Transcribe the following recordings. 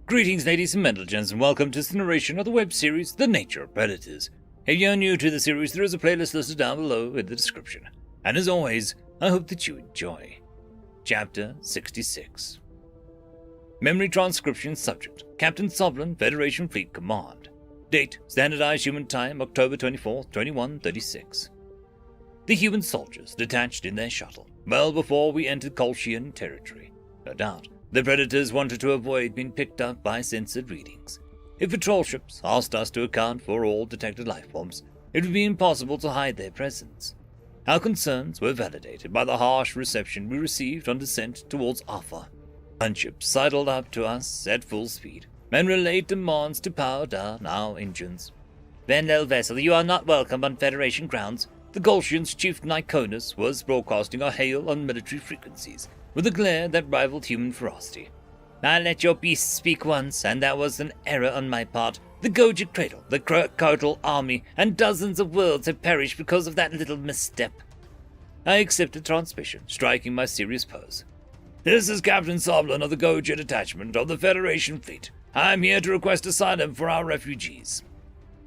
Greetings, ladies and gentlemen, and welcome to the narration of the web series The Nature of Predators. If you're new to the series, there is a playlist listed down below in the description. And as always, I hope that you enjoy. Chapter 66. Memory Transcription Subject: Captain Sovereign, Federation Fleet Command. Date: Standardized Human Time, October 24, 2136. The human soldiers detached in their shuttle, well before we entered Colchian territory. No doubt, the Predators wanted to avoid being picked up by censored readings. If patrol ships asked us to account for all detected lifeforms, it would be impossible to hide their presence. Our concerns were validated by the harsh reception we received on descent towards Alpha. Gunships sidled up to us at full speed and relayed demands to power down our engines. "Vendel vessel, you are not welcome on Federation grounds." The Colchian's chief Niconus was broadcasting a hail on military frequencies, with a glare that rivaled human ferocity. "I let your beasts speak once, and that was an error on my part. The Gojit Cradle, the Kurtal army, and dozens of worlds have perished because of that little misstep." I accepted transmission, striking my serious pose. "This is Captain Soblin of the Gojit detachment of the Federation fleet. I'm here to request asylum for our refugees."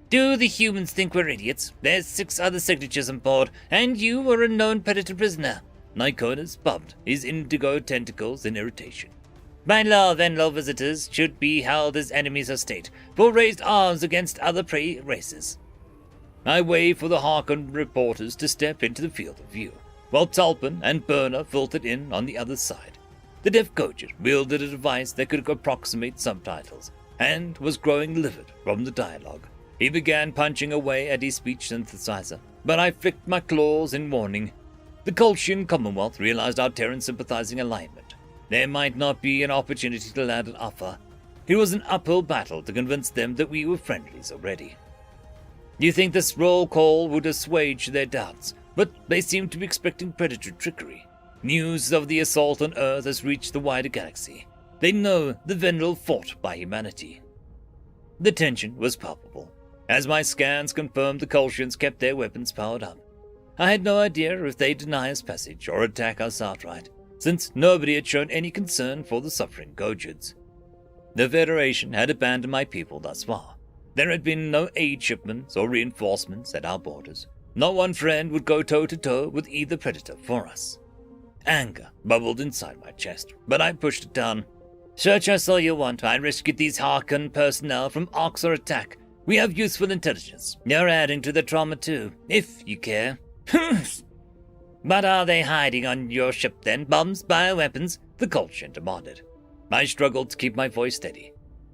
"Do the humans think we're idiots? There's 6 other signatures on board, and you were a known Predator prisoner." Niconus bumped his indigo tentacles in irritation. "By law, Venlo visitors should be held as enemies of state for raised arms against other prey races." I waved for the Harkon reporters to step into the field of view, while Tulpin and Burner filtered in on the other side. The deaf Gojit wielded a device that could approximate subtitles, and was growing livid from the dialogue. He began punching away at his speech synthesizer, but I flicked my claws in warning. The Colchian Commonwealth realized our Terran-sympathizing alignment. There might not be an opportunity to land at Alpha. It was an uphill battle to convince them that we were friendlies already. You think this roll call would assuage their doubts, but they seem to be expecting Predator trickery. News of the assault on Earth has reached the wider galaxy. They know the Vendel fought by humanity. The tension was palpable, as my scans confirmed the Colchians kept their weapons powered up. I had no idea if they'd deny us passage or attack us outright, since nobody had shown any concern for the suffering Gojits. The Federation had abandoned my people thus far. There had been no aid shipments or reinforcements at our borders. Not one friend would go toe-to-toe with either Predator for us. Anger bubbled inside my chest, but I pushed it down. "Search us all you want. I rescued these Harkon personnel from Orcs or attack. We have useful intelligence. You're adding to the trauma too, if you care." "What are they hiding on your ship then? Bombs? Bioweapons?" the Colchian demanded. I struggled to keep my voice steady.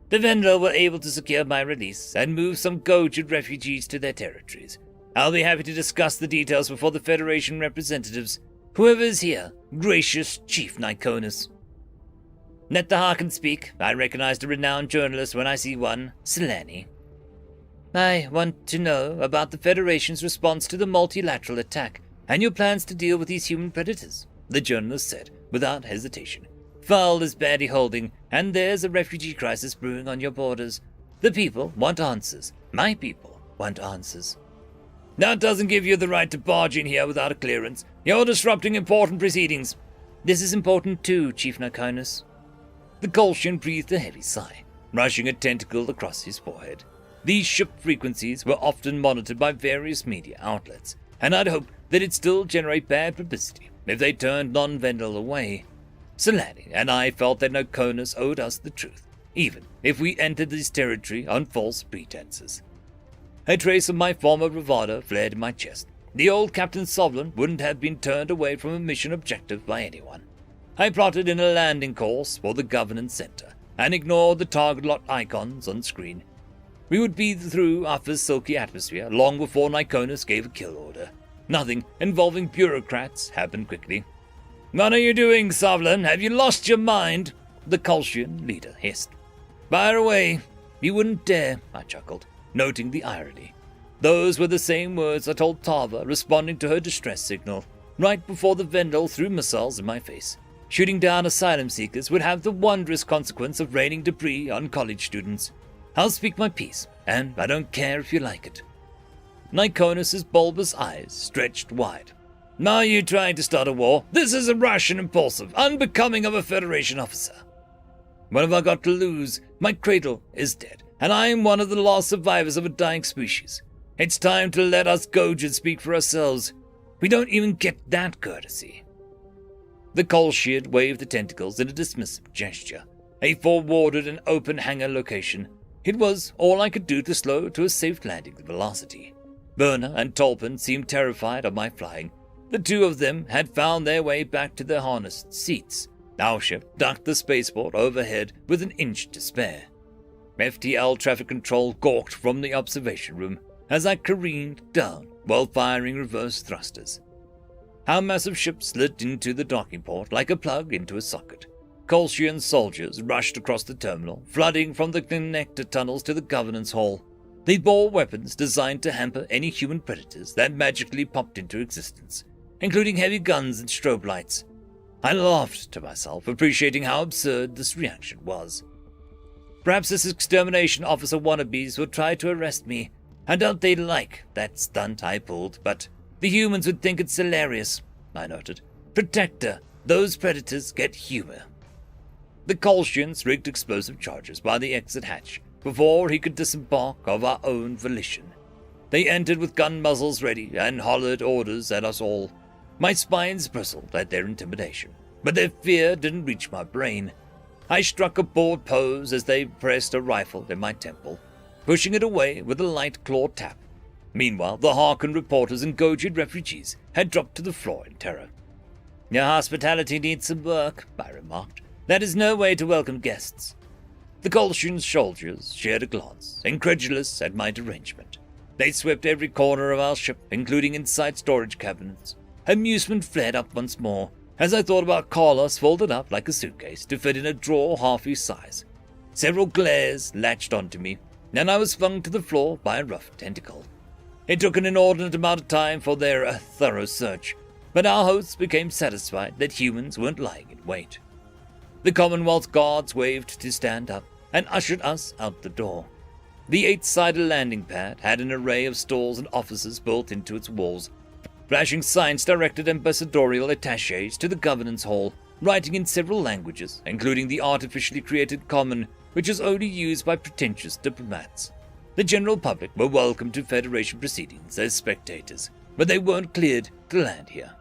"The Vendel were able to secure my release and move some Gojit refugees to their territories. I'll be happy to discuss the details before the Federation representatives. Whoever is here, gracious Chief Niconus." "Let the Harkon speak. I recognize a renowned journalist when I see one. Selene." "I want to know about the Federation's response to the multilateral attack, and your plans to deal with these human predators," the journalist said, without hesitation. "Foul is badly holding, and there's a refugee crisis brewing on your borders. The people want answers. My people want answers." "That doesn't give you the right to barge in here without a clearance. You're disrupting important proceedings." "This is important too, Chief Niconus." The Colchian breathed a heavy sigh, rushing a tentacle across his forehead. These ship frequencies were often monitored by various media outlets, and I'd hoped that it'd still generate bad publicity if they turned non-Vendel away. Selene and I felt that Niconus owed us the truth, even if we entered this territory on false pretenses. A trace of my former bravado flared in my chest. The old Captain Sovereign wouldn't have been turned away from a mission objective by anyone. I plotted in a landing course for the Governance Center, and ignored the target lot icons on screen. We would be through Alpha's silky atmosphere long before Niconus gave a kill order. Nothing involving bureaucrats happened quickly. "What are you doing, Sovereign? Have you lost your mind?" the Colchian leader hissed. "Fire away." "You wouldn't dare," I chuckled, noting the irony. Those were the same words I told Tava, responding to her distress signal, right before the Vendel threw missiles in my face. Shooting down asylum seekers would have the wondrous consequence of raining debris on college students. I'll speak my piece, and I don't care if you like it. Niconus's bulbous eyes stretched wide. "Are you trying to start a war? This is rash and impulsive, unbecoming of a Federation officer." What have I got to lose? My cradle is dead, and I am one of the last survivors of a dying species. It's time to let us Gojid speak for ourselves. We don't even get that courtesy." The Kolshiad waved the tentacles in a dismissive gesture. He forwarded an open hangar location. It was all I could do to slow to a safe landing velocity. Berna and Tolpin seemed terrified of my flying. The two of them had found their way back to their harnessed seats. Our ship ducked the spaceport overhead with an inch to spare. FTL traffic control gawked from the observation room as I careened down while firing reverse thrusters. Our massive ship slid into the docking port like a plug into a socket. Kolshian soldiers rushed across the terminal, flooding from the connector tunnels to the governance hall. They bore weapons designed to hamper any human predators that magically popped into existence, including heavy guns and strobe lights. I laughed to myself, appreciating how absurd this reaction was. Perhaps this extermination officer wannabes would try to arrest me. I doubt they'd like that stunt I pulled, but the humans would think it's hilarious, I noted. Protector, those predators get humor. The Kolshians rigged explosive charges by the exit hatch before he could disembark of our own volition. They entered with gun muzzles ready and hollered orders at us all. My spines bristled at their intimidation, but their fear didn't reach my brain. I struck a bored pose as they pressed a rifle in my temple, pushing it away with a light claw tap. Meanwhile, the Harkon reporters and Gojid refugees had dropped to the floor in terror. "Your hospitality needs some work," I remarked. "That is no way to welcome guests." The Kolshian soldiers shared a glance, incredulous at my derangement. They swept every corner of our ship, including inside storage cabinets. Amusement flared up once more as I thought about Carlos folded up like a suitcase to fit in a drawer half his size. Several glares latched onto me, and I was flung to the floor by a rough tentacle. It took an inordinate amount of time for their thorough search, but our hosts became satisfied that humans weren't lying in wait. The Commonwealth guards waved to stand up and ushered us out the door. The 8-sided landing pad had an array of stalls and offices built into its walls. Flashing signs directed ambassadorial attachés to the governance hall, writing in several languages, including the artificially created Common, which is only used by pretentious diplomats. The general public were welcome to Federation proceedings as spectators, but they weren't cleared to land here.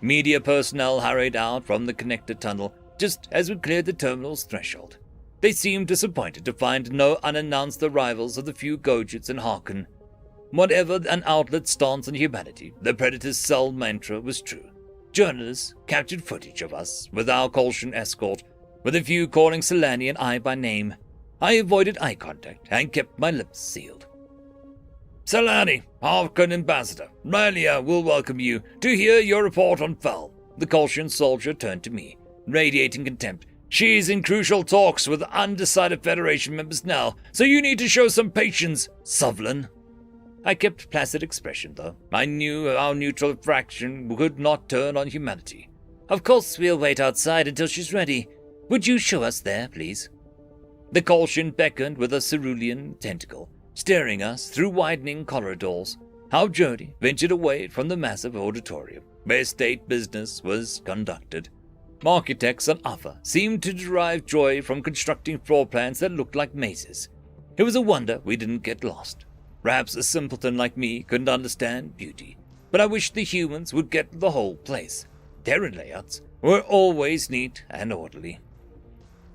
Media personnel hurried out from the connector tunnel just as we cleared the terminal's threshold. They seemed disappointed to find no unannounced arrivals of the few Gojids and Harkon. Whatever an outlet's stance on humanity, the Predator's cell mantra was true. Journalists captured footage of us with our Kolshian escort, with a few calling Solani and I by name. I avoided eye contact and kept my lips sealed. "Solani, Harkon Ambassador, Rylia will welcome you to hear your report on Fel." The Kolshian soldier turned to me, radiating contempt. "She's in crucial talks with undecided Federation members now, so you need to show some patience, Sovlin." I kept placid expression, though. I knew our neutral fraction could not turn on humanity. "Of course we'll wait outside until she's ready. Would you show us there, please?" The Kolshian beckoned with a cerulean tentacle, staring us through widening corridors. Our journey ventured away from the massive auditorium, where state business was conducted. Architects on Alpha seemed to derive joy from constructing floor plans that looked like mazes. It was a wonder we didn't get lost. Perhaps a simpleton like me couldn't understand beauty, but I wished the humans would get the whole place. Their layouts were always neat and orderly.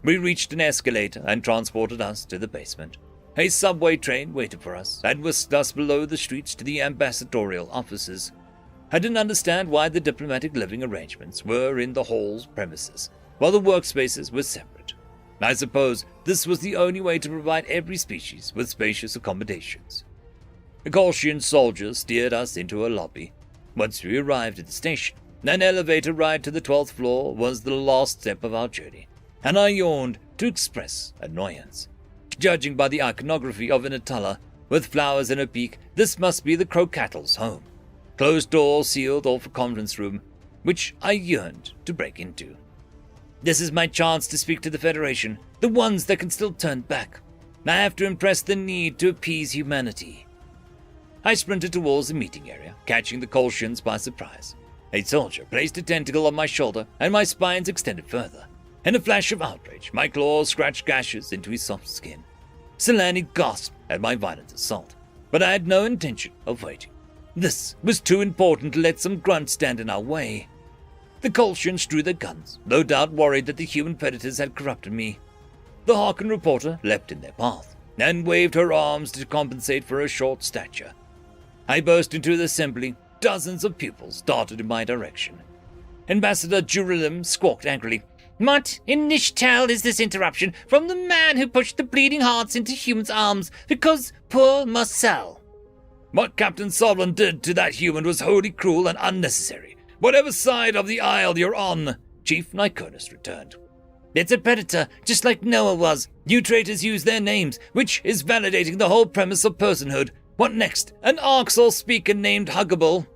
We reached an escalator and transported us to the basement. A subway train waited for us and whisked us below the streets to the ambassadorial offices. I didn't understand why the diplomatic living arrangements were in the hall's premises, while the workspaces were separate. I suppose this was the only way to provide every species with spacious accommodations. The Kolshian soldiers steered us into a lobby. Once we arrived at the station, an elevator ride to the 12th floor was the last step of our journey, and I yawned to express annoyance. Judging by the iconography of an Atala, with flowers in her peak, this must be the Crocattle's home. Closed doors sealed off a conference room, which I yearned to break into. "This is my chance to speak to the Federation, the ones that can still turn back. I have to impress the need to appease humanity." I sprinted towards the meeting area, catching the Kolshians by surprise. A soldier placed a tentacle on my shoulder, and my spines extended further. In a flash of outrage, my claws scratched gashes into his soft skin. Selene gasped at my violent assault, but I had no intention of waiting. This was too important to let some grunt stand in our way. The Colchians drew their guns, no doubt worried that the human predators had corrupted me. The Harken reporter leapt in their path, and waved her arms to compensate for her short stature. I burst into the assembly. Dozens of pupils darted in my direction. Ambassador Jerusalem squawked angrily, "What in Nishtal is this interruption from the man who pushed the bleeding hearts into humans' arms because poor Marcel?" "What Captain Solon did to that human was wholly cruel and unnecessary, whatever side of the aisle you're on," Chief Niconus returned. "It's a predator, just like Noah was. You traitors use their names, which is validating the whole premise of personhood. What next? An Arxol speaker named Huggable?"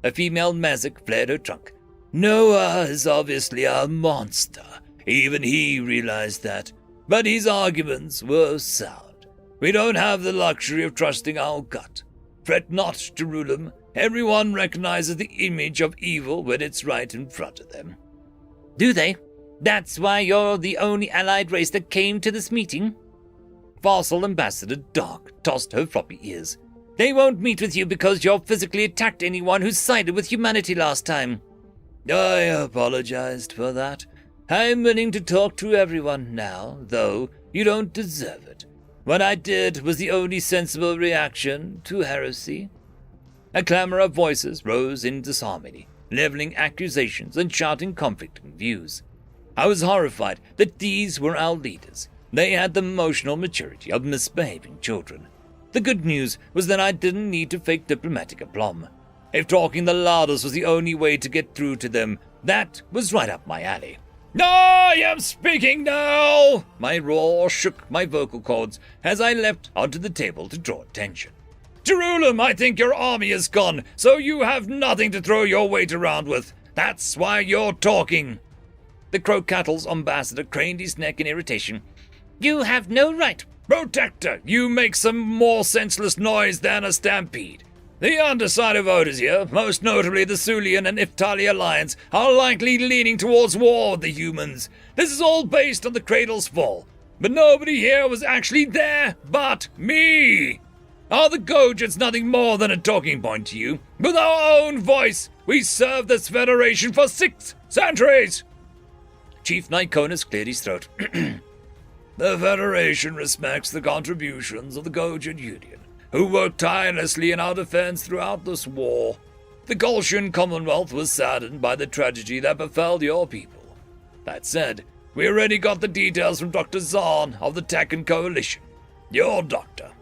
A female Mazik flared her trunk. "Noah is obviously a monster. Even he realized that. But his arguments were sound. We don't have the luxury of trusting our gut. Fret not, Jerusalem. Everyone recognizes the image of evil when it's right in front of them." "Do they? That's why you're the only allied race that came to this meeting?" Fossil Ambassador Dark tossed her floppy ears. "They won't meet with you because you physically attacked anyone who sided with humanity last time." "I apologized for that. I'm willing to talk to everyone now, though you don't deserve it. What I did was the only sensible reaction to heresy." A clamor of voices rose in disharmony, leveling accusations and shouting conflicting views. I was horrified that these were our leaders. They had the emotional maturity of misbehaving children. The good news was that I didn't need to fake diplomatic aplomb. If talking the loudest was the only way to get through to them, that was right up my alley. "I am speaking now!" My roar shook my vocal cords as I leapt onto the table to draw attention. "Jerusalem, I think your army is gone, so you have nothing to throw your weight around with. That's why you're talking." The Crow-Cattle's ambassador craned his neck in irritation. "You have no right." "Protector, you make some more senseless noise than a stampede. The underside voters here, most notably the Sulian and Iftali alliance, are likely leaning towards war with the humans. This is all based on the Cradle's fall. But nobody here was actually there but me. Are the Gojans nothing more than a talking point to you? With our own voice, we served this federation for 6 centuries. Chief Niconus cleared his throat. The Federation respects the contributions of the Gojan Union, who worked tirelessly in our defense throughout this war. The Colchian Commonwealth was saddened by the tragedy that befell your people. That said, we already got the details from Dr. Zahn of the Tekken Coalition, your doctor.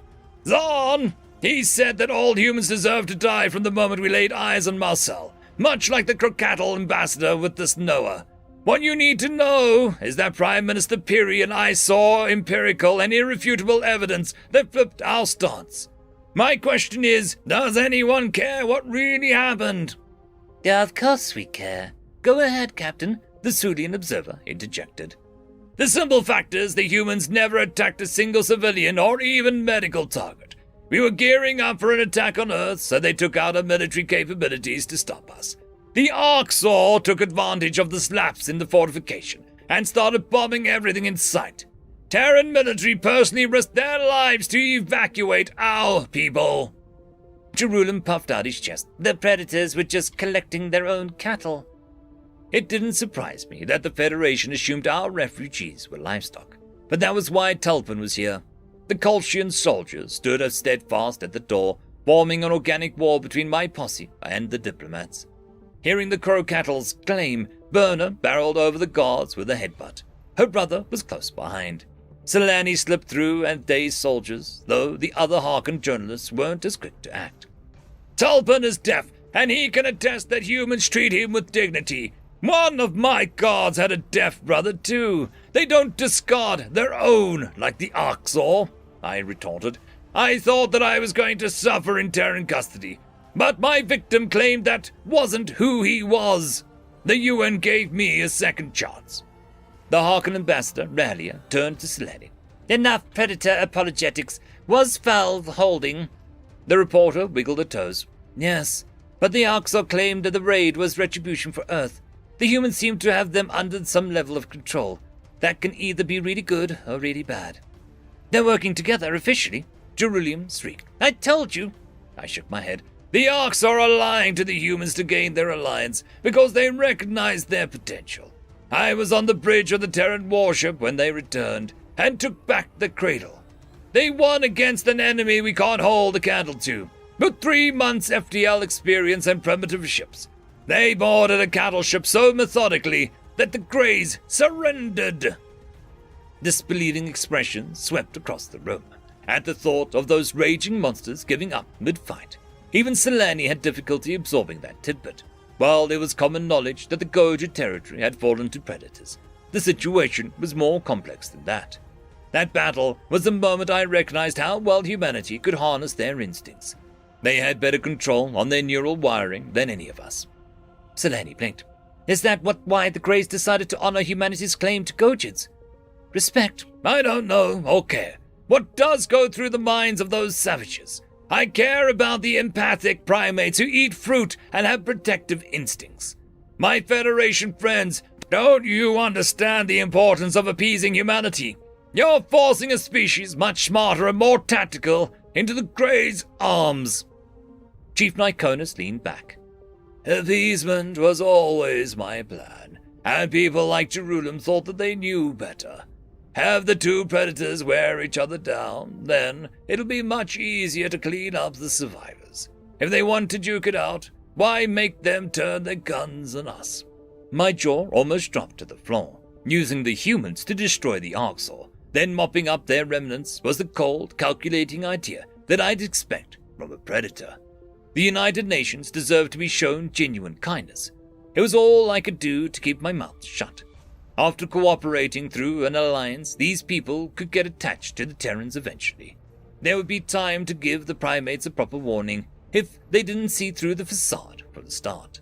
Zahn! He said that all humans deserve to die from the moment we laid eyes on Marcel, much like the Crow-Cattle ambassador with this Noah. What you need to know is that Prime Minister Piri and I saw empirical and irrefutable evidence that flipped our stance. My question is, does anyone care what really happened? Yeah, of course we care. Go ahead, Captain, the Sulian observer interjected. The simple fact is the humans never attacked a single civilian or even medical target. We were gearing up for an attack on Earth, so they took out our military capabilities to stop us. The Arxor took advantage of the slaps in the fortification and started bombing everything in sight. Terran military personally risked their lives to evacuate our people. Jerusalem puffed out his chest. The predators were just collecting their own cattle. It didn't surprise me that the Federation assumed our refugees were livestock, but that was why Tulpan was here. The Colchian soldiers stood as steadfast at the door, forming an organic wall between my posse and the diplomats. Hearing the Crow-Cattle's claim, Berna barreled over the guards with a headbutt. Her brother was close behind. Selene slipped through and dazed soldiers, though the other Harken journalists weren't as quick to act. Tulpan is deaf, and he can attest that humans treat him with dignity. One of my guards had a deaf brother, too. They don't discard their own like the Arxor, I retorted. I thought that I was going to suffer in Terran custody, but my victim claimed that wasn't who he was. The UN gave me a second chance. The Harken ambassador, Ralia, turned to Selene. Enough predator apologetics. Was Val holding? The reporter wiggled her toes. Yes, but the Arxor claimed that the raid was retribution for Earth. The humans seem to have them under some level of control. That can either be really good or really bad. They're working together officially, Jerusalem shrieked. I told you. I shook my head. The Orcs are lying to the humans to gain their alliance because they recognize their potential. I was on the bridge of the Terran warship when they returned and took back the cradle. They won against an enemy we can't hold a candle to. With 3 months FTL experience and primitive ships, they boarded a cattle ship so methodically that the Greys surrendered. Disbelieving expressions swept across the room at the thought of those raging monsters giving up mid-fight. Even Selene had difficulty absorbing that tidbit. While there was common knowledge that the Goja territory had fallen to predators, the situation was more complex than that. That battle was the moment I recognized how well humanity could harness their instincts. They had better control on their neural wiring than any of us. Selene blinked. Is that why the Greys decided to honor humanity's claim to Gojids? Respect? I don't know or care. What does go through the minds of those savages? I care about the empathic primates who eat fruit and have protective instincts. My Federation friends, don't you understand the importance of appeasing humanity? You're forcing a species much smarter and more tactical into the Greys' arms. Chief Niconus leaned back. Appeasement was always my plan, and people like Jerusalem thought that they knew better. Have the two predators wear each other down, then it'll be much easier to clean up the survivors. If they want to duke it out, why make them turn their guns on us? My jaw almost dropped to the floor. Using the humans to destroy the Arxor, then mopping up their remnants was the cold, calculating idea that I'd expect from a predator. The United Nations deserved to be shown genuine kindness. It was all I could do to keep my mouth shut. After cooperating through an alliance, these people could get attached to the Terrans eventually. There would be time to give the primates a proper warning if they didn't see through the facade from the start.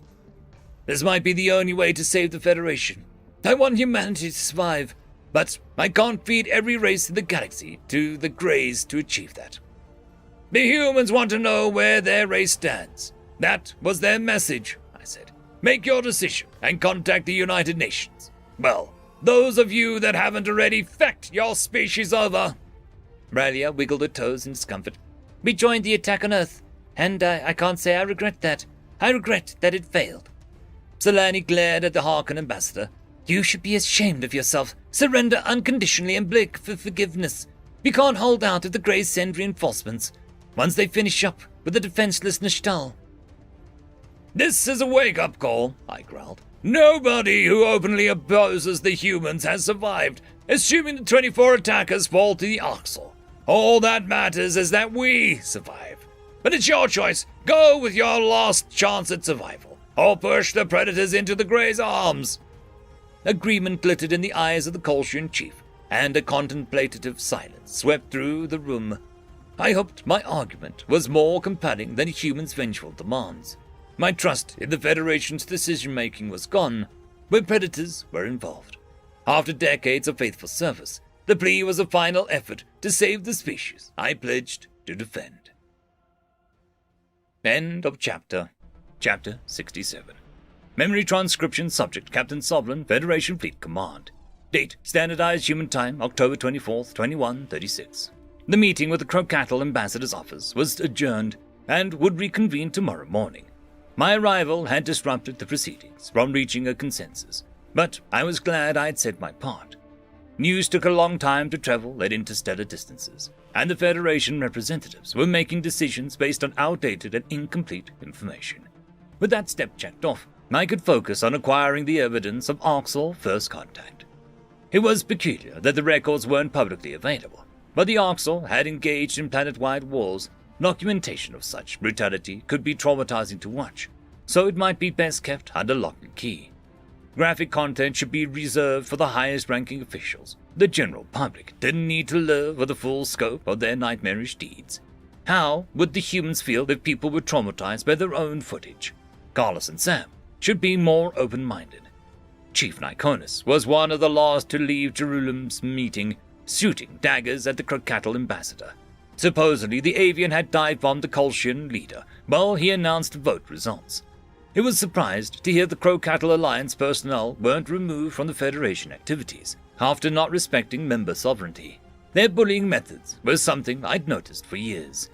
This might be the only way to save the Federation. I want humanity to survive, but I can't feed every race in the galaxy to the Greys to achieve that. The humans want to know where their race stands. That was their message, I said. Make your decision and contact the United Nations. Well, those of you that haven't already fecked your species over. Ralia wiggled her toes in discomfort. We joined the attack on Earth, and I can't say I regret that. I regret that it failed. Selene glared at the Harkon ambassador. You should be ashamed of yourself. Surrender unconditionally and beg for forgiveness. We can't hold out if the Greys send reinforcements. Once they finish up with the defenseless Nashtal. This is a wake-up call, I growled. Nobody who openly opposes the humans has survived, assuming the 24 attackers fall to the Arxor. All that matters is that we survive. But it's your choice. Go with your last chance at survival, or push the predators into the Greys' arms. Agreement glittered in the eyes of the Kolshian chief, and a contemplative silence swept through the room. I hoped my argument was more compelling than the humans' vengeful demands. My trust in the Federation's decision-making was gone when predators were involved. After decades of faithful service, the plea was a final effort to save the species I pledged to defend. End of chapter. Chapter 67. Memory transcription subject Captain Soblin, Federation Fleet Command. Date Standardized Human Time October 24th, 2136. The meeting with the Crocattle Ambassador's office was adjourned and would reconvene tomorrow morning. My arrival had disrupted the proceedings from reaching a consensus, but I was glad I had said my part. News took a long time to travel at interstellar distances, and the Federation representatives were making decisions based on outdated and incomplete information. With that step checked off, I could focus on acquiring the evidence of Arxor first contact. It was peculiar that the records weren't publicly available, but the Arxor had engaged in planet-wide wars. Documentation of such brutality could be traumatizing to watch, so it might be best kept under lock and key. Graphic content should be reserved for the highest-ranking officials. The general public didn't need to live with the full scope of their nightmarish deeds. How would the humans feel if people were traumatized by their own footage? Carlos and Sam should be more open-minded. Chief Niconus was one of the last to leave Jerusalem's meeting, shooting daggers at the Crocattle ambassador. Supposedly, the avian had dive-bombed the Kolshian leader while he announced vote results. It was surprised to hear the Crow-Cattle Alliance personnel weren't removed from the Federation activities after not respecting member sovereignty. Their bullying methods were something I'd noticed for years.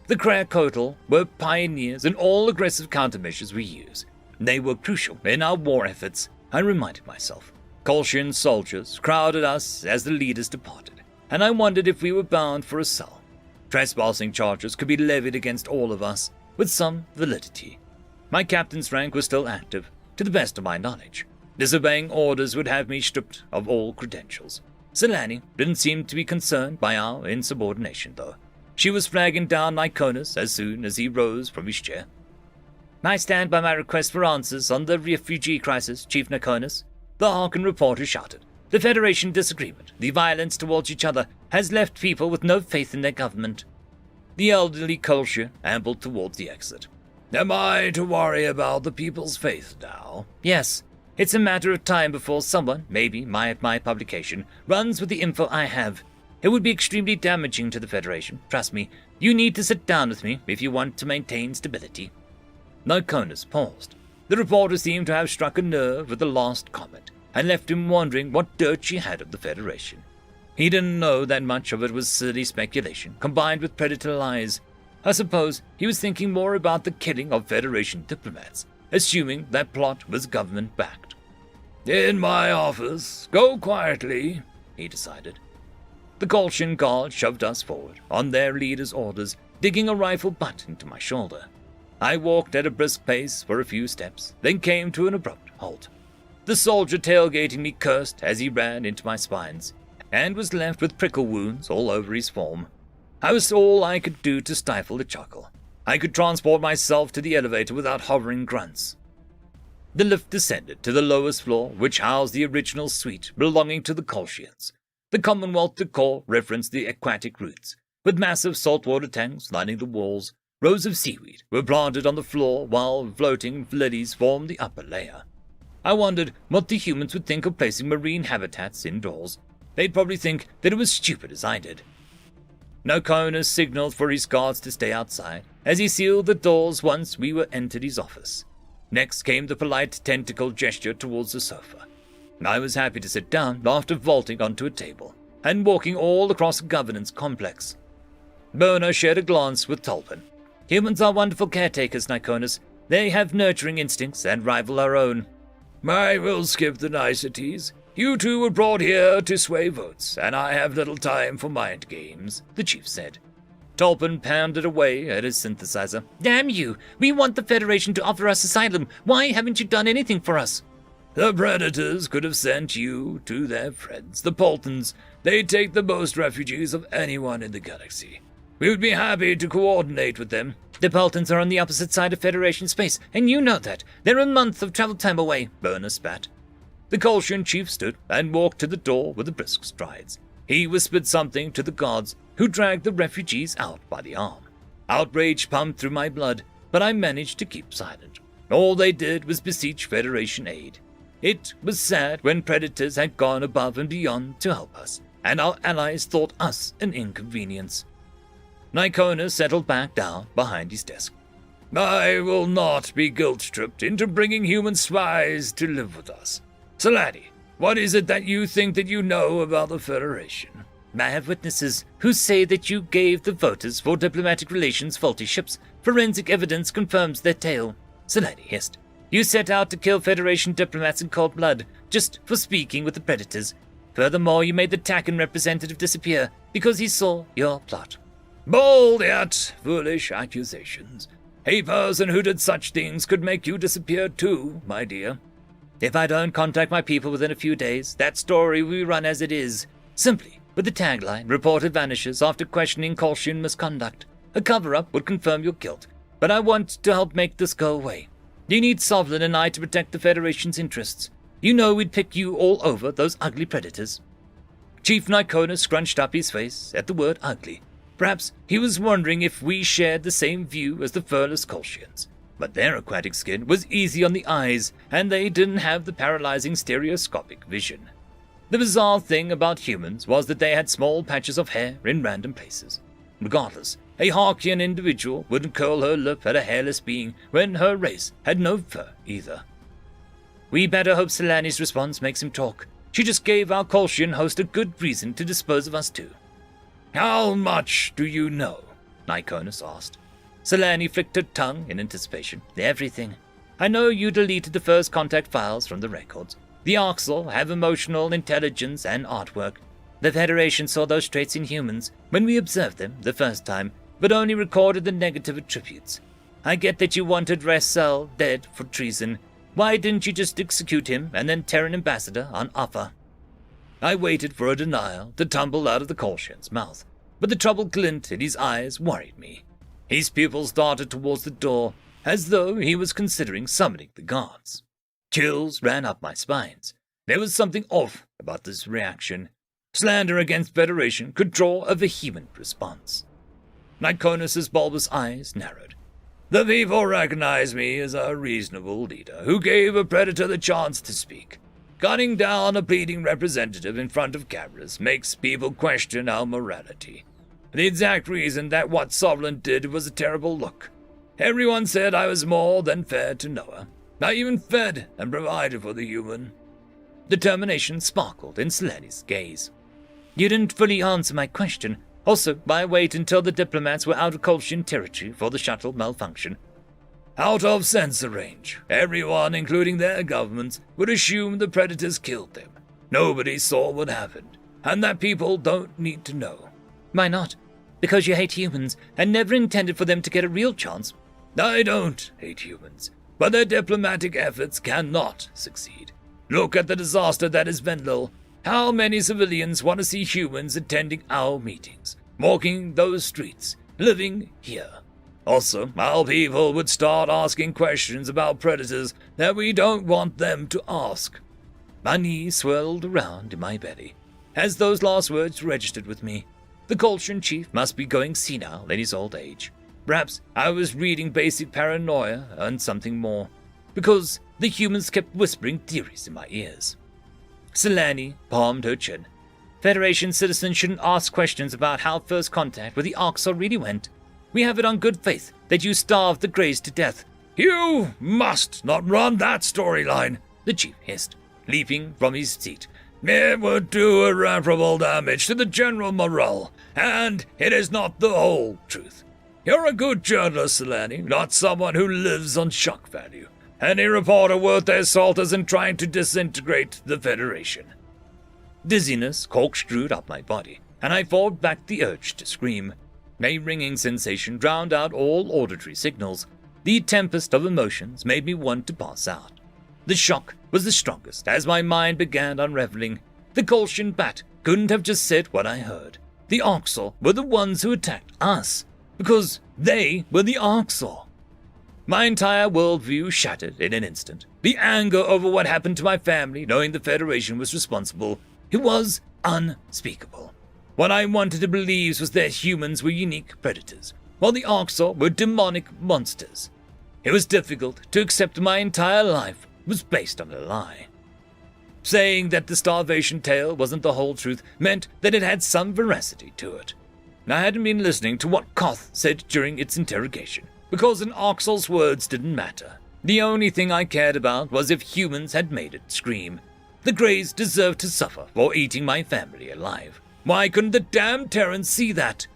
The Crow-Cattle were pioneers in all aggressive countermeasures we use. They were crucial in our war efforts, I reminded myself. Kolshian soldiers crowded us as the leaders departed, and I wondered if we were bound for a cell. Trespassing charges could be levied against all of us, with some validity. My captain's rank was still active, to the best of my knowledge. Disobeying orders would have me stripped of all credentials. Selani didn't seem to be concerned by our insubordination, though. She was flagging down Niconus as soon as he rose from his chair. I stand by my request for answers on the refugee crisis, Chief Niconus, the Harkin reporter shouted. The Federation disagreement, the violence towards each other, has left people with no faith in their government. The elderly Kolshian ambled towards the exit. Am I to worry about the people's faith now? Yes. It's a matter of time before someone, maybe my publication, runs with the info I have. It would be extremely damaging to the Federation. Trust me, you need to sit down with me if you want to maintain stability. Niconus paused. The reporter seemed to have struck a nerve with the last comment, and left him wondering what dirt she had of the Federation. He didn't know that much of it was silly speculation, combined with predator lies. I suppose he was thinking more about the killing of Federation diplomats, assuming that plot was government-backed. In my office, go quietly, he decided. The Kolshian guard shoved us forward, on their leader's orders, digging a rifle butt into my shoulder. I walked at a brisk pace for a few steps, then came to an abrupt halt. The soldier tailgating me cursed as he ran into my spines, and was left with prickle wounds all over his form. I was all I could do to stifle the chuckle. I could transport myself to the elevator without hovering grunts. The lift descended to the lowest floor, which housed the original suite belonging to the Kolshians. The Commonwealth decor referenced the aquatic routes, with massive saltwater tanks lining the walls. Rows of seaweed were planted on the floor while floating lilies formed the upper layer. I wondered what the humans would think of placing marine habitats indoors. They'd probably think that it was stupid as I did. Niconus signaled for his guards to stay outside, as he sealed the doors once we were entered his office. Next came the polite tentacle gesture towards the sofa. I was happy to sit down after vaulting onto a table, and walking all across the governance complex. Bono shared a glance with Tulpen. Humans are wonderful caretakers, Niconus. They have nurturing instincts and rival our own. I will skip the niceties. You two were brought here to sway votes, and I have little time for mind games, the chief said. Tulpen pounded away at his synthesizer. Damn you! We want the Federation to offer us asylum. Why haven't you done anything for us? The Predators could have sent you to their friends, the Poltons. They take the most refugees of anyone in the galaxy. We would be happy to coordinate with them. The Poltons are on the opposite side of Federation space, and you know that. They're a month of travel time away, Burner spat. The Kolshian chief stood and walked to the door with brisk strides. He whispered something to the guards, who dragged the refugees out by the arm. Outrage pumped through my blood, but I managed to keep silent. All they did was beseech Federation aid. It was sad when Predators had gone above and beyond to help us, and our allies thought us an inconvenience. Niconus settled back down behind his desk. I will not be guilt-tripped into bringing human spies to live with us. Selani, what is it that you think that you know about the Federation? I have witnesses who say that you gave the voters for diplomatic relations faulty ships. Forensic evidence confirms their tale. Selani hissed. You set out to kill Federation diplomats in cold blood, just for speaking with the Predators. Furthermore, you made the Takan representative disappear because he saw your plot. Bold yet foolish accusations. A person who did such things could make you disappear too, my dear. If I don't contact my people within a few days, that story will run as it is. Simply, with the tagline, reporter vanishes after questioning Kolshian misconduct. A cover-up would confirm your guilt, but I want to help make this go away. You need Sovlin and I to protect the Federation's interests. You know we'd pick you all over those ugly Predators. Chief Niconus scrunched up his face at the word ugly. Perhaps he was wondering if we shared the same view as the furless Kolshians. But their aquatic skin was easy on the eyes, and they didn't have the paralyzing stereoscopic vision. The bizarre thing about humans was that they had small patches of hair in random places. Regardless, A Harkian individual wouldn't curl her lip at a hairless being when her race had no fur either. We better hope Selani's response makes him talk. She just gave our Kolshian host a good reason to dispose of us too. How much do you know? Nikonus asked. Selani flicked her tongue in anticipation. Everything. I know you deleted the first contact files from the records. The Orcs have emotional intelligence and artwork. The Federation saw those traits in humans when we observed them the first time, but only recorded the negative attributes. I get that you wanted Ressel dead for treason. Why didn't you just execute him and then Terran ambassador on offer? I waited for a denial to tumble out of the Kolshian's mouth, but the troubled glint in his eyes worried me. His pupils darted towards the door, as though he was considering summoning the guards. Chills ran up my spines. There was something off about this reaction. Slander against Federation could draw a vehement response. Nikonus's bulbous eyes narrowed. The people recognize me as a reasonable leader who gave a predator the chance to speak. Cutting down a pleading representative in front of cameras makes people question our morality. The exact reason that what Sovereign did was a terrible look. Everyone said I was more than fair to Noah. I even fed and provided for the human. Determination sparkled in Seleni's gaze. You didn't fully answer my question. Also, why wait until the diplomats were out of Kolshian territory for the shuttle malfunction? Out of sensor range. Everyone, including their governments, would assume the predators killed them. Nobody saw what happened, and that people don't need to know. Why not? Because you hate humans and never intended for them to get a real chance. I don't hate humans, but their diplomatic efforts cannot succeed. Look at the disaster that is Venlil. How many civilians want to see humans attending our meetings, walking those streets, living here? Also, our people would start asking questions about predators that we don't want them to ask. My knees swirled around in my belly as those last words registered with me. The Kolshian chief must be going senile in his old age. Perhaps I was reading basic paranoia and something more, because the humans kept whispering theories in my ears. Selani palmed her chin. Federation citizens shouldn't ask questions about how first contact with the Orcs really went. We have it on good faith that you starved the Greys to death. You must not run that storyline, the chief hissed, leaping from his seat. It would do irreparable damage to the general morale, and it is not the whole truth. You're a good journalist, Selani, not someone who lives on shock value. Any reporter worth their salt isn't trying to disintegrate the Federation. Dizziness corkscrewed up my body, and I fought back the urge to scream. A ringing sensation drowned out all auditory signals. The tempest of emotions made me want to pass out. The shock was the strongest as my mind began unraveling. The Kolshian bat couldn't have just said what I heard. The Orcs were the ones who attacked us, because they were the Orcs. My entire worldview shattered in an instant. The anger over what happened to my family, knowing the Federation was responsible, it was unspeakable. What I wanted to believe was that humans were unique predators, while the Orcs were demonic monsters. It was difficult to accept my entire life was based on a lie. Saying that the starvation tale wasn't the whole truth meant that it had some veracity to it. I hadn't been listening to what Koth said during its interrogation, because an Oxal's words didn't matter. The only thing I cared about was if humans had made it scream. The Greys deserved to suffer for eating my family alive. Why couldn't the damn Terrans see that?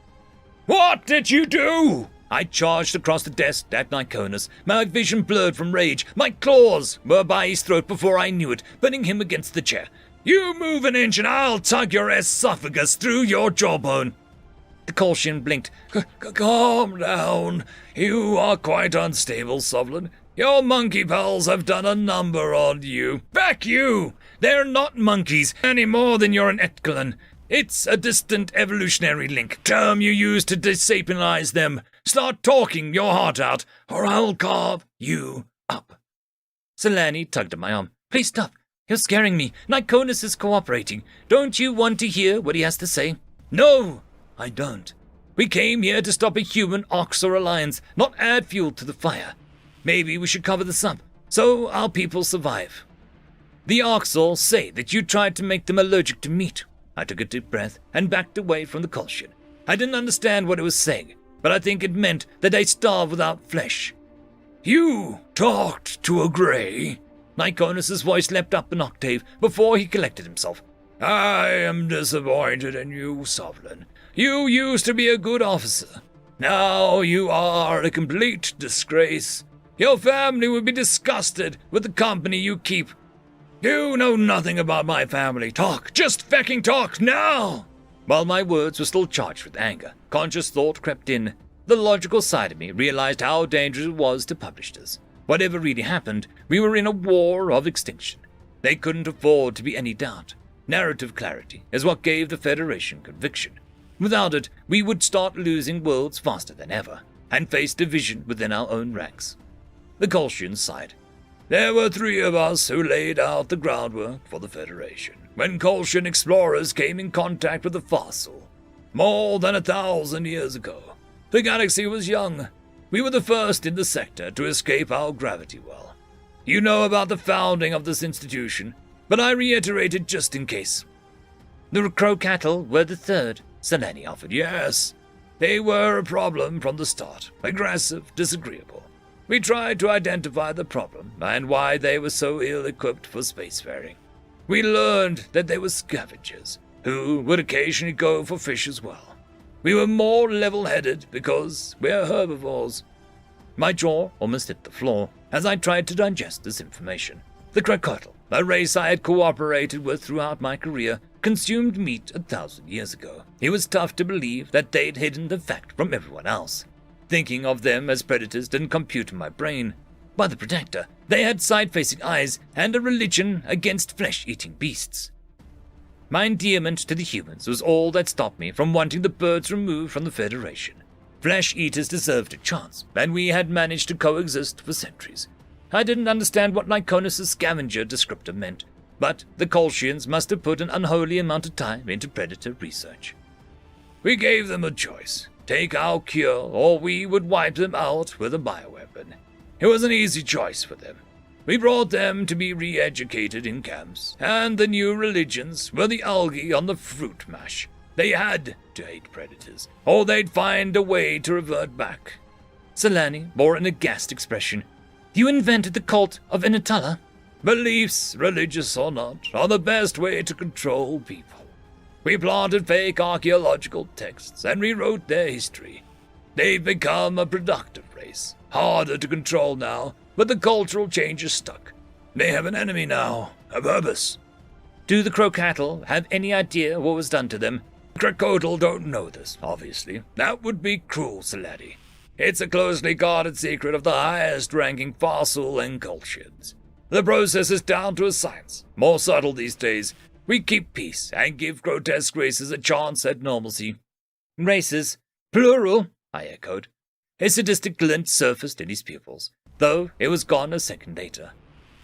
What did you do? I charged across the desk at Nikonus, my vision blurred from rage. My claws were by his throat before I knew it, pinning him against the chair. You move an inch and I'll tug your esophagus through your jawbone. The Kolshian blinked. Calm down. You are quite unstable, Sovereign. Your monkey pals have done a number on you. Back you! They're not monkeys any more than you're an Etkalan. It's a distant evolutionary link, term you use to desapinize them. Start talking your heart out, or I'll carve you up. Selani tugged at my arm. Please stop. You're scaring me. Nikonus is cooperating. Don't you want to hear what he has to say? No, I don't. We came here to stop a human Oxor alliance, not add fuel to the fire. Maybe we should cover this up, so our people survive. The Oxor say that you tried to make them allergic to meat. I took a deep breath and backed away from the Kolshian. I didn't understand what it was saying, but I think it meant that they starve without flesh. You talked to a grey? Lyconis's voice leapt up an octave before he collected himself. I am disappointed in you, Sovereign. You used to be a good officer. Now you are a complete disgrace. Your family would be disgusted with the company you keep. You know nothing about my family. Talk, just fucking talk now! While my words were still charged with anger, conscious thought crept in. The logical side of me realized how dangerous it was to publish this. Whatever really happened, we were in a war of extinction. They couldn't afford to be any doubt. Narrative clarity is what gave the Federation conviction. Without it, we would start losing worlds faster than ever, and face division within our own ranks. The Kolshians sighed. There were 3 of us who laid out the groundwork for the Federation when Kolshian explorers came in contact with the fossil, more than 1,000 years ago. The galaxy was young. We were the first in the sector to escape our gravity well. You know about the founding of this institution, but I reiterate it just in case. The crow cattle were the 3rd, Selene offered. Yes, they were a problem from the start. Aggressive, disagreeable. We tried to identify the problem and why they were so ill-equipped for spacefaring. We learned that they were scavengers, who would occasionally go for fish as well. We were more level-headed because we're herbivores. My jaw almost hit the floor as I tried to digest this information. The Krakotl, a race I had cooperated with throughout my career, consumed meat 1,000 years ago. It was tough to believe that they'd hidden the fact from everyone else. Thinking of them as predators didn't compute in my brain. By the Protector, they had side-facing eyes and a religion against flesh-eating beasts. My endearment to the humans was all that stopped me from wanting the birds removed from the Federation. Flesh-eaters deserved a chance, and we had managed to coexist for centuries. I didn't understand what Lyconis' scavenger descriptor meant, but the Kolshians must have put an unholy amount of time into predator research. We gave them a choice. Take our cure, or we would wipe them out with a bioweapon. It was an easy choice for them. We brought them to be re-educated in camps, and the new religions were the algae on the fruit mash. They had to hate predators, or they'd find a way to revert back. Selene bore an aghast expression. You invented the cult of Inatala? Beliefs, religious or not, are the best way to control people. We planted fake archaeological texts and rewrote their history. They've become a productive race, harder to control now, but the cultural changes stuck. They have an enemy now, a purpose. Do the Krokatl have any idea what was done to them? Krakotl don't know this, obviously. That would be cruel, Selene. It's a closely guarded secret of the highest-ranking fossil in Kolshians. The process is down to a science, more subtle these days. We keep peace and give grotesque races a chance at normalcy. Races? Plural? I echoed. A sadistic glint surfaced in his pupils, though it was gone a second later.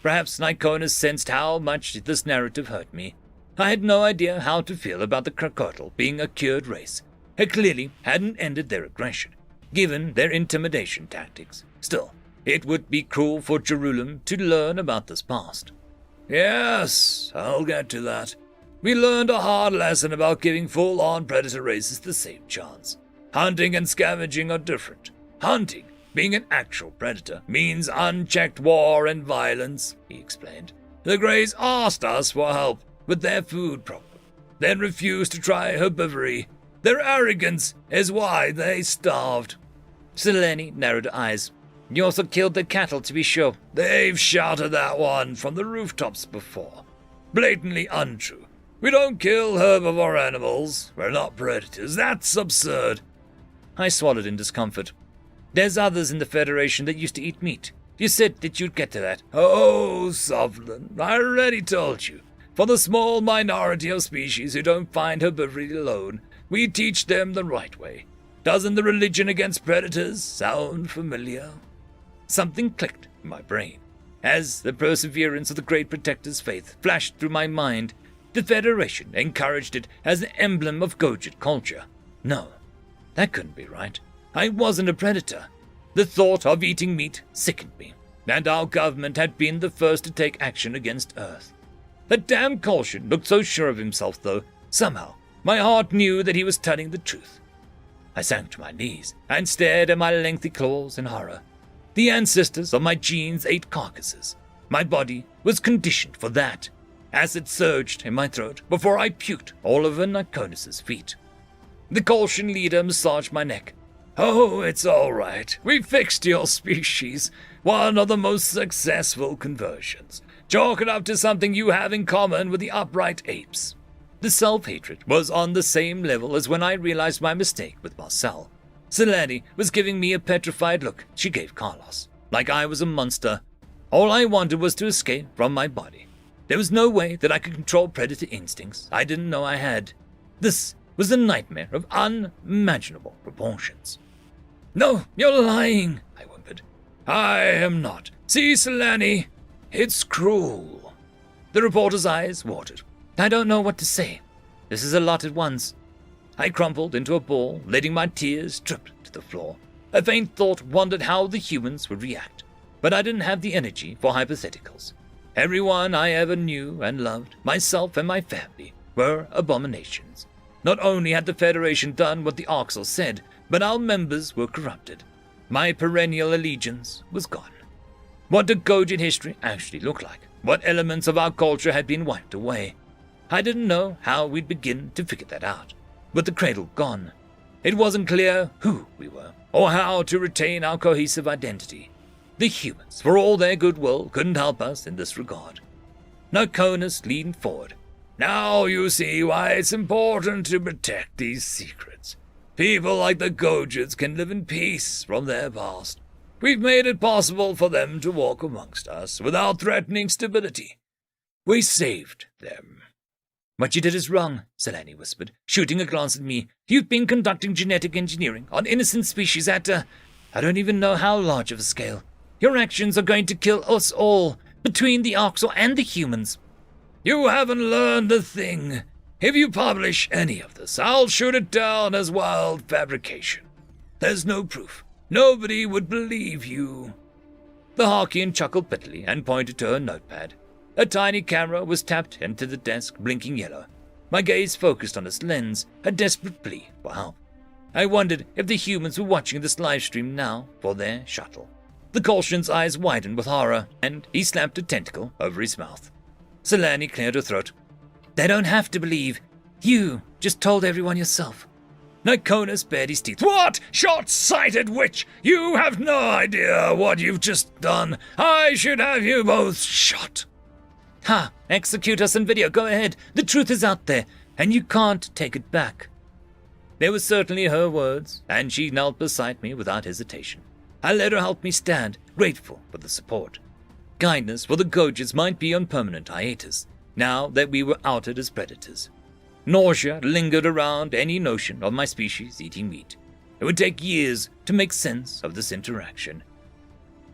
Perhaps Lyconis sensed how much this narrative hurt me. I had no idea how to feel about the Krakotl being a cured race. It clearly hadn't ended their aggression, given their intimidation tactics. Still, it would be cruel for Jerusalem to learn about this past. Yes, I'll get to that. We learned a hard lesson about giving full-on predator races the same chance. Hunting and scavenging are different. Hunting, being an actual predator, means unchecked war and violence, he explained. The Greys asked us for help with their food problem, then refused to try herbivory. Their arrogance is why they starved. Selene narrowed her eyes. You also killed the cattle, to be sure. They've shouted that one from the rooftops before. Blatantly untrue. We don't kill herbivore animals. We're not predators. That's absurd. I swallowed in discomfort. There's others in the Federation that used to eat meat. You said that you'd get to that. Oh, Sovereign, I already told you. For the small minority of species who don't find herbivory alone, we teach them the right way. Doesn't the religion against predators sound familiar? Something clicked in my brain. As the perseverance of the Great Protector's faith flashed through my mind, the Federation encouraged it as an emblem of Gojit culture. No, that couldn't be right. I wasn't a predator. The thought of eating meat sickened me, and our government had been the first to take action against Earth. The damn Kolshian looked so sure of himself, though. Somehow, my heart knew that he was telling the truth. I sank to my knees and stared at my lengthy claws in horror. The ancestors of my genes ate carcasses. My body was conditioned for that. Acid surged in my throat before I puked all over Nikonus's feet. The Kolshian leader massaged my neck. "Oh, it's all right. We fixed your species. One of the most successful conversions. Chalk it up to something you have in common with the upright apes." The self-hatred was on the same level as when I realized my mistake with Marcel. Selene was giving me a petrified look she gave Carlos, like I was a monster. All I wanted was to escape from my body. There was no way that I could control predator instincts I didn't know I had. This was a nightmare of unimaginable proportions. "No, you're lying," I whimpered. "I am not. See, Selene, it's cruel." The reporter's eyes watered. I don't know what to say. This is a lot at once. I crumpled into a ball, letting my tears drip to the floor. A faint thought wondered how the humans would react, but I didn't have the energy for hypotheticals. Everyone I ever knew and loved, myself and my family, were abominations. Not only had the Federation done what the Orcs said, but our members were corrupted. My perennial allegiance was gone. What did Gojid history actually look like? What elements of our culture had been wiped away? I didn't know how we'd begin to figure that out. With the cradle gone, it wasn't clear who we were, or how to retain our cohesive identity. The humans, for all their goodwill, couldn't help us in this regard. Nikonus leaned forward. "Now you see why it's important to protect these secrets. People like the Gojids can live in peace from their past. We've made it possible for them to walk amongst us without threatening stability. We saved them." "What you did is wrong," Selene whispered, shooting a glance at me. "You've been conducting genetic engineering on innocent species at I don't even know how large of a scale. Your actions are going to kill us all, between the Orcs and the humans." "You haven't learned a thing. If you publish any of this, I'll shoot it down as wild fabrication. There's no proof. Nobody would believe you." The Harkian chuckled bitterly and pointed to her notepad. A tiny camera was tapped into the desk, blinking yellow. My gaze focused on its lens, a desperate plea for help. I wondered if the humans were watching this live stream now for their shuttle. The Kolshian's eyes widened with horror, and he slapped a tentacle over his mouth. Selene cleared her throat. "They don't have to believe. You just told everyone yourself." Nikonus bared his teeth. "What? Short-sighted witch! You have no idea what you've just done. I should have you both shot." "Ha! Execute us on video. Go ahead. The truth is out there, and you can't take it back." They were certainly her words, and she knelt beside me without hesitation. I let her help me stand, grateful for the support. Kindness for the Gojids might be on permanent hiatus, now that we were outed as predators. Nausea lingered around any notion of my species eating meat. It would take years to make sense of this interaction.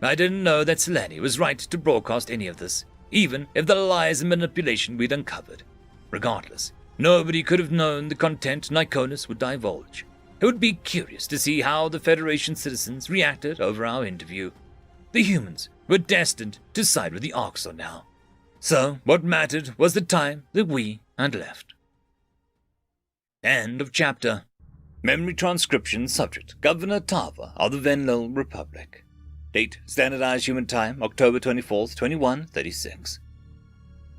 I didn't know that Selene was right to broadcast any of this, even if the lies and manipulation we'd uncovered. Regardless, nobody could have known the content Nikonus would divulge. It would be curious to see how the Federation citizens reacted over our interview. The humans were destined to side with the Orcs now. So what mattered was the time that we had left. End of chapter. Memory transcription subject, Governor Tava of the Venlil Republic. Date, Standardized Human Time, October 24th, 2136.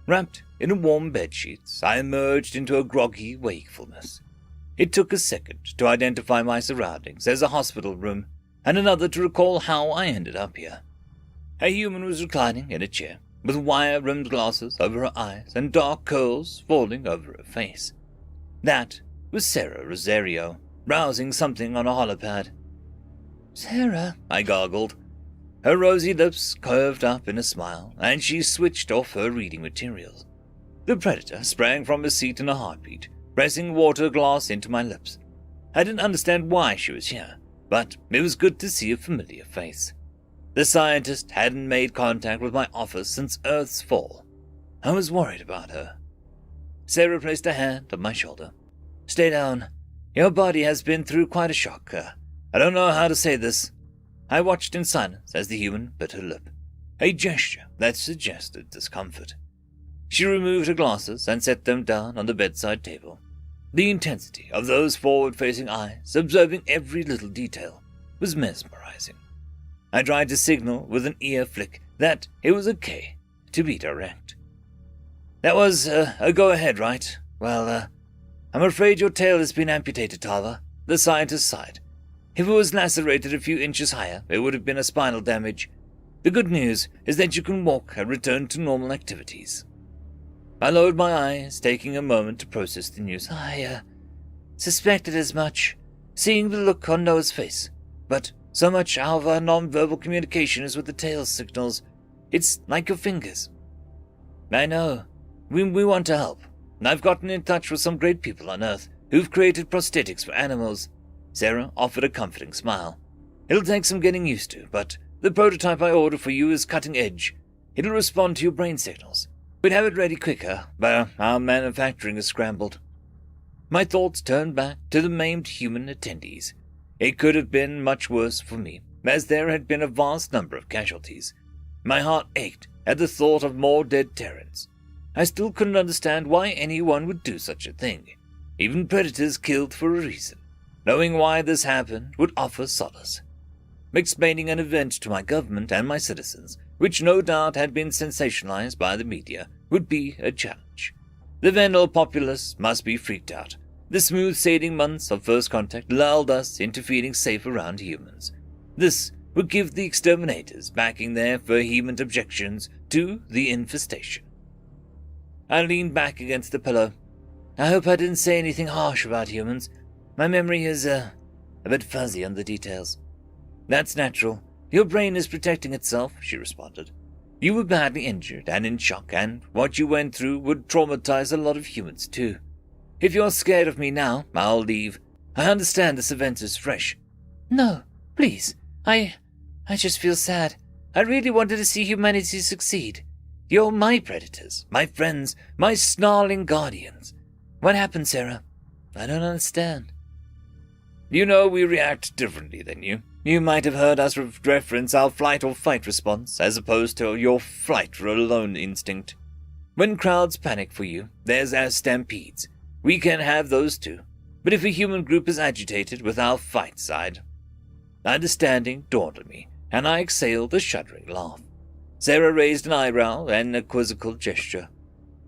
Wrapped in a warm bedsheets, I emerged into a groggy wakefulness. It took a second to identify my surroundings as a hospital room, and another to recall how I ended up here. A human was reclining in a chair, with wire-rimmed glasses over her eyes and dark curls falling over her face. That was Sarah Rosario, browsing something on a holopad. "Sarah," I gargled. Her rosy lips curved up in a smile, and she switched off her reading materials. The predator sprang from his seat in a heartbeat, pressing water glass into my lips. I didn't understand why she was here, but it was good to see a familiar face. The scientist hadn't made contact with my office since Earth's fall. I was worried about her. Sarah placed a hand on my shoulder. "Stay down. Your body has been through quite a shock. I don't know how to say this." I watched in silence as the human bit her lip, a gesture that suggested discomfort. She removed her glasses and set them down on the bedside table. The intensity of those forward-facing eyes, observing every little detail, was mesmerizing. I tried to signal with an ear flick that it was okay to be direct. That was a go-ahead, right? Well, I'm afraid your tail has been amputated, Tava, the scientist sighed. If it was lacerated a few inches higher, it would have been a spinal damage. The good news is that you can walk and return to normal activities. I lowered my eyes, taking a moment to process the news. I suspected as much, seeing the look on Noah's face. But so much of our non-verbal communication is with the tail signals. It's like your fingers. I know. We want to help. I've gotten in touch with some great people on Earth who've created prosthetics for animals. Sarah offered a comforting smile. It'll take some getting used to, but the prototype I ordered for you is cutting edge. It'll respond to your brain signals. We'd have it ready quicker, but our manufacturing is scrambled. My thoughts turned back to the maimed human attendees. It could have been much worse for me, as there had been a vast number of casualties. My heart ached at the thought of more dead Terrans. I still couldn't understand why anyone would do such a thing. Even predators killed for a reason. Knowing why this happened would offer solace. Explaining an event to my government and my citizens, which no doubt had been sensationalized by the media, would be a challenge. The Vandal populace must be freaked out. The smooth sailing months of first contact lulled us into feeling safe around humans. This would give the exterminators backing their vehement objections to the infestation. I leaned back against the pillow. I hope I didn't say anything harsh about humans. My memory is a bit fuzzy on the details. That's natural. Your brain is protecting itself, she responded. You were badly injured and in shock, and what you went through would traumatize a lot of humans too. If you're scared of me now, I'll leave. I understand this event is fresh. No, please. I just feel sad. I really wanted to see humanity succeed. You're my predators, my friends, my snarling guardians. What happened, Sarah? I don't understand. You know we react differently than you. You might have heard us reference our flight or fight response as opposed to your flight or alone instinct. When crowds panic for you, there's our stampedes. We can have those too. But if a human group is agitated with our fight side... Understanding dawned on me, and I exhaled a shuddering laugh. Sarah raised an eyebrow and a quizzical gesture.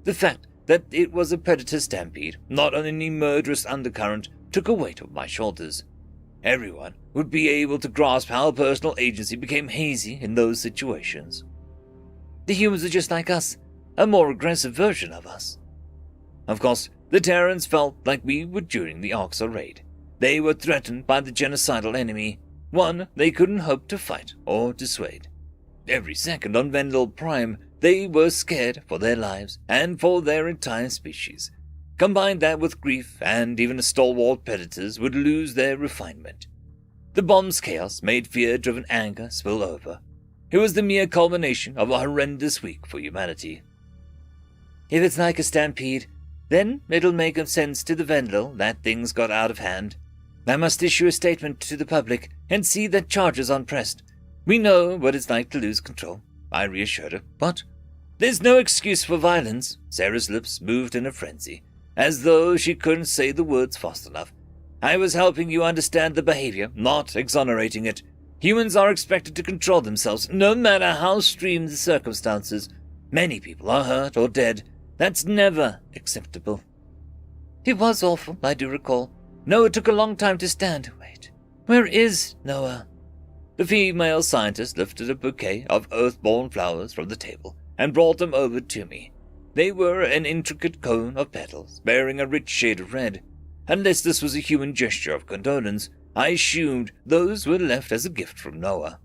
The fact that it was a predator stampede, not any murderous undercurrent, took a weight off my shoulders. Everyone would be able to grasp how personal agency became hazy in those situations. The humans are just like us, a more aggressive version of us. Of course, the Terrans felt like we were during the Orcs raid. They were threatened by the genocidal enemy, one they couldn't hope to fight or dissuade. Every second on Vendel Prime, they were scared for their lives and for their entire species. Combine that with grief, and even the stalwart predators would lose their refinement. The bomb's chaos made fear-driven anger spill over. It was the mere culmination of a horrendous week for humanity. If it's like a stampede, then it'll make sense to the Vendel that things got out of hand. I must issue a statement to the public and see that charges aren't pressed. We know what it's like to lose control, I reassured her. But there's no excuse for violence. Sarah's lips moved in a frenzy, as though she couldn't say the words fast enough. I was helping you understand the behavior, not exonerating it. Humans are expected to control themselves, no matter how extreme the circumstances. Many people are hurt or dead. That's never acceptable. It was awful, I do recall. Noah took a long time to stand. Wait, where is Noah? The female scientist lifted a bouquet of earth-born flowers from the table and brought them over to me. They were an intricate cone of petals, bearing a rich shade of red. Unless this was a human gesture of condolence, I assumed those were left as a gift from Noah.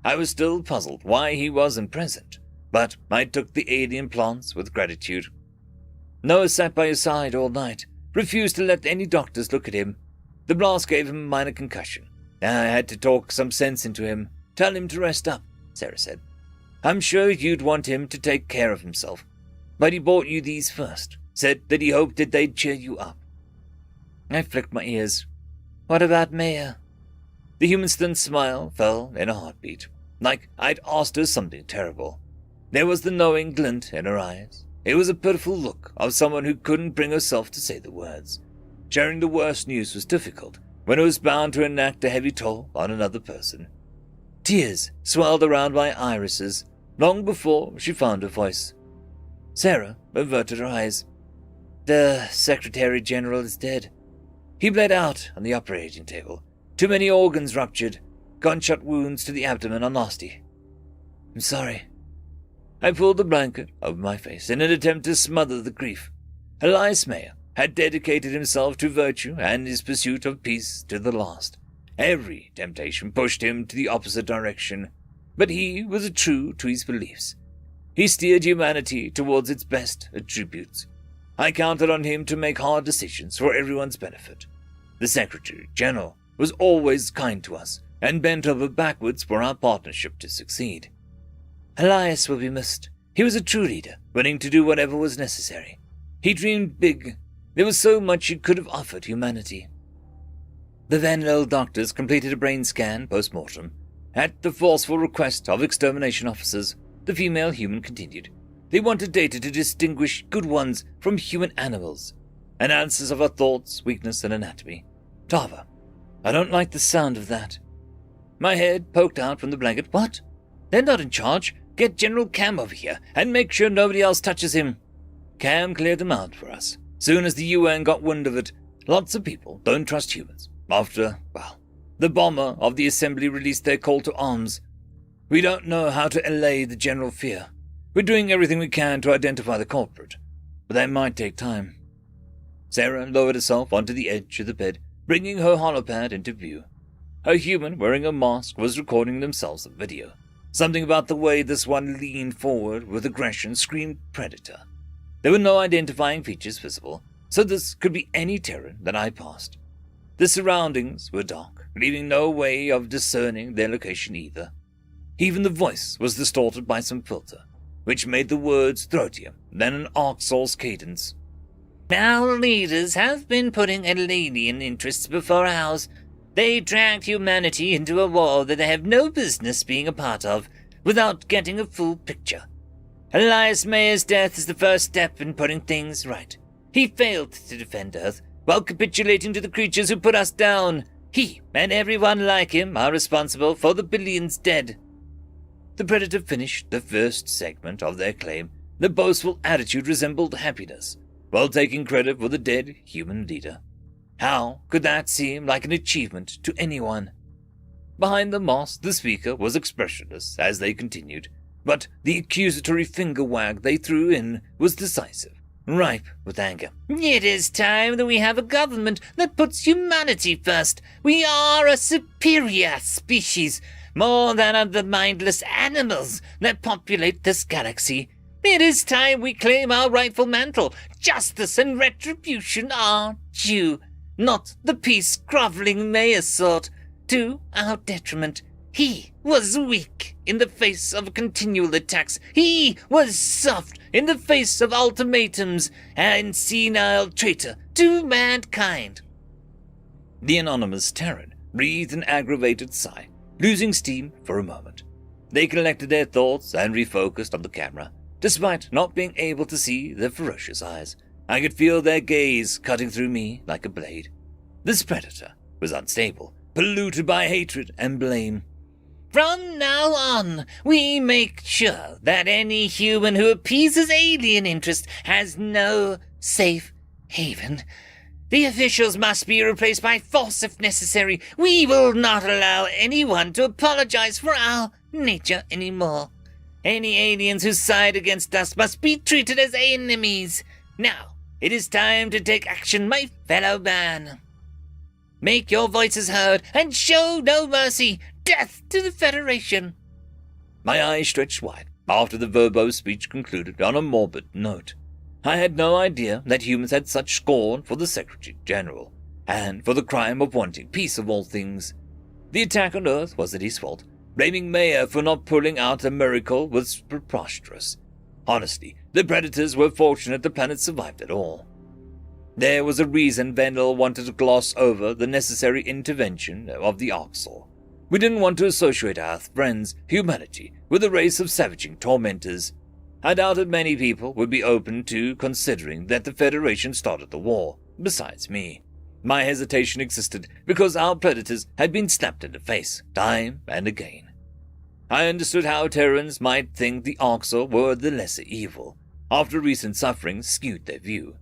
I was still puzzled why he wasn't present, but I took the alien plants with gratitude. Noah sat by his side all night, refused to let any doctors look at him. The blast gave him a minor concussion. I had to talk some sense into him, tell him to rest up, Sarah said. I'm sure you'd want him to take care of himself. But he bought you these first, said that he hoped that they'd cheer you up. I flicked my ears. What about Maya? The human-stunned smile fell in a heartbeat, like I'd asked her something terrible. There was the knowing glint in her eyes. It was a pitiful look of someone who couldn't bring herself to say the words. Sharing the worst news was difficult when it was bound to enact a heavy toll on another person. Tears swelled around my irises long before she found her voice. Sarah averted her eyes. The Secretary General is dead. He bled out on the operating table. Too many organs ruptured. Gunshot wounds to the abdomen are nasty. I'm sorry. I pulled the blanket over my face in an attempt to smother the grief. Elias Mayer had dedicated himself to virtue and his pursuit of peace to the last. Every temptation pushed him to the opposite direction, but he was true to his beliefs. He steered humanity towards its best attributes. I counted on him to make hard decisions for everyone's benefit. The Secretary General was always kind to us and bent over backwards for our partnership to succeed. Elias will be missed. He was a true leader, willing to do whatever was necessary. He dreamed big. There was so much he could have offered humanity. The Van Lille doctors completed a brain scan post-mortem. At the forceful request of extermination officers, the female human continued. They wanted data to distinguish good ones from human animals. Analysis of her thoughts, weakness, and anatomy. Tava, I don't like the sound of that. My head poked out from the blanket. What? They're not in charge. Get General Cam over here and make sure nobody else touches him. Cam cleared them out for us. Soon as the UN got wind of it, lots of people don't trust humans. After, the bomber of the assembly released their call to arms. We don't know how to allay the general fear. We're doing everything we can to identify the culprit, but that might take time. Sarah lowered herself onto the edge of the bed, bringing her holopad into view. A human wearing a mask was recording themselves on video. Something about the way this one leaned forward with aggression screamed predator. There were no identifying features visible, so this could be any Terran that I passed. The surroundings were dark, leaving no way of discerning their location either. Even the voice was distorted by some filter, which made the words throatier than an Orcs' cadence. Our leaders have been putting alien interests before ours. They dragged humanity into a war that they have no business being a part of, without getting a full picture. Elias Mayer's death is the first step in putting things right. He failed to defend Earth, while capitulating to the creatures who put us down. He and everyone like him are responsible for the billions dead. The Predator finished the first segment of their claim. The boastful attitude resembled happiness, while taking credit for the dead human leader. How could that seem like an achievement to anyone? Behind the mask, the speaker was expressionless as they continued, but the accusatory finger wag they threw in was decisive, ripe with anger. It is time that we have a government that puts humanity first. We are a superior species, more than the mindless animals that populate this galaxy. It is time we claim our rightful mantle. Justice and retribution are due. Not the peace-groveling mayor sort. To our detriment. He was weak in the face of continual attacks. He was soft in the face of ultimatums and senile traitor to mankind. The anonymous Terran breathed an aggravated sigh, losing steam for a moment. They collected their thoughts and refocused on the camera. Despite not being able to see their ferocious eyes, I could feel their gaze cutting through me like a blade. This predator was unstable, polluted by hatred and blame. From now on, we make sure that any human who appeases alien interest has no safe haven. The officials must be replaced by force if necessary. We will not allow anyone to apologize for our nature anymore. Any aliens who side against us must be treated as enemies. Now, it is time to take action, my fellow man. Make your voices heard and show no mercy. Death to the Federation. My eyes stretched wide after the verbose speech concluded on a morbid note. I had no idea that humans had such scorn for the Secretary General, and for the crime of wanting peace of all things. The attack on Earth wasn't his fault. Blaming Mayer for not pulling out a miracle was preposterous. Honestly, the Predators were fortunate the planet survived at all. There was a reason Vendel wanted to gloss over the necessary intervention of the Orcs. We didn't want to associate our friends, humanity, with a race of savaging tormentors. I doubted many people would be open to considering that the Federation started the war, besides me. My hesitation existed because our predators had been slapped in the face, time and again. I understood how Terrans might think the Orcs were the lesser evil, after recent suffering skewed their view.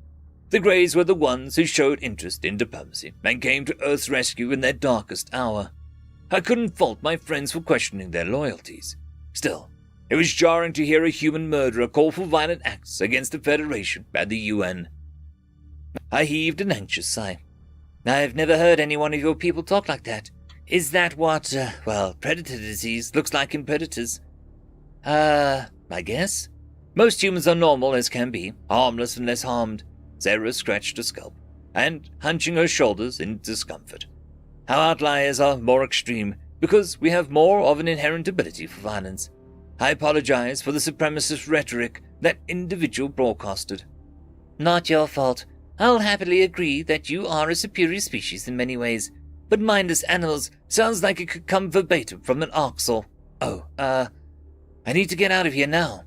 The Greys were the ones who showed interest in diplomacy and came to Earth's rescue in their darkest hour. I couldn't fault my friends for questioning their loyalties. Still, it was jarring to hear a human murderer call for violent acts against the Federation and the UN. I heaved an anxious sigh. I've never heard any one of your people talk like that. Is that what, predator disease looks like in predators? I guess. Most humans are normal as can be, harmless and less harmed. Sarah scratched her scalp, and hunching her shoulders in discomfort. Our outliers are more extreme, because we have more of an inherent ability for violence. I apologize for the supremacist rhetoric that individual broadcasted. Not your fault. I'll happily agree that you are a superior species in many ways, but mindless animals sounds like it could come verbatim from an Orcs. I need to get out of here now.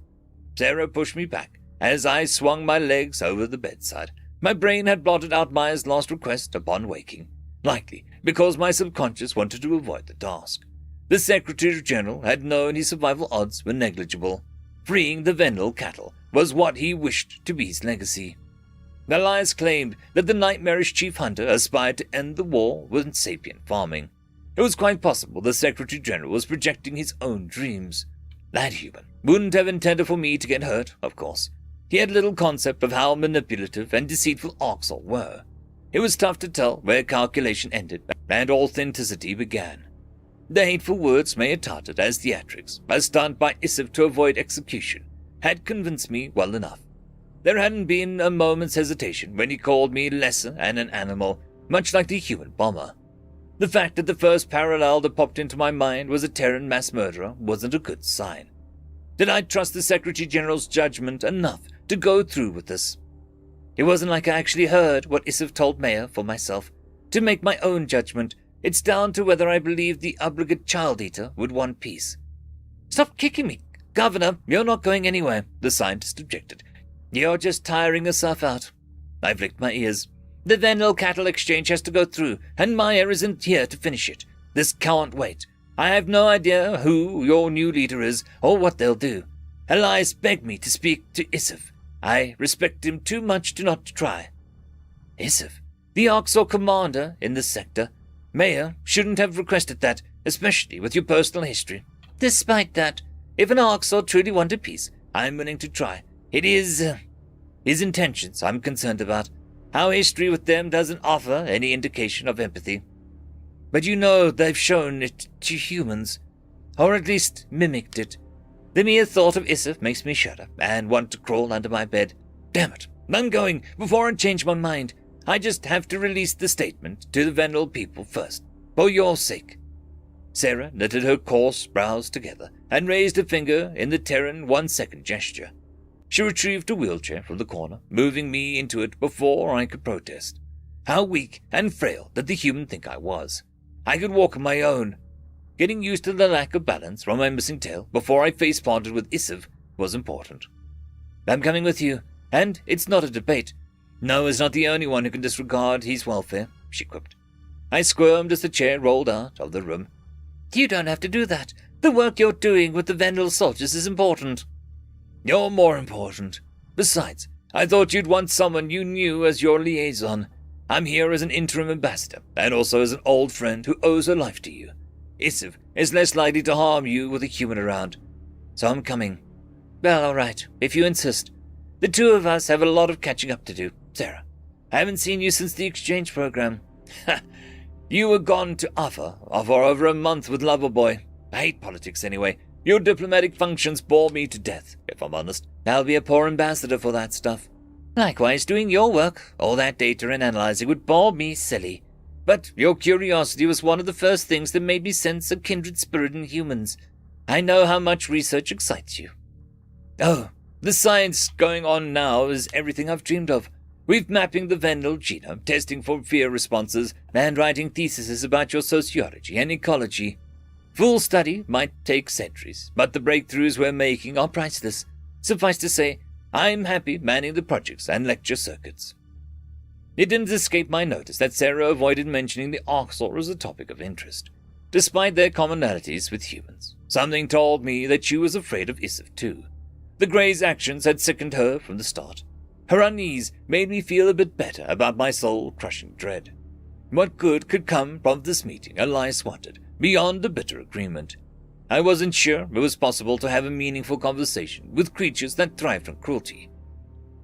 Sarah pushed me back as I swung my legs over the bedside. My brain had blotted out Maya's last request upon waking, likely because my subconscious wanted to avoid the task. The Secretary General had known his survival odds were negligible. Freeing the Vendel cattle was what he wished to be his legacy. The lies claimed that the nightmarish chief hunter aspired to end the war with sapient farming. It was quite possible the Secretary General was projecting his own dreams. That human wouldn't have intended for me to get hurt, of course. He had little concept of how manipulative and deceitful Orcs were. It was tough to tell where calculation ended and authenticity began. The hateful words Mayor touted as theatrics, a stunt by Isif to avoid execution, had convinced me well enough. There hadn't been a moment's hesitation when he called me lesser and an animal, much like the human bomber. The fact that the first parallel that popped into my mind was a Terran mass murderer wasn't a good sign. Did I trust the Secretary General's judgment enough to go through with this? It wasn't like I actually heard what Isif told Mayor for myself. To make my own judgment, it's down to whether I believe the obligate child-eater would want peace. Stop kicking me, Governor, you're not going anywhere, the scientist objected. You're just tiring yourself out. I flicked my ears. The Vendel cattle exchange has to go through, and Maya isn't here to finish it. This can't wait. I have no idea who your new leader is or what they'll do. Elias begged me to speak to Isif. I respect him too much to not try. Isif, the Orcs commander in this sector. Mayor shouldn't have requested that, especially with your personal history. Despite that, if an Orcs truly wanted peace, I'm willing to try. It is his intentions I'm concerned about. Our history with them doesn't offer any indication of empathy. But you know they've shown it to humans, or at least mimicked it. The mere thought of Isif makes me shudder and want to crawl under my bed. Damn it, I'm going before I change my mind. I just have to release the statement to the Vendel people first, for your sake. Sarah knitted her coarse brows together and raised a finger in the Terran 1-second gesture. She retrieved a wheelchair from the corner, moving me into it before I could protest. How weak and frail did the human think I was? I could walk on my own. Getting used to the lack of balance from my missing tail before I face-planted with Isif was important. I'm coming with you, and it's not a debate. Noah's not the only one who can disregard his welfare, she quipped. I squirmed as the chair rolled out of the room. You don't have to do that. The work you're doing with the Vendel soldiers is important. You're more important. Besides, I thought you'd want someone you knew as your liaison. I'm here as an interim ambassador, and also as an old friend who owes her life to you. Isif is less likely to harm you with a human around. So I'm coming. Well, all right, if you insist. The two of us have a lot of catching up to do. Sarah, I haven't seen you since the exchange program. You were gone to Alpha for over a month with Loverboy. I hate politics anyway. Your diplomatic functions bore me to death, if I'm honest. I'll be a poor ambassador for that stuff. Likewise, doing your work, all that data and analyzing would bore me silly. But your curiosity was one of the first things that made me sense a kindred spirit in humans. I know how much research excites you. Oh, the science going on now is everything I've dreamed of. We're mapping the Vendel genome, testing for fear responses, and writing theses about your sociology and ecology. Full study might take centuries, but the breakthroughs we're making are priceless. Suffice to say, I'm happy manning the projects and lecture circuits. It didn't escape my notice that Sarah avoided mentioning the Orcs as a topic of interest, despite their commonalities with humans. Something told me that she was afraid of Isif too. The Grey's actions had sickened her from the start. Her unease made me feel a bit better about my soul-crushing dread. What good could come from this meeting, Elias wondered, beyond a bitter agreement? I wasn't sure it was possible to have a meaningful conversation with creatures that thrived on cruelty.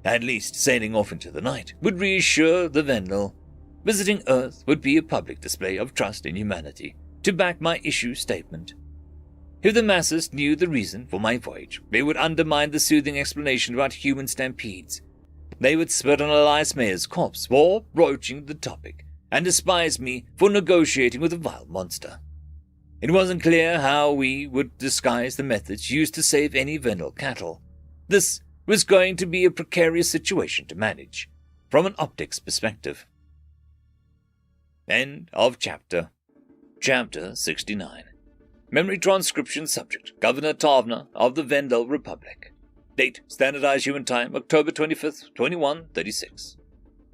At least sailing off into the night would reassure the Vendel. Visiting Earth would be a public display of trust in humanity, to back my issue statement. If the masses knew the reason for my voyage, they would undermine the soothing explanation about human stampedes. They would spit on Elias Mayer's corpse for broaching the topic, and despise me for negotiating with a vile monster. It wasn't clear how we would disguise the methods used to save any Vendel cattle. This was going to be a precarious situation to manage, from an optics perspective. End of chapter. Chapter 69. Memory transcription subject, Governor Tavna of the Vendel Republic. Date, Standardized Human Time, October 25th, 2136.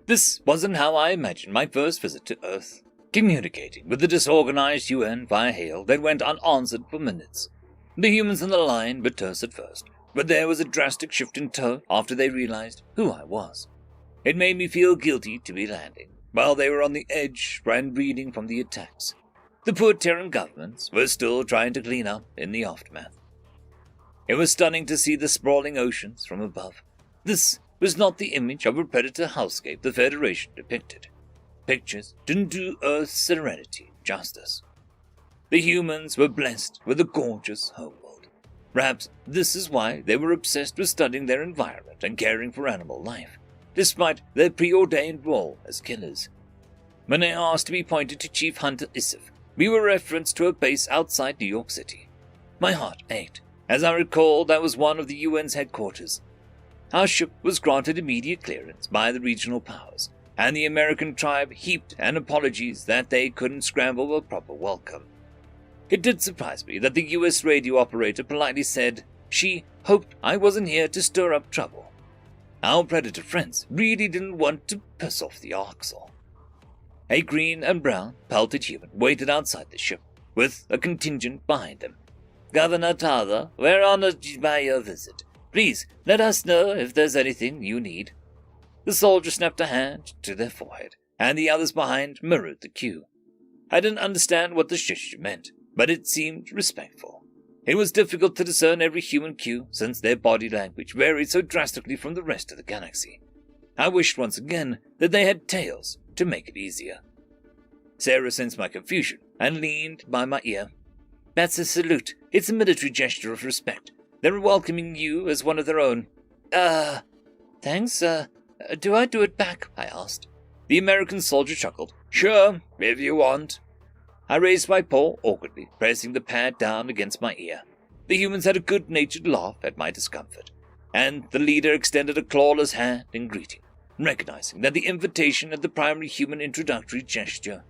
This wasn't how I imagined my first visit to Earth. Communicating with the disorganized UN via hail that went unanswered for minutes. The humans on the line were terse at first, but there was a drastic shift in tone after they realized who I was. It made me feel guilty to be landing, while they were on the edge and reading from the attacks. The poor Terran governments were still trying to clean up in the aftermath. It was stunning to see the sprawling oceans from above. This was not the image of a predator hellscape the Federation depicted. Pictures didn't do Earth's serenity justice. The humans were blessed with a gorgeous homeworld. Perhaps this is why they were obsessed with studying their environment and caring for animal life, despite their preordained role as killers. When I asked to be pointed to Chief Hunter Isif, we were referenced to a base outside New York City. My heart ached, as I recalled that was one of the UN's headquarters. Our ship was granted immediate clearance by the regional powers, and the American tribe heaped an apologies that they couldn't scramble a proper welcome. It did surprise me that the U.S. radio operator politely said she hoped I wasn't here to stir up trouble. Our predator friends really didn't want to piss off the Orcs. A green and brown pelted human waited outside the ship, with a contingent behind him. Governor Tava, we're honored by your visit. Please, let us know if there's anything you need. The soldier snapped a hand to their forehead, and the others behind mirrored the cue. I didn't understand what the gesture meant, but it seemed respectful. It was difficult to discern every human cue, since their body language varied so drastically from the rest of the galaxy. I wished once again that they had tails to make it easier. Sarah sensed my confusion and leaned by my ear. That's a salute. It's a military gesture of respect. They're welcoming you as one of their own. Thanks, do I do it back? I asked. The American soldier chuckled. Sure, if you want. I raised my paw awkwardly, pressing the pad down against my ear. The humans had a good-natured laugh at my discomfort, and the leader extended a clawless hand in greeting, recognizing that the invitation had the primary human introductory gesture,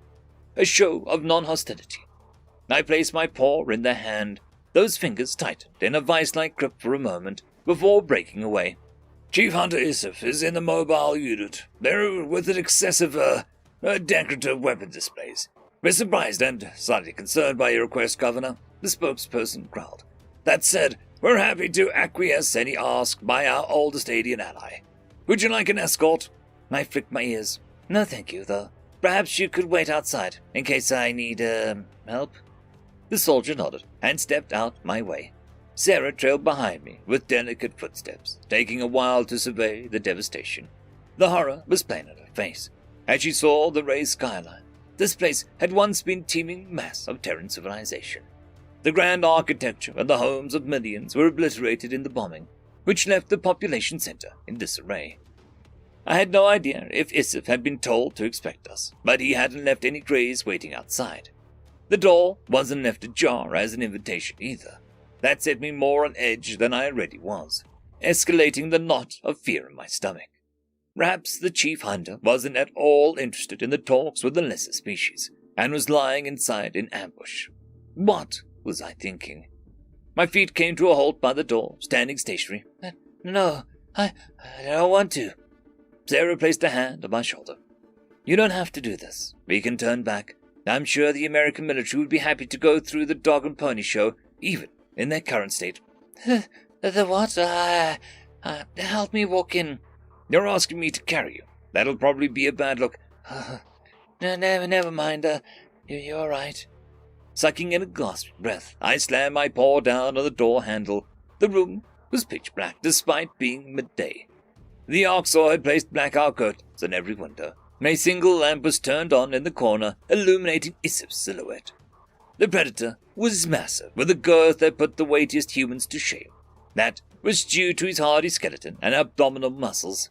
a show of non-hostility. I placed my paw in their hand. Those fingers tightened in a vice-like grip for a moment, before breaking away. Chief Hunter Isif is in the mobile unit. They're with an excessive, decorative weapon displays. We're surprised and slightly concerned by your request, Governor, the spokesperson growled. That said, we're happy to acquiesce any ask by our oldest alien ally. Would you like an escort? I flicked my ears. No, thank you, though. Perhaps you could wait outside, in case I need, help? The soldier nodded and stepped out my way. Sarah trailed behind me with delicate footsteps, taking a while to survey the devastation. The horror was plain on her face, as she saw the raised skyline. This place had once been a teeming mass of Terran civilization. The grand architecture and the homes of millions were obliterated in the bombing, which left the population center in disarray. I had no idea if Isif had been told to expect us, but he hadn't left any Greys waiting outside. The door wasn't left ajar as an invitation either. That set me more on edge than I already was, escalating the knot of fear in my stomach. Perhaps the chief hunter wasn't at all interested in the talks with the lesser species, and was lying inside in ambush. What was I thinking? My feet came to a halt by the door, standing stationary. No, I don't want to. Sarah placed a hand on my shoulder. You don't have to do this. We can turn back. I'm sure the American military would be happy to go through the dog and pony show, even in their current state. The what? Help me walk in. You're asking me to carry you. That'll probably be a bad look. Never mind. You're all right. Sucking in a gasping breath, I slammed my paw down on the door handle. The room was pitch black, despite being midday. The Orcs had placed blackout curtains on every window. A single lamp was turned on in the corner, illuminating Isif's silhouette. The predator was massive, with a girth that put the weightiest humans to shame. That was due to his hardy skeleton and abdominal muscles.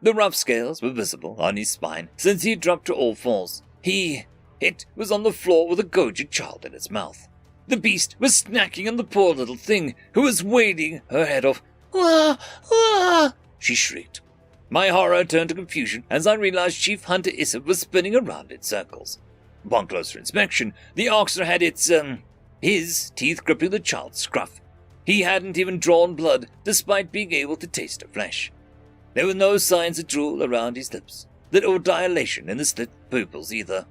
The rough scales were visible on his spine, since he dropped to all fours. It was on the floor with a gouged child in its mouth. The beast was snacking on the poor little thing, who was wailing her head off. "Wah! Wah!" she shrieked. My horror turned to confusion as I realized Chief Hunter Isif was spinning around in circles. Upon closer inspection, the Orcs had his teeth gripping the child's scruff. He hadn't even drawn blood, despite being able to taste her flesh. There were no signs of drool around his lips, or dilation in the slit pupils either.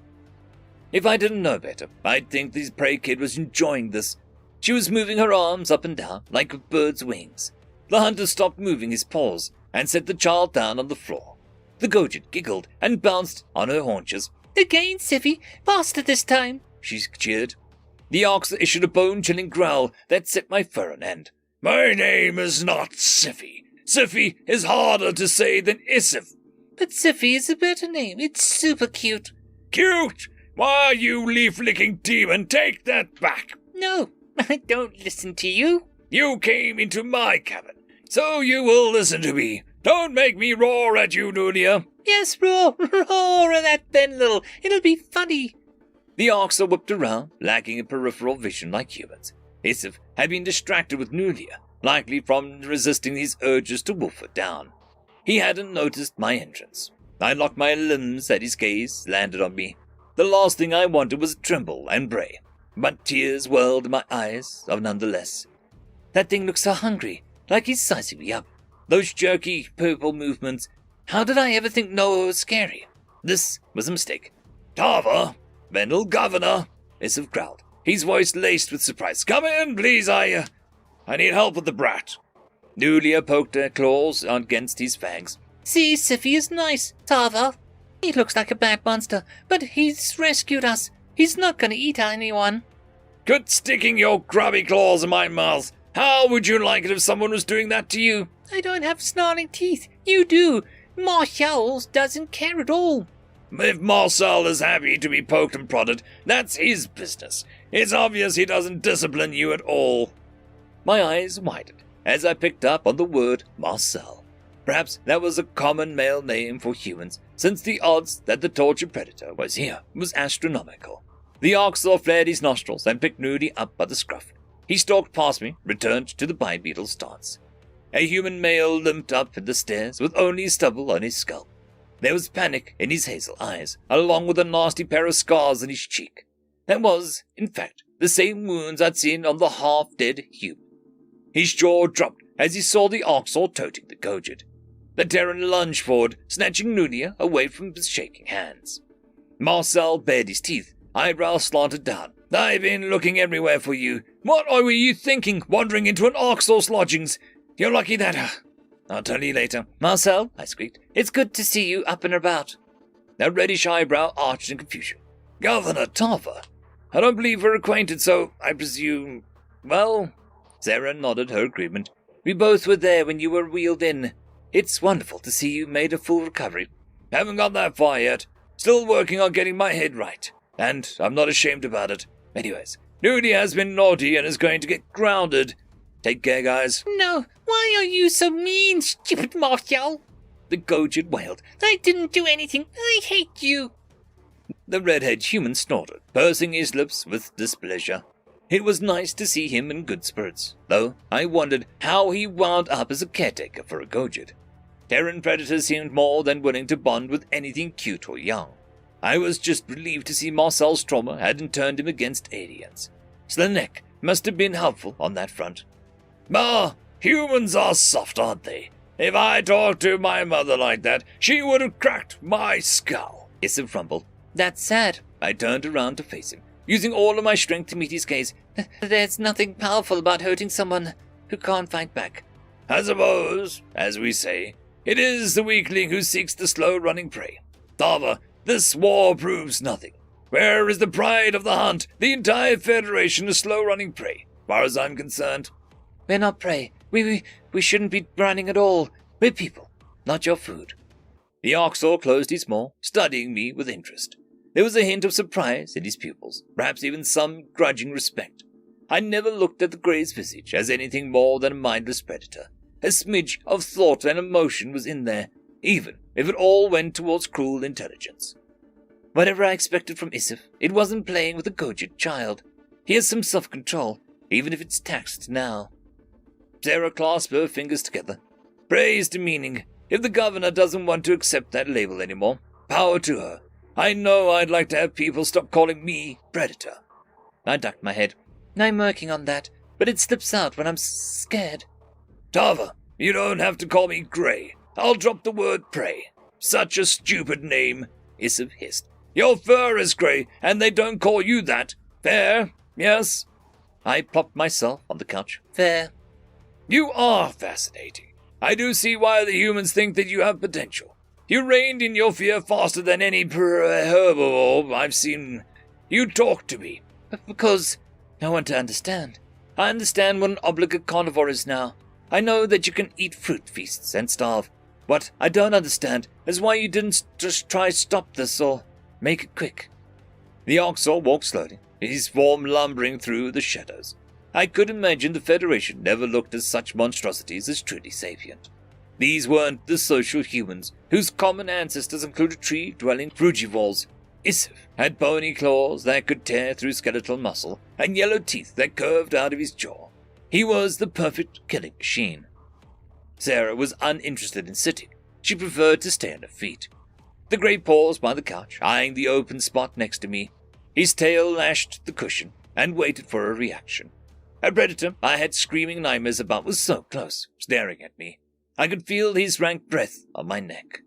If I didn't know better, I'd think the prey kid was enjoying this. She was moving her arms up and down like a bird's wings. The hunter stopped moving his paws and set the child down on the floor. The gouged giggled and bounced on her haunches. "Again, Siffy, faster this time," she cheered. The Orcs issued a bone-chilling growl that set my fur on end. "My name is not Siffy. Siffy is harder to say than Isif." "But Siffy is a better name. It's super cute." "Cute? Why, you leaf-licking demon, take that back." "No, I don't listen to you." "You came into my cabin, so you will listen to me. Don't make me roar at you, Nulia." "Yes, roar at that then, little. It'll be funny." The Orcs whipped around, lacking a peripheral vision like humans. Isif had been distracted with Nulia, likely from resisting his urges to wolf her down. He hadn't noticed my entrance. I locked my limbs as his gaze landed on me. The last thing I wanted was to tremble and bray, but tears welled in my eyes nonetheless. That thing looked so hungry, like he's sizing me up. Those jerky, purple movements. How did I ever think Noah was scary? This was a mistake. "Tava, Vendel Governor," Isif growled, his voice laced with surprise. "Come in, please, I need help with the brat." Nulia poked her claws against his fangs. "See, Siffy is nice, Tava. He looks like a bad monster, but he's rescued us. He's not going to eat anyone." "Quit sticking your grubby claws in my mouth. How would you like it if someone was doing that to you?" "I don't have snarling teeth. You do. Marshall doesn't care at all." "If Marcel is happy to be poked and prodded, that's his business. It's obvious he doesn't discipline you at all." My eyes widened as I picked up on the word Marcel. Perhaps that was a common male name for humans, since the odds that the tortured predator was here was astronomical. The Orcs flared his nostrils and picked Nudie up by the scruff. He stalked past me, returned to the bipedal stance. A human male limped up the stairs with only stubble on his scalp. There was panic in his hazel eyes, along with a nasty pair of scars on his cheek. That was, in fact, the same wounds I'd seen on the half-dead human. His jaw dropped as he saw the Orcs toting the gouged. The Terran lunged forward, snatching Nudia away from his shaking hands. Marcel bared his teeth, eyebrows slanted down. "I've been looking everywhere for you. What were you thinking, wandering into an Orc's lodgings? You're lucky that... I'll tell you later." "Marcel," I squeaked, "it's good to see you up and about." A reddish eyebrow arched in confusion. "Governor Tava? I don't believe we're acquainted, so I presume... Well..." Sarah nodded her agreement. "We both were there when you were wheeled in. It's wonderful to see you made a full recovery." "Haven't got that far yet. Still working on getting my head right. And I'm not ashamed about it. Anyways, Nudie has been naughty and is going to get grounded. Take care, guys." "No, why are you so mean, stupid Marshall?" the gouged wailed. "I didn't do anything. I hate you." The red-haired human snorted, pursing his lips with displeasure. It was nice to see him in good spirits, though I wondered how he wound up as a caretaker for a gouged. Terran predators seemed more than willing to bond with anything cute or young. I was just relieved to see Marcel's trauma hadn't turned him against aliens. Slanek must have been helpful on that front. "Bah, humans are soft, aren't they? If I talked to my mother like that, she would have cracked my skull." Issav rumbled. That's sad. I turned around to face him, using all of my strength to meet his gaze. There's nothing powerful about hurting someone who can't fight back. I suppose, as we say, it is the weakling who seeks the slow-running prey. Tava, this war proves nothing. Where is the pride of the hunt? The entire Federation is slow-running prey, as far as I'm concerned. We're not prey. We shouldn't be running at all. We're people, not your food. The Orcs closed his maw, studying me with interest. There was a hint of surprise in his pupils, perhaps even some grudging respect. I never looked at the Grey's visage as anything more than a mindless predator. A smidge of thought and emotion was in there, even if it all went towards cruel intelligence. Whatever I expected from Issav, it wasn't playing with a cogent child. He has some self-control, even if it's taxed now. Sarah clasped her fingers together. Praise demeaning. If the governor doesn't want to accept that label anymore, power to her. I know I'd like to have people stop calling me Predator. I ducked my head. I'm working on that, but it slips out when I'm scared. Tava, you don't have to call me Grey. I'll drop the word prey. Such a stupid name, Issav hissed. Your fur is grey, and they don't call you that. Fair, yes? I plopped myself on the couch. Fair. You are fascinating. I do see why the humans think that you have potential. You reined in your fear faster than any herbivore I've seen. You talk to me. Because I want to understand. I understand what an obligate carnivore is now. I know that you can eat fruit feasts and starve. What I don't understand is why you didn't just try stop this or make it quick. The Orcs walked slowly, his form lumbering through the shadows. I could imagine the Federation never looked at such monstrosities as truly sapient. These weren't the social humans, whose common ancestors included tree-dwelling frugivores. Issav had bony claws that could tear through skeletal muscle, and yellow teeth that curved out of his jaw. He was the perfect killing machine. Sarah was uninterested in sitting. She preferred to stay on her feet. The Grey paused by the couch, eyeing the open spot next to me. His tail lashed the cushion and waited for a reaction. A predator I had screaming nightmares about was so close, staring at me. I could feel his rank breath on my neck.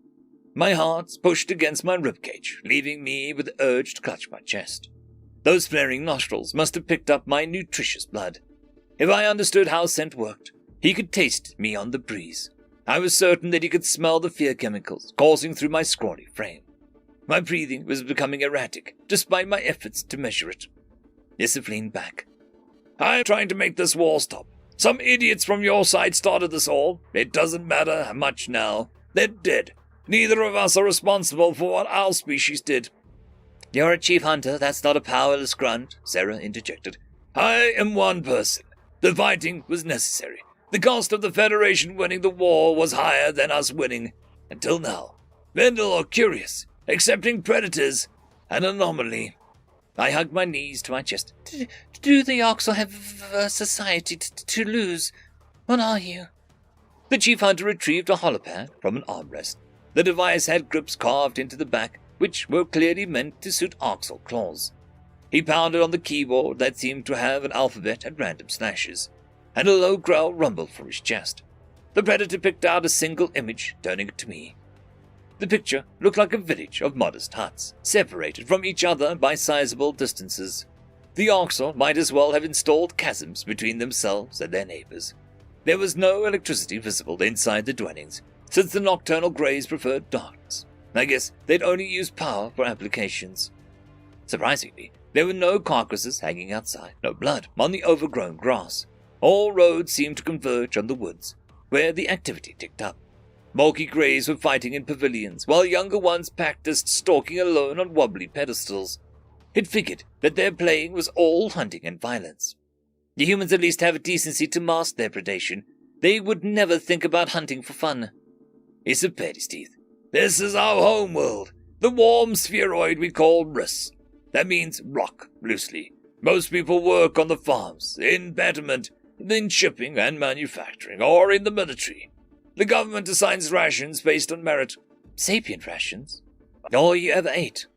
My heart pushed against my ribcage, leaving me with the urge to clutch my chest. Those flaring nostrils must have picked up my nutritious blood. If I understood how scent worked, he could taste me on the breeze. I was certain that he could smell the fear chemicals coursing through my scrawny frame. My breathing was becoming erratic, despite my efforts to measure it. Issav leaned back. I'm trying to make this war stop. Some idiots from your side started this all. It doesn't matter how much now. They're dead. Neither of us are responsible for what our species did. You're a chief hunter, that's not a powerless grunt, Sarah interjected. I am one person. The fighting was necessary. The cost of the Federation winning the war was higher than us winning. Until now. Vendel are curious, accepting predators, an anomaly. I hugged my knees to my chest. Do the Orcs have a society to lose? What are you? The chief hunter retrieved a holopad from an armrest. The device had grips carved into the back, which were clearly meant to suit Orcs' claws. He pounded on the keyboard that seemed to have an alphabet at random slashes, and a low growl rumbled from his chest. The predator picked out a single image, turning it to me. The picture looked like a village of modest huts, separated from each other by sizable distances. The Orcs might as well have installed chasms between themselves and their neighbors. There was no electricity visible inside the dwellings, since the nocturnal Greys preferred darkness. I guess they'd only use power for applications. Surprisingly, there were no carcasses hanging outside, no blood on the overgrown grass. All roads seemed to converge on the woods, where the activity ticked up. Bulky Greys were fighting in pavilions, while younger ones practiced stalking alone on wobbly pedestals. It figured that their playing was all hunting and violence. The humans at least have a decency to mask their predation. They would never think about hunting for fun. Issav bared his teeth. This is our home world, the warm spheroid we call Rus. That means rock, loosely. Most people work on the farms, in betterment, in shipping and manufacturing, or in the military. The government assigns rations based on merit. Sapient rations? All you ever ate?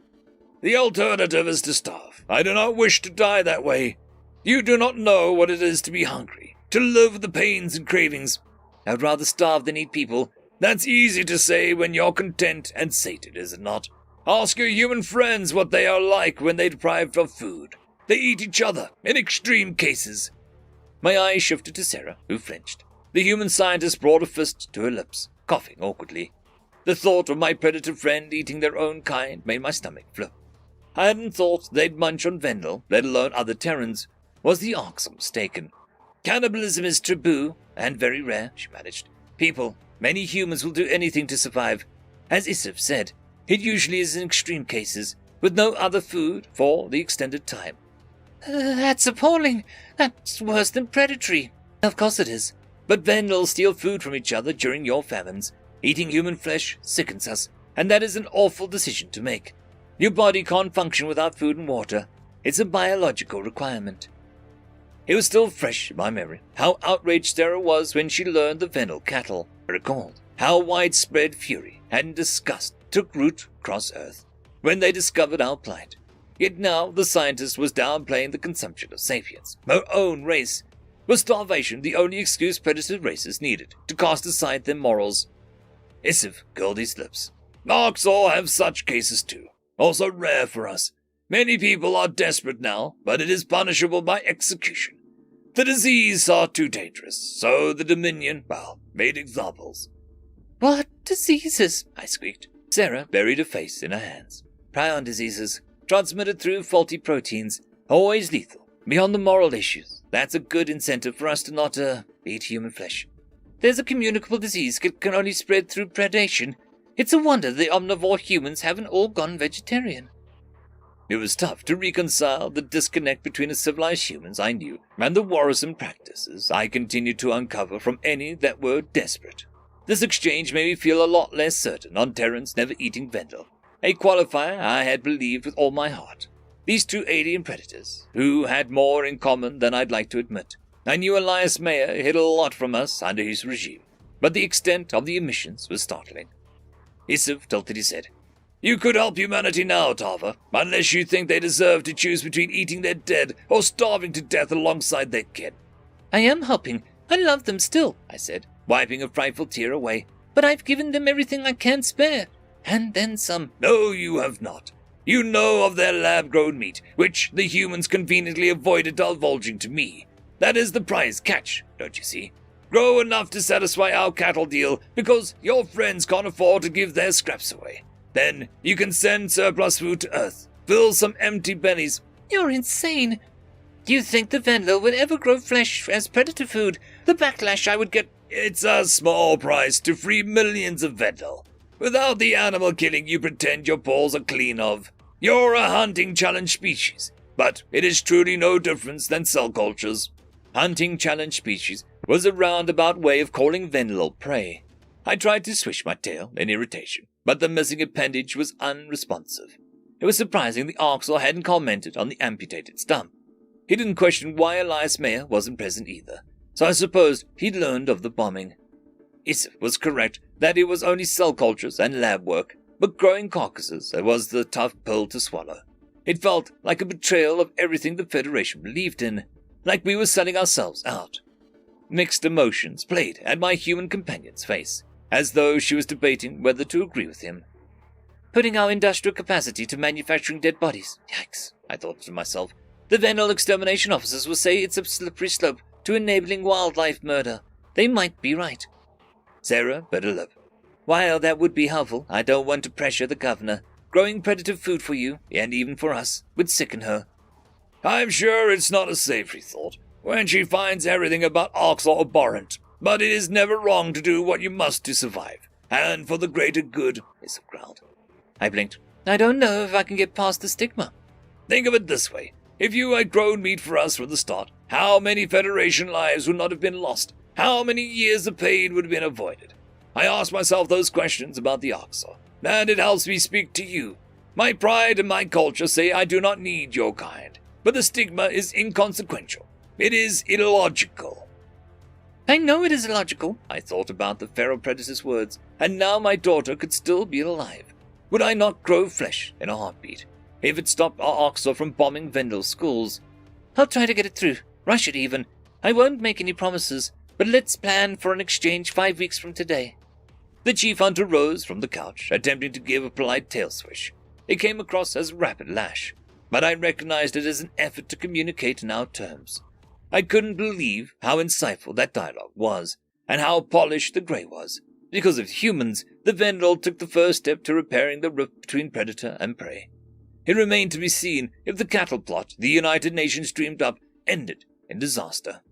The alternative is to starve. I do not wish to die that way. You do not know what it is to be hungry, to live with the pains and cravings. I would rather starve than eat people. That's easy to say when you're content and sated, is it not? Ask your human friends what they are like when they're deprived of food. They eat each other, in extreme cases. My eyes shifted to Sarah, who flinched. The human scientist brought a fist to her lips, coughing awkwardly. The thought of my predator friend eating their own kind made my stomach flip. I hadn't thought they'd munch on Vendel, let alone other Terrans. Was the Orcs mistaken? Cannibalism is taboo, and very rare, she managed. People, many humans will do anything to survive. As Isif said, it usually is in extreme cases, with no other food for the extended time. That's appalling. That's worse than predatory. Of course it is. But Vendel steal food from each other during your famines. Eating human flesh sickens us, and that is an awful decision to make. Your body can't function without food and water. It's a biological requirement. It was still fresh in my memory how outraged Sarah was when she learned the Vendel cattle. I recalled how widespread fury and disgust took root across Earth when they discovered our plight. Yet now the scientist was downplaying the consumption of sapiens, her own race. Was starvation the only excuse predator races needed to cast aside their morals? Isif curled his lips. Orcs all have such cases too. Also rare for us. Many people are desperate now, but it is punishable by execution. The disease are too dangerous, so the Dominion, made examples. What diseases? I squeaked. Sarah buried her face in her hands. Prion diseases, transmitted through faulty proteins, always lethal. Beyond the moral issues, that's a good incentive for us to not eat human flesh. There's a communicable disease that can only spread through predation. It's a wonder the omnivore humans haven't all gone vegetarian. It was tough to reconcile the disconnect between the civilized humans I knew and the worrisome practices I continued to uncover from any that were desperate. This exchange made me feel a lot less certain on Terrans never eating Vendel, a qualifier I had believed with all my heart. These two alien predators, who had more in common than I'd like to admit. I knew Elias Mayer hid a lot from us under his regime, but the extent of the emissions was startling. Isif tilted his head. You could help humanity now, Tava, unless you think they deserve to choose between eating their dead or starving to death alongside their kin. I am helping. I love them still, I said, wiping a frightful tear away. But I've given them everything I can spare, and then some. No, you have not. You know of their lab-grown meat, which the humans conveniently avoided divulging to me. That is the prize catch, don't you see? Grow enough to satisfy our cattle deal because your friends can't afford to give their scraps away. Then you can send surplus food to Earth. Fill some empty bellies. You're insane. Do you think the Vendel would ever grow flesh as predator food? The backlash I would get... It's a small price to free millions of Vendel. Without the animal killing you pretend your paws are clean of. You're a hunting challenge species, but it is truly no difference than cell cultures. Hunting challenge species was a roundabout way of calling Vendel prey. I tried to swish my tail in irritation, but the missing appendage was unresponsive. It was surprising the Orcs hadn't commented on the amputated stump. He didn't question why Elias Mayer wasn't present either, so I supposed he'd learned of the bombing. Isif was correct that it was only cell cultures and lab work, but growing carcasses was the tough pill to swallow. It felt like a betrayal of everything the Federation believed in, like we were selling ourselves out. Mixed emotions played at my human companion's face, as though she was debating whether to agree with him. Putting our industrial capacity to manufacturing dead bodies. Yikes, I thought to myself. The Vendel extermination officers will say it's a slippery slope to enabling wildlife murder. They might be right. Sarah bit her lip. While that would be helpful, I don't want to pressure the governor. Growing predator food for you, and even for us, would sicken her. I'm sure it's not a savory thought, when she finds everything about Orcs are abhorrent. But it is never wrong to do what you must to survive, and for the greater good, Isif growled. I blinked. I don't know if I can get past the stigma. Think of it this way. If you had grown meat for us from the start, how many Federation lives would not have been lost? How many years of pain would have been avoided? I ask myself those questions about the Orcs, and it helps me speak to you. My pride and my culture say I do not need your kind, but the stigma is inconsequential. It is illogical. I know it is illogical. I thought about the feral predator's words, and now my daughter could still be alive. Would I not grow flesh in a heartbeat if it stopped our Orcs from bombing Vendel schools? I'll try to get it through. Rush it even. I won't make any promises, but let's plan for an exchange 5 weeks from today. The chief hunter rose from the couch, attempting to give a polite tail swish. it came across as a rapid lash, but I recognized it as an effort to communicate in our terms. I couldn't believe how insightful that dialogue was, and how polished the grey was. Because of humans, the Vendel took the first step to repairing the rift between predator and prey. It remained to be seen if the cattle plot the United Nations dreamed up ended in disaster.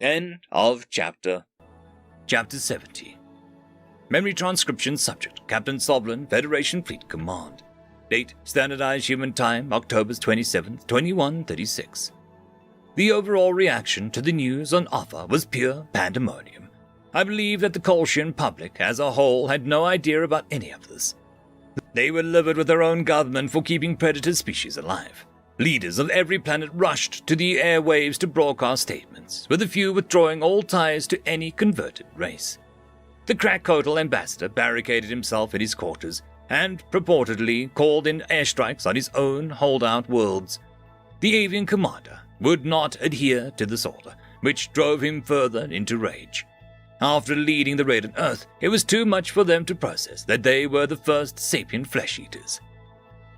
End of chapter. Chapter 70. Memory transcription subject, Captain Soblin, Federation Fleet Command. Date, Standardized Human Time, October 27, 2136. The overall reaction to the news on Alpha was pure pandemonium. I believe that the Kolshian public as a whole had no idea about any of this. They were livid with their own government for keeping predator species alive. Leaders of every planet rushed to the airwaves to broadcast statements, with a few withdrawing all ties to any converted race. The Krakkotal ambassador barricaded himself in his quarters and purportedly called in airstrikes on his own holdout worlds. The avian commander would not adhere to this order, which drove him further into rage. After leading the raid on Earth, it was too much for them to process that they were the first sapient flesh-eaters.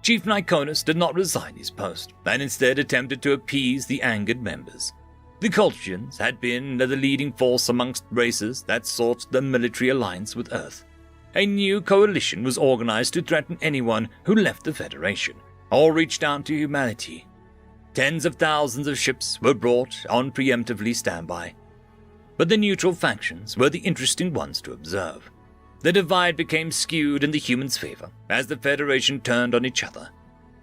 Chief Nikonus did not resign his post, and instead attempted to appease the angered members. The Kolchians had been the leading force amongst races that sought the military alliance with Earth. A new coalition was organized to threaten anyone who left the Federation, or reached out to humanity. Tens of thousands of ships were brought on preemptively standby. But the neutral factions were the interesting ones to observe. The divide became skewed in the humans' favor as the Federation turned on each other.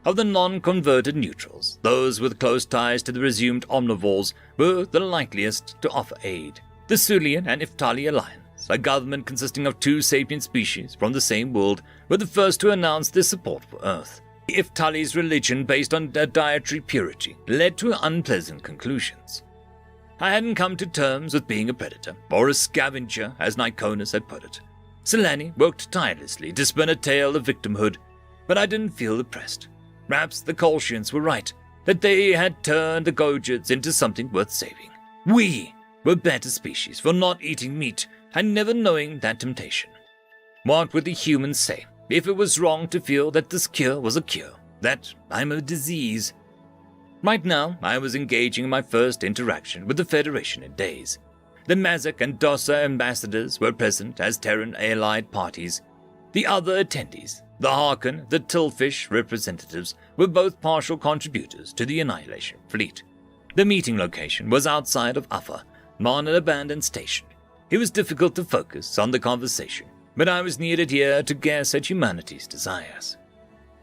Of the non-converted neutrals, those with close ties to the resumed omnivores were the likeliest to offer aid. The Sulian and Iftali alliance, a government consisting of two sapient species from the same world, were the first to announce their support for Earth. Iftali's religion based on dietary purity led to unpleasant conclusions. I hadn't come to terms with being a predator, or a scavenger, as Nikonus had put it. Selene worked tirelessly to spin a tale of victimhood, but I didn't feel depressed. Perhaps the Kolshians were right, that they had turned the Gojits into something worth saving. We were better species for not eating meat and never knowing that temptation. What would the humans say if it was wrong to feel that this cure was a cure, that I'm a disease? Right now, I was engaging in my first interaction with the Federation in days. The Mazak and Dossa ambassadors were present as Terran allied parties. The other attendees, the Harkon, the Tillfish representatives, were both partial contributors to the Annihilation Fleet. The meeting location was outside of Uffa, on an abandoned station. It was difficult to focus on the conversation, but I was needed here to guess at humanity's desires.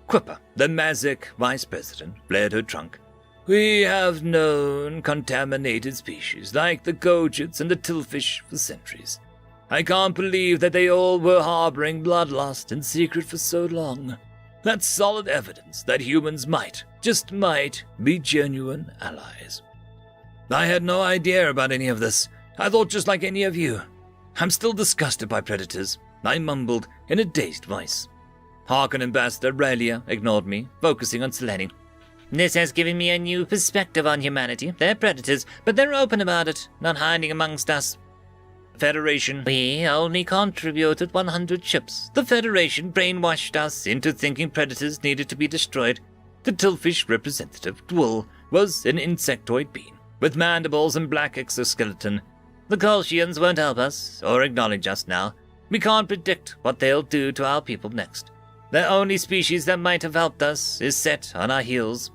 Quipper, the Mazak vice president, flared her trunk. We have known contaminated species like the Gojits and the Tillfish for centuries. I can't believe that they all were harboring bloodlust in secret for so long. That's solid evidence that humans might, just might, be genuine allies. I had no idea about any of this. I thought just like any of you. I'm still disgusted by predators, I mumbled in a dazed voice. Harkon Ambassador Raelia ignored me, focusing on Selene. This has given me a new perspective on humanity. They're predators, but they're open about it, not hiding amongst us. Federation. We only contributed 100 ships. The Federation brainwashed us into thinking predators needed to be destroyed. The Tillfish representative, Dwul, was an insectoid being, with mandibles and black exoskeleton. The Kolshians won't help us, or acknowledge us now. We can't predict what they'll do to our people next. The only species that might have helped us is set on our heels.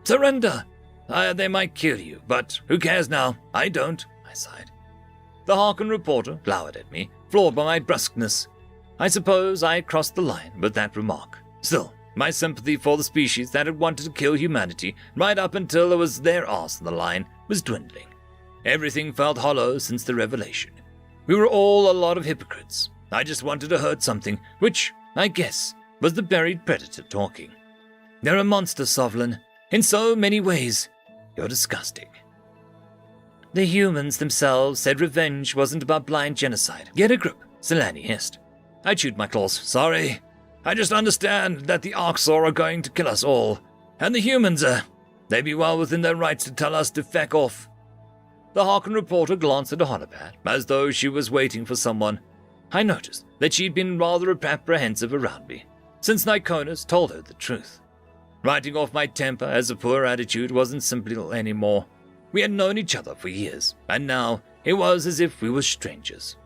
Surrender! They might kill you, but who cares now? I don't, I sighed. The Harkon reporter glowered at me, floored by my brusqueness. I suppose I had crossed the line with that remark. Still, my sympathy for the species that had wanted to kill humanity right up until it was their arse on the line was dwindling. Everything felt hollow since the revelation. We were all a lot of hypocrites. I just wanted to hurt something, which, I guess, was the buried predator talking. They're a monster, Sovlin. In so many ways. You're disgusting. The humans themselves said revenge wasn't about blind genocide. Get a grip, Selene hissed. I chewed my claws. Sorry. I just understand that the Orcs are going to kill us all. And the humans they'd be well within their rights to tell us to feck off. The Harkon reporter glanced at a holobat, as though she was waiting for someone. I noticed that she'd been rather apprehensive around me. since Niconus told her the truth. Writing off my temper as a poor attitude wasn't simple anymore. We had known each other for years, and now it was as if we were strangers.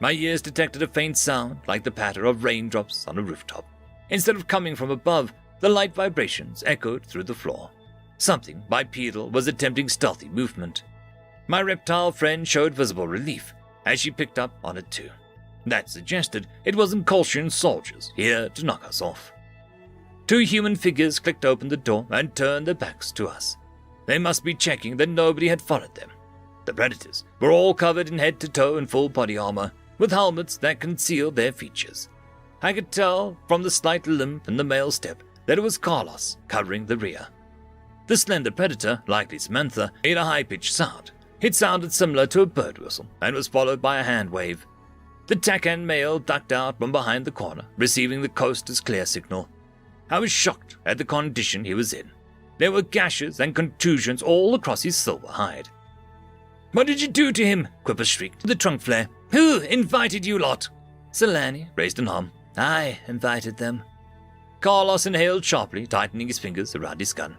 My ears detected a faint sound like the patter of raindrops on a rooftop. Instead of coming from above, the light vibrations echoed through the floor. Something bipedal was attempting stealthy movement. My reptile friend showed visible relief as she picked up on it too. That suggested it wasn't Kolshian soldiers here to knock us off. Two human figures clicked open the door and turned their backs to us. They must be checking that nobody had followed them. The predators were all covered in head to toe in full body armor, with helmets that concealed their features. I could tell from the slight limp in the male step that it was Carlos covering the rear. The slender predator, likely Samantha, made a high-pitched sound. It sounded similar to a bird whistle and was followed by a hand wave. The Takan male ducked out from behind the corner, receiving the coaster's clear signal. I was shocked at the condition he was in. There were gashes and contusions all across his silver hide. "What did you do to him?" Quipper shrieked. The trunk flare. "Who invited you lot?" Selani raised an arm. "I invited them." Carlos inhaled sharply, tightening his fingers around his gun.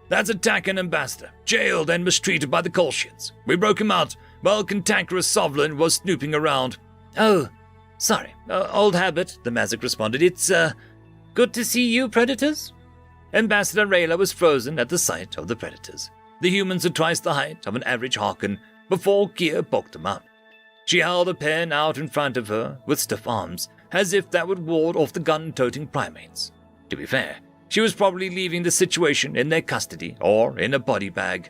"That's a Takan ambassador, jailed and mistreated by the Kolshians. We broke him out while cantankerous Sovlin was snooping around." "Oh, sorry. Old habit," the Mazik responded. "It's, good to see you, predators." Ambassador Rayla was frozen at the sight of the predators. The humans had twice the height of an average Harkin before Kia bulked them up. She held a pen out in front of her with stiff arms, as if that would ward off the gun-toting primates. To be fair, she was probably leaving the situation in their custody or in a body bag.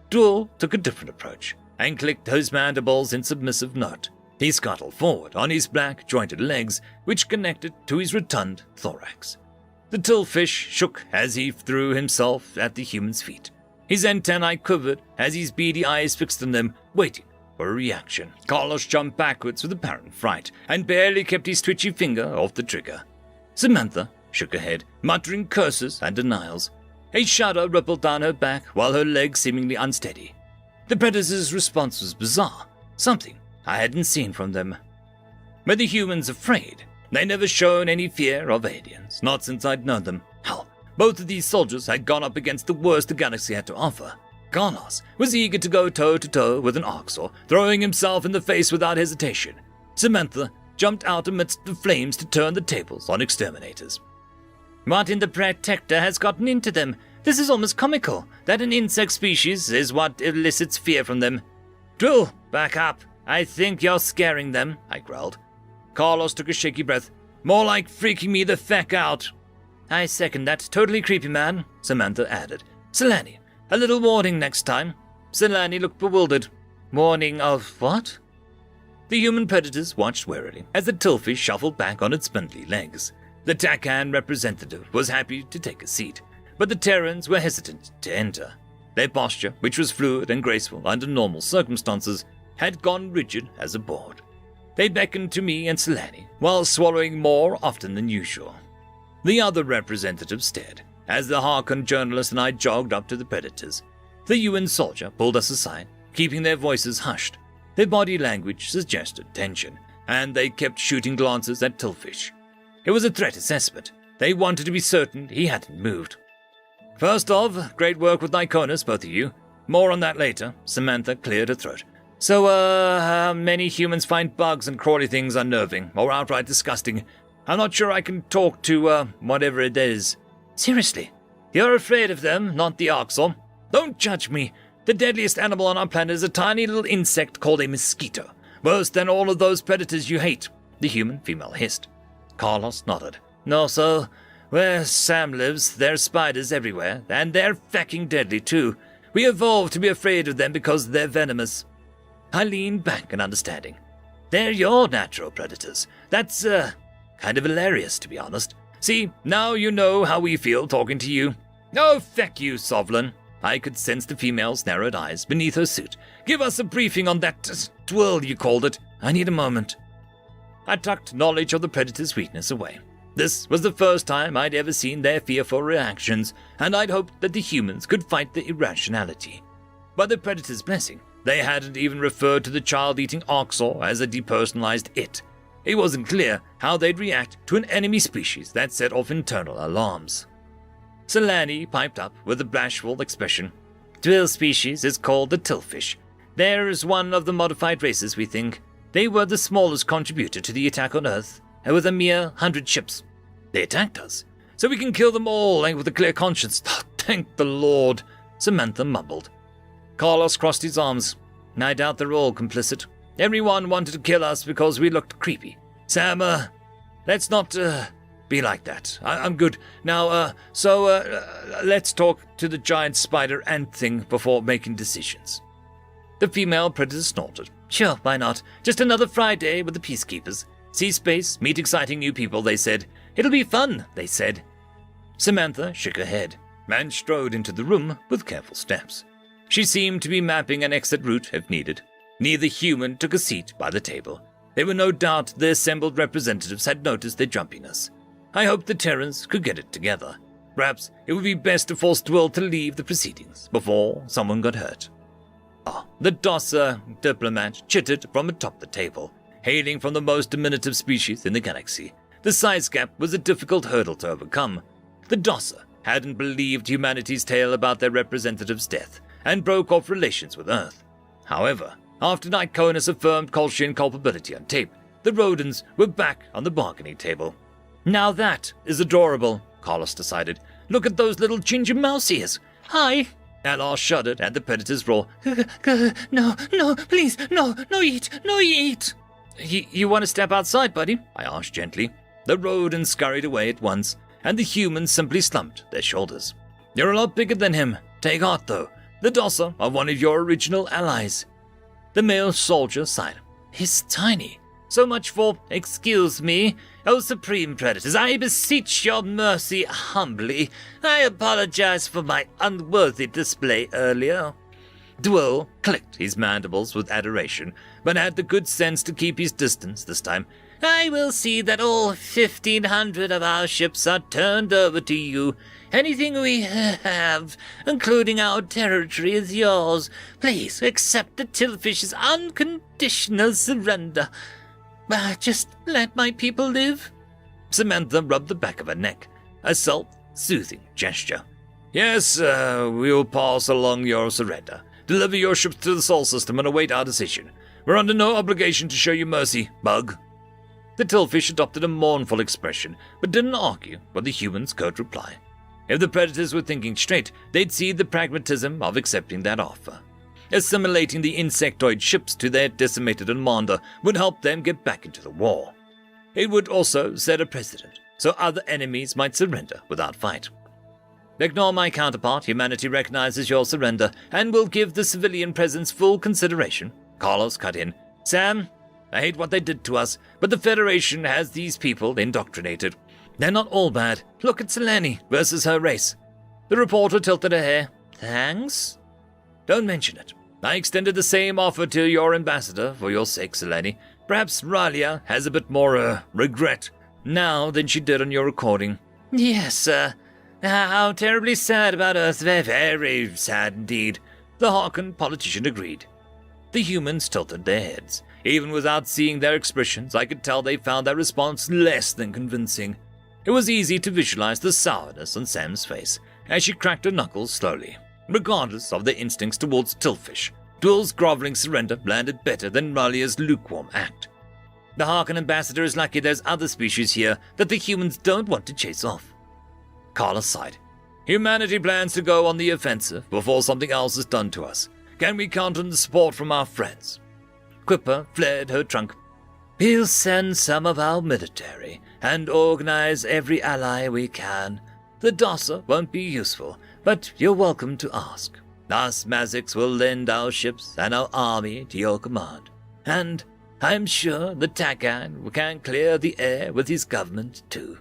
Duel took a different approach and clicked his mandibles in submissive note. He scuttled forward on his black, jointed legs, which connected to his rotund thorax. The tillfish shook as he threw himself at the human's feet. His antennae quivered as his beady eyes fixed on them, waiting for a reaction. Carlos jumped backwards with apparent fright and barely kept his twitchy finger off the trigger. Samantha shook her head, muttering curses and denials. A shudder rippled down her back while her legs seemingly unsteady. The predator's response was bizarre, something I hadn't seen from them. Were the humans afraid? They never shown any fear of aliens, not since I'd known them. Hell, both of these soldiers had gone up against the worst the galaxy had to offer. Garnos was eager to go toe-to-toe with an Orcs, throwing himself in the face without hesitation. Samantha jumped out amidst the flames to turn the tables on exterminators. "What in the protector has gotten into them? This is almost comical, that an insect species is what elicits fear from them." "Drill, back up. I think you're scaring them," I growled. Carlos took a shaky breath. "More like freaking me the feck out." "I second that. Totally creepy, man," Samantha added. "Selani, a little warning next time." Selani looked bewildered. "Warning of what?" The human predators watched warily as the tillfish shuffled back on its spindly legs. The Takan representative was happy to take a seat, but the Terrans were hesitant to enter. Their posture, which was fluid and graceful under normal circumstances, had gone rigid as a board. They beckoned to me and Selani, while swallowing more often than usual. The other representative stared, as the Harkon journalist and I jogged up to the predators. The UN soldier pulled us aside, keeping their voices hushed. Their body language suggested tension, and they kept shooting glances at Tillfish. It was a threat assessment. They wanted to be certain he hadn't moved. "First off, great work with Niconus, both of you. More on that later." Samantha cleared her throat. "So, many humans find bugs and crawly things unnerving, or outright disgusting. I'm not sure I can talk to, whatever it is." "Seriously? You're afraid of them, not the Orcs? Don't judge me. The deadliest animal on our planet is a tiny little insect called a mosquito. Worse than all of those predators you hate," the human female hissed. Carlos nodded. "No, so, where Sam lives, there's spiders everywhere, and they're fecking deadly too. We evolved to be afraid of them because they're venomous." I leaned back in understanding. "They're your natural predators. That's, kind of hilarious, to be honest. See, now you know how we feel talking to you." "Oh, feck you, Sovlin." I could sense the female's narrowed eyes beneath her suit. "Give us a briefing on that twirl you called it. I need a moment." I tucked knowledge of the predator's weakness away. This was the first time I'd ever seen their fearful reactions, and I'd hoped that the humans could fight the irrationality. By the predator's blessing, they hadn't even referred to the child-eating Oxor as a depersonalized it. It wasn't clear how they'd react to an enemy species that set off internal alarms. Selani piped up with a bashful expression. "Twill species is called the Tillfish. There's one of the modified races, we think. They were the smallest contributor to the attack on Earth, and with a mere 100 ships. They attacked us, so we can kill them all and with a clear conscience. Thank the Lord," Samantha mumbled. Carlos crossed his arms. "I doubt they're all complicit. Everyone wanted to kill us because we looked creepy. Sam, let's not, be like that. I'm good. Now, let's talk to the giant spider ant thing before making decisions." The female predator snorted. "Sure, why not? Just another Friday with the peacekeepers. See space, meet exciting new people," they said. "It'll be fun," they said. Samantha shook her head and strode into the room with careful steps. She seemed to be mapping an exit route if needed. Neither human took a seat by the table. There were no doubt the assembled representatives had noticed their jumpiness. I hoped the Terrans could get it together. Perhaps it would be best to force Twill to leave the proceedings before someone got hurt. The Dosser diplomat chittered from atop the table, hailing from the most diminutive species in the galaxy. The size gap was a difficult hurdle to overcome. The Dosser hadn't believed humanity's tale about their representative's death and broke off relations with Earth. However, after Niconus affirmed Colchian culpability on tape, the Rodens were back on the bargaining table. "Now that is adorable," Carlos decided. "Look at those little ginger mouse ears." "Hi." Alar shuddered at the predator's roar. No, please, no eat. You want to step outside, buddy?" I asked gently. The Rodens scurried away at once, and the humans simply slumped their shoulders. "You're a lot bigger than him. Take heart, though. The Dosser are one of your original allies." The male soldier sighed. "He's tiny. So much for, excuse me, oh supreme predators, I beseech your mercy humbly. I apologize for my unworthy display earlier." Dwell clicked his mandibles with adoration, but had the good sense to keep his distance this time. "I will see that all 1,500 of our ships are turned over to you. Anything we have, including our territory, is yours. Please accept the Tillfish's unconditional surrender. Just let my people live." Samantha rubbed the back of her neck, a self-soothing gesture. "Yes, we'll pass along your surrender. Deliver your ships to the Sol System and await our decision. We're under no obligation to show you mercy, Bug." The Tillfish adopted a mournful expression, but didn't argue with the human's curt reply. If the predators were thinking straight, they'd see the pragmatism of accepting that offer. Assimilating the insectoid ships to their decimated commander would help them get back into the war. It would also set a precedent, so other enemies might surrender without fight. "Ignore my counterpart. Humanity recognizes your surrender and will give the civilian presence full consideration," Carlos cut in. "Sam, I hate what they did to us, but the Federation has these people indoctrinated. They're not all bad. Look at Selene versus her race." The reporter tilted her hair. "Thanks?" "Don't mention it. I extended the same offer to your ambassador for your sake, Selene. Perhaps Ralia has a bit more, regret now than she did on your recording." "Yes, sir. How terribly sad about Earth. Very sad indeed." The Harkon politician agreed. The humans tilted their heads. Even without seeing their expressions, I could tell they found that response less than convincing. It was easy to visualize the sourness on Sam's face as she cracked her knuckles slowly. Regardless of their instincts towards Tillfish, Dwell's groveling surrender landed better than Ralia's lukewarm act. The Harkon ambassador is lucky there's other species here that the humans don't want to chase off. Carla sighed. "Humanity plans to go on the offensive before something else is done to us. Can we count on the support from our friends?" Quipper flared her trunk. "We'll send some of our military and organize every ally we can. The Dosser won't be useful, but you're welcome to ask. Us Mazics will lend our ships and our army to your command. And I'm sure the Takan can clear the air with his government, too."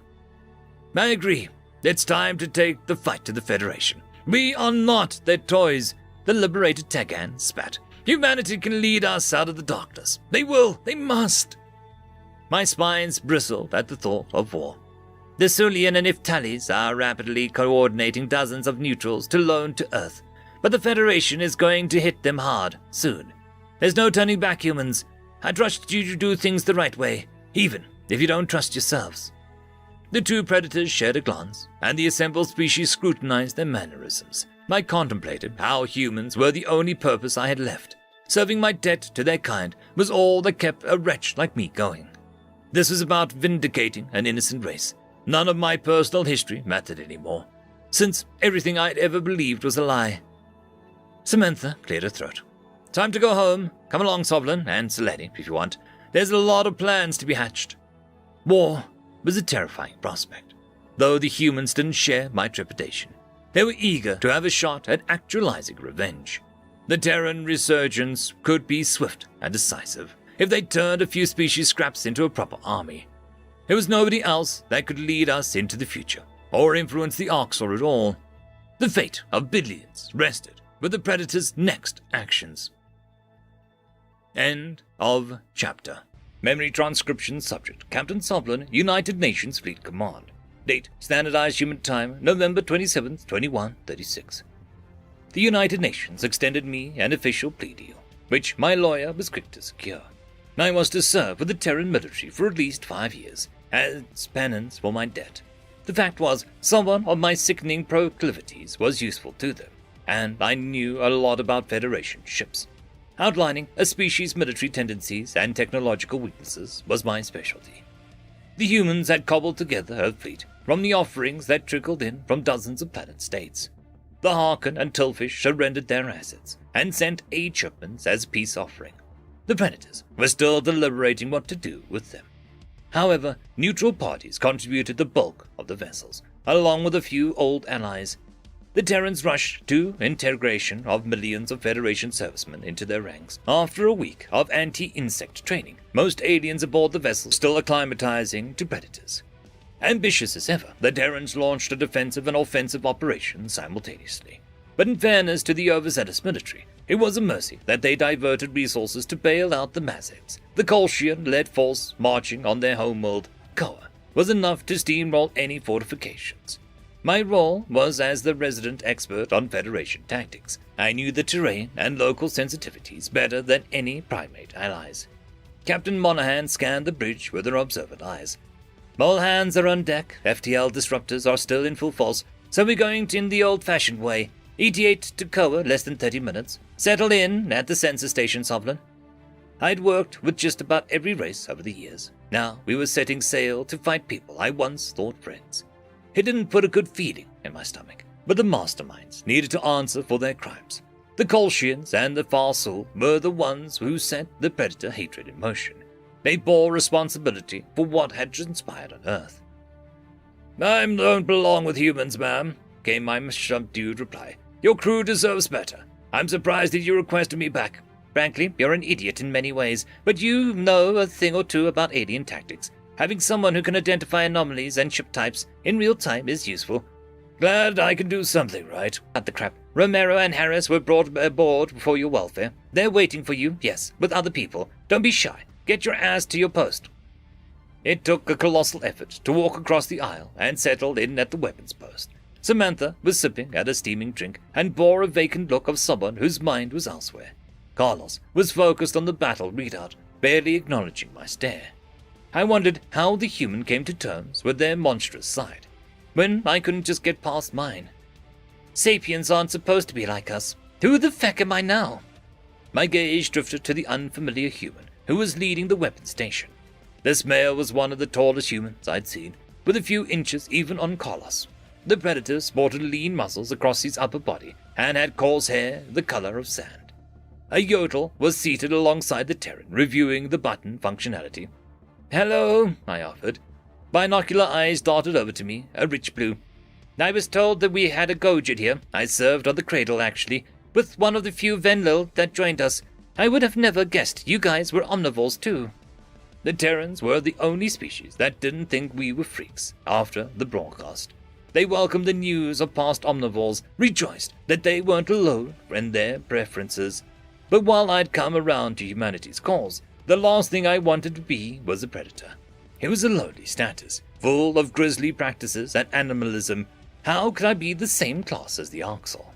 "I agree. It's time to take the fight to the Federation. We are not their toys," the liberated Takan spat. "Humanity can lead us out of the darkness. They will. They must." My spines bristled at the thought of war. The Sulian and Iftalis are rapidly coordinating dozens of neutrals to loan to Earth, but the Federation is going to hit them hard, soon. There's no turning back, humans. I trust you to do things the right way. even if you don't trust yourselves." The two predators shared a glance, and the assembled species scrutinized their mannerisms. I contemplated how humans were the only purpose I had left. Serving my debt to their kind was all that kept a wretch like me going. This was about vindicating an innocent race. None of my personal history mattered anymore, since everything I'd ever believed was a lie. Samantha cleared her throat. "Time to go home. Come along, Sovereign, and Saletti, if you want. There's a lot of plans to be hatched." War was a terrifying prospect, though the humans didn't share my trepidation. They were eager to have a shot at actualizing revenge. The Terran resurgence could be swift and decisive if they turned a few species scraps into a proper army. There was nobody else that could lead us into the future, or influence the Orcs at all. The fate of billions rested with the Predator's next actions. End of chapter. Memory transcription subject: Captain Soblin, United Nations Fleet Command. Date: Standardized Human Time, November 27th, 2136. The United Nations extended me an official plea deal, which my lawyer was quick to secure. I was to serve with the Terran military for at least 5 years, as penance for my debt. The fact was, someone of my sickening proclivities was useful to them, and I knew a lot about Federation ships. Outlining a species' military tendencies and technological weaknesses was my specialty. The humans had cobbled together a fleet from the offerings that trickled in from dozens of planet states. The Harkin and Tillfish surrendered their assets and sent aid shipments as a peace offering. The Predators were still deliberating what to do with them. However, neutral parties contributed the bulk of the vessels, along with a few old allies. The Terrans rushed to integration of millions of Federation servicemen into their ranks. After a week of anti-insect training, most aliens aboard the vessel still acclimatizing to Predators. Ambitious as ever, the Terrans launched a defensive and offensive operation simultaneously. But in fairness to the overzealous military, it was a mercy that they diverted resources to bail out the Mazebs. The Kolshian-led force marching on their homeworld, Koa, was enough to steamroll any fortifications. My role was as the resident expert on Federation tactics. I knew the terrain and local sensitivities better than any primate allies. Captain Monahan scanned the bridge with her observant eyes. "All hands are on deck. FTL disruptors are still in full force, so we're going in the old-fashioned way. ETA to Koa, less than 30 minutes. Settle in at the sensor station, Sovereign." I'd worked with just about every race over the years. Now we were setting sail to fight people I once thought friends. It didn't put a good feeling in my stomach, but the masterminds needed to answer for their crimes. The Kolshians and the Farsul were the ones who set the Predator hatred in motion. They bore responsibility for what had transpired on Earth. "I don't belong with humans, ma'am," came my subdued reply. "Your crew deserves better. I'm surprised that you requested me back. Frankly, you're an idiot in many ways, but you know a thing or two about alien tactics. Having someone who can identify anomalies and ship types in real time is useful." "Glad I can do something right." "Cut the crap. Romero and Harris were brought aboard for your welfare. They're waiting for you, yes, with other people. Don't be shy. Get your ass to your post." It took a colossal effort to walk across the aisle and settle in at the weapons post. Samantha was sipping at a steaming drink and bore a vacant look of someone whose mind was elsewhere. Carlos was focused on the battle readout, barely acknowledging my stare. I wondered how the human came to terms with their monstrous side, when I couldn't just get past mine. Sapiens aren't supposed to be like us. Who the feck am I now? My gaze drifted to the unfamiliar human who was leading the weapons station. This male was one of the tallest humans I'd seen, with a few inches even on Carlos. The Predator sported lean muscles across his upper body and had coarse hair the color of sand. A Yodel was seated alongside the Terran, reviewing the button functionality. "Hello," I offered. Binocular eyes darted over to me, a rich blue. "I was told that we had a Gojid here. I served on the Cradle, actually, with one of the few Venlil that joined us. I would have never guessed you guys were omnivores, too." The Terrans were the only species that didn't think we were freaks after the broadcast. They welcomed the news of past omnivores, rejoiced that they weren't alone in their preferences. But while I'd come around to humanity's cause, the last thing I wanted to be was a predator. It was a lowly status, full of grisly practices and animalism. How could I be the same class as the Arxel?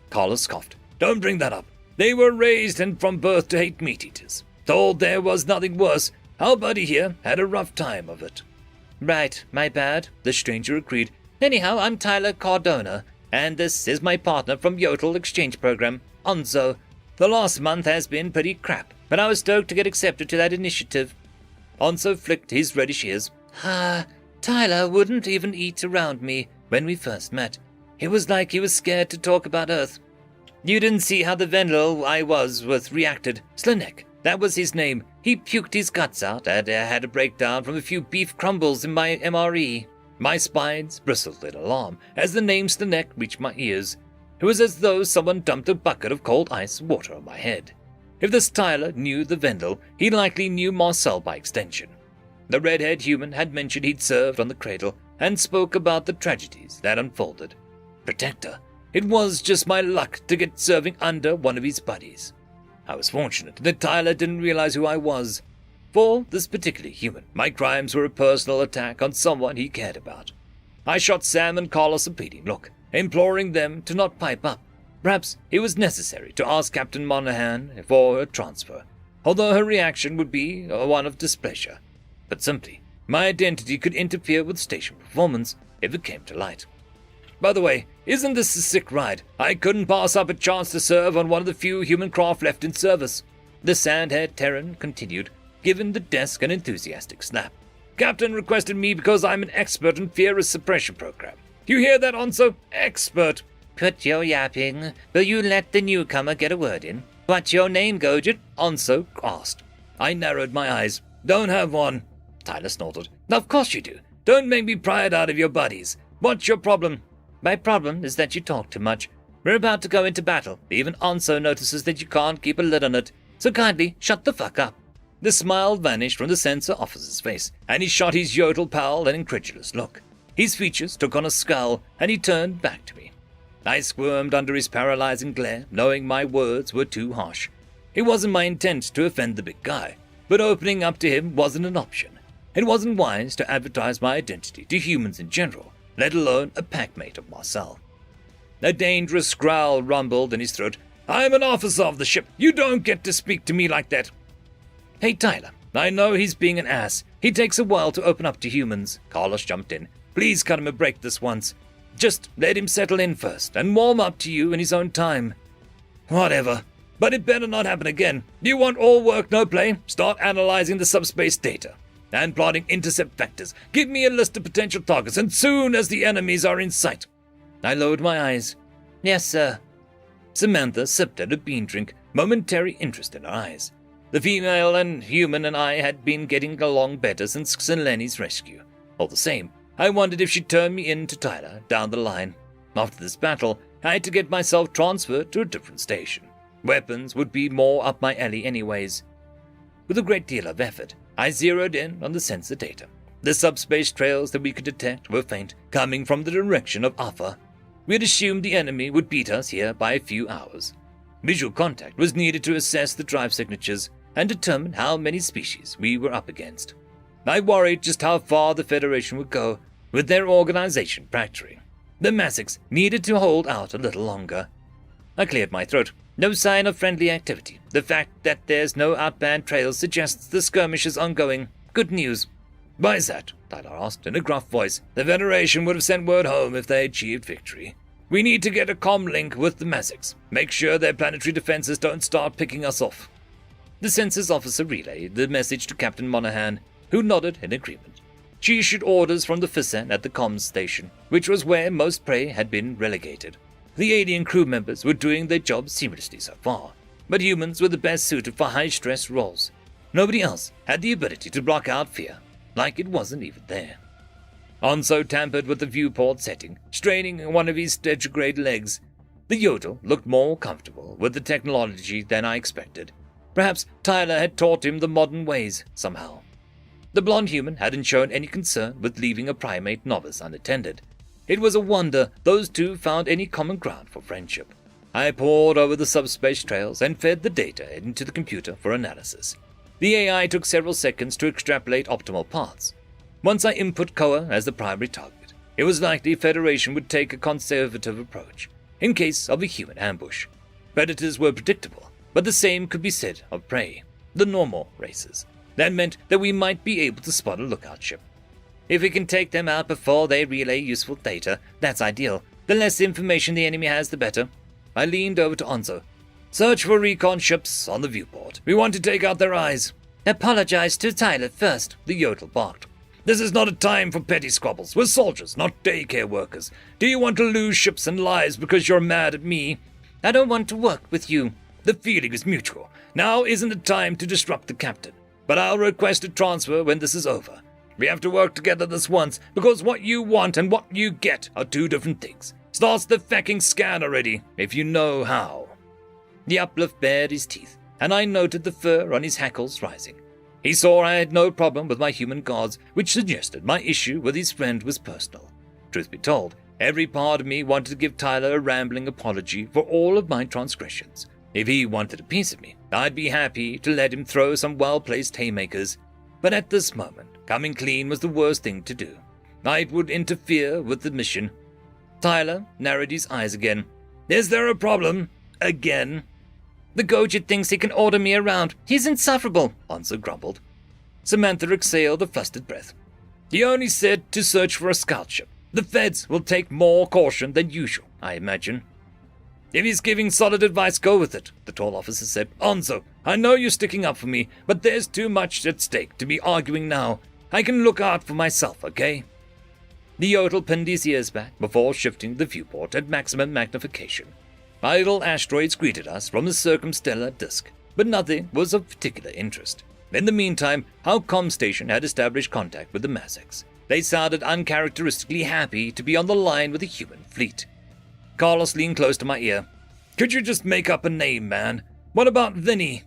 Carlos scoffed. "Don't bring that up. They were raised and from birth to hate meat-eaters. Told there was nothing worse. Our buddy here had a rough time of it. Right, my bad, the stranger agreed. Anyhow, I'm Tyler Cardona, and this is my partner from Yodel Exchange Program, Onzo. The last month has been pretty crap, but I was stoked to get accepted to that initiative. Onzo flicked his reddish ears. Tyler wouldn't even eat around me when we first met. It was like he was scared to talk about Earth. You didn't see how the Venlo I was reacted. Slanek, that was his name. He puked his guts out and had a breakdown from a few beef crumbles in my MRE. My spines bristled in alarm as the name Slanek reached my ears. It was as though someone dumped a bucket of cold ice water on my head. If this Tyler knew the Vendel, he likely knew Marcel by extension. The red-haired human had mentioned he'd served on the Cradle and spoke about the tragedies that unfolded. Protector. It was just my luck to get serving under one of his buddies. I was fortunate that Tyler didn't realize who I was. For this particular human, my crimes were a personal attack on someone he cared about. I shot Sam and Carlos a pleading look, imploring them to not pipe up. Perhaps it was necessary to ask Captain Monahan for a transfer, although her reaction would be one of displeasure. But simply, my identity could interfere with station performance if it came to light. By the way, isn't this a sick ride? I couldn't pass up a chance to serve on one of the few human craft left in service. The sand-haired Terran continued, giving the desk an enthusiastic snap. Captain requested me because I'm an expert in fear suppression program. You hear that, Onzo? Expert. Quit your yapping. Will you let the newcomer get a word in? What's your name, Gojit? Onzo asked. I narrowed my eyes. Don't have one. Tyler snorted. Of course you do. Don't make me pry it out of your buddies. What's your problem? My problem is that you talk too much. We're about to go into battle. Even Onzo notices that you can't keep a lid on it. So kindly, shut the fuck up. The smile vanished from the sensor officer's face, and he shot his Yodel pal an incredulous look. His features took on a scowl, and he turned back to me. I squirmed under his paralyzing glare, knowing my words were too harsh. It wasn't my intent to offend the big guy, but opening up to him wasn't an option. It wasn't wise to advertise my identity to humans in general, let alone a packmate of Marcel. A dangerous growl rumbled in his throat. I'm an officer of the ship. You don't get to speak to me like that. Hey, Tyler, I know he's being an ass. He takes a while to open up to humans. Carlos jumped in. Please cut him a break this once. Just let him settle in first and warm up to you in his own time. Whatever. But it better not happen again. You want all work, no play? Start analyzing the subspace data and plotting intercept vectors. Give me a list of potential targets, and soon as the enemies are in sight. I lowered my eyes. Yes, sir. Samantha sipped at a bean drink, momentary interest in her eyes. The female and human and I had been getting along better since Seleni's rescue. All the same, I wondered if she'd turn me in to Tyler down the line. After this battle, I had to get myself transferred to a different station. Weapons would be more up my alley anyways. With a great deal of effort, I zeroed in on the sensor data. The subspace trails that we could detect were faint, coming from the direction of Alpha. We had assumed the enemy would beat us here by a few hours. Visual contact was needed to assess the drive signatures and determine how many species we were up against. I worried just how far the Federation would go with their organization fracturing. The Massics needed to hold out a little longer. I cleared my throat. No sign of friendly activity. The fact that there's no outbound trails suggests the skirmish is ongoing. Good news. Why is that? Tyler asked in a gruff voice. The Federation would have sent word home if they achieved victory. We need to get a comm link with the Massics. Make sure their planetary defenses don't start picking us off. The census officer relayed the message to Captain Monahan, who nodded in agreement. She issued orders from the Fisan at the comms station, which was where most prey had been relegated. The alien crew members were doing their job seamlessly so far, but humans were the best suited for high-stress roles. Nobody else had the ability to block out fear, like it wasn't even there. Onzo tampered with the viewport setting, straining one of his retrograde legs. The Yodel looked more comfortable with the technology than I expected. Perhaps Tyler had taught him the modern ways, somehow. The blonde human hadn't shown any concern with leaving a primate novice unattended. It was a wonder those two found any common ground for friendship. I pored over the subspace trails and fed the data into the computer for analysis. The AI took several seconds to extrapolate optimal paths. Once I input Koa as the primary target, it was likely Federation would take a conservative approach, in case of a human ambush. Predators were predictable, but the same could be said of prey, the normal races. That meant that we might be able to spot a lookout ship. If we can take them out before they relay useful data, that's ideal. The less information the enemy has, the better. I leaned over to Onzo. Search for recon ships on the viewport. We want to take out their eyes. Apologize to Tyler first, the Yodel barked. This is not a time for petty squabbles. We're soldiers, not daycare workers. Do you want to lose ships and lives because you're mad at me? I don't want to work with you. The feeling is mutual. Now isn't the time to disrupt the captain. But I'll request a transfer when this is over. We have to work together this once, because what you want and what you get are two different things. Start the fucking scan already, if you know how. The uplift bared his teeth, and I noted the fur on his hackles rising. He saw I had no problem with my human gods, which suggested my issue with his friend was personal. Truth be told, every part of me wanted to give Tyler a rambling apology for all of my transgressions. If he wanted a piece of me, I'd be happy to let him throw some well-placed haymakers. But at this moment, coming clean was the worst thing to do. It would interfere with the mission. Tyler narrowed his eyes again. Is there a problem? Again? The Gojit thinks he can order me around. He's insufferable, Onzo grumbled. Samantha exhaled a flustered breath. He only said to search for a scout ship. The feds will take more caution than usual, I imagine. If he's giving solid advice, go with it, the tall officer said. Onzo, I know you're sticking up for me, but there's too much at stake to be arguing now. I can look out for myself, okay? The Yodel pinned his ears back before shifting the viewport at maximum magnification. Idle asteroids greeted us from the circumstellar disk, but nothing was of particular interest. In the meantime, our comm station had established contact with the Mazics. They sounded uncharacteristically happy to be on the line with a human fleet. Carlos leaned close to my ear. Could you just make up a name, man? What about Vinny?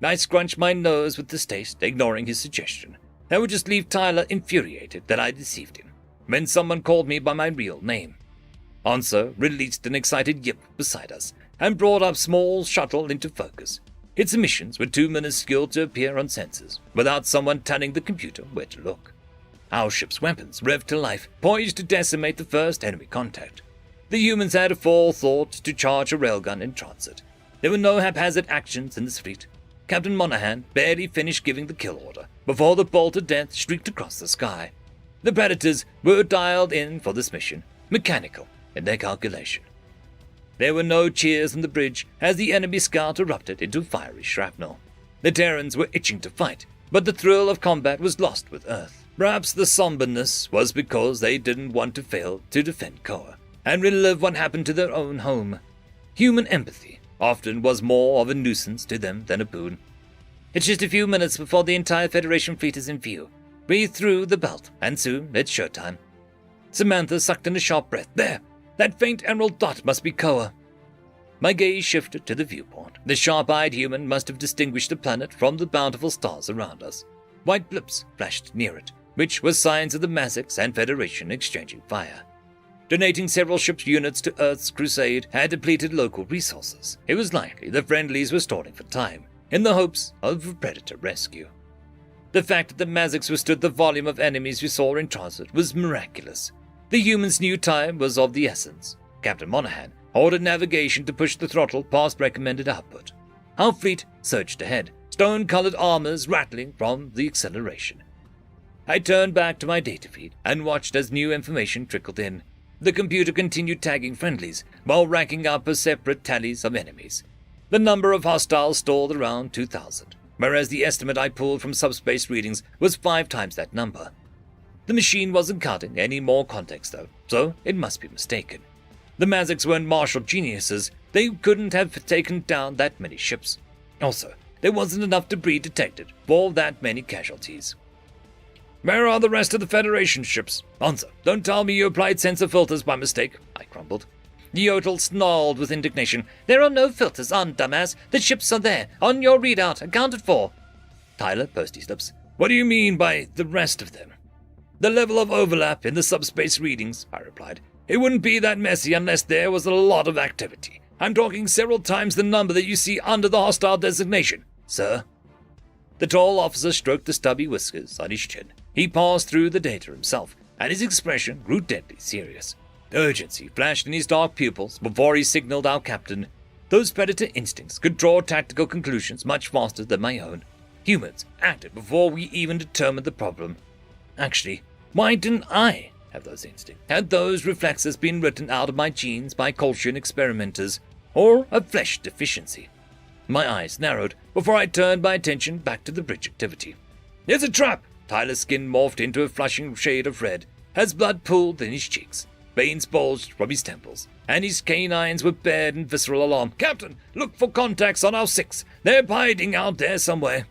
I scrunched my nose with distaste, ignoring his suggestion. That would just leave Tyler infuriated that I deceived him, when someone called me by my real name. Onzo released an excited yip beside us, and brought up small shuttle into focus. Its emissions were too minuscule to appear on sensors, without someone telling the computer where to look. Our ship's weapons revved to life, poised to decimate the first enemy contact. The humans had a forethought to charge a railgun in transit. There were no haphazard actions in this fleet. Captain Monahan barely finished giving the kill order before the bolt of death streaked across the sky. The Predators were dialed in for this mission, mechanical in their calculation. There were no cheers on the bridge as the enemy scout erupted into fiery shrapnel. The Terrans were itching to fight, but the thrill of combat was lost with Earth. Perhaps the somberness was because they didn't want to fail to defend Koa and relive what happened to their own home. Human empathy often was more of a nuisance to them than a boon. It's just a few minutes before the entire Federation fleet is in view. Breathe through the belt, and soon it's showtime. Samantha sucked in a sharp breath. There! That faint emerald dot must be Koa. My gaze shifted to the viewport. The sharp-eyed human must have distinguished the planet from the bountiful stars around us. White blips flashed near it, which were signs of the Mazics and Federation exchanging fire. Donating several ship's units to Earth's crusade had depleted local resources. It was likely the friendlies were stalling for time, in the hopes of a predator rescue. The fact that the Mazics withstood the volume of enemies we saw in transit was miraculous. The humans knew time was of the essence. Captain Monahan ordered navigation to push the throttle past recommended output. Our fleet surged ahead, stone-colored armors rattling from the acceleration. I turned back to my data feed and watched as new information trickled in. The computer continued tagging friendlies, while racking up a separate tallies of enemies. The number of hostiles stalled around 2,000, whereas the estimate I pulled from subspace readings was 5 times that number. The machine wasn't counting any more context, though, so it must be mistaken. The Mazics weren't martial geniuses. They couldn't have taken down that many ships. Also, there wasn't enough debris detected for that many casualties. Where are the rest of the Federation ships? Answer, don't tell me you applied sensor filters by mistake, I grumbled. Yodel snarled with indignation. There are no filters on, dumbass. The ships are there, on your readout, accounted for. Tyler pursed his lips. What do you mean by the rest of them? The level of overlap in the subspace readings, I replied. It wouldn't be that messy unless there was a lot of activity. I'm talking several times the number that you see under the hostile designation, sir. The tall officer stroked the stubby whiskers on his chin. He paused through the data himself, and his expression grew deadly serious. Urgency flashed in his dark pupils before he signaled our captain. Those predator instincts could draw tactical conclusions much faster than my own. Humans acted before we even determined the problem. Actually, why didn't I have those instincts? Had those reflexes been written out of my genes by Colchian experimenters, or a flesh deficiency? My eyes narrowed before I turned my attention back to the bridge activity. There's a trap! Tyler's skin morphed into a flushing shade of red as blood pooled in his cheeks. Veins bulged from his temples, and his canines were bared in visceral alarm. Captain, look for contacts on our 6. They're hiding out there somewhere.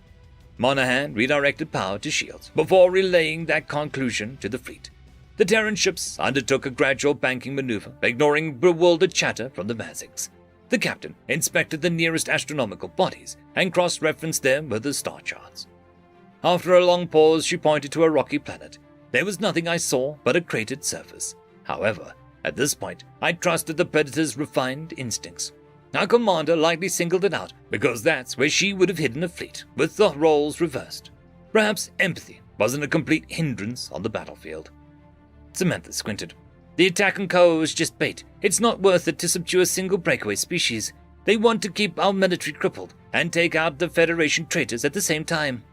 Monahan redirected power to shields before relaying that conclusion to the fleet. The Terran ships undertook a gradual banking maneuver, ignoring bewildered chatter from the Mazics. The captain inspected the nearest astronomical bodies and cross-referenced them with the star charts. After a long pause, she pointed to a rocky planet. There was nothing I saw but a cratered surface. However, at this point, I trusted the Predator's refined instincts. Our commander likely singled it out because that's where she would have hidden a fleet, with the roles reversed. Perhaps empathy wasn't a complete hindrance on the battlefield. Samantha squinted. The attack on Ko is just bait. It's not worth it to subdue a single breakaway species. They want to keep our military crippled and take out the Federation traitors at the same time.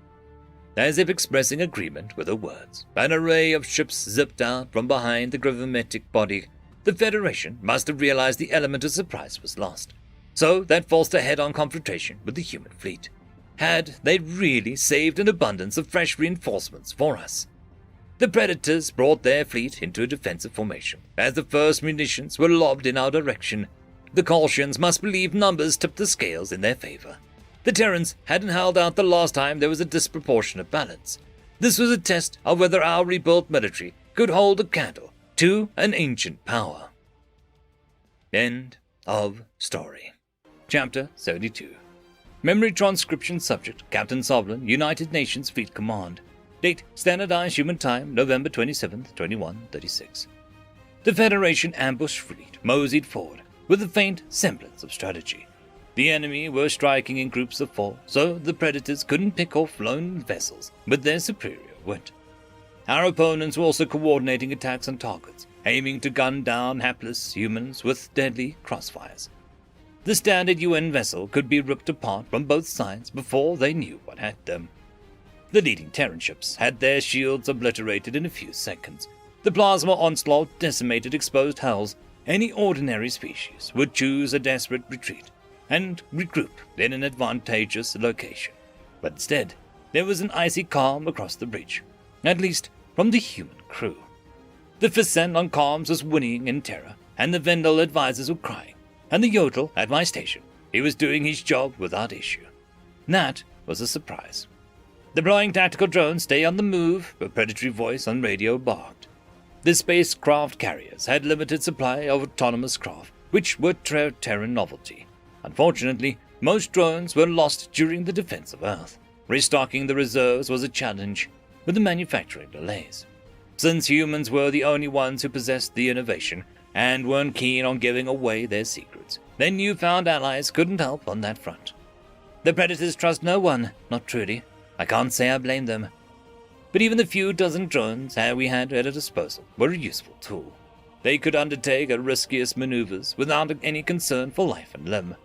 As if expressing agreement with her words, an array of ships zipped out from behind the gravimetric body. The Federation must have realized the element of surprise was lost, so that forced a head-on confrontation with the human fleet. Had they really saved an abundance of fresh reinforcements for us? The Predators brought their fleet into a defensive formation as the first munitions were lobbed in our direction. The Colchians must believe numbers tipped the scales in their favor. The Terrans hadn't held out the last time there was a disproportionate balance. This was a test of whether our rebuilt military could hold a candle to an ancient power. End of story. Chapter 72. Memory transcription subject, Captain Sovereign, United Nations Fleet Command. Date, Standardized Human Time, November 27th, 2136. The Federation ambush fleet moseyed forward with a faint semblance of strategy. The enemy were striking in groups of 4, so the Predators couldn't pick off lone vessels with their superior wit. Our opponents were also coordinating attacks on targets, aiming to gun down hapless humans with deadly crossfires. The standard UN vessel could be ripped apart from both sides before they knew what had them. The leading Terran ships had their shields obliterated in a few seconds. The plasma onslaught decimated exposed hulls. Any ordinary species would choose a desperate retreat and regroup in an advantageous location. But instead, there was an icy calm across the bridge, at least from the human crew. The Fissent on comms was whinnying in terror, and the Vendel advisors were crying, and the Yodel at my station, he was doing his job without issue. That was a surprise. Deploying tactical drones, stay on the move, a predatory voice on radio barked. The spacecraft carriers had limited supply of autonomous craft, which were Terran novelty. Unfortunately, most drones were lost during the defense of Earth. Restocking the reserves was a challenge, with the manufacturing delays. Since humans were the only ones who possessed the innovation and weren't keen on giving away their secrets, their newfound allies couldn't help on that front. The Predators trust no one, not truly. I can't say I blame them. But even the few dozen drones we had at our disposal were a useful tool. They could undertake our riskiest maneuvers without any concern for life and limb.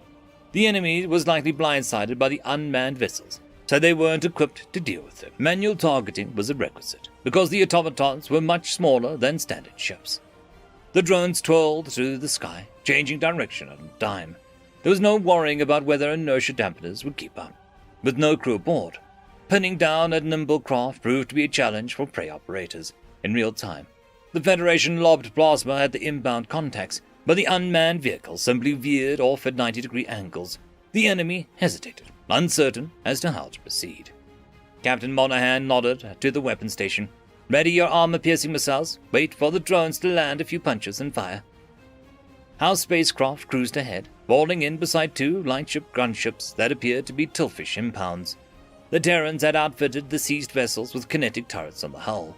The enemy was likely blindsided by the unmanned vessels, so they weren't equipped to deal with them. Manual targeting was a requisite, because the automatons were much smaller than standard ships. The drones twirled through the sky, changing direction on a dime. There was no worrying about whether inertia dampeners would keep up. With no crew aboard, pinning down a nimble craft proved to be a challenge for prey operators in real time. The Federation lobbed plasma at the inbound contacts, but the unmanned vehicle simply veered off at 90-degree angles. The enemy hesitated, uncertain as to how to proceed. Captain Monahan nodded to the weapon station. Ready your armor-piercing missiles. Wait for the drones to land a few punches and fire. Our spacecraft cruised ahead, falling in beside 2 lightship gunships that appeared to be Tilfish impounds. The Terrans had outfitted the seized vessels with kinetic turrets on the hull.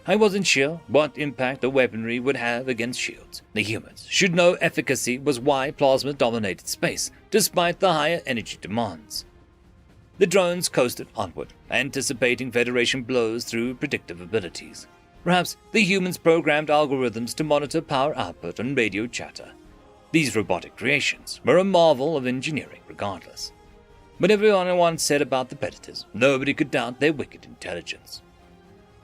I wasn't sure what impact the weaponry would have against shields. The humans should know efficacy was why plasma dominated space, despite the higher energy demands. The drones coasted onward, anticipating Federation blows through predictive abilities. Perhaps the humans programmed algorithms to monitor power output and radio chatter. These robotic creations were a marvel of engineering regardless. Whatever anyone said about the Predators, nobody could doubt their wicked intelligence.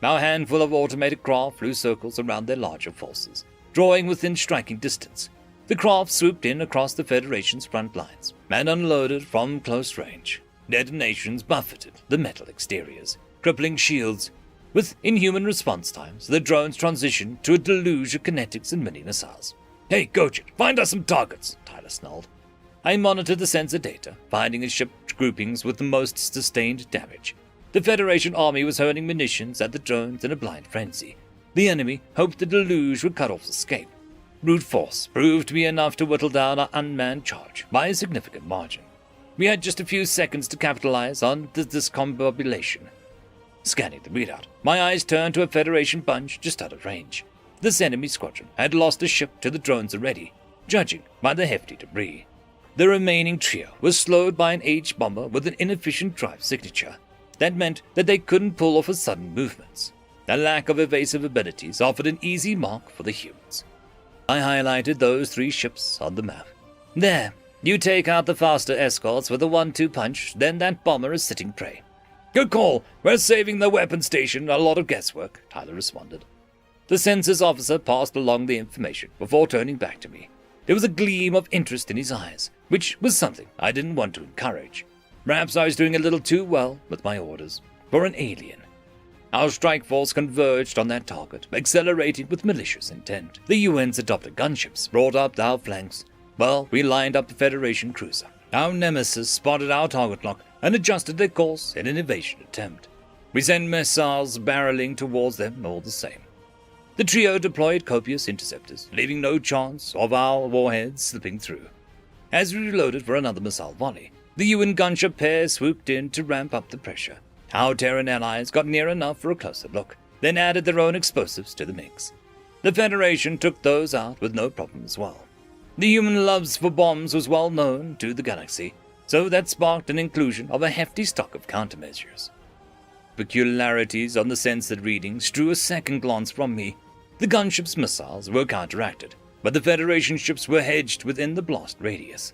Our handful of automated craft flew circles around their larger forces, drawing within striking distance. The craft swooped in across the Federation's front lines and unloaded from close range. Detonations buffeted the metal exteriors, crippling shields. With inhuman response times, the drones transitioned to a deluge of kinetics and mini-missiles. "Hey, Gojit, find us some targets," Tyler snarled. I monitored the sensor data, finding his ship groupings with the most sustained damage. The Federation army was hurling munitions at the drones in a blind frenzy. The enemy hoped the deluge would cut off escape. Brute force proved to be enough to whittle down our unmanned charge by a significant margin. We had just a few seconds to capitalize on the discombobulation. Scanning the readout, my eyes turned to a Federation bunch just out of range. This enemy squadron had lost a ship to the drones already, judging by the hefty debris. The remaining trio was slowed by an H-bomber with an inefficient drive signature. That meant that they couldn't pull off sudden movements. A lack of evasive abilities offered an easy mark for the humans. I highlighted those 3 ships on the map. "There, you take out the faster escorts with a 1-2 punch, then that bomber is sitting prey." "Good call. We're saving the weapon station a lot of guesswork," Tyler responded. The census officer passed along the information before turning back to me. There was a gleam of interest in his eyes, which was something I didn't want to encourage. Perhaps I was doing a little too well with my orders. For an alien. Our strike force converged on that target, accelerating with malicious intent. The UN's adopted gunships brought up our flanks. Well, we lined up the Federation cruiser. Our nemesis spotted our target lock and adjusted their course in an evasion attempt. We sent missiles barreling towards them all the same. The trio deployed copious interceptors, leaving no chance of our warheads slipping through. As we reloaded for another missile volley, the UN gunship pair swooped in to ramp up the pressure. Our Terran allies got near enough for a closer look, then added their own explosives to the mix. The Federation took those out with no problem as well. The human loves for bombs was well known to the galaxy, so that sparked an inclusion of a hefty stock of countermeasures. Peculiarities on the censored readings drew a second glance from me. The gunship's missiles were counteracted, but the Federation ships were hedged within the blast radius.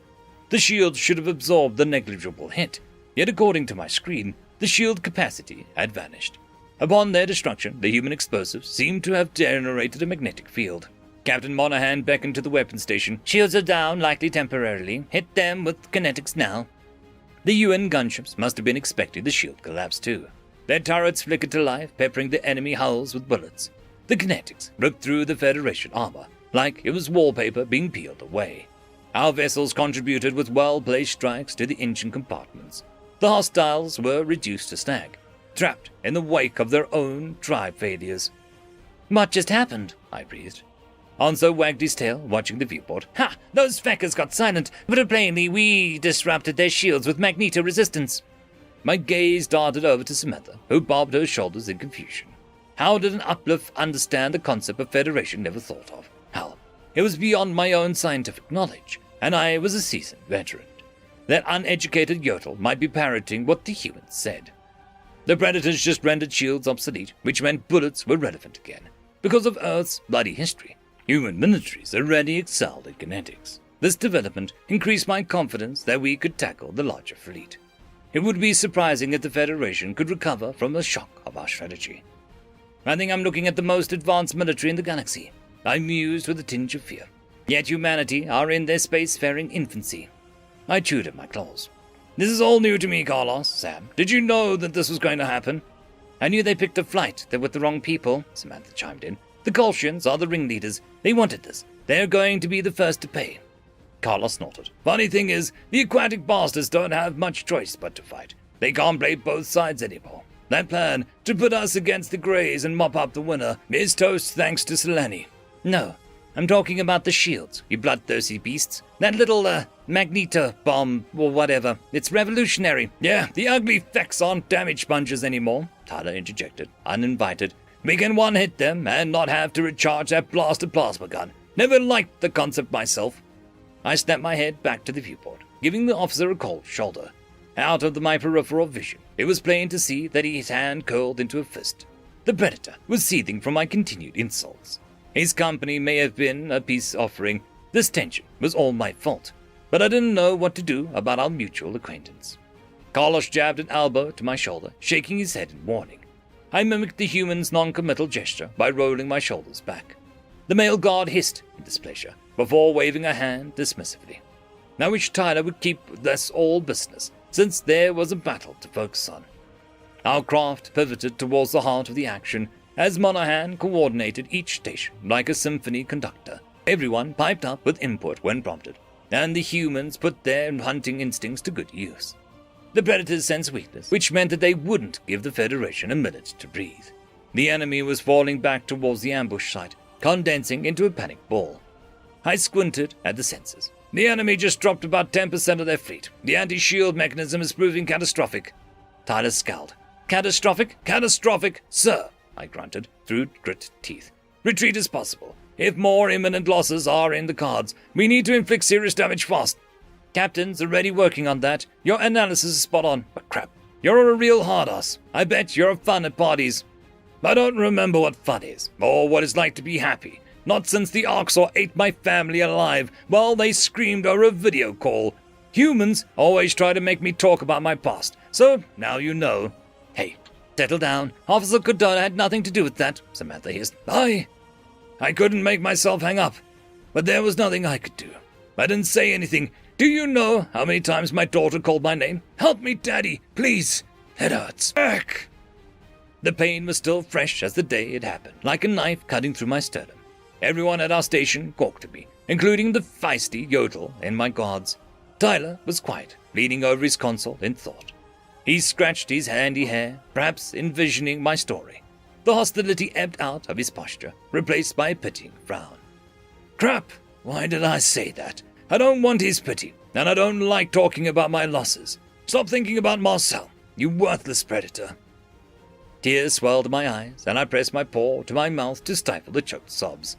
The shield should have absorbed the negligible hit, yet according to my screen, the shield capacity had vanished. Upon their destruction, the human explosives seemed to have generated a magnetic field. Captain Monahan beckoned to the weapon station. "Shields are down, likely temporarily. Hit them with kinetics now." The UN gunships must have been expecting the shield collapse too. Their turrets flickered to life, peppering the enemy hulls with bullets. The kinetics ripped through the Federation armor, like it was wallpaper being peeled away. Our vessels contributed with well-placed strikes to the engine compartments. The hostiles were reduced to stag, trapped in the wake of their own drive failures. "What just happened?" I breathed. Anso wagged his tail, watching the viewport. "Ha! Those feckers got silent, but plainly we disrupted their shields with magneto-resistance." My gaze darted over to Samantha, who bobbed her shoulders in confusion. How did an uplift understand a concept of Federation never thought of? How? It was beyond my own scientific knowledge, and I was a seasoned veteran. That uneducated yodel might be parroting what the humans said. The Predators just rendered shields obsolete, which meant bullets were relevant again. Because of Earth's bloody history, human militaries already excelled at kinetics. This development increased my confidence that we could tackle the larger fleet. It would be surprising if the Federation could recover from the shock of our strategy. "I think I'm looking at the most advanced military in the galaxy," I mused with a tinge of fear. "Yet humanity are in their spacefaring infancy." I chewed at my claws. "This is all new to me, Carlos. Sam, did you know that this was going to happen?" "I knew they picked a flight that with the wrong people," Samantha chimed in. "The Kolshians are the ringleaders. They wanted this. They're going to be the first to pay." Carlos snorted. "Funny thing is, the aquatic bastards don't have much choice but to fight. They can't play both sides anymore. That plan, to put us against the Greys and mop up the winner, is toast thanks to Selene." "No, I'm talking about the shields, you bloodthirsty beasts. That little, magneto bomb or whatever. It's revolutionary." "Yeah, the ugly fecks aren't damage sponges anymore," Tyler interjected, uninvited. "We can one-hit them and not have to recharge that blasted plasma gun. Never liked the concept myself." I snapped my head back to the viewport, giving the officer a cold shoulder. Out of my peripheral vision, it was plain to see that his hand curled into a fist. The Predator was seething from my continued insults. His company may have been a peace offering. This tension was all my fault, but I didn't know what to do about our mutual acquaintance. Carlos jabbed an elbow to my shoulder, shaking his head in warning. I mimicked the human's non-committal gesture by rolling my shoulders back. The male guard hissed in displeasure before waving a hand dismissively. I wish Tyler would keep this all business, since there was a battle to focus on. Our craft pivoted towards the heart of the action as Monahan coordinated each station like a symphony conductor. Everyone piped up with input when prompted, and the humans put their hunting instincts to good use. The predators sensed weakness, which meant that they wouldn't give the Federation a minute to breathe. The enemy was falling back towards the ambush site, condensing into a panic ball. I squinted at the sensors. The enemy just dropped about 10% of their fleet. The anti-shield mechanism is proving catastrophic. Tyler scowled. Catastrophic? Catastrophic, sir, I grunted through grit teeth. Retreat is possible. If more imminent losses are in the cards, we need to inflict serious damage fast. Captain's already working on that. Your analysis is spot on, but crap. You're a real hard-ass. I bet you're fun at parties. I don't remember what fun is, or what it's like to be happy. Not since the Orcs ate my family alive while they screamed over a video call. Humans always try to make me talk about my past, so now you know. Hey, settle down. Officer Cardona had nothing to do with that, Samantha hissed. I couldn't make myself hang up, but there was nothing I could do. I didn't say anything. Do you know how many times my daughter called my name? Help me, Daddy, please. It hurts. Back. The pain was still fresh as the day it happened, like a knife cutting through my sternum. Everyone at our station gawked at me, including the feisty Yodel and my guards. Tyler was quiet, leaning over his console in thought. He scratched his handy hair, perhaps envisioning my story. The hostility ebbed out of his posture, replaced by a pitying frown. Crap! Why did I say that? I don't want his pity, and I don't like talking about my losses. Stop thinking about Marcel, you worthless predator. Tears swelled in my eyes, and I pressed my paw to my mouth to stifle the choked sobs.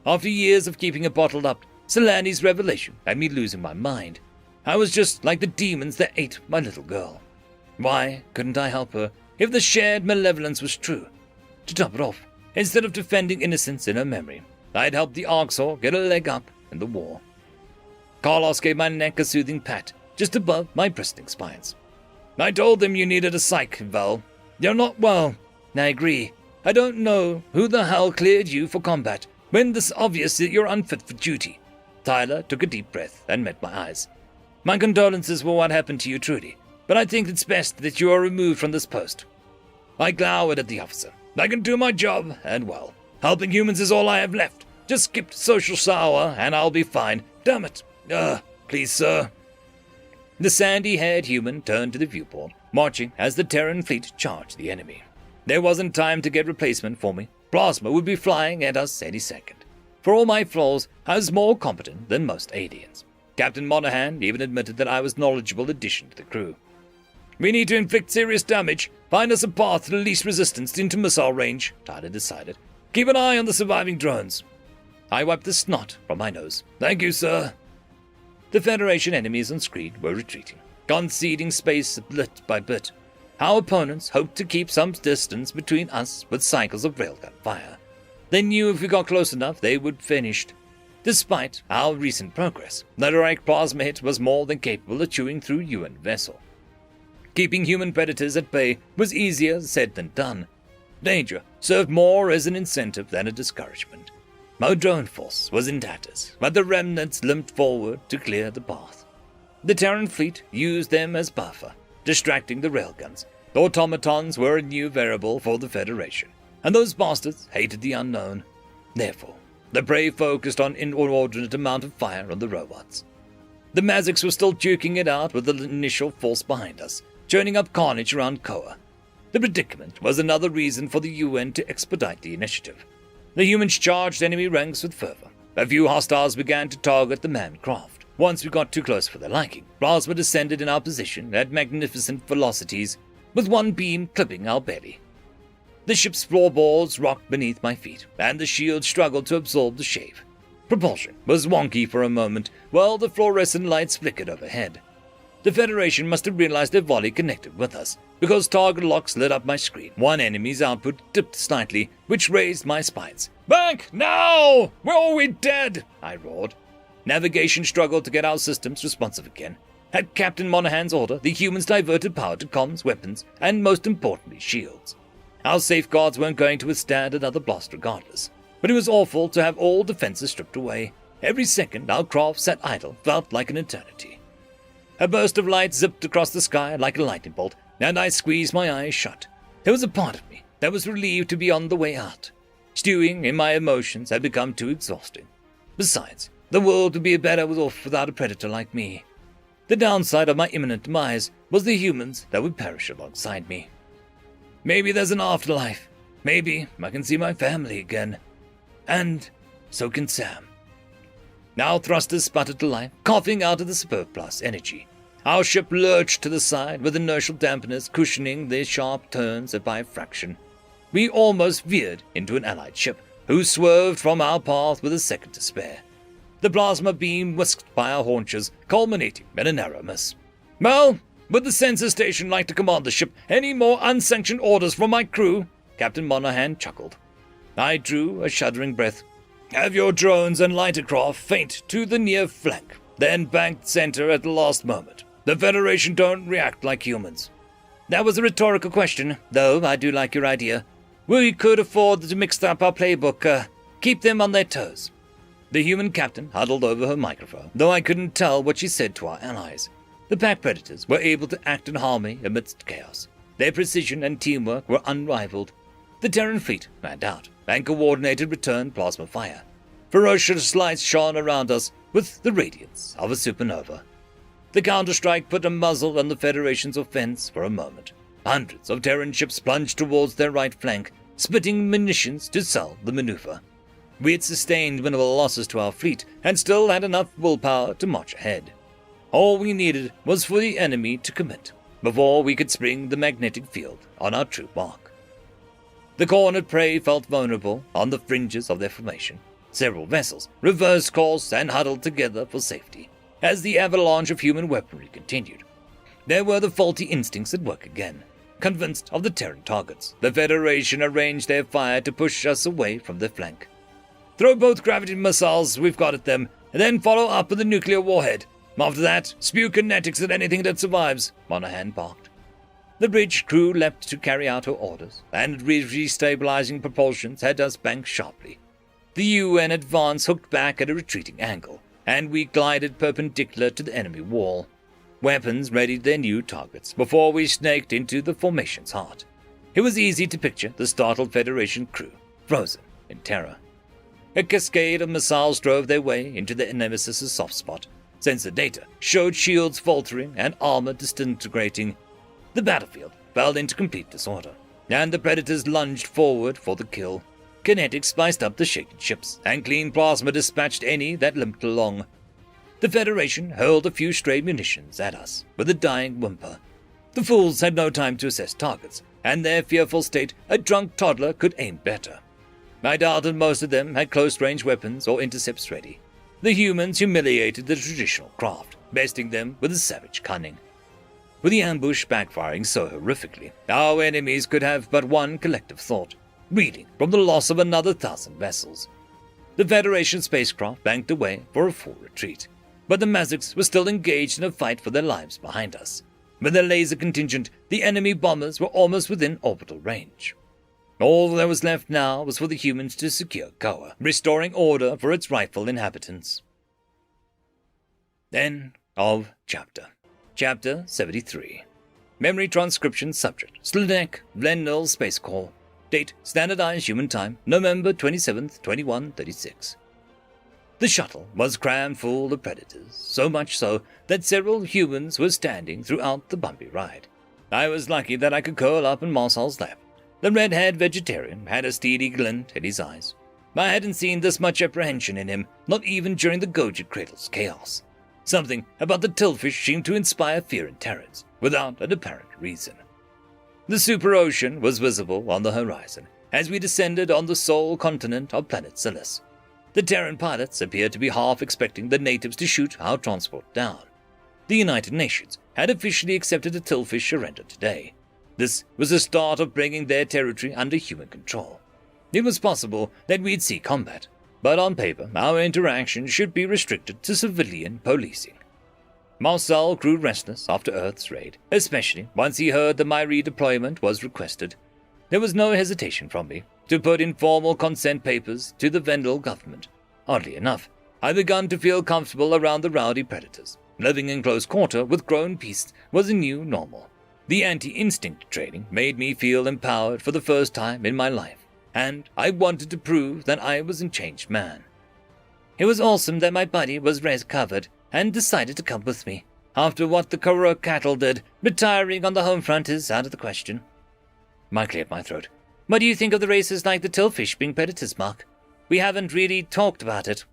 After years of keeping it bottled up, Solani's revelation had me losing my mind. I was just like the demons that ate my little girl. Why couldn't I help her if the shared malevolence was true? To top it off, instead of defending innocence in her memory, I'd helped the Arxor get a leg up in the war. Carlos gave my neck a soothing pat, just above my bristling spines. I told them you needed a psych, Val. You're not well. I agree. I don't know who the hell cleared you for combat when it's obvious that you're unfit for duty. Tyler took a deep breath and met my eyes. My condolences for what happened to you, Trudy, but I think it's best that you are removed from this post. I glowered at the officer. I can do my job, and well. Helping humans is all I have left. Just skip social sour, and I'll be fine. Damn it. Please, sir. The sandy-haired human turned to the viewport, marching as the Terran fleet charged the enemy. There wasn't time to get replacement for me. Plasma would be flying at us any second. For all my flaws, I was more competent than most aliens. Captain Monahan even admitted that I was a knowledgeable addition to the crew. We need to inflict serious damage. Find us a path to the least resistance into missile range, Tyler decided. Keep an eye on the surviving drones. I wiped the snot from my nose. Thank you, sir. The Federation enemies on screen were retreating, conceding space bit by bit. Our opponents hoped to keep some distance between us with cycles of railgun fire. They knew if we got close enough, they would finish. Despite our recent progress, the direct plasma hit was more than capable of chewing through UN vessel. Keeping human predators at bay was easier said than done. Danger served more as an incentive than a discouragement. Our drone force was in tatters, but the remnants limped forward to clear the path. The Terran fleet used them as buffer, distracting the railguns. The automatons were a new variable for the Federation, and those bastards hated the unknown. Therefore, the prey focused on an inordinate amount of fire on the robots. The Mazics were still duking it out with the initial force behind us, churning up carnage around Koa. The predicament was another reason for the UN to expedite the initiative. The humans charged enemy ranks with fervor. A few hostiles began to target the manned craft. Once we got too close for their liking, plasma descended in our position at magnificent velocities, with one beam clipping our belly. The ship's floorboards rocked beneath my feet, and the shield struggled to absorb the shave. Propulsion was wonky for a moment, while the fluorescent lights flickered overhead. The Federation must have realized their volley connected with us, because target locks lit up my screen. One enemy's output dipped slightly, which raised my spines. Back now! We're all dead! I roared. Navigation struggled to get our systems responsive again. At Captain Monahan's order, the humans diverted power to comms, weapons, and most importantly, shields. Our safeguards weren't going to withstand another blast regardless, but it was awful to have all defenses stripped away. Every second our craft sat idle felt like an eternity. A burst of light zipped across the sky like a lightning bolt, and I squeezed my eyes shut. There was a part of me that was relieved to be on the way out. Stewing in my emotions had become too exhausting. Besides, the world would be better off without a predator like me. The downside of my imminent demise was the humans that would perish alongside me. Maybe there's an afterlife. Maybe I can see my family again. And so can Sam. Our thrusters sputtered to life, coughing out of the surplus energy. Our ship lurched to the side with inertial dampeners cushioning their sharp turns by a fraction. We almost veered into an allied ship, who swerved from our path with a second to spare. The plasma beam whisked by our haunches, culminating in a narrow miss. Well, would the sensor station like to command the ship? Any more unsanctioned orders from my crew? Captain Monahan chuckled. I drew a shuddering breath. Have your drones and lighter craft feint to the near flank, then bank center at the last moment. The Federation don't react like humans. That was a rhetorical question, though I do like your idea. We could afford to mix up our playbook, keep them on their toes. The human captain huddled over her microphone, though I couldn't tell what she said to our allies. The pack predators were able to act in harmony amidst chaos. Their precision and teamwork were unrivaled. The Terran fleet manned out and coordinated return plasma fire. Ferocious lights shone around us with the radiance of a supernova. The counterstrike put a muzzle on the Federation's offense for a moment. Hundreds of Terran ships plunged towards their right flank, spitting munitions to sell the maneuver. We had sustained minimal losses to our fleet and still had enough willpower to march ahead. All we needed was for the enemy to commit before we could spring the magnetic field on our true mark. The cornered prey felt vulnerable on the fringes of their formation. Several vessels reversed course and huddled together for safety as the avalanche of human weaponry continued. There were the faulty instincts at work again. Convinced of the Terran targets, the Federation arranged their fire to push us away from their flank. Throw both gravity missiles we've got at them, and then follow up with a nuclear warhead. After that, spew kinetics at anything that survives, Monahan barked. The bridge crew leapt to carry out her orders, and restabilizing propulsions had us bank sharply. The UN advance hooked back at a retreating angle, and we glided perpendicular to the enemy wall. Weapons readied their new targets before we snaked into the formation's heart. It was easy to picture the startled Federation crew, frozen in terror. A cascade of missiles drove their way into the Nemesis's soft spot. Sensor data showed shields faltering and armor disintegrating. The battlefield fell into complete disorder, and the Predators lunged forward for the kill. Kinetics spiced up the shaken ships, and clean plasma dispatched any that limped along. The Federation hurled a few stray munitions at us with a dying whimper. The fools had no time to assess targets, and their fearful state a drunk toddler could aim better. I doubted most of them had close-range weapons or intercepts ready. The humans humiliated the traditional craft, besting them with a savage cunning. With the ambush backfiring so horrifically, our enemies could have but one collective thought, reeling from the loss of another 1,000 vessels. The Federation spacecraft banked away for a full retreat, but the Maziks were still engaged in a fight for their lives behind us. With their laser contingent, the enemy bombers were almost within orbital range. All that was left now was for the humans to secure Goa, restoring order for its rightful inhabitants. End of chapter. Chapter 73. Memory transcription subject, Slanek, Glenville Space Corps. Date, Standardized Human Time, November 27th, 2136. The shuttle was crammed full of predators, so much so that several humans were standing throughout the bumpy ride. I was lucky that I could curl up in Marsal's lap. The red-haired vegetarian had a steely glint in his eyes. I hadn't seen this much apprehension in him, not even during the Gojit Cradle's chaos. Something about the Tillfish seemed to inspire fear in Terrans, without an apparent reason. The super ocean was visible on the horizon, as we descended on the sole continent of planet Silas. The Terran pilots appeared to be half expecting the natives to shoot our transport down. The United Nations had officially accepted a Tillfish surrender today. This was the start of bringing their territory under human control. It was possible that we'd see combat, but on paper our interaction should be restricted to civilian policing. Marcel grew restless after Earth's raid, especially once he heard that my redeployment was requested. There was no hesitation from me to put in formal consent papers to the Vendel government. Oddly enough, I began to feel comfortable around the rowdy predators. Living in close quarter with grown beasts was a new normal. The anti-instinct training made me feel empowered for the first time in my life, and I wanted to prove that I was a changed man. It was awesome that my buddy was res-covered and decided to come with me. After what the Koro cattle did, retiring on the home front is out of the question. I cleared my throat. What do you think of the races like the Tillfish being predators, Mark? We haven't really talked about it.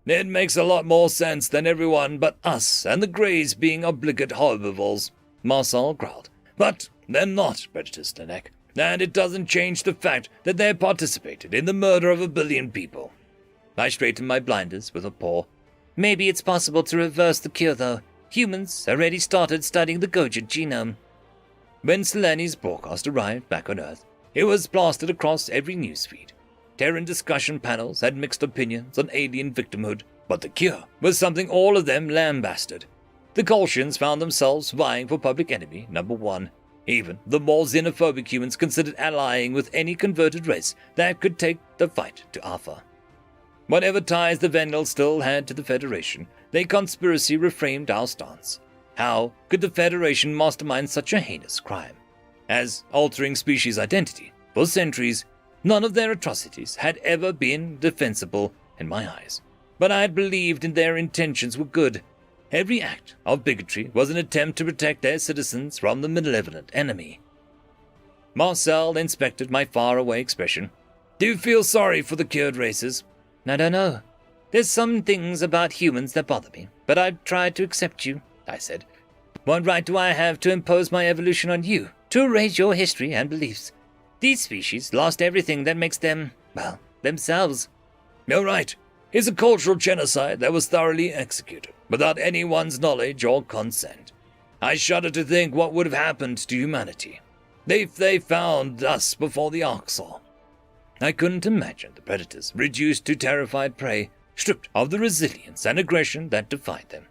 It makes a lot more sense than everyone but us and the Greys being obligate herbivores, Marcel growled. But they're not predators, Slanek, and it doesn't change the fact that they participated in the murder of 1 billion people. I straightened my blinders with a paw. Maybe it's possible to reverse the cure, though. Humans already started studying the Gojid genome. When Seleni's broadcast arrived back on Earth, it was plastered across every newsfeed. Terran discussion panels had mixed opinions on alien victimhood, but the cure was something all of them lambasted. The Kolshians found themselves vying for public enemy number 1. Even the more xenophobic humans considered allying with any converted race that could take the fight to Alpha. Whatever ties the Vendel still had to the Federation, their conspiracy reframed our stance. How could the Federation mastermind such a heinous crime? As altering species identity, for centuries, none of their atrocities had ever been defensible in my eyes. But I had believed in their intentions were good. Every act of bigotry was an attempt to protect their citizens from the malevolent enemy. Marcel inspected my faraway expression. Do you feel sorry for the cured races? I don't know. There's some things about humans that bother me, but I've tried to accept you, I said. What right do I have to impose my evolution on you, to erase your history and beliefs? These species lost everything that makes them, well, themselves. You're right. It's a cultural genocide that was thoroughly executed, without anyone's knowledge or consent. I shudder to think what would have happened to humanity if they found us before the Orcs saw. I couldn't imagine the predators reduced to terrified prey, stripped of the resilience and aggression that defied them.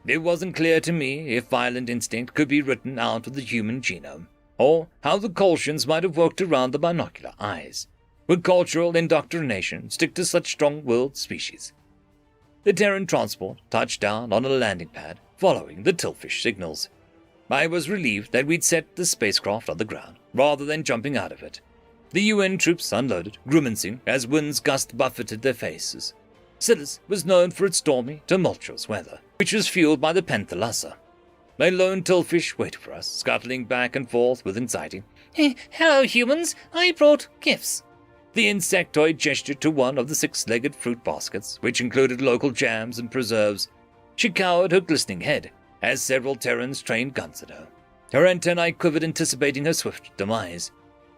It wasn't clear to me if violent instinct could be written out of the human genome, or how the Kolshians might have worked around the binocular eyes. Would cultural indoctrination stick to such strong-willed species? The Terran transport touched down on a landing pad, following the Tillfish signals. I was relieved that we'd set the spacecraft on the ground, rather than jumping out of it. The UN troops unloaded, grimacing as winds gust buffeted their faces. Silas was known for its stormy, tumultuous weather, which was fueled by the Panthalassa. A lone Tillfish waited for us, scuttling back and forth with anxiety. Hello, humans. I brought gifts. The insectoid gestured to one of the 6-legged fruit baskets, which included local jams and preserves. She cowered her glistening head as several Terrans trained guns at her. Her antennae quivered, anticipating her swift demise.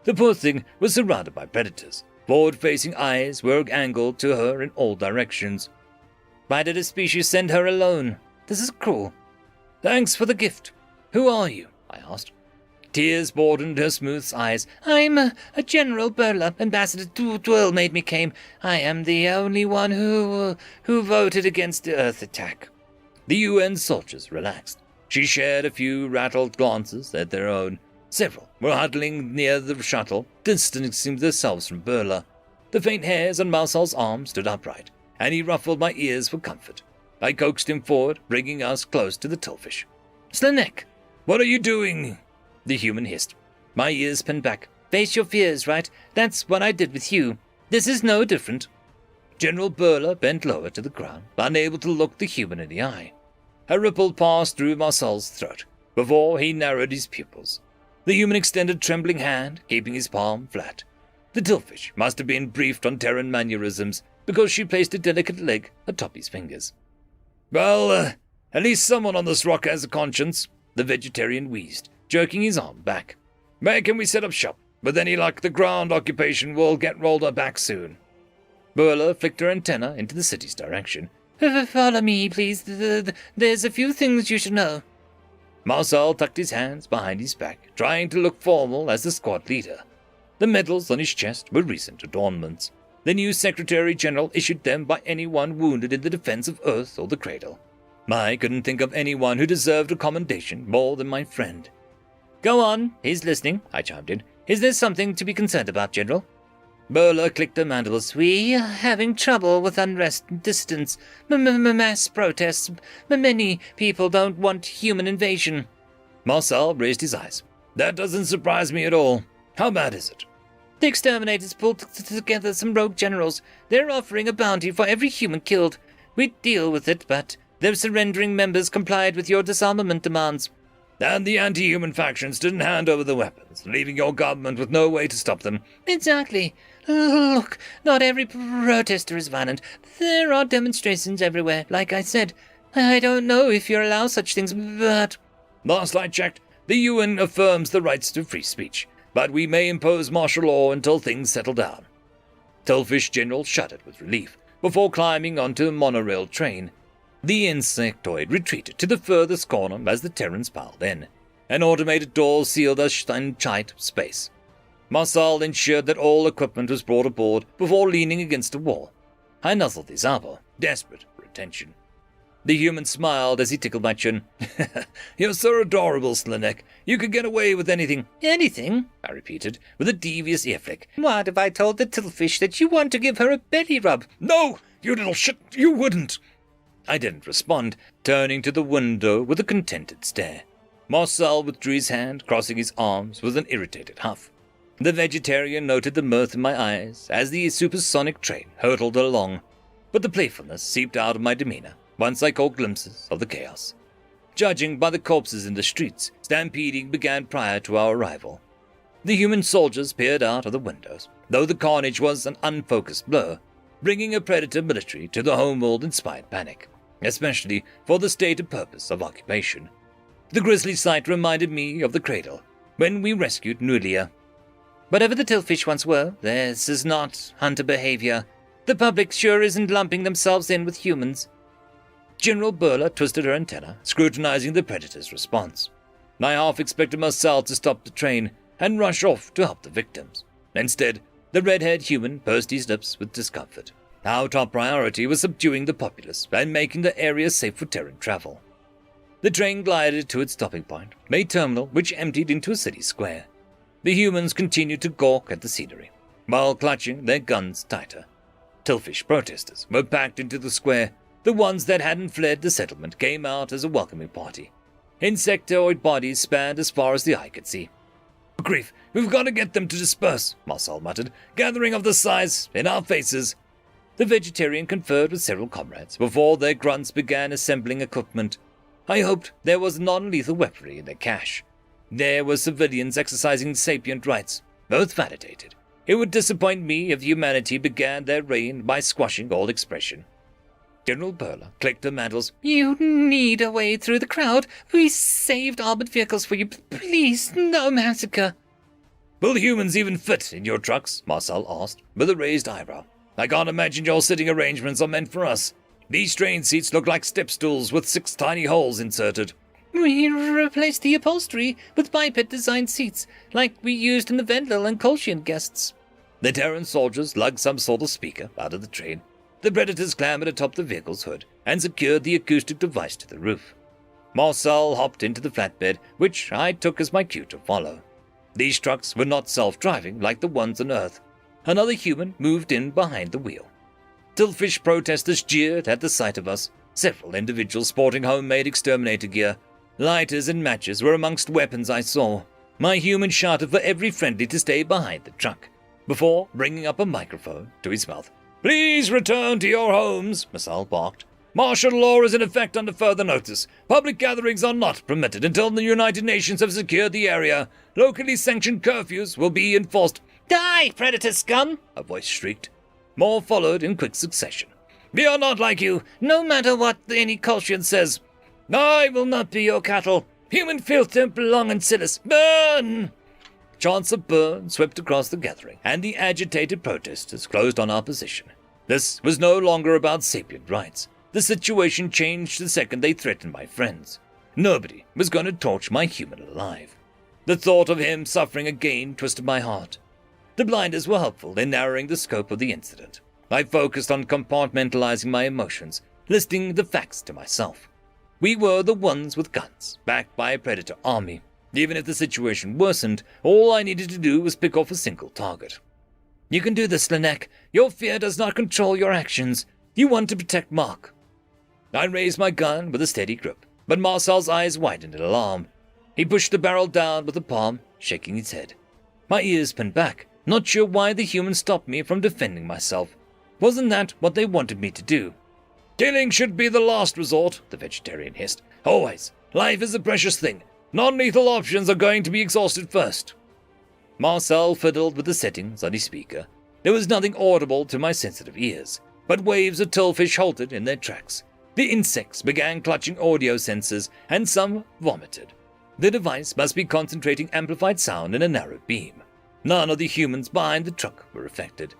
The poor thing was surrounded by predators. Forward-facing eyes were angled to her in all directions. Why did a species send her alone? This is cruel. Thanks for the gift. Who are you? I asked. Tears broadened her smooth eyes. I'm a General Burla. Ambassador Dwell made me came. I am the only one who voted against the Earth attack. The UN soldiers relaxed. She shared a few rattled glances at their own. Several were huddling near the shuttle, distancing themselves from Burla. The faint hairs on Marcel's arm stood upright, and he ruffled my ears for comfort. I coaxed him forward, bringing us close to the Tillfish. Slanek! What are you doing? The human hissed. My ears pinned back. Face your fears, right? That's what I did with you. This is no different. General Burla bent lower to the ground, unable to look the human in the eye. A ripple passed through Marcel's throat, before he narrowed his pupils. The human extended trembling hand, keeping his palm flat. The Tillfish must have been briefed on Terran mannerisms, because she placed a delicate leg atop his fingers. Well, at least someone on this rock has a conscience, the vegetarian wheezed, jerking his arm back. Where can we set up shop? With any luck, the ground occupation will get rolled back soon. Burla flicked her antenna into the city's direction. Follow me, please. There's a few things you should know. Marcel tucked his hands behind his back, trying to look formal as the squad leader. The medals on his chest were recent adornments. The new Secretary General issued them by anyone wounded in the defense of Earth or the Cradle. I couldn't think of anyone who deserved a commendation more than my friend. Go on, he's listening, I chimed in. Is there something to be concerned about, General? Burla clicked her mandibles. We are having trouble with unrest and dissidents, mass protests. Many people don't want human invasion. Marcel raised his eyes. That doesn't surprise me at all. How bad is it? The exterminators pulled together some rogue generals. They're offering a bounty for every human killed. We'd deal with it, but their surrendering members complied with your disarmament demands. And the anti-human factions didn't hand over the weapons, leaving your government with no way to stop them. Exactly. Look, not every protester is violent. There are demonstrations everywhere, like I said. I don't know if you allow such things, but... Last I checked, the UN affirms the rights to free speech, but we may impose martial law until things settle down. Tillfish General shuddered with relief before climbing onto a monorail train. The insectoid retreated to the furthest corner as the Terrans piled in. An automated door sealed us in tight space. Marcel ensured that all equipment was brought aboard before leaning against a wall. I nuzzled his elbow, desperate for attention. The human smiled as he tickled my chin. You're so adorable, Slanek. You could get away with anything. Anything? I repeated, with a devious ear flick. What if I told the Tillfish that you want to give her a belly rub? No, you little shit, you wouldn't. I didn't respond, turning to the window with a contented stare. Marcel withdrew his hand, crossing his arms with an irritated huff. The vegetarian noted the mirth in my eyes as the supersonic train hurtled along, but the playfulness seeped out of my demeanor once I caught glimpses of the chaos. Judging by the corpses in the streets, stampeding began prior to our arrival. The human soldiers peered out of the windows, though the carnage was an unfocused blur, bringing a predator military to the homeworld-inspired panic, especially for the stated purpose of occupation. The grisly sight reminded me of the cradle, when we rescued Nulia. Whatever the Tillfish once were, this is not hunter behavior. The public sure isn't lumping themselves in with humans. General Burla twisted her antenna, scrutinizing the predator's response. I half expected Marcel to stop the train and rush off to help the victims. Instead, the red-haired human pursed his lips with discomfort. Our top priority was subduing the populace and making the area safe for Terran travel. The train glided to its stopping point, a terminal which emptied into a city square. The humans continued to gawk at the scenery, while clutching their guns tighter. Tillfish protesters were packed into the square. The ones that hadn't fled the settlement came out as a welcoming party. Insectoid bodies spanned as far as the eye could see. Grief, we've got to get them to disperse, Marcel muttered, gathering of the size in our faces. The vegetarian conferred with several comrades before their grunts began assembling equipment. I hoped there was non-lethal weaponry in their cache. There were civilians exercising sapient rights, both validated. It would disappoint me if humanity began their reign by squashing all expression. General Burla clicked her mantles. You need a way through the crowd. We saved armored vehicles for you. Please, no massacre. Will humans even fit in your trucks? Marcel asked, with a raised eyebrow. I can't imagine your sitting arrangements are meant for us. These train seats look like step stools with 6 tiny holes inserted. We replaced the upholstery with biped-designed seats, like we used in the Vendel and Kolshian guests. The Terran soldiers lugged some sort of speaker out of the train. The predators clambered atop the vehicle's hood and secured the acoustic device to the roof. Marcel hopped into the flatbed, which I took as my cue to follow. These trucks were not self-driving like the ones on Earth. Another human moved in behind the wheel. Tillfish protesters jeered at the sight of us, several individuals sporting homemade exterminator gear. Lighters and matches were amongst weapons I saw. My human shouted for every friendly to stay behind the truck, before bringing up a microphone to his mouth. Please return to your homes, Marcel barked. Martial law is in effect under further notice. Public gatherings are not permitted until the United Nations have secured the area. Locally sanctioned curfews will be enforced. Die, predator scum! A voice shrieked. More followed in quick succession. We are not like you, no matter what any Kolshian says. I will not be your cattle. Human filth don't belong in Silas. Burn! Chants of burn swept across the gathering, and the agitated protesters closed on our position. This was no longer about sapient rights. The situation changed the second they threatened my friends. Nobody was going to torch my human alive. The thought of him suffering again twisted my heart. The blinders were helpful in narrowing the scope of the incident. I focused on compartmentalizing my emotions, listing the facts to myself. We were the ones with guns, backed by a predator army. Even if the situation worsened, all I needed to do was pick off a single target. You can do this, Slanek. Your fear does not control your actions. You want to protect Mark. I raised my gun with a steady grip, but Marcel's eyes widened in alarm. He pushed the barrel down with a palm, shaking his head. My ears pinned back, not sure why the humans stopped me from defending myself. Wasn't that what they wanted me to do? Killing should be the last resort, the vegetarian hissed. Always. Life is a precious thing. Non-lethal options are going to be exhausted first. Marcel fiddled with the settings on his speaker. There was nothing audible to my sensitive ears, but waves of tillfish halted in their tracks. The insects began clutching audio sensors, and some vomited. The device must be concentrating amplified sound in a narrow beam. None of the humans behind the truck were affected.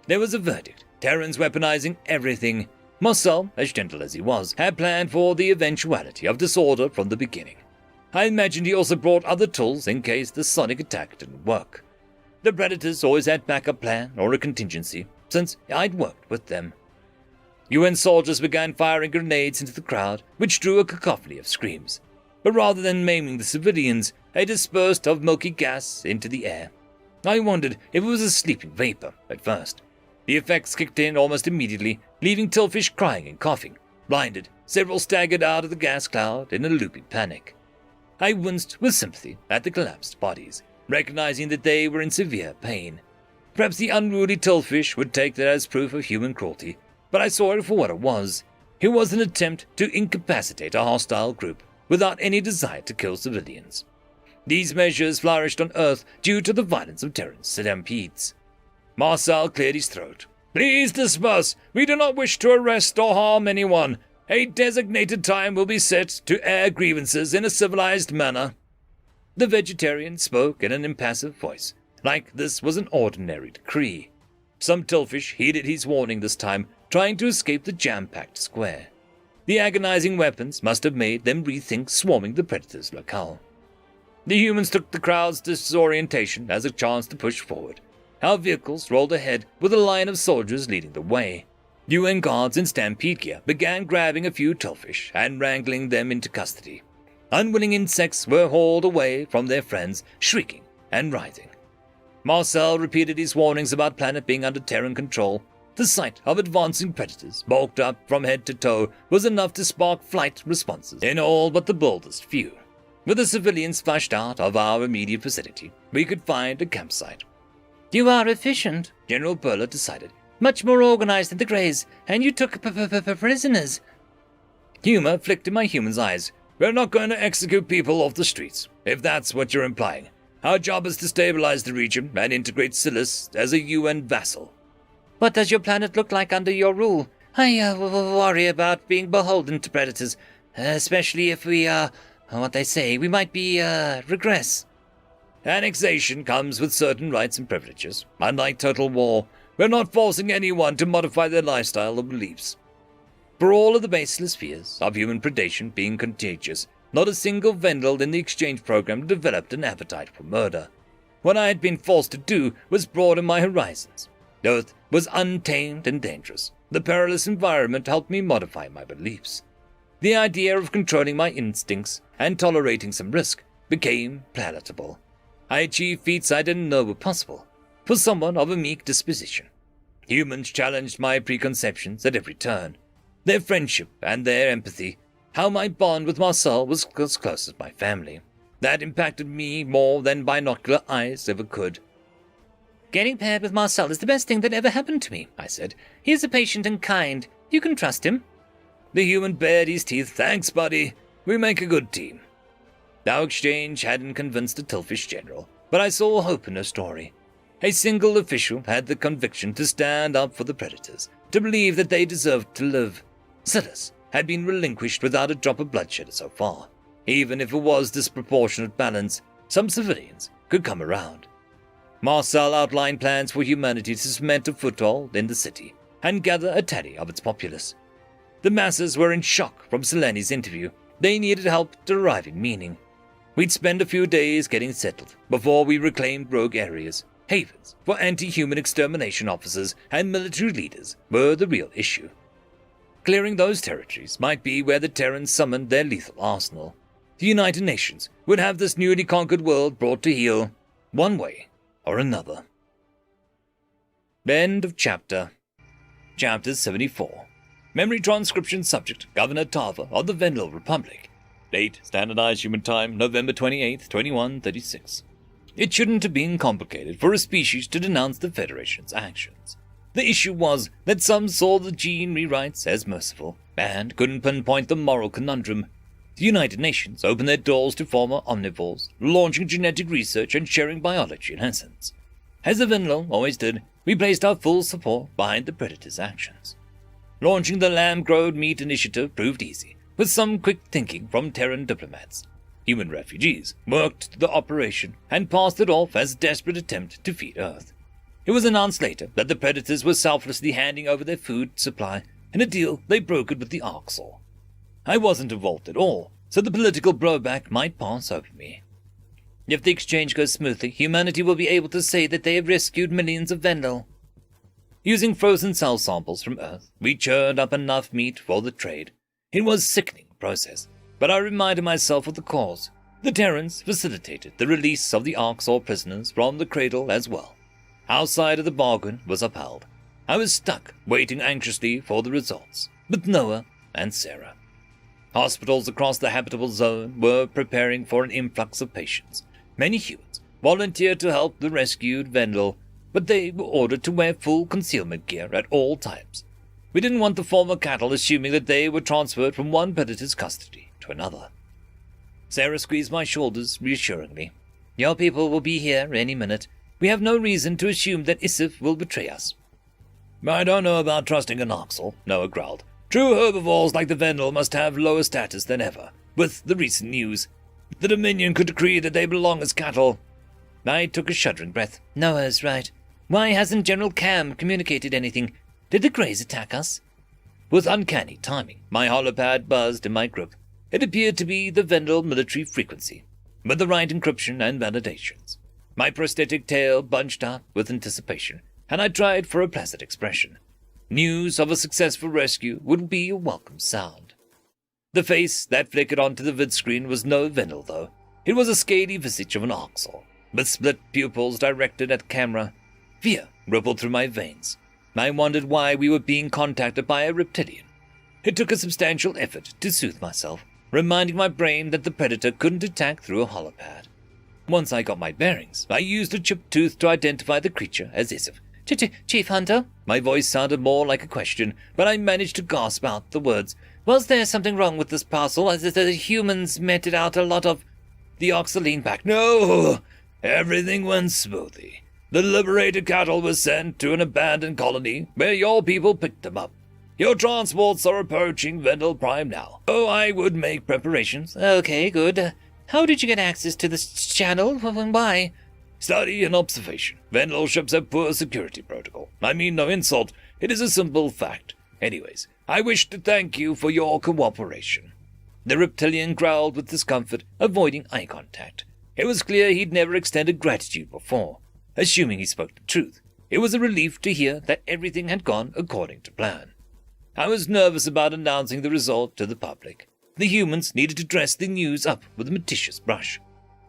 There was a verdict. Terrans weaponizing everything. Marcel, as gentle as he was, had planned for the eventuality of disorder from the beginning. I imagined he also brought other tools in case the sonic attack didn't work. The Predators always had backup plan or a contingency, since I'd worked with them. UN soldiers began firing grenades into the crowd, which drew a cacophony of screams. But rather than maiming the civilians, they dispersed of milky gas into the air. I wondered if it was a sleeping vapor at first. The effects kicked in almost immediately, leaving tillfish crying and coughing. Blinded, several staggered out of the gas cloud in a loopy panic. I winced with sympathy at the collapsed bodies, recognizing that they were in severe pain. Perhaps the unruly tillfish would take that as proof of human cruelty, but I saw it for what it was. It was an attempt to incapacitate a hostile group without any desire to kill civilians. These measures flourished on Earth due to the violence of Terran stampedes. Marcel cleared his throat. Please disperse. We do not wish to arrest or harm anyone. A designated time will be set to air grievances in a civilized manner. The vegetarian spoke in an impassive voice, like this was an ordinary decree. Some tillfish heeded his warning this time, trying to escape the jam-packed square. The agonizing weapons must have made them rethink swarming the predator's locale. The humans took the crowd's disorientation as a chance to push forward. Our vehicles rolled ahead with a line of soldiers leading the way. UN guards in stampede gear began grabbing a few tillfish and wrangling them into custody. Unwilling insects were hauled away from their friends, shrieking and writhing. Marcel repeated his warnings about planet being under Terran control. The sight of advancing predators, bulked up from head to toe, was enough to spark flight responses in all but the boldest few. With the civilians flushed out of our immediate vicinity, we could find a campsite. You are efficient, General Burler decided. Much more organized than the Greys, and you took prisoners. Humor flicked in my human's eyes. We're not going to execute people off the streets, if that's what you're implying. Our job is to stabilize the region and integrate Silas as a UN vassal. What does your planet look like under your rule? I worry about being beholden to predators, especially if we, what they say, we might be, regress. Annexation comes with certain rights and privileges. Unlike total war, we're not forcing anyone to modify their lifestyle or beliefs. For all of the baseless fears of human predation being contagious, not a single Vendel in the exchange program developed an appetite for murder. What I had been forced to do was broaden my horizons. Earth was untamed and dangerous. The perilous environment helped me modify my beliefs. The idea of controlling my instincts and tolerating some risk became palatable. I achieved feats I didn't know were possible, for someone of a meek disposition. Humans challenged my preconceptions at every turn. Their friendship and their empathy, how my bond with Marcel was as close as my family. That impacted me more than binocular eyes ever could. Getting paired with Marcel is the best thing that ever happened to me, I said. He is patient and kind. You can trust him. The human bared his teeth. Thanks, buddy. We make a good team. Our exchange hadn't convinced the Tillfish general, but I saw hope in her story. A single official had the conviction to stand up for the predators, to believe that they deserved to live. Silas had been relinquished without a drop of bloodshed so far. Even if it was disproportionate balance, some civilians could come around. Marcel outlined plans for humanity to cement a foothold in the city and gather a tally of its populace. The masses were in shock from Seleni's interview. They needed help deriving meaning. We'd spend a few days getting settled before we reclaimed rogue areas. Havens for anti-human extermination officers and military leaders were the real issue. Clearing those territories might be where the Terrans summoned their lethal arsenal. The United Nations would have this newly conquered world brought to heel, one way or another. End of chapter. Chapter 74. Memory transcription subject, Governor Tava of the Venlil Republic. Date, Standardized Human Time, November 28th, 2136. It shouldn't have been complicated for a species to denounce the Federation's actions. The issue was that some saw the gene rewrites as merciful, and couldn't pinpoint the moral conundrum. The United Nations opened their doors to former omnivores, launching genetic research and sharing biology lessons. As the Venlil always did, we placed our full support behind the Predator's actions. Launching the Lamb-Growed Meat Initiative proved easy, with some quick thinking from Terran diplomats. Human refugees worked the operation and passed it off as a desperate attempt to feed Earth. It was announced later that the Predators were selflessly handing over their food supply in a deal they brokered with the Orcs. I wasn't involved at all, so the political blowback might pass over me. If the exchange goes smoothly, humanity will be able to say that they have rescued millions of Venlil. Using frozen cell samples from Earth, we churned up enough meat for the trade. It was a sickening process, but I reminded myself of the cause. The Terrans facilitated the release of the Orcs prisoners from the cradle as well. Our side of the bargain was upheld. I was stuck, waiting anxiously for the results, with Noah and Sarah. Hospitals across the habitable zone were preparing for an influx of patients. Many humans volunteered to help the rescued Venlil, but they were ordered to wear full concealment gear at all times. We didn't want the former cattle assuming that they were transferred from one predator's custody to another. Sarah squeezed my shoulders reassuringly. Your people will be here any minute. We have no reason to assume that Isif will betray us. I don't know about trusting an Oxel, Noah growled. True herbivores like the Venlil must have lower status than ever. With the recent news, the Dominion could decree that they belong as cattle. I took a shuddering breath. Noah's right. Why hasn't General Cam communicated anything? Did the Greys attack us? With uncanny timing, my holopad buzzed in my grip. It appeared to be the Venlil military frequency, with the right encryption and validations. My prosthetic tail bunched up with anticipation, and I tried for a placid expression. News of a successful rescue would be a welcome sound. The face that flickered onto the vidscreen was no Venlil, though. It was a scaly visage of an Oxel, with split pupils directed at the camera. Fear rippled through my veins. I wondered why we were being contacted by a reptilian. It took a substantial effort to soothe myself, reminding my brain that the predator couldn't attack through a holopad. Once I got my bearings, I used a chipped tooth to identify the creature as Isif. Chief Hunter? My voice sounded more like a question, but I managed to gasp out the words. Was there something wrong with this parcel, as the humans meted out a lot of... The Oxel leaned back. No! Everything went smoothly. The liberated cattle were sent to an abandoned colony, where your people picked them up. Your transports are approaching Venlil Prime now. Oh, I would make preparations. Okay, good. How did you get access to this channel, and why? Study and observation. Venlil ships have poor security protocol. I mean no insult. It is a simple fact. Anyways, I wish to thank you for your cooperation. The reptilian growled with discomfort, avoiding eye contact. It was clear he'd never extended gratitude before. Assuming he spoke the truth, it was a relief to hear that everything had gone according to plan. I was nervous about announcing the result to the public. The humans needed to dress the news up with a meticulous brush.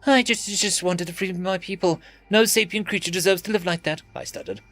I just wanted to free my people. No sapient creature deserves to live like that, I stuttered.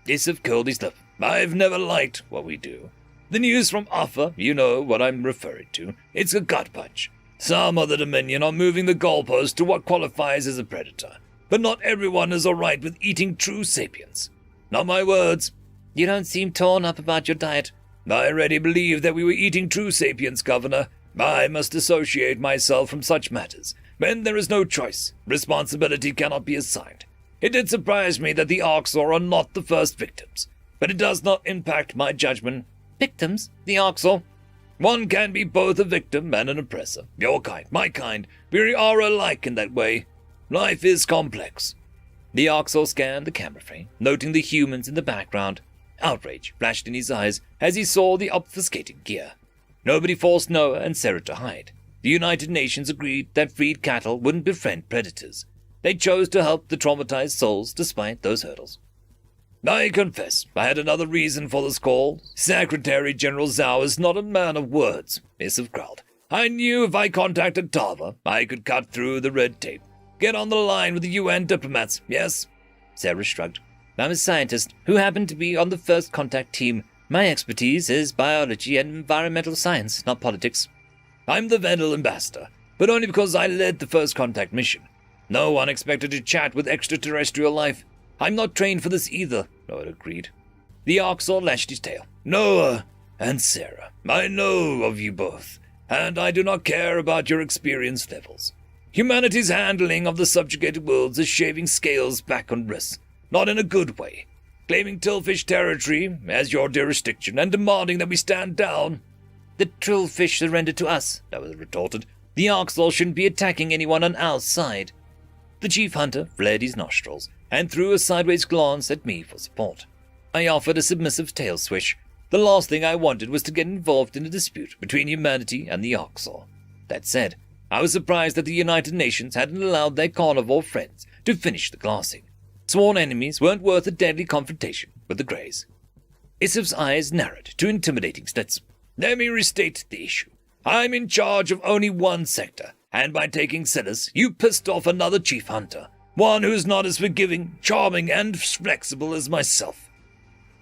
Isif curled his lip. I've never liked what we do. The news from Alpha, you know what I'm referring to. It's a gut punch. Some of the Dominion are moving the goalpost to what qualifies as a predator. But not everyone is all right with eating true sapiens. Not my words. You don't seem torn up about your diet. I already believed that we were eating true sapiens, Governor. I must dissociate myself from such matters. When there is no choice, responsibility cannot be assigned. It did surprise me that the Orcs are not the first victims, but it does not impact my judgment. Victims? The Orcs? One can be both a victim and an oppressor. Your kind, my kind, we are alike in that way. Life is complex. The Oxel scanned the camera frame, noting the humans in the background. Outrage flashed in his eyes as he saw the obfuscating gear. Nobody forced Noah and Sarah to hide. The United Nations agreed that freed cattle wouldn't befriend predators. They chose to help the traumatized souls despite those hurdles. I confess, I had another reason for this call. Secretary General Zhao is not a man of words, Isif growled. I knew if I contacted Tava, I could cut through the red tape. Get on the line with the UN diplomats, yes? Sarah shrugged. I'm a scientist who happened to be on the first contact team. My expertise is biology and environmental science, not politics. I'm the Vendel ambassador, but only because I led the first contact mission. No one expected to chat with extraterrestrial life. I'm not trained for this either, Noah agreed. The Orcs lashed his tail. Noah and Sarah, I know of you both, and I do not care about your experience levels. Humanity's handling of the subjugated worlds is shaving scales back on wrists, not in a good way, claiming Tillfish territory as your jurisdiction and demanding that we stand down. The Trillfish surrendered to us, Noah retorted. The Orcs shouldn't be attacking anyone on our side. The chief hunter flared his nostrils and threw a sideways glance at me for support. I offered a submissive tail swish. The last thing I wanted was to get involved in a dispute between humanity and the Orcs. That said, I was surprised that the United Nations hadn't allowed their carnivore friends to finish the glassing. Sworn enemies weren't worth a deadly confrontation with the Greys. Isif's eyes narrowed to intimidating slits. Let me restate the issue. I'm in charge of only one sector, and by taking Silas, you pissed off another chief hunter, one who's not as forgiving, charming, and flexible as myself.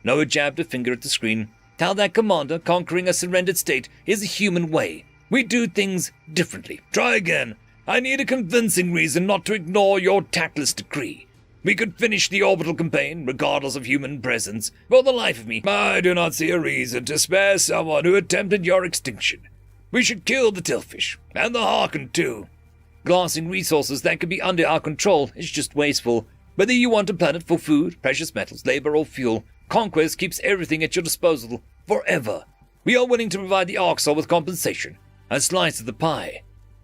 Noah jabbed a finger at the screen. Tell that commander conquering a surrendered state is a human way. We do things differently. Try again. I need a convincing reason not to ignore your tactless decree. We could finish the orbital campaign, regardless of human presence. For the life of me, I do not see a reason to spare someone who attempted your extinction. We should kill the Tillfish, and the Harken too. Glassing resources that could be under our control is just wasteful. Whether you want a planet for food, precious metals, labor, or fuel, conquest keeps everything at your disposal, forever. We are willing to provide the Orcs with compensation, a slice of the pie.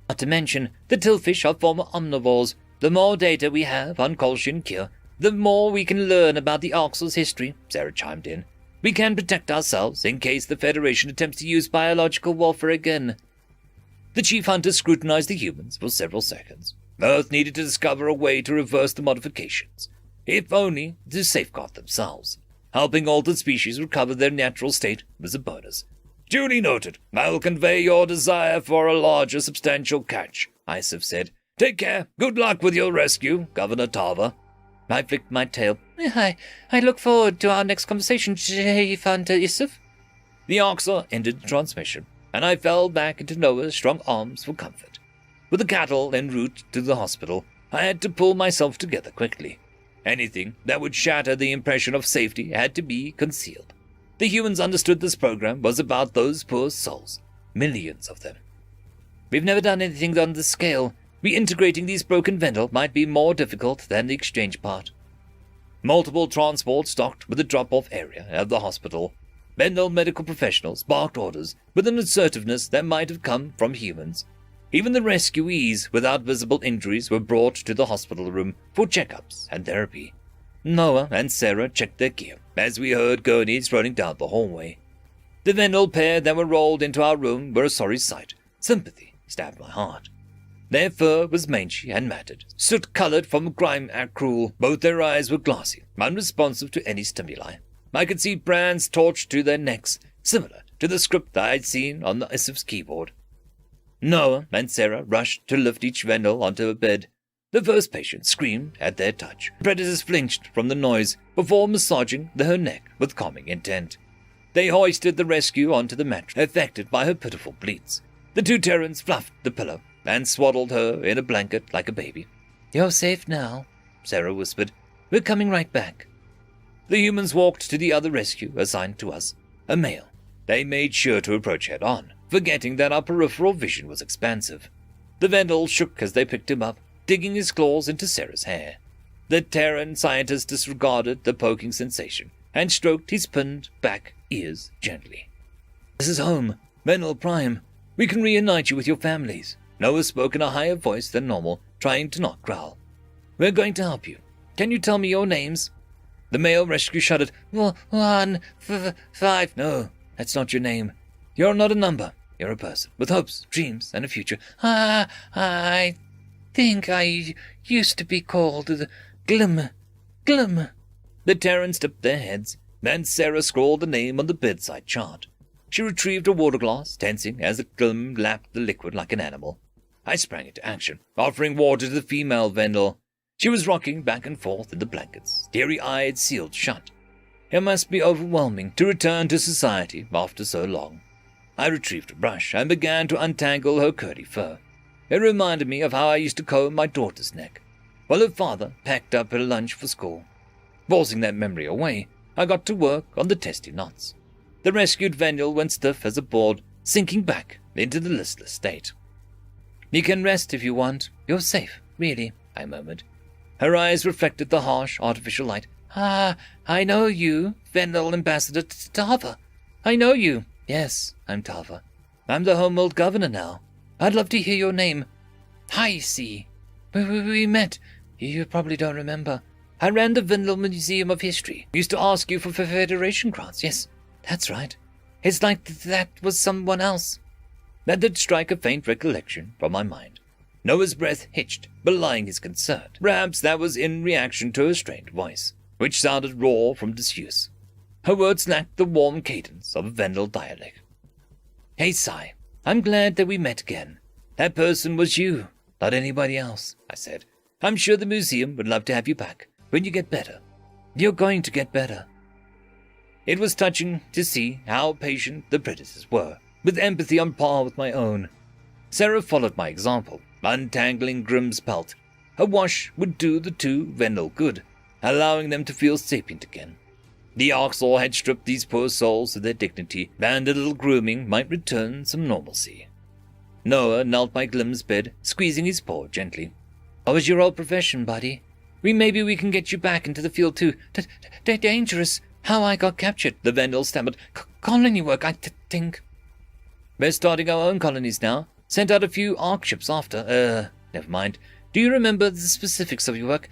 Not to mention, the Tillfish are former omnivores. The more data we have on Kolshin Kir, the more we can learn about the Orcs' history, Sarah chimed in. We can protect ourselves in case the Federation attempts to use biological warfare again. The chief hunter scrutinized the humans for several seconds. Earth needed to discover a way to reverse the modifications, if only to safeguard themselves. Helping altered species recover their natural state was a bonus. Duly noted. I will convey your desire for a larger substantial catch, Isif said. Take care. Good luck with your rescue, Governor Tava. I flicked my tail. I look forward to our next conversation, Chief Hunter Isif. The Orcs ended the transmission, and I fell back into Noah's strong arms for comfort. With the cattle en route to the hospital, I had to pull myself together quickly. Anything that would shatter the impression of safety had to be concealed. The humans understood this program was about those poor souls, millions of them. We've never done anything on this scale. Reintegrating these broken Vendel might be more difficult than the exchange part. Multiple transports docked with the drop-off area of the hospital. Vendel medical professionals barked orders with an assertiveness that might have come from humans. Even the rescuees without visible injuries were brought to the hospital room for checkups and therapy. Noah and Sarah checked their gear as we heard gurneys running down the hallway. The Vendel pair that were rolled into our room were a sorry sight. Sympathy stabbed my heart. Their fur was mangy and matted, soot-colored from grime and cruel. Both their eyes were glassy, unresponsive to any stimuli. I could see brands torched to their necks, similar to the script I had seen on the Isif's keyboard. Noah and Sarah rushed to lift each Vendel onto a bed. The first patient screamed at their touch. Predators flinched from the noise before massaging her neck with calming intent. They hoisted the rescue onto the mattress, affected by her pitiful bleats. The two Terrans fluffed the pillow and swaddled her in a blanket like a baby. You're safe now, Sarah whispered. We're coming right back. The humans walked to the other rescue assigned to us, a male. They made sure to approach head-on, forgetting that our peripheral vision was expansive. The Vendel shook as they picked him up, digging his claws into Sarah's hair. The Terran scientist disregarded the poking sensation and stroked his pinned back ears gently. This is home, Vendel Prime. We can reunite you with your families. Noah spoke in a higher voice than normal, trying to not growl. We're going to help you. Can you tell me your names? The male rescue shuddered. 1, 5. No, that's not your name. You're not a number. You're a person with hopes, dreams, and a future. I think I used to be called the Glim. The Terrans tipped their heads, then Sarah scrawled the name on the bedside chart. She retrieved a water glass, tensing as the Glum lapped the liquid like an animal. I sprang into action, offering water to the female Vendel. She was rocking back and forth in the blankets, teary-eyed, sealed shut. It must be overwhelming to return to society after so long. I retrieved a brush and began to untangle her curly fur. It reminded me of how I used to comb my daughter's neck, while her father packed up her lunch for school. Forcing that memory away, I got to work on the testy knots. The rescued Vendel went stiff as a board, sinking back into the listless state. "You can rest if you want. You're safe, really," I murmured. Her eyes reflected the harsh, artificial light. "Ah, I know you, Vendel Ambassador Tava. I know you. Yes, I'm Tava. I'm the Homeworld Governor now. I'd love to hear your name." "Hi, C. We met. You probably don't remember. I ran the Vendel Museum of History. Used to ask you for Federation grants. Yes, that's right. It's like that was someone else." That did strike a faint recollection from my mind. Noah's breath hitched, belying his concern. Perhaps that was in reaction to her strained voice, which sounded raw from disuse. Her words lacked the warm cadence of a Vendel dialect. "Hey, Sai, I'm glad that we met again. That person was you, not anybody else," I said. "I'm sure the museum would love to have you back when you get better. You're going to get better." It was touching to see how patient the predators were, with empathy on par with my own. Sarah followed my example, untangling Grimm's pelt. A wash would do the two Vendel good, allowing them to feel sapient again. The Orcs had stripped these poor souls of their dignity, and a little grooming might return some normalcy. Noah knelt by Glim's bed, squeezing his paw gently. "What was your old profession, buddy? Maybe we can get you back into the field too. Dangerous. How I got captured," the Vendel stammered. "Colony work, I think." "We're starting our own colonies now. Sent out a few Ark ships after. Never mind. Do you remember the specifics of your work?"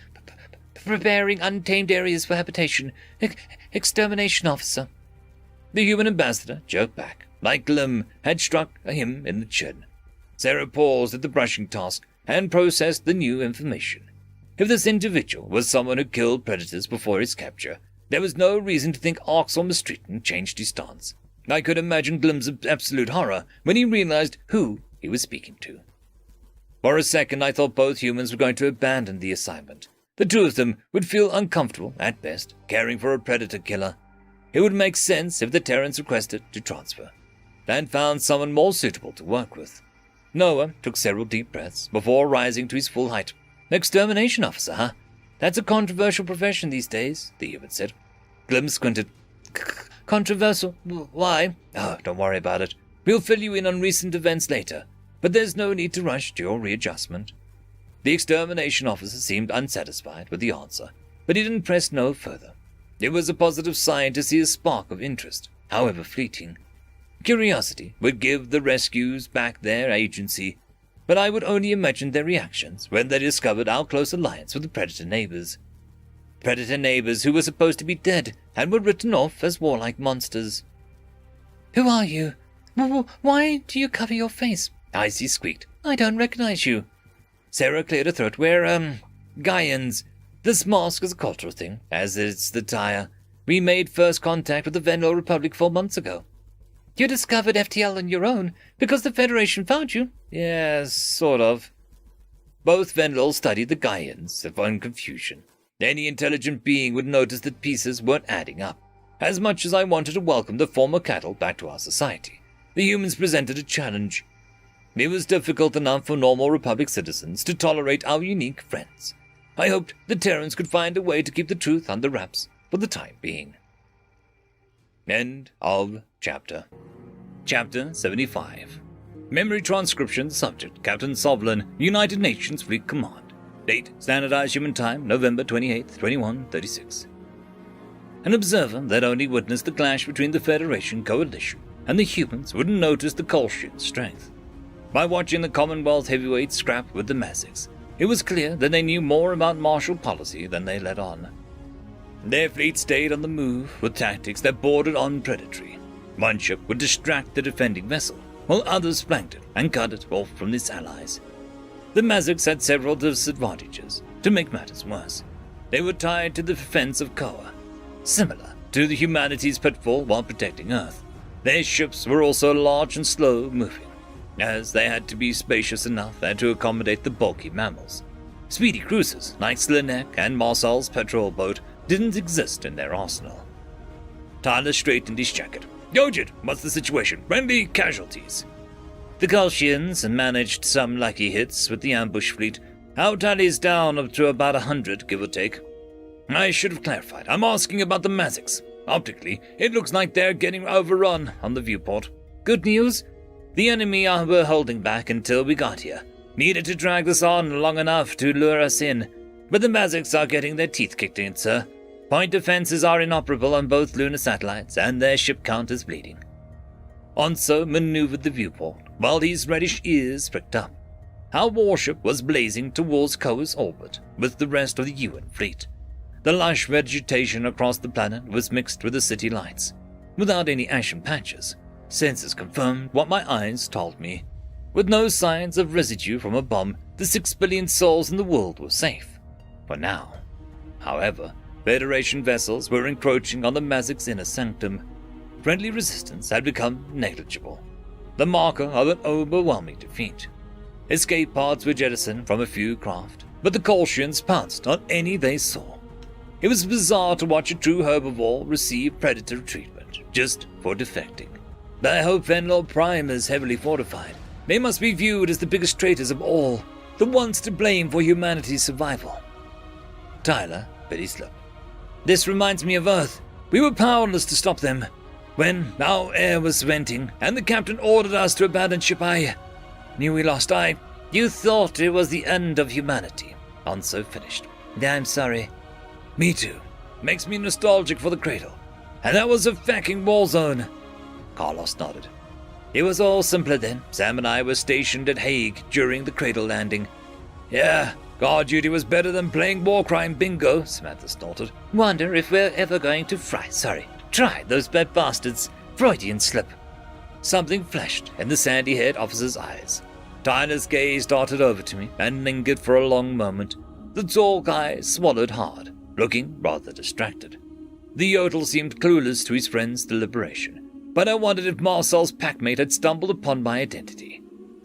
"Preparing untamed areas for habitation. Extermination officer." The human ambassador jerked back, like Glim had struck him in the chin. Sarah paused at the brushing task and processed the new information. If this individual was someone who killed predators before his capture, there was no reason to think Orcs or mistreated changed his stance. I could imagine Glim's absolute horror when he realized who he was speaking to. For a second, I thought both humans were going to abandon the assignment. The two of them would feel uncomfortable, at best, caring for a predator killer. It would make sense if the Terrans requested to transfer, and found someone more suitable to work with. Noah took several deep breaths before rising to his full height. "Extermination officer, huh? That's a controversial profession these days," the human said. Glim squinted. "Controversial? Why?" "Oh, don't worry about it. We'll fill you in on recent events later, but there's no need to rush to your readjustment." The extermination officer seemed unsatisfied with the answer, but he didn't press no further. It was a positive sign to see a spark of interest, however fleeting. Curiosity would give the rescues back their agency, but I would only imagine their reactions when they discovered our close alliance with the predator neighbors. Predator neighbors who were supposed to be dead and were written off as warlike monsters. "Who are you? Why do you cover your face?" Icy squeaked. "I don't recognize you." Sarah cleared her throat. "We're, Gaians. This mask is a cultural thing, as is the attire. We made first contact with the Vendel Republic 4 months ago." "You discovered FTL on your own because the Federation found you?" "Yes, sort of." Both Vendel studied the Gaians in confusion. Any intelligent being would notice that pieces weren't adding up. As much as I wanted to welcome the former cattle back to our society, the humans presented a challenge. It was difficult enough for normal Republic citizens to tolerate our unique friends. I hoped the Terrans could find a way to keep the truth under wraps for the time being. End of chapter. Chapter 75. Memory transcription. Subject: Captain Sovlin, United Nations Fleet Command. Date: Standardized Human Time, November 28, 2136. An observer that only witnessed the clash between the Federation coalition and the humans wouldn't notice the Kolshian's strength. By watching the Commonwealth heavyweights scrap with the Mazics, it was clear that they knew more about martial policy than they let on. Their fleet stayed on the move with tactics that bordered on predatory. One ship would distract the defending vessel, while others flanked it and cut it off from its allies. The Mazics had several disadvantages. To make matters worse, they were tied to the defense of Koa, similar to the humanity's pitfall while protecting Earth. Their ships were also large and slow-moving, as they had to be spacious enough and to accommodate the bulky mammals. Speedy cruisers like Slanek and Marcel's patrol boat didn't exist in their arsenal. Tyler straightened his jacket. "Yojit, what's the situation? Friendly casualties?" The Kolshians managed some lucky hits with the ambush fleet. Our tally's down up to about 100, give or take. I should have clarified. I'm asking about the Mazics. Optically, it looks like they're getting overrun on the viewport. Good news? The enemy were holding back until we got here. Needed to drag this on long enough to lure us in. But the Mazics are getting their teeth kicked in, sir. Point defenses are inoperable on both lunar satellites, and their ship count is bleeding. Onso maneuvered the viewport, while his reddish ears pricked up. Our warship was blazing towards Koa's orbit with the rest of the UN fleet. The lush vegetation across the planet was mixed with the city lights, without any ashen patches. Sensors confirmed what my eyes told me. With no signs of residue from a bomb, the 6 billion souls in the world were safe. For now. However, Federation vessels were encroaching on the Mazic's inner sanctum. Friendly resistance had become negligible, the marker of an overwhelming defeat. Escape pods were jettisoned from a few craft, but the Kolshians pounced on any they saw. It was bizarre to watch a true herbivore receive predator treatment just for defecting. But I hope Venlor Prime is heavily fortified. They must be viewed as the biggest traitors of all, the ones to blame for humanity's survival. Tyler bit his lip. This reminds me of Earth. We were powerless to stop them. When our air was venting and the captain ordered us to abandon ship, I knew we lost. You thought it was the end of humanity. Onso finished. I'm sorry. Me too. Makes me nostalgic for the cradle. And that was a fucking war zone. Carlos nodded. It was all simpler then. Sam and I were stationed at Hague during the cradle landing. Yeah, guard duty was better than playing war crime bingo, Samantha snorted. Wonder if we're ever going to try those bad bastards. Freudian slip. Something flashed in the sandy-haired officer's eyes. Tyler's gaze darted over to me and lingered for a long moment. The tall guy swallowed hard, looking rather distracted. The yodel seemed clueless to his friend's deliberation, but I wondered if Marcel's packmate had stumbled upon my identity.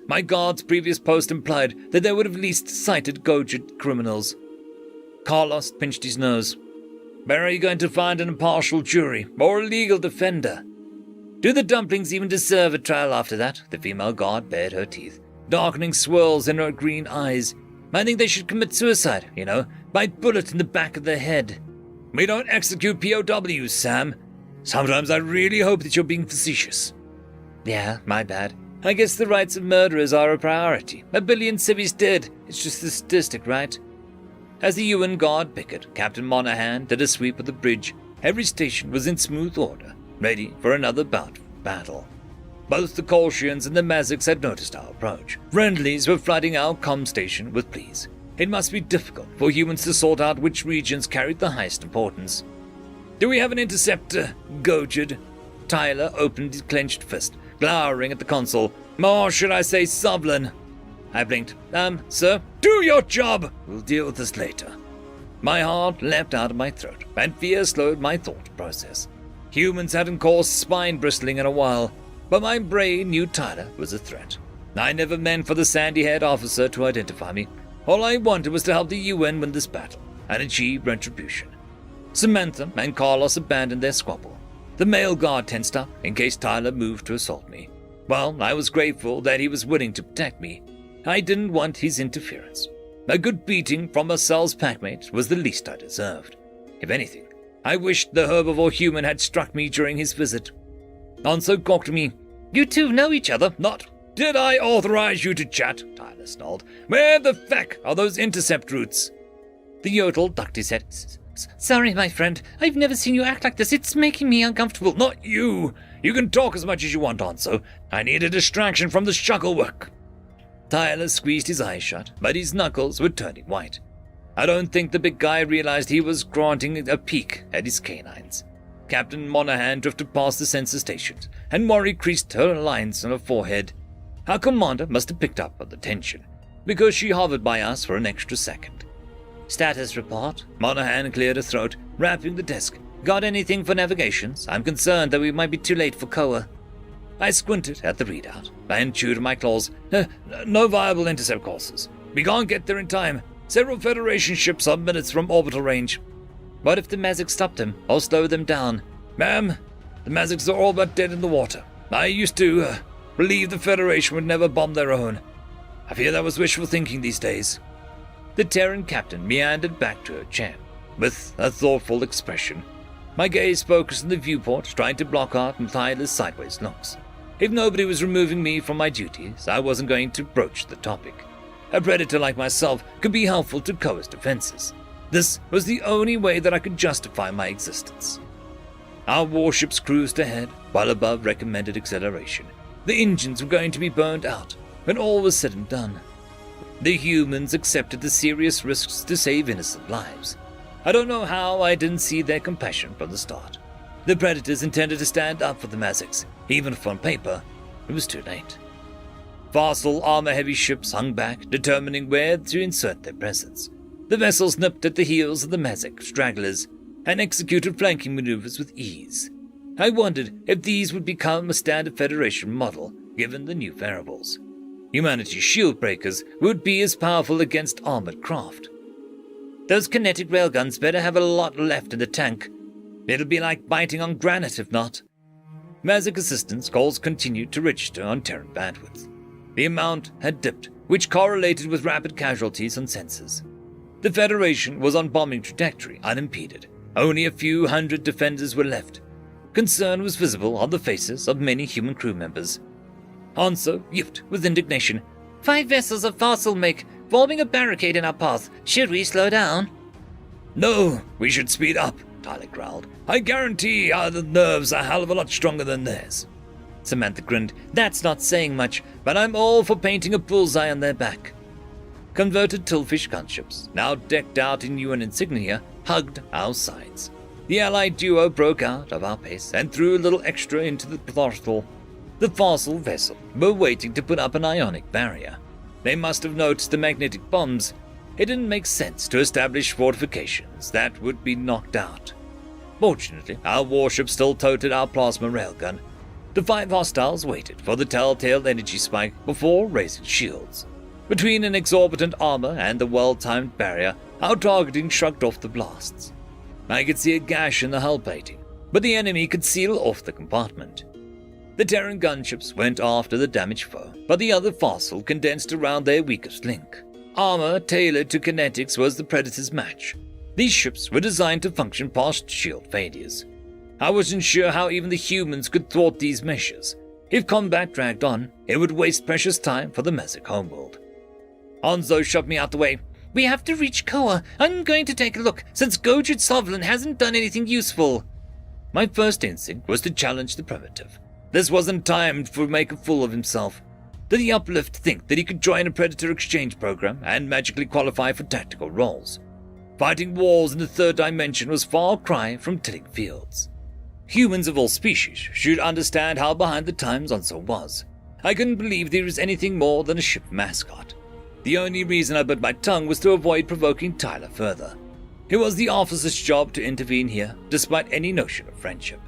My guard's previous post implied that they would have least cited Gojid criminals. Carlos pinched his nose. Where are you going to find an impartial jury or a legal defender? Do the dumplings even deserve a trial after that? The female guard bared her teeth, darkening swirls in her green eyes. I think they should commit suicide, by bullet in the back of the head. We don't execute POWs, Sam. Sometimes I really hope that you're being facetious. Yeah, my bad. I guess the rights of murderers are a priority. 1 billion civvies dead. It's just a statistic, right? As the UN guard bickered, Captain Monahan did a sweep of the bridge. Every station was in smooth order, ready for another bout of battle. Both the Kolshians and the Mazics had noticed our approach. Friendlies were flooding our comm station with pleas. It must be difficult for humans to sort out which regions carried the highest importance. Do we have an interceptor, Gojid? Tyler opened his clenched fist, glowering at the console. Or should I say Sovlin? I blinked. Sir? Do your job! We'll deal with this later. My heart leapt out of my throat, and fear slowed my thought process. Humans hadn't caused spine bristling in a while, but my brain knew Tyler was a threat. I never meant for the sandy-haired officer to identify me. All I wanted was to help the UN win this battle and achieve retribution. Samantha and Carlos abandoned their squabble. The male guard tensed up in case Tyler moved to assault me. Well, I was grateful that he was willing to protect me. I didn't want his interference. A good beating from Marcel's packmate was the least I deserved. If anything, I wished the herbivore human had struck me during his visit. Onso gawked me. You two know each other? Not. Did I authorize you to chat? Tyler snarled. Where the feck are those intercept routes? The yodel ducked his head. Sorry, my friend. I've never seen you act like this. It's making me uncomfortable. Not you. You can talk as much as you want, Onso. I need a distraction from the shuggle work. Tyler squeezed his eyes shut, but his knuckles were turning white. I don't think the big guy realized he was granting a peek at his canines. Captain Monahan drifted past the sensor stations, and worry creased her lines on her forehead. Our commander must have picked up on the tension, because she hovered by us for an extra second. Status report. Monahan cleared her throat, wrapping the desk. Got anything for navigations? I'm concerned that we might be too late for Koa. I squinted at the readout and chewed my claws. No viable intercept courses. We can't get there in time. Several Federation ships are minutes from orbital range. What if the Mazic stopped them or slowed them down? Ma'am, the Mazics are all but dead in the water. I used to believe the Federation would never bomb their own. I fear that was wishful thinking these days. The Terran captain meandered back to her chair with a thoughtful expression. My gaze focused on the viewport, trying to block out Tyler's sideways looks. If nobody was removing me from my duties, I wasn't going to broach the topic. A predator like myself could be helpful to Koa's defenses. This was the only way that I could justify my existence. Our warships cruised ahead, well above recommended acceleration. The engines were going to be burned out when all was said and done. The humans accepted the serious risks to save innocent lives. I don't know how I didn't see their compassion from the start. The predators intended to stand up for the Mazics, even if on paper it was too late. Fossil armor-heavy ships hung back, determining where to insert their presence. The vessels nipped at the heels of the Mazic stragglers and executed flanking maneuvers with ease. I wondered if these would become a standard Federation model, given the new variables. Humanity's shield breakers would be as powerful against armored craft. Those kinetic railguns better have a lot left in the tank. It'll be like biting on granite if not. Mazic assistance calls continued to register on Terran bandwidth. The amount had dipped, which correlated with rapid casualties on sensors. The Federation was on bombing trajectory, unimpeded. Only a few hundred defenders were left. Concern was visible on the faces of many human crew members. Hanso yipped with indignation. 5 vessels of fossil make, forming a barricade in our path. Should we slow down? No, we should speed up, Tyler growled. I guarantee our nerves are a hell of a lot stronger than theirs. Samantha grinned. That's not saying much, but I'm all for painting a bullseye on their back. Converted Tillfish gunships, now decked out in UN insignia, hugged our sides. The allied duo broke out of our pace and threw a little extra into the throttle. The fossil vessel were waiting to put up an ionic barrier. They must have noticed the magnetic bombs. It didn't make sense to establish fortifications that would be knocked out. Fortunately, our warship still toted our plasma railgun. The 5 hostiles waited for the telltale energy spike before raising shields. Between an exorbitant armor and the well-timed barrier, our targeting shrugged off the blasts. I could see a gash in the hull plating, but the enemy could seal off the compartment. The Terran gunships went after the damaged foe, but the other fossil condensed around their weakest link. Armor tailored to kinetics was the Predator's match. These ships were designed to function past shield failures. I wasn't sure how even the humans could thwart these measures. If combat dragged on, it would waste precious time for the Mazic homeworld. Hanzo shoved me out the way. We have to reach Koa. I'm going to take a look, since Gojid Sovlin hasn't done anything useful. My first instinct was to challenge the primitive. This wasn't timed to make a fool of himself. Did the Uplift think that he could join a Predator exchange program and magically qualify for tactical roles? Fighting wars in the 3rd dimension was far cry from tilling fields. Humans of all species should understand how behind the times Hanzo was. I couldn't believe there was anything more than a ship mascot. The only reason I bit my tongue was to avoid provoking Tyler further. It was the officer's job to intervene here, despite any notion of friendship.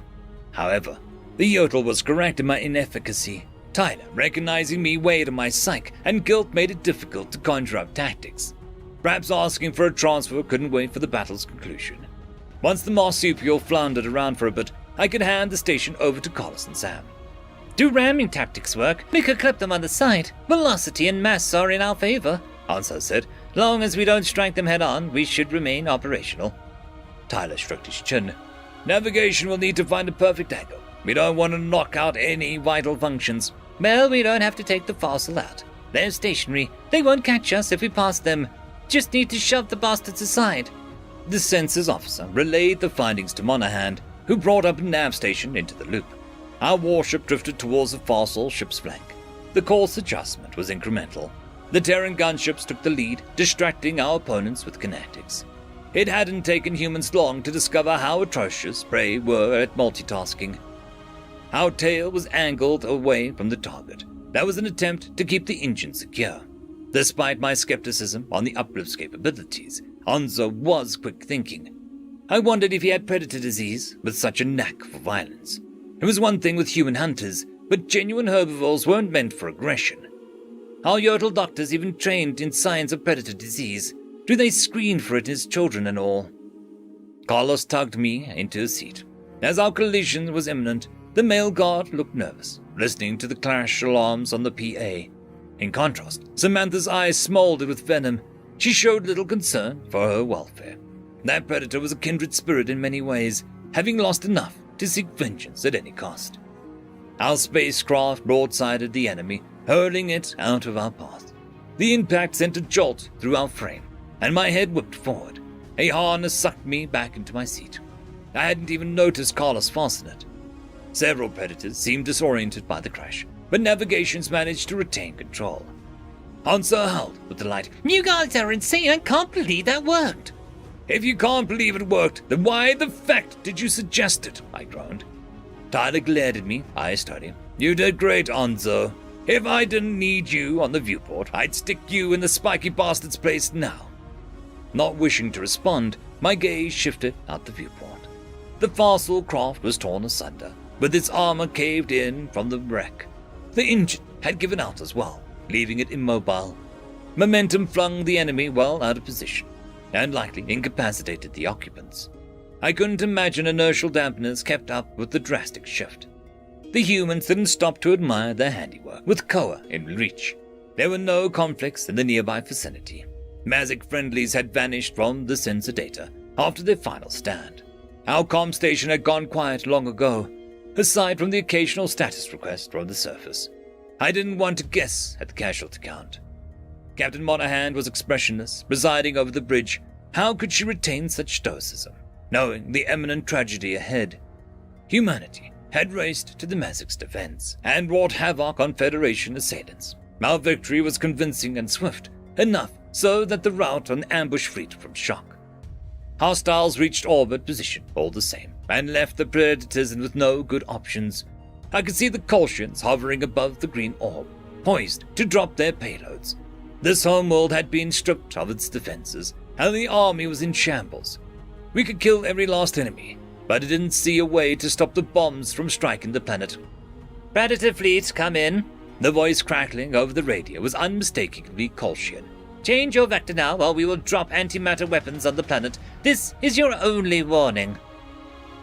However, the Yodel was correct in my inefficacy. Tyler, recognizing me, weighed on my psyche, and guilt made it difficult to conjure up tactics. Perhaps asking for a transfer couldn't wait for the battle's conclusion. Once the marsupial floundered around for a bit, I could hand the station over to Collis and Sam. Do ramming tactics work? We could clip them on the side. Velocity and mass are in our favor, Hanzo said. Long as we don't strike them head-on, we should remain operational. Tyler shrugged his chin. Navigation will need to find a perfect angle. We don't want to knock out any vital functions. Well, we don't have to take the fossil out. They're stationary. They won't catch us if we pass them. Just need to shove the bastards aside. The census officer relayed the findings to Monahan, who brought up a nav station into the loop. Our warship drifted towards the fossil ship's flank. The course adjustment was incremental. The Terran gunships took the lead, distracting our opponents with kinetics. It hadn't taken humans long to discover how atrocious prey were at multitasking. Our tail was angled away from the target. That was an attempt to keep the engine secure. Despite my skepticism on the Uplift's capabilities, Hanzo was quick thinking. I wondered if he had predator disease, with such a knack for violence. It was one thing with human hunters, but genuine herbivores weren't meant for aggression. Are Yodel doctors even trained in signs of predator disease? Do they screen for it as children and all? Carlos tugged me into a seat. As our collision was imminent, the male guard looked nervous, listening to the clash alarms on the PA. In contrast, Samantha's eyes smoldered with venom. She showed little concern for her welfare. That predator was a kindred spirit in many ways, having lost enough to seek vengeance at any cost. Our spacecraft broadsided the enemy, hurling it out of our path. The impact sent a jolt through our frame, and my head whipped forward. A harness sucked me back into my seat. I hadn't even noticed Carlos fasten it. Several predators seemed disoriented by the crash, but navigations managed to retain control. Hansa howled with delight. You guys are insane. I can't believe that worked. If you can't believe it worked, then why the fact did you suggest it? I groaned. Tyler glared at me, eyes steady. You did great, Anzo. If I didn't need you on the viewport, I'd stick you in the spiky bastard's place now. Not wishing to respond, my gaze shifted out the viewport. The fossil craft was torn asunder, with its armor caved in from the wreck. The engine had given out as well, leaving it immobile. Momentum flung the enemy well out of position, and likely incapacitated the occupants. I couldn't imagine inertial dampeners kept up with the drastic shift. The humans didn't stop to admire their handiwork, with Koa in reach. There were no conflicts in the nearby vicinity. Mazic friendlies had vanished from the sensor data after their final stand. Our comm station had gone quiet long ago, aside from the occasional status request from the surface. I didn't want to guess at the casualty count. Captain Monahan was expressionless, presiding over the bridge. How could she retain such stoicism, knowing the imminent tragedy ahead? Humanity had raced to the Mazic's defense and wrought havoc on Federation assailants. Our victory was convincing and swift, enough so that the rout on the ambush freed from shock. Hostiles reached orbit position all the same, and left the predators with no good options. I could see the Kolshians hovering above the green orb, poised to drop their payloads. This homeworld had been stripped of its defenses, and the army was in shambles. We could kill every last enemy, but I didn't see a way to stop the bombs from striking the planet. Predator fleet, come in. The voice crackling over the radio was unmistakably Kolshian. Change your vector now, or we will drop antimatter weapons on the planet. This is your only warning.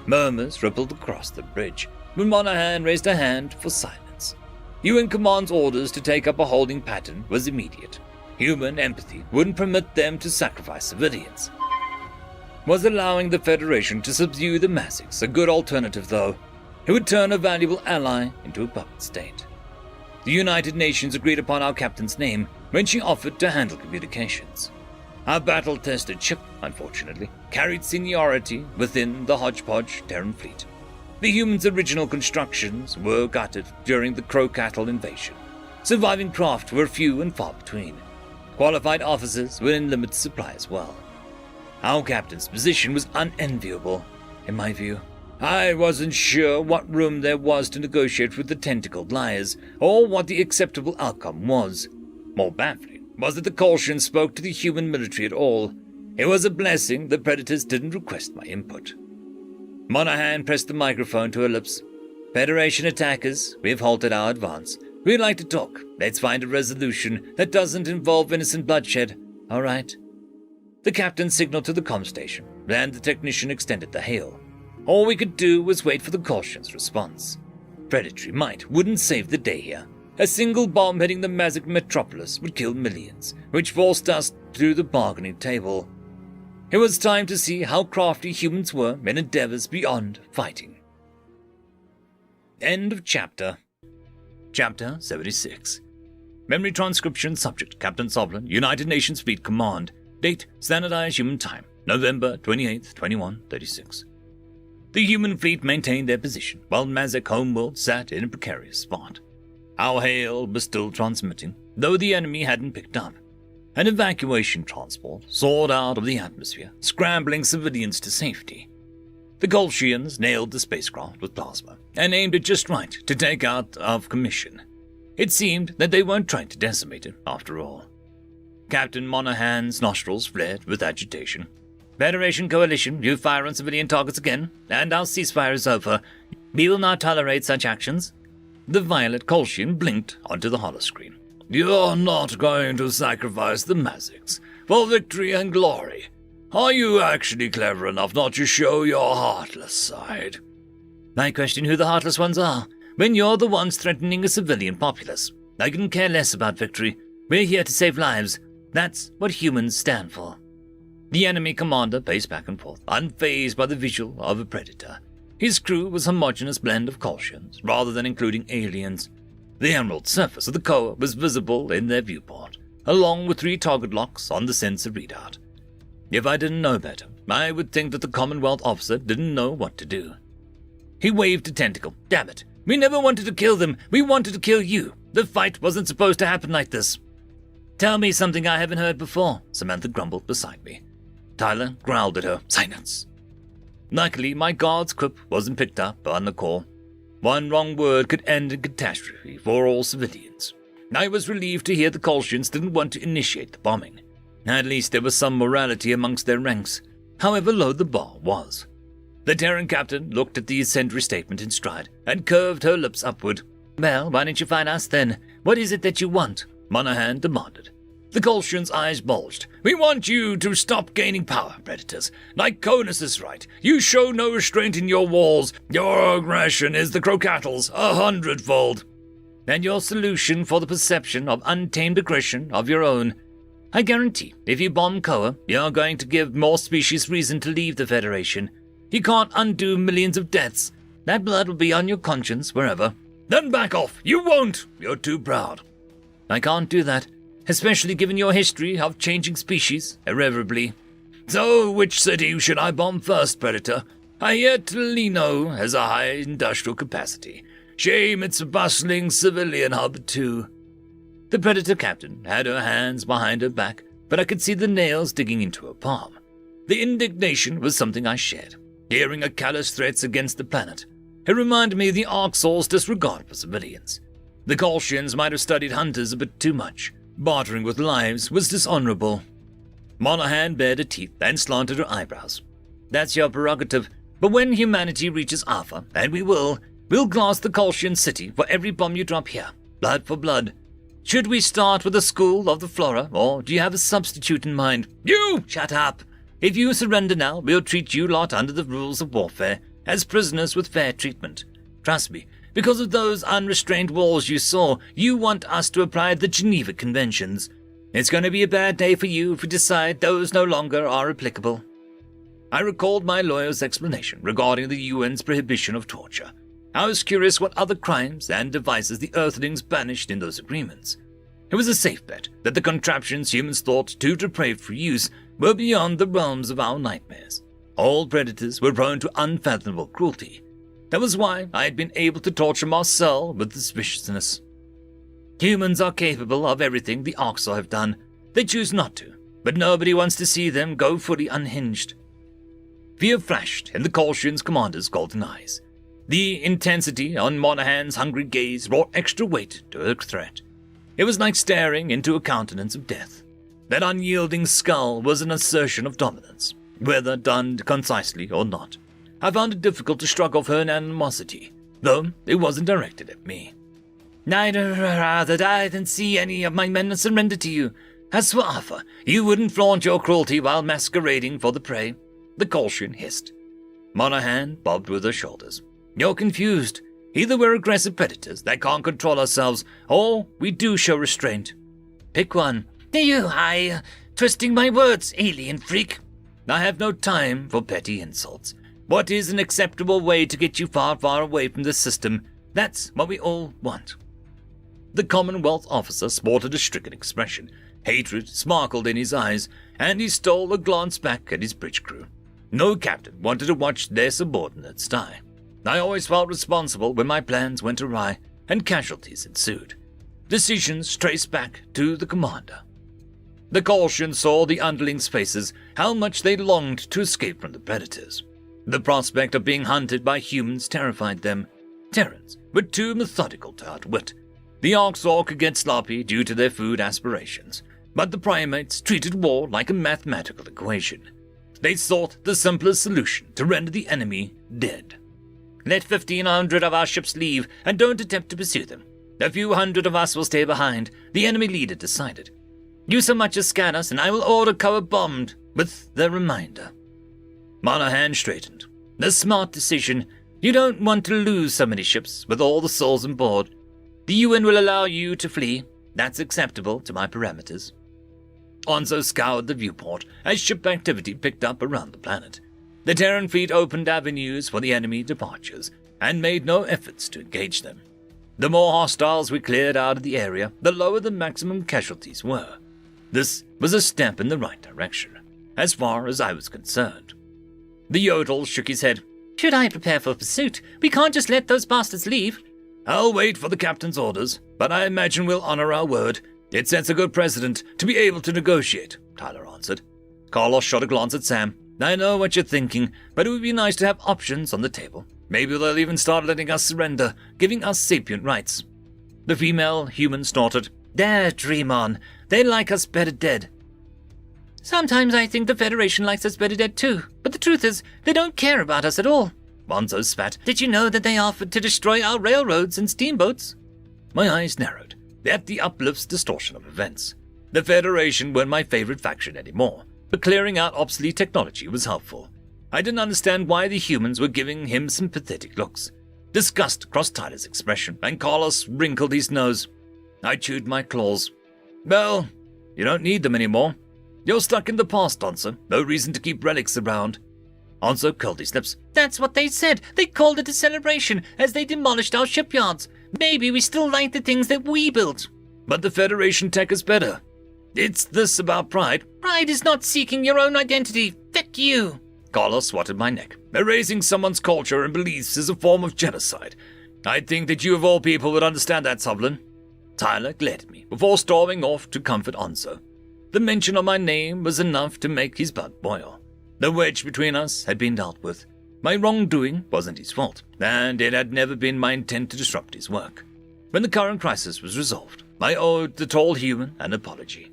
Murmurs rippled across the bridge, when Monahan raised a hand for silence. UN Command's orders to take up a holding pattern was immediate. Human empathy wouldn't permit them to sacrifice civilians. Was allowing the Federation to subdue the Mazics a good alternative, though? It would turn a valuable ally into a puppet state. The United Nations agreed upon our captain's name when she offered to handle communications. Our battle-tested ship, unfortunately, carried seniority within the hodgepodge Terran fleet. The humans' original constructions were gutted during the Crow-Cattle invasion. Surviving craft were few and far between. Qualified officers were in limited supply as well. Our captain's position was unenviable, in my view. I wasn't sure what room there was to negotiate with the tentacled liars, or what the acceptable outcome was. More baffling was that the Kolshians spoke to the human military at all. It was a blessing the Predators didn't request my input. Monahan pressed the microphone to her lips. Federation attackers, we've halted our advance. We'd like to talk. Let's find a resolution that doesn't involve innocent bloodshed. All right. The captain signaled to the comm station, and the technician extended the hail. All we could do was wait for the Kolshians' response. Predatory might wouldn't save the day here. A single bomb hitting the Mazic metropolis would kill millions, which forced us to the bargaining table. It was time to see how crafty humans were in endeavors beyond fighting. End of chapter. Chapter 76. Memory transcription subject Captain Sovereign, United Nations Fleet Command. Date Standardized Human Time, November 28th, 2136. The human fleet maintained their position, while Mazic homeworld sat in a precarious spot. Our hail was still transmitting, though the enemy hadn't picked up. An evacuation transport soared out of the atmosphere, scrambling civilians to safety. The Kolshians nailed the spacecraft with plasma and aimed it just right to take out of commission. It seemed that they weren't trying to decimate it, after all. Captain Monahan's nostrils flared with agitation. Federation coalition, you fire on civilian targets again, and our ceasefire is over. We will not tolerate such actions. The violet Kolshian blinked onto the holoscreen. You're not going to sacrifice the Mazics for victory and glory. Are you actually clever enough not to show your heartless side? I question who the heartless ones are, when you're the ones threatening a civilian populace. I couldn't care less about victory. We're here to save lives. That's what humans stand for. The enemy commander paced back and forth, unfazed by the visual of a predator. His crew was a homogeneous blend of Kolshians, rather than including aliens. The emerald surface of the Koa was visible in their viewport, along with 3 target locks on the sensor readout. If I didn't know better, I would think that the Commonwealth officer didn't know what to do. He waved a tentacle. Damn it. We never wanted to kill them. We wanted to kill you. The fight wasn't supposed to happen like this. Tell me something I haven't heard before, Samantha grumbled beside me. Tyler growled at her. Silence. Luckily, my guard's quip wasn't picked up on the call. One wrong word could end in catastrophe for all civilians. I was relieved to hear the Kolshians didn't want to initiate the bombing. At least there was some morality amongst their ranks, however low the bar was. The Terran captain looked at the incendiary statement in stride and curved her lips upward. Well, why don't you find us then? What is it that you want? Monahan demanded. The Kolshian's eyes bulged. We want you to stop gaining power, Predators. Like Conus is right. You show no restraint in your walls. Your aggression is the Crocattle's 100-fold. And your solution for the perception of untamed aggression of your own. I guarantee, if you bomb Koa, you're going to give more species reason to leave the Federation. You can't undo millions of deaths. That blood will be on your conscience wherever. Then back off. You won't. You're too proud. I can't do that, especially given your history of changing species irreversibly. So, which city should I bomb first, Predator? I hear Tolino has a high industrial capacity. Shame it's a bustling civilian hub, too. The Predator captain had her hands behind her back, but I could see the nails digging into her palm. The indignation was something I shared, hearing her callous threats against the planet. It reminded me of the Orcs' disregard for civilians. The Kolshians might have studied hunters a bit too much. Bartering with lives was dishonorable. Monahan bared her teeth and slanted her eyebrows. That's your prerogative, but when humanity reaches Alpha, and we will, we'll glass the Kolshian city for every bomb you drop here, blood for blood. Should we start with a school of the Flora, or do you have a substitute in mind? You! Shut up! If you surrender now, we'll treat you lot under the rules of warfare, as prisoners with fair treatment. Trust me, because of those unrestrained walls you saw, you want us to apply the Geneva Conventions. It's going to be a bad day for you if we decide those no longer are applicable. I recalled my lawyer's explanation regarding the UN's prohibition of torture. I was curious what other crimes and devices the Earthlings banished in those agreements. It was a safe bet that the contraptions humans thought too depraved for use were beyond the realms of our nightmares. All predators were prone to unfathomable cruelty. That was why I had been able to torture Marcel with suspiciousness. Humans are capable of everything the Orcs have done. They choose not to, but nobody wants to see them go fully unhinged. Fear flashed in the Kolshian's commander's golden eyes. The intensity on Monahan's hungry gaze brought extra weight to her threat. It was like staring into a countenance of death. That unyielding skull was an assertion of dominance, whether done concisely or not. I found it difficult to shrug off her animosity, though it wasn't directed at me. I'd rather die than see any of my men surrender to you. As for Alpha, you wouldn't flaunt your cruelty while masquerading for the prey. The Kolshian hissed. Monahan bobbed with her shoulders. You're confused. Either we're aggressive predators that can't control ourselves, or we do show restraint. Pick one. Twisting my words, alien freak. I have no time for petty insults. What is an acceptable way to get you far, far away from this system? That's what we all want. The Commonwealth officer sported a stricken expression. Hatred sparkled in his eyes, and he stole a glance back at his bridge crew. No captain wanted to watch their subordinates die. I always felt responsible when my plans went awry and casualties ensued. Decisions traced back to the commander. The Kolshians saw the underlings' faces, how much they longed to escape from the predators. The prospect of being hunted by humans terrified them. Terrans were too methodical to outwit. The Orcs could get sloppy due to their food aspirations, but the primates treated war like a mathematical equation. They sought the simplest solution to render the enemy dead. Let 1,500 of our ships leave and don't attempt to pursue them. A few hundred of us will stay behind, the enemy leader decided. You so much as scan us and I will order cover bombed, with the reminder. Monahan straightened. The smart decision. You don't want to lose so many ships with all the souls on board. The UN will allow you to flee. That's acceptable to my parameters. Onzo scoured the viewport as ship activity picked up around the planet. The Terran fleet opened avenues for the enemy departures and made no efforts to engage them. The more hostiles we cleared out of the area, the lower the maximum casualties were. This was a step in the right direction, as far as I was concerned. The Yodel shook his head. Should I prepare for pursuit? We can't just let those bastards leave. I'll wait for the captain's orders, but I imagine we'll honor our word. It sets a good precedent to be able to negotiate, Tyler answered. Carlos shot a glance at Sam. I know what you're thinking, but it would be nice to have options on the table. Maybe they'll even start letting us surrender, giving us sapient rights. The female human snorted. There, dream on. They like us better dead. Sometimes I think the Federation likes us better dead too, but the truth is, they don't care about us at all. Bonzo spat. Did you know that they offered to destroy our railroads and steamboats? My eyes narrowed at the uplift's distortion of events. The Federation weren't my favorite faction anymore, but clearing out obsolete technology was helpful. I didn't understand why the humans were giving him sympathetic looks. Disgust crossed Tyler's expression, and Carlos wrinkled his nose. I chewed my claws. Well, you don't need them anymore. You're stuck in the past, Onzo. No reason to keep relics around. Onzo curled his lips. That's what they said. They called it a celebration as they demolished our shipyards. Maybe we still like the things that we built. But the Federation tech is better. It's this about pride. Pride is not seeking your own identity. Feck you. Carlos swatted my neck. Erasing someone's culture and beliefs is a form of genocide. I'd think that you of all people would understand that, Sublin. Tyler glared at me before storming off to comfort Onzo. The mention of my name was enough to make his blood boil. The wedge between us had been dealt with. My wrongdoing wasn't his fault, and it had never been my intent to disrupt his work. When the current crisis was resolved, I owed the tall human an apology.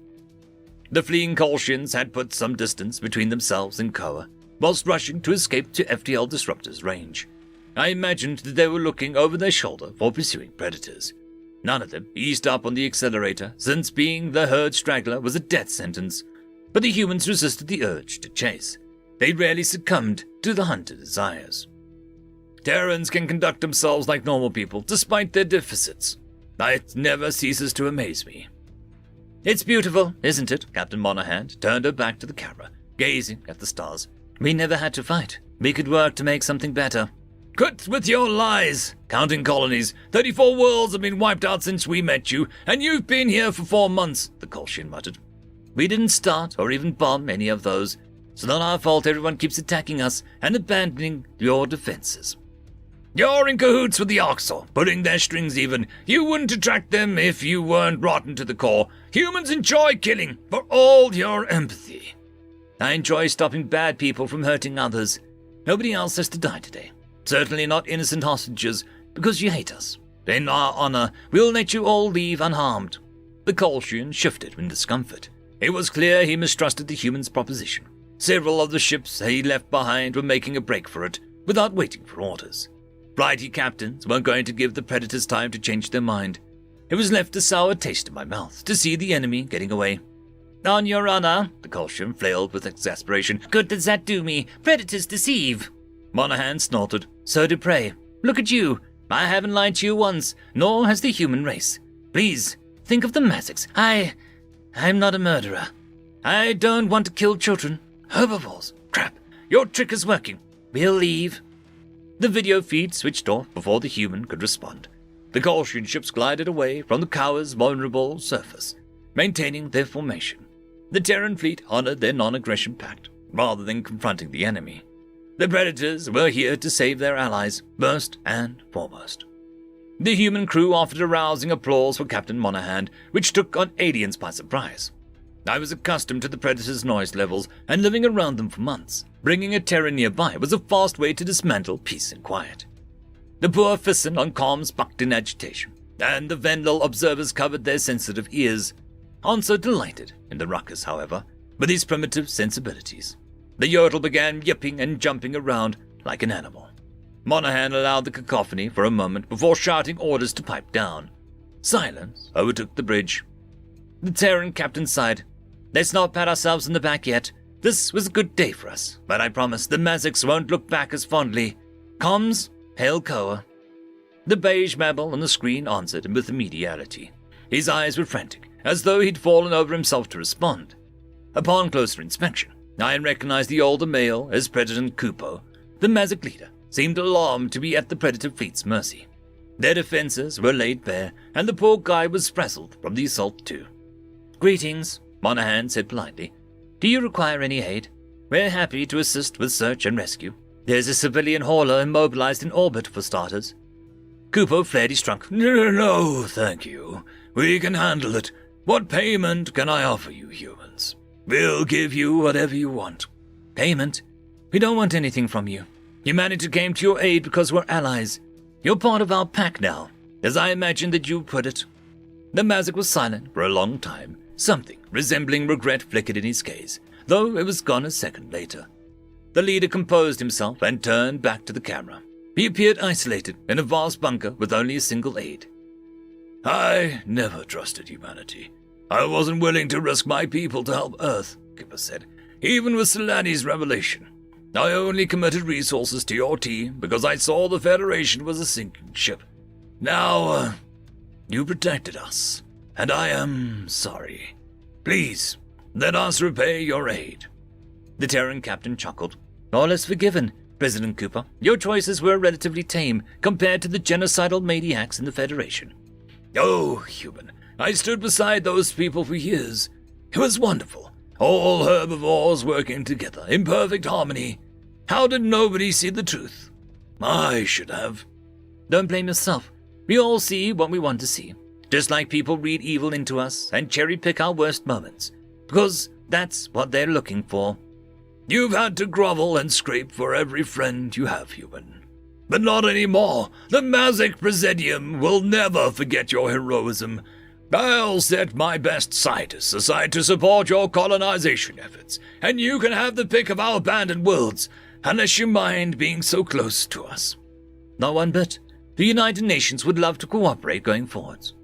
The fleeing Kolshians had put some distance between themselves and Koa, whilst rushing to escape to FTL Disruptor's range. I imagined that they were looking over their shoulder for pursuing predators. None of them eased up on the accelerator, since being the herd straggler was a death sentence, but the humans resisted the urge to chase. They rarely succumbed to the hunter desires. Terrans can conduct themselves like normal people, despite their deficits. It never ceases to amaze me. It's beautiful, isn't it? Captain Monahan turned her back to the camera, gazing at the stars. We never had to fight. We could work to make something better. Quit with your lies! Counting colonies. 34 worlds have been wiped out since we met you, and you've been here for 4 months, the Kolshian muttered. We didn't start or even bomb any of those. It's not our fault everyone keeps attacking us and abandoning your defenses. You're in cahoots with the Orcs, pulling their strings even. You wouldn't attract them if you weren't rotten to the core. Humans enjoy killing, for all your empathy. I enjoy stopping bad people from hurting others. Nobody else has to die today. Certainly not innocent hostages, because you hate us. In our honor, we'll let you all leave unharmed. The Kolshian shifted in discomfort. It was clear he mistrusted the human's proposition. Several of the ships he left behind were making a break for it, without waiting for orders. Flighty captains weren't going to give the predators time to change their mind. It was left a sour taste in my mouth to see the enemy getting away. On your honor, the Kolshian flailed with exasperation. Good does that do me? Predators deceive. Monahan snorted. So do prey. Look at you. I haven't lied to you once, nor has the human race. Please, think of the Mazzics. I'm not a murderer. I don't want to kill children. Herbivores. Crap. Your trick is working. We'll leave. The video feed switched off before the human could respond. The Kolshian ships glided away from the Kawa's vulnerable surface, maintaining their formation. The Terran fleet honored their non-aggression pact, rather than confronting the enemy. The predators were here to save their allies, first and foremost. The human crew offered a rousing applause for Captain Monahan, which took on aliens by surprise. I was accustomed to the predators' noise levels and living around them for months. Bringing a Terran nearby was a fast way to dismantle peace and quiet. The poor Fisson on comms bucked in agitation, and the Vendel observers covered their sensitive ears. Onso delighted in the ruckus, however, with his primitive sensibilities. The yodel began yipping and jumping around like an animal. Monaghan allowed the cacophony for a moment before shouting orders to pipe down. Silence overtook the bridge. The Terran captain sighed. Let's not pat ourselves on the back yet. This was a good day for us, but I promise the Mazics won't look back as fondly. Comms, hail Koa. The beige mammal on the screen answered with immediality. His eyes were frantic, as though he'd fallen over himself to respond. Upon closer inspection, I recognized the older male as President Kupo. The Mazic leader seemed alarmed to be at the Predator fleet's mercy. Their defenses were laid bare, and the poor guy was frazzled from the assault too. Greetings, Monaghan said politely. Do you require any aid? We're happy to assist with search and rescue. There's a civilian hauler immobilized in orbit, for starters. Kupo flared his trunk. No, thank you. We can handle it. What payment can I offer you, humans? We'll give you whatever you want. Payment? We don't want anything from you. Humanity came to your aid because we're allies. You're part of our pack now, as I imagined that you put it. The Mazic was silent for a long time. Something resembling regret flickered in his gaze, though it was gone a second later. The leader composed himself and turned back to the camera. He appeared isolated in a vast bunker with only a single aide. I never trusted humanity. I wasn't willing to risk my people to help Earth, Kipper said, even with Solani's revelation. I only committed resources to your team because I saw the Federation was a sinking ship. Now, you protected us, and I am sorry. Please, let us repay your aid. The Terran captain chuckled. All is forgiven, President Cooper. Your choices were relatively tame compared to the genocidal maniacs in the Federation. Oh, human, I stood beside those people for years. It was wonderful. All herbivores working together in perfect harmony. How did nobody see the truth? I should have. Don't blame yourself. We all see what we want to see. Just like people read evil into us and cherry-pick our worst moments. Because that's what they're looking for. You've had to grovel and scrape for every friend you have, human. But not anymore. The Mazic Presidium will never forget your heroism. I'll set my best scientists aside to support your colonization efforts, and you can have the pick of our abandoned worlds, unless you mind being so close to us. Not one bit. The United Nations would love to cooperate going forwards.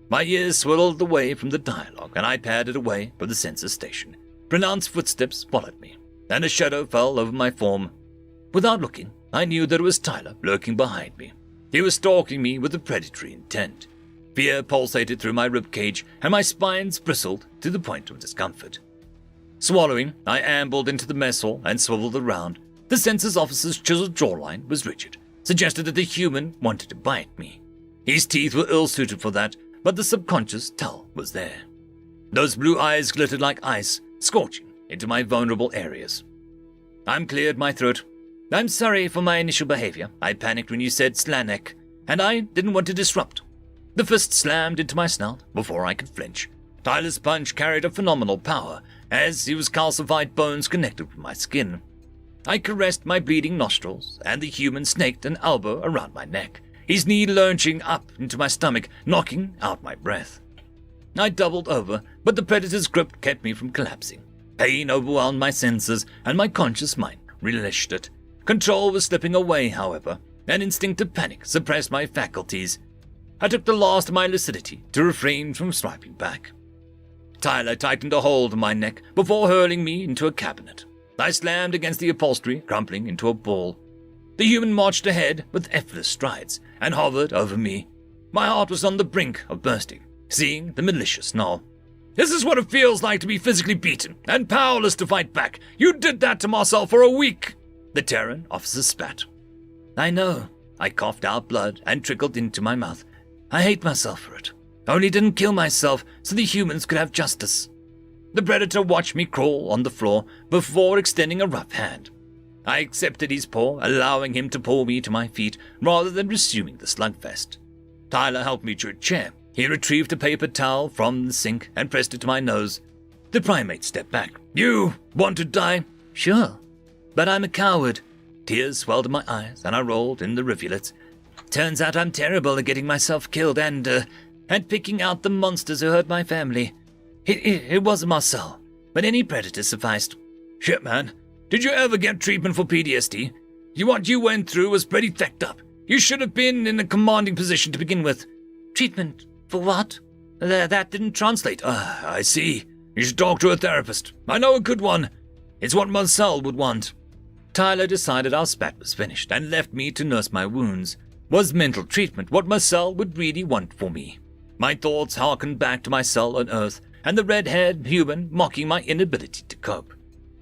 My ears swirled away from the dialogue, and I padded away from the sensor station. Pronounced footsteps followed me, and a shadow fell over my form. Without looking, I knew that it was Tyler lurking behind me. He was stalking me with a predatory intent. Fear pulsated through my ribcage, and my spines bristled to the point of discomfort. Swallowing, I ambled into the mess hall and swiveled around. The census officer's chiseled jawline was rigid, suggested that the human wanted to bite me. His teeth were ill-suited for that, but the subconscious tell was there. Those blue eyes glittered like ice, scorching into my vulnerable areas. I cleared my throat. I'm sorry for my initial behavior. I panicked when you said Slanek, and I didn't want to disrupt. The fist slammed into my snout before I could flinch. Tyler's punch carried a phenomenal power, as his calcified bones connected with my skin. I caressed my bleeding nostrils, and the human snaked an elbow around my neck, his knee lurching up into my stomach, knocking out my breath. I doubled over, but the predator's grip kept me from collapsing. Pain overwhelmed my senses, and my conscious mind relished it. Control was slipping away, however, and instinctive panic suppressed my faculties. I took the last of my lucidity to refrain from swiping back. Tyler tightened a hold on my neck before hurling me into a cabinet. I slammed against the upholstery, crumpling into a ball. The human marched ahead with effortless strides and hovered over me. My heart was on the brink of bursting, seeing the malicious snarl. This is what it feels like to be physically beaten and powerless to fight back. You did that to Marcel for a week, the Terran officer spat. I know. I coughed out blood and trickled into my mouth. I hate myself for it. Only didn't kill myself so the humans could have justice. The predator watched me crawl on the floor before extending a rough hand. I accepted his paw, allowing him to pull me to my feet rather than resuming the slugfest. Tyler helped me to a chair. He retrieved a paper towel from the sink and pressed it to my nose. The primate stepped back. You want to die? Sure, but I'm a coward. Tears swelled in my eyes and I rolled in the rivulets. Turns out I'm terrible at getting myself killed and picking out the monsters who hurt my family. It wasn't Marcel, but any predator sufficed. Shit, man. Did you ever get treatment for PTSD? What you went through was pretty fecked up. You should have been in a commanding position to begin with. Treatment? For what? That didn't translate. I see. You should talk to a therapist. I know a good one. It's what Marcel would want. Tyler decided our spat was finished and left me to nurse my wounds. Was mental treatment what Marcel would really want for me? My thoughts harkened back to my cell on Earth and the red-haired human mocking my inability to cope.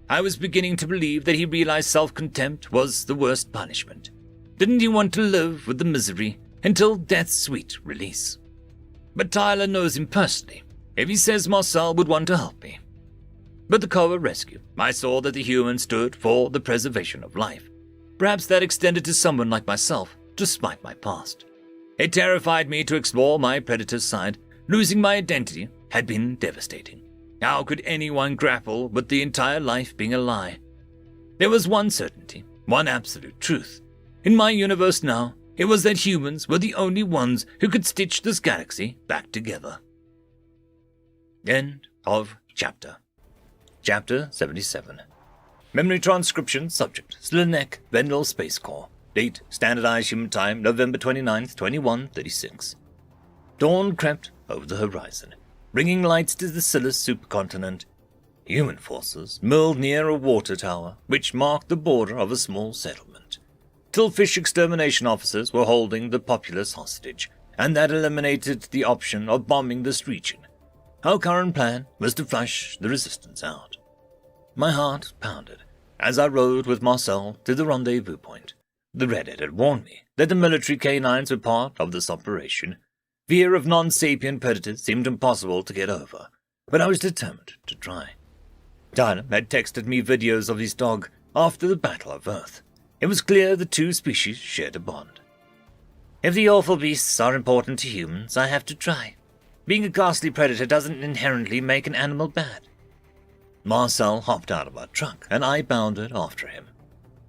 I was beginning to believe that he realized self-contempt was the worst punishment. Didn't he want to live with the misery until death's sweet release? But Tyler knows him personally, if he says Marcel would want to help me. But the Koa rescue, I saw that the human stood for the preservation of life. Perhaps that extended to someone like myself, despite my past. It terrified me to explore my predator's side. Losing my identity had been devastating. How could anyone grapple with the entire life being a lie? There was one certainty, one absolute truth. In my universe now, it was that humans were the only ones who could stitch this galaxy back together. End of chapter. Chapter 77. Memory transcription subject, Slanek, Vendel Space Corps. Date, standardized human time, November 29th, 2136. Dawn crept over the horizon, bringing lights to the Silas supercontinent. Human forces milled near a water tower, which marked the border of a small settlement. Tillfish extermination officers were holding the populace hostage, and that eliminated the option of bombing this region. Our current plan was to flush the resistance out. My heart pounded as I rode with Marcel to the rendezvous point. The Redhead had warned me that the military canines were part of this operation. Fear of non-sapient predators seemed impossible to get over, but I was determined to try. Tyler had texted me videos of his dog after the Battle of Earth. It was clear the two species shared a bond. If the awful beasts are important to humans, I have to try. Being a ghastly predator doesn't inherently make an animal bad. Marcel hopped out of our truck, and I bounded after him.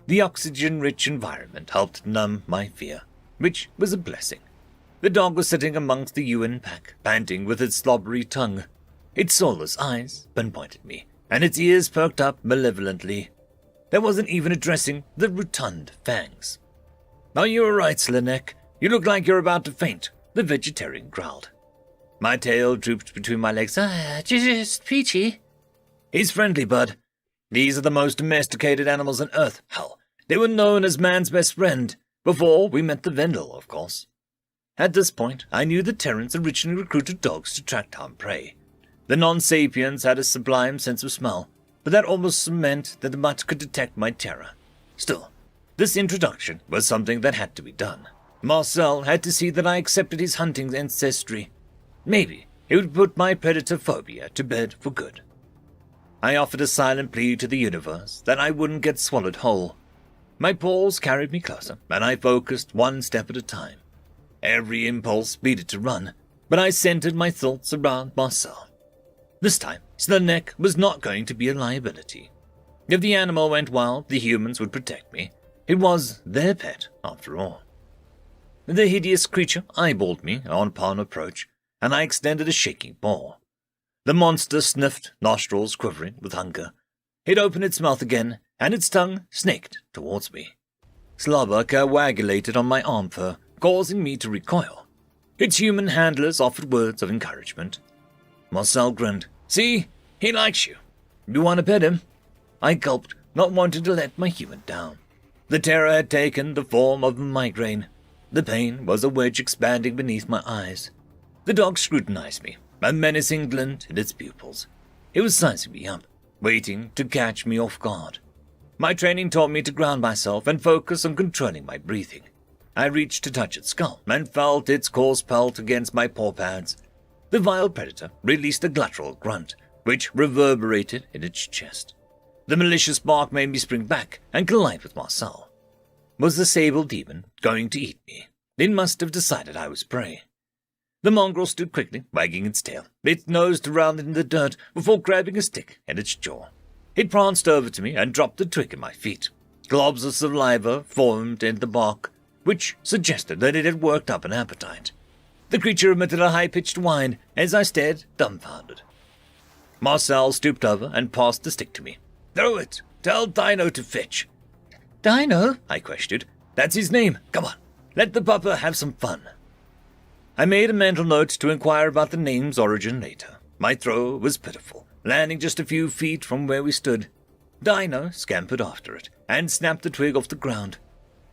The oxygen-rich environment helped numb my fear, which was a blessing. The dog was sitting amongst the Yuan pack, panting with its slobbery tongue. Its soulless eyes pinpointed me, and its ears perked up malevolently. There wasn't even addressing the rotund fangs. "Are you all right, Slanek? You look like you're about to faint," the vegetarian growled. My tail drooped between my legs. Just peachy. "He's friendly, bud. These are the most domesticated animals on Earth. Hell, they were known as man's best friend, before we met the Vendel, of course." At this point, I knew the Terrans originally recruited dogs to track down prey. The non-sapiens had a sublime sense of smell, but that almost meant that the mutt could detect my terror. Still, this introduction was something that had to be done. Marcel had to see that I accepted his hunting ancestry. Maybe it would put my predator phobia to bed for good. I offered a silent plea to the universe that I wouldn't get swallowed whole. My paws carried me closer, and I focused one step at a time. Every impulse beat to run, but I centered my thoughts around Marcel. This time, Slanek was not going to be a liability. If the animal went wild, the humans would protect me. It was their pet, after all. The hideous creature eyeballed me upon approach, and I extended a shaking paw. The monster sniffed, nostrils quivering with hunger. It opened its mouth again, and its tongue snaked towards me. Slobber coagulated on my arm fur, causing me to recoil. Its human handlers offered words of encouragement. Marcel grinned. "See, he likes you. You want to pet him?" I gulped, not wanting to let my human down. The terror had taken the form of a migraine. The pain was a wedge expanding beneath my eyes. The dog scrutinized me, a menacing glint in its pupils. It was sizing me up, waiting to catch me off guard. My training taught me to ground myself and focus on controlling my breathing. I reached to touch its skull and felt its coarse pelt against my paw pads. The vile predator released a guttural grunt, which reverberated in its chest. The malicious bark made me spring back and collide with Marcel. Was the sable demon going to eat me? It must have decided I was prey. The mongrel stood quickly, wagging its tail. It nosed around in the dirt before grabbing a stick in its jaw. It pranced over to me and dropped the twig at my feet. Globs of saliva formed in the bark, which suggested that it had worked up an appetite. The creature emitted a high-pitched whine as I stared dumbfounded. Marcel stooped over and passed the stick to me. "Throw it," Tell Dino to fetch. Dino? I questioned. That's his name. Come on. Let the pupper have some fun. I made a mental note to inquire about the name's origin later. My throw was pitiful, landing just a few feet from where we stood. Dino scampered after it and snapped the twig off the ground.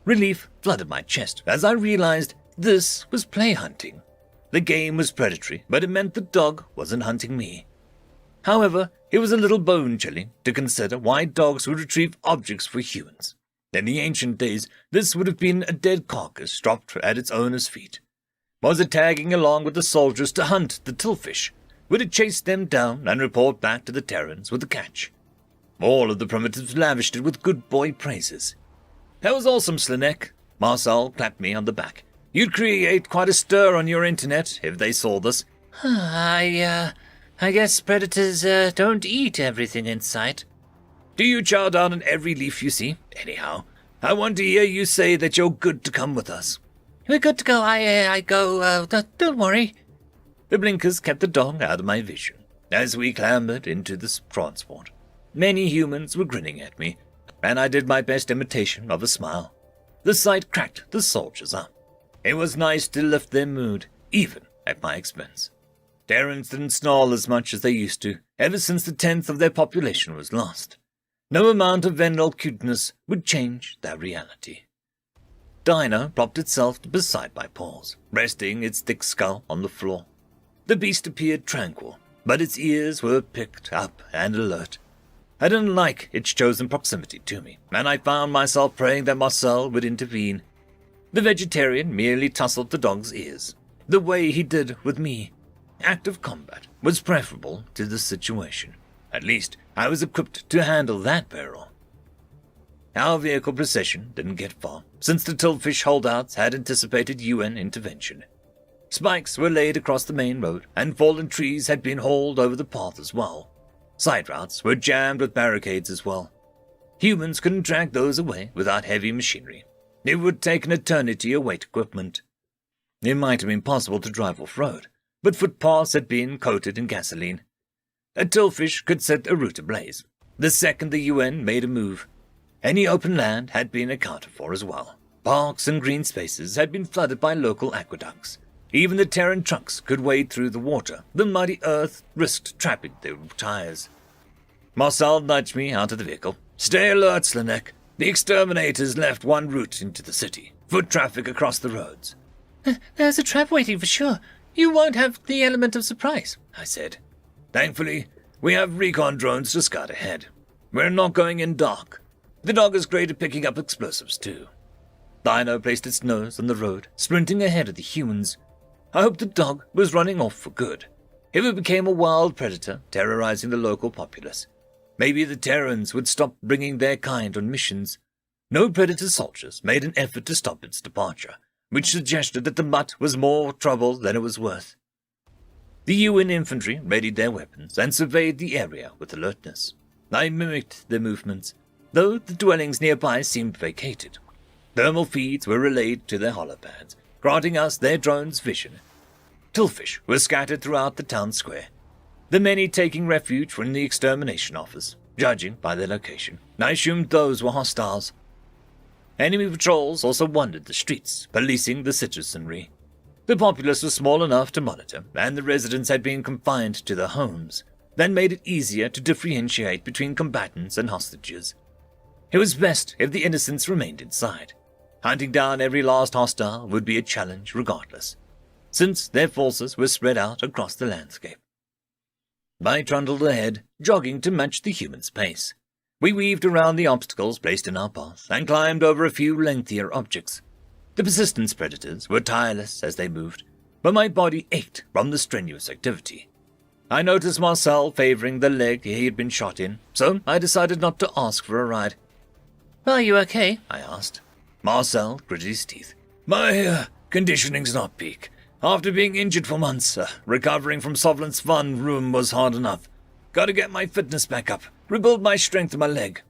Relief flooded my chest as I realized this was play hunting. The game was predatory, but it meant the dog wasn't hunting me. However, it was a little bone-chilling to consider why dogs would retrieve objects for humans. In the ancient days, this would have been a dead carcass dropped at its owner's feet. Was it tagging along with the soldiers to hunt the tillfish? Would it chase them down and report back to the Terrans with the catch? All of the primitives lavished it with good boy praises. That was awesome, Slanek. Marcel clapped me on the back. You'd create quite a stir on your internet if they saw this. I guess predators don't eat everything in sight. Do you chow down on every leaf you see? Anyhow, I want to hear you say that you're good to come with us. We're good to go. I go. Don't worry. The blinkers kept the dog out of my vision as we clambered into the transport. Many humans were grinning at me, and I did my best imitation of a smile. The sight cracked the soldiers up. It was nice to lift their mood, even at my expense. Terrans didn't snarl as much as they used to, ever since the 10th of their population was lost. No amount of Vendel cuteness would change that reality. Dino propped itself beside my paws, resting its thick skull on the floor. The beast appeared tranquil, but its ears were picked up and alert. I didn't like its chosen proximity to me, and I found myself praying that Marcel would intervene. The vegetarian merely tousled the dog's ears, the way he did with me. Active combat was preferable to the situation. At least, I was equipped to handle that peril. Our vehicle procession didn't get far, since the tillfish holdouts had anticipated UN intervention. Spikes were laid across the main road, and fallen trees had been hauled over the path as well. Side routes were jammed with barricades as well. Humans couldn't drag those away without heavy machinery. It would take an eternity to await equipment. It might have been possible to drive off-road, but footpaths had been coated in gasoline. A tillfish could set a route ablaze, the second the UN made a move. Any open land had been accounted for as well. Parks and green spaces had been flooded by local aqueducts. Even the Terran trucks could wade through the water. The muddy earth risked trapping their tires. Marcel nudged me out of the vehicle. Stay alert, Slanek. The exterminators left one route into the city. Foot traffic across the roads. There's a trap waiting for sure. You won't have the element of surprise, I said. Thankfully, we have recon drones to scout ahead. We're not going in dark. The dog is great at picking up explosives, too. Dino placed its nose on the road, sprinting ahead of the humans. I hoped the dog was running off for good. If it became a wild predator, terrorizing the local populace, maybe the Terrans would stop bringing their kind on missions. No predator soldiers made an effort to stop its departure, which suggested that the mutt was more trouble than it was worth. The UN infantry readied their weapons and surveyed the area with alertness. I mimicked their movements, though the dwellings nearby seemed vacated. Thermal feeds were relayed to their holopads, granting us their drone's vision. Tillfish were scattered throughout the town square, the many taking refuge from the extermination office. Judging by their location, I assumed those were hostiles. Enemy patrols also wandered the streets, policing the citizenry. The populace was small enough to monitor, and the residents had been confined to their homes. That made it easier to differentiate between combatants and hostages. It was best if the innocents remained inside. Hunting down every last hostile would be a challenge regardless, since their forces were spread out across the landscape. I trundled ahead, jogging to match the human's pace. We weaved around the obstacles placed in our path and climbed over a few lengthier objects. The persistent predators were tireless as they moved, but my body ached from the strenuous activity. I noticed Marcel favoring the leg he had been shot in, so I decided not to ask for a ride. Are you okay? I asked. Marcel gritted his teeth. My conditioning's not peak. After being injured for months, recovering from Sovereign's fun room was hard enough. Gotta get my fitness back up, rebuild my strength in my leg.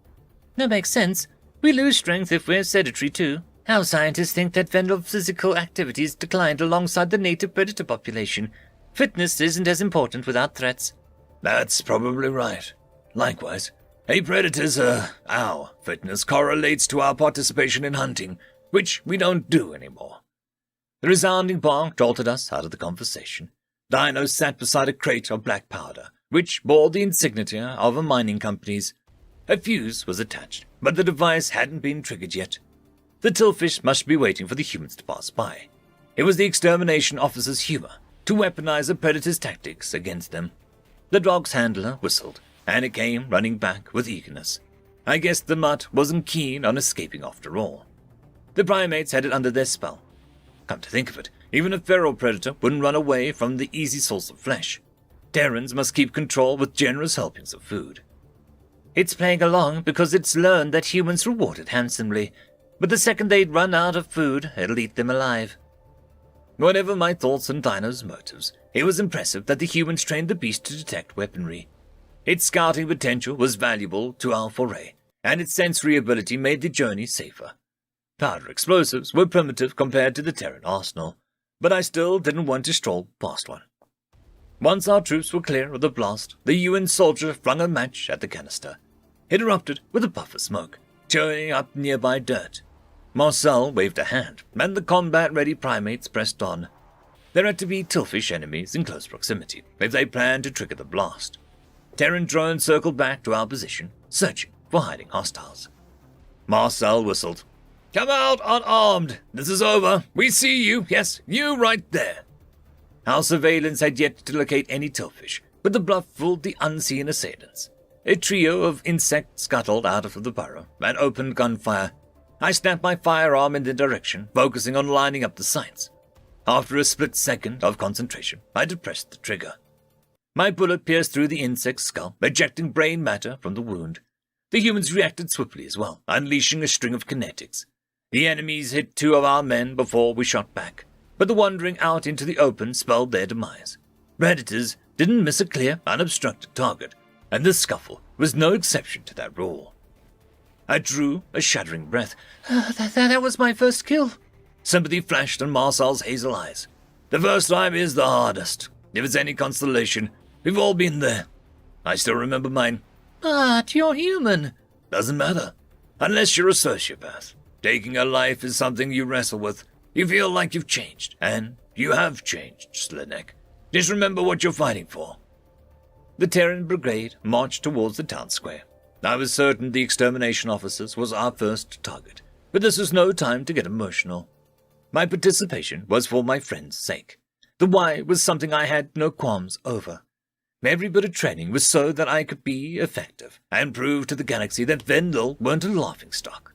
That makes sense. We lose strength if we're sedentary too. Our scientists think that Vendel physical activities declined alongside the native predator population. Fitness isn't as important without threats. That's probably right. Likewise, A predator's, our fitness correlates to our participation in hunting, which we don't do anymore. The resounding bark jolted us out of the conversation. Dino sat beside a crate of black powder, which bore the insignia of a mining company's. A fuse was attached, but the device hadn't been triggered yet. The tillfish must be waiting for the humans to pass by. It was the extermination officer's humor to weaponize the predator's tactics against them. The dog's handler whistled, and it came running back with eagerness. I guess the mutt wasn't keen on escaping after all. The primates had it under their spell. Come to think of it, even a feral predator wouldn't run away from the easy source of flesh. Terrans must keep control with generous helpings of food. It's playing along because it's learned that humans reward it handsomely, but the second they'd run out of food, it'll eat them alive. Whatever my thoughts on Dino's motives, it was impressive that the humans trained the beast to detect weaponry. Its scouting potential was valuable to our foray, and its sensory ability made the journey safer. Powder explosives were primitive compared to the Terran arsenal, but I still didn't want to stroll past one. Once our troops were clear of the blast, the UN soldier flung a match at the canister. It erupted with a puff of smoke, churning up nearby dirt. Marcel waved a hand, and the combat-ready primates pressed on. There had to be tillfish enemies in close proximity if they planned to trigger the blast. Terran drones circled back to our position, searching for hiding hostiles. Marcel whistled. "Come out unarmed! This is over! We see you! Yes, you right there!" Our surveillance had yet to locate any tillfish, but the bluff fooled the unseen assailants. A trio of insects scuttled out of the burrow and opened gunfire. I snapped my firearm in their direction, focusing on lining up the sights. After a split second of concentration, I depressed the trigger. My bullet pierced through the insect's skull, ejecting brain matter from the wound. The humans reacted swiftly as well, unleashing a string of kinetics. The enemies hit 2 of our men before we shot back, but the wandering out into the open spelled their demise. Predators didn't miss a clear, unobstructed target, and this scuffle was no exception to that rule. I drew a shuddering breath. That was my first kill. Sympathy flashed in Marcel's hazel eyes. The first time is the hardest. If it's any consolation, we've all been there. I still remember mine. But you're human. Doesn't matter. Unless you're a sociopath. Taking a life is something you wrestle with. You feel like you've changed, and you have changed, Slanek. Just remember what you're fighting for. The Terran brigade marched towards the town square. I was certain the extermination officers was our first target, but this was no time to get emotional. My participation was for my friend's sake. The why was something I had no qualms over. Every bit of training was so that I could be effective and prove to the galaxy that Vendel weren't a laughingstock.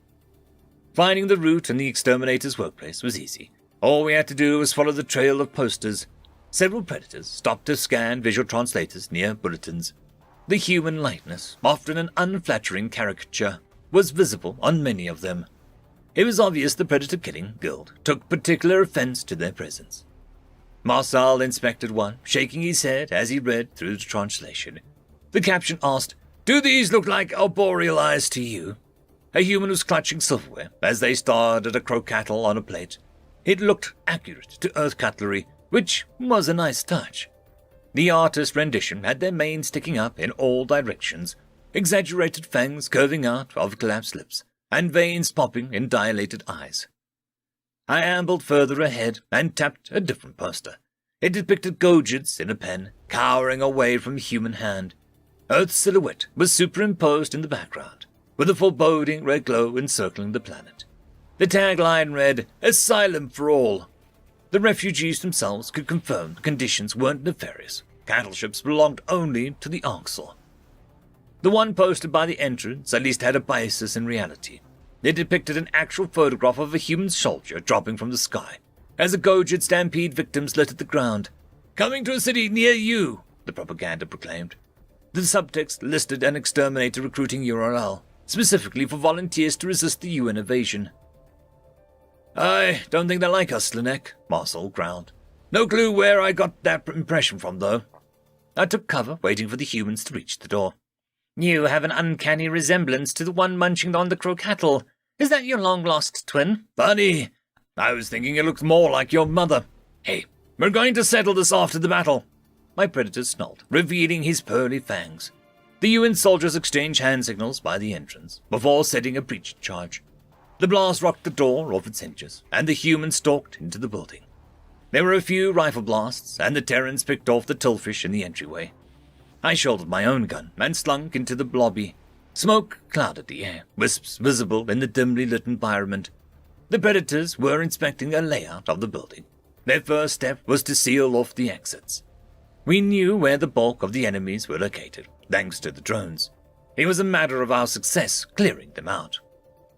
Finding the route in the exterminator's workplace was easy. All we had to do was follow the trail of posters. Several predators stopped to scan visual translators near bulletins. The human likeness, often an unflattering caricature, was visible on many of them. It was obvious the predator-killing guild took particular offense to their presence. Marcel inspected one, shaking his head as he read through the translation. The caption asked, "Do these look like arboreal eyes to you?" A human was clutching silverware as they stared at a crow-cattle on a plate. It looked accurate to earth cutlery, which was a nice touch. The artist's rendition had their mane sticking up in all directions, exaggerated fangs curving out of collapsed lips, and veins popping in dilated eyes. I ambled further ahead and tapped a different poster. It depicted Gojits in a pen, cowering away from a human hand. Earth's silhouette was superimposed in the background, with a foreboding red glow encircling the planet. The tagline read, "Asylum for all." The refugees themselves could confirm the conditions weren't nefarious. Cattle ships belonged only to the Arxel. The one posted by the entrance at least had a basis in reality. It depicted an actual photograph of a human soldier dropping from the sky, as the Gojit stampede victims littered the ground. "Coming to a city near you," the propaganda proclaimed. The subtext listed an exterminator recruiting URL, specifically for volunteers to resist the UN invasion. "I don't think they like us, Slanek," Marcel growled. "No clue where I got that impression from, though." I took cover, waiting for the humans to reach the door. "You have an uncanny resemblance to the one munching on the crow-cattle. Is that your long-lost twin?" "Funny. I was thinking it looked more like your mother. Hey, we're going to settle this after the battle." My predator snarled, revealing his pearly fangs. The UN soldiers exchanged hand signals by the entrance before setting a breach charge. The blast rocked the door off its hinges, and the humans stalked into the building. There were a few rifle blasts, and the Terrans picked off the tillfish in the entryway. I shouldered my own gun and slunk into the lobby. Smoke clouded the air, wisps visible in the dimly lit environment. The predators were inspecting a layout of the building. Their first step was to seal off the exits. We knew where the bulk of the enemies were located, thanks to the drones. It was a matter of our success clearing them out.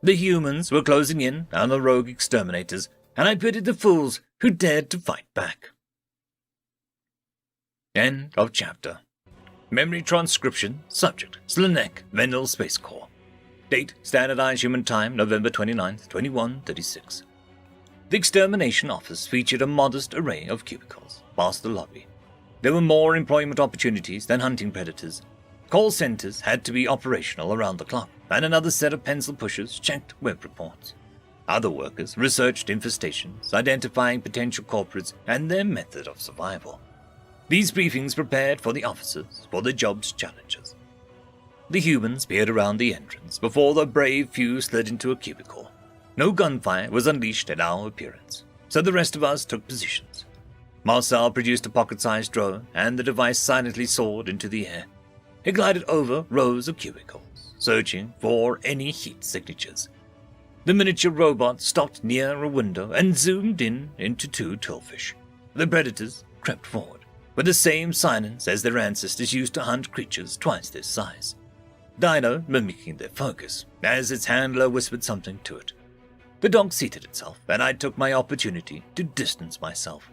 The humans were closing in on the rogue exterminators, and I pitied the fools who dared to fight back. End of chapter. Memory transcription. Subject: Slanek, Vendel Space Corps. Date: Standardized Human Time, November 29th, 2136. The extermination office featured a modest array of cubicles past the lobby. There were more employment opportunities than hunting predators. Call centers had to be operational around the clock, and another set of pencil pushers checked web reports. Other workers researched infestations, identifying potential culprits and their method of survival. These briefings prepared for the officers for the job's challenges. The humans peered around the entrance before the brave few slid into a cubicle. No gunfire was unleashed at our appearance, so the rest of us took positions. Marcel produced a pocket-sized drone, and the device silently soared into the air. It glided over rows of cubicles, searching for any heat signatures. The miniature robot stopped near a window and zoomed in into two tillfish. The predators crept forward, with the same silence as their ancestors used to hunt creatures twice their size. Dino mimicking their focus, as its handler whispered something to it. The dog seated itself, and I took my opportunity to distance myself.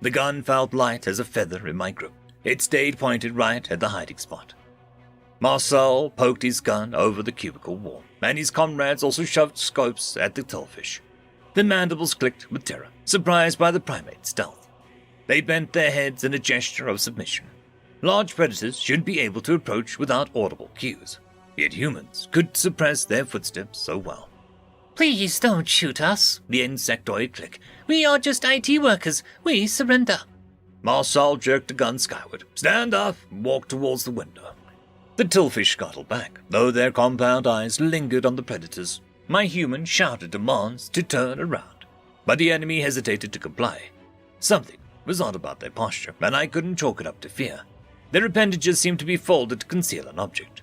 The gun felt light as a feather in my grip. It stayed pointed right at the hiding spot. Marcel poked his gun over the cubicle wall, and his comrades also shoved scopes at the tillfish. The mandibles clicked with terror, surprised by the primate's stealth. They bent their heads in a gesture of submission. Large predators should be able to approach without audible cues, yet humans could suppress their footsteps so well. Please don't shoot us, the insectoid clicked. We are just IT workers. We surrender. Marcel jerked the gun skyward. Stand up and walked towards the window. The tillfish scuttled back, though their compound eyes lingered on the predators. My human shouted demands to turn around, but the enemy hesitated to comply. Something was odd about their posture, and I couldn't chalk it up to fear. Their appendages seemed to be folded to conceal an object.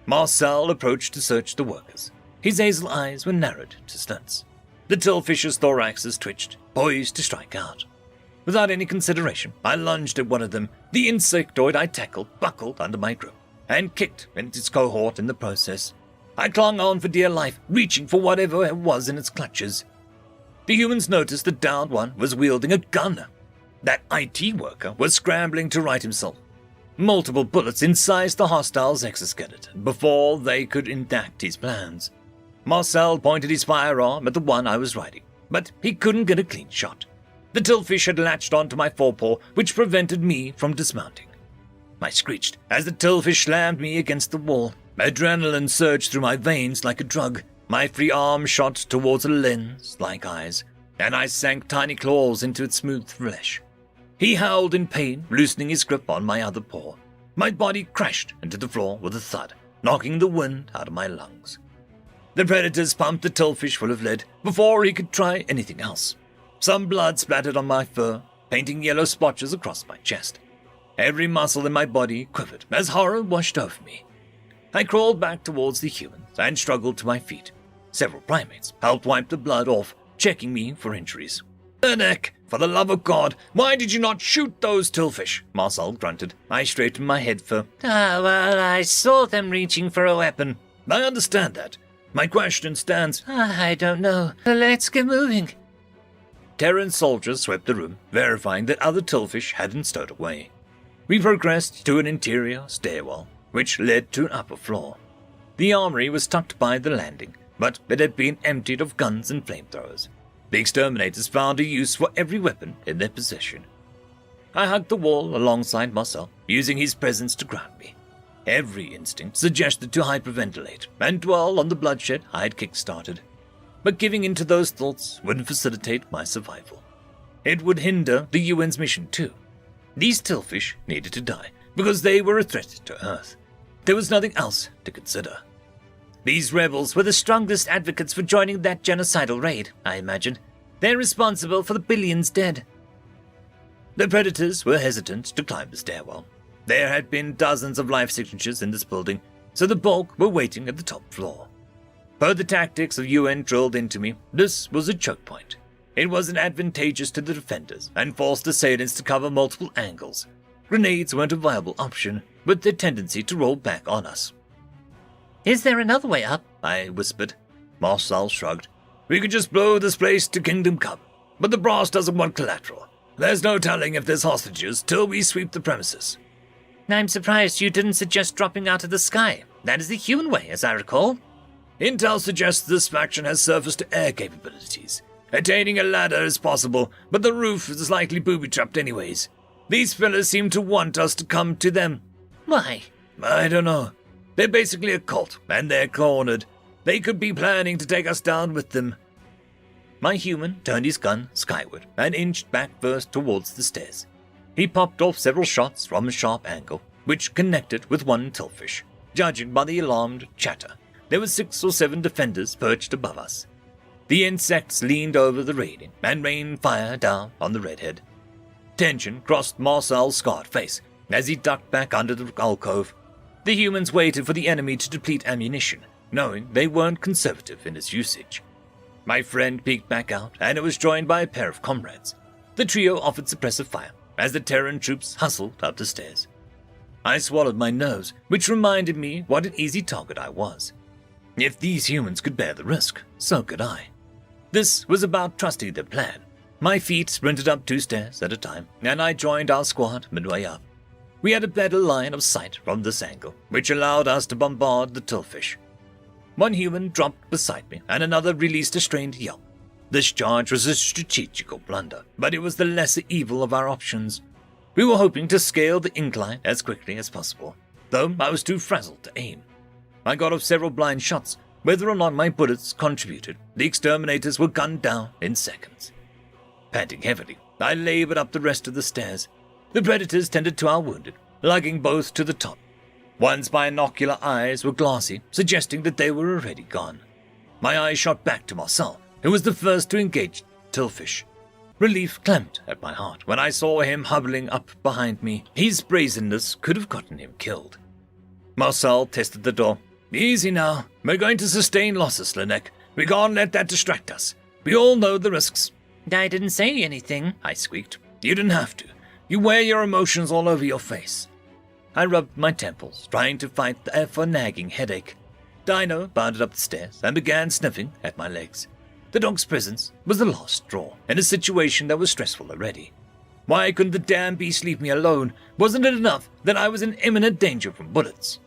Marcel approached to search the workers. His hazel eyes were narrowed to slits. The tillfish's thoraxes twitched, poised to strike out. Without any consideration, I lunged at one of them. The insectoid I tackled buckled under my grip and kicked into its cohort in the process. I clung on for dear life, reaching for whatever it was in its clutches. The humans noticed the downed one was wielding a gun. That IT worker was scrambling to right himself. Multiple bullets incised the hostile's exoskeleton before they could enact his plans. Marcel pointed his firearm at the one I was riding, but he couldn't get a clean shot. The tillfish had latched onto my forepaw, which prevented me from dismounting. I screeched as the tillfish slammed me against the wall. Adrenaline surged through my veins like a drug. My free arm shot towards a lens like eyes, and I sank tiny claws into its smooth flesh. He howled in pain, loosening his grip on my other paw. My body crashed into the floor with a thud, knocking the wind out of my lungs. The predators pumped the tillfish full of lead before he could try anything else. Some blood splattered on my fur, painting yellow splotches across my chest. Every muscle in my body quivered as horror washed over me. I crawled back towards the humans and struggled to my feet. Several primates helped wipe the blood off, checking me for injuries. "Slanek, for the love of God, why did you not shoot those tillfish?" Marcel grunted. I straightened my head for, Well, I saw them reaching for a weapon. I understand that. My question stands. I don't know. Let's get moving. Terran soldiers swept the room, verifying that other tillfish hadn't stowed away. We progressed to an interior stairwell, which led to an upper floor. The armory was tucked by the landing, but it had been emptied of guns and flamethrowers. The exterminators found a use for every weapon in their possession. I hugged the wall alongside Marcel, using his presence to ground me. Every instinct suggested to hyperventilate and dwell on the bloodshed I had kick-started. But giving in to those thoughts wouldn't facilitate my survival. It would hinder the UN's mission too. These tillfish needed to die because they were a threat to Earth. There was nothing else to consider. These rebels were the strongest advocates for joining that genocidal raid, I imagine. They're responsible for the billions dead. The predators were hesitant to climb the stairwell. There had been dozens of life signatures in this building, so the bulk were waiting at the top floor. Per the tactics of UN drilled into me, this was a choke point. It wasn't advantageous to the defenders and forced assailants to cover multiple angles. Grenades weren't a viable option, with their tendency to roll back on us. Is there another way up? I whispered. Marcel shrugged. We could just blow this place to Kingdom Come, but the brass doesn't want collateral. There's no telling if there's hostages till we sweep the premises. I'm surprised you didn't suggest dropping out of the sky. That is the human way, as I recall. Intel suggests this faction has surface-to-air capabilities. Attaining a ladder is possible, but the roof is likely booby-trapped anyways. These fellas seem to want us to come to them. Why? I don't know. They're basically a cult, and they're cornered. They could be planning to take us down with them. My human turned his gun skyward and inched back first towards the stairs. He popped off several shots from a sharp angle, which connected with one tillfish. Judging by the alarmed chatter, there were 6 or 7 defenders perched above us. The insects leaned over the railing and rained fire down on the redhead. Tension crossed Marcel's scarred face as he ducked back under the alcove. The humans waited for the enemy to deplete ammunition, knowing they weren't conservative in its usage. My friend peeked back out, and it was joined by a pair of comrades. The trio offered suppressive fire as the Terran troops hustled up the stairs. I swallowed my nose, which reminded me what an easy target I was. If these humans could bear the risk, so could I. This was about trusting their plan. My feet sprinted up 2 stairs at a time, and I joined our squad midway up. We had a better line of sight from this angle, which allowed us to bombard the tillfish. One human dropped beside me, and another released a strained yelp. This charge was a strategical blunder, but it was the lesser evil of our options. We were hoping to scale the incline as quickly as possible, though I was too frazzled to aim. I got off several blind shots. Whether or not my bullets contributed, the exterminators were gunned down in seconds. Panting heavily, I labored up the rest of the stairs. The predators tended to our wounded, lugging both to the top. One's binocular eyes were glassy, suggesting that they were already gone. My eyes shot back to Marcel, who was the first to engage Tillfish. Relief clamped at my heart when I saw him hobbling up behind me. His brazenness could have gotten him killed. Marcel tested the door. Easy now. We're going to sustain losses, Slanek. We can't let that distract us. We all know the risks. I didn't say anything, I squeaked. You didn't have to. You wear your emotions all over your face. I rubbed my temples, trying to fight the ever-nagging headache. Dino bounded up the stairs and began sniffing at my legs. The dog's presence was the last straw in a situation that was stressful already. Why couldn't the damn beast leave me alone? Wasn't it enough that I was in imminent danger from bullets?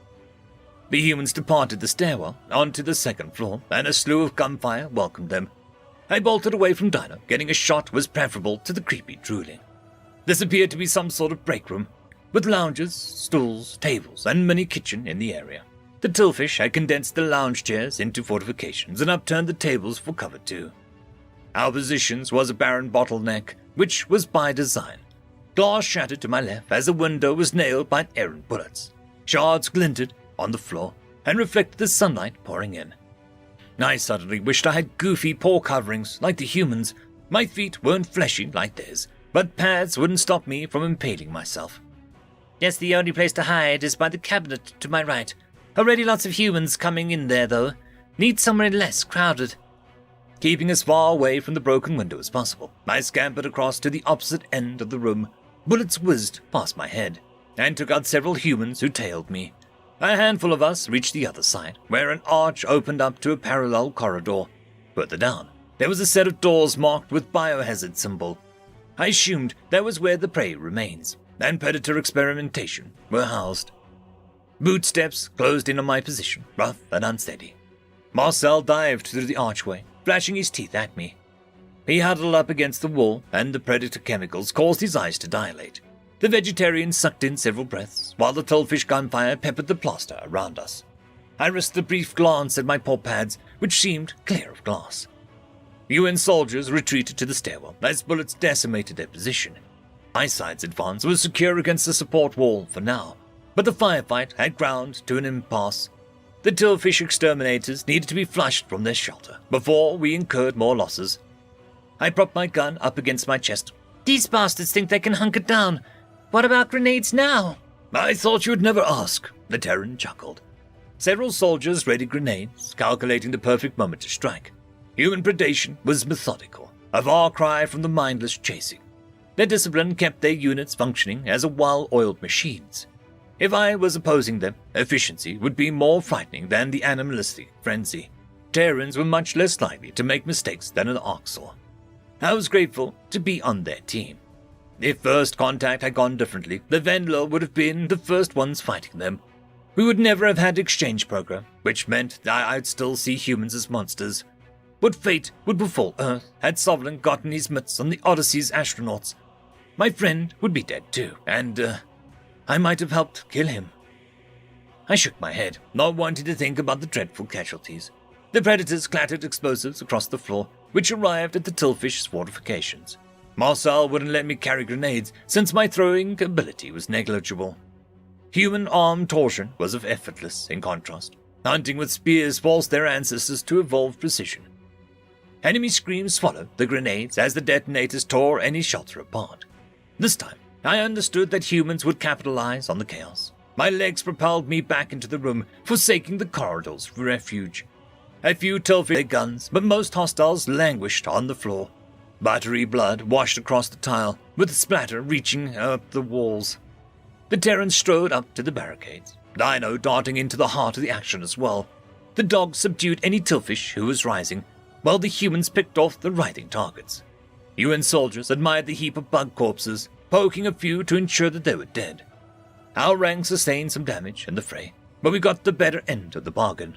The humans departed the stairwell onto the second floor, and a slew of gunfire welcomed them. I bolted away from Dino. Getting a shot was preferable to the creepy drooling. This appeared to be some sort of break room, with lounges, stools, tables, and mini kitchen in the area. The Tillfish had condensed the lounge chairs into fortifications and upturned the tables for cover too. Our positions was a barren bottleneck, which was by design. Glass shattered to my left as a window was nailed by errant bullets. Shards glinted on the floor and reflected the sunlight pouring in. I suddenly wished I had goofy paw coverings like the humans. My feet weren't fleshy like theirs, but pads wouldn't stop me from impaling myself. Yes, the only place to hide is by the cabinet to my right. Already lots of humans coming in there, though. Need somewhere less crowded. Keeping as far away from the broken window as possible, I scampered across to the opposite end of the room. Bullets whizzed past my head and took out several humans who tailed me. A handful of us reached the other side, where an arch opened up to a parallel corridor. Further down, there was a set of doors marked with biohazard symbol. I assumed that was where the prey remains and predator experimentation were housed. Bootsteps closed in on my position, rough and unsteady. Marcel dived through the archway, flashing his teeth at me. He huddled up against the wall, and the predator chemicals caused his eyes to dilate. The vegetarian sucked in several breaths, while the Tillfish gunfire peppered the plaster around us. I risked a brief glance at my paw pads, which seemed clear of glass. UN soldiers retreated to the stairwell as bullets decimated their position. Eyeside's advance was secure against the support wall for now, but the firefight had ground to an impasse. The tillfish exterminators needed to be flushed from their shelter before we incurred more losses. I propped my gun up against my chest. These bastards think they can hunker down. What about grenades now? I thought you'd never ask, the Terran chuckled. Several soldiers readied grenades, calculating the perfect moment to strike. Human predation was methodical, a far cry from the mindless chasing. Their discipline kept their units functioning as well-oiled machines. If I was opposing them, efficiency would be more frightening than the animalistic frenzy. Terrans were much less likely to make mistakes than an Orcs. I was grateful to be on their team. If first contact had gone differently, the Venlo would have been the first ones fighting them. We would never have had exchange program, which meant that I'd still see humans as monsters. What fate would befall Earth had Sovlin gotten his mitts on the Odyssey's astronauts? My friend would be dead too, and I might have helped kill him. I shook my head, not wanting to think about the dreadful casualties. The predators clattered explosives across the floor, which arrived at the tillfish's fortifications. Marcel wouldn't let me carry grenades, since my throwing ability was negligible. Human arm torsion was effortless in contrast. Hunting with spears forced their ancestors to evolve precision. Enemy screams swallowed the grenades as the detonators tore any shelter apart. This time, I understood that humans would capitalize on the chaos. My legs propelled me back into the room, forsaking the corridors for refuge. A few tillfished their guns, but most hostiles languished on the floor. Buttery blood washed across the tile, with splatter reaching up the walls. The Terrans strode up to the barricades, Dino darting into the heart of the action as well. The dogs subdued any tillfish who was rising, while the humans picked off the writhing targets. UN soldiers admired the heap of bug corpses, poking a few to ensure that they were dead. Our ranks sustained some damage in the fray, but we got the better end of the bargain.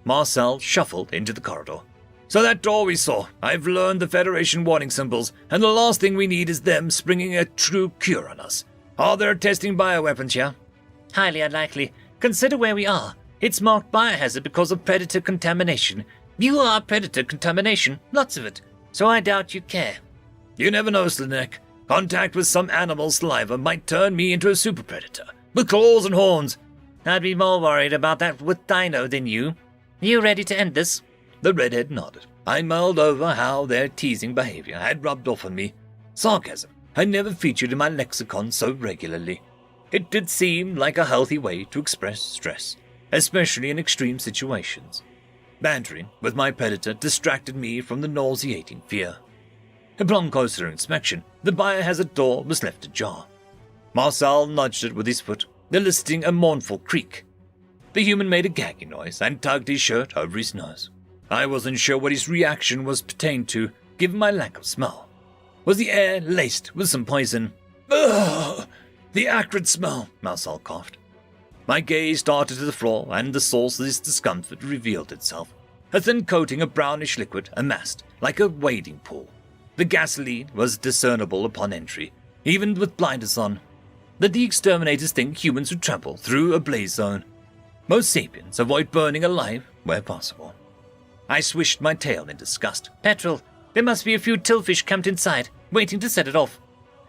Marcel shuffled into the corridor. So that door we saw, I've learned the Federation warning symbols, and the last thing we need is them springing a true cure on us. Are they testing bioweapons here? Highly unlikely. Consider where we are. It's marked biohazard because of predator contamination. You are predator contamination, lots of it. So I doubt you care. You never know, Slanek. Contact with some animal's saliva might turn me into a super predator, with claws and horns. I'd be more worried about that with Dino than you. You ready to end this? The redhead nodded. I mulled over how their teasing behavior had rubbed off on me. Sarcasm had never featured in my lexicon so regularly. It did seem like a healthy way to express stress, especially in extreme situations. Bantering with my predator distracted me from the nauseating fear. Upon closer inspection, the biohazard door was left ajar. Marcel nudged it with his foot, eliciting a mournful creak. The human made a gagging noise and tugged his shirt over his nose. I wasn't sure what his reaction was pertained to, given my lack of smell. Was the air laced with some poison? Ugh! The acrid smell, Marcel coughed. My gaze darted to the floor, and the source of this discomfort revealed itself. A thin coating of brownish liquid amassed, like a wading pool. The gasoline was discernible upon entry, even with blinders on. Did the exterminators think humans would trample through a blaze zone? Most sapiens avoid burning alive where possible. I swished my tail in disgust. Petrol, there must be a few tillfish camped inside, waiting to set it off.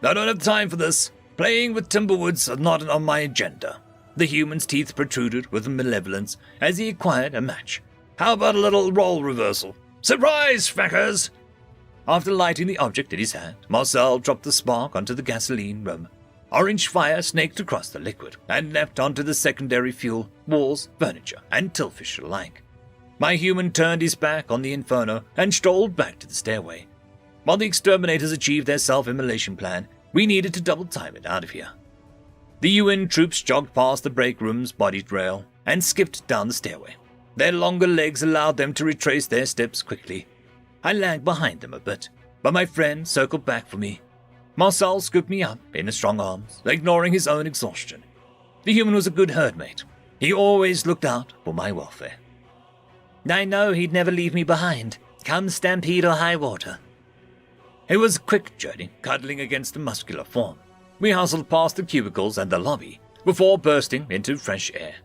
I don't have time for this. Playing with timberwoods are not on my agenda. The human's teeth protruded with malevolence as he acquired a match. How about a little role reversal? Surprise, feckers! After lighting the object in his hand, Marcel dropped the spark onto the gasoline rim. Orange fire snaked across the liquid and leapt onto the secondary fuel, walls, furniture, and tillfish alike. My human turned his back on the inferno and strolled back to the stairway. While the exterminators achieved their self-immolation plan, we needed to double-time it out of here. The UN troops jogged past the break room's bodied rail and skipped down the stairway. Their longer legs allowed them to retrace their steps quickly. I lagged behind them a bit, but my friend circled back for me. Marcel scooped me up in his strong arms, ignoring his own exhaustion. The human was a good herdmate. He always looked out for my welfare. I know he'd never leave me behind, come stampede or high water. It was a quick journey, cuddling against a muscular form. We hustled past the cubicles and the lobby before bursting into fresh air.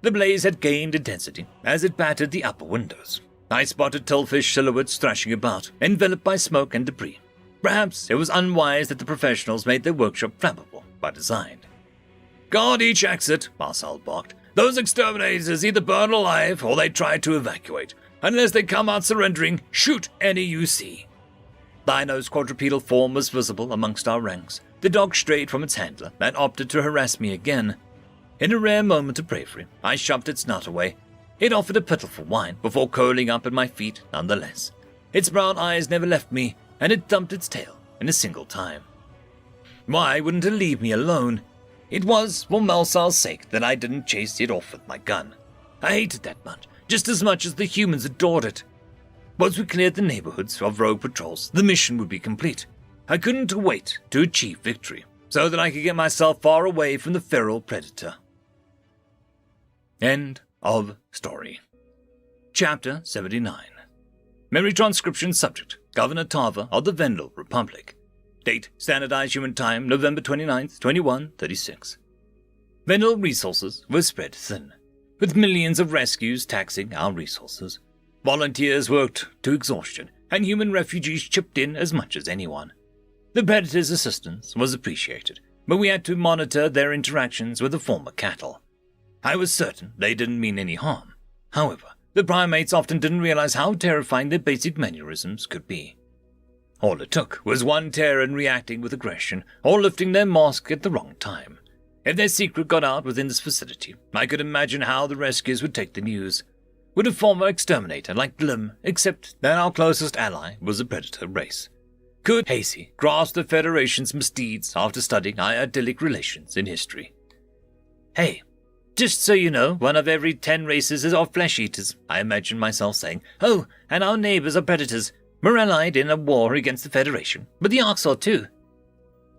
The blaze had gained intensity as it battered the upper windows. I spotted tillfish silhouettes thrashing about, enveloped by smoke and debris. Perhaps it was unwise that the professionals made their workshop flammable by design. Guard each exit, Marcel barked. Those exterminators either burn alive or they try to evacuate. Unless they come out surrendering, shoot any you see. Dino's quadrupedal form was visible amongst our ranks. The dog strayed from its handler and opted to harass me again. In a rare moment of bravery, I shoved its snout away. It offered a pitiful whine before curling up at my feet nonetheless. Its brown eyes never left me, and it thumped its tail in a single time. Why wouldn't it leave me alone? It was for Malsal's sake that I didn't chase it off with my gun. I hated that much, just as much as the humans adored it. Once we cleared the neighborhoods of rogue patrols, the mission would be complete. I couldn't wait to achieve victory, so that I could get myself far away from the feral predator. End of story. Chapter 79. Memory transcription subject, Governor Tava of the Vendel Republic. Date, Standardized Human Time, November 29th, 2136. Vendel resources were spread thin, with millions of rescues taxing our resources. Volunteers worked to exhaustion, and human refugees chipped in as much as anyone. The Predator's assistance was appreciated, but we had to monitor their interactions with the former cattle. I was certain they didn't mean any harm. However, the primates often didn't realize how terrifying their basic mannerisms could be. All it took was one Terran reacting with aggression or lifting their mask at the wrong time. If their secret got out within this facility, I could imagine how the rescuers would take the news. Would a former exterminator like Glim accept that our closest ally was a predator race? Could Hasey grasp the Federation's misdeeds after studying our idyllic relations in history? Hey, just so you know, one of every 10 races are flesh-eaters, I imagined myself saying. Oh, and our neighbors are predators. We're allied in a war against the Federation, but the Orcs are too.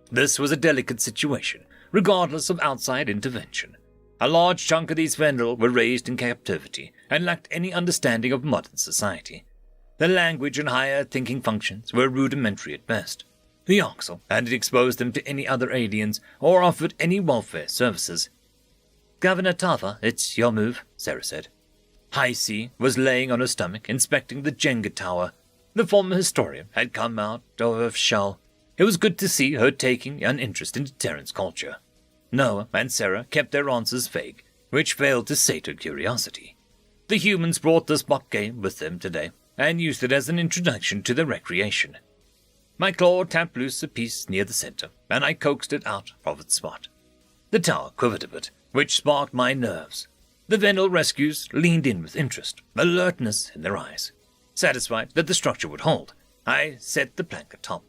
This was a delicate situation, regardless of outside intervention. A large chunk of these Vendel were raised in captivity and lacked any understanding of modern society. Their language and higher thinking functions were rudimentary at best. The Orcs hadn't exposed them to any other aliens or offered any welfare services. Governor Tava, it's your move, Sarah said. High C was laying on her stomach, inspecting the Jenga tower. The former historian had come out of shell. It was good to see her taking an interest in Terran's culture. Noah and Sarah kept their answers vague, which failed to sate her curiosity. The humans brought this mock game with them today, and used it as an introduction to their recreation. My claw tapped loose a piece near the center, and I coaxed it out of its spot. The tower quivered a bit, which sparked my nerves. The Vendel rescues leaned in with interest, alertness in their eyes. Satisfied that the structure would hold, I set the plank atop.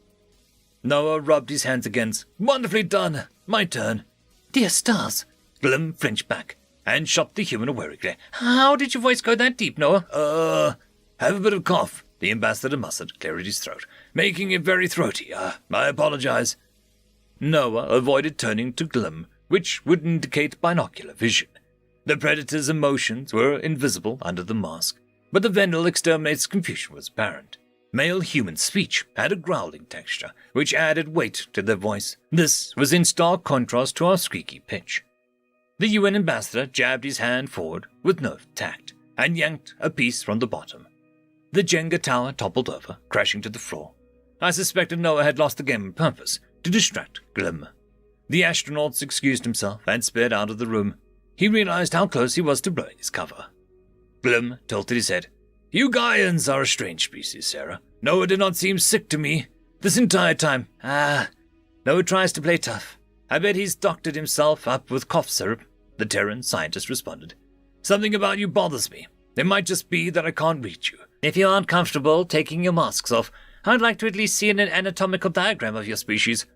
Noah rubbed his hands against. Wonderfully done. My turn. Dear stars. Glim flinched back and shot the human a wary glare. How did your voice go that deep, Noah? Have a bit of cough, the ambassador muttered, clearing his throat, making it very throaty. I apologize. Noah avoided turning to Glim, which would indicate binocular vision. The predator's emotions were invisible under the mask, but the Vendel exterminator's confusion was apparent. Male human speech had a growling texture, which added weight to their voice. This was in stark contrast to our squeaky pitch. The UN ambassador jabbed his hand forward with no tact, and yanked a piece from the bottom. The Jenga tower toppled over, crashing to the floor. I suspected Noah had lost the game on purpose, to distract Glim. The astronaut excused himself and sped out of the room. He realized how close he was to blowing his cover. Glim tilted his head. You Gaians are a strange species, Sarah. Noah did not seem sick to me this entire time. Noah tries to play tough. I bet he's doctored himself up with cough syrup, the Terran scientist responded. Something about you bothers me. It might just be that I can't reach you. If you aren't comfortable taking your masks off, I'd like to at least see an anatomical diagram of your species.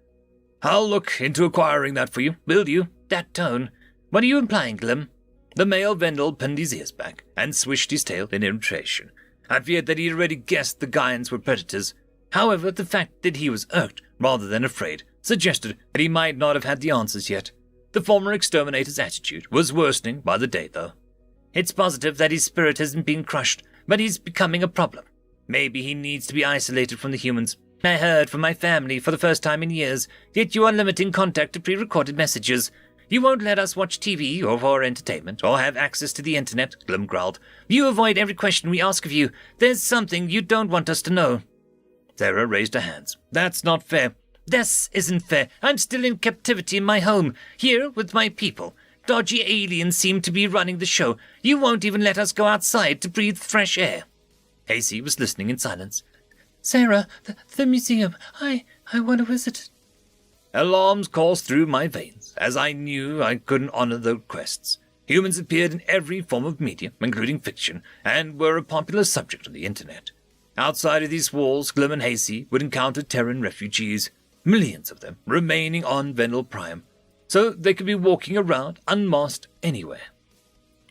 I'll look into acquiring that for you, will you? That tone. What are you implying, Glim? The male Vendel pinned his ears back and swished his tail in irritation. I feared that he had already guessed the Gaians were predators. However, the fact that he was irked rather than afraid suggested that he might not have had the answers yet. The former exterminator's attitude was worsening by the day, though. It's positive that his spirit hasn't been crushed, but he's becoming a problem. Maybe he needs to be isolated from the humans. I heard from my family for the first time in years, yet you are limiting contact to pre-recorded messages. You won't let us watch TV or for entertainment or have access to the internet, Glim growled. You avoid every question we ask of you. There's something you don't want us to know. Sarah raised her hands. That's not fair. This isn't fair. I'm still in captivity in my home, here with my people. Dodgy aliens seem to be running the show. You won't even let us go outside to breathe fresh air." Hasey was listening in silence. "Sarah, the museum. I want to visit it." Alarms coursed through my veins, as I knew I couldn't honor the requests. Humans appeared in every form of media, including fiction, and were a popular subject on the internet. Outside of these walls, Glim and Hasey would encounter Terran refugees, millions of them remaining on Vendel Prime, so they could be walking around unmasked anywhere.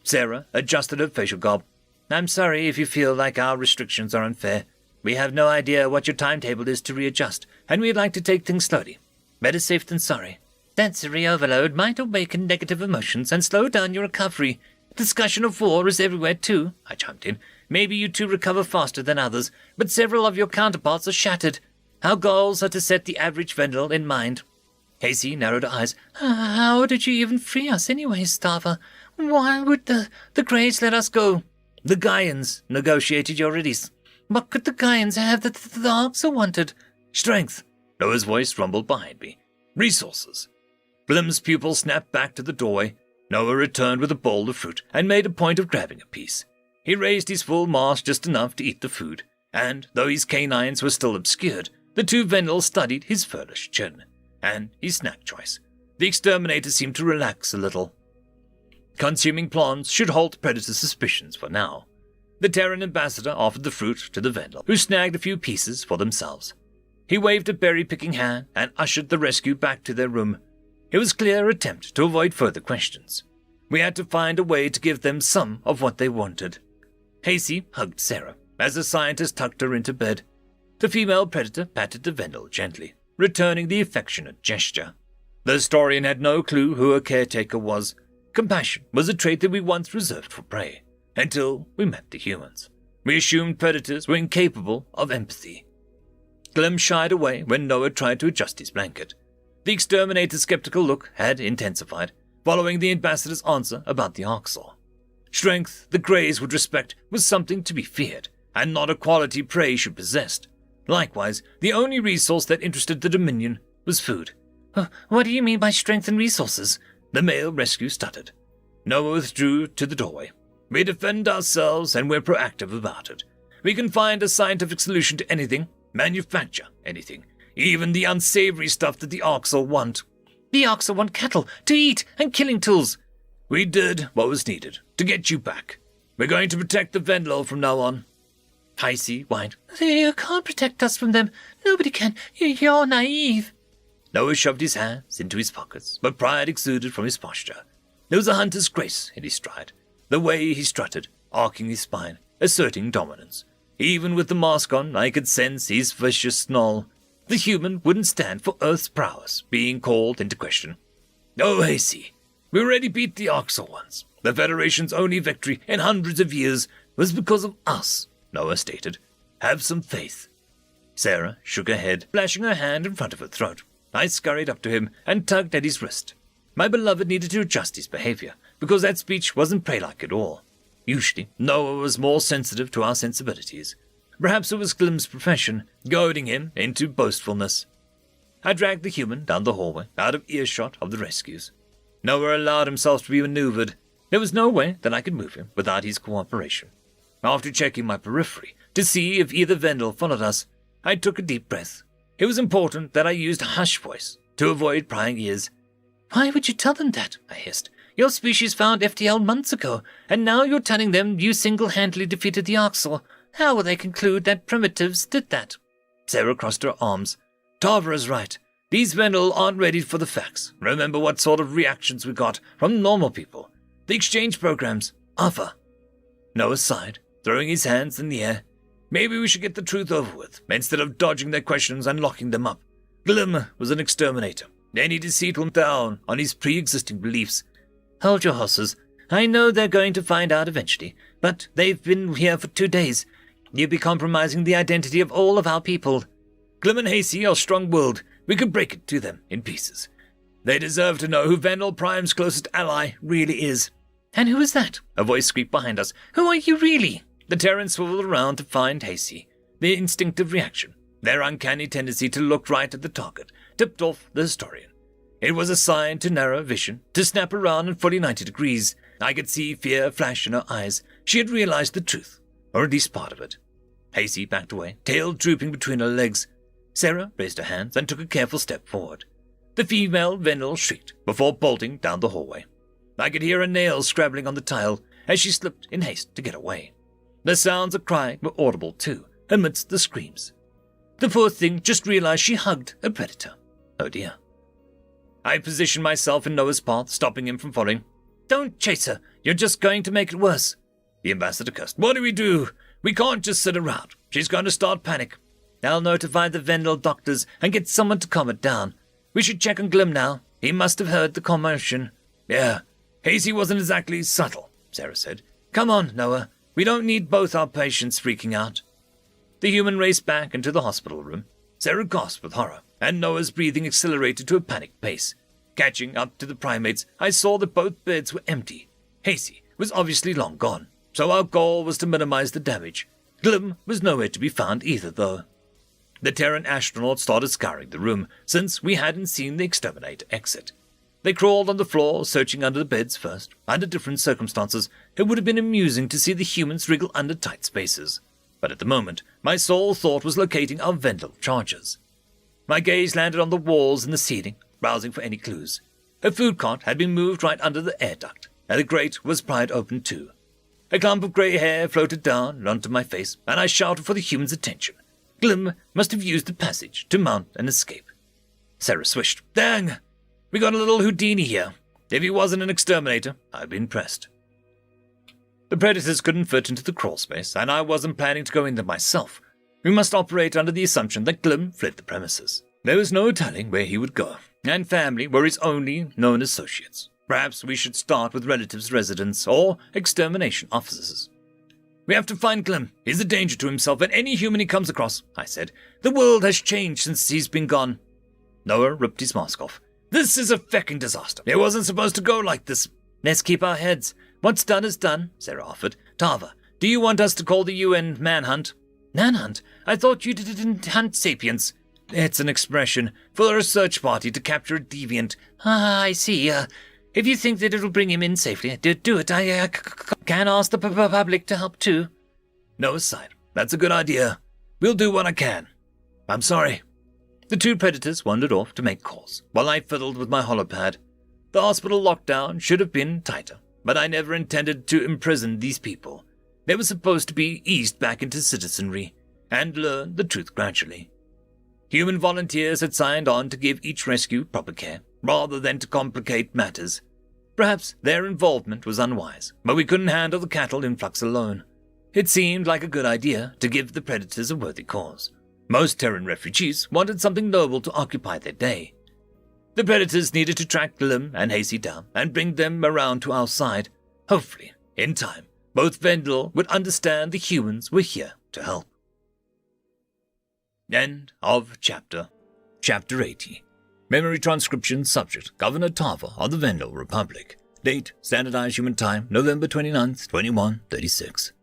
Sarah adjusted her facial garb. "I'm sorry if you feel like our restrictions are unfair. We have no idea what your timetable is to readjust, and we'd like to take things slowly. Better safe than sorry." "Sensory overload might awaken negative emotions and slow down your recovery. Discussion of war is everywhere too," I chimed in. "Maybe you two recover faster than others, but several of your counterparts are shattered. Our goals are to set the average Vendel in mind." Hasey narrowed her eyes. "How did you even free us anyway, Starver? Why would the Greys let us go?" "The Gaians negotiated your release." "What could the Gaians have that the Orcs wanted?" "Strength." Noah's voice rumbled behind me. "Resources." Glim's pupil snapped back to the doorway. Noah returned with a bowl of fruit and made a point of grabbing a piece. He raised his full mask just enough to eat the food, and though his canines were still obscured, the two Vendels studied his furnished chin and his snack choice. The exterminator seemed to relax a little. Consuming plants should halt predator suspicions for now. The Terran ambassador offered the fruit to the Vendel, who snagged a few pieces for themselves. He waved a berry-picking hand and ushered the rescue back to their room. It was a clear attempt to avoid further questions. We had to find a way to give them some of what they wanted. Hasey hugged Sarah as the scientist tucked her into bed. The female predator patted the Vendel gently, returning the affectionate gesture. The historian had no clue who her caretaker was. Compassion was a trait that we once reserved for prey, until we met the humans. We assumed predators were incapable of empathy. Glim shied away when Noah tried to adjust his blanket. The exterminator's skeptical look had intensified, following the ambassador's answer about the Arxor. Strength the Greys would respect was something to be feared, and not a quality prey should possess. Likewise, the only resource that interested the Dominion was food. What do you mean by strength and resources?" The male rescue stuttered. Noah withdrew to the doorway. "We defend ourselves, and we're proactive about it. We can find a scientific solution to anything, manufacture anything, even the unsavory stuff that the Arxor want." "The Orcs want cattle to eat and killing tools." "We did what was needed to get you back. We're going to protect the Vendel from now on." Hasey whined. "You can't protect us from them. Nobody can. You're naive." Noah shoved his hands into his pockets, but pride exuded from his posture. There was a hunter's grace in his stride, the way he strutted, arcing his spine, asserting dominance. Even with the mask on, I could sense his vicious snarl. The human wouldn't stand for Earth's prowess being called into question. "Oh, Hasey, we already beat the Arxor once. The Federation's only victory in hundreds of years was because of us," Noah stated. "Have some faith." Sarah shook her head, flashing her hand in front of her throat. I scurried up to him and tugged at his wrist. My beloved needed to adjust his behavior, because that speech wasn't prey-like at all. Usually, Noah was more sensitive to our sensibilities. Perhaps it was Glim's profession, goading him into boastfulness. I dragged the human down the hallway, out of earshot of the rescues. Noah allowed himself to be maneuvered. There was no way that I could move him without his cooperation. After checking my periphery to see if either Vendel followed us, I took a deep breath. It was important that I used a hush voice to avoid prying ears. "Why would you tell them that?" I hissed. "Your species found FTL months ago, and now you're telling them you single-handedly defeated the Arxor. How will they conclude that primitives did that?" Sarah crossed her arms. "Tarvara's right. These Vendel aren't ready for the facts. Remember what sort of reactions we got from normal people. The exchange programs. Alpha." Noah sighed, throwing his hands in the air. "Maybe we should get the truth over with, instead of dodging their questions and locking them up. Glim was an exterminator. Any deceit will down on his pre-existing beliefs." "Hold your horses. I know they're going to find out eventually, but they've been here for 2 days. You'd be compromising the identity of all of our people." "Glim and Hasey are strong-willed. We could break it to them in pieces. They deserve to know who Vendel Prime's closest ally really is." "And who is that?" A voice squeaked behind us. "Who are you really?" The Terran swiveled around to find Hasey. The instinctive reaction, their uncanny tendency to look right at the target, tipped off the historian. It was a sign to narrow vision, to snap around in fully 90 degrees. I could see fear flash in her eyes. She had realized the truth, or at least part of it. Hasty backed away, tail drooping between her legs. Sarah raised her hands and took a careful step forward. The female Vendel shrieked before bolting down the hallway. I could hear her nails scrabbling on the tile as she slipped in haste to get away. The sounds of crying were audible too, amidst the screams. The poor thing just realized she hugged a predator. Oh dear. I positioned myself in Noah's path, stopping him from following. Don't chase her. You're just going to make it worse. The ambassador cursed. What do? We can't just sit around. She's going to start panic. I'll notify the Vendel doctors and get someone to calm it down. We should check on Glim now. He must have heard the commotion. Yeah, Hasty wasn't exactly subtle, Sarah said. Come on, Noah. We don't need both our patients freaking out. The human raced back into the hospital room. Sarah gasped with horror, and Noah's breathing accelerated to a panicked pace. Catching up to the primates, I saw that both beds were empty. Hasty was obviously long gone, so our goal was to minimize the damage. Glim was nowhere to be found either, though. The Terran astronauts started scouring the room, since we hadn't seen the exterminator exit. They crawled on the floor, searching under the beds first. Under different circumstances, it would have been amusing to see the humans wriggle under tight spaces. But at the moment, my sole thought was locating our Vendel charges. My gaze landed on the walls and the ceiling, browsing for any clues. A food cart had been moved right under the air duct, and the grate was pried open too. A clump of grey hair floated down onto my face, and I shouted for the human's attention. Glim must have used the passage to mount and escape. Sarah swished. Dang! We got a little Houdini here. If he wasn't an exterminator, I'd be impressed. The predators couldn't fit into the crawl space, and I wasn't planning to go in there myself. We must operate under the assumption that Glim fled the premises. There was no telling where he would go, and family were his only known associates. Perhaps we should start with relatives' residents or extermination officers. We have to find Glim. He's a danger to himself and any human he comes across, I said. The world has changed since he's been gone. Noah ripped his mask off. This is a fecking disaster. It wasn't supposed to go like this. Let's keep our heads. What's done is done, Sarah offered. Tava, do you want us to call the UN manhunt? Manhunt? I thought you didn't hunt sapiens. It's an expression for a search party to capture a deviant. I see. If you think that it'll bring him in safely, do it. I can ask the public to help too. Noah sighed. That's a good idea. We'll do what I can. I'm sorry. The two predators wandered off to make calls, while I fiddled with my holopad. The hospital lockdown should have been tighter, but I never intended to imprison these people. They were supposed to be eased back into citizenry, and learn the truth gradually. Human volunteers had signed on to give each rescue proper care, rather than to complicate matters. Perhaps their involvement was unwise, but we couldn't handle the cattle influx alone. It seemed like a good idea to give the predators a worthy cause. Most Terran refugees wanted something noble to occupy their day. The predators needed to track Glim and Hasty down and bring them around to our side. Hopefully, in time, both Vendel would understand the humans were here to help. End of chapter. Chapter 80. Memory transcription subject, Governor Tava of the Vendel Republic. Date, Standardized Human Time, November 29th, 2136.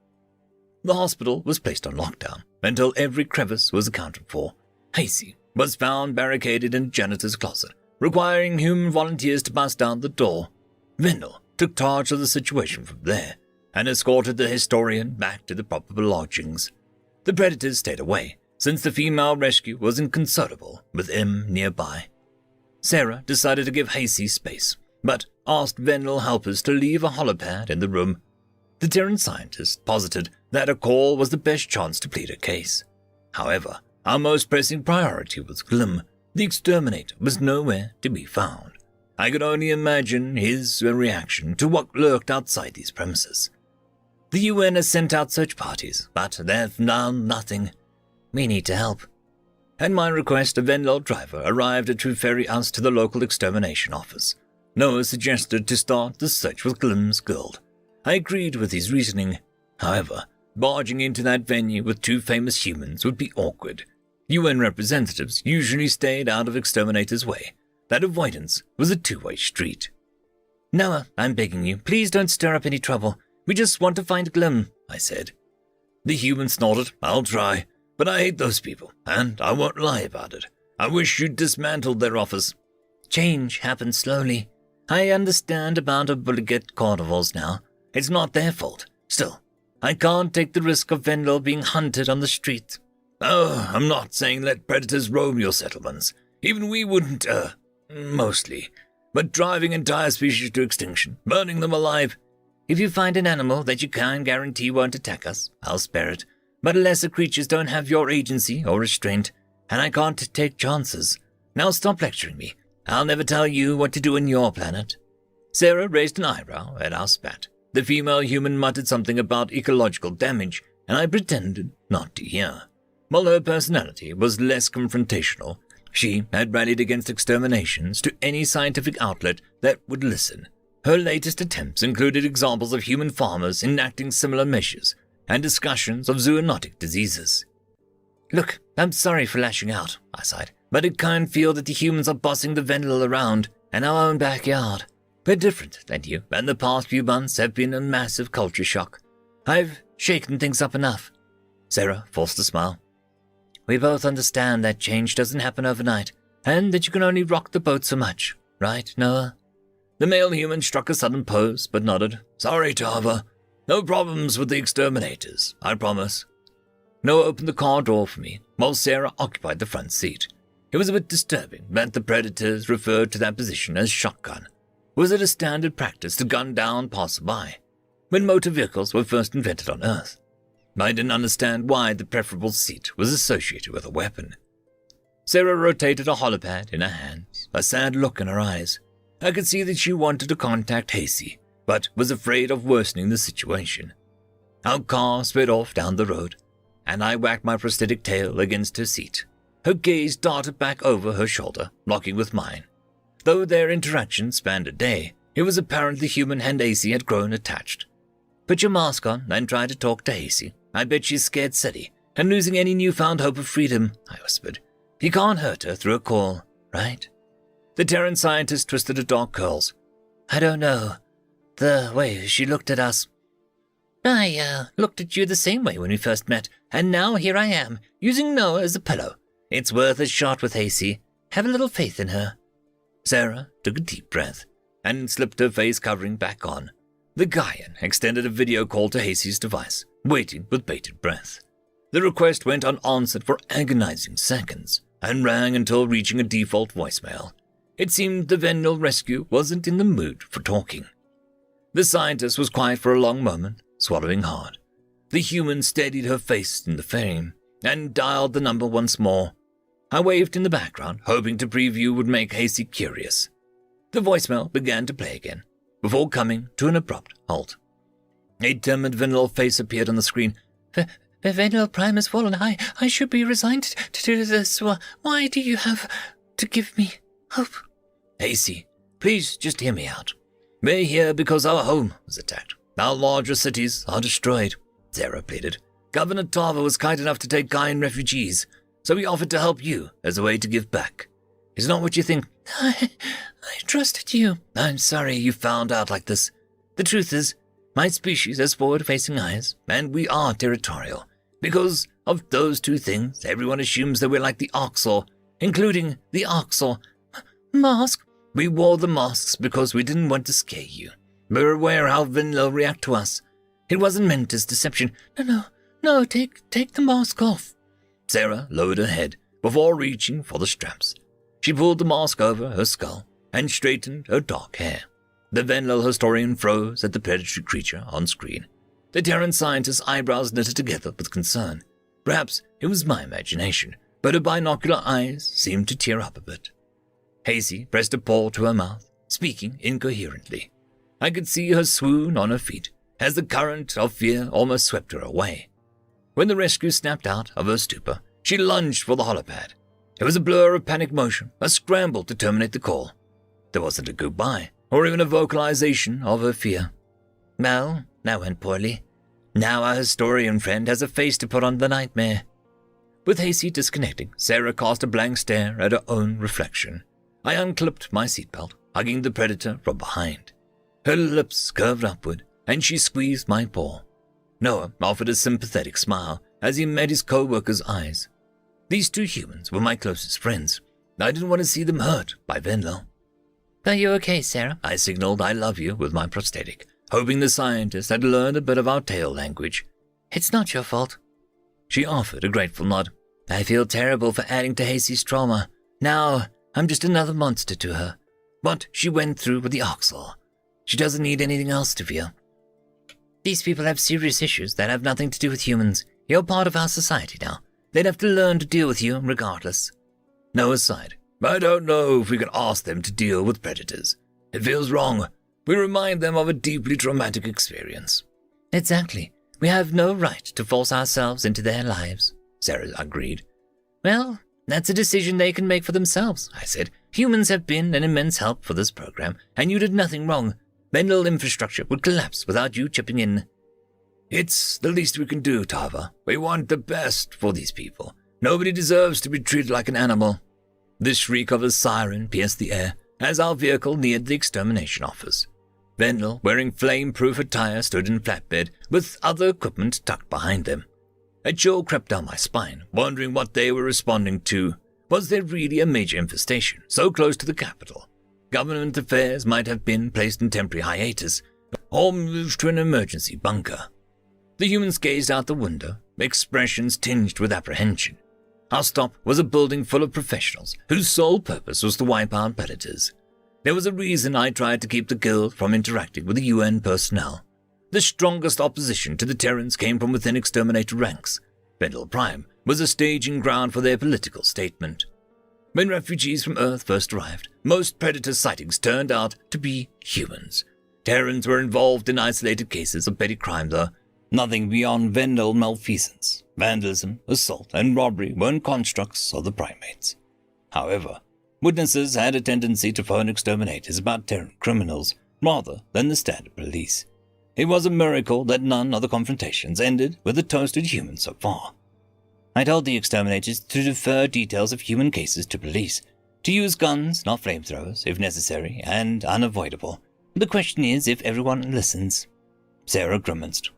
The hospital was placed on lockdown until every crevice was accounted for. Hasty was found barricaded in a janitor's closet, requiring human volunteers to bust down the door. Vendel took charge of the situation from there and escorted the historian back to the proper lodgings. The predators stayed away, since the female rescue was inconsolable with him nearby. Sarah decided to give Hasty space, but asked Vendel helpers to leave a holopad in the room. The Terran scientist posited that a call was the best chance to plead a case. However, our most pressing priority was Glim. The exterminator was nowhere to be found. I could only imagine his reaction to what lurked outside these premises. The UN has sent out search parties, but they've found nothing. We need to help. At my request, a Vendel driver arrived to ferry us to the local extermination office. Noah suggested to start the search with Glim's guild. I agreed with his reasoning. However, barging into that venue with two famous humans would be awkward. UN representatives usually stayed out of exterminators' way. That avoidance was a two-way street. Noah, I'm begging you, please don't stir up any trouble. We just want to find Glim, I said. The human snorted. I'll try, but I hate those people, and I won't lie about it. I wish you'd dismantled their office. Change happens slowly. I understand about obligate carnivores now. It's not their fault. Still, I can't take the risk of Vendel being hunted on the street. Oh, I'm not saying let predators roam your settlements. Even we wouldn't, mostly. But driving entire species to extinction, burning them alive. If you find an animal that you can guarantee won't attack us, I'll spare it. But lesser creatures don't have your agency or restraint, and I can't take chances. Now stop lecturing me. I'll never tell you what to do on your planet. Sarah raised an eyebrow at our spat. The female human muttered something about ecological damage, and I pretended not to hear. While her personality was less confrontational, she had rallied against exterminations to any scientific outlet that would listen. Her latest attempts included examples of human farmers enacting similar measures and discussions of zoonotic diseases. Look, I'm sorry for lashing out, I sighed, but it can't feel that the humans are bossing the Vendel around in our own backyard. We're different than you, and the past few months have been a massive culture shock. I've shaken things up enough. Sarah forced a smile. We both understand that change doesn't happen overnight, and that you can only rock the boat so much, right, Noah? The male human struck a sudden pose, but nodded. Sorry, Tava. No problems with the exterminators, I promise. Noah opened the car door for me, while Sarah occupied the front seat. It was a bit disturbing that the predators referred to that position as shotgun. Was it a standard practice to gun down passerby when motor vehicles were first invented on Earth? I didn't understand why the preferable seat was associated with a weapon. Sarah rotated a holopad in her hands, a sad look in her eyes. I could see that she wanted to contact Hasey, but was afraid of worsening the situation. Our car sped off down the road, and I whacked my prosthetic tail against her seat. Her gaze darted back over her shoulder, locking with mine. Though their interaction spanned a day, it was apparent the human and Hasey had grown attached. Put your mask on and try to talk to Hasey. I bet she's scared silly and losing any newfound hope of freedom, I whispered. You can't hurt her through a call, right? The Terran scientist twisted her dark curls. I don't know. The way she looked at us. I looked at you the same way when we first met, and now here I am, using Noah as a pillow. It's worth a shot with Hasey. Have a little faith in her. Sarah took a deep breath and slipped her face covering back on. The Gaian extended a video call to Hasey's device, waiting with bated breath. The request went unanswered for agonizing seconds and rang until reaching a default voicemail. It seemed the Vendel rescue wasn't in the mood for talking. The scientist was quiet for a long moment, swallowing hard. The human steadied her face in the frame and dialed the number once more. I waved in the background, hoping to preview would make Hasey curious. The voicemail began to play again, before coming to an abrupt halt. A timid Vendel face appeared on the screen. Vendel Prime has fallen. I should be resigned to do this. Why do you have to give me hope? Hasey, please just hear me out. We're here because our home was attacked. Our larger cities are destroyed, Sarah pleaded. Governor Tava was kind enough to take Gaian refugees, so we offered to help you as a way to give back. It's not what you think. I trusted you. I'm sorry you found out like this. The truth is, my species has forward-facing eyes, and we are territorial. Because of those two things, everyone assumes that we're like the Orcs, including the Orcs. Mask? We wore the masks because we didn't want to scare you. We're aware how Vendel react to us. It wasn't meant as deception. No, take the mask off. Sarah lowered her head before reaching for the straps. She pulled the mask over her skull and straightened her dark hair. The Vendel historian froze at the predatory creature on screen. The Terran scientist's eyebrows knitted together with concern. Perhaps it was my imagination, but her binocular eyes seemed to tear up a bit. Hasey pressed a paw to her mouth, speaking incoherently. I could see her swoon on her feet as the current of fear almost swept her away. When the rescue snapped out of her stupor, she lunged for the holopad. It was a blur of panic motion, a scramble to terminate the call. There wasn't a goodbye, or even a vocalization of her fear. Well, that went poorly. Now our historian friend has a face to put on the nightmare. With Hasey disconnecting, Sarah cast a blank stare at her own reflection. I unclipped my seatbelt, hugging the predator from behind. Her lips curved upward, and she squeezed my paw. Noah offered a sympathetic smile as he met his co-worker's eyes. These two humans were my closest friends, I didn't want to see them hurt by Venlo. Are you okay, Sarah? I signaled I love you with my prosthetic, hoping the scientist had learned a bit of our tail language. It's not your fault. She offered a grateful nod. I feel terrible for adding to Hasey's trauma. Now, I'm just another monster to her. What she went through with the Oxel. She doesn't need anything else to feel. These people have serious issues that have nothing to do with humans. You're part of our society now. They'd have to learn to deal with you regardless. Noah sighed. I don't know if we can ask them to deal with predators. It feels wrong. We remind them of a deeply traumatic experience. Exactly. We have no right to force ourselves into their lives, Sarah agreed. Well, that's a decision they can make for themselves, I said. Humans have been an immense help for this program, and you did nothing wrong. Mental infrastructure would collapse without you chipping in. It's the least we can do, Tava. We want the best for these people. Nobody deserves to be treated like an animal. The shriek of a siren pierced the air as our vehicle neared the extermination office. Vendel, wearing flame-proof attire, stood in flatbed with other equipment tucked behind them. A chill crept down my spine, wondering what they were responding to. Was there really a major infestation so close to the capital? Government affairs might have been placed in temporary hiatus or moved to an emergency bunker. The humans gazed out the window, expressions tinged with apprehension. Our stop was a building full of professionals whose sole purpose was to wipe out predators. There was a reason I tried to keep the guild from interacting with the UN personnel. The strongest opposition to the Terrans came from within exterminator ranks. Vendel Prime was a staging ground for their political statement. When refugees from Earth first arrived, most predator sightings turned out to be humans. Terrans were involved in isolated cases of petty crime, though. Nothing beyond Vendel malfeasance, vandalism, assault, and robbery weren't constructs of the primates. However, witnesses had a tendency to phone exterminators about Terran criminals rather than the standard police. It was a miracle that none of the confrontations ended with a toasted human so far. I told the exterminators to defer details of human cases to police, to use guns, not flamethrowers, if necessary and unavoidable. The question is if everyone listens. Sarah grimaced.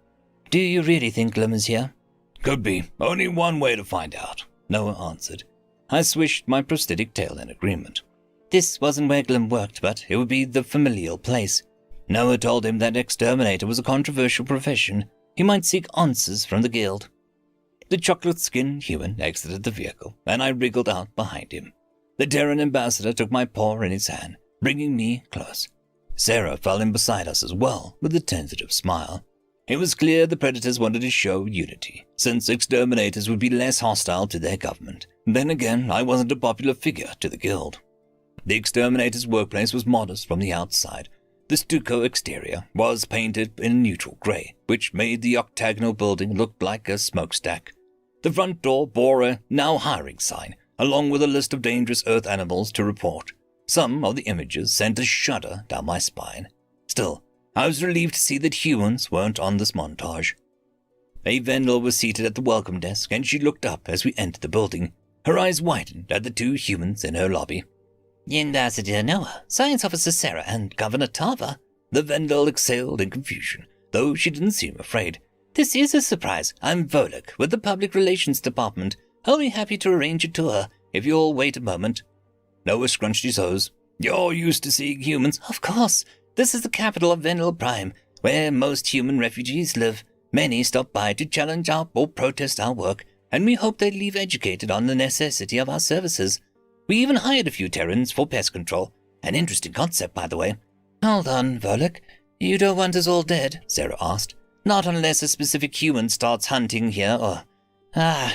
Do you really think Glim is here? Could be. Only one way to find out, Noah answered. I swished my prosthetic tail in agreement. This wasn't where Glim worked, but it would be the familial place. Noah told him that exterminator was a controversial profession. He might seek answers from the guild. The chocolate-skinned human exited the vehicle, and I wriggled out behind him. The Terran ambassador took my paw in his hand, bringing me close. Sarah fell in beside us as well, with a tentative smile. It was clear the predators wanted to show unity, since exterminators would be less hostile to their government. Then again, I wasn't a popular figure to the guild. The exterminator's workplace was modest from the outside. The stucco exterior was painted in a neutral grey, which made the octagonal building look like a smokestack. The front door bore a "Now Hiring" sign, along with a list of dangerous earth animals to report. Some of the images sent a shudder down my spine. Still, I was relieved to see that humans weren't on this montage. A Vendel was seated at the welcome desk, and she looked up as we entered the building. Her eyes widened at the two humans in her lobby. Ambassador Noah, Science Officer Sarah, and Governor Tava. The Vendel exhaled in confusion, though she didn't seem afraid. This is a surprise. I'm Volek, with the Public Relations Department. I'll be happy to arrange a tour, if you'll wait a moment. Noah scrunched his hose. You're used to seeing humans? Of course. This is the capital of Vendel Prime, where most human refugees live. Many stop by to challenge or protest our work, and we hope they leave educated on the necessity of our services. We even hired a few Terrans for pest control. An interesting concept, by the way. Hold on, Volek. You don't want us all dead? Sarah asked. Not unless a specific human starts hunting here or...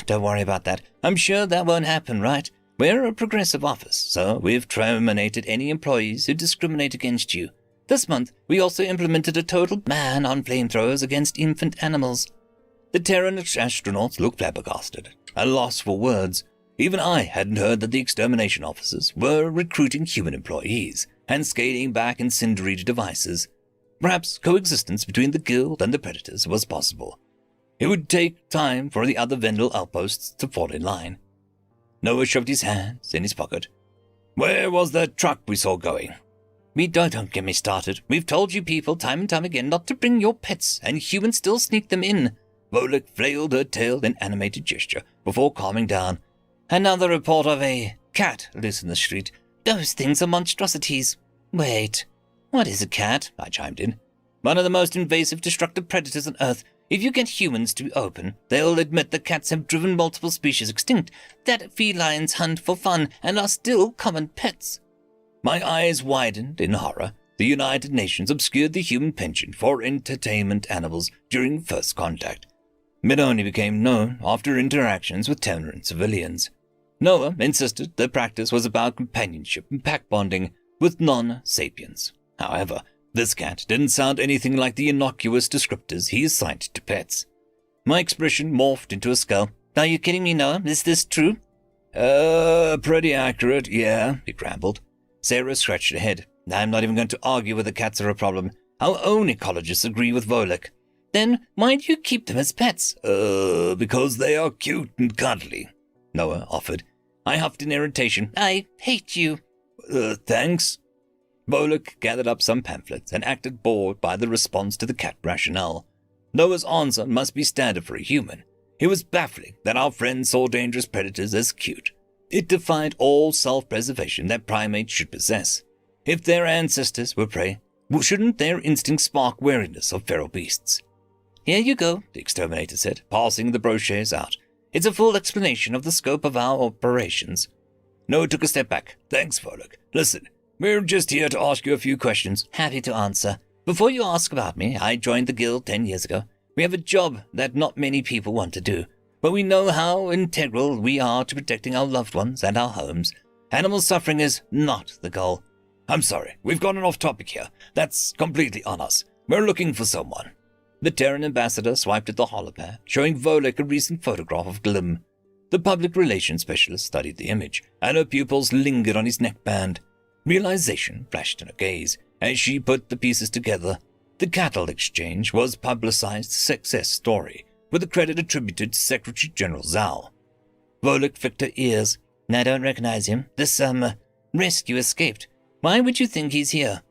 don't worry about that. I'm sure that won't happen, right? We're a progressive office, so we've terminated any employees who discriminate against you. This month, we also implemented a total ban on flamethrowers against infant animals. The Terran astronauts looked flabbergasted, at a loss for words. Even I hadn't heard that the extermination officers were recruiting human employees and scaling back incendiary devices. Perhaps coexistence between the guild and the predators was possible. It would take time for the other Vendel outposts to fall in line. Noah shoved his hands in his pocket. Where was that truck we saw going? Don't get me started. We've told you people time and time again not to bring your pets, and humans still sneak them in. Volek flailed her tail in animated gesture before calming down. Another report of a cat loose in the street. Those things are monstrosities. Wait, what is a cat? I chimed in. One of the most invasive, destructive predators on Earth. If you get humans to be open, they'll admit that cats have driven multiple species extinct, that felines hunt for fun and are still common pets. My eyes widened in horror. The United Nations obscured the human penchant for entertainment animals during first contact. It only became known after interactions with Terran civilians. Noah insisted the practice was about companionship and pack bonding with non-sapiens. However, this cat didn't sound anything like the innocuous descriptors he assigned to pets. My expression morphed into a scowl. Are you kidding me, Noah? Is this true? Pretty accurate, yeah, he grumbled. Sarah scratched her head. I'm not even going to argue whether cats are a problem. Our own ecologists agree with Volek. Then why do you keep them as pets? Because they are cute and cuddly, Noah offered. I huffed in irritation. I hate you. Thanks. Volek gathered up some pamphlets and acted bored by the response to the cat rationale. Noah's answer must be standard for a human. It was baffling that our friend saw dangerous predators as cute. It defied all self-preservation that primates should possess. If their ancestors were prey, shouldn't their instincts spark wariness of feral beasts? Here you go, the exterminator said, passing the brochures out. It's a full explanation of the scope of our operations. Noah took a step back. Thanks, Volek. Listen, we're just here to ask you a few questions. Happy to answer. Before you ask about me, I joined the guild 10 years ago. We have a job that not many people want to do, but we know how integral we are to protecting our loved ones and our homes. Animal suffering is not the goal. I'm sorry, we've gotten off topic here. That's completely on us. We're looking for someone. The Terran ambassador swiped at the holopad, showing Volek a recent photograph of Glim. The public relations specialist studied the image, and her pupils lingered on his neckband. Realization flashed in her gaze as she put the pieces together. The cattle exchange was publicized success story, with the credit attributed to Secretary General Zhao. Volek flicked her ears. I don't recognize him. This, rescue escaped. Why would you think he's here?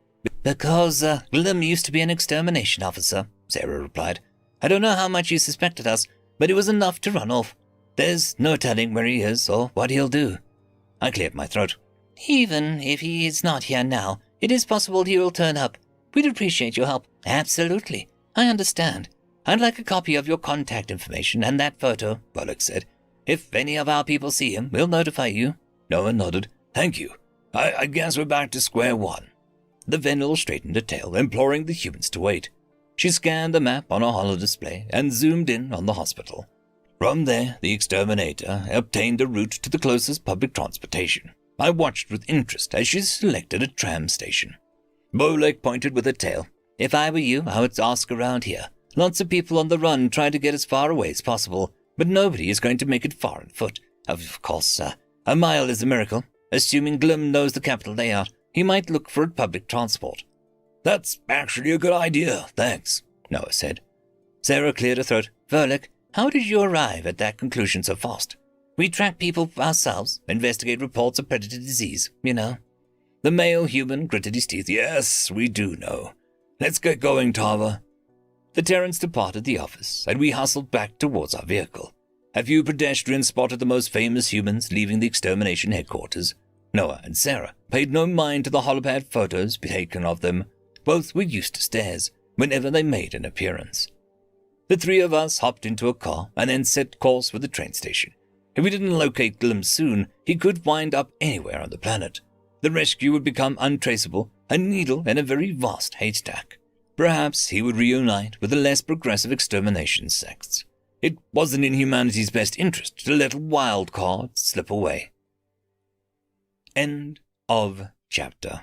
Because, Glim used to be an extermination officer, Sarah replied. I don't know how much he suspected us, but it was enough to run off. There's no telling where he is or what he'll do. I cleared my throat. Even if he is not here now, it is possible he will turn up. We'd appreciate your help. Absolutely. I understand. I'd like a copy of your contact information and that photo, Volek said. If any of our people see him, we'll notify you. Noah nodded. Thank you. I guess we're back to square one. The Vendel straightened her tail, imploring the humans to wait. She scanned the map on a holodisplay and zoomed in on the hospital. From there, the exterminator obtained a route to the closest public transportation. I watched with interest as she selected a tram station. Volek pointed with her tail. If I were you, I would ask around here. Lots of people on the run try to get as far away as possible, but nobody is going to make it far on foot. Of course, a mile is a miracle. Assuming Glim knows the capital layout, he might look for public transport. That's actually a good idea, thanks, Noah said. Sarah cleared her throat. Volek, how did you arrive at that conclusion so fast? We track people ourselves, investigate reports of predator disease, you know. The male human gritted his teeth. Yes, we do know. Let's get going, Tava. The Terrans departed the office, and we hustled back towards our vehicle. A few pedestrians spotted the most famous humans leaving the extermination headquarters. Noah and Sarah paid no mind to the holopad photos taken of them. Both were used to stares whenever they made an appearance. The three of us hopped into a car and then set course for the train station. If we didn't locate Glim soon, he could wind up anywhere on the planet. The rescue would become untraceable, a needle in a very vast haystack. Perhaps he would reunite with the less progressive extermination sects. It wasn't in humanity's best interest to let a wild card slip away. End of chapter.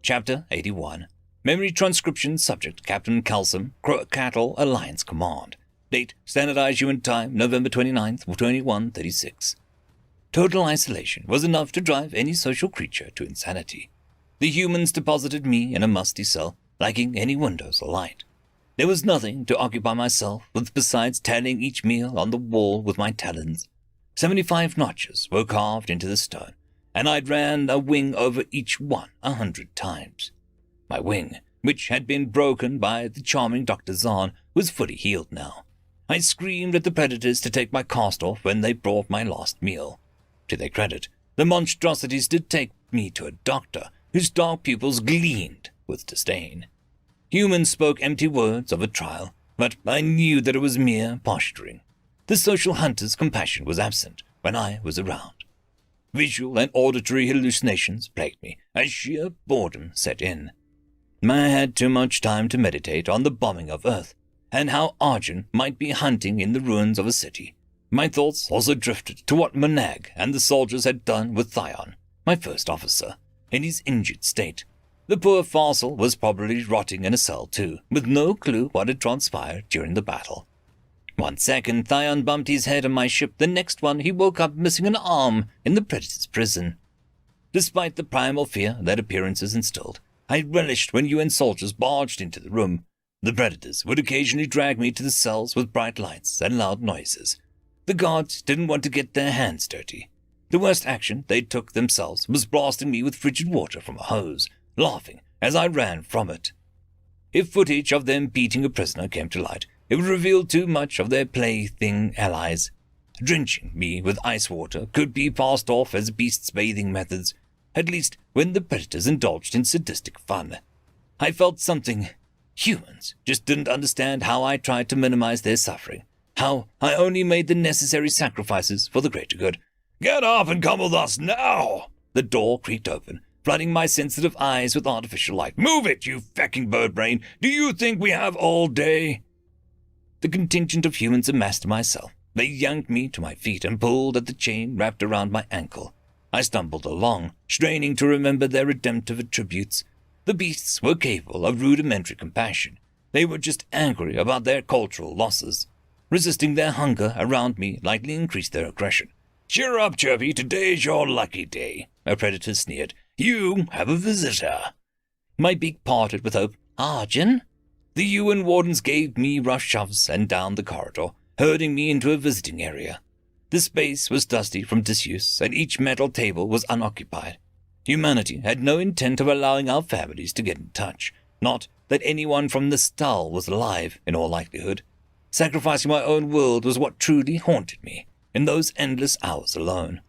Chapter 81. Memory transcription subject Captain Calsum, Cattle Alliance Command. Date Standardized UN Time November 29th, 2136. Total isolation was enough to drive any social creature to insanity. The humans deposited me in a musty cell, lacking any windows or light. There was nothing to occupy myself with besides tallying each meal on the wall with my talons. 75 notches were carved into the stone, and I'd ran a wing over each one 100 times. My wing, which had been broken by the charming Dr. Zahn, was fully healed now. I screamed at the predators to take my cast off when they brought my last meal. To their credit, The monstrosities did take me to a doctor, whose dark pupils gleamed with disdain. Humans spoke empty words of a trial, but I knew that it was mere posturing. The social hunter's compassion was absent when I was around. Visual and auditory hallucinations plagued me as sheer boredom set in. I had too much time to meditate on the bombing of Earth, and how Arjun might be hunting in the ruins of a city. My thoughts also drifted to what Monag and the soldiers had done with Thyon, my first officer, in his injured state. The poor fossil was probably rotting in a cell too, with no clue what had transpired during the battle. One second Thyon bumped his head on my ship, the next one he woke up missing an arm in the Predator's prison. Despite the primal fear that appearances instilled, I relished when UN soldiers barged into the room. The Predators would occasionally drag me to the cells with bright lights and loud noises. The guards didn't want to get their hands dirty. The worst action they took themselves was blasting me with frigid water from a hose, laughing as I ran from it. If footage of them beating a prisoner came to light, it would reveal too much of their plaything allies. Drenching me with ice water could be passed off as beasts' bathing methods, at least when the Predators indulged in sadistic fun. I felt something. Humans just didn't understand how I tried to minimize their suffering, how I only made the necessary sacrifices for the greater good. "Get up and come with us now!" The door creaked open, flooding my sensitive eyes with artificial light. "Move it, you fecking bird brain! Do you think we have all day?" The contingent of humans amassed to myself. They yanked me to my feet and pulled at the chain wrapped around my ankle. I stumbled along, straining to remember their redemptive attributes. The beasts were capable of rudimentary compassion. They were just angry about their cultural losses. Resisting their hunger around me likely increased their aggression. "Cheer up, Chirpy, today's your lucky day," a predator sneered. "You have a visitor." My beak parted with hope. "Arjun?" The UN wardens gave me rough shoves and down the corridor, herding me into a visiting area. The space was dusty from disuse, and each metal table was unoccupied. Humanity had no intent of allowing our families to get in touch. Not that anyone from the stall was alive, in all likelihood. Sacrificing my own world was what truly haunted me, in those endless hours alone.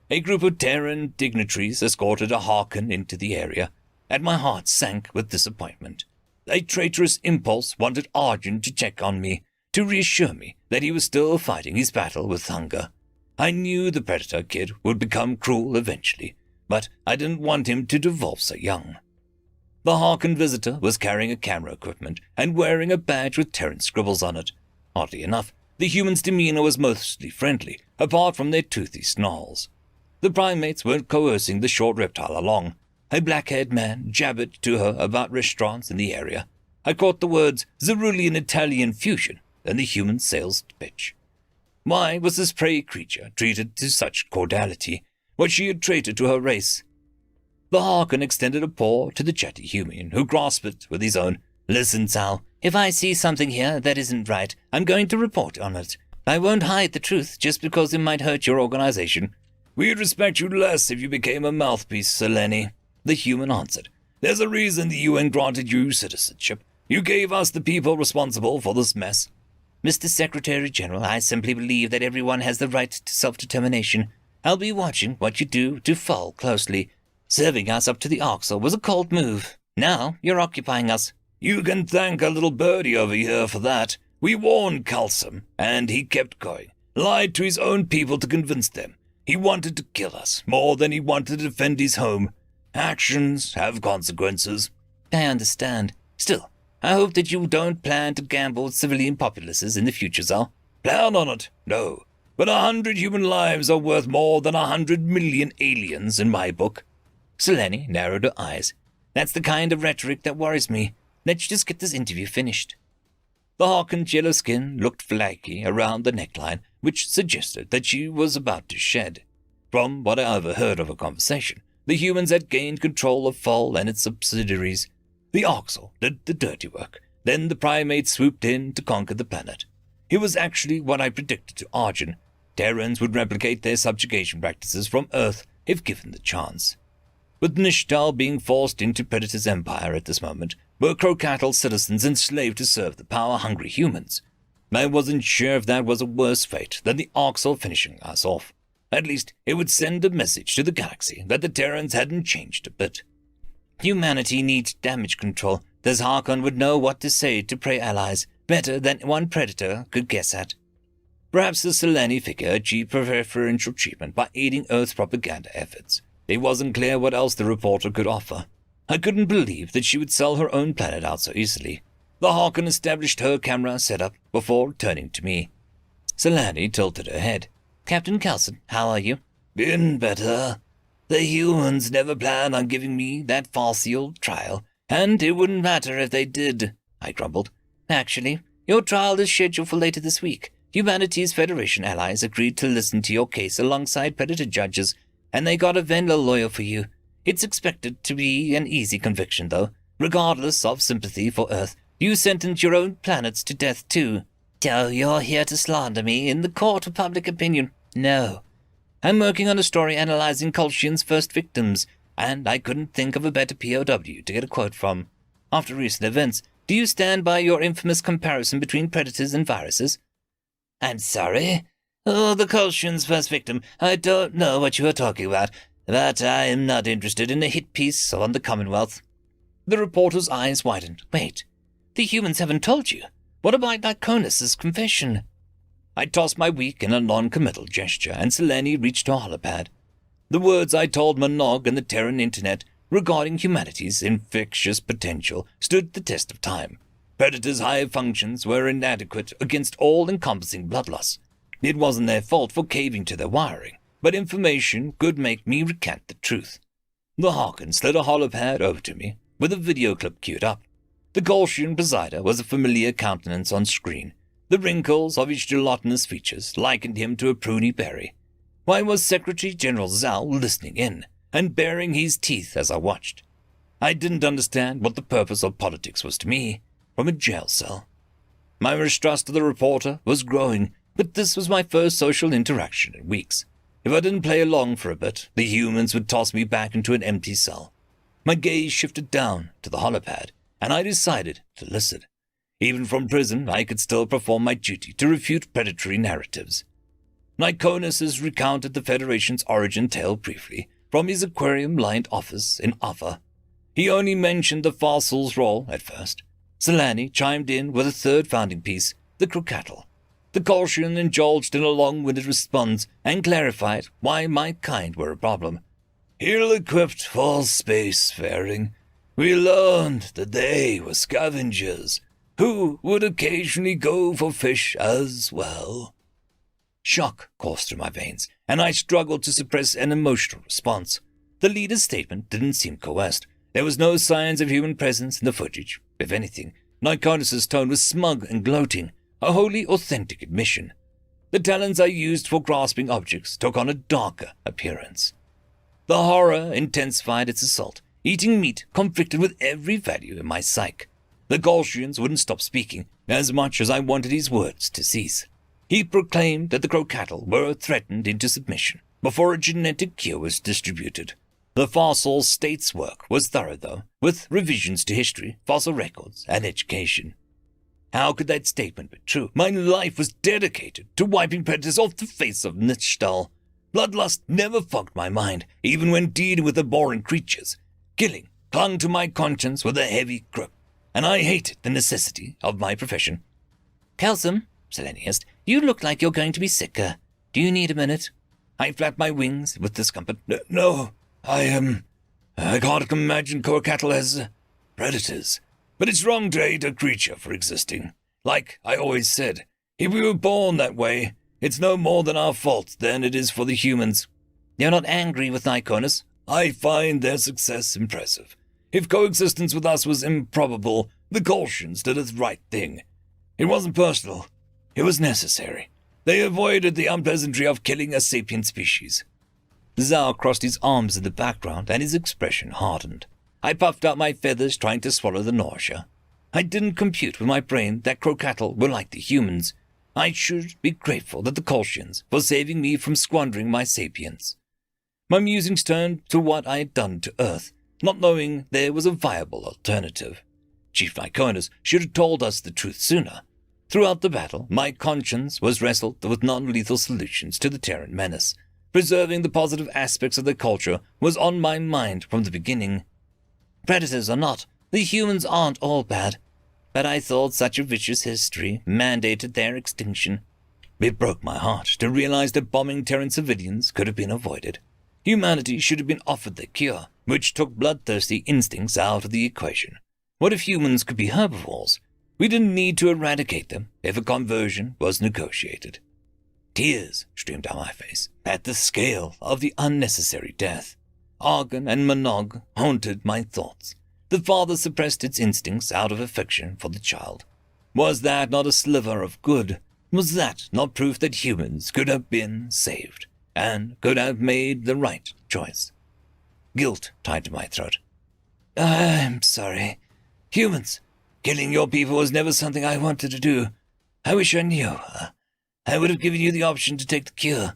A group of Terran dignitaries escorted a Harkin into the area, and my heart sank with disappointment. A traitorous impulse wanted Arjun to check on me, to reassure me that he was still fighting his battle with hunger. I knew the Predator kid would become cruel eventually, but I didn't want him to devolve so young. The Harkin visitor was carrying a camera equipment and wearing a badge with Terran scribbles on it. Oddly enough, the human's demeanor was mostly friendly, apart from their toothy snarls. The primates weren't coercing the short reptile along. A black-haired man jabbered to her about restaurants in the area. I caught the words Cerulean-Italian fusion, then the human sales pitch. Why was this prey creature treated to such cordiality? Was she a traitor to her race? The Harkin extended a paw to the chatty human, who grasped it with his own. "Listen, Sal, if I see something here that isn't right, I'm going to report on it. I won't hide the truth just because it might hurt your organization." "We'd respect you less if you became a mouthpiece, Selene," the human answered. "There's a reason the UN granted you citizenship. You gave us the people responsible for this mess." "Mr. Secretary General, I simply believe that everyone has the right to self-determination. I'll be watching what you do to Fall closely. Serving us up to the Orcs was a cold move. Now you're occupying us." "You can thank a little birdie over here for that. We warned Calsum, and he kept going. Lied to his own people to convince them. He wanted to kill us, more than he wanted to defend his home. Actions have consequences." "I understand. Still, I hope that you don't plan to gamble with civilian populaces in the future, Zal." "Plan on it? No. But 100 human lives are worth more than 100 million aliens in my book." Selene narrowed her eyes. "That's the kind of rhetoric that worries me. Let's just get this interview finished." The Harkin's yellow skin looked flaky around the neckline, which suggested that she was about to shed. From what I overheard of her conversation, the humans had gained control of Fall and its subsidiaries. The Orcs did the dirty work. Then the primates swooped in to conquer the planet. It was actually what I predicted to Arjun. Terrans would replicate their subjugation practices from Earth if given the chance. With Nishtal being forced into Predator's empire at this moment, were Crocattle citizens enslaved to serve the power-hungry humans. I wasn't sure if that was a worse fate than the Orcs finishing us off. At least it would send a message to the galaxy that the Terrans hadn't changed a bit. Humanity needs damage control. This Harkon would know what to say to prey allies, better than one predator could guess at. Perhaps the Selene figure achieved preferential treatment by aiding Earth's propaganda efforts. It wasn't clear what else the reporter could offer. I couldn't believe that she would sell her own planet out so easily. The Harkon established her camera setup before turning to me. Selene tilted her head. Captain Kelson, how are you? Been better. The humans never planned on giving me that farcical trial, and it wouldn't matter if they did, I grumbled. Actually, your trial is scheduled for later this week. Humanity's Federation allies agreed to listen to your case alongside Predator judges, and they got a Venla lawyer for you. It's expected to be an easy conviction, though. Regardless of sympathy for Earth, you sentenced your own planets to death, too. So you're here to slander me in the court of public opinion? No. I'm working on a story analyzing Kolshian's first victims, and I couldn't think of a better POW to get a quote from. After recent events, do you stand by your infamous comparison between predators and viruses? I'm sorry? Oh, the Kolshian's first victim. I don't know what you are talking about, but I am not interested in a hit piece on the Commonwealth. The reporter's eyes widened. Wait, the humans haven't told you. What about Lyconis's confession? I tossed my weak in a non-committal gesture, and Selene reached her holopad. The words I told Monog and the Terran internet regarding humanity's infectious potential stood the test of time. Predator's hive functions were inadequate against all-encompassing blood loss. It wasn't their fault for caving to their wiring, but information could make me recant the truth. The Harkon slid a holopad over to me, with a video clip queued up. The Kolshian presider was a familiar countenance on screen. The wrinkles of his gelatinous features likened him to a pruny berry. Why was Secretary General Zhao listening in and baring his teeth as I watched? I didn't understand what the purpose of politics was to me from a jail cell. My mistrust of the reporter was growing, but this was my first social interaction in weeks. If I didn't play along for a bit, the humans would toss me back into an empty cell. My gaze shifted down to the holopad, and I decided to listen. Even from prison, I could still perform my duty to refute predatory narratives. Lyconis has recounted the Federation's origin tale briefly from his aquarium-lined office in Alpha. He only mentioned the fossil's role at first. Selene chimed in with a third founding piece, the Crocattle. The Kolshian indulged in a long-winded response and clarified why my kind were a problem. Ill-equipped for spacefaring, we learned that they were scavengers who would occasionally go for fish as well. Shock coursed through my veins, and I struggled to suppress an emotional response. The leader's statement didn't seem coerced. There was no signs of human presence in the footage. If anything, Lyconis's tone was smug and gloating, a wholly authentic admission. The talents I used for grasping objects took on a darker appearance. The horror intensified its assault. Eating meat conflicted with every value in my psyche. The Kolshians wouldn't stop speaking, as much as I wanted his words to cease. He proclaimed that the Crocattle were threatened into submission before a genetic cure was distributed. The fossil state's work was thorough, though, with revisions to history, fossil records, and education. How could that statement be true? My life was dedicated to wiping predators off the face of Nishtal. Bloodlust never fogged my mind, even when dealing with abhorrent creatures. Killing clung to my conscience with a heavy grip, and I hated the necessity of my profession. Kelsom, Selene asked, you look like you're going to be sicker. Do you need a minute? I flapped my wings with discomfort. No, I can't imagine Crocattle as predators. But it's wrong to hate a creature for existing. Like I always said, if we were born that way, it's no more than our fault than it is for the humans. You're not angry with Lyconis? I find their success impressive. If coexistence with us was improbable, the Kolshians did the right thing. It wasn't personal. It was necessary. They avoided the unpleasantry of killing a sapient species. Zhao crossed his arms in the background, and his expression hardened. I puffed out my feathers, trying to swallow the nausea. I didn't compute with my brain that Crocattle were like the humans. I should be grateful that the Kolshians for saving me from squandering my sapience. My musings turned to what I had done to Earth, not knowing there was a viable alternative. Chief Lyconis should have told us the truth sooner. Throughout the battle, my conscience was wrestled with non-lethal solutions to the Terran menace. Preserving the positive aspects of their culture was on my mind from the beginning. Predators or not, the humans aren't all bad. But I thought such a vicious history mandated their extinction. It broke my heart to realize that bombing Terran civilians could have been avoided. Humanity should have been offered the cure, which took bloodthirsty instincts out of the equation. What if humans could be herbivores? We didn't need to eradicate them if a conversion was negotiated. Tears streamed down my face at the scale of the unnecessary death. Argon and Monog haunted my thoughts. The father suppressed its instincts out of affection for the child. Was that not a sliver of good? Was that not proof that humans could have been saved and could have made the right choice? Guilt tied to my throat. I'm sorry. Humans, killing your people was never something I wanted to do. I wish I knew. I would have given you the option to take the cure.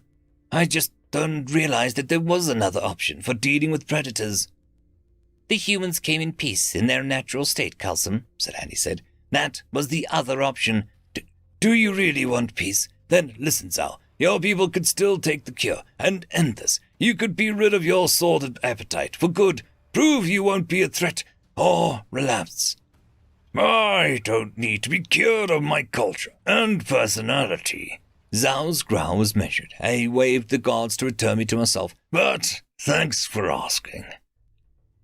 I just don't realize that there was another option for dealing with predators. The humans came in peace in their natural state, Calsum, Selani said. That was the other option. Do you really want peace? Then listen, Zhao. Your people could still take the cure and end this. You could be rid of your sordid appetite for good. Prove you won't be a threat or relapse. I don't need to be cured of my culture and personality. Zhao's growl was measured. I waved the guards to return me to myself. But thanks for asking.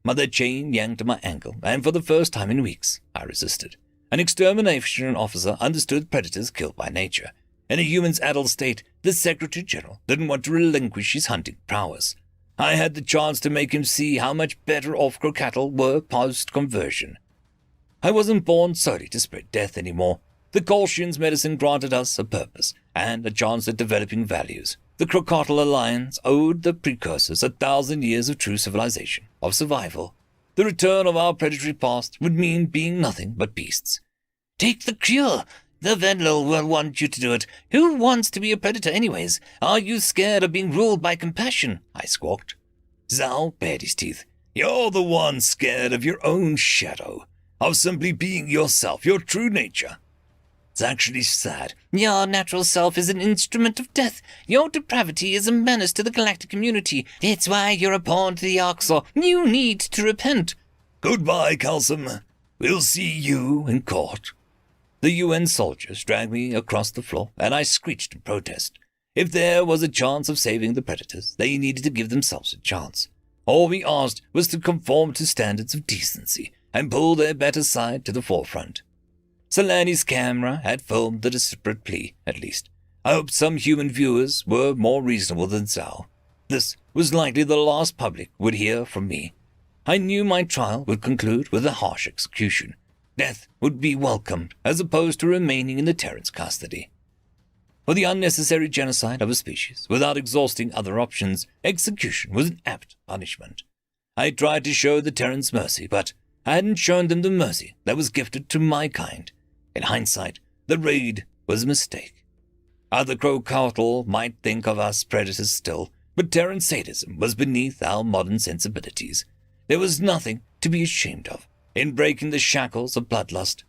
Mother Chain yanked at my ankle, and for the first time in weeks, I resisted. An extermination officer understood predators killed by nature. In a human's adult state, the Secretary-General didn't want to relinquish his hunting prowess. I had the chance to make him see how much better off cattle were post-conversion. I wasn't born solely to spread death anymore. The Kolshian's medicine granted us a purpose and a chance at developing values. The Crocodile Alliance owed the precursors 1,000 years of true civilization, of survival. The return of our predatory past would mean being nothing but beasts. Take the cure. The Venlil will want you to do it. Who wants to be a predator anyways? Are you scared of being ruled by compassion? I squawked. Zhao bared his teeth. You're the one scared of your own shadow, of simply being yourself, your true nature. It's actually sad. Your natural self is an instrument of death. Your depravity is a menace to the galactic community. It's why you're a pawn to the Orcs. You need to repent. Goodbye, Calsum. We'll see you in court. The UN soldiers dragged me across the floor, and I screeched in protest. If there was a chance of saving the predators, they needed to give themselves a chance. All we asked was to conform to standards of decency and pull their better side to the forefront. Selani's camera had filmed the desperate plea, at least. I hoped some human viewers were more reasonable than Zhao. This was likely the last public would hear from me. I knew my trial would conclude with a harsh execution. Death would be welcomed, as opposed to remaining in the Terran's custody. For the unnecessary genocide of a species, without exhausting other options, execution was an apt punishment. I tried to show the Terrans mercy, but I hadn't shown them the mercy that was gifted to my kind. In hindsight, the raid was a mistake. Other Crocodile might think of us predators still, but Terran sadism was beneath our modern sensibilities. There was nothing to be ashamed of in breaking the shackles of bloodlust.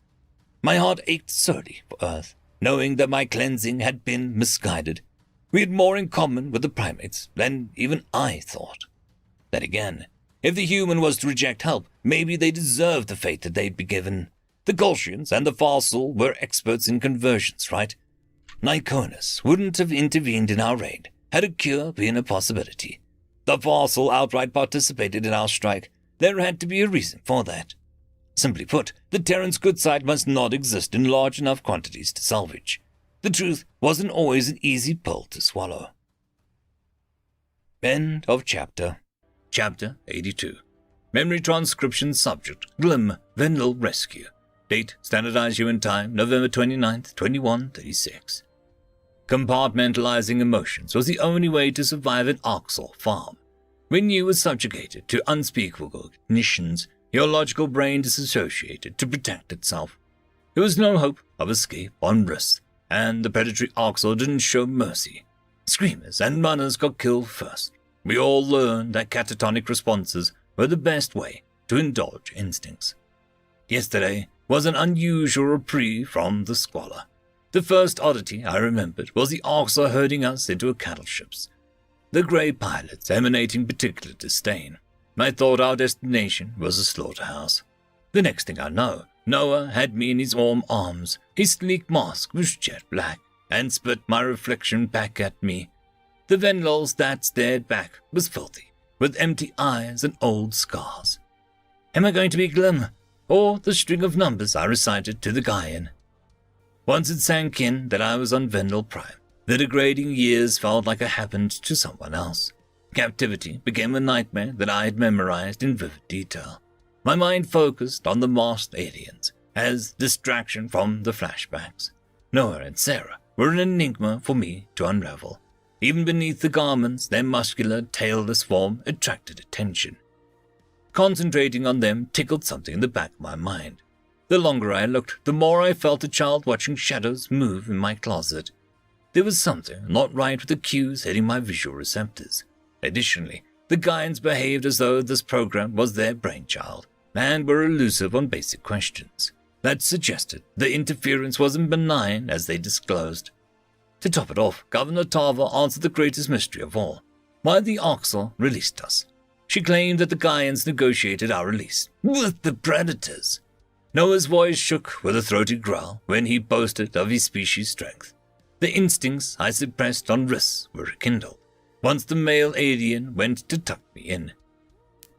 My heart ached sorely for Earth, knowing that my cleansing had been misguided. We had more in common with the primates than even I thought. Then again, if the human was to reject help, maybe they deserved the fate that they'd be given. The Kolshians and the Farsul were experts in conversions, right? Lyconis wouldn't have intervened in our raid had a cure been a possibility. The Farsul outright participated in our strike. There had to be a reason for that. Simply put, the Terran's good side must not exist in large enough quantities to salvage. The truth wasn't always an easy pill to swallow. End of chapter. Chapter 82. Memory transcription subject, Glim, Venlil Rescue. Date, standardized human time, November 29th, 2136. Compartmentalizing emotions was the only way to survive an Oxal farm. When you were subjugated to unspeakable cognitions, your logical brain disassociated to protect itself. There was no hope of escape on Riss, and the predatory Oxal didn't show mercy. Screamers and runners got killed first. We all learned that catatonic responses were the best way to indulge instincts. Yesterday was an unusual reprieve from the squalor. The first oddity I remembered was the Orcs herding us into cattle ships. the grey pilots emanating particular disdain. I thought our destination was a slaughterhouse. The next thing I know, Noah had me in his warm arms. His sleek mask was jet black, and spit my reflection back at me. The Venlols that stared back was filthy, with empty eyes and old scars. Am I going to be glum, or the string of numbers I recited to the Gaian? Once it sank in that I was on Vendel Prime, the degrading years felt like I happened to someone else. Captivity became a nightmare that I had memorized in vivid detail. My mind focused on the masked aliens as distraction from the flashbacks. Noah and Sarah were an enigma for me to unravel. Even beneath the garments, their muscular, tailless form attracted attention. Concentrating on them tickled something in the back of my mind. The longer I looked, the more I felt a child watching shadows move in my closet. There was something not right with the cues hitting my visual receptors. Additionally, the Gaians behaved as though this program was their brainchild, and were elusive on basic questions. That suggested the interference wasn't benign as they disclosed. To top it off, Governor Tarver answered the greatest mystery of all: why the Orcs released us. She claimed that the Gaians negotiated our release with the Predators. Noah's voice shook with a throaty growl when he boasted of his species' strength. The instincts I suppressed on Riss were rekindled once the male alien went to tuck me in.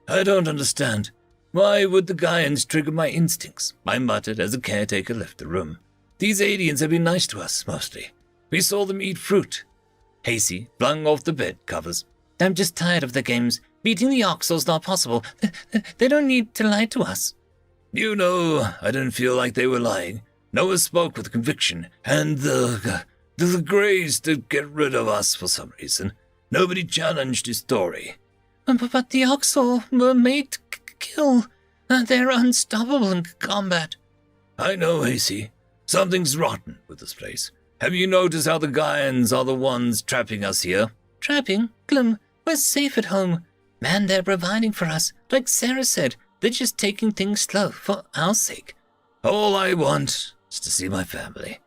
I don't understand. Why would the Gaians trigger my instincts? I muttered as the caretaker left the room. These aliens have been nice to us, mostly. We saw them eat fruit. Hasey flung off the bed covers. I'm just tired of the games. Beating the Oxal's not possible. They don't need to lie to us. You know, I didn't feel like they were lying. Noah spoke with conviction, and the Greys did get rid of us for some reason. Nobody challenged his story. But the Oxal were made to kill. They're unstoppable in combat. I know, Hasey. Something's rotten with this place. Have you noticed how the Gaians are the ones trapping us here? Trapping? Glum, we're safe at home. Man, they're providing for us. Like Sarah said, they're just taking things slow for our sake. All I want is to see my family.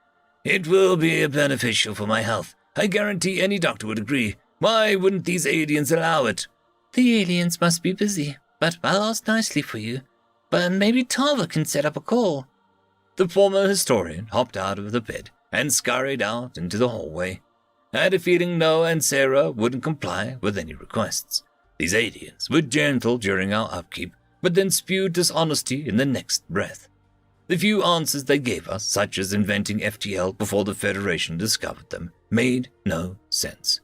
It will be beneficial for my health. I guarantee any doctor would agree. Why wouldn't these aliens allow it? The aliens must be busy, but I'll ask nicely for you. But maybe Tarver can set up a call. The former historian hopped out of the bed and scurried out into the hallway. I had a feeling Noah and Sarah wouldn't comply with any requests. These aliens were gentle during our upkeep, but then spewed dishonesty in the next breath. The few answers they gave us, such as inventing FTL before the Federation discovered them, made no sense.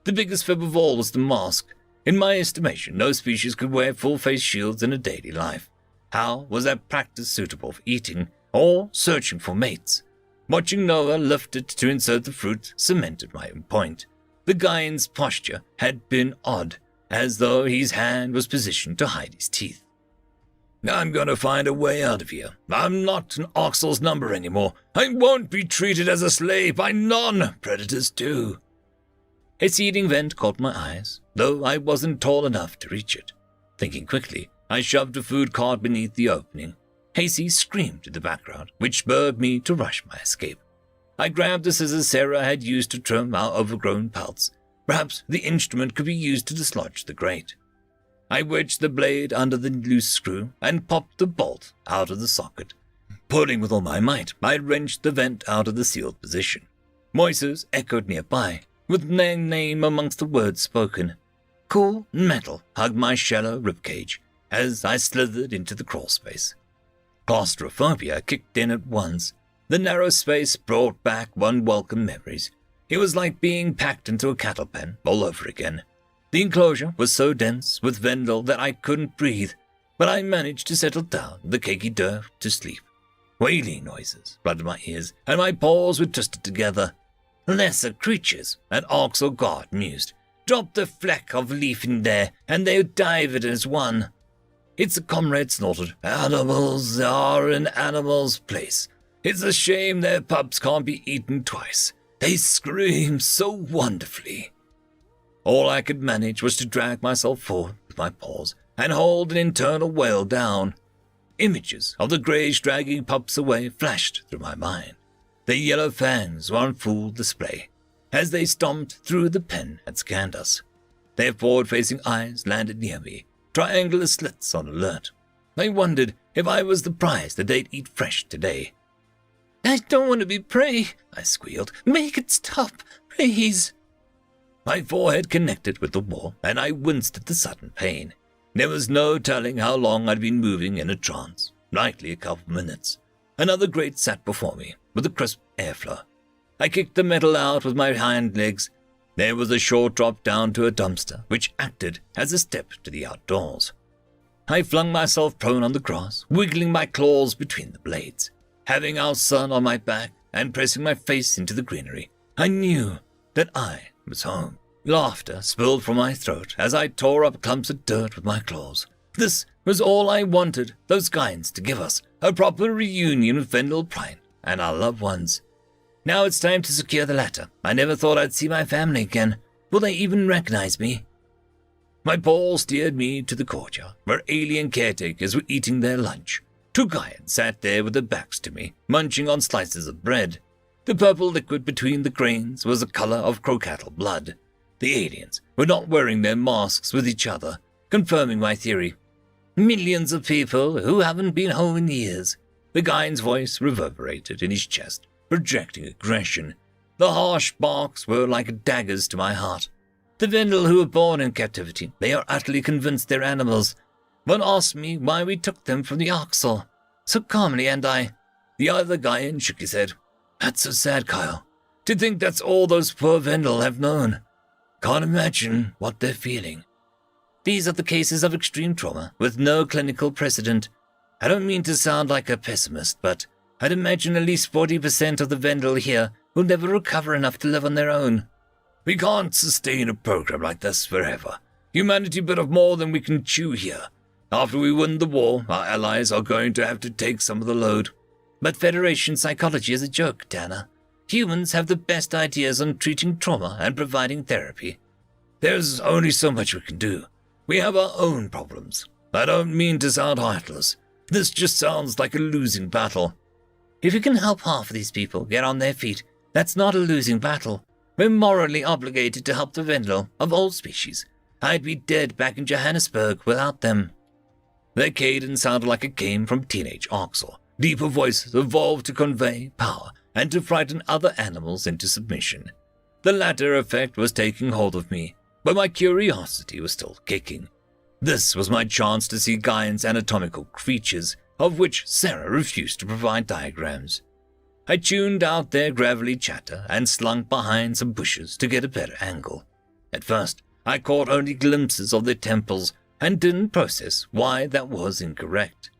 The biggest fib of all was the mask. In my estimation, no species could wear full-face shields in a daily life. How was that practice suitable for eating or searching for mates? Watching Noah lift it to insert the fruit cemented my own point. The Gaian's posture had been odd, as though his hand was positioned to hide his teeth. I'm gonna find a way out of here. I'm not an Oxal's number anymore. I won't be treated as a slave by non-predators too. A seething vent caught my eyes, though I wasn't tall enough to reach it. Thinking quickly, I shoved a food cart beneath the opening. Hasey screamed in the background, which spurred me to rush my escape. I grabbed the scissors Sarah had used to trim our overgrown pelts. Perhaps the instrument could be used to dislodge the grate. I wedged the blade under the loose screw and popped the bolt out of the socket. Pulling with all my might, I wrenched the vent out of the sealed position. Voices echoed nearby, with no name amongst the words spoken. Cool metal hugged my shallow ribcage as I slithered into the crawl space. Claustrophobia kicked in at once. The narrow space brought back unwelcome memories. It was like being packed into a cattle pen all over again. The enclosure was so dense with Vendel that I couldn't breathe, but I managed to settle down in the cakey dirt to sleep. Wailing noises flooded my ears, and my paws were twisted together. Lesser creatures, an ox or god mused. Drop the fleck of leaf in there, and they'll dive it as one. It's a comrade snorted. Animals are in animals' place. It's a shame their pups can't be eaten twice. They scream so wonderfully. All I could manage was to drag myself forward with my paws and hold an internal wail down. Images of the greys dragging pups away flashed through my mind. Their yellow fangs were on full display as they stomped through the pen and scanned us. Their forward-facing eyes landed near me, triangular slits on alert. I wondered if I was the prize that they'd eat fresh today. I don't want to be prey, I squealed. Make it stop, please. My forehead connected with the wall, and I winced at the sudden pain. There was no telling how long I'd been moving in a trance, likely a couple minutes. Another grate sat before me, with a crisp airflow. I kicked the metal out with my hind legs. There was a short drop down to a dumpster, which acted as a step to the outdoors. I flung myself prone on the grass, wiggling my claws between the blades. Having our son on my back and pressing my face into the greenery, I knew that I was home. Laughter spilled from my throat as I tore up clumps of dirt with my claws. This was all I wanted those guides to give us, a proper reunion with Vendel Prime and our loved ones. Now it's time to secure the latter. I never thought I'd see my family again. Will they even recognize me? My ball steered me to the courtyard, where alien caretakers were eating their lunch. 2 guides sat there with their backs to me, munching on slices of bread. The purple liquid between the grains was the color of crocattle blood. The aliens were not wearing their masks with each other, confirming my theory. Millions of people who haven't been home in years. The guide's voice reverberated in his chest, projecting aggression. The harsh barks were like daggers to my heart. The Vendel who were born in captivity, they are utterly convinced they're animals. One asked me why we took them from the Orcs so calmly, and The other guy shook his head. That's so sad, Kyle. To think that's all those poor Vendel have known. Can't imagine what they're feeling. These are the cases of extreme trauma, with no clinical precedent. I don't mean to sound like a pessimist, but I'd imagine at least 40% of the Vendel here will never recover enough to live on their own. We can't sustain a program like this forever. Humanity bit off more than we can chew here. After we win the war, our allies are going to have to take some of the load. But Federation psychology is a joke, Dana. Humans have the best ideas on treating trauma and providing therapy. There's only so much we can do. We have our own problems. I don't mean to sound heartless. This just sounds like a losing battle. If you can help half of these people get on their feet, that's not a losing battle. We're morally obligated to help the Vendel of all species. I'd be dead back in Johannesburg without them. Their cadence sounded like it came from teenage Orcs. Deeper voices evolved to convey power and to frighten other animals into submission. The latter effect was taking hold of me, but my curiosity was still kicking. This was my chance to see Gaian's anatomical creatures, of which Sarah refused to provide diagrams. I tuned out their gravelly chatter and slunk behind some bushes to get a better angle. At first, I caught only glimpses of their temples and didn't process why that was incorrect.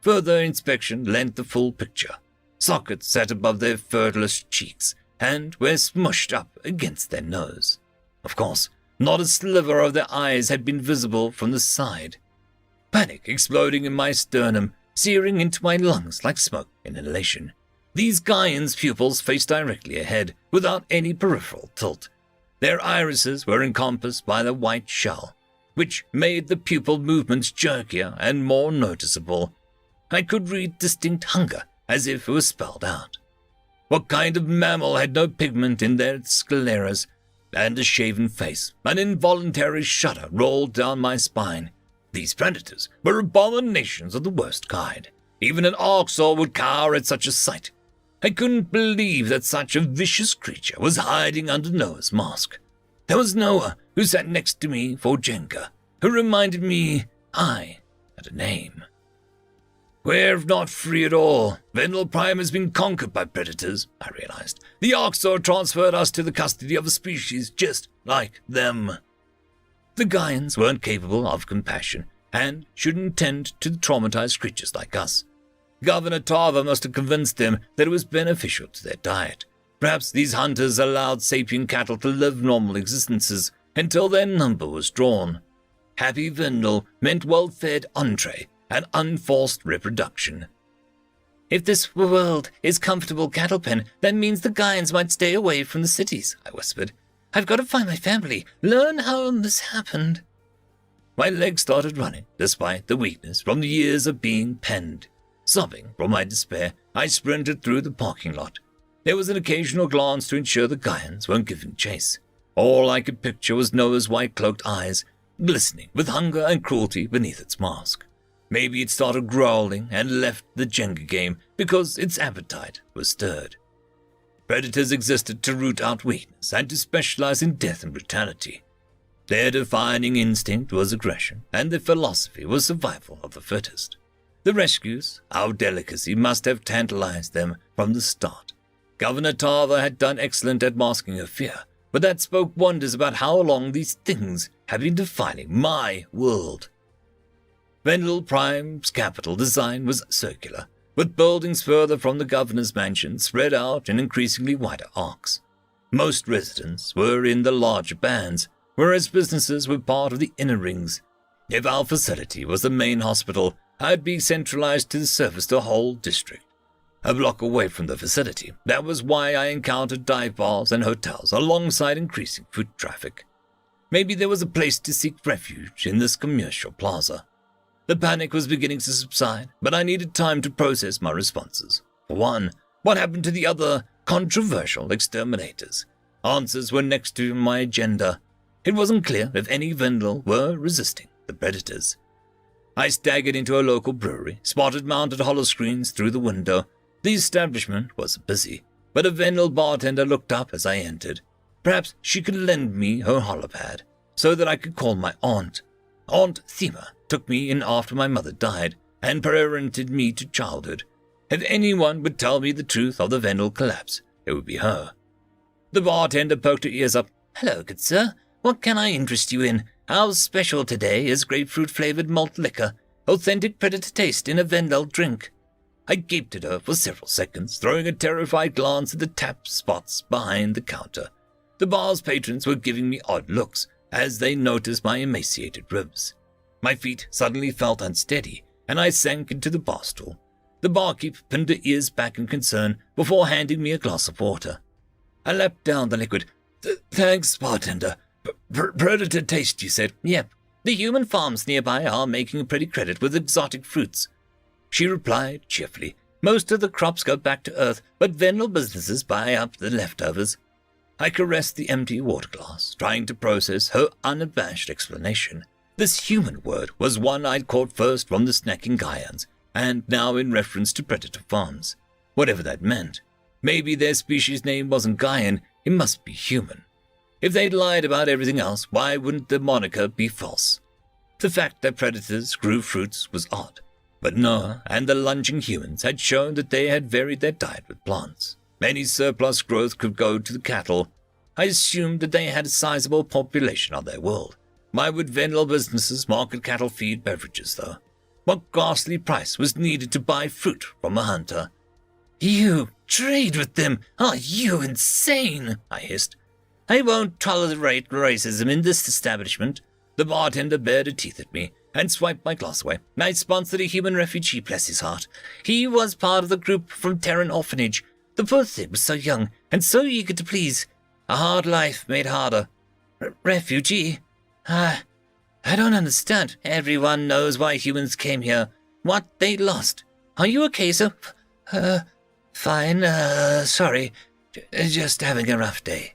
Further inspection lent the full picture. Sockets sat above their furless cheeks and were smushed up against their nose. Of course, not a sliver of their eyes had been visible from the side. Panic exploding in my sternum, searing into my lungs like smoke inhalation. These Gaians' pupils faced directly ahead, without any peripheral tilt. Their irises were encompassed by the white shell, which made the pupil movements jerkier and more noticeable. I could read distinct hunger, as if it was spelled out. What kind of mammal had no pigment in their scleras and a shaven face? An involuntary shudder rolled down my spine. These predators were abominations of the worst kind. Even an Orcs would cower at such a sight. I couldn't believe that such a vicious creature was hiding under Noah's mask. There was Noah, who sat next to me for Jenga, who reminded me I had a name. We're not free at all. Vendel Prime has been conquered by predators, I realized. The Orcs transferred us to the custody of a species just like them. The Gaians weren't capable of compassion and shouldn't tend to traumatize creatures like us. Governor Tarver must have convinced them that it was beneficial to their diet. Perhaps these hunters allowed sapient cattle to live normal existences until their number was drawn. Happy Vendel meant well-fed entree and unforced reproduction. If this world is comfortable cattle pen, that means the Gaians might stay away from the cities, I whispered. I've got to find my family, learn how this happened. My legs started running, despite the weakness from the years of being penned. Sobbing from my despair, I sprinted through the parking lot. There was an occasional glance to ensure the Gaians weren't giving chase. All I could picture was Noah's white-cloaked eyes, glistening with hunger and cruelty beneath its mask. Maybe it started growling and left the Jenga game because its appetite was stirred. Predators existed to root out weakness and to specialize in death and brutality. Their defining instinct was aggression, and their philosophy was survival of the fittest. The rescues, our delicacy, must have tantalized them from the start. Governor Tarver had done excellent at masking her fear, but that spoke wonders about how long these things had been defining my world. Vendel Prime's capital design was circular, with buildings further from the governor's mansion spread out in increasingly wider arcs. Most residents were in the larger bands, whereas businesses were part of the inner rings. If our facility was the main hospital, I'd be centralized to service the whole district. A block away from the facility, that was why I encountered dive bars and hotels alongside increasing foot traffic. Maybe there was a place to seek refuge in this commercial plaza. The panic was beginning to subside, but I needed time to process my responses. For one, what happened to the other controversial exterminators? Answers were next to my agenda. It wasn't clear if any Vendel were resisting the predators. I staggered into a local brewery, spotted mounted holoscreens through the window. The establishment was busy, but a Vendel bartender looked up as I entered. Perhaps she could lend me her holopad, so that I could call my aunt. Aunt Thema took me in after my mother died, and parented me to childhood. If anyone would tell me the truth of the Vendel collapse, it would be her. The bartender poked her ears up. "Hello, good sir. What can I interest you in? Our special today is grapefruit-flavored malt liquor, authentic predator taste in a Vendel drink." I gaped at her for several seconds, throwing a terrified glance at the tap spots behind the counter. The bar's patrons were giving me odd looks as they noticed my emaciated ribs. My feet suddenly felt unsteady, and I sank into the bar stool. The barkeep pinned her ears back in concern before handing me a glass of water. I lapped down the liquid. Thanks, bartender. Predator taste, you said? Yep. The human farms nearby are making a pretty credit with exotic fruits. She replied cheerfully. Most of the crops go back to Earth, but Vendel businesses buy up the leftovers. I caressed the empty water glass, trying to process her unabashed explanation. This human word was one I'd caught first from the snacking Gaians, and now in reference to predator farms. Whatever that meant. Maybe their species name wasn't Gaian, it must be human. If they'd lied about everything else, why wouldn't the moniker be false? The fact that predators grew fruits was odd, but Noah and the lunging humans had shown that they had varied their diet with plants. Any surplus growth could go to the cattle. I assumed that they had a sizable population on their world. Why would Vendel businesses market cattle feed beverages, though? What ghastly price was needed to buy fruit from a hunter? "You trade with them? Are you insane?" I hissed. "I won't tolerate racism in this establishment." The bartender bared her teeth at me and swiped my glass away. "I sponsored a human refugee, bless his heart. He was part of the group from Terran Orphanage. The poor thing was so young and so eager to please. A hard life made harder. Refugee? I don't understand. Everyone knows why humans came here. What they lost. Are you okay, sir?" Fine, sorry. Just having a rough day."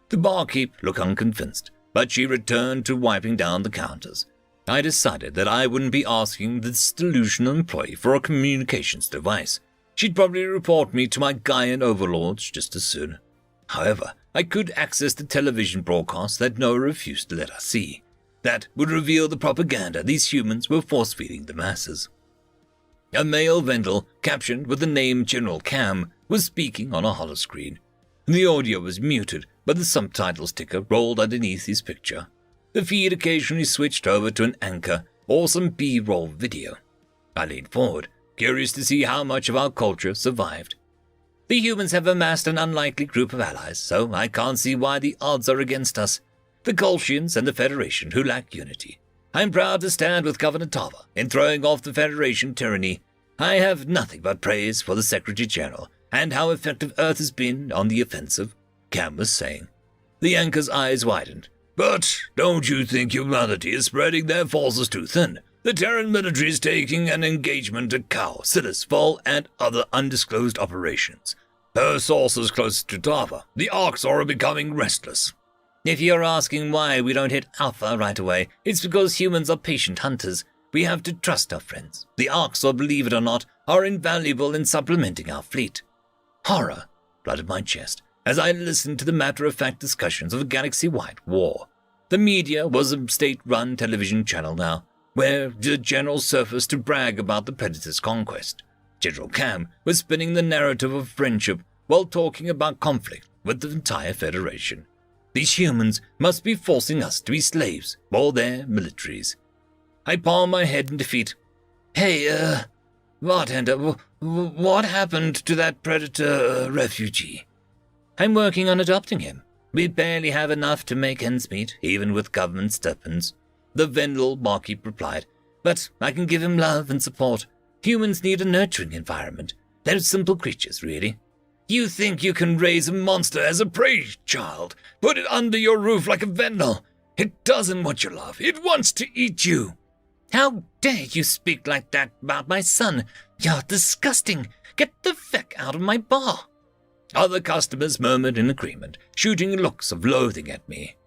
The barkeep looked unconvinced, but she returned to wiping down the counters. I decided that I wouldn't be asking this delusional employee for a communications device. She'd probably report me to my Gaian overlords just as soon. However, I could access the television broadcast that Noah refused to let us see. That would reveal the propaganda these humans were force-feeding the masses. A male Vendel, captioned with the name General Cam, was speaking on a holoscreen. The audio was muted, but the subtitles ticker rolled underneath his picture. The feed occasionally switched over to an anchor or some B-roll video. I leaned forward, curious to see how much of our culture survived. "The humans have amassed an unlikely group of allies, so I can't see why the odds are against us. The Kolshians and the Federation who lack unity. I'm proud to stand with Governor Tava in throwing off the Federation tyranny. I have nothing but praise for the Secretary General and how effective Earth has been on the offensive," Cam was saying. The anchor's eyes widened. "But don't you think humanity is spreading their forces too thin? The Terran military is taking an engagement at Kau, Silas Fall, and other undisclosed operations. Per sources close to Tava, the Orcs are becoming restless." If you're asking why we don't hit Alpha right away, it's because humans are patient hunters. We have to trust our friends. The Orcs, or believe it or not, are invaluable in supplementing our fleet. Horror flooded my chest as I listened to the matter-of-fact discussions of a galaxy-wide war. The media was a state-run television channel now, where the general surfaced to brag about the Predator's conquest. General Cam was spinning the narrative of friendship while talking about conflict with the entire Federation. These humans must be forcing us to be slaves for their militaries. I palmed my head in defeat. Hey, bartender, what happened to that Predator refugee? I'm working on adopting him. We barely have enough to make ends meet, even with government stipends. The Vendel barkeep replied, but I can give him love and support. Humans need a nurturing environment. They're simple creatures, really. You think you can raise a monster as a prey child, put it under your roof like a Vendel. It doesn't want your love. It wants to eat you. How dare you speak like that about my son? You're disgusting. Get the feck out of my bar. Other customers murmured in agreement, shooting looks of loathing at me.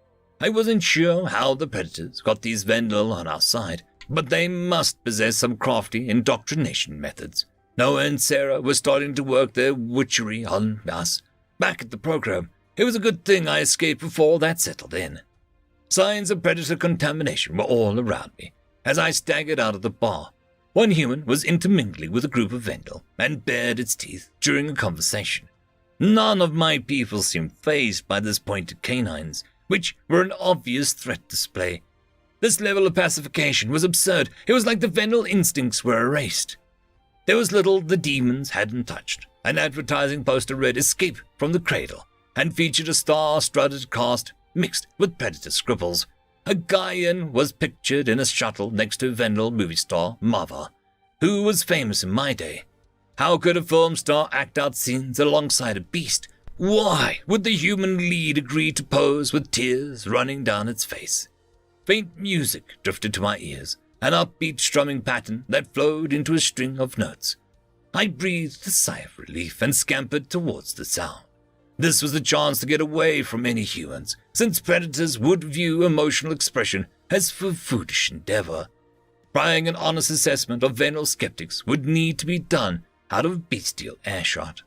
I wasn't sure how the Predators got these Vendel on our side, but they must possess some crafty indoctrination methods. Noah and Sarah were starting to work their witchery on us. Back at the program, it was a good thing I escaped before that settled in. Signs of Predator contamination were all around me as I staggered out of the bar. One human was intermingling with a group of Vendel and bared its teeth during a conversation. None of my people seemed fazed by this pointed canines, which were an obvious threat display. This level of pacification was absurd. It was like the Vendel instincts were erased. There was little the demons hadn't touched. An advertising poster read "Escape from the Cradle" and featured a star-studded cast mixed with Predator scribbles. A Gaian was pictured in a shuttle next to Vendel movie star Mava, who was famous in my day. How could a film star act out scenes alongside a beast? Why would the human lead agree to pose with tears running down its face? Faint music drifted to my ears, an upbeat strumming pattern that flowed into a string of notes. I breathed a sigh of relief and scampered towards the sound. This was the chance to get away from any humans, since Predators would view emotional expression as a foolish endeavor. Trying an honest assessment of Vendel skeptics would need to be done out of bestial airshot.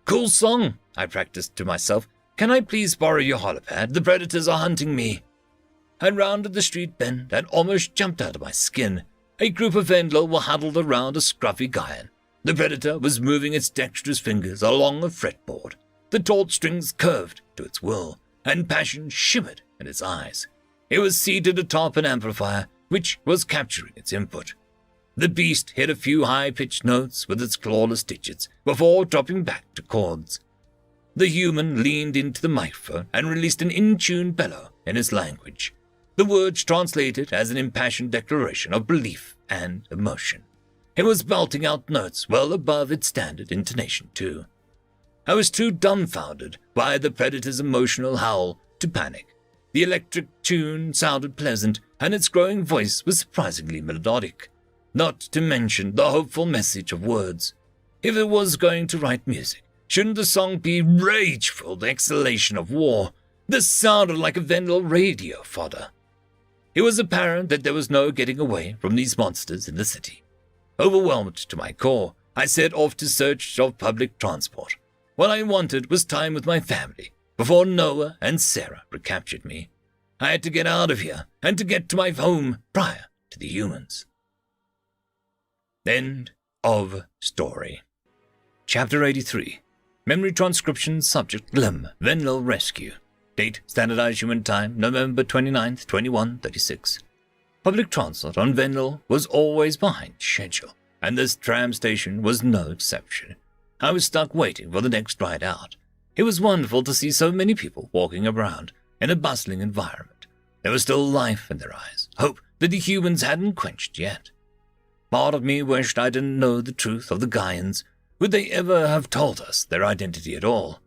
Cool song, I practiced to myself. Can I please borrow your holopad? The Predators are hunting me. I rounded the street bend and almost jumped out of my skin. A group of Vendel were huddled around a scruffy Gaian. The Predator was moving its dexterous fingers along a fretboard. The taut strings curved to its will, and passion shimmered in its eyes. It was seated atop an amplifier, which was capturing its input. The beast hit a few high-pitched notes with its clawless digits before dropping back to chords. The human leaned into the microphone and released an in-tune bellow in its language. The words translated as an impassioned declaration of belief and emotion. It was belting out notes well above its standard intonation, too. I was too dumbfounded by the Predator's emotional howl to panic. The electric tune sounded pleasant, and its growing voice was surprisingly melodic. Not to mention the hopeful message of words. If it was going to write music, shouldn't the song be rage-filled exhalation of war? This sounded like a Vendel radio fodder. It was apparent that there was no getting away from these monsters in the city. Overwhelmed to my core, I set off to search of public transport. What I wanted was time with my family before Noah and Sarah recaptured me. I had to get out of here and to get to my home prior to the humans. End of story. Chapter 83. Memory transcription subject Glim, Vendel rescue. Date standardized human time November 29th, 2136. Public transport on Vendel was always behind schedule, and this tram station was no exception. I was stuck waiting for the next ride out. It was wonderful to see so many people walking around in a bustling environment. There was still life in their eyes, hope that the humans hadn't quenched yet. Part of me wished I didn't know the truth of the Gaians. Would they ever have told us their identity at all?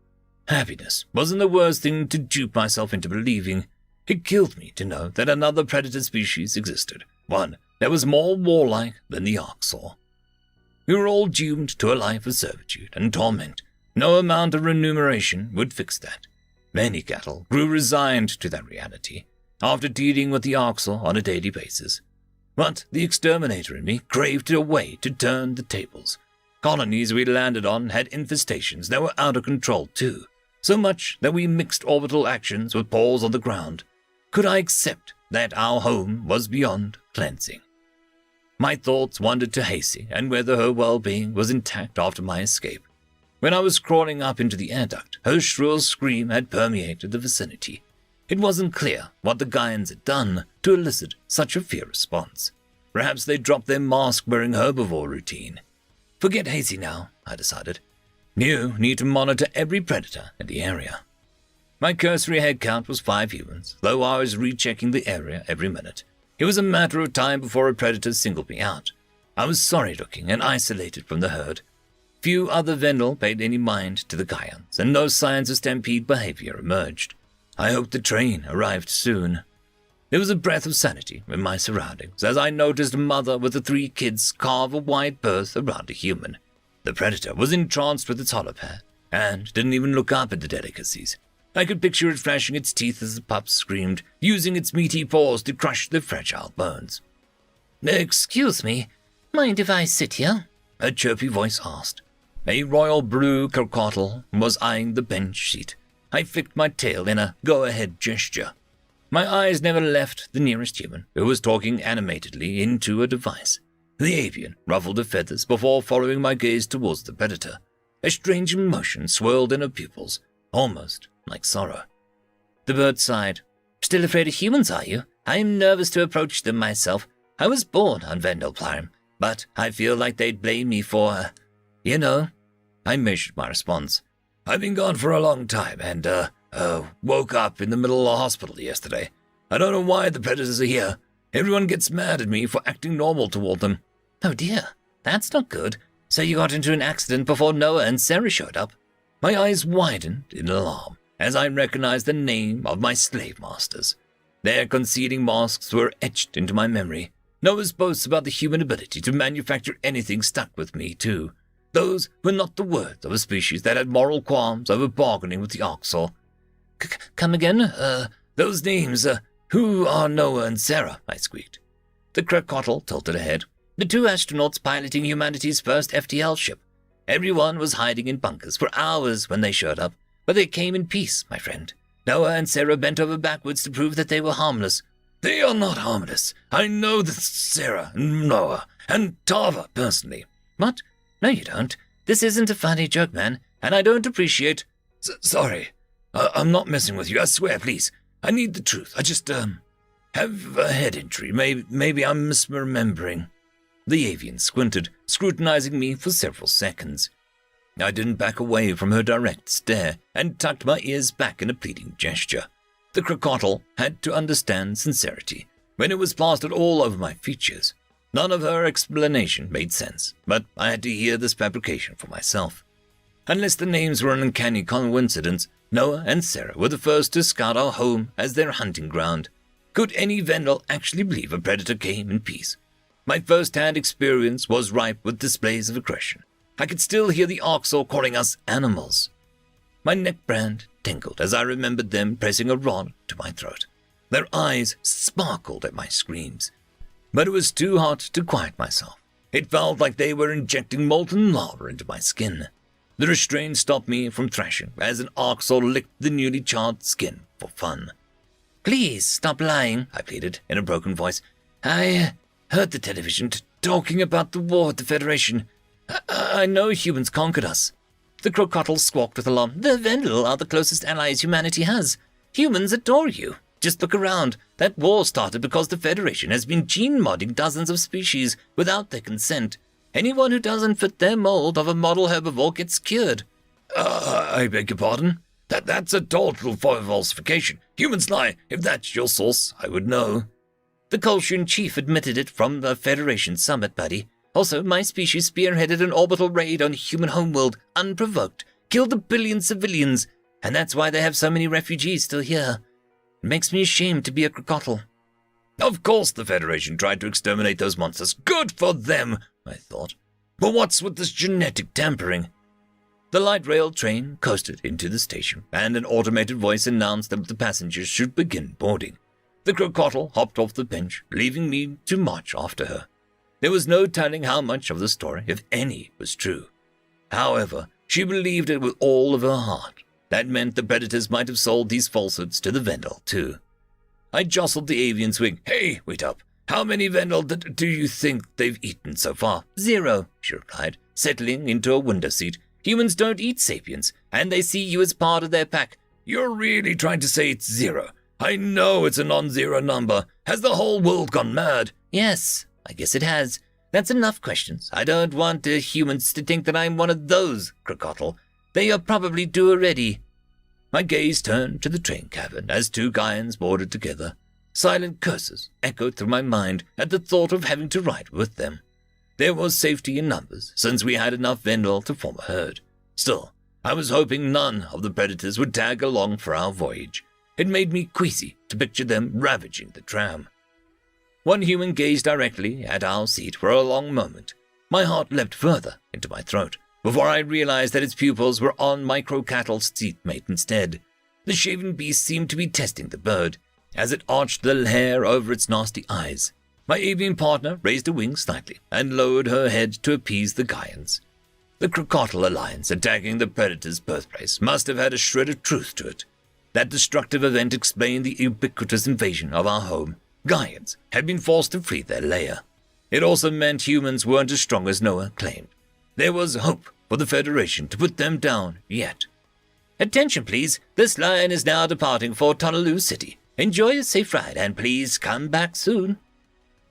Happiness wasn't the worst thing to dupe myself into believing. It killed me to know that another predator species existed, one that was more warlike than the Orcs. We were all doomed to a life of servitude and torment. No amount of remuneration would fix that. Many cattle grew resigned to that reality after dealing with the Orcs on a daily basis. But the exterminator in me craved a way to turn the tables. Colonies we landed on had infestations that were out of control too, so much that we mixed orbital actions with paws on the ground. Could I accept that our home was beyond cleansing? My thoughts wandered to Hasey and whether her well-being was intact after my escape. When I was crawling up into the air duct, her shrill scream had permeated the vicinity. It wasn't clear what the Gaians had done to elicit such a fear response. Perhaps they dropped their mask-wearing herbivore routine. Forget Hasey now, I decided. You need to monitor every predator in the area. My cursory head count was 5 humans, though I was rechecking the area every minute. It was a matter of time before a predator singled me out. I was sorry-looking and isolated from the herd. Few other Vendel paid any mind to the Gaians, and no signs of stampede behavior emerged. I hoped the train arrived soon. There was a breath of sanity in my surroundings as I noticed a mother with the 3 kids carve a wide berth around a human. The predator was entranced with its holopad and didn't even look up at the delicacies. I could picture it flashing its teeth as the pups screamed, using its meaty paws to crush their fragile bones. "Excuse me, mind if I sit here?" a chirpy voice asked. A royal blue crocodile was eyeing the bench seat. I flicked my tail in a go-ahead gesture. My eyes never left the nearest human, who was talking animatedly into a device. The avian ruffled her feathers before following my gaze towards the predator. A strange emotion swirled in her pupils, almost like sorrow. The bird sighed. "Still afraid of humans, are you? I'm nervous to approach them myself. I was born on Vendelplarm, but I feel like they'd blame me for, you know." I measured my response. I've been gone for a long time and, woke up in the middle of the hospital yesterday. I don't know why the predators are here. Everyone gets mad at me for acting normal toward them. "Oh dear, that's not good. So you got into an accident before Noah and Sarah showed up?" My eyes widened in alarm as I recognized the name of my slave masters. Their concealing masks were etched into my memory. Noah's boasts about the human ability to manufacture anything stuck with me, too. Those were not the words of a species that had moral qualms over bargaining with the Orcs. Come again? Those names, who are Noah and Sarah? I squeaked. The crocodile tilted ahead. "The 2 astronauts piloting humanity's first FTL ship. Everyone was hiding in bunkers for hours when they showed up, but they came in peace, my friend. Noah and Sarah bent over backwards to prove that they were harmless." "They are not harmless. I know that Sarah and Noah and Tava personally." "What? No, you don't. This isn't a funny joke, man, and I don't appreciate—" Sorry. I'm not messing with you, I swear, please. I need the truth. I just, have a head injury. Maybe I'm misremembering." The avian squinted, scrutinizing me for several seconds. I didn't back away from her direct stare and tucked my ears back in a pleading gesture. The crocodile had to understand sincerity when it was plastered all over my features. None of her explanation made sense, but I had to hear this fabrication for myself. Unless the names were an uncanny coincidence, Noah and Sarah were the first to scout our home as their hunting ground. Could any Vendel actually believe a predator came in peace? My first-hand experience was ripe with displays of aggression. I could still hear the Orcs calling us animals. My neckband tingled as I remembered them pressing a rod to my throat. Their eyes sparkled at my screams. But it was too hot to quiet myself. It felt like they were injecting molten lava into my skin. The restraint stopped me from thrashing as an Orc licked the newly charred skin for fun. "Please stop lying," I pleaded in a broken voice. "I heard the television talking about the war with the Federation. I know humans conquered us." The crocodile squawked with alarm. "The Vendel are the closest allies humanity has. Humans adore you. Just look around. That war started because the Federation has been gene-modding dozens of species without their consent. Anyone who doesn't fit their mold of a model herbivore gets cured." I beg your pardon? That's a total falsification. Humans lie. If that's your source, I would know. The Kolshian chief admitted it from the Federation summit, buddy. Also, my species spearheaded an orbital raid on human homeworld, unprovoked, killed 1 billion civilians, and that's why they have so many refugees still here. It makes me ashamed to be a crocodile. Of course the Federation tried to exterminate those monsters. Good for them, I thought. But what's with this genetic tampering? The light rail train coasted into the station, and an automated voice announced that the passengers should begin boarding. The crocodile hopped off the bench, leaving me to march after her. There was no telling how much of the story, if any, was true. However, she believed it with all of her heart. That meant the predators might have sold these falsehoods to the Vendel, too. I jostled the avian swing. "Hey, wait up. How many Vendel do you think they've eaten so far?" "0, she replied, settling into a window seat. "Humans don't eat sapiens, and they see you as part of their pack." "You're really trying to say it's 0? I know it's a non-zero number. Has the whole world gone mad?" "Yes, I guess it has. That's enough questions. I don't want humans to think that I'm one of those, crocodile. They are probably do already." My gaze turned to the train cabin as 2 Gaians boarded together. Silent curses echoed through my mind at the thought of having to ride with them. There was safety in numbers, since we had enough Vendel to form a herd. Still, I was hoping none of the predators would tag along for our voyage. It made me queasy to picture them ravaging the tram. One human gazed directly at our seat for a long moment. My heart leapt further into my throat before I realized that its pupils were on my crow-cattle's seatmate instead. The shaven beast seemed to be testing the bird, as it arched the hair over its nasty eyes. My avian partner raised a wing slightly and lowered her head to appease the Gaians. The crocodile alliance attacking the predator's birthplace must have had a shred of truth to it. That destructive event explained the ubiquitous invasion of our home. Gaians had been forced to flee their lair. It also meant humans weren't as strong as Noah claimed. There was hope for the Federation to put them down yet. "Attention, please. This line is now departing for Honolulu City. Enjoy a safe ride and please come back soon."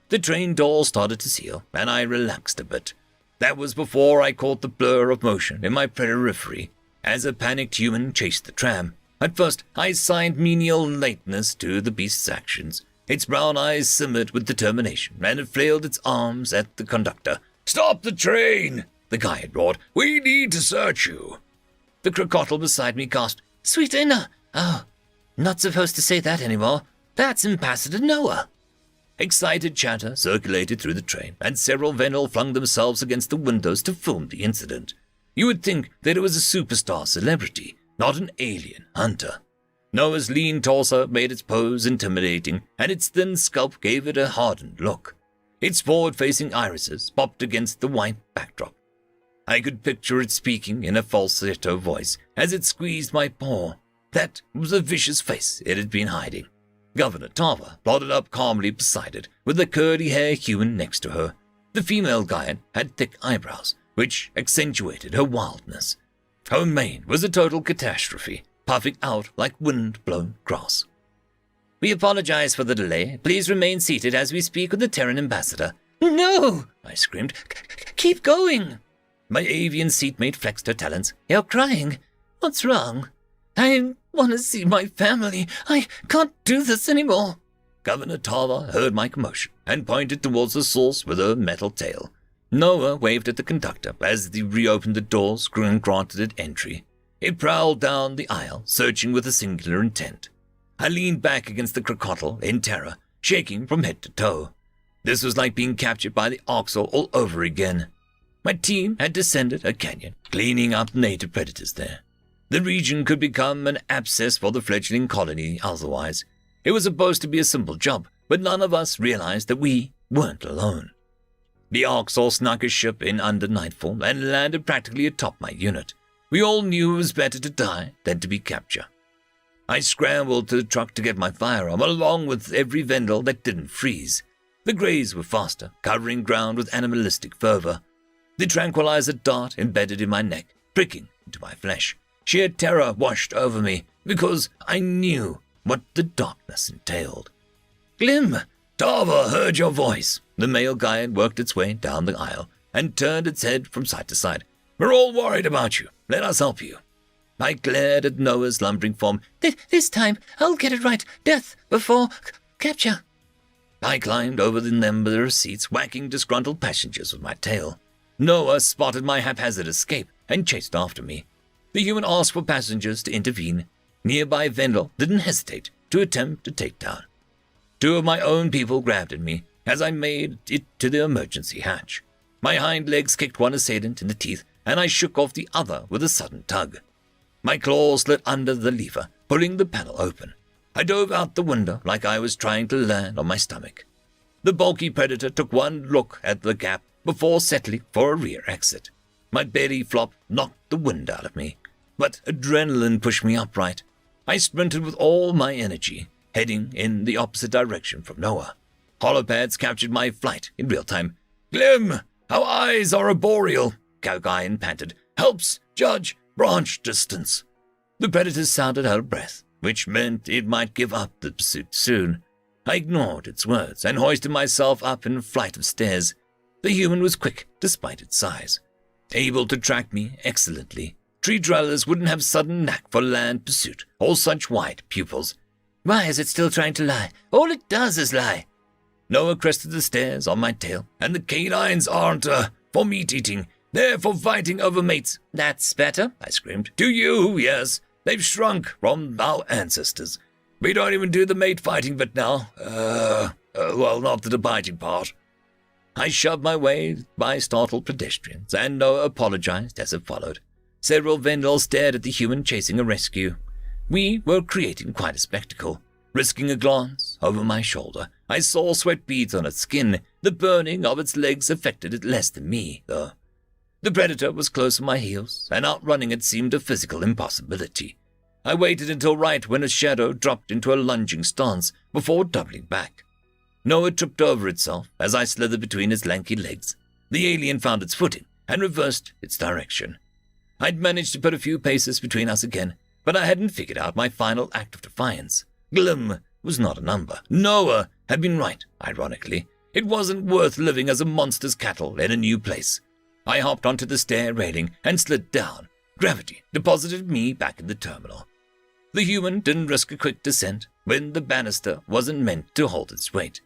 The train door started to seal, and I relaxed a bit. That was before I caught the blur of motion in my periphery as a panicked human chased the tram. At first, I assigned menial lateness to the beast's actions. Its brown eyes simmered with determination, and it flailed its arms at the conductor. "Stop the train!" the guy had roared. "We need to search you." The crocodile beside me gasped, "Sweet Inna! Oh, not supposed to say that anymore. That's Ambassador Noah." Excited chatter circulated through the train, and several Vendel flung themselves against the windows to film the incident. You would think that it was a superstar celebrity, not an alien hunter. Noah's lean torso made its pose intimidating, and its thin scalp gave it a hardened look. Its forward-facing irises popped against the white backdrop. I could picture it speaking in a falsetto voice as it squeezed my paw. That was a vicious face it had been hiding. Governor Tava plodded up calmly beside it, with the curly-haired human next to her. The female Gaian had thick eyebrows, which accentuated her wildness. Her mane was a total catastrophe, puffing out like wind-blown grass. "We apologize for the delay. Please remain seated as we speak with the Terran ambassador." "No!" I screamed. "Keep going!" My avian seatmate flexed her talons. "You're crying. What's wrong?" "I want to see my family. I can't do this anymore." Governor Tava heard my commotion and pointed towards the source with her metal tail. Noah waved at the conductor as he reopened the doors and granted it entry. It prowled down the aisle, searching with a singular intent. I leaned back against the crocodile in terror, shaking from head to toe. This was like being captured by the Orcs all over again. My team had descended a canyon, cleaning up native predators there. The region could become an abscess for the fledgling colony otherwise. It was supposed to be a simple job, but none of us realized that we weren't alone. The Orcs snuck a ship in under nightfall and landed practically atop my unit. We all knew it was better to die than to be captured. I scrambled to the truck to get my firearm, along with every Vendel that didn't freeze. The Greys were faster, covering ground with animalistic fervor. The tranquilizer dart embedded in my neck, pricking into my flesh. Sheer terror washed over me, because I knew what the darkness entailed. "Glim, Tava heard your voice." The male Gaian worked its way down the aisle and turned its head from side to side. "We're all worried about you. Let us help you." I glared at Noah's lumbering form. This time, I'll get it right. Death before capture." I climbed over the number of seats, whacking disgruntled passengers with my tail. Noah spotted my haphazard escape and chased after me. The human asked for passengers to intervene. Nearby Vendel didn't hesitate to attempt a takedown. 2 of my own people grabbed at me as I made it to the emergency hatch. My hind legs kicked one assailant in the teeth, and I shook off the other with a sudden tug. My claws slid under the lever, pulling the panel open. I dove out the window like I was trying to land on my stomach. The bulky predator took one look at the gap before settling for a rear exit. My belly flop knocked the wind out of me, but adrenaline pushed me upright. I sprinted with all my energy, heading in the opposite direction from Noah. Holopads captured my flight in real time. "Glim, our eyes are arboreal," Calgayan panted. "Helps judge branch distance." The predator sounded out of breath, which meant it might give up the pursuit soon. I ignored its words and hoisted myself up in a flight of stairs. The human was quick despite its size, able to track me excellently. Tree dwellers wouldn't have sudden knack for land pursuit or such wide pupils. Why is it still trying to lie? All it does is lie. Noah crested the stairs on my tail, and the canines aren't, for meat-eating. They're for fighting over mates. That's better, I screamed. To you, yes. They've shrunk from our ancestors. We don't even do the mate fighting bit now. Well, not the biting part. I shoved my way by startled pedestrians, and Noah apologized as it followed. Several Vendels stared at the human chasing a rescue. We were creating quite a spectacle. Risking a glance over my shoulder, I saw sweat beads on its skin. The burning of its legs affected it less than me, though. The predator was close on my heels, and outrunning it seemed a physical impossibility. I waited until right when its shadow dropped into a lunging stance before doubling back. Noah tripped over itself as I slithered between its lanky legs. The alien found its footing and reversed its direction. I'd managed to put a few paces between us again, but I hadn't figured out my final act of defiance. Glim was not a number. Noah had been right, ironically. It wasn't worth living as a monster's cattle in a new place. I hopped onto the stair railing and slid down. Gravity deposited me back in the terminal. The human didn't risk a quick descent when the banister wasn't meant to hold its weight.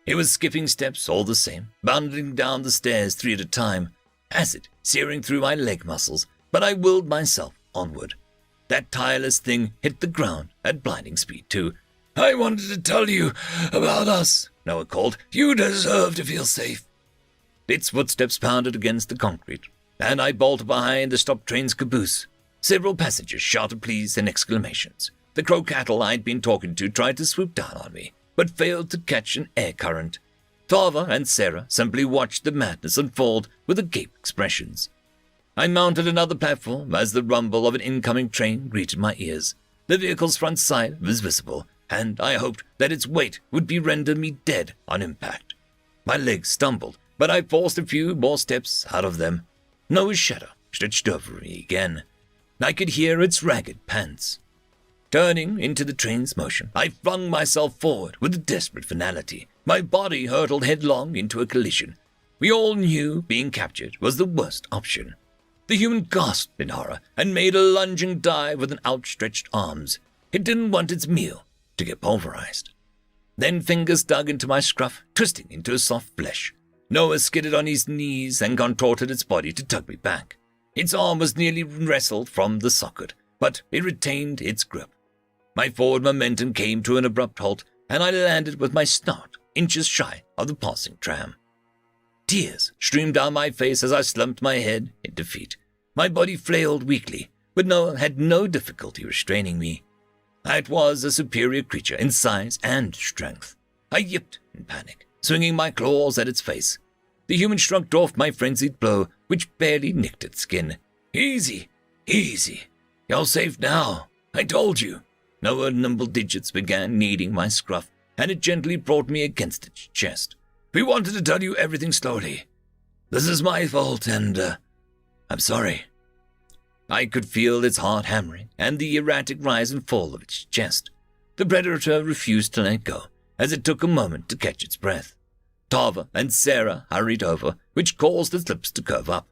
It was skipping steps all the same, bounding down the stairs 3 at a time, acid searing through my leg muscles, but I willed myself onward. That tireless thing hit the ground at blinding speed too. "I wanted to tell you about us," Noah called. "You deserve to feel safe." Its footsteps pounded against the concrete, and I bolted behind the stopped train's caboose. Several passengers shouted pleas and exclamations. The crow cattle I'd been talking to tried to swoop down on me, but failed to catch an air current. Tava and Sarah simply watched the madness unfold with agape expressions. I mounted another platform as the rumble of an incoming train greeted my ears. The vehicle's front side was visible, and I hoped that its weight would render me dead on impact. My legs stumbled, but I forced a few more steps out of them. Noah's shadow stretched over me again. I could hear its ragged pants. Turning into the train's motion, I flung myself forward with a desperate finality. My body hurtled headlong into a collision. We all knew being captured was the worst option. The human gasped in horror and made a lunging dive with outstretched arms. It didn't want its meal to get pulverized. Then fingers dug into my scruff, twisting into soft flesh. Noah skidded on his knees and contorted its body to tug me back. Its arm was nearly wrestled from the socket, but it retained its grip. My forward momentum came to an abrupt halt, and I landed with my snout inches shy of the passing tram. Tears streamed down my face as I slumped my head in defeat. My body flailed weakly, but Noah had no difficulty restraining me. It was a superior creature in size and strength. I yipped in panic, swinging my claws at its face. The human shrugged off my frenzied blow, which barely nicked its skin. "Easy, easy. You're safe now. I told you." Noah's nimble digits began kneading my scruff, and it gently brought me against its chest. "We wanted to tell you everything slowly. This is my fault, and, I'm sorry." I could feel its heart hammering and the erratic rise and fall of its chest. The predator refused to let go, as it took a moment to catch its breath. Tava and Sarah hurried over, which caused its lips to curve up.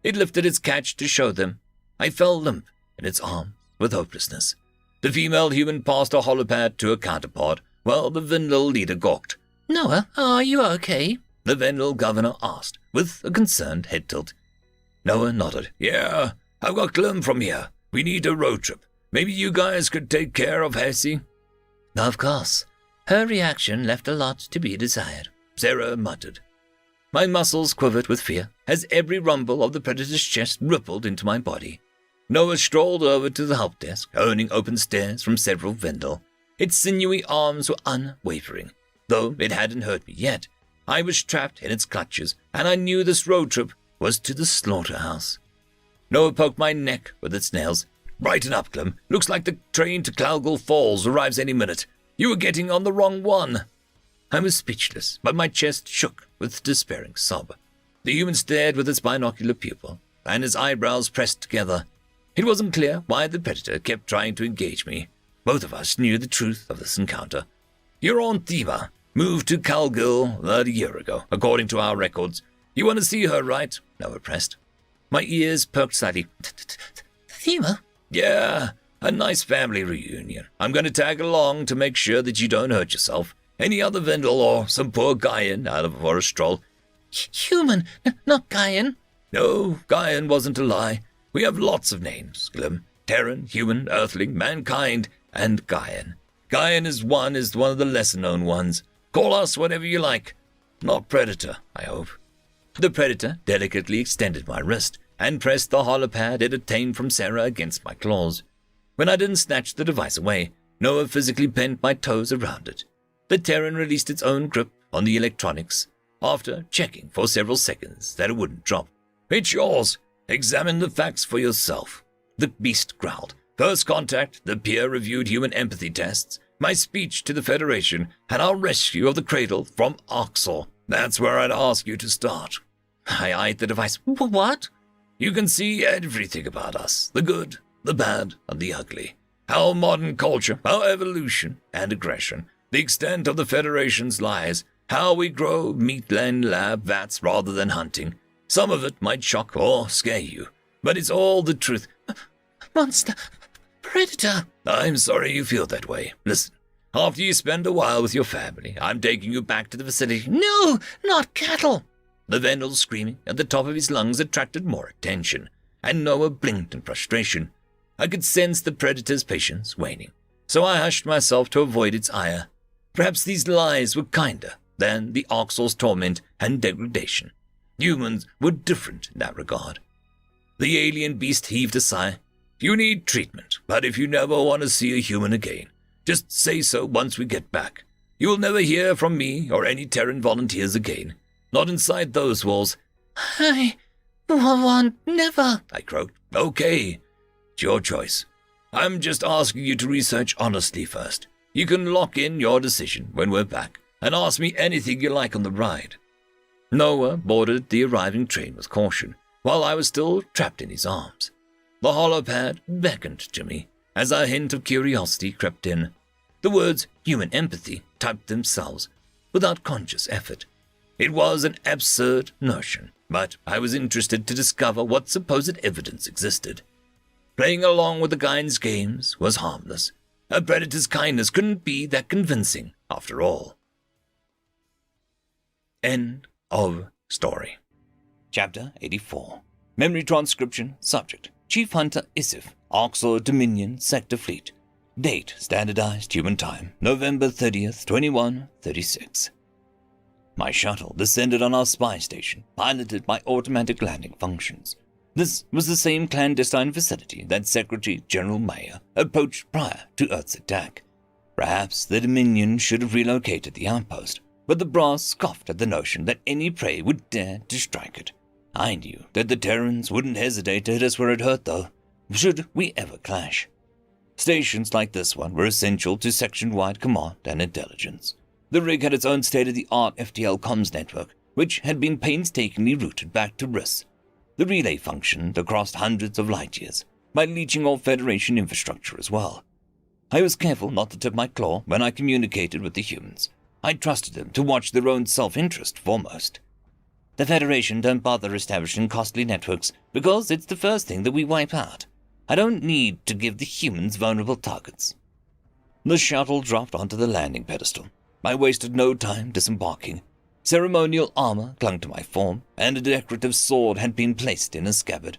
It lifted its catch to show them. I fell limp in its arms with hopelessness. The female human passed a holopad to a counterpart, while the Vendel leader gawked. "Noah, are you okay?" the Vendel governor asked, with a concerned head tilt. Noah nodded. "Yeah, I've got Glim from here. We need a road trip. Maybe you guys could take care of Hessie?" "Of course. Her reaction left a lot to be desired," Sarah muttered. My muscles quivered with fear as every rumble of the predator's chest rippled into my body. Noah strolled over to the help desk, owning open stares from several Vendel. Its sinewy arms were unwavering. Though it hadn't hurt me yet, I was trapped in its clutches, and I knew this road trip was to the slaughterhouse. Noah poked my neck with its nails. "Brighten up, Clem. Looks like the train to Cloudgull Falls arrives any minute. You were getting on the wrong one." I was speechless, but my chest shook with despairing sob. The human stared with its binocular pupil, and his eyebrows pressed together. It wasn't clear why the predator kept trying to engage me. Both of us knew the truth of this encounter. "You're on Thema. Moved to Cloudgull about a year ago, according to our records. You want to see her, right?" Noah pressed. My ears perked slightly. "Thema?" "Yeah, a nice family reunion. I'm going to tag along to make sure that you don't hurt yourself. Any other Vendel or some poor Gaian out of for a stroll." "Human, not Gaian." "No, Gaian wasn't a lie. We have lots of names, Glim. Terran, human, earthling, mankind, and Gaian. Gaian is one of the lesser-known ones. Call us whatever you like. Not Predator, I hope." The Predator delicately extended my wrist and pressed the holopad it obtained from Sarah against my claws. When I didn't snatch the device away, Noah physically bent my toes around it. The Terran released its own grip on the electronics, after checking for several seconds that it wouldn't drop. "It's yours. Examine the facts for yourself," the beast growled. "First contact, the peer-reviewed human empathy tests, my speech to the Federation, and our rescue of the cradle from Orcs. That's where I'd ask you to start." I eyed the device. "What?" "You can see everything about us, the good, the bad, and the ugly. Our modern culture, our evolution and aggression, the extent of the Federation's lies, how we grow meat in lab vats rather than hunting. Some of it might shock or scare you, but it's all the truth." "Monster! Predator!" "I'm sorry you feel that way. Listen, after you spend a while with your family, I'm taking you back to the facility." "No, not cattle!" The Vendel screaming at the top of his lungs attracted more attention, and Noah blinked in frustration. I could sense the predator's patience waning, so I hushed myself to avoid its ire. Perhaps these lies were kinder than the Orcs' torment and degradation. Humans were different in that regard. The alien beast heaved a sigh. "You need treatment, but if you never want to see a human again, just say so once we get back. You will never hear from me or any Terran volunteers again. Not inside those walls." "I want never," I croaked. "Okay, it's your choice. I'm just asking you to research honestly first. You can lock in your decision when we're back, and ask me anything you like on the ride." Noah boarded the arriving train with caution, while I was still trapped in his arms. The holopad beckoned to me as a hint of curiosity crept in. The words human empathy typed themselves without conscious effort. It was an absurd notion, but I was interested to discover what supposed evidence existed. Playing along with the Gaian's games was harmless. A predator's kindness couldn't be that convincing, after all. End of story. Chapter 84. Memory transcription. Subject: Chief Hunter Isif, Orcs Dominion Sector Fleet. Date: Standardized Human Time, November 30th, 2136. My shuttle descended on our spy station, piloted by automatic landing functions. This was the same clandestine facility that Secretary General Mayer approached prior to Earth's attack. Perhaps the Dominion should have relocated the outpost, but the brass scoffed at the notion that any prey would dare to strike it. I knew that the Terrans wouldn't hesitate to hit us where it hurt, though, should we ever clash. Stations like this one were essential to section-wide command and intelligence. The rig had its own state-of-the-art FTL comms network, which had been painstakingly routed back to Riss. The relay functioned across hundreds of light-years, by leeching off Federation infrastructure as well. I was careful not to tip my claw when I communicated with the humans. I trusted them to watch their own self-interest foremost. The Federation don't bother establishing costly networks because it's the first thing that we wipe out. I don't need to give the humans vulnerable targets. The shuttle dropped onto the landing pedestal. I wasted no time disembarking. Ceremonial armor clung to my form, and a decorative sword had been placed in a scabbard.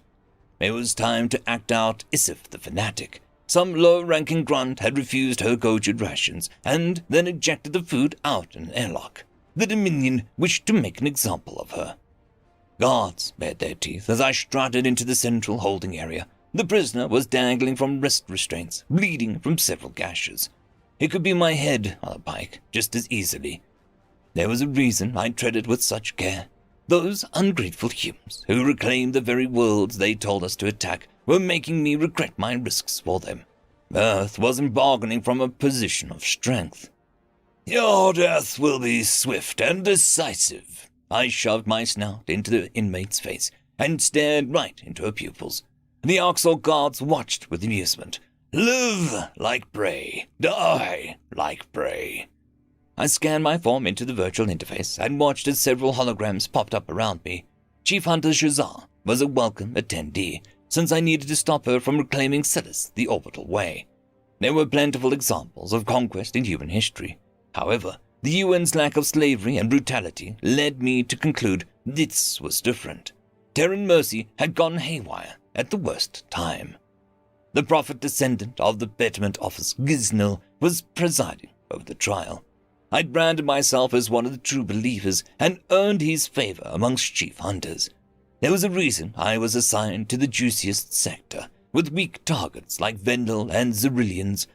It was time to act out Isif the Fanatic. Some low-ranking grunt had refused her Gojid rations, and then ejected the food out in an airlock. the Dominion wished to make an example of her. Guards bared their teeth as I strutted into the central holding area. The prisoner was dangling from wrist restraints, bleeding from several gashes. It could be my head on a pike just as easily. There was a reason I treaded with such care. Those ungrateful humans who reclaimed the very worlds they told us to attack were making me regret my risks for them. Earth wasn't bargaining from a position of strength. Your death will be swift and decisive. I shoved my snout into the inmate's face and stared right into her pupils. The Orcs guards watched with amusement. Live like prey, die like prey. I scanned my form into the virtual interface and watched as several holograms popped up around me. Chief Hunter Shazar was a welcome attendee, since I needed to stop her from reclaiming Celis the orbital way. There were plentiful examples of conquest in human history. However, the UN's lack of slavery and brutality led me to conclude this was different. Terran mercy had gone haywire at the worst time. The prophet descendant of the Betterment Office, Giznil, was presiding over the trial. I'd branded myself as one of the true believers and earned his favor amongst chief hunters. There was a reason I was assigned to the juiciest sector, with weak targets like Vendel and Zerillians.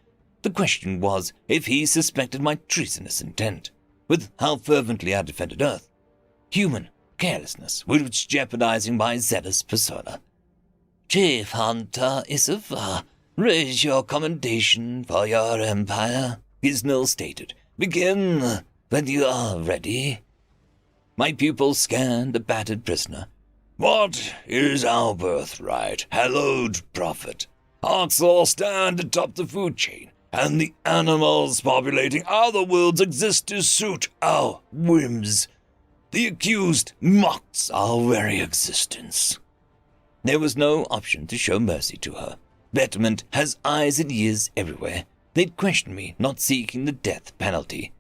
The question was if he suspected my treasonous intent, with how fervently I defended Earth. Human carelessness was jeopardizing my zealous persona. Chief Hunter Issav, raise your commendation for your empire, Giznil stated. Begin when you are ready. My pupils scanned the battered prisoner. What is our birthright, hallowed prophet? Orcs all stand atop the food chain, and the animals populating other worlds exist to suit our whims. The accused mocks our very existence. There was no option to show mercy to her. Betterment has eyes and ears everywhere. They'd question me not seeking the death penalty.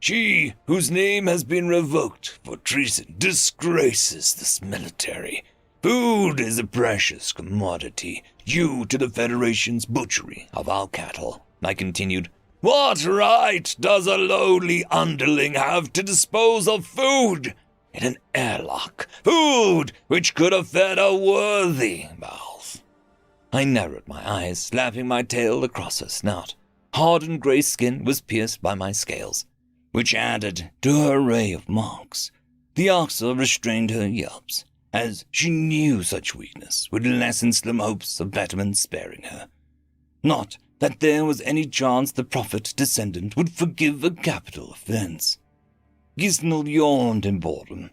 She, whose name has been revoked for treason, disgraces this military. Food is a precious commodity due to the Federation's butchery of our cattle. I continued, what right does a lowly underling have to dispose of food in an airlock? Food which could have fed a worthy mouth. I narrowed my eyes, slapping my tail across her snout. Hardened grey skin was pierced by my scales, which added to her array of marks. The Oxa restrained her yelps, as she knew such weakness would lessen slim hopes of Betterman sparing her. Not that there was any chance the prophet descendant would forgive a capital offense. Giznil yawned in boredom.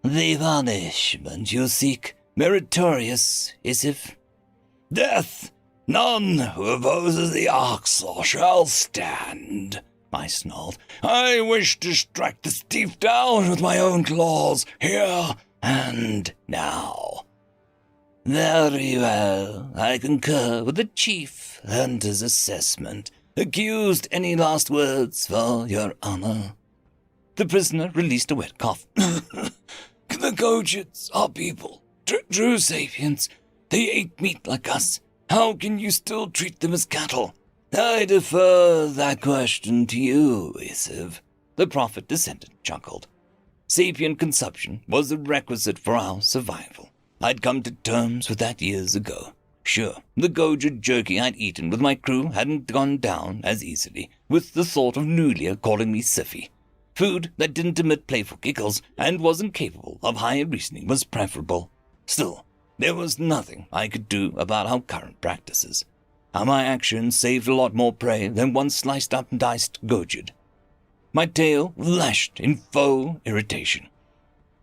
The punishment you seek, meritorious, Isif? Death! None who opposes the Oxlaw shall stand, I snarled. I wish to strike this thief down with my own claws, here and now. Very well, I concur with the chief hunter's assessment. Accused, any last words for your honor? The prisoner released a wet cough. The Gojits are people, true sapiens. They ate meat like us. How can you still treat them as cattle? I defer that question to you, Isiv. The prophet descendant chuckled. Sapient consumption was a requisite for our survival. I'd come to terms with that years ago. Sure, the Gojid jerky I'd eaten with my crew hadn't gone down as easily, with the thought of Nulia calling me Siffy. Food that didn't emit playful giggles and wasn't capable of higher reasoning was preferable. Still, there was nothing I could do about our current practices. How my actions saved a lot more prey than one sliced up and diced Gojid. My tail lashed in faux irritation.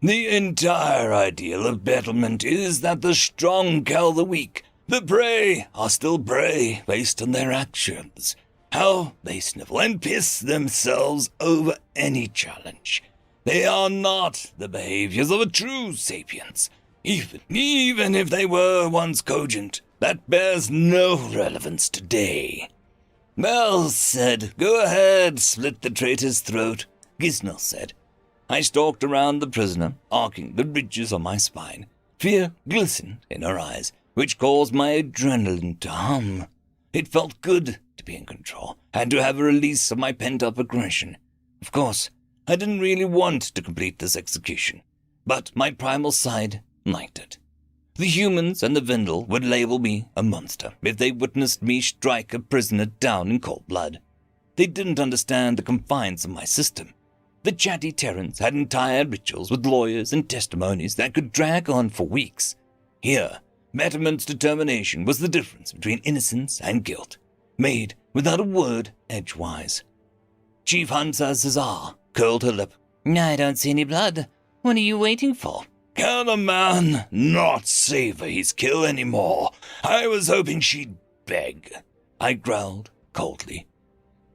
The entire ideal of betterment is that the strong kill the weak. The prey are still prey based on their actions. How they snivel and piss themselves over any challenge. They are not the behaviors of a true sapiens. Even if they were once cogent, that bears no relevance today. Well said. Go ahead, split the traitor's throat, Giznil said. I stalked around the prisoner, arcing the ridges on my spine. Fear glistened in her eyes, which caused my adrenaline to hum. It felt good to be in control, and to have a release of my pent-up aggression. Of course, I didn't really want to complete this execution, but my primal side liked it. The humans and the Vendel would label me a monster if they witnessed me strike a prisoner down in cold blood. They didn't understand the confines of my system. The chatty Terrans had entire rituals with lawyers and testimonies that could drag on for weeks. Here, Betterment's determination was the difference between innocence and guilt, made without a word edgewise. Chief Hunter Cesar curled her lip. I don't see any blood. What are you waiting for? Can a man not savor his kill anymore? I was hoping she'd beg, I growled coldly.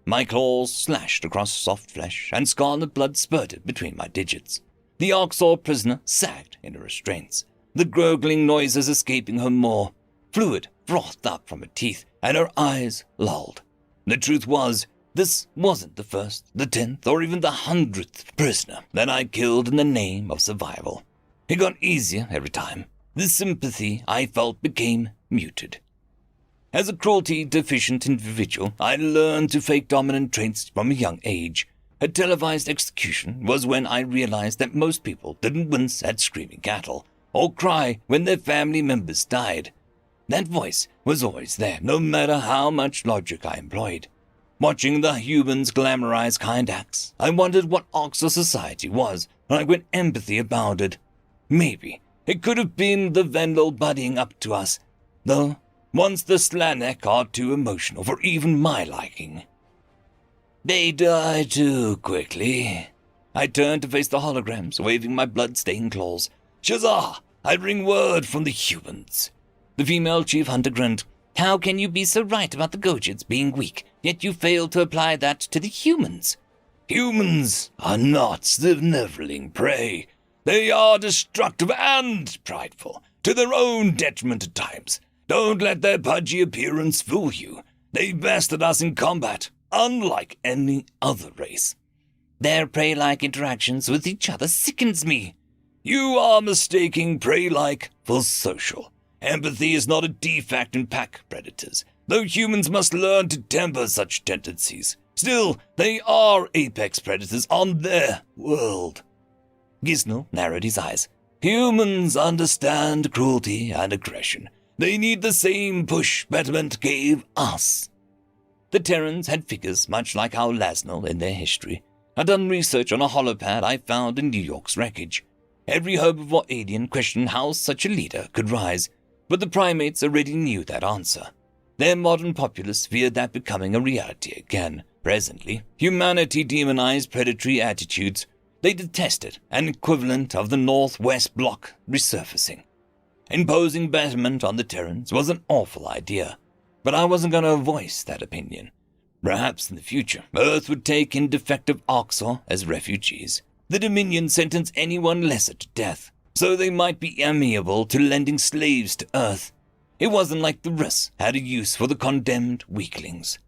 My claws slashed across soft flesh, and scarlet blood spurted between my digits. The Orcs prisoner sagged in her restraints, the gurgling noises escaping her maw. Fluid frothed up from her teeth, and her eyes lolled. The truth was, this wasn't the first, the 10th, or even the 100th prisoner that I killed in the name of survival. It got easier every time. The sympathy I felt became muted. As a cruelty-deficient individual, I learned to fake dominant traits from a young age. A televised execution was when I realized that most people didn't wince at screaming cattle, or cry when their family members died. That voice was always there, no matter how much logic I employed. Watching the humans glamorize kind acts, I wondered what Orcs society was, like when empathy abounded. Maybe it could have been the Vendel buddying up to us, though once the Slanek are too emotional for even my liking. They die too quickly. I turned to face the holograms, waving my blood-stained claws. Shazar, I bring word from the humans. The female chief hunter grinned. How can you be so right about the Gojits being weak, yet you fail to apply that to the humans? Humans are not sniveling prey. They are destructive and prideful, to their own detriment at times. Don't let their pudgy appearance fool you. They bested us in combat, unlike any other race. Their prey-like interactions with each other sickens me. You are mistaking prey-like for social. Empathy is not a defect in pack predators, though humans must learn to temper such tendencies. Still, they are apex predators on their world. Gisnell narrowed his eyes. Humans understand cruelty and aggression. They need the same push Betterment gave us. The Terrans had figures much like our Lasnell in their history. I'd done research on a holopad I found in New York's wreckage. Every herbivore alien questioned how such a leader could rise, but the primates already knew that answer. Their modern populace feared that becoming a reality again. Presently, humanity demonized predatory attitudes. They detested an equivalent of the Northwest Bloc resurfacing. Imposing betterment on the Terrans was an awful idea, but I wasn't going to voice that opinion. Perhaps in the future, Earth would take in defective Orcs as refugees. The Dominion sentence anyone lesser to death, so they might be amiable to lending slaves to Earth. It wasn't like the Rus had a use for the condemned weaklings.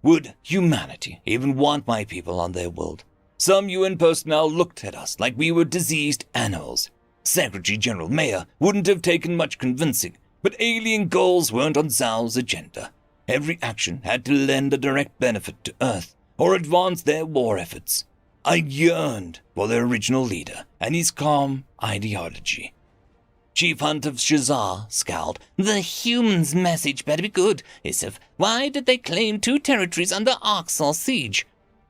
Would humanity even want my people on their world? Some UN personnel looked at us like we were diseased animals. Secretary General Mayer wouldn't have taken much convincing, but alien goals weren't on Zhao's agenda. Every action had to lend a direct benefit to Earth or advance their war efforts. I yearned for their original leader and his calm ideology. Chief Hunter Shazar scowled. The humans' message better be good, Isif. Why did they claim 2 territories under Arxal siege?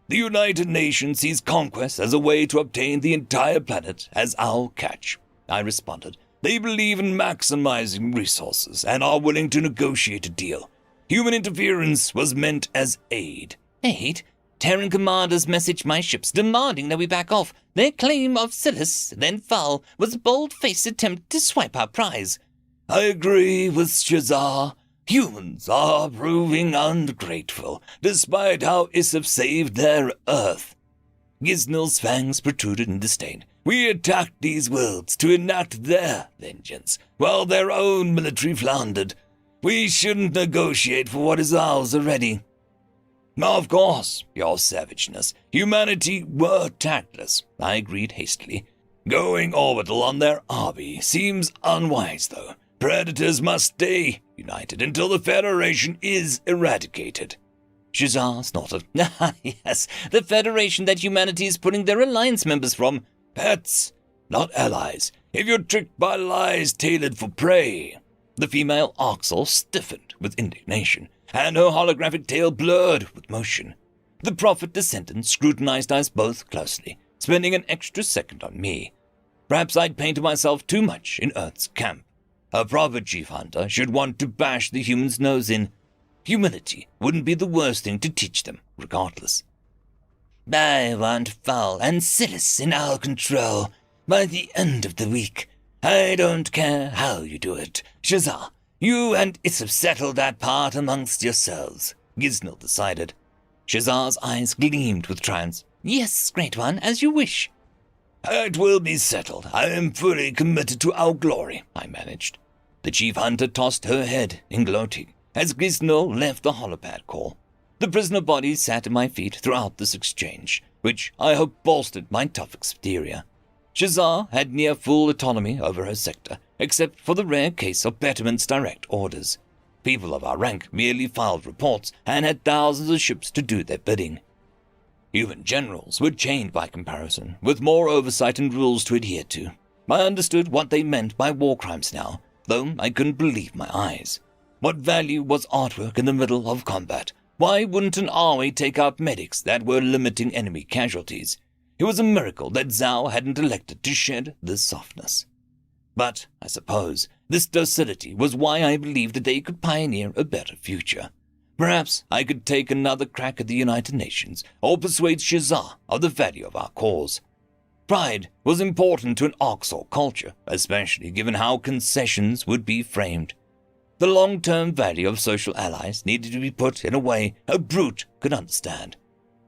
The United Nations sees conquest as a way to obtain the entire planet as our catch, I responded. They believe in maximizing resources and are willing to negotiate a deal. Human interference was meant as aid. Aid? Terran commanders messaged my ships demanding that we back off. Their claim of Silas, then Fal, was a bold-faced attempt to swipe our prize. I agree with Shazar. Humans are proving ungrateful, despite how Isif saved their Earth. Gisnell's fangs protruded in disdain. We attacked these worlds to enact their vengeance, while their own military floundered. We shouldn't negotiate for what is ours already. Of course, your savageness. Humanity were tactless, I agreed hastily. Going orbital on their army seems unwise, though. Predators must stay united until the Federation is eradicated. Shazar snorted. Ah, yes, the Federation that humanity is putting their alliance members from. Pets, not allies. If you're tricked by lies tailored for prey. The female Orcs stiffened with indignation, and her holographic tail blurred with motion. The prophet descendant scrutinized us both closely, spending an extra second on me. Perhaps I'd painted myself too much in Earth's camp. A proper chief hunter should want to bash the human's nose in. Humility wouldn't be the worst thing to teach them, regardless. I want Fowl and Silas in our control by the end of the week. I don't care how you do it. Shazar, you and Isif settle that part amongst yourselves, Giznil decided. Shazar's eyes gleamed with triumph. Yes, Great One, as you wish. It will be settled. I am fully committed to our glory, I managed. The chief hunter tossed her head in gloating as Giznil left the holopad call. The prisoner bodies sat at my feet throughout this exchange, which I hope bolstered my tough exterior. Shazar had near full autonomy over her sector, except for the rare case of Betterment's direct orders. People of our rank merely filed reports and had thousands of ships to do their bidding. Human generals were chained by comparison, with more oversight and rules to adhere to. I understood what they meant by war crimes now, though I couldn't believe my eyes. What value was artwork in the middle of combat? Why wouldn't an army take out medics that were limiting enemy casualties? It was a miracle that Zhao hadn't elected to shed this softness. But, I suppose, this docility was why I believed that they could pioneer a better future. Perhaps I could take another crack at the United Nations, or persuade Shazar of the value of our cause. Pride was important to an Orcs culture, especially given how concessions would be framed. The long-term value of social allies needed to be put in a way a brute could understand.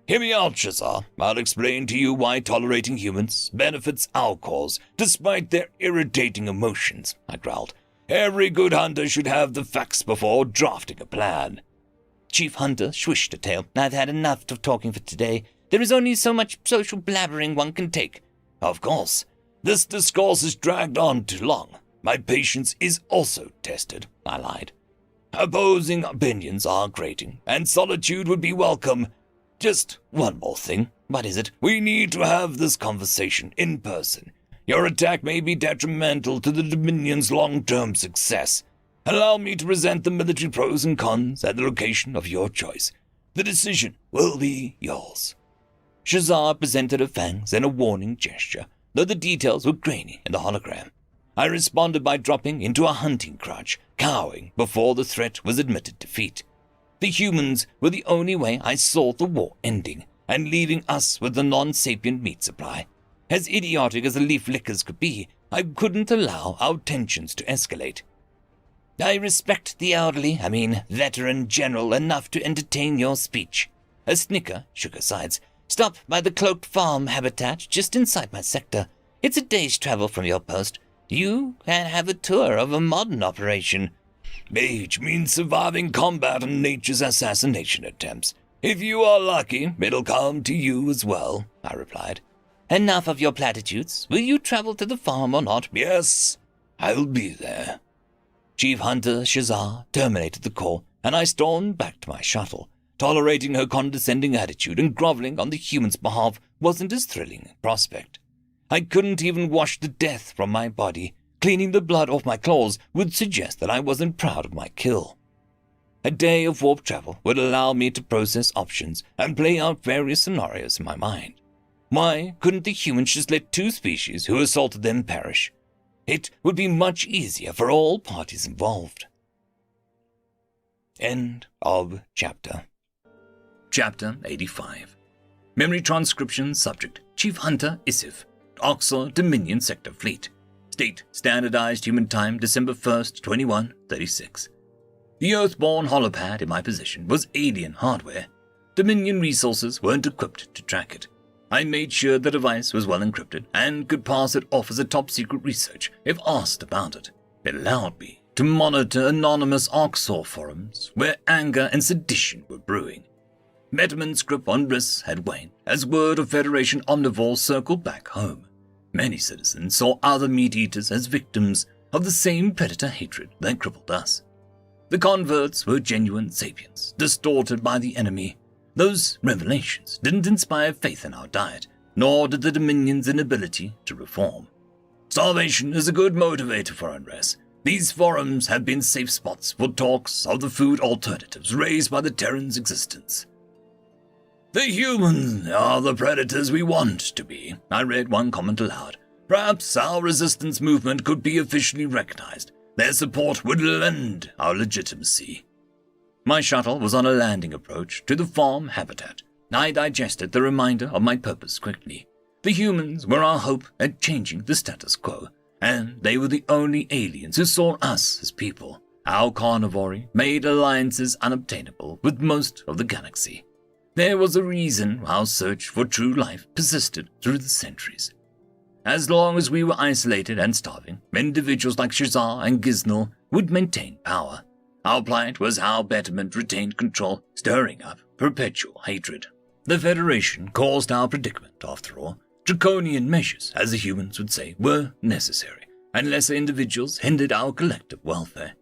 Hear me out, Shazar. I'll explain to you why tolerating humans benefits our cause, despite their irritating emotions, I growled. Every good hunter should have the facts before drafting a plan. Chief Hunter swished a tail. I've had enough of talking for today. There is only so much social blabbering one can take. Of course. This discourse has dragged on too long. My patience is also tested, I lied. Opposing opinions are grating, and solitude would be welcome. Just one more thing. What is it? We need to have this conversation in person. Your attack may be detrimental to the Dominion's long-term success. Allow me to present the military pros and cons at the location of your choice. The decision will be yours. Shazar presented her fangs in a warning gesture, though the details were grainy in the hologram. I responded by dropping into a hunting crouch, cowering before the threat was admitted defeat. The humans were the only way I saw the war ending, and leaving us with the non-sapient meat supply. As idiotic as the leaf lickers could be, I couldn't allow our tensions to escalate. I respect the veteran general enough to entertain your speech. A snicker shook her sides. Stop by the cloaked farm habitat just inside my sector. It's a day's travel from your post. You can have a tour of a modern operation. Age means surviving combat and nature's assassination attempts. If you are lucky, it'll come to you as well, I replied. Enough of your platitudes. Will you travel to the farm or not? Yes, I'll be there. Chief Hunter Shazar terminated the call, and I stormed back to my shuttle. Tolerating her condescending attitude and groveling on the human's behalf wasn't as thrilling a prospect. I couldn't even wash the death from my body. Cleaning the blood off my claws would suggest that I wasn't proud of my kill. A day of warp travel would allow me to process options and play out various scenarios in my mind. Why couldn't the humans just let two species who assaulted them perish? It would be much easier for all parties involved. End of chapter. Chapter 85. Memory transcription subject Chief Hunter Isif. Oxor Dominion Sector Fleet. State Standardized Human Time December 1st, 2136. The Earthborn holopad in my possession was alien hardware. Dominion resources weren't equipped to track it. I made sure the device was well encrypted and could pass it off as a top-secret research if asked about it. It allowed me to monitor anonymous Oxor forums where anger and sedition were brewing. Betterment's grip on risks had waned as word of Federation omnivores circled back home. Many citizens saw other meat-eaters as victims of the same predator hatred that crippled us. The converts were genuine sapiens, distorted by the enemy. Those revelations didn't inspire faith in our diet, nor did the Dominion's inability to reform. Starvation is a good motivator for unrest. These forums have been safe spots for talks of the food alternatives raised by the Terran's existence. The humans are the predators we want to be, I read one comment aloud. Perhaps our resistance movement could be officially recognized. Their support would lend our legitimacy. My shuttle was on a landing approach to the farm habitat. I digested the reminder of my purpose quickly. The humans were our hope at changing the status quo, and they were the only aliens who saw us as people. Our carnivory made alliances unobtainable with most of the galaxy. There was a reason our search for true life persisted through the centuries. As long as we were isolated and starving, individuals like Shazar and Giznal would maintain power. Our plight was how betterment retained control, stirring up perpetual hatred. The Federation caused our predicament, after all. Draconian measures, as the humans would say, were necessary, and lesser individuals hindered our collective welfare.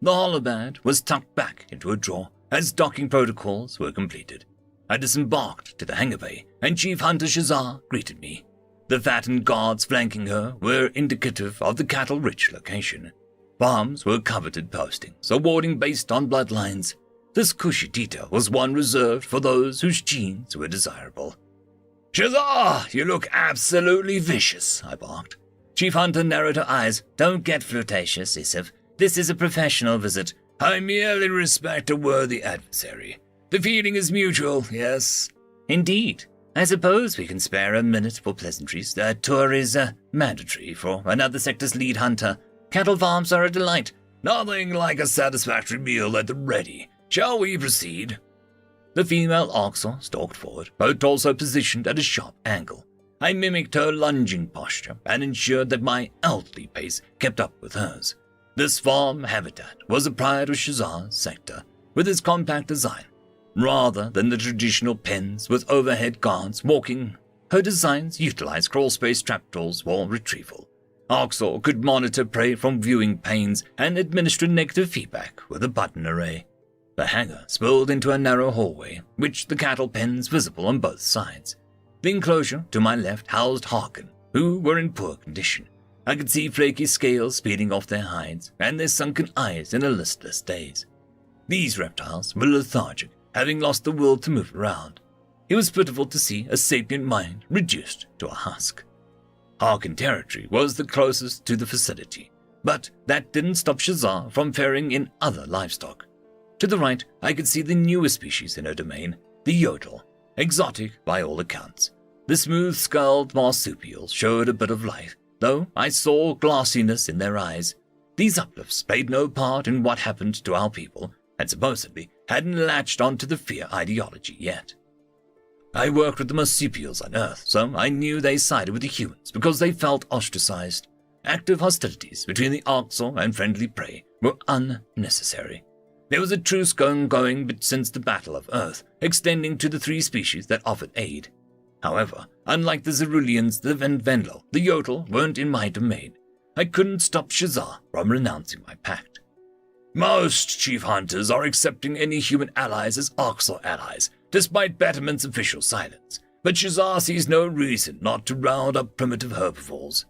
The holobad was tucked back into a drawer as docking protocols were completed. I disembarked to the hangar bay, and Chief Hunter Shazar greeted me. The fattened guards flanking her were indicative of the cattle-rich location. Farms were coveted postings, awarding based on bloodlines. This cushy detail was one reserved for those whose genes were desirable. "Shazar, you look absolutely vicious," I barked. Chief Hunter narrowed her eyes. "Don't get flirtatious, Isif. This is a professional visit. I merely respect a worthy adversary. The feeling is mutual, yes?" "Indeed. I suppose we can spare a minute for pleasantries. The tour is mandatory for another sector's lead hunter. Cattle farms are a delight." "Nothing like a satisfactory meal at the ready. Shall we proceed?" The female Orcs stalked forward, her torso positioned at a sharp angle. I mimicked her lunging posture and ensured that my elderly pace kept up with hers. This farm habitat was a pride of Shazar's sector, with its compact design. Rather than the traditional pens with overhead guards walking, her designs utilized crawlspace trapdoors for retrieval. Oxor could monitor prey from viewing panes and administer negative feedback with a button array. The hangar spilled into a narrow hallway, which the cattle pens visible on both sides. The enclosure to my left housed Harkin, who were in poor condition. I could see flaky scales speeding off their hides and their sunken eyes in a listless daze. These reptiles were lethargic, having lost the will to move around. It was pitiful to see a sapient mind reduced to a husk. Harkin territory was the closest to the facility, but that didn't stop Shazar from ferrying in other livestock. To the right, I could see the newest species in her domain, the Yodel, exotic by all accounts. The smooth-skulled marsupials showed a bit of life, though I saw glassiness in their eyes. These uplifts played no part in what happened to our people, and supposedly hadn't latched onto the fear ideology yet. I worked with the marsupials on Earth, so I knew they sided with the humans because they felt ostracized. Active hostilities between the Orcs and friendly prey were unnecessary. There was a truce going since the Battle of Earth, extending to the three species that offered aid. However, unlike the Zeruleans, the Venlo, the Yodel weren't in my domain. I couldn't stop Shazar from renouncing my pact. Most chief hunters are accepting any human allies as Orcs allies, despite Betterment's official silence, but Shazar sees no reason not to round up primitive herbivores.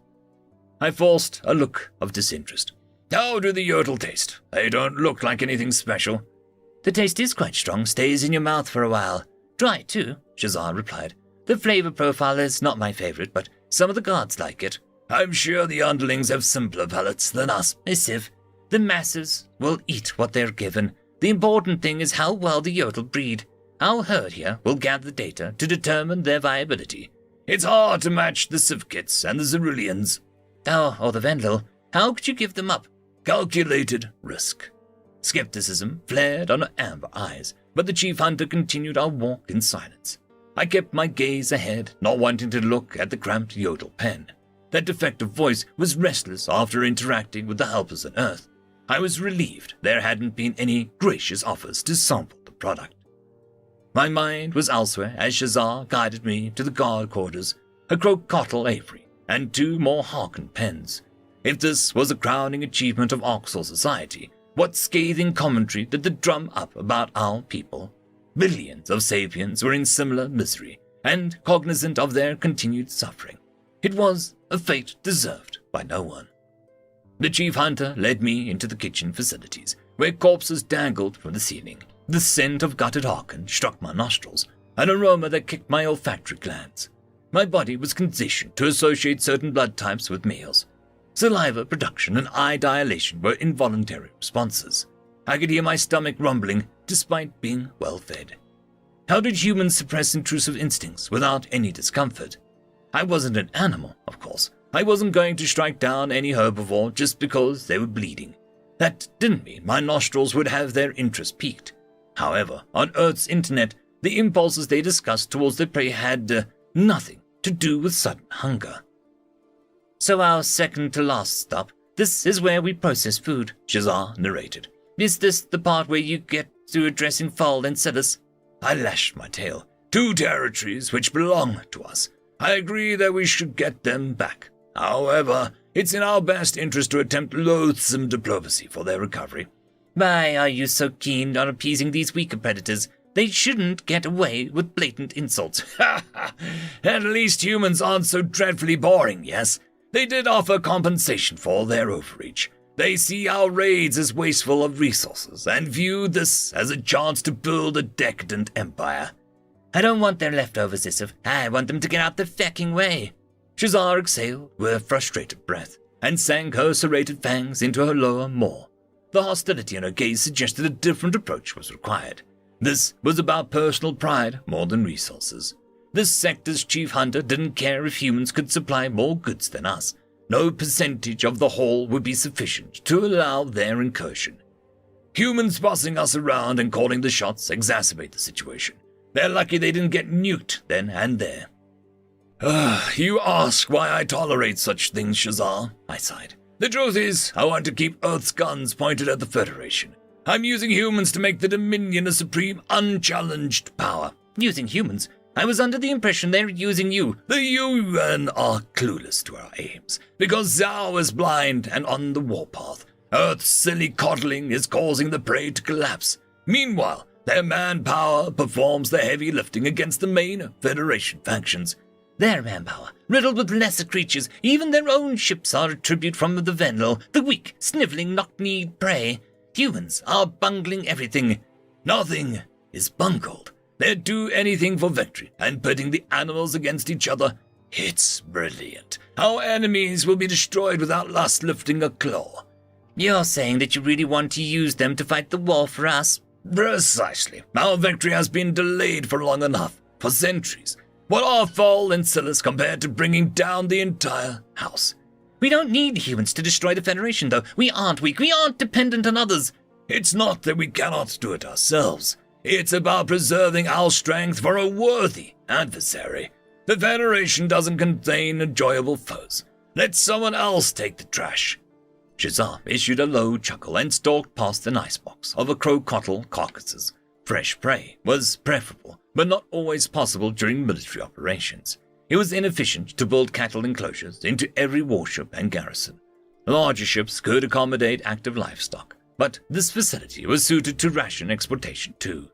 I forced a look of disinterest. How do the Yodel taste? They don't look like anything special. The taste is quite strong, stays in your mouth for a while. Dry, too, Shazar replied. The flavor profile is not my favorite, but some of the guards like it. I'm sure the underlings have simpler palates than us. Missive. The masses will eat what they're given. The important thing is how well the Yodel breed. Our herd here will gather data to determine their viability. It's hard to match the Sivkits and the Zeruleans. Oh, or the Venlil. How could you give them up? Calculated risk. Skepticism flared on her amber eyes, but the chief hunter continued our walk in silence. I kept my gaze ahead, not wanting to look at the cramped Yodel pen. That defective voice was restless after interacting with the helpers on Earth. I was relieved there hadn't been any gracious offers to sample the product. My mind was elsewhere as Shazar guided me to the guard quarters, a crocodile aviary, and 2 more Harkin pens. If this was a crowning achievement of Oxal society, What scathing commentary did they drum up about our people? Billions of sapiens were in similar misery, and cognizant of their continued suffering. It was a fate deserved by no one. The chief hunter led me into the kitchen facilities, where corpses dangled from the ceiling. The scent of gutted Harkin struck my nostrils, an aroma that kicked my olfactory glands. My body was conditioned to associate certain blood types with meals. Saliva production and eye dilation were involuntary responses. I could hear my stomach rumbling despite being well fed. How did humans suppress intrusive instincts without any discomfort? I wasn't an animal, of course. I wasn't going to strike down any herbivore just because they were bleeding. That didn't mean my nostrils would have their interest piqued. However, on Earth's internet, the impulses they discussed towards their prey had nothing to do with sudden hunger. So our second to last stop, this is where we process food, Shazar narrated. Is this the part where you get to addressing Fall and Celis? I lashed my tail. 2 territories which belong to us. I agree that we should get them back. However, it's in our best interest to attempt loathsome diplomacy for their recovery. Why are you so keen on appeasing these weaker predators? They shouldn't get away with blatant insults. At least humans aren't so dreadfully boring, yes? They did offer compensation for their overreach. They see our raids as wasteful of resources and view this as a chance to build a decadent empire. I don't want their leftovers, Isif. I want them to get out the fecking way. Shazar exhaled with a frustrated breath and sank her serrated fangs into her lower maw. The hostility in her gaze suggested a different approach was required. This was about personal pride more than resources. This sector's chief hunter didn't care if humans could supply more goods than us. No percentage of the haul would be sufficient to allow their incursion. Humans bossing us around and calling the shots exacerbate the situation. They're lucky they didn't get nuked then and there. You ask why I tolerate such things, Shazar, I sighed. The truth is, I want to keep Earth's guns pointed at the Federation. I'm using humans to make the Dominion a supreme, unchallenged power. Using humans? I was under the impression they're using you. The UN are clueless to our aims, because Zhao is blind and on the warpath. Earth's silly coddling is causing the prey to collapse. Meanwhile, their manpower performs the heavy lifting against the main Federation factions. Their manpower, riddled with lesser creatures, even their own ships are a tribute from the Venlil, the weak, sniveling, knock-kneed prey. Humans are bungling everything. Nothing is bungled. They'd do anything for victory, and pitting the animals against each other. It's brilliant. Our enemies will be destroyed without us lifting a claw. You're saying that you really want to use them to fight the war for us? Precisely. Our victory has been delayed for long enough, for centuries. What are Fall and Silas compared to bringing down the entire house? We don't need humans to destroy the Federation, though. We aren't weak. We aren't dependent on others. It's not that we cannot do it ourselves. It's about preserving our strength for a worthy adversary. The Federation doesn't contain enjoyable foes. Let someone else take the trash. Shazar issued a low chuckle and stalked past an icebox of crocodile carcasses. Fresh prey was preferable, but not always possible during military operations. It was inefficient to build cattle enclosures into every warship and garrison. Larger ships could accommodate active livestock, but this facility was suited to ration exportation too.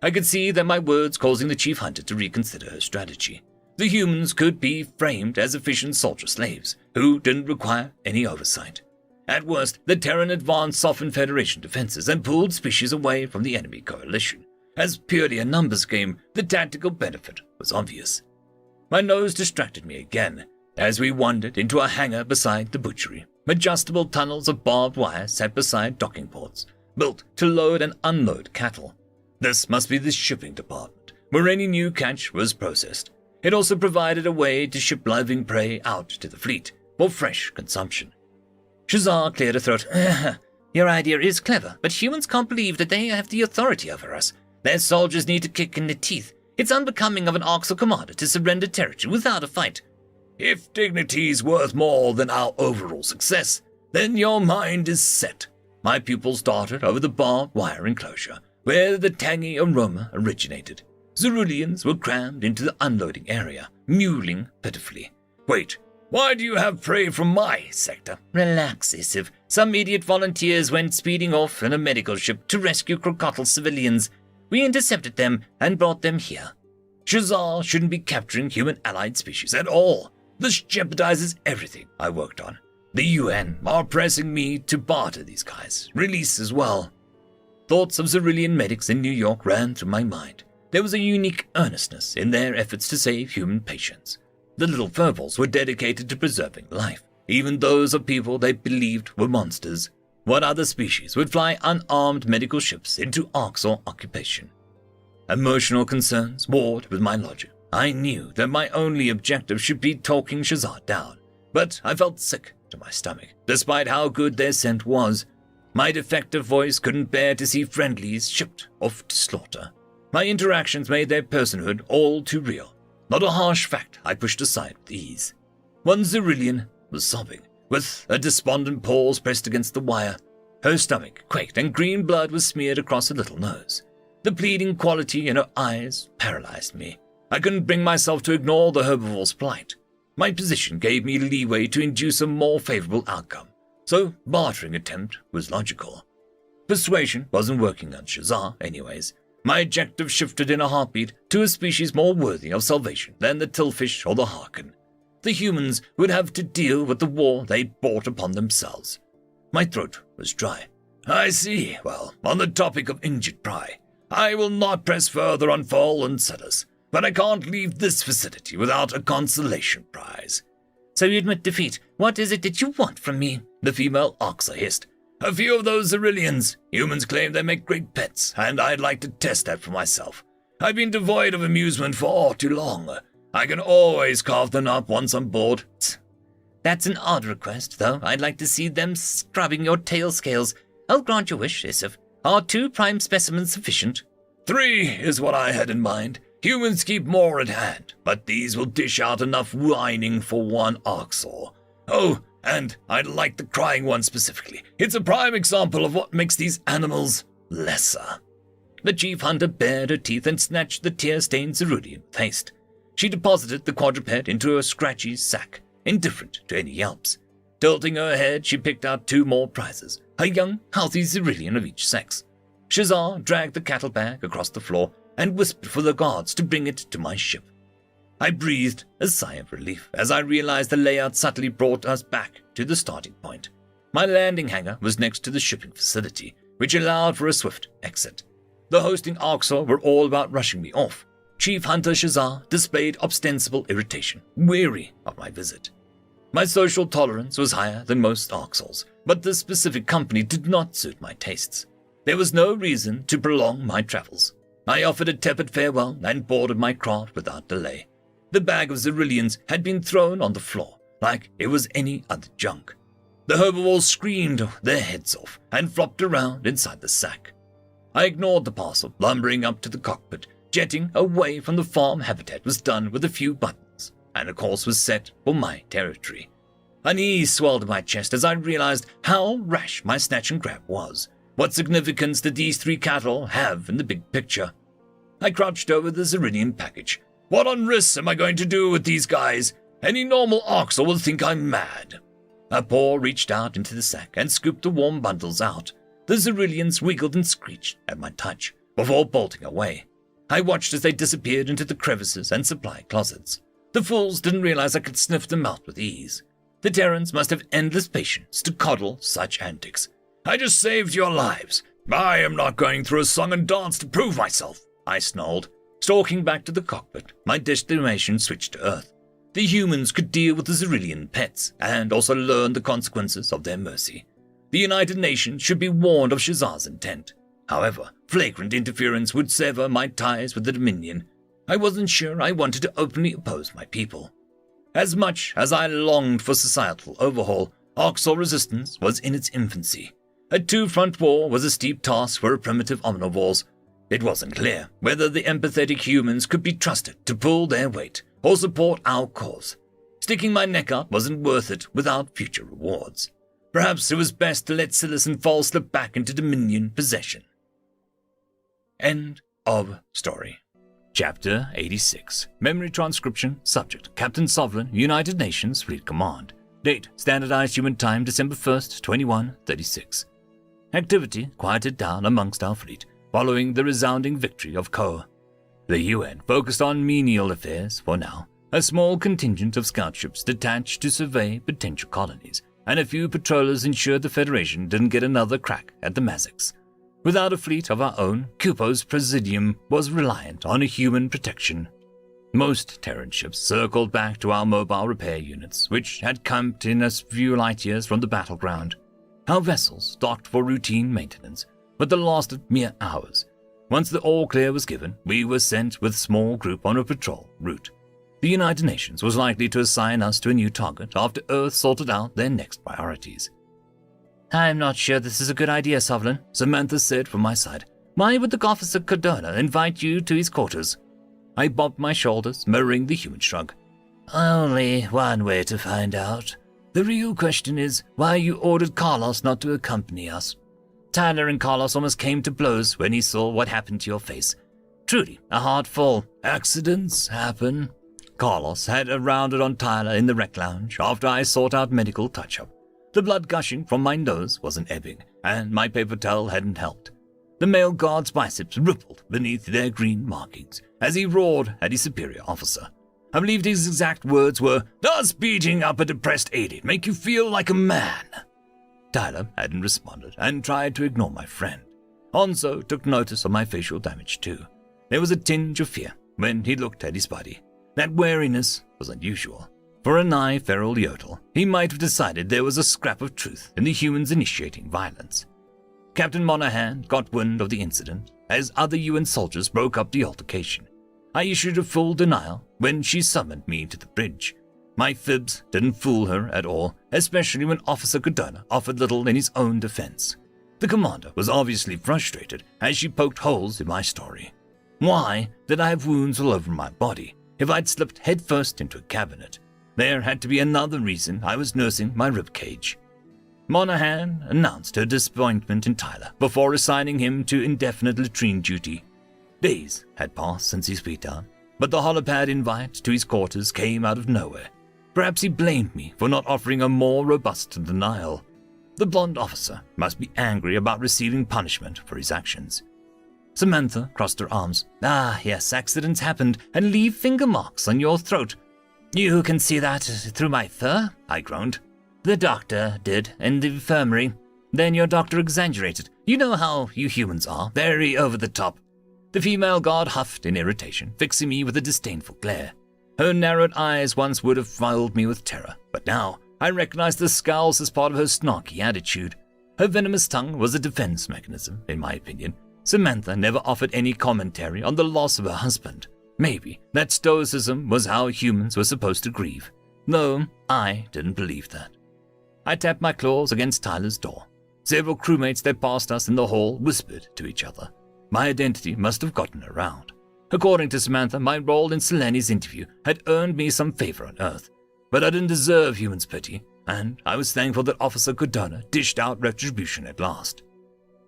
I could see that my words causing the chief hunter to reconsider her strategy. The humans could be framed as efficient soldier slaves who didn't require any oversight. At worst, the Terran advanced softened Federation defenses and pulled species away from the enemy coalition. As purely a numbers game, the tactical benefit was obvious. My nose distracted me again as we wandered into a hangar beside the butchery. Adjustable tunnels of barbed wire sat beside docking ports, built to load and unload cattle. This must be the shipping department, where any new catch was processed. It also provided a way to ship living prey out to the fleet for fresh consumption. Shazar cleared her throat. Your idea is clever, but humans can't believe that they have the authority over us. Their soldiers need a kick in the teeth. It's unbecoming of an Orcs commander to surrender territory without a fight. If dignity is worth more than our overall success, then your mind is set. My pupils darted over the barbed wire enclosure, where the tangy aroma originated. Ceruleans were crammed into the unloading area, mewling pitifully. Wait, why do you have prey from my sector? Relax, Isiv. Some idiot volunteers went speeding off in a medical ship to rescue Crocodile civilians. We intercepted them and brought them here. Shazar shouldn't be capturing human allied species at all. This jeopardizes everything I worked on. The UN are pressing me to barter these guys, release as well. Thoughts of Xyrillian medics in New York ran through my mind. There was a unique earnestness in their efforts to save human patients. The little furballs were dedicated to preserving life, even those of people they believed were monsters. What other species would fly unarmed medical ships into Orcs occupation? Emotional concerns warred with my logic. I knew that my only objective should be talking Shazar down, but I felt sick to my stomach, despite how good their scent was. My defective voice couldn't bear to see friendlies shipped off to slaughter. My interactions made their personhood all too real, not a harsh fact I pushed aside with ease. One Xyrillian was sobbing, with a despondent paws pressed against the wire. Her stomach quaked and green blood was smeared across her little nose. The pleading quality in her eyes paralyzed me. I couldn't bring myself to ignore the herbivore's plight. My position gave me leeway to induce a more favorable outcome, so bartering attempt was logical. Persuasion wasn't working on Shazar anyways. My objective shifted in a heartbeat to a species more worthy of salvation than the Tillfish or the Harkin. The humans would have to deal with the war they'd brought upon themselves. My throat was dry. I see. Well, on the topic of injured pride, I will not press further on fallen settlers, but I can't leave this facility without a consolation prize. So you admit defeat. What is it that you want from me? The female Orcs hissed. A few of those Xyrillians. Humans claim they make great pets, and I'd like to test that for myself. I've been devoid of amusement for too long. I can always carve them up once I'm bored. That's an odd request, though. I'd like to see them scrubbing your tail scales. I'll grant your wish, Isif. Are 2 prime specimens sufficient? 3 is what I had in mind. Humans keep more at hand, but these will dish out enough whining for 1 Orcsaur. Oh, and I'd like the crying one specifically. It's a prime example of what makes these animals lesser. The chief hunter bared her teeth and snatched the tear-stained Xyrillian with haste. She deposited the quadruped into a scratchy sack, indifferent to any yelps. Tilting her head, she picked out 2 more prizes, a young, healthy Xyrillian of each sex. Shazar dragged the cattle bag across the floor and whispered for the guards to bring it to my ship. I breathed a sigh of relief as I realized the layout subtly brought us back to the starting point. My landing hangar was next to the shipping facility, which allowed for a swift exit. The hosting Orcs were all about rushing me off. Chief Hunter Shazar displayed ostensible irritation, weary of my visit. My social tolerance was higher than most Orcs, but this specific company did not suit my tastes. There was no reason to prolong my travels. I offered a tepid farewell and boarded my craft without delay. The bag of Xyrillians had been thrown on the floor, like it was any other junk. The herbivores screamed their heads off and flopped around inside the sack. I ignored the parcel lumbering up to the cockpit. Jetting away from the farm habitat was done with a few buttons, and a course was set for my territory. Unease swelled in my chest as I realized how rash my snatch and grab was. What significance did these 3 cattle have in the big picture? I crouched over the Xyrillian package. What on risks am I going to do with these guys? Any normal Orcs will think I'm mad. A paw reached out into the sack and scooped the warm bundles out. The Xyrillians wiggled and screeched at my touch before bolting away. I watched as they disappeared into the crevices and supply closets. The fools didn't realize I could sniff them out with ease. The Terrans must have endless patience to coddle such antics. I just saved your lives. I am not going through a song and dance to prove myself, I snarled. Stalking back to the cockpit, my destination switched to Earth. The humans could deal with the Xyrillian pets and also learn the consequences of their mercy. The United Nations should be warned of Shazar's intent. However, flagrant interference would sever my ties with the Dominion. I wasn't sure I wanted to openly oppose my people. As much as I longed for societal overhaul, Orcs resistance was in its infancy. A 2-front war was a steep task for a primitive omnivores. It wasn't clear whether the empathetic humans could be trusted to pull their weight or support our cause. Sticking my neck out wasn't worth it without future rewards. Perhaps it was best to let Silas and Fall slip back into Dominion possession. End of story. Chapter 86. Memory transcription. Subject: Captain Sovereign, United Nations Fleet Command. Date, Standardized Human Time, December 1st, 2136. Activity quieted down amongst our fleet, following the resounding victory of Ko. The UN focused on menial affairs for now, a small contingent of scout ships detached to survey potential colonies, and a few patrollers ensured the Federation didn't get another crack at the Mazics. Without a fleet of our own, Kupo's presidium was reliant on a human protection. Most Terran ships circled back to our mobile repair units, which had camped in a few light years from the battleground. Our vessels docked for routine maintenance, but that lasted mere hours. Once the all-clear was given, we were sent with a small group on a patrol route. The United Nations was likely to assign us to a new target after Earth sorted out their next priorities. I'm not sure this is a good idea, Sovereign, Samantha said from my side. Why would the Officer Cardona invite you to his quarters? I bobbed my shoulders, mirroring the human shrug. Only one way to find out. The real question is why you ordered Carlos not to accompany us. Tyler and Carlos almost came to blows when he saw what happened to your face. Truly, a hard fall. Accidents happen. Carlos had rounded on Tyler in the rec lounge after I sought out medical touch-up. The blood gushing from my nose wasn't ebbing, and my paper towel hadn't helped. The male guard's biceps rippled beneath their green markings as he roared at his superior officer. I believe his exact words were, "Does beating up a depressed aide make you feel like a man?" Tyler hadn't responded and tried to ignore my friend. Onzo took notice of my facial damage too. There was a tinge of fear when he looked at his buddy. That wariness was unusual. For a nigh feral yodel, he might have decided there was a scrap of truth in the humans initiating violence. Captain Monahan got wind of the incident as other UN soldiers broke up the altercation. I issued a full denial when she summoned me to the bridge. My fibs didn't fool her at all, especially when Officer Cardona offered little in his own defense. The commander was obviously frustrated as she poked holes in my story. Why did I have wounds all over my body if I'd slipped headfirst into a cabinet? There had to be another reason I was nursing my ribcage. Monahan announced her disappointment in Tyler before assigning him to indefinite latrine duty. Days had passed since his beatdown, but the holopad invite to his quarters came out of nowhere. Perhaps he blamed me for not offering a more robust denial. The blonde officer must be angry about receiving punishment for his actions. Samantha crossed her arms. Ah, yes, accidents happened and leave finger marks on your throat. You can see that through my fur, I groaned. The doctor did in the infirmary. Then your doctor exaggerated. You know how you humans are, very over the top. The female guard huffed in irritation, fixing me with a disdainful glare. Her narrowed eyes once would have filled me with terror, but now I recognized the scowls as part of her snarky attitude. Her venomous tongue was a defense mechanism, in my opinion. Samantha never offered any commentary on the loss of her husband. Maybe that stoicism was how humans were supposed to grieve. No, I didn't believe that. I tapped my claws against Tyler's door. Several crewmates that passed us in the hall whispered to each other. My identity must have gotten around. According to Samantha, my role in Seleni's interview had earned me some favor on Earth. But I didn't deserve humans' pity, and I was thankful that Officer Cardona dished out retribution at last.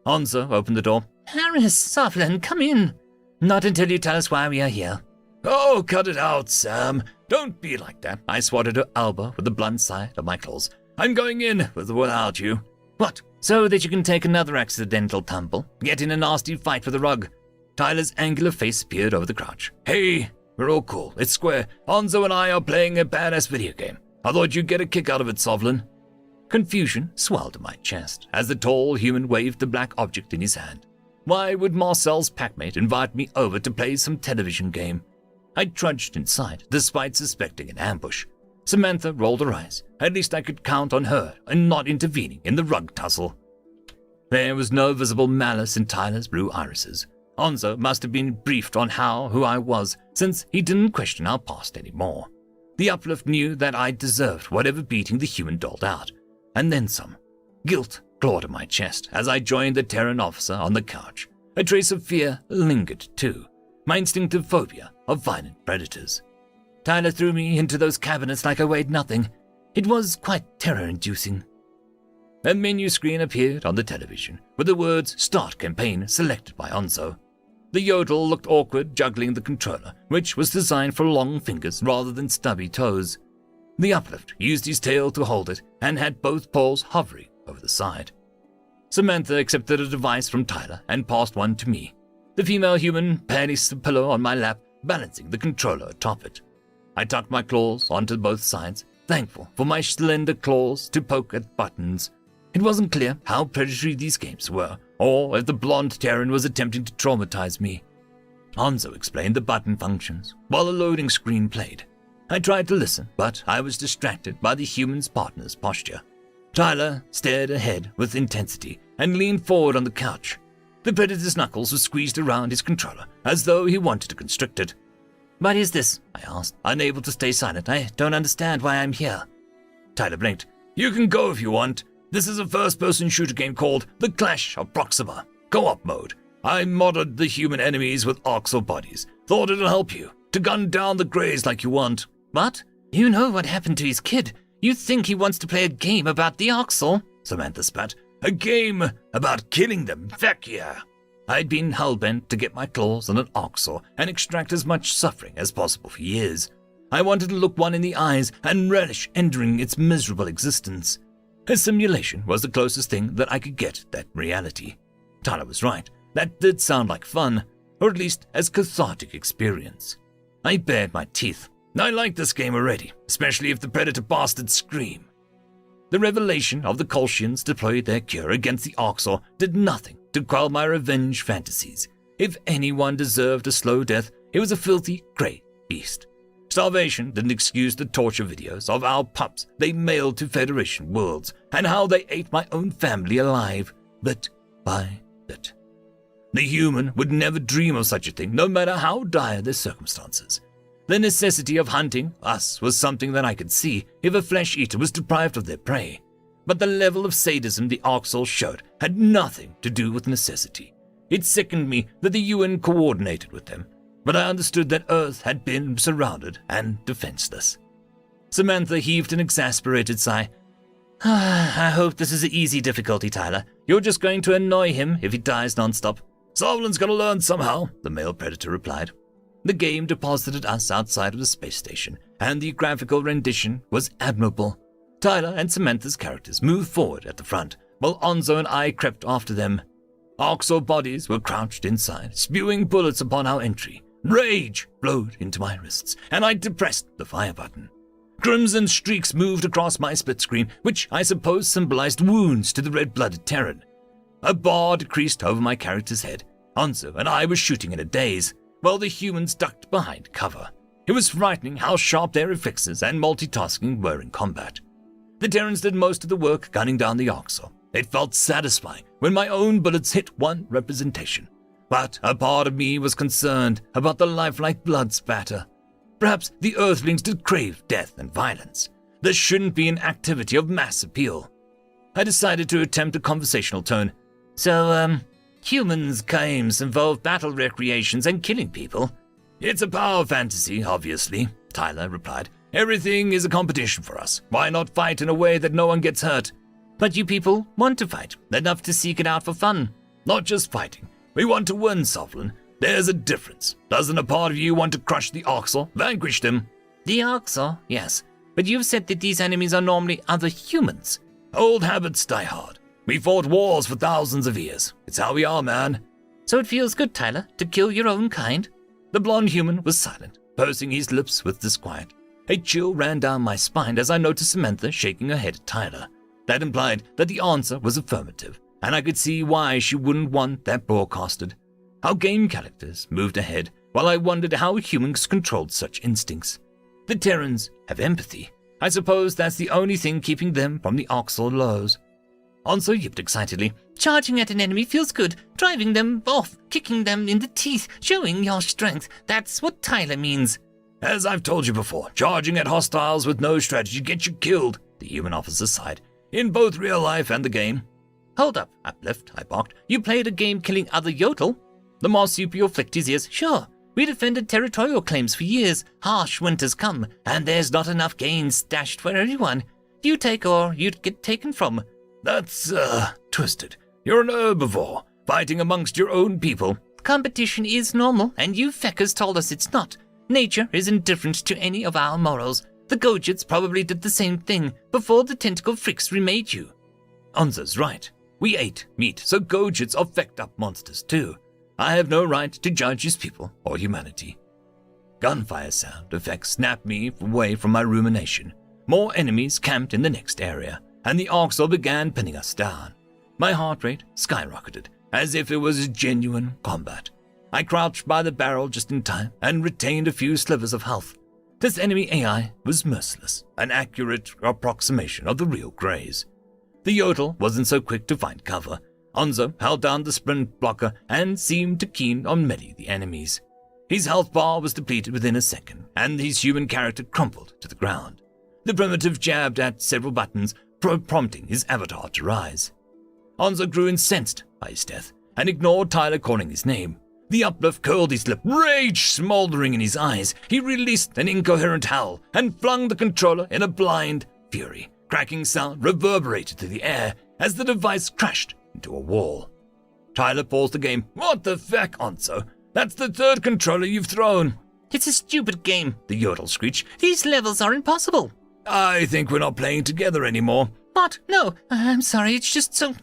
Onzo opened the door. Harris, Soflin, come in. Not until you tell us why we are here. Oh, cut it out, Sam. Don't be like that. I swatted her elbow with the blunt side of my claws. I'm going in without you. What? So that you can take another accidental tumble? Get in a nasty fight with a rug? Tyler's angular face peered over the crouch. Hey, we're all cool. It's square. Onzo and I are playing a badass video game. I thought you'd get a kick out of it, Sovlin. Confusion swelled in my chest as the tall human waved the black object in his hand. Why would Marcel's packmate invite me over to play some television game? I trudged inside, despite suspecting an ambush. Samantha rolled her eyes. At least I could count on her and not intervening in the rug tussle. There was no visible malice in Tyler's blue irises. Onzo must have been briefed on who I was, since he didn't question our past anymore. The uplift knew that I deserved whatever beating the human doled out, and then some. Guilt clawed at my chest as I joined the Terran officer on the couch. A trace of fear lingered too, my instinctive phobia of violent predators. Tyler threw me into those cabinets like I weighed nothing. It was quite terror-inducing. A menu screen appeared on the television, with the words "Start Campaign" selected by Onzo. The yodel looked awkward juggling the controller, which was designed for long fingers rather than stubby toes. The uplift used his tail to hold it and had both paws hovering over the side. Samantha accepted a device from Tyler and passed one to me. The female human placed a pillow on my lap, balancing the controller atop it. I tucked my claws onto both sides, thankful for my slender claws to poke at buttons. It wasn't clear how predatory these games were, or if the blonde Terran was attempting to traumatize me. Hanzo explained the button functions, while a loading screen played. I tried to listen, but I was distracted by the human's partner's posture. Tyler stared ahead with intensity and leaned forward on the couch. The predator's knuckles were squeezed around his controller, as though he wanted to constrict it. "What is this?" I asked, unable to stay silent. "I don't understand why I'm here." Tyler blinked. "You can go if you want. This is a first-person shooter game called The Clash of Proxima. Co-op mode. I modded the human enemies with Orcs or bodies. Thought it'll help you to gun down the Greys like you want." "What? You know what happened to his kid. You think he wants to play a game about the Orcs?" Samantha spat. "A game about killing them? Feck yeah." I'd been hell-bent to get my claws on an Orcsaur and extract as much suffering as possible for years. I wanted to look one in the eyes and relish entering its miserable existence. A simulation was the closest thing that I could get to that reality. Tyler was right. That did sound like fun, or at least as cathartic experience. I bared my teeth. I like this game already, especially if the predator bastards scream. The revelation of the Kolshians deployed their cure against the Orcsaur did nothing to quell my revenge fantasies. If anyone deserved a slow death, it was a filthy, grey beast. Starvation didn't excuse the torture videos of our pups they mailed to Federation worlds, and how they ate my own family alive, bit by bit. The human would never dream of such a thing, no matter how dire their circumstances. The necessity of hunting us was something that I could see if a flesh-eater was deprived of their prey. But the level of sadism the Orcs showed had nothing to do with necessity. It sickened me that the UN coordinated with them, but I understood that Earth had been surrounded and defenseless. Samantha heaved an exasperated sigh. "I hope this is an easy difficulty, Tyler. You're just going to annoy him if he dies nonstop." "Sovlin's gonna learn somehow," the male predator replied. The game deposited us outside of the space station, and the graphical rendition was admirable. Tyler and Samantha's characters moved forward at the front, while Onzo and I crept after them. Orcsaur bodies were crouched inside, spewing bullets upon our entry. Rage flowed into my wrists, and I depressed the fire button. Crimson streaks moved across my split screen, which I suppose symbolized wounds to the red-blooded Terran. A bar decreased over my character's head. Onzo and I were shooting in a daze, while the humans ducked behind cover. It was frightening how sharp their reflexes and multitasking were in combat. The Terrans did most of the work gunning down the Orcsaur. It felt satisfying when my own bullets hit one representation. But a part of me was concerned about the lifelike blood spatter. Perhaps the Earthlings did crave death and violence. This shouldn't be an activity of mass appeal. I decided to attempt a conversational tone. "So, humans' games involve battle recreations and killing people?" "It's a power fantasy, obviously," Tyler replied. "Everything is a competition for us. Why not fight in a way that no one gets hurt?" "But you people want to fight, enough to seek it out for fun." "Not just fighting. We want to win, Sovlin. There's a difference. Doesn't a part of you want to crush the Orcsaur, vanquish them?" "The Orcsaur, yes. But you've said that these enemies are normally other humans." "Old habits die hard. We fought wars for thousands of years. It's how we are, man." "So it feels good, Tyler, to kill your own kind?" The blonde human was silent, pursing his lips with disquiet. A chill ran down my spine as I noticed Samantha shaking her head at Tyler. That implied that the answer was affirmative, and I could see why she wouldn't want that broadcasted. Our game characters moved ahead, while I wondered how humans controlled such instincts. The Terrans have empathy. I suppose that's the only thing keeping them from the Orcsaur lows. Onzo yipped excitedly. "Charging at an enemy feels good. Driving them off, kicking them in the teeth, showing your strength. That's what Tyler means." "As I've told you before, charging at hostiles with no strategy gets you killed," the human officer sighed. "In both real life and the game." "Hold up, Uplift," I barked. "You played a game killing other Yodel?" The marsupial flicked his ears. "Sure. We defended territorial claims for years. Harsh winters come, and there's not enough gains stashed for everyone. You take or you'd get taken from." "That's, twisted. You're an herbivore, fighting amongst your own people." "Competition is normal, and you feckers told us it's not. Nature is indifferent to any of our morals. The Gojits probably did the same thing before the tentacle freaks remade you. Onzo's right. We ate meat, so Gojits are fecked up monsters too. I have no right to judge his people or humanity. Gunfire sound effects snapped me away from my rumination. More enemies camped in the next area, and the Orcs began pinning us down. My heart rate skyrocketed, as if it was a genuine combat. I crouched by the barrel just in time and retained a few slivers of health. This enemy AI was merciless, an accurate approximation of the real Greys. The Yodel wasn't so quick to find cover. Onzo held down the sprint blocker and seemed keen on melee the enemies. His health bar was depleted within a second, and his human character crumpled to the ground. The primitive jabbed at several buttons, prompting his avatar to rise. Onzo grew incensed by his death and ignored Tyler calling his name. The uplift curled his lip, rage smoldering in his eyes. He released an incoherent howl and flung the controller in a blind fury. Cracking sound reverberated through the air as the device crashed into a wall. Tyler paused the game. What the feck, Onzo? That's the third controller you've thrown. It's a stupid game, the Yodel screeched. These levels are impossible. I think we're not playing together anymore. What? No, I'm sorry, it's just so...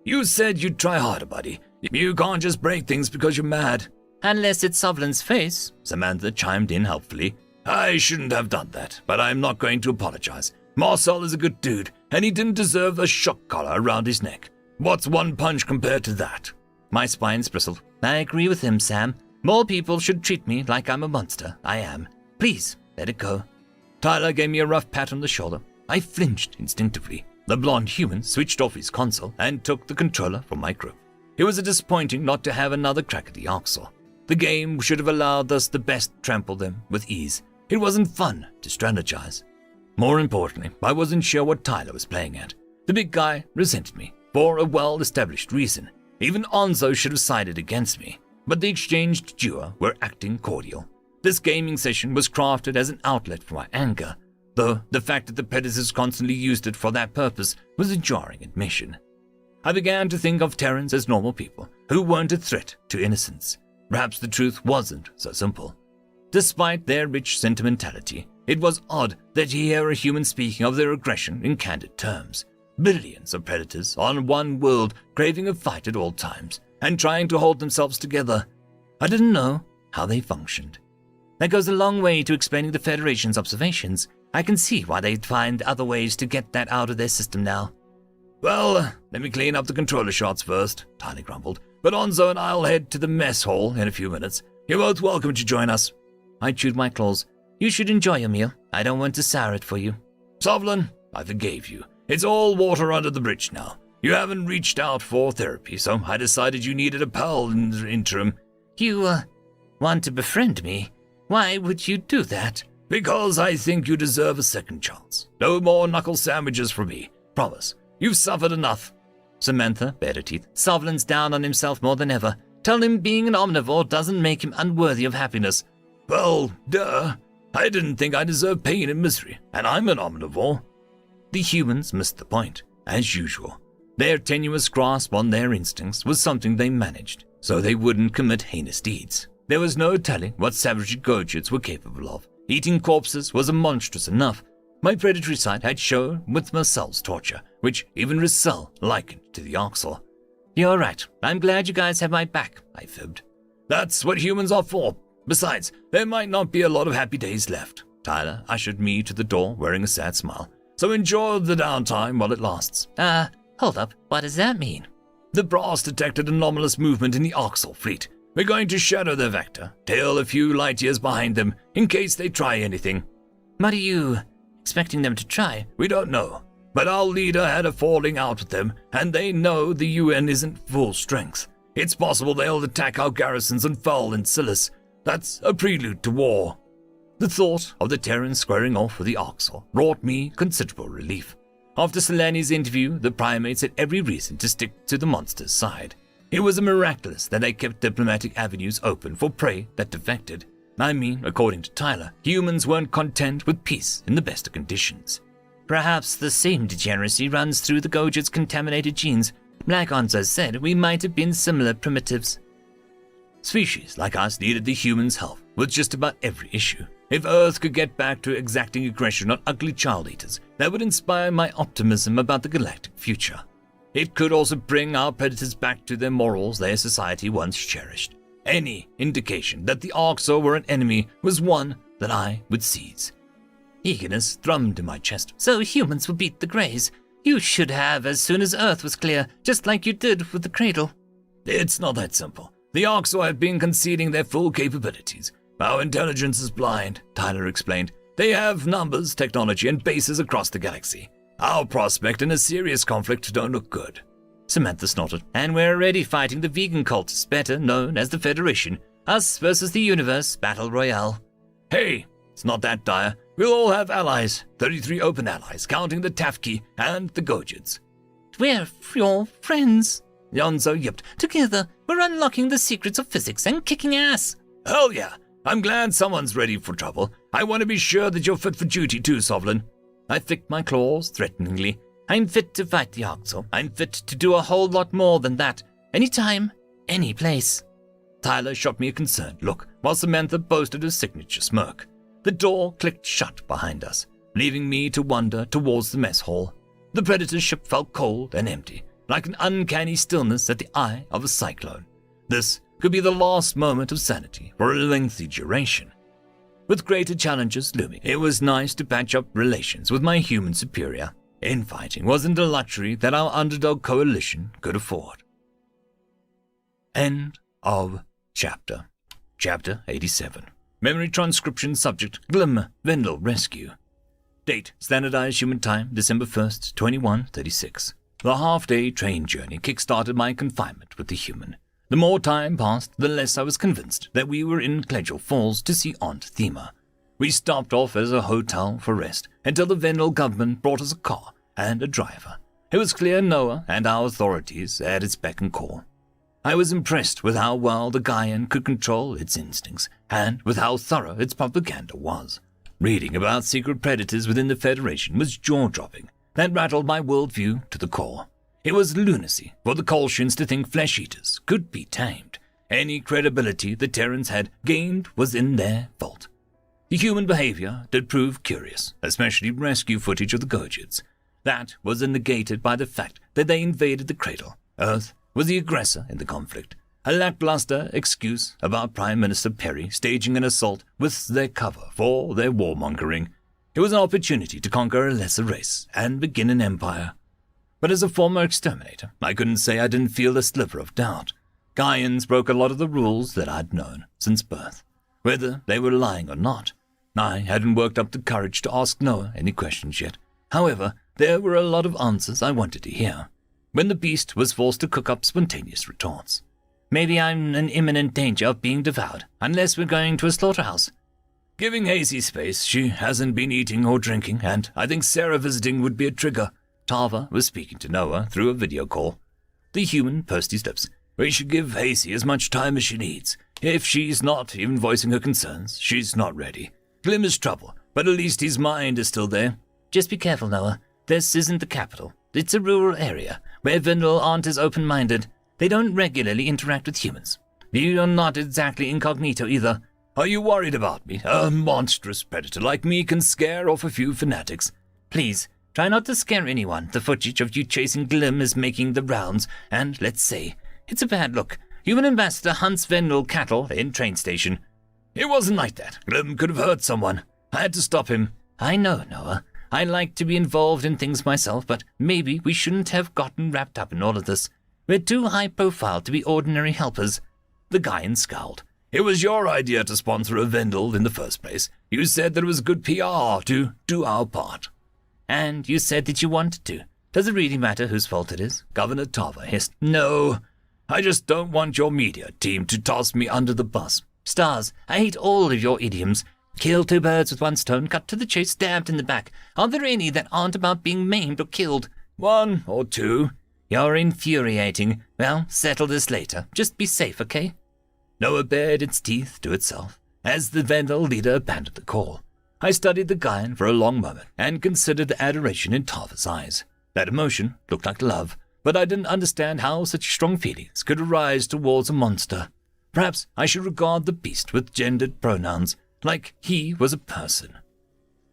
You said you'd try harder, buddy. You can't just break things because you're mad. Unless it's Sovlin's face, Samantha chimed in helpfully. I shouldn't have done that, but I'm not going to apologize. Marcel is a good dude, and he didn't deserve a shock collar around his neck. What's one punch compared to that? My spines bristled. I agree with him, Sam. More people should treat me like I'm a monster. I am. Please, let it go. Tyler gave me a rough pat on the shoulder. I flinched instinctively. The blonde human switched off his console and took the controller from my grip. It was disappointing not to have another crack at the Oxor. The game should have allowed us the best trample them with ease. It wasn't fun to strategize. More importantly, I wasn't sure what Tyler was playing at. The big guy resented me for a well-established reason. Even Onzo should have sided against me, but the exchanged duo were acting cordial. This gaming session was crafted as an outlet for my anger, though the fact that the Predators constantly used it for that purpose was a jarring admission. I began to think of Terrans as normal people who weren't a threat to innocence. Perhaps the truth wasn't so simple. Despite their rich sentimentality, it was odd that you hear a human speaking of their aggression in candid terms. Billions of predators on one world craving a fight at all times and trying to hold themselves together. I didn't know how they functioned. That goes a long way to explaining the Federation's observations. I can see why they'd find other ways to get that out of their system now. Well, let me clean up the controller shots first, Tyler grumbled. But Onzo and I'll head to the mess hall in a few minutes. You're both welcome to join us. I chewed my claws. You should enjoy your meal. I don't want to sour it for you. Sovlin, I forgave you. It's all water under the bridge now. You haven't reached out for therapy, so I decided you needed a pal in the interim. You, want to befriend me? Why would you do that? Because I think you deserve a second chance. No more knuckle sandwiches from me. Promise. You've suffered enough. Samantha bared her teeth. Sovlin's down on himself more than ever. Tell him being an omnivore doesn't make him unworthy of happiness. Well, duh. I didn't think I deserved pain and misery, and I'm an omnivore. The humans missed the point, as usual. Their tenuous grasp on their instincts was something they managed, so they wouldn't commit heinous deeds. There was no telling what savage Gojits were capable of. Eating corpses was monstrous enough. My predatory side had shown with Marcel's torture, which even Rissel likened to the Oxor. You're right. I'm glad you guys have my back, I fibbed. That's what humans are for. Besides, there might not be a lot of happy days left. Tyler ushered me to the door wearing a sad smile. So enjoy the downtime while it lasts. Hold up. What does that mean? The brass detected anomalous movement in the Oxal fleet. We're going to shadow their vector, tail a few light years behind them, in case they try anything. What are you expecting them to try? We don't know. But our leader had a falling out with them, and they know the UN isn't full strength. It's possible they'll attack our garrisons and fall in Silis. That's a prelude to war. The thought of the Terrans squaring off with the Oxor brought me considerable relief. After Solani's interview, the primates had every reason to stick to the monster's side. It was miraculous that they kept diplomatic avenues open for prey that defected. I mean, according to Tyler, humans weren't content with peace in the best of conditions. Perhaps the same degeneracy runs through the Gojit's contaminated genes. Like Onzo said, we might have been similar primitives. Species like us needed the humans' help with just about every issue. If Earth could get back to exacting aggression on ugly child eaters, that would inspire my optimism about the galactic future. It could also bring our predators back to their morals their society once cherished. Any indication that the Orcs were an enemy was one that I would seize. Eagerness thrummed in my chest. So humans will beat the Greys. You should have as soon as Earth was clear, just like you did with the Cradle. It's not that simple. The Orcs have been conceding their full capabilities. Our intelligence is blind, Tyler explained. They have numbers, technology, and bases across the galaxy. Our prospect in a serious conflict don't look good. Samantha snorted. And we're already fighting the vegan cultists, better known as the Federation. Us versus the universe, battle royale. Hey, it's not that dire. We'll all have allies. 33 open allies, counting the Tafki and the Gojids. We're your friends, Yonzo yipped. Together, we're unlocking the secrets of physics and kicking ass. Hell yeah. I'm glad someone's ready for trouble. I want to be sure that you're fit for duty too, Sovlin. I flicked my claws threateningly. I'm fit to fight the Orcs. I'm fit to do a whole lot more than that. Anytime, any place. Tyler shot me a concerned look, while Samantha boasted a signature smirk. The door clicked shut behind us, leaving me to wander towards the mess hall. The Predator's ship felt cold and empty, like an uncanny stillness at the eye of a cyclone. This could be the last moment of sanity for a lengthy duration. With greater challenges looming, it was nice to patch up relations with my human superior. Infighting wasn't a luxury that our underdog coalition could afford. End of chapter. Chapter 87. Memory transcription subject Glim Vendel rescue. Date standardized human time December 1st, 2136. The half-day train journey kick-started my confinement with the human. The more time passed, the less I was convinced that we were in Cledgel Falls to see Aunt Thema. We stopped off at a hotel for rest until the Vendel government brought us a car and a driver. It was clear Noah and our authorities at its beck and call. I was impressed with how well the Gaian could control its instincts and with how thorough its propaganda was. Reading about secret predators within the Federation was jaw-dropping. That rattled my worldview to the core. It was lunacy for the Kolshians to think flesh-eaters could be tamed. Any credibility the Terrans had gained was in their fault. The human behavior did prove curious, especially rescue footage of the Gojids. That was negated by the fact that they invaded the Cradle. Earth was the aggressor in the conflict. A lackluster excuse about Prime Minister Perry staging an assault with their cover for their warmongering. It was an opportunity to conquer a lesser race and begin an empire. But as a former exterminator, I couldn't say I didn't feel a sliver of doubt. Gaians broke a lot of the rules that I'd known since birth. Whether they were lying or not, I hadn't worked up the courage to ask Noah any questions yet. However, there were a lot of answers I wanted to hear. When the beast was forced to cook up spontaneous retorts. Maybe I'm in imminent danger of being devoured, unless we're going to a slaughterhouse. Giving Hazy space, she hasn't been eating or drinking, and I think Sarah visiting would be a trigger. Tava was speaking to Noah through a video call. The human pursed his lips. We should give Hazy as much time as she needs. If she's not even voicing her concerns, she's not ready. Glim is trouble, but at least his mind is still there. Just be careful, Noah. This isn't the capital. It's a rural area, where Vendel aren't as open-minded. They don't regularly interact with humans. You're not exactly incognito either. Are you worried about me? A monstrous predator like me can scare off a few fanatics. Please, try not to scare anyone. The footage of you chasing Glim is making the rounds, and let's say, it's a bad look. Human ambassador hunts Vendel cattle in train station. It wasn't like that. Glim could have hurt someone. I had to stop him. I know, Noah. I like to be involved in things myself, but maybe we shouldn't have gotten wrapped up in all of this. We're too high profile to be ordinary helpers. The Gaian scowled. It was your idea to sponsor a Vendel in the first place. You said that it was good PR to do our part. And you said that you wanted to. Does it really matter whose fault it is? Governor Tava hissed. No. I just don't want your media team to toss me under the bus. Stars, I hate all of your idioms. Kill two birds with one stone, cut to the chase, stabbed in the back. Are there any that aren't about being maimed or killed? One or two. You're infuriating. Well, settle this later. Just be safe, okay? Noah bared its teeth to itself as the Vendel leader abandoned the call. I studied the Gaian for a long moment and considered the adoration in Tava's eyes. That emotion looked like love, but I didn't understand how such strong feelings could arise towards a monster. Perhaps I should regard the beast with gendered pronouns. like he was a person.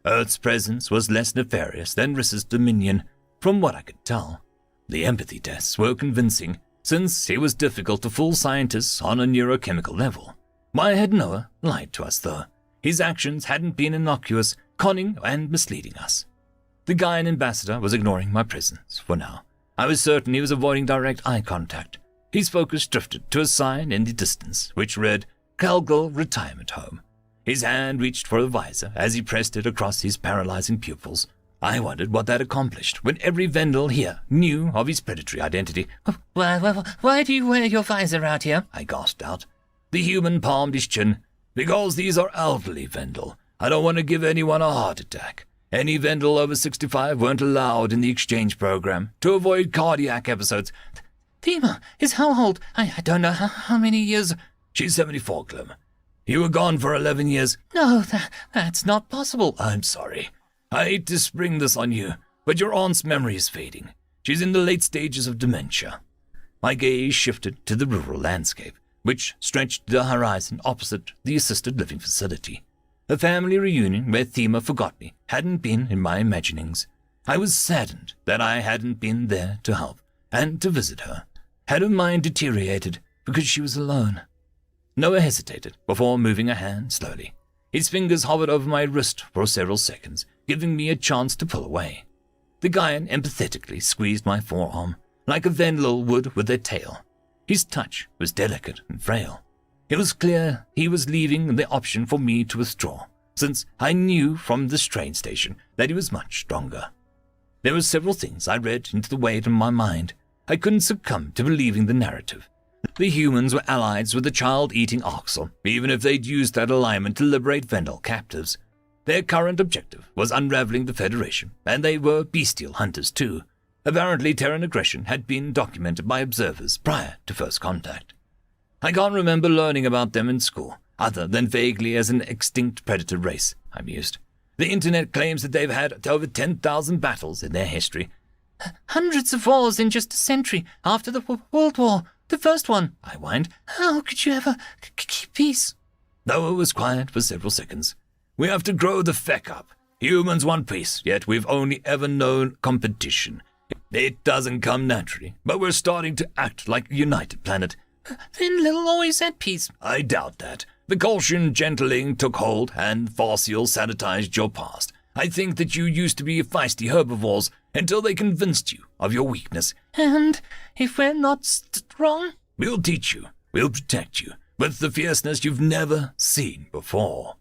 Earth's presence was less nefarious than Riss's dominion, from what I could tell. The empathy tests were convincing, since it was difficult to fool scientists on a neurochemical level. My head Noah lied to us, though. His actions hadn't been innocuous, conning and misleading us. The Gaian ambassador was ignoring my presence for now. I was certain he was avoiding direct eye contact. His focus drifted to a sign in the distance, which read, Calgal Retirement Home. His hand reached for the visor as he pressed it across his paralyzing pupils. I wondered what that accomplished when every Vendel here knew of his predatory identity. Why do you wear your visor out here? I gasped out. The human palmed his chin. Because these are elderly Vendel. I don't want to give anyone a heart attack. Any Vendel over 65 weren't allowed in the exchange program to avoid cardiac episodes. Thema is how old? I don't know how many years. She's 74, Clem. You were gone for 11 years. No, that's not possible. I'm sorry. I hate to spring this on you, but your aunt's memory is fading. She's in the late stages of dementia. My gaze shifted to the rural landscape, which stretched the horizon opposite the assisted living facility. A family reunion where Thema forgot me hadn't been in my imaginings. I was saddened that I hadn't been there to help and to visit her. Had her mind deteriorated because she was alone? Noah hesitated before moving a hand slowly. His fingers hovered over my wrist for several seconds, giving me a chance to pull away. The Gaian empathetically squeezed my forearm, like a Vendel would with their tail. His touch was delicate and frail. It was clear he was leaving the option for me to withdraw, since I knew from this train station that he was much stronger. There were several things I read into the weight in my mind. I couldn't succumb to believing the narrative. The humans were allies with the child-eating Orcs, even if they'd used that alignment to liberate Vendel captives. Their current objective was unraveling the Federation, and they were bestial hunters too. Apparently, Terran aggression had been documented by observers prior to first contact. I can't remember learning about them in school, other than vaguely as an extinct predator race, I mused. The internet claims that they've had over 10,000 battles in their history. Hundreds of wars in just a century after the World War. The first one, I whined. How could you ever keep peace? Noah was quiet for several seconds. We have to grow the feck up. Humans want peace, yet we've only ever known competition. It doesn't come naturally, but we're starting to act like a united planet. Then Lil always had peace. I doubt that. The Kolshian gentling took hold, and Farcial sanitized your past. I think that you used to be feisty herbivores until they convinced you of your weakness. And if we're not strong? We'll teach you. We'll protect you, with the fierceness you've never seen before.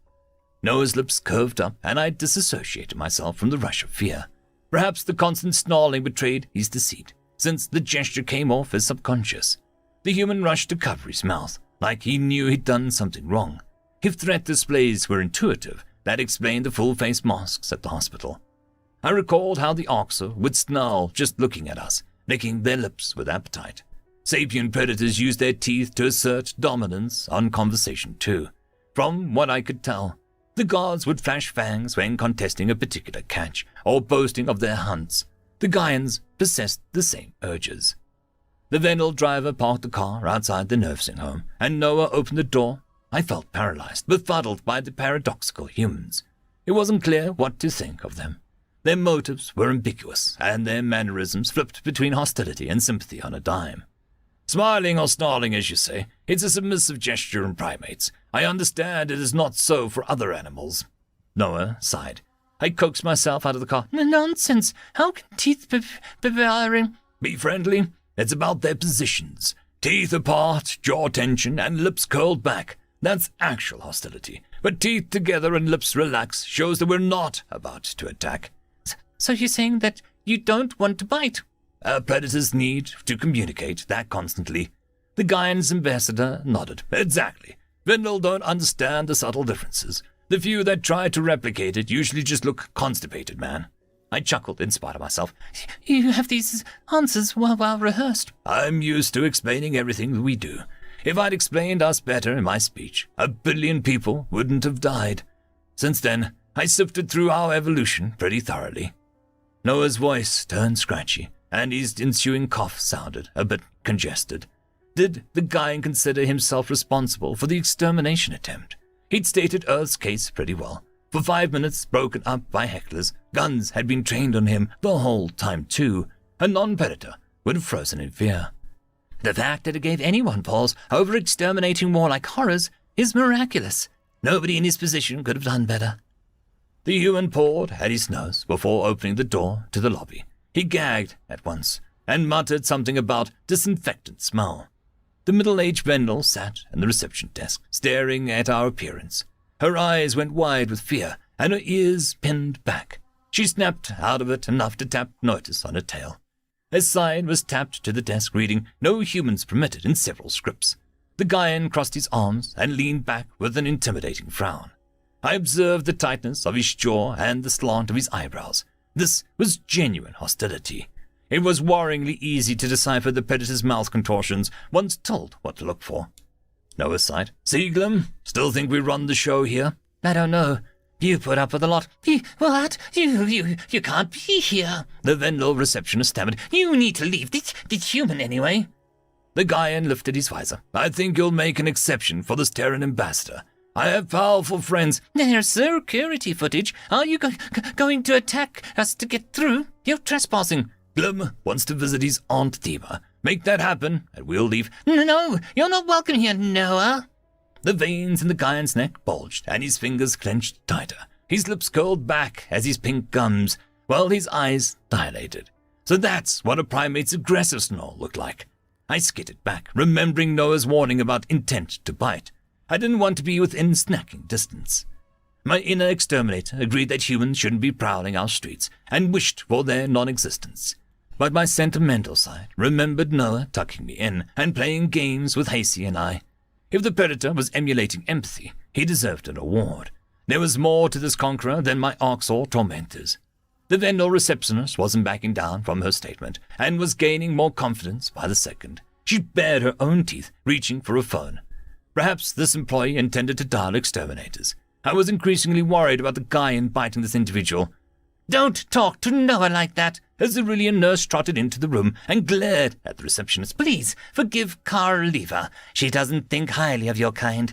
Noah's lips curved up, and I disassociated myself from the rush of fear. Perhaps the constant snarling betrayed his deceit, since the gesture came off as subconscious. The human rushed to cover his mouth, like he knew he'd done something wrong. If threat displays were intuitive, that explained the full-face masks at the hospital. I recalled how the Orcs would snarl just looking at us, licking their lips with appetite. Sapient predators used their teeth to assert dominance on conversation too. From what I could tell, the guards would flash fangs when contesting a particular catch or boasting of their hunts. The Gaians possessed the same urges. The Vendel driver parked the car outside the nursing home, and Noah opened the door. I felt paralyzed, befuddled by the paradoxical humans. It wasn't clear what to think of them. Their motives were ambiguous, and their mannerisms flipped between hostility and sympathy on a dime. Smiling or snarling, as you say, it's a submissive gesture in primates. I understand it is not so for other animals. Noah sighed. I coaxed myself out of the car. Nonsense. How can teeth be barring? Be friendly. It's about their positions. Teeth apart, jaw tension, and lips curled back. That's actual hostility. But teeth together and lips relaxed shows that we're not about to attack. So you're saying that you don't want to bite? Predators need to communicate that constantly. The Gaian's ambassador nodded. Exactly. Vendel don't understand the subtle differences. The few that try to replicate it usually just look constipated, man. I chuckled in spite of myself. You have these answers well rehearsed. I'm used to explaining everything we do. If I'd explained us better in my speech, 1 billion people wouldn't have died. Since then, I sifted through our evolution pretty thoroughly. Noah's voice turned scratchy, and his ensuing cough sounded a bit congested. Did the Gaian consider himself responsible for the extermination attempt? He'd stated Earth's case pretty well. For 5 minutes, broken up by hecklers, guns had been trained on him the whole time too. A non-predator would have frozen in fear. The fact that it gave anyone pause over exterminating more like horrors is miraculous. Nobody in his position could have done better. The human pawed at his nose before opening the door to the lobby. He gagged at once and muttered something about disinfectant smell. The middle-aged Vendel sat at the reception desk, staring at our appearance. Her eyes went wide with fear, and her ears pinned back. She snapped out of it enough to tap notice on her tail. A sign was tapped to the desk reading, "No humans permitted," in several scripts. The Gaian crossed his arms and leaned back with an intimidating frown. I observed the tightness of his jaw and the slant of his eyebrows. This was genuine hostility. It was worryingly easy to decipher the predator's mouth contortions once told what to look for. Noah sighed. "See, Glim? Still think we run the show here?" I don't know. You put up with a lot. What? You can't be here. The Vendel receptionist stammered. You need to leave. This human anyway. The Gaian lifted his visor. "I think you'll make an exception for this Terran ambassador. I have powerful friends." There's security footage. Are you going to attack us to get through? You're trespassing. Glim wants to visit his Aunt Thema. Make that happen, and we'll leave. No, you're not welcome here, Noah. The veins in the Gaian's neck bulged, and his fingers clenched tighter. His lips curled back as his pink gums, while his eyes dilated. So that's what a primate's aggressive snarl looked like. I skidded back, remembering Noah's warning about intent to bite. I didn't want to be within snacking distance. My inner exterminator agreed that humans shouldn't be prowling our streets, and wished for their non-existence. But my sentimental side remembered Noah tucking me in and playing games with Hasey and I. If the predator was emulating empathy, he deserved an award. There was more to this conqueror than my Orcs or tormentors. The Vendel receptionist wasn't backing down from her statement, and was gaining more confidence by the second. She bared her own teeth, reaching for a phone. Perhaps this employee intended to dial exterminators. I was increasingly worried about the Gaian biting this individual. Don't talk to Noah like that. A Cerulean nurse trotted into the room and glared at the receptionist. Please forgive Carl Lever. She doesn't think highly of your kind.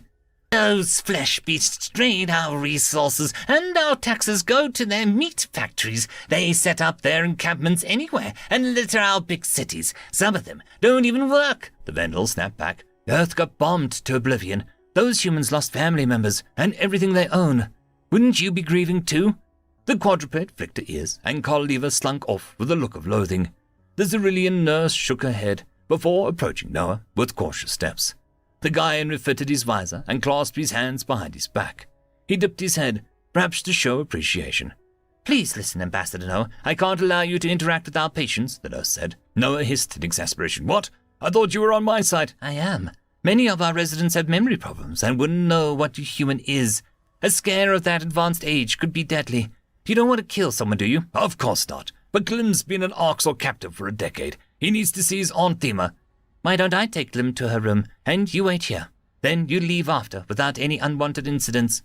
Those flesh beasts drain our resources, and our taxes go to their meat factories. They set up their encampments anywhere and litter our big cities. Some of them don't even work. The Vendel snapped back. Earth got bombed to oblivion. Those humans lost family members and everything they own. Wouldn't you be grieving too? The quadruped flicked her ears, and Carl Lever slunk off with a look of loathing. The Cerulean nurse shook her head before approaching Noah with cautious steps. The Gaian refitted his visor and clasped his hands behind his back. He dipped his head, perhaps to show appreciation. "Please listen, Ambassador Noah. I can't allow you to interact with our patients," the nurse said. Noah hissed in exasperation. "What? I thought you were on my side." "I am. Many of our residents have memory problems and wouldn't know what a human is. A scare of that advanced age could be deadly. You don't want to kill someone, do you?" "Of course not. But Glim's been an Orcs or captive for a decade. He needs to see his Aunt Thema." "Why don't I take Glim to her room, and you wait here? Then you leave after, without any unwanted incidents."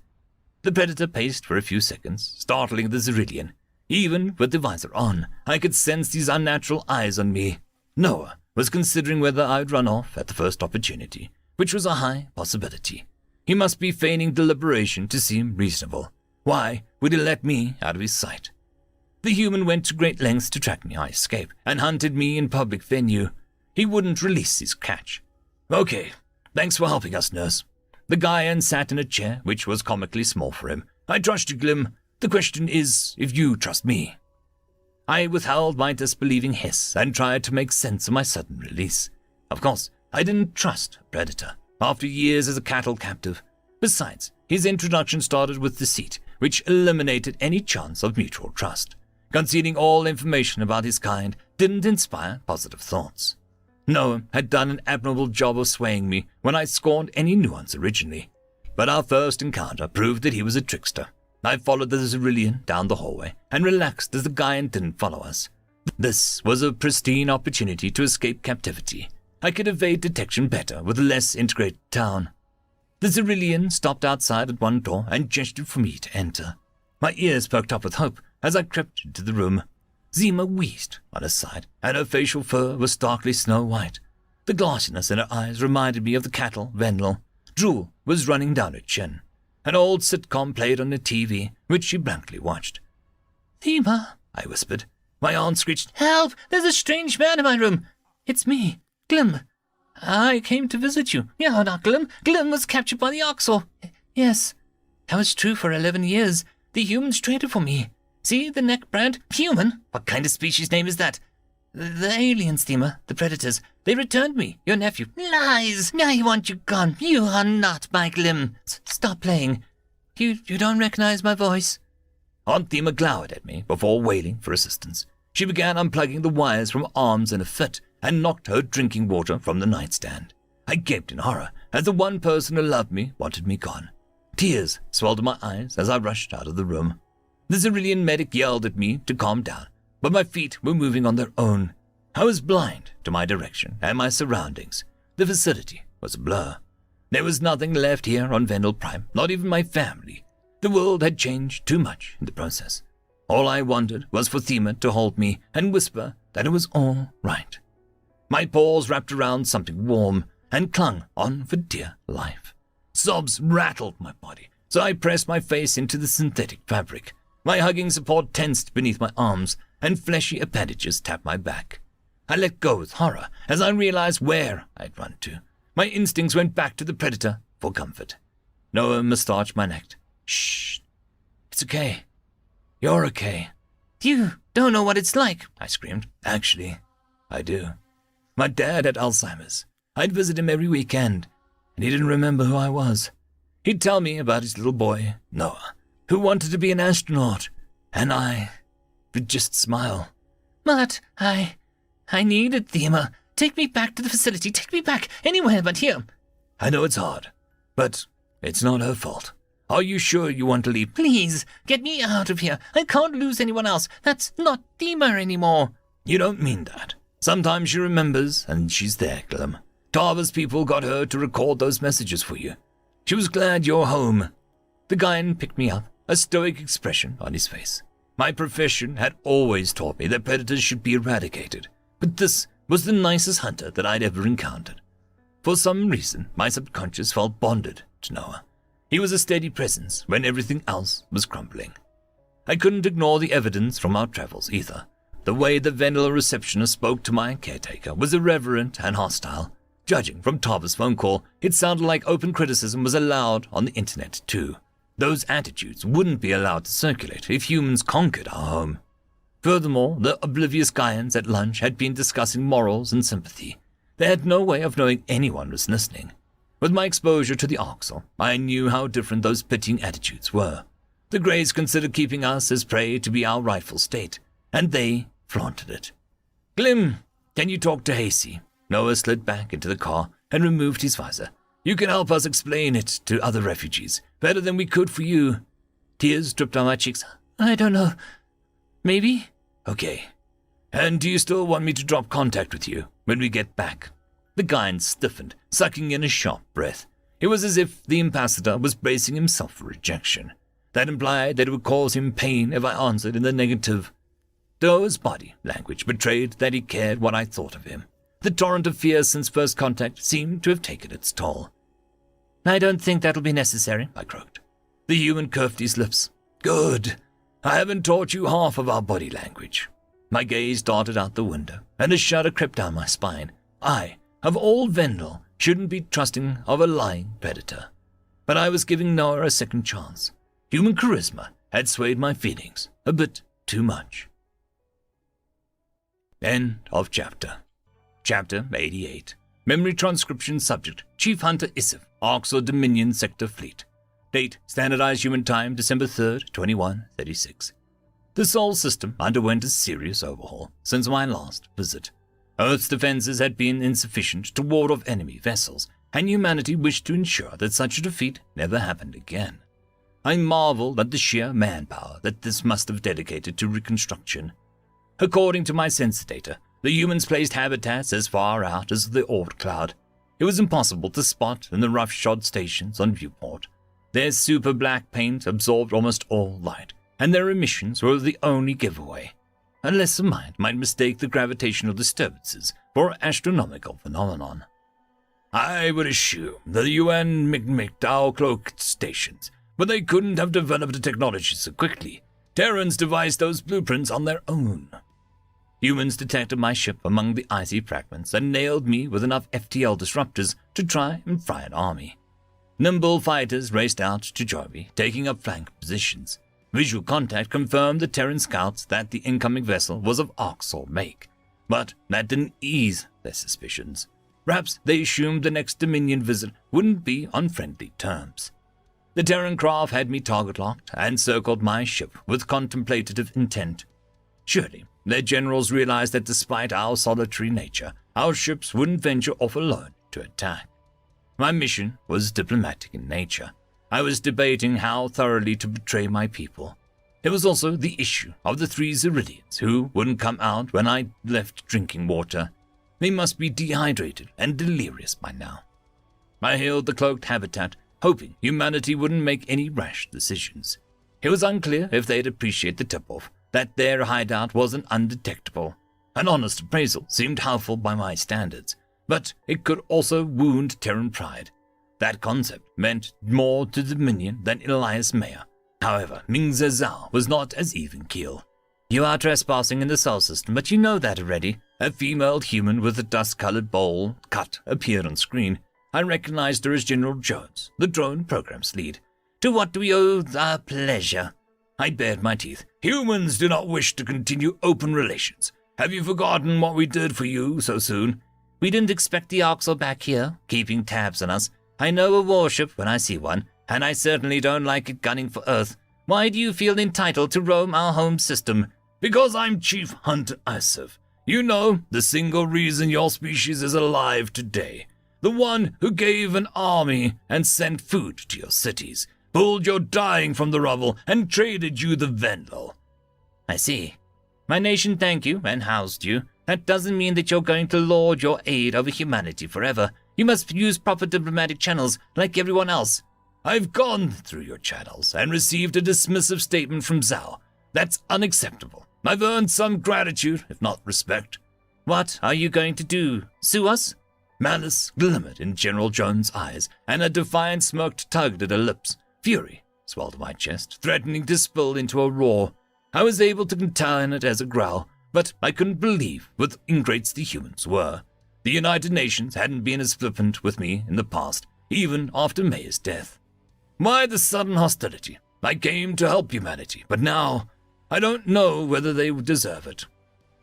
The predator paced for a few seconds, startling the Cerulean. Even with the visor on, I could sense these unnatural eyes on me. Noah was considering whether I'd run off at the first opportunity, which was a high possibility. He must be feigning deliberation to seem reasonable. Why would he let me out of his sight? The human went to great lengths to track me, I escape, and hunted me in public venue. He wouldn't release his catch. "Okay, thanks for helping us, nurse." The Gaian sat in a chair which was comically small for him. "I trust you, Glim. The question is if you trust me." I withheld my disbelieving hiss and tried to make sense of my sudden release. Of course, I didn't trust a predator, after years as a cattle captive. Besides, his introduction started with deceit, which eliminated any chance of mutual trust. Concealing all information about his kind didn't inspire positive thoughts. Noah had done an admirable job of swaying me when I scorned any nuance originally. But our first encounter proved that he was a trickster. I followed the Cerulean down the hallway and relaxed as the Gaian didn't follow us. This was a pristine opportunity to escape captivity. I could evade detection better with a less integrated town. The Cerulean stopped outside at one door and gestured for me to enter. My ears perked up with hope as I crept into the room. Zima wheezed on her side, and her facial fur was starkly snow-white. The glassiness in her eyes reminded me of the cattle Vendel. Drool was running down her chin. An old sitcom played on the TV, which she blankly watched. Thema, I whispered. My aunt screeched, help! There's a strange man in my room. It's me, Glim. I came to visit you. Yeah, not Glim. Glim was captured by the Orcs. Yes, that was true for 11 years. The humans traded for me. See the neck brand? Human? What kind of species name is that? The aliens, Thema, the predators. They returned me, your nephew. Lies! I want you gone. You are not my Glim. Stop playing. You don't recognize my voice? Aunt Thema glowered at me before wailing for assistance. She began unplugging the wires from her arms in a fit and knocked her drinking water from the nightstand. I gaped in horror as the one person who loved me wanted me gone. Tears swelled in my eyes as I rushed out of the room. The Cerulean medic yelled at me to calm down, but my feet were moving on their own. I was blind to my direction and my surroundings. The facility was a blur. There was nothing left here on Vendel Prime, not even my family. The world had changed too much in the process. All I wanted was for Thema to hold me and whisper that it was all right. My paws wrapped around something warm and clung on for dear life. Sobs rattled my body, so I pressed my face into the synthetic fabric. My hugging support tensed beneath my arms, and fleshy appendages tapped my back. I let go with horror as I realized where I'd run to. My instincts went back to the predator for comfort. Noah moustached my neck. Shh. It's okay. You're okay. You don't know what it's like, I screamed. Actually, I do. My dad had Alzheimer's. I'd visit him every weekend, and he didn't remember who I was. He'd tell me about his little boy, Noah, who wanted to be an astronaut, and I would just smile. But I needed Thema. Take me back to the facility. Take me back anywhere but here. I know it's hard, but it's not her fault. Are you sure you want to leave? Please, get me out of here. I can't lose anyone else. That's not Thema anymore. You don't mean that. Sometimes she remembers, and she's there, Glim. Tava's people got her to record those messages for you. She was glad you're home. The Guyan picked me up, a stoic expression on his face. My profession had always taught me that predators should be eradicated, but this was the nicest hunter that I'd ever encountered. For some reason, my subconscious felt bonded to Noah. He was a steady presence when everything else was crumbling. I couldn't ignore the evidence from our travels either. The way the Vendel receptionist spoke to my caretaker was irreverent and hostile. Judging from Tava's phone call, it sounded like open criticism was allowed on the internet too. Those attitudes wouldn't be allowed to circulate if humans conquered our home. Furthermore, the oblivious Guyans at lunch had been discussing morals and sympathy. They had no way of knowing anyone was listening. With my exposure to the Orcs, I knew how different those pitying attitudes were. The Greys considered keeping us as prey to be our rightful state, and they flaunted it. Glim, can you talk to Hasty? Noah slid back into the car and removed his visor. You can help us explain it to other refugees, better than we could for you. Tears dripped down my cheeks. I don't know. Maybe? Okay. And do you still want me to drop contact with you when we get back? The Guyan stiffened, sucking in a sharp breath. It was as if the ambassador was bracing himself for rejection. That implied that it would cause him pain if I answered in the negative. Though his body language betrayed that he cared what I thought of him. The torrent of fear since first contact seemed to have taken its toll. I don't think that'll be necessary, I croaked. The human curved his lips. Good. I haven't taught you half of our body language. My gaze darted out the window, and a shudder crept down my spine. I, of all Vendel, shouldn't be trusting of a lying predator. But I was giving Noah a second chance. Human charisma had swayed my feelings a bit too much. End of chapter. Chapter 88. Memory transcription subject, Chief Hunter Isif, Orcs Dominion Sector Fleet. Date, Standardized Human Time, December 3rd, 2136. The Sol system underwent a serious overhaul since my last visit. Earth's defenses had been insufficient to ward off enemy vessels, and humanity wished to ensure that such a defeat never happened again. I marveled at the sheer manpower that this must have dedicated to reconstruction. According to my sensor data, the humans placed habitats as far out as the Oort cloud. It was impossible to spot in the roughshod stations on viewport. Their super black paint absorbed almost all light, and their emissions were the only giveaway, unless the mind might mistake the gravitational disturbances for an astronomical phenomenon. I would assume that the UN McDowell cloaked stations but they couldn't have developed a technology so quickly. Terrans devised those blueprints on their own. Humans detected my ship among the icy fragments and nailed me with enough FTL disruptors to try and fry an army. Nimble fighters raced out to join me, taking up flank positions. Visual contact confirmed the Terran scouts that the incoming vessel was of Orcs make, but that didn't ease their suspicions. Perhaps they assumed the next Dominion visit wouldn't be on friendly terms. The Terran craft had me target-locked and circled my ship with contemplative intent. Surely, their generals realized that despite our solitary nature, our ships wouldn't venture off alone to attack. My mission was diplomatic in nature. I was debating how thoroughly to betray my people. There was also the issue of the 3 Xyrillians who wouldn't come out when I left drinking water. They must be dehydrated and delirious by now. I hailed the cloaked habitat, hoping humanity wouldn't make any rash decisions. It was unclear if they'd appreciate the tip-off, that their hideout wasn't undetectable. An honest appraisal seemed helpful by my standards, but it could also wound Terran pride. That concept meant more to the Dominion than Elias Mayer. However, Mingza Zhao was not as even-keel. You are trespassing in the Sol system, but you know that already. A female human with a dust-colored bowl cut appeared on screen. I recognized her as General Jones, the drone program's lead. To what do we owe our pleasure? I bared my teeth. Humans do not wish to continue open relations. Have you forgotten what we did for you so soon? We didn't expect the Orcs back here, keeping tabs on us. I know a warship when I see one, and I certainly don't like it gunning for Earth. Why do you feel entitled to roam our home system? Because I'm Chief Hunter Asif. You know, the single reason your species is alive today. The one who gave an army and sent food to your cities, pulled your dying from the rubble, and traded you the Vendel. I see. My nation thanked you and housed you. That doesn't mean that you're going to lord your aid over humanity forever. You must use proper diplomatic channels like everyone else. I've gone through your channels and received a dismissive statement from Zhao. That's unacceptable. I've earned some gratitude, if not respect. What are you going to do? Sue us? Malice glimmered in General Jones' eyes, and a defiant smirk tugged at her lips. Fury swelled my chest, threatening to spill into a roar. I was able to contain it as a growl, but I couldn't believe what ingrates the humans were. The United Nations hadn't been as flippant with me in the past, even after May's death. Why the sudden hostility? I came to help humanity, but now I don't know whether they deserve it.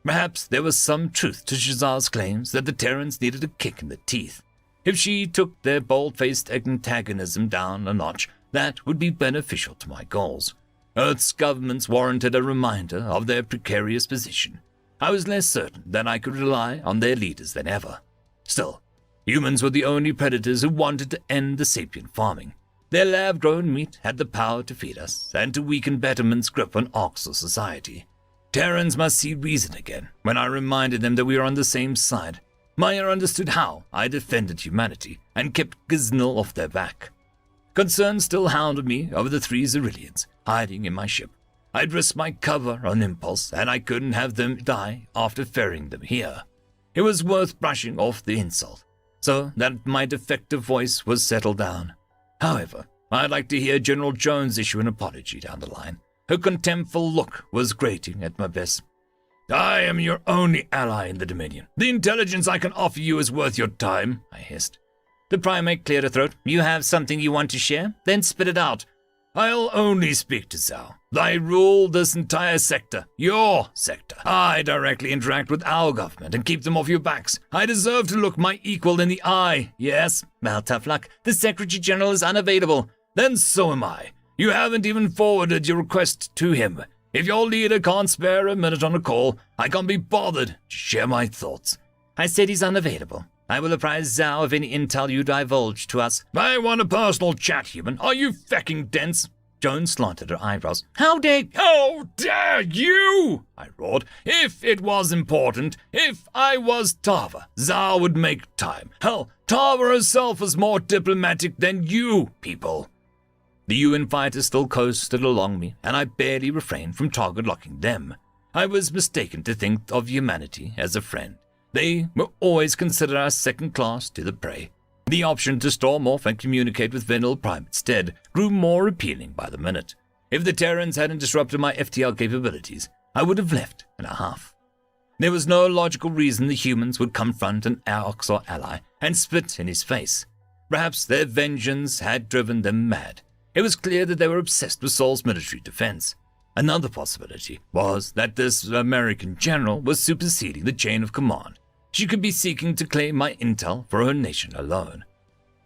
Perhaps there was some truth to Shazar's claims that the Terrans needed a kick in the teeth. If she took their bold-faced antagonism down a notch, that would be beneficial to my goals. Earth's governments warranted a reminder of their precarious position. I was less certain that I could rely on their leaders than ever. Still, humans were the only predators who wanted to end the sapient farming. Their lab-grown meat had the power to feed us and to weaken Betterman's grip on Orcs society. Terrans must see reason again when I reminded them that we were on the same side. Maya understood how I defended humanity and kept Giznil off their back. Concern still hounded me over the 3 Xyrillians hiding in my ship. I'd risked my cover on impulse, and I couldn't have them die after ferrying them here. It was worth brushing off the insult, so that my defective voice was settled down. However, I'd like to hear General Jones issue an apology down the line. Her contemptful look was grating at my best. I am your only ally in the Dominion. The intelligence I can offer you is worth your time, I hissed. The primate cleared her throat. You have something you want to share? Then spit it out. I'll only speak to Zhao. I rule this entire sector, your sector. I directly interact with our government and keep them off your backs. I deserve to look my equal in the eye, yes? Well, tough luck. The Secretary General is unavailable. Then so am I. You haven't even forwarded your request to him. If your leader can't spare a minute on a call, I can't be bothered to share my thoughts. I said he's unavailable. I will apprise Zhao of any intel you divulge to us. I want a personal chat, human. Are you fecking dense? Jones slanted her eyebrows. How dare you? I roared. If it was important, if I was Tava, Zhao would make time. Hell, Tava herself is more diplomatic than you people. The UN fighters still coasted along me, and I barely refrained from target-locking them. I was mistaken to think of humanity as a friend. They were always considered us second class to the prey. The option to storm off and communicate with Vendel Prime instead grew more appealing by the minute. If the Terrans hadn't disrupted my FTL capabilities, I would have left in a huff. There was no logical reason the humans would confront an Orcs ally and spit in his face. Perhaps their vengeance had driven them mad. It was clear that they were obsessed with Sol's military defense. Another possibility was that this American general was superseding the chain of command. She could be seeking to claim my intel for her nation alone.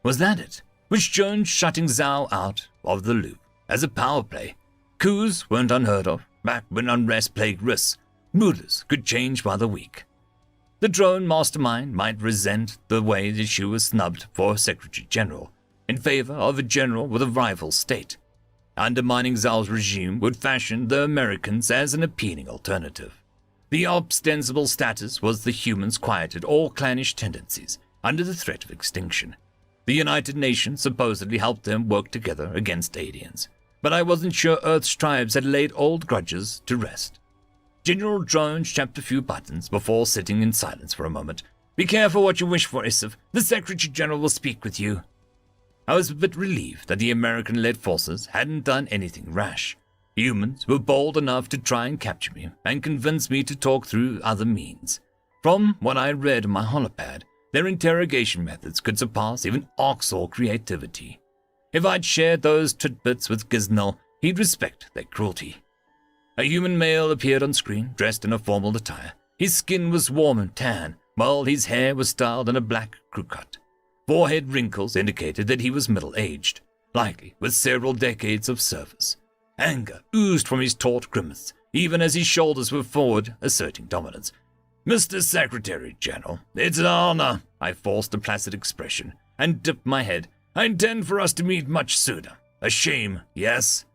Was that it? Was Jones shutting Zhao out of the loop as a power play? Coups weren't unheard of, back when unrest plagued risks. Rulers could change by the week. The drone mastermind might resent the way that she was snubbed for Secretary General, in favor of a general with a rival state. Undermining Zhao's regime would fashion the Americans as an appealing alternative. The ostensible status was the humans quieted all clannish tendencies under the threat of extinction. The United Nations supposedly helped them work together against aliens, but I wasn't sure Earth's tribes had laid old grudges to rest. General Jones tapped a few buttons before sitting in silence for a moment. "Be careful what you wish for, Issav. The Secretary General will speak with you." I was a bit relieved that the American-led forces hadn't done anything rash. Humans were bold enough to try and capture me and convince me to talk through other means. From what I read in my holopad, their interrogation methods could surpass even Orcs creativity. If I'd shared those tidbits with Giznell, he'd respect their cruelty. A human male appeared on screen, dressed in a formal attire. His skin was warm and tan, while his hair was styled in a black crew cut. Forehead wrinkles indicated that he was middle-aged, likely with several decades of service. Anger oozed from his taut grimace, even as his shoulders were forward, asserting dominance. "Mr. Secretary General, it's an honor." I forced a placid expression and dipped my head. "I intend for us to meet much sooner. A shame, yes?"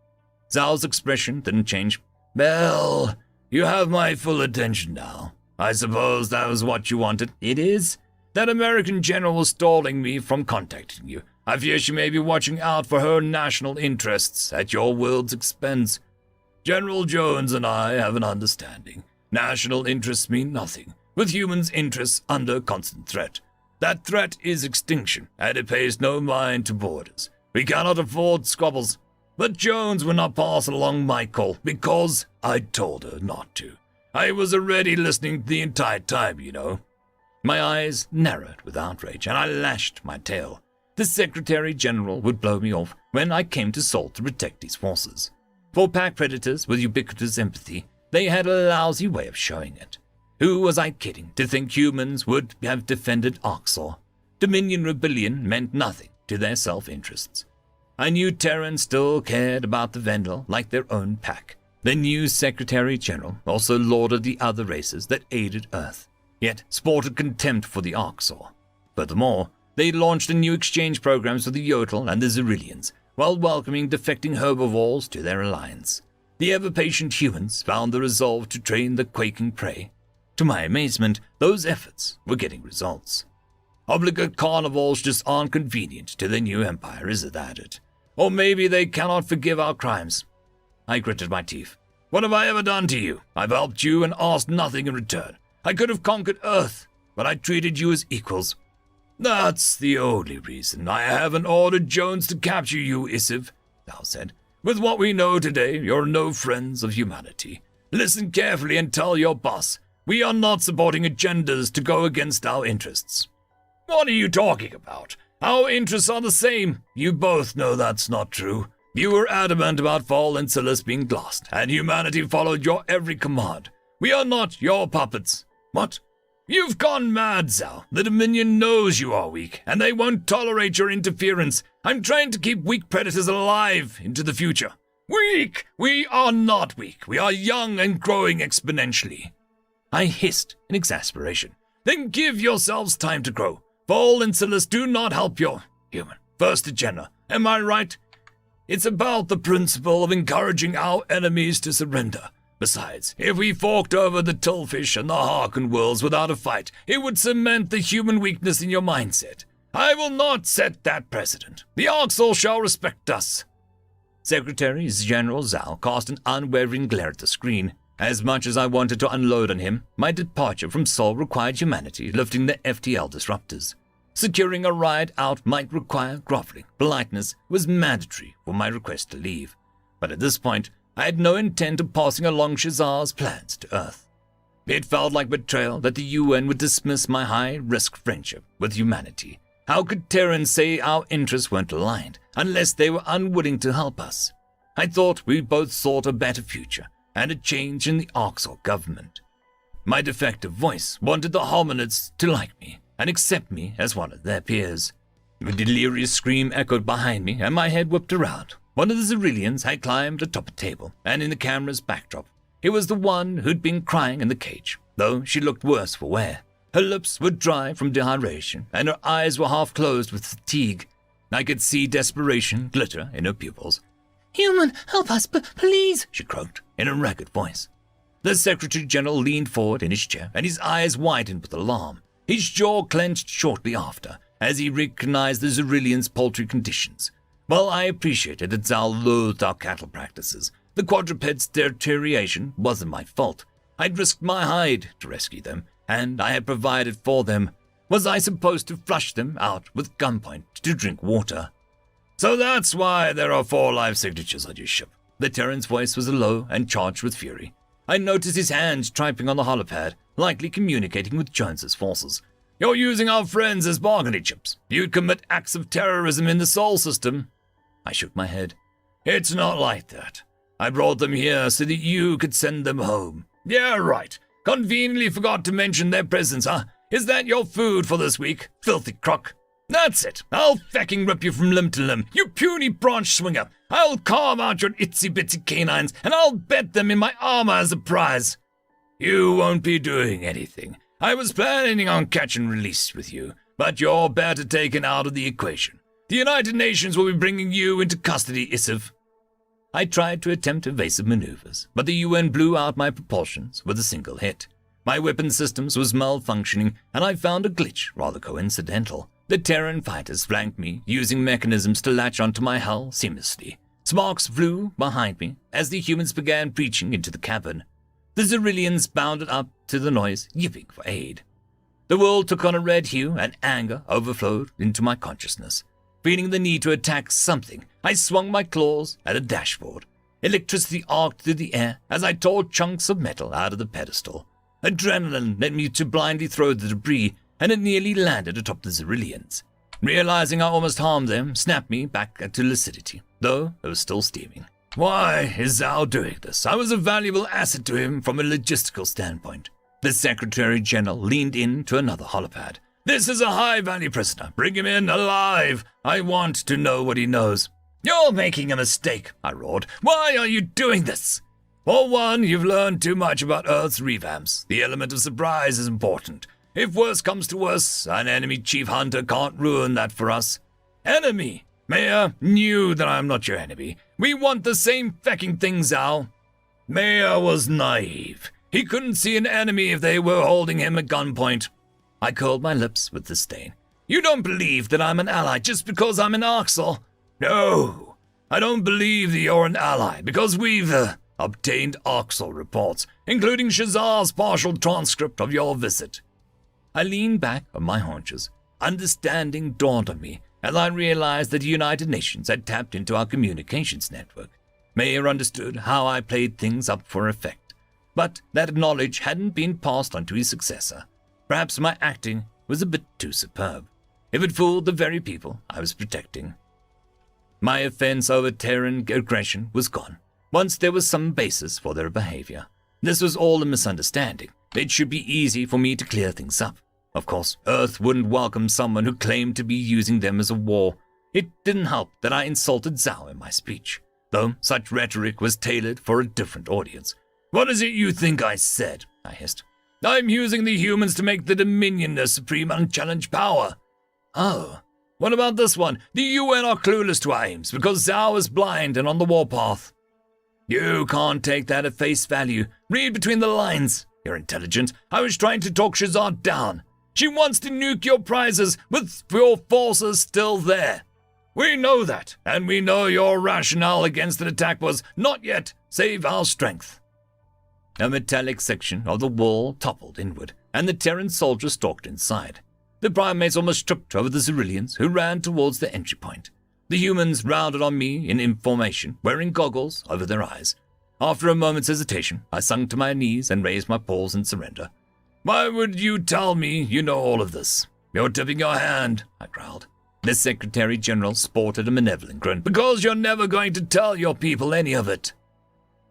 Zhao's expression didn't change. "Well, you have my full attention now. I suppose that was what you wanted." "It is." "That American general was stalling me from contacting you. I fear she may be watching out for her national interests at your world's expense. General Jones and I have an understanding. National interests mean nothing, with humans' interests under constant threat. That threat is extinction, and it pays no mind to borders. We cannot afford squabbles. But Jones will not pass along my call, because I told her not to. I was already listening the entire time, you know." My eyes narrowed with outrage, and I lashed my tail. The Secretary General would blow me off when I came to Sol to protect his forces. For pack predators with ubiquitous empathy, they had a lousy way of showing it. Who was I kidding to think humans would have defended Arxor? Dominion rebellion meant nothing to their self-interests. I knew Terran still cared about the Vendel like their own pack. The new Secretary General also lauded the other races that aided Earth, yet sported contempt for the Arxor. Furthermore, they launched a new exchange programs with the Jotun and the Xerillians, while welcoming defecting herbivores to their alliance. The ever-patient humans found the resolve to train the quaking prey. To my amazement, those efforts were getting results. Obligate carnivores just aren't convenient to the new empire, is that it? Or maybe they cannot forgive our crimes. I gritted my teeth. What have I ever done to you? I've helped you and asked nothing in return. I could have conquered Earth, but I treated you as equals. That's the only reason I haven't ordered Jones to capture you, Issav, thou said. With what we know today, you're no friends of humanity. Listen carefully and tell your boss, we are not supporting agendas to go against our interests. What are you talking about? Our interests are the same. You both know that's not true. You were adamant about Fall and Silas being lost, and humanity followed your every command. We are not your puppets. What? You've gone mad, Zhao. The Dominion knows you are weak, and they won't tolerate your interference. I'm trying to keep weak predators alive into the future. Weak! We are not weak. We are young and growing exponentially. I hissed in exasperation. Then give yourselves time to grow. Fall and Silas do not help your human first agenda. Am I right? It's about the principle of encouraging our enemies to surrender. Besides, if we forked over the Tullfish and the Harken worlds without a fight, it would cement the human weakness in your mindset. I will not set that precedent. The Arxol shall respect us. Secretary General Zhao cast an unwavering glare at the screen. As much as I wanted to unload on him, my departure from Sol required humanity lifting the FTL disruptors. Securing a ride out might require groveling. Politeness was mandatory for my request to leave. But at this point, I had no intent of passing along Shazar's plans to Earth. It felt like betrayal that the UN would dismiss my high-risk friendship with humanity. How could Terrans say our interests weren't aligned unless they were unwilling to help us? I thought we both sought a better future and a change in the Orcs government. My defective voice wanted the hominids to like me and accept me as one of their peers. A delirious scream echoed behind me, and my head whipped around. One of the Xyrillians had climbed atop a table, and in the camera's backdrop, it was the one who'd been crying in the cage, though she looked worse for wear. Her lips were dry from dehydration, and her eyes were half closed with fatigue. I could see desperation glitter in her pupils. "Human, help us, please," she croaked in a ragged voice. The Secretary-General leaned forward in his chair, and his eyes widened with alarm. His jaw clenched shortly after, as he recognized the Xyrillian's paltry conditions. While I appreciated that Zal loathed our cattle practices, the quadrupeds' deterioration wasn't my fault. I'd risked my hide to rescue them, and I had provided for them. Was I supposed to flush them out with gunpoint to drink water? So that's why there are 4 live signatures on your ship. The Terran's voice was low and charged with fury. I noticed his hands typing on the holopad, likely communicating with Jones's forces. You're using our friends as bargaining chips. You'd commit acts of terrorism in the Sol system. I shook my head. It's not like that. I brought them here so that you could send them home. Yeah, right. Conveniently forgot to mention their presence, huh? Is that your food for this week, filthy crock? That's it. I'll fecking rip you from limb to limb, you puny branch swinger. I'll carve out your itsy-bitsy canines, and I'll bet them in my armor as a prize. You won't be doing anything. I was planning on catch and release with you, but you're better taken out of the equation. The United Nations will be bringing you into custody, Isif. I tried to attempt evasive maneuvers, but the UN blew out my propulsions with a single hit. My weapon systems was malfunctioning, and I found a glitch rather coincidental. The Terran fighters flanked me, using mechanisms to latch onto my hull seamlessly. Sparks flew behind me as the humans began breaching into the cavern. The Xyrillians bounded up to the noise, yipping for aid. The world took on a red hue, and anger overflowed into my consciousness. Feeling the need to attack something, I swung my claws at a dashboard. Electricity arced through the air as I tore chunks of metal out of the pedestal. Adrenaline led me to blindly throw the debris, and it nearly landed atop the Xyrillians. Realizing I almost harmed them, snapped me back to lucidity, though it was still steaming. Why is Zal doing this? I was a valuable asset to him from a logistical standpoint. The Secretary-General leaned in to another holopad. This is a high-value prisoner. Bring him in alive. I want to know what he knows. You're making a mistake, I roared. Why are you doing this? For one, you've learned too much about Earth's revamps. The element of surprise is important. If worse comes to worse, an enemy chief hunter can't ruin that for us. Enemy? Mayor, knew that I'm not your enemy. We want the same fecking thing, Zal. Mayor was naive. He couldn't see an enemy if they were holding him at gunpoint. I curled my lips with disdain. You don't believe that I'm an ally just because I'm an Arxel? No, I don't believe that you're an ally because we've obtained Arxel reports, including Shazar's partial transcript of your visit. I leaned back on my haunches. Understanding dawned on me as I realized that the United Nations had tapped into our communications network. Mayer understood how I played things up for effect, but that knowledge hadn't been passed on to his successor. Perhaps my acting was a bit too superb. If it fooled the very people I was protecting. My offense over Terran aggression was gone, once there was some basis for their behavior. This was all a misunderstanding. It should be easy for me to clear things up. Of course, Earth wouldn't welcome someone who claimed to be using them as a war. It didn't help that I insulted Zhao in my speech, though such rhetoric was tailored for a different audience. What is it you think I said? I hissed. I'm using the humans to make the Dominion their supreme unchallenged power. Oh, what about this one? The UN are clueless to our aims because Zhao is blind and on the warpath. You can't take that at face value. Read between the lines. You're intelligent. I was trying to talk Shazad down. She wants to nuke your prizes with your forces still there. We know that, and we know your rationale against an attack was not yet save our strength. A metallic section of the wall toppled inward, and the Terran soldier stalked inside. The primates almost tripped over the Ceruleans, who ran towards the entry point. The humans rounded on me in formation, wearing goggles over their eyes. After a moment's hesitation, I sunk to my knees and raised my paws in surrender. "Why would you tell me you know all of this? You're tipping your hand," I growled. The Secretary General sported a malevolent grin. "Because you're never going to tell your people any of it."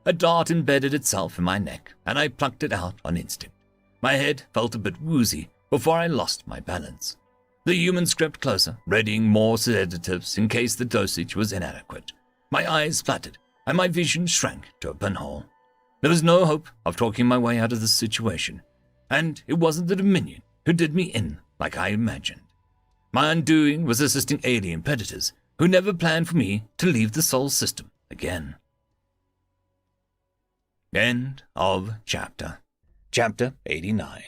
A dart embedded itself in my neck, and I plucked it out on instinct. My head felt a bit woozy before I lost my balance. The humans crept closer, readying more sedatives in case the dosage was inadequate. My eyes fluttered, and my vision shrank to a pinhole. There was no hope of talking my way out of this situation, and it wasn't the Dominion who did me in like I imagined. My undoing was assisting alien predators who never planned for me to leave the Sol system again. End of chapter. Chapter 89.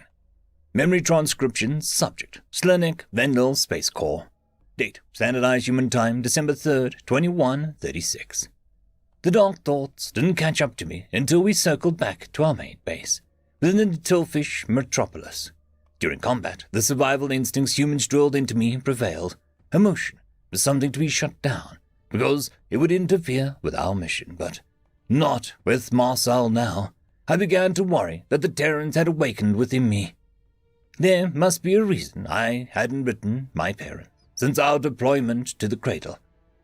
Memory transcription subject, Slanek Vendel Space Corps. Date, Standardized Human Time, December 3rd, 2136. The dark thoughts didn't catch up to me until we circled back to our main base, within the Tillfish metropolis. During combat, the survival instincts humans drilled into me prevailed. Emotion was something to be shut down, because it would interfere with our mission, but not with Marcel now. I began to worry that the Terrans had awakened within me. There must be a reason I hadn't written my parents, since our deployment to the cradle.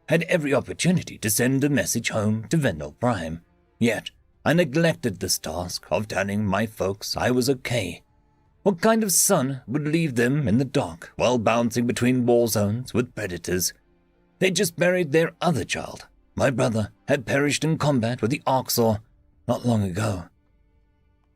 Had every opportunity to send a message home to Vendel Prime, yet I neglected this task of telling my folks I was okay. What kind of son would leave them in the dark while bouncing between war zones with predators? They just buried their other child. My brother had perished in combat with the Orcs not long ago.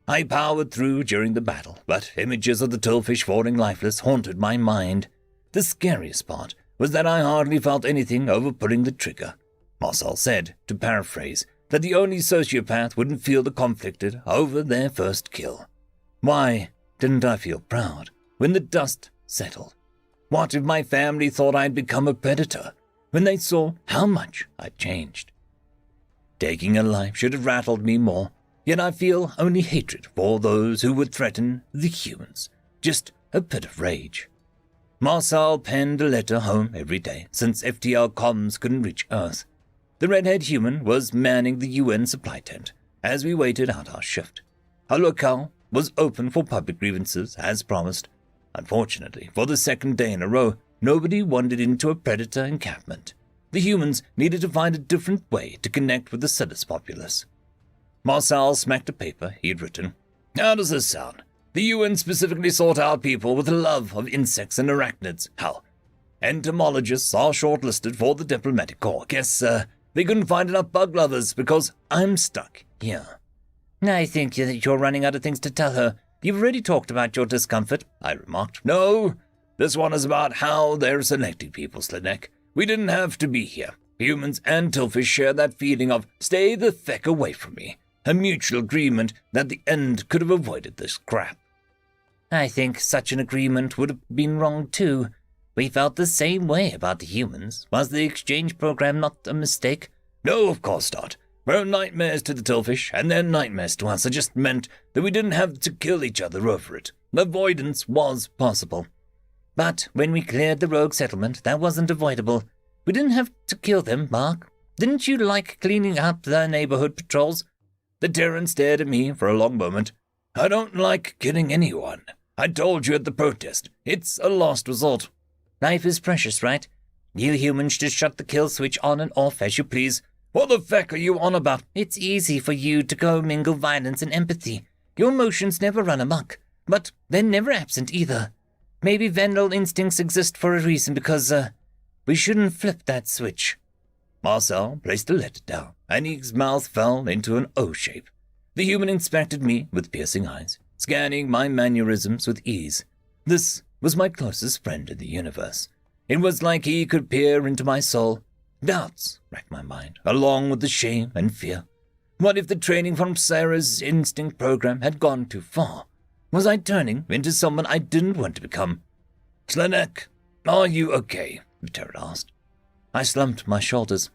I powered through during the battle, but images of the Tillfish falling lifeless haunted my mind. The scariest part was that I hardly felt anything over pulling the trigger. Marcel said, to paraphrase, that the only sociopath wouldn't feel the conflicted over their first kill. Why didn't I feel proud when the dust settled? What if my family thought I'd become a predator when they saw how much I'd changed? Taking a life should have rattled me more, yet I feel only hatred for those who would threaten the humans, just a pit of rage. Marcel penned a letter home every day, since FTL comms couldn't reach Earth. The redhead human was manning the UN supply tent as we waited out our shift. Our locale was open for public grievances, as promised. Unfortunately, for the second day in a row, nobody wandered into a predator encampment. The humans needed to find a different way to connect with the Siddis populace. Marcel smacked a paper he had written. "How does this sound? The UN specifically sought out people with a love of insects and arachnids. How? Entomologists are shortlisted for the diplomatic corps. Guess they couldn't find enough bug lovers because I'm stuck here." I think that you're running out of things to tell her. You've already talked about your discomfort, I remarked. "No, this one is about how they're selecting people, Slanek. We didn't have to be here. Humans and Tillfish share that feeling of stay the feck away from me. A mutual agreement that the end could have avoided this crap." I think such an agreement would have been wrong too. We felt the same way about the humans. Was the exchange program not a mistake? No, of course not. We're nightmares to the Tillfish, and they're nightmares to us. It just meant that we didn't have to kill each other over it. Avoidance was possible. But when we cleared the rogue settlement, that wasn't avoidable. We didn't have to kill them, Mark. Didn't you like cleaning up the neighborhood patrols? The Terran stared at me for a long moment. "I don't like killing anyone. I told you at the protest. It's a last resort." Life is precious, right? You humans just shut the kill switch on and off as you please. What the feck are you on about? It's easy for you to commingle violence and empathy. Your emotions never run amok, but they're never absent either. Maybe Vendel instincts exist for a reason because, we shouldn't flip that switch. Marcel placed the letter down, and his mouth fell into an O shape. The human inspected me with piercing eyes, scanning my mannerisms with ease. This was my closest friend in the universe. It was like he could peer into my soul. Doubts racked my mind, along with the shame and fear. What if the training from Sarah's instinct program had gone too far? Was I turning into someone I didn't want to become? "Slanek, are you okay?" the Terran asked. I slumped my shoulders.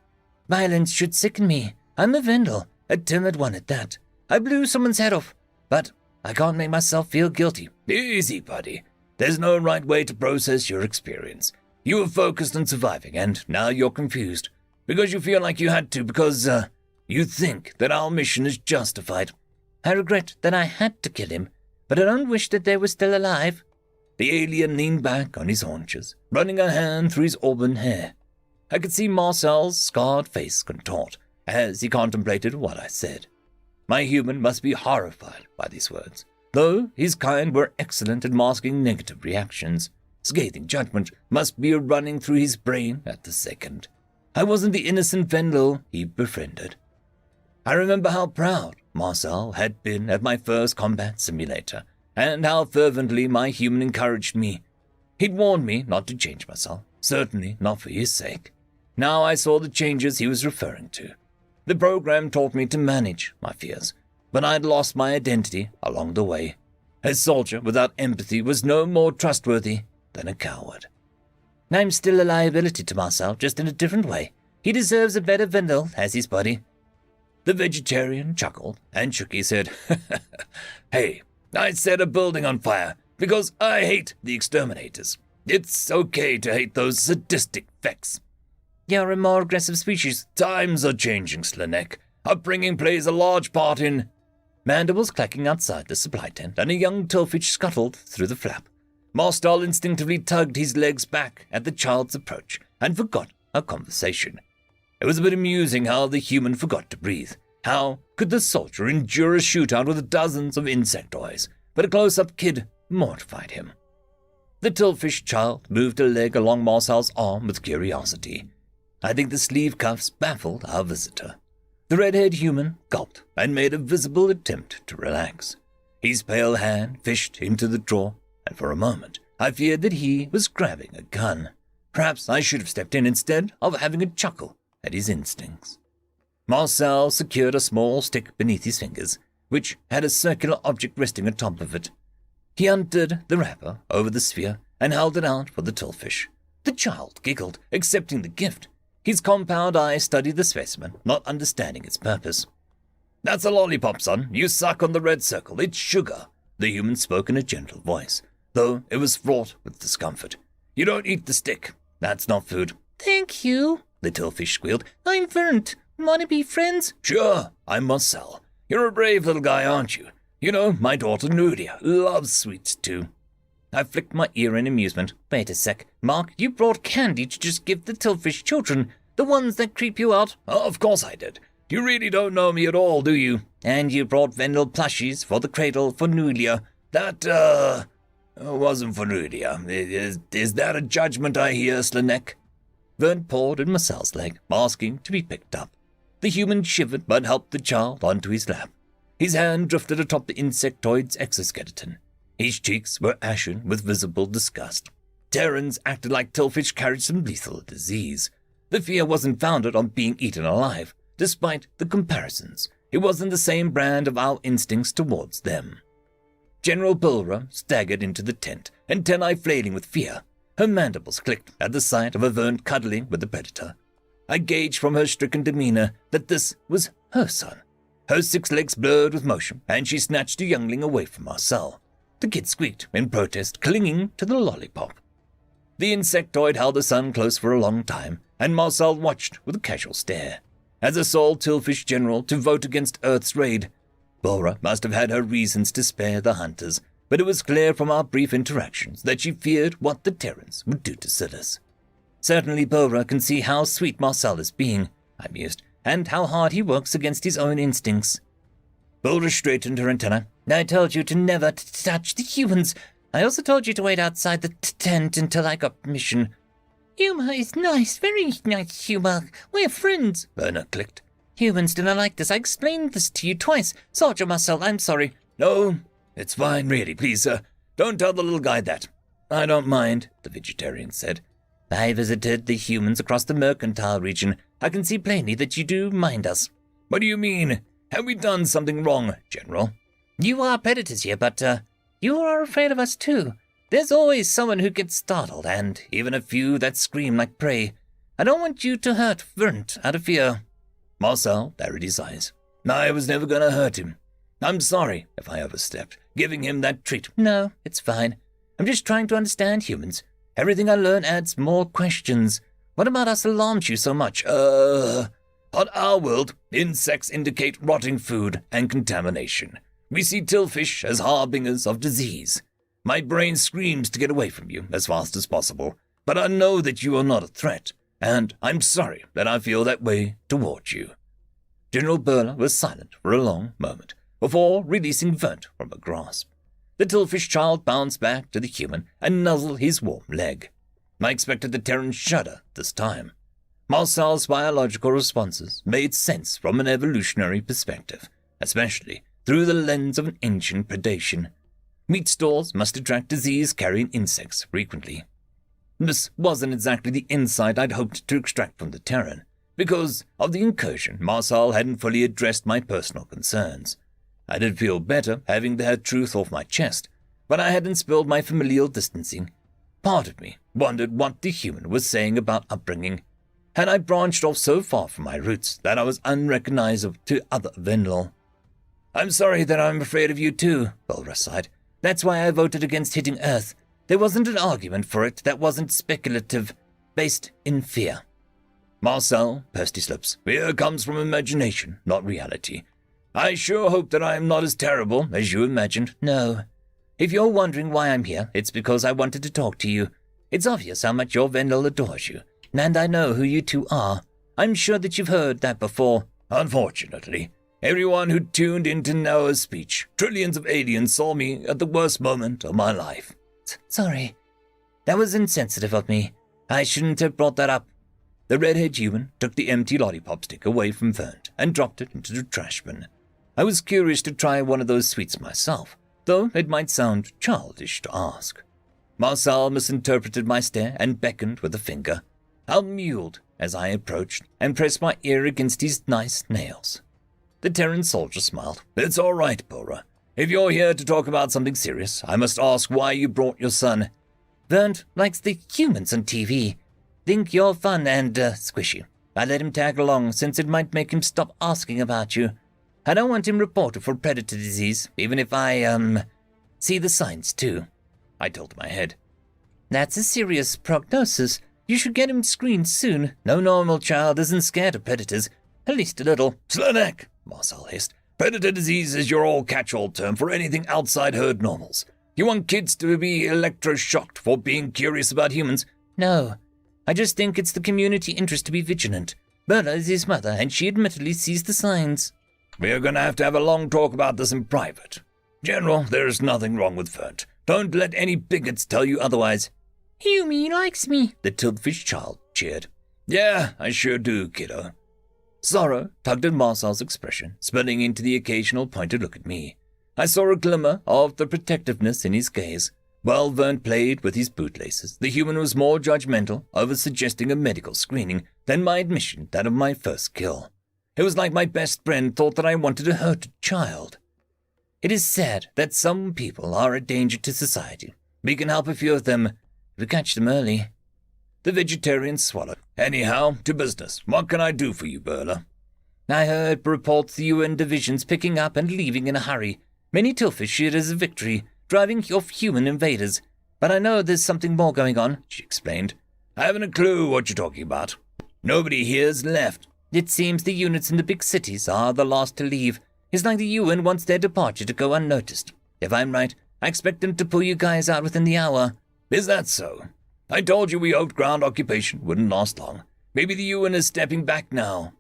Violence should sicken me. I'm a Vendel, a timid one at that. I blew someone's head off, but I can't make myself feel guilty. "Easy, buddy. There's no right way to process your experience. You were focused on surviving, and now you're confused. Because you feel like you had to, because, you think that our mission is justified. I regret that I had to kill him, but I don't wish that they were still alive. The alien leaned back on his haunches, running a hand through his auburn hair. I could see Marcel's scarred face contort as he contemplated what I said. My human must be horrified by these words, though his kind were excellent at masking negative reactions. Scathing judgment must be running through his brain at the second. I wasn't the innocent Venlo he befriended. I remember how proud Marcel had been at my first combat simulator, and how fervently my human encouraged me. He'd warned me not to change myself, certainly not for his sake. Now I saw the changes he was referring to. The program taught me to manage my fears, but I'd lost my identity along the way. A soldier without empathy was no more trustworthy than a coward. I'm still a liability to Marcel, just in a different way. He deserves a better Vendel as his buddy. The vegetarian chuckled and shook his head. Hey, I set a building on fire because I hate the exterminators. It's okay to hate those sadistic fecks. You're a more aggressive species. Times are changing, Slanek. Upbringing plays a large part in... Mandibles clacking outside the supply tent, and a young tillfish scuttled through the flap. Marstal instinctively tugged his legs back at the child's approach and forgot our conversation. It was a bit amusing how the human forgot to breathe. How could the soldier endure a shootout with dozens of insectoids, but a close-up kid mortified him. The tillfish child moved a leg along Marcel's arm with curiosity. I think the sleeve cuffs baffled our visitor. The red-haired human gulped and made a visible attempt to relax. His pale hand fished into the drawer, and for a moment I feared that he was grabbing a gun. Perhaps I should have stepped in instead of having a chuckle at his instincts. Marcel secured a small stick beneath his fingers, which had a circular object resting atop of it. He undid the wrapper over the sphere and held it out for the tillfish. The child giggled, accepting the gift. His compound eye studied the specimen, not understanding its purpose. That's a lollipop, son. You suck on the red circle. It's sugar. The human spoke in a gentle voice, though it was fraught with discomfort. You don't eat the stick. That's not food. Thank you, the tillfish squealed. I'm Vernt. Wanna be friends? Sure, I'm Marcel. You're a brave little guy, aren't you? You know, my daughter Nudia loves sweets too. I flicked my ear in amusement. Wait a sec. Mark, you brought candy to just give the tillfish children, the ones that creep you out. Oh, of course I did. You really don't know me at all, do you? And you brought Vendel plushies for the cradle for Nulia. That, wasn't for Nudia. Is that a judgment I hear, Slanek? Vern pawed at Marcel's leg, asking to be picked up. The human shivered but helped the child onto his lap. His hand drifted atop the insectoid's exoskeleton. His cheeks were ashen with visible disgust. Terrans acted like tillfish carried some lethal disease. The fear wasn't founded on being eaten alive, despite the comparisons. It wasn't the same brand of our instincts towards them. General Bulra staggered into the tent, antennae flailing with fear. Her mandibles clicked at the sight of a Vern cuddling with the predator. I gauged from her stricken demeanor that this was her son. Her 6 legs blurred with motion, and she snatched a youngling away from Marcel. The kid squeaked in protest, clinging to the lollipop. The insectoid held the son close for a long time, and Marcel watched with a casual stare. As a sole tillfish general to vote against Earth's raid, Bora must have had her reasons to spare the hunters, but it was clear from our brief interactions that she feared what the Terrans would do to Silas. Certainly Bora can see how sweet Marcel is being, I mused, and how hard he works against his own instincts. Bora straightened her antenna. I told you to never touch the humans. I also told you to wait outside the tent until I got permission. Humor is nice, very nice humor. We're friends, Werner clicked. Humans do not like this. I explained this to you twice. Sergeant Marcel, I'm sorry. No, it's fine, really. Please, don't tell the little guy that. I don't mind, the vegetarian said. I visited the humans across the mercantile region. I can see plainly that you do mind us. What do you mean? Have we done something wrong, General? You are predators here, but, you are afraid of us too. There's always someone who gets startled, and even a few that scream like prey. I don't want you to hurt Vernt out of fear. Marcel buried his eyes. I was never going to hurt him. I'm sorry if I overstepped, giving him that treat. No, it's fine. I'm just trying to understand humans. Everything I learn adds more questions. What about us alarms you so much? On our world, insects indicate rotting food and contamination. We see tillfish as harbingers of disease. My brain screams to get away from you as fast as possible, but I know that you are not a threat, and I'm sorry that I feel that way towards you. General Burler was silent for a long moment before releasing Vent from a grasp. The tillfish child bounced back to the human and nuzzled his warm leg. I expected the Terran shudder this time. Marcel's biological responses made sense from an evolutionary perspective, especially through the lens of an ancient predation. Meat stores must attract disease-carrying insects frequently. This wasn't exactly the insight I'd hoped to extract from the Terran. Because of the incursion, Marcel hadn't fully addressed my personal concerns. I did feel better having the truth off my chest, but I hadn't spilled my familial distancing. Part of me wondered what the human was saying about upbringing. Had I branched off so far from my roots that I was unrecognizable to other Venlil? I'm sorry that I'm afraid of you too, Bulra sighed. That's why I voted against hitting Earth. There wasn't an argument for it that wasn't speculative, based in fear. Marcel pursed his lips. Fear comes from imagination, not reality. I sure hope that I am not as terrible as you imagined. No. If you're wondering why I'm here, it's because I wanted to talk to you. It's obvious how much your Vendel adores you, and I know who you two are. I'm sure that you've heard that before. Unfortunately, everyone who tuned into Noah's speech, trillions of aliens saw me at the worst moment of my life. Sorry. That was insensitive of me. I shouldn't have brought that up. The red-haired human took the empty lollipop stick away from Vern and dropped it into the trash bin. I was curious to try one of those sweets myself, though it might sound childish to ask. Marcel misinterpreted my stare and beckoned with a finger. I mewed as I approached and pressed my ear against his nice nails. The Terran soldier smiled. It's all right, Bulra. If you're here to talk about something serious, I must ask why you brought your son. Vern likes the humans on TV. Think you're fun and squishy. I let him tag along since it might make him stop asking about you. I don't want him reported for predator disease, even if I, see the signs too. I tilted my head. That's a serious prognosis. You should get him screened soon. No normal child isn't scared of predators, at least a little. Slanek, Marcel hissed. Predator disease is your all catch-all term for anything outside herd normals. You want kids to be electroshocked for being curious about humans? No. I just think it's the community interest to be vigilant. Berla is his mother, and she admittedly sees the signs. We're going to have a long talk about this in private. General, there's nothing wrong with Vert. Don't let any bigots tell you otherwise. Hume likes me, the Tiltfish child cheered. Yeah, I sure do, kiddo. Sorrow tugged at Marcel's expression, spilling into the occasional pointed look at me. I saw a glimmer of the protectiveness in his gaze. While Vern played with his bootlaces, the human was more judgmental over suggesting a medical screening than my admission that of my first kill. It was like my best friend thought that I wanted to hurt a child. It is sad that some people are a danger to society. We can help a few of them if we catch them early. The vegetarian swallowed. Anyhow, to business. What can I do for you, Burla? I heard reports the UN divisions picking up and leaving in a hurry. Many Tilfish see it as a victory, driving off human invaders. But I know there's something more going on, she explained. I haven't a clue what you're talking about. Nobody here's left. It seems the units in the big cities are the last to leave. It's like the UN wants their departure to go unnoticed. If I'm right, I expect them to pull you guys out within the hour. Is that so? I told you we hoped ground occupation wouldn't last long. Maybe the UN is stepping back now.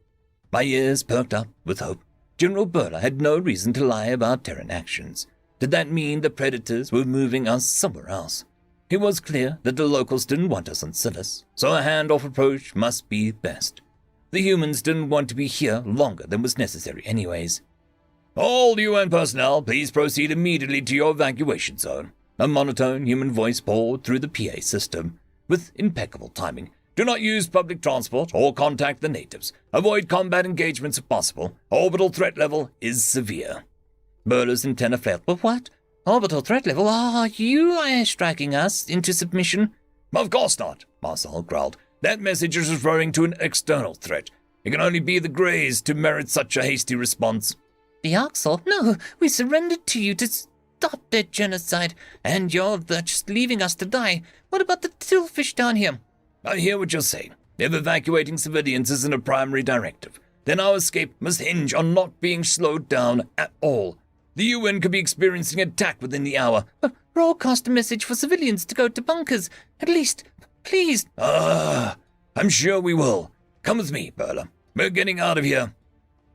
My ears perked up with hope. General Burla had no reason to lie about Terran actions. Did that mean the predators were moving us somewhere else? It was clear that the locals didn't want us on Silas, so a handoff approach must be best. The humans didn't want to be here longer than was necessary anyways. All UN personnel, please proceed immediately to your evacuation zone. A monotone human voice poured through the PA system. With impeccable timing. Do not use public transport or contact the natives. Avoid combat engagements if possible. Orbital threat level is severe. Burla's antenna flailed. But what? Orbital threat level? Are you striking us into submission? Of course not, Marcel growled. That message is referring to an external threat. It can only be the Greys to merit such a hasty response. The Oxal? No, we surrendered to you to... Stop that genocide, and you're just leaving us to die. What about the tillfish down here? I hear what you're saying. If evacuating civilians isn't a primary directive, then our escape must hinge on not being slowed down at all. The UN could be experiencing an attack within the hour. Broadcast a message for civilians to go to bunkers. At least, please. I'm sure we will. Come with me, Burla. We're getting out of here.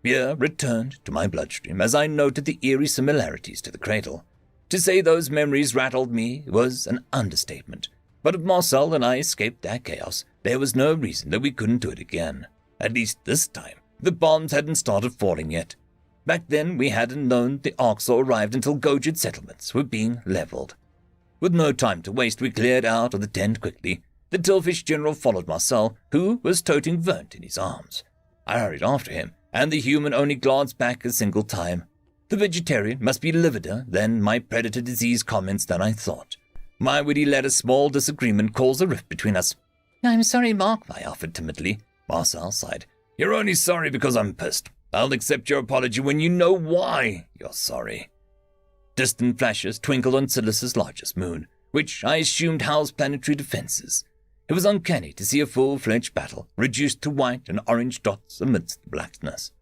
Fear returned to my bloodstream as I noted the eerie similarities to the cradle. To say those memories rattled me was an understatement. But if Marcel and I escaped that chaos, there was no reason that we couldn't do it again. At least this time, the bombs hadn't started falling yet. Back then, we hadn't known the Orcs arrived until Gojid settlements were being leveled. With no time to waste, we cleared out of the tent quickly. The Tillfish General followed Marcel, who was toting Vert in his arms. I hurried after him, and the human only glanced back a single time. The vegetarian must be livider than my predator disease comments than I thought. My witty let a small disagreement cause a rift between us. I'm sorry, Mark, I offered timidly. Marcel sighed. You're only sorry because I'm pissed. I'll accept your apology when you know why you're sorry. Distant flashes twinkled on Silas's largest moon, which I assumed housed planetary defenses. It was uncanny to see a full-fledged battle reduced to white and orange dots amidst the blackness.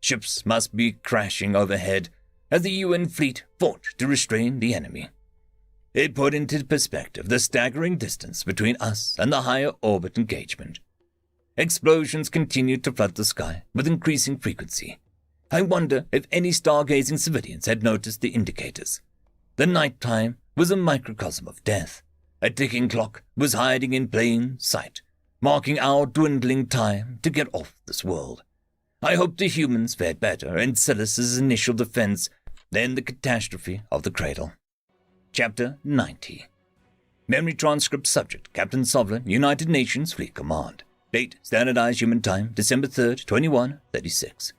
Ships must be crashing overhead as the UN fleet fought to restrain the enemy. It put into perspective the staggering distance between us and the higher orbit engagement. Explosions continued to flood the sky with increasing frequency. I wonder if any stargazing civilians had noticed the indicators. The nighttime was a microcosm of death. A ticking clock was hiding in plain sight, marking our dwindling time to get off this world. I hoped the humans fared better in Silas's initial defense than the catastrophe of the cradle. Chapter 90. Memory transcript subject, Captain Sovlin, United Nations Fleet Command. Date, Standardized Human Time, December 3rd, 2136.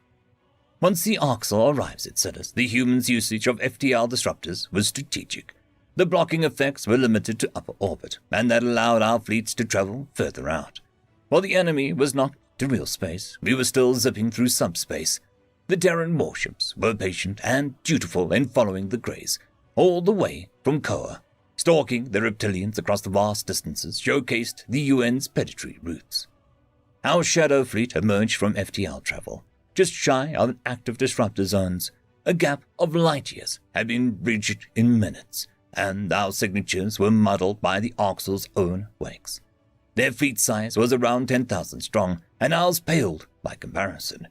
Once the Arxel arrives at Silas, the humans' usage of FTL disruptors was strategic. The blocking effects were limited to upper orbit, and that allowed our fleets to travel further out. While the enemy was knocked to real space, we were still zipping through subspace. The Terran warships were patient and dutiful in following the Greys, all the way from Koa. Stalking the reptilians across the vast distances showcased the UN's predatory routes. Our shadow fleet emerged from FTL travel, just shy of an active disruptor zones. A gap of light years had been bridged in minutes, and our signatures were muddled by the Arxel's own wakes. Their fleet size was around 10,000 strong, and ours paled by comparison.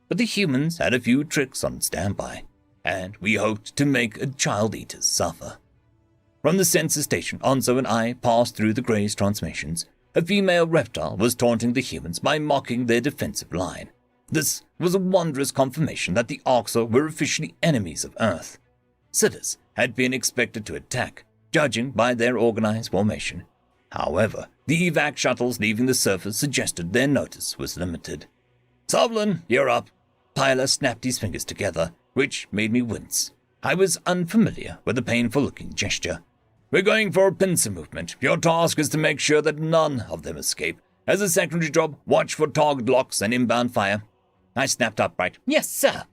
But the humans had a few tricks on standby, and we hoped to make a child-eaters suffer. From the sensor station, Onzo and I passed through the Grey's transmissions. A female reptile was taunting the humans by mocking their defensive line. This was a wondrous confirmation that the Arxel were officially enemies of Earth. Silas had been expected to attack, judging by their organized formation. However, the evac shuttles leaving the surface suggested their notice was limited. Sovlin, you're up. Tyler snapped his fingers together, which made me wince. I was unfamiliar with the painful-looking gesture. We're going for a pincer movement. Your task is to make sure that none of them escape. As a secondary job, watch for target locks and inbound fire. I snapped upright. Yes, sir.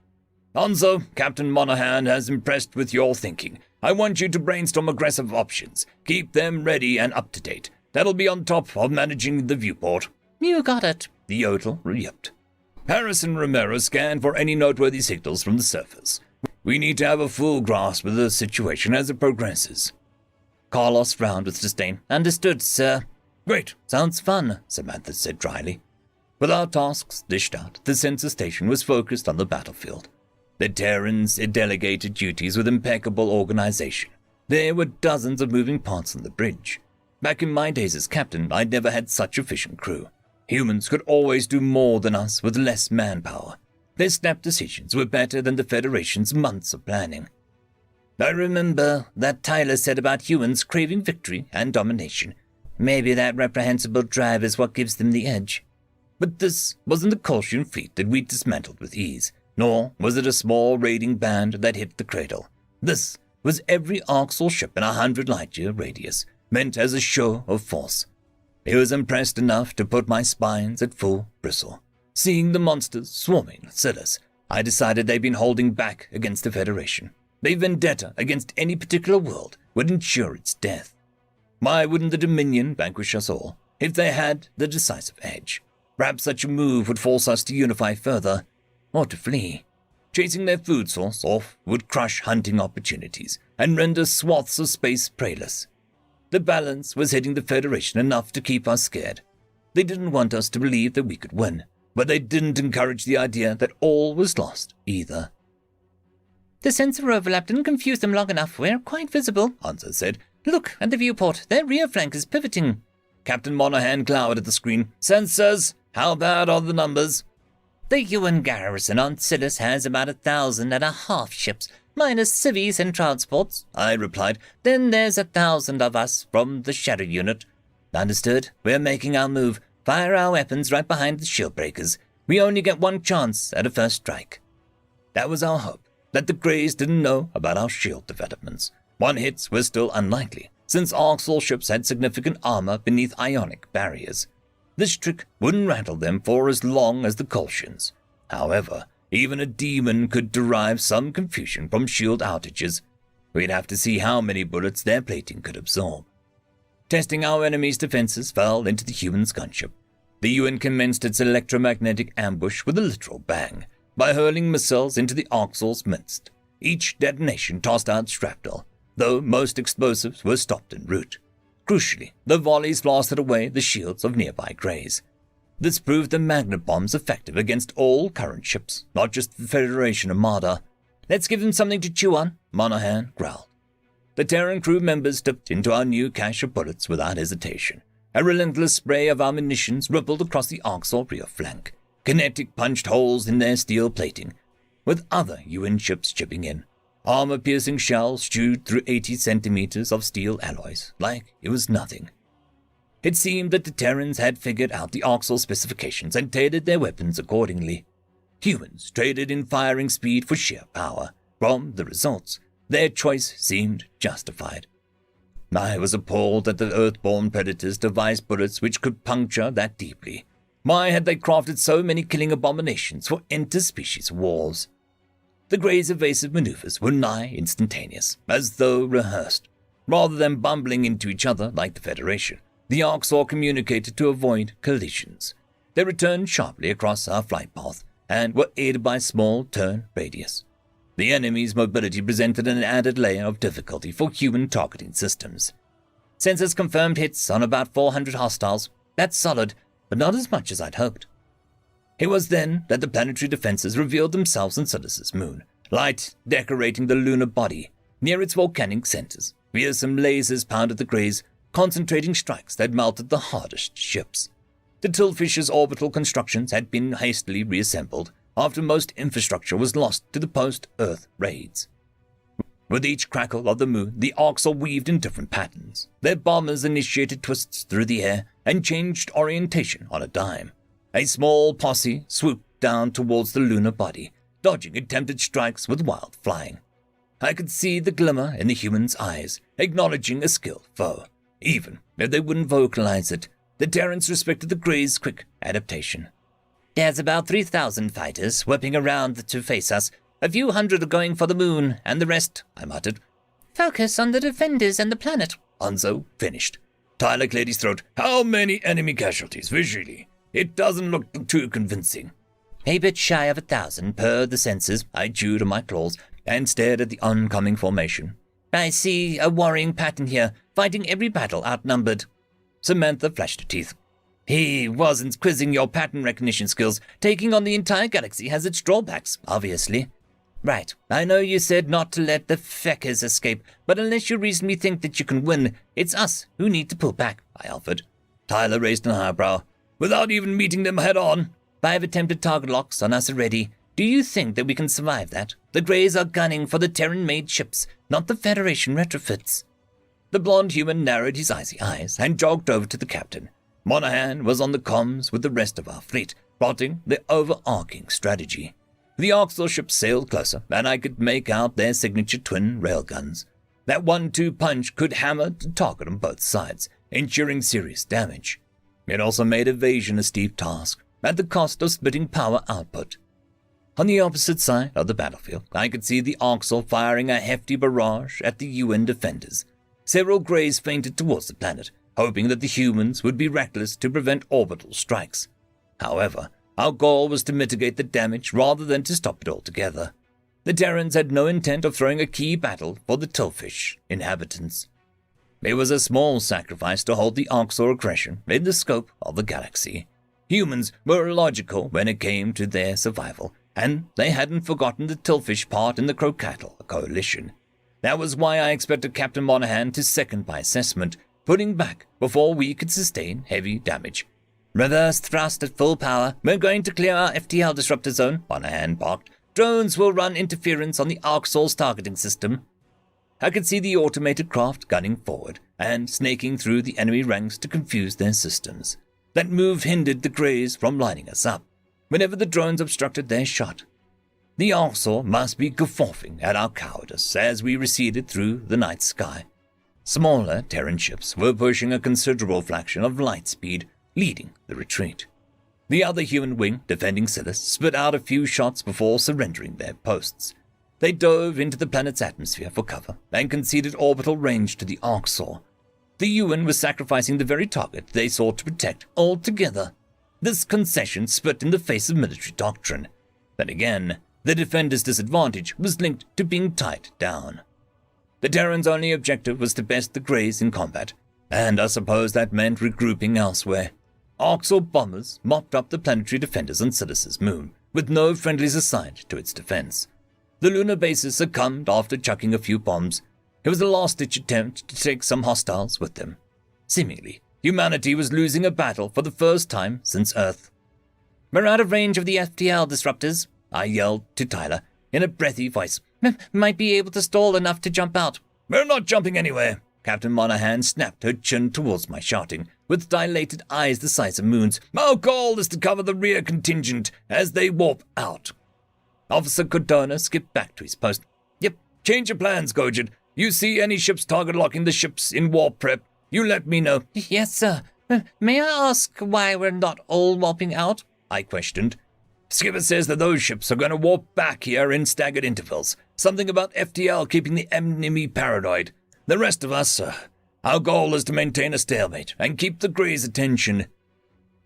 Onzo, Captain Monahan has impressed with your thinking. I want you to brainstorm aggressive options. Keep them ready and up to date. That'll be on top of managing the viewport. You got it, the Yodel re-upped. Harris and Romero scan for any noteworthy signals from the surface. We need to have a full grasp of the situation as it progresses. Carlos frowned with disdain. Understood, sir. Great. Sounds fun, Samantha said dryly. With our tasks dished out, the sensor station was focused on the battlefield. The Terrans delegated duties with impeccable organization. There were dozens of moving parts on the bridge. Back in my days as captain, I'd never had such efficient crew. Humans could always do more than us with less manpower. Their snap decisions were better than the Federation's months of planning. I remember that Tyler said about humans craving victory and domination. Maybe that reprehensible drive is what gives them the edge. But this wasn't the Kolshian fleet that we dismantled with ease, nor was it a small raiding band that hit the cradle. This was every Arxel ship in 100 light-year radius, meant as a show of force. It was impressed enough to put my spines at full bristle. Seeing the monsters swarming Silas, I decided they'd been holding back against the Federation. A vendetta against any particular world would ensure its death. Why wouldn't the Dominion vanquish us all if they had the decisive edge? Perhaps such a move would force us to unify further, or to flee. Chasing their food source off would crush hunting opportunities and render swaths of space preyless. The balance was hitting the Federation enough to keep us scared. They didn't want us to believe that we could win, but they didn't encourage the idea that all was lost either. The sensor overlap didn't confuse them long enough. We're quite visible, Hanzo said. Look at the viewport. Their rear flank is pivoting. Captain Monahan glowered at the screen. Sensors, how bad are the numbers? The UN garrison on Silas has about 1,500 ships, minus civies and transports, I replied. Then there's 1,000 of us from the Shadow Unit. Understood. We're making our move. Fire our weapons right behind the shield breakers. We only get one chance at a first strike. That was our hope, that the Greys didn't know about our shield developments. One hits were still unlikely, since Orcs ships had significant armor beneath ionic barriers. This trick wouldn't rattle them for as long as the Kolshians. However, even a demon could derive some confusion from shield outages. We'd have to see how many bullets their plating could absorb. Testing our enemy's defenses fell into the humans' gunship. The UN commenced its electromagnetic ambush with a literal bang, by hurling missiles into the Orcs' midst. Each detonation tossed out shrapnel, though most explosives were stopped en route. Crucially, the volleys blasted away the shields of nearby Greys. This proved the magnet bombs effective against all current ships, not just the Federation Armada. Let's give them something to chew on, Monahan growled. The Terran crew members dipped into our new cache of bullets without hesitation. A relentless spray of our munitions rippled across the Arxor rear flank. Kinetic punched holes in their steel plating, with other UN ships chipping in. Armor-piercing shells chewed through 80 centimeters of steel alloys, like it was nothing. It seemed that the Terrans had figured out the Arxor specifications and tailored their weapons accordingly. Humans traded in firing speed for sheer power. From the results, their choice seemed justified. I was appalled that the Earthborn predators devised bullets which could puncture that deeply. Why had they crafted so many killing abominations for interspecies wars? The Greys' evasive maneuvers were nigh instantaneous, as though rehearsed. Rather than bumbling into each other like the Federation, the Arxor communicated to avoid collisions. They returned sharply across our flight path, and were aided by a small turn radius. The enemy's mobility presented an added layer of difficulty for human targeting systems. Sensors confirmed hits on about 400 hostiles. That's solid, but not as much as I'd hoped. It was then that the planetary defenses revealed themselves on Silas's moon, light decorating the lunar body. Near its volcanic centers, fearsome lasers pounded the Greys, concentrating strikes that melted the hardest ships. The Tillfish's orbital constructions had been hastily reassembled after most infrastructure was lost to the post-Earth raids. With each crackle of the moon, the Orcs weaved in different patterns. Their bombers initiated twists through the air and changed orientation on a dime. A small posse swooped down towards the lunar body, dodging attempted strikes with wild flying. I could see the glimmer in the humans' eyes, acknowledging a skilled foe. Even if they wouldn't vocalize it, the Terrans respected the Greys' quick adaptation. There's about 3,000 fighters whipping around to face us. A few hundred are going for the moon, and the rest, I muttered. Focus on the defenders and the planet, Hanzo finished. Tyler cleared his throat. How many enemy casualties visually? It doesn't look too convincing. A bit shy of 1,000 per the sensors. I chewed on my claws and stared at the oncoming formation. I see a worrying pattern here, fighting every battle outnumbered. Samantha flashed her teeth. He wasn't quizzing your pattern recognition skills. Taking on the entire galaxy has its drawbacks, obviously. Right, I know you said not to let the feckers escape, but unless you reasonably think that you can win, it's us who need to pull back, I offered. Tyler raised an eyebrow. Without even meeting them head-on? 5 attempted target locks on us already. Do you think that we can survive that? The Greys are gunning for the Terran-made ships, not the Federation retrofits. The blonde human narrowed his icy eyes and jogged over to the captain. Monahan was on the comms with the rest of our fleet, plotting the overarching strategy. The Arxor ships sailed closer, and I could make out their signature twin railguns. That 1-2 punch could hammer the target on both sides, ensuring serious damage. It also made evasion a steep task, at the cost of splitting power output. On the opposite side of the battlefield, I could see the Orcs firing a hefty barrage at the UN defenders. Several Greys feinted towards the planet, hoping that the humans would be reckless to prevent orbital strikes. However, our goal was to mitigate the damage rather than to stop it altogether. The Terrans had no intent of throwing a key battle for the Tillfish inhabitants. It was a small sacrifice to hold the Orcs' aggression in the scope of the galaxy. Humans were illogical when it came to their survival, and they hadn't forgotten the Tillfish part in the Crocattle coalition. That was why I expected Captain Monahan to second my assessment, putting back before we could sustain heavy damage. Reverse thrust at full power. We're going to clear our FTL disruptor zone, Monahan barked. Drones will run interference on the Arxol's targeting system. I could see the automated craft gunning forward and snaking through the enemy ranks to confuse their systems. That move hindered the Greys from lining us up whenever the drones obstructed their shot. The Arxol must be guffawing at our cowardice as we receded through the night sky. Smaller Terran ships were pushing a considerable fraction of light speed, leading the retreat. The other human wing, defending Silas, spit out a few shots before surrendering their posts. They dove into the planet's atmosphere for cover and conceded orbital range to the Arxol. The UN was sacrificing the very target they sought to protect altogether. This concession split in the face of military doctrine. Then again, the defenders' disadvantage was linked to being tied down. The Terrans' only objective was to best the Greys in combat, and I suppose that meant regrouping elsewhere. Arxol bombers mopped up the planetary defenders on Silas's moon, with no friendlies assigned to its defense. The lunar bases succumbed after chucking a few bombs. It was a last-ditch attempt to take some hostiles with them. Seemingly, humanity was losing a battle for the first time since Earth. We're out of range of the FTL disruptors, I yelled to Tyler in a breathy voice. Might be able to stall enough to jump out. We're not jumping anywhere. Captain Monahan snapped her chin towards my, shouting, with dilated eyes the size of moons. Our goal is to cover the rear contingent as they warp out. Officer Cordona skipped back to his post. Yep, change your plans, Gojid. You see any ships target locking the ships in warp prep, you let me know. Yes, sir. May I ask why we're not all warping out? I questioned. Skipper says that those ships are going to warp back here in staggered intervals. Something about FTL keeping the enemy paranoid. The rest of us, our goal is to maintain a stalemate and keep the Greys' attention.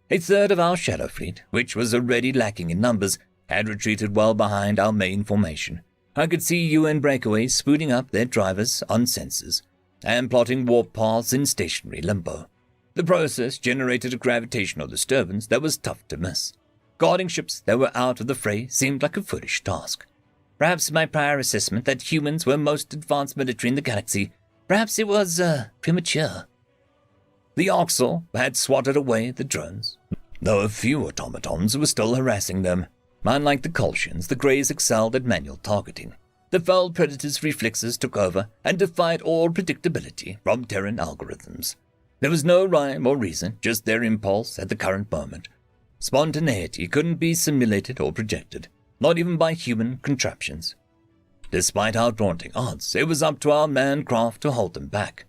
A third of our shadow fleet, which was already lacking in numbers, had retreated well behind our main formation. I could see UN breakaways spooting up their drivers on sensors and plotting warp paths in stationary limbo. The process generated a gravitational disturbance that was tough to miss. Guarding ships that were out of the fray seemed like a foolish task. Perhaps my prior assessment that humans were most advanced military in the galaxy, perhaps it was, premature. The Arxol had swatted away the drones, though a few automatons were still harassing them. Unlike the Kolshians, the Greys excelled at manual targeting. The fell predators' reflexes took over and defied all predictability from Terran algorithms. There was no rhyme or reason, just their impulse at the current moment. Spontaneity couldn't be simulated or projected, not even by human contraptions. Despite our daunting odds, it was up to our manned craft to hold them back.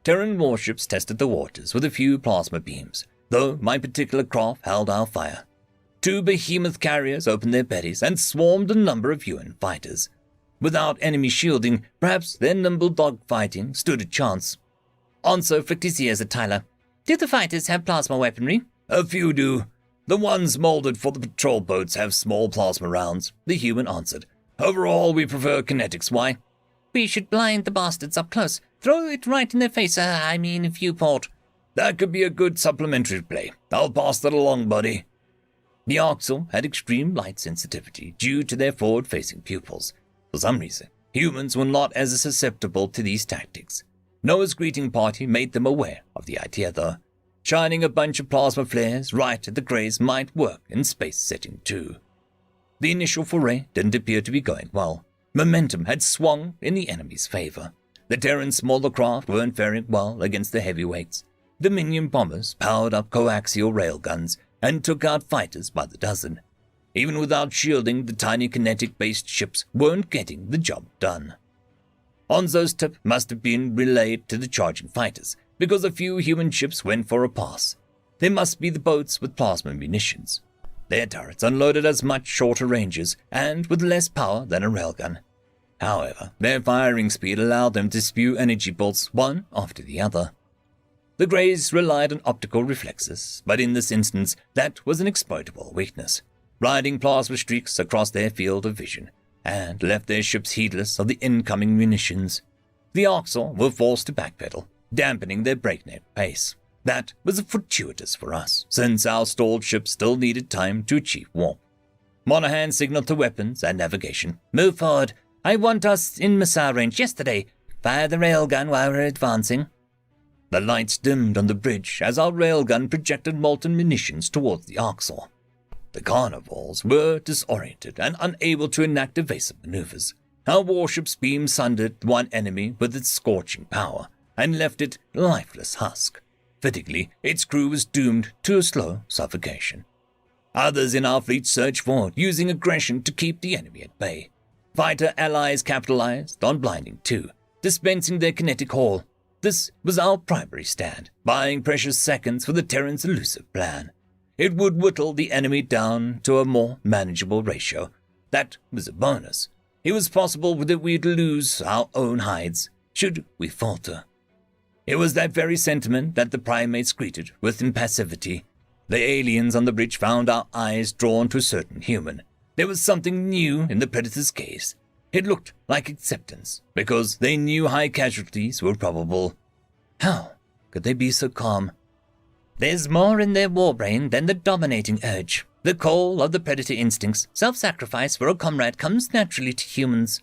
Terran warships tested the waters with a few plasma beams, though my particular craft held our fire. 2 behemoth carriers opened their bellies and swarmed a number of UN fighters. Without enemy shielding, perhaps their nimble dogfighting stood a chance. Onso flicked his ears at Tyler. Do the fighters have plasma weaponry? A few do. The ones molded for the patrol boats have small plasma rounds, the human answered. Overall, we prefer kinetics. Why? We should blind the bastards up close. Throw it right in their face, viewport. That could be a good supplementary play. I'll pass that along, buddy. The Arxol had extreme light sensitivity due to their forward-facing pupils. For some reason, humans were not as susceptible to these tactics. Noah's greeting party made them aware of the idea, though. Shining a bunch of plasma flares right at the Greys might work in space setting too. The initial foray didn't appear to be going well. Momentum had swung in the enemy's favor. The Terran smaller craft weren't faring well against the heavyweights. The minion bombers powered up coaxial railguns and took out fighters by the dozen. Even without shielding, the tiny kinetic-based ships weren't getting the job done. Onzo's tip must have been relayed to the charging fighters, because a few human ships went for a pass. They must be the boats with plasma munitions. Their turrets unloaded as much shorter ranges and with less power than a railgun. However, their firing speed allowed them to spew energy bolts one after the other. The Greys relied on optical reflexes, but in this instance that was an exploitable weakness, riding plasma streaks across their field of vision, and left their ships heedless of the incoming munitions. The Orcs were forced to backpedal, dampening their breakneck pace. That was fortuitous for us, since our stalled ships still needed time to achieve warp. Monahan signaled to weapons and navigation. "Move forward. I want us in missile range yesterday. Fire the railgun while we're advancing." The lights dimmed on the bridge as our railgun projected molten munitions towards the Orcs. The carnivores were disoriented and unable to enact evasive maneuvers. Our warship's beam sundered one enemy with its scorching power and left it a lifeless husk. Fittingly, its crew was doomed to a slow suffocation. Others in our fleet surged forward, using aggression to keep the enemy at bay. Fighter allies capitalized on blinding too, dispensing their kinetic haul. This was our primary stand, buying precious seconds for the Terran's elusive plan. It would whittle the enemy down to a more manageable ratio. That was a bonus. It was possible that we'd lose our own hides, should we falter. It was that very sentiment that the primates greeted with impassivity. The aliens on the bridge found our eyes drawn to a certain human. There was something new in the Predator's gaze. It looked like acceptance, because they knew high casualties were probable. How could they be so calm? There's more in their warbrain than the dominating urge. The call of the predator instincts, self-sacrifice for a comrade, comes naturally to humans.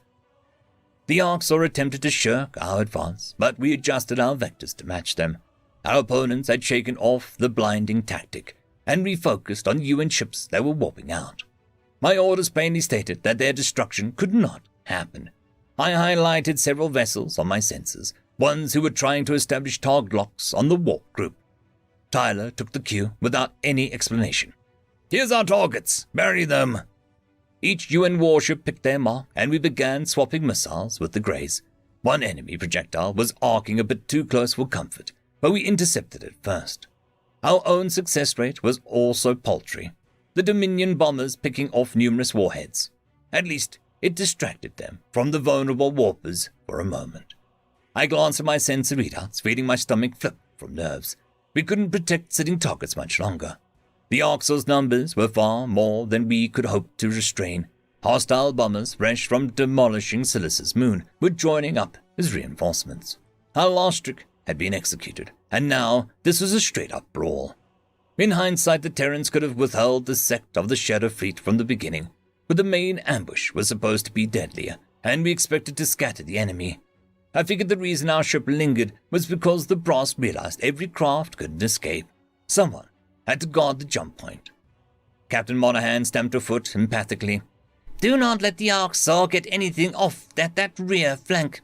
The Orcs attempted to shirk our advance, but we adjusted our vectors to match them. Our opponents had shaken off the blinding tactic and refocused on UN ships that were warping out. My orders plainly stated that their destruction could not happen. I highlighted several vessels on my sensors, ones who were trying to establish target locks on the warp group. Tyler took the cue without any explanation. "Here's our targets. Bury them." Each UN warship picked their mark, and we began swapping missiles with the Greys. One enemy projectile was arcing a bit too close for comfort, but we intercepted it first. Our own success rate was also paltry, the Dominion bombers picking off numerous warheads. At least, it distracted them from the vulnerable warpers for a moment. I glanced at my sensor readouts, feeling my stomach flip from nerves. We couldn't protect sitting targets much longer. The Orcs' numbers were far more than we could hope to restrain. Hostile bombers, fresh from demolishing Silice's moon, were joining up as reinforcements. Our last trick had been executed, and now this was a straight-up brawl. In hindsight, the Terrans could have withheld the sect of the Shadow Fleet from the beginning, but the main ambush was supposed to be deadlier, and we expected to scatter the enemy. I figured the reason our ship lingered was because the brass realized every craft couldn't escape. Someone had to guard the jump point. Captain Monahan stamped her foot emphatically. "Do not let the Orcs get anything off that rear flank.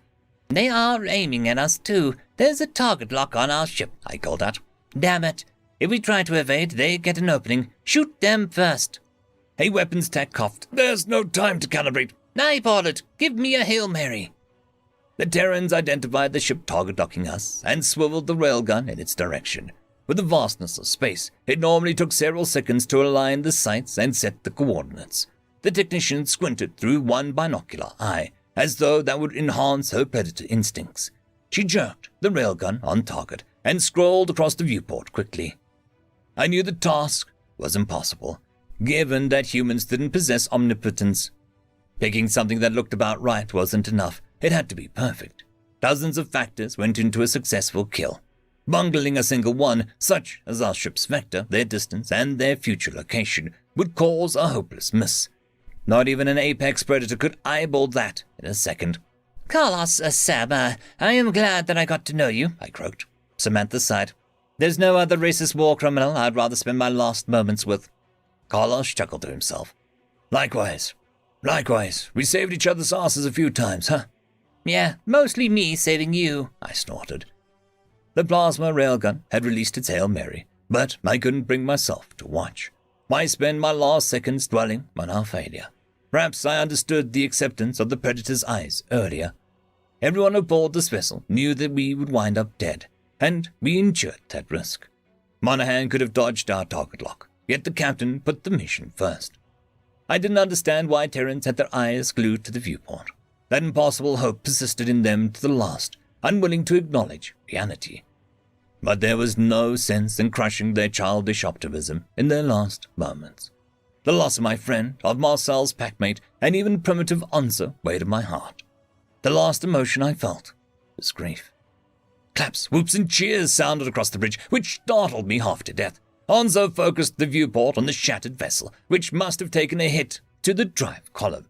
They are aiming at us too. There's a target lock on our ship," I called out. "Damn it. If we try to evade, they get an opening. Shoot them first." A weapons tech coughed. "There's no time to calibrate." "I bought it. Give me a Hail Mary." The Terrans identified the ship target locking us and swiveled the railgun in its direction. With the vastness of space, it normally took several seconds to align the sights and set the coordinates. The technician squinted through one binocular eye, as though that would enhance her predator instincts. She jerked the railgun on target and scrolled across the viewport quickly. I knew the task was impossible, given that humans didn't possess omnipotence. Picking something that looked about right wasn't enough. It had to be perfect. Dozens of factors went into a successful kill. Bungling a single one, such as our ship's vector, their distance, and their future location, would cause a hopeless miss. Not even an apex predator could eyeball that in a second. "Carlos, Sam, I am glad that I got to know you," I croaked. Samantha sighed. "There's no other racist war criminal I'd rather spend my last moments with." Carlos chuckled to himself. Likewise. We saved each other's asses a few times, huh?" "Yeah, mostly me saving you," I snorted. The plasma railgun had released its Hail Mary, but I couldn't bring myself to watch. Why spend my last seconds dwelling on our failure? Perhaps I understood the acceptance of the Predator's eyes earlier. Everyone aboard this vessel knew that we would wind up dead, and we endured that risk. Monahan could have dodged our target lock, yet the captain put the mission first. I didn't understand why Terrans had their eyes glued to the viewport. That impossible hope persisted in them to the last, unwilling to acknowledge reality. But there was no sense in crushing their childish optimism in their last moments. The loss of my friend, of Marcel's packmate, and even primitive Onza weighed on my heart. The last emotion I felt was grief. Claps, whoops, and cheers sounded across the bridge, which startled me half to death. Onza focused the viewport on the shattered vessel, which must have taken a hit to the drive column.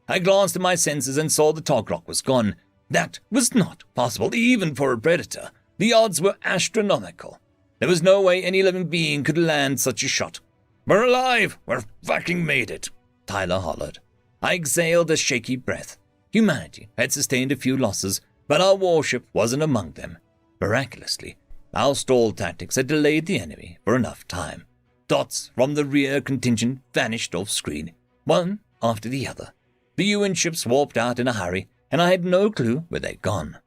I glanced at my sensors and saw the Togrock was gone. That was not possible, even for a predator. The odds were astronomical. There was no way any living being could land such a shot. "We're alive! We're fucking made it!" Tyler hollered. I exhaled a shaky breath. Humanity had sustained a few losses, but our warship wasn't among them. Miraculously, our stall tactics had delayed the enemy for enough time. Dots from the rear contingent vanished off screen, one after the other. The UN ships warped out in a hurry, and I had no clue where they'd gone.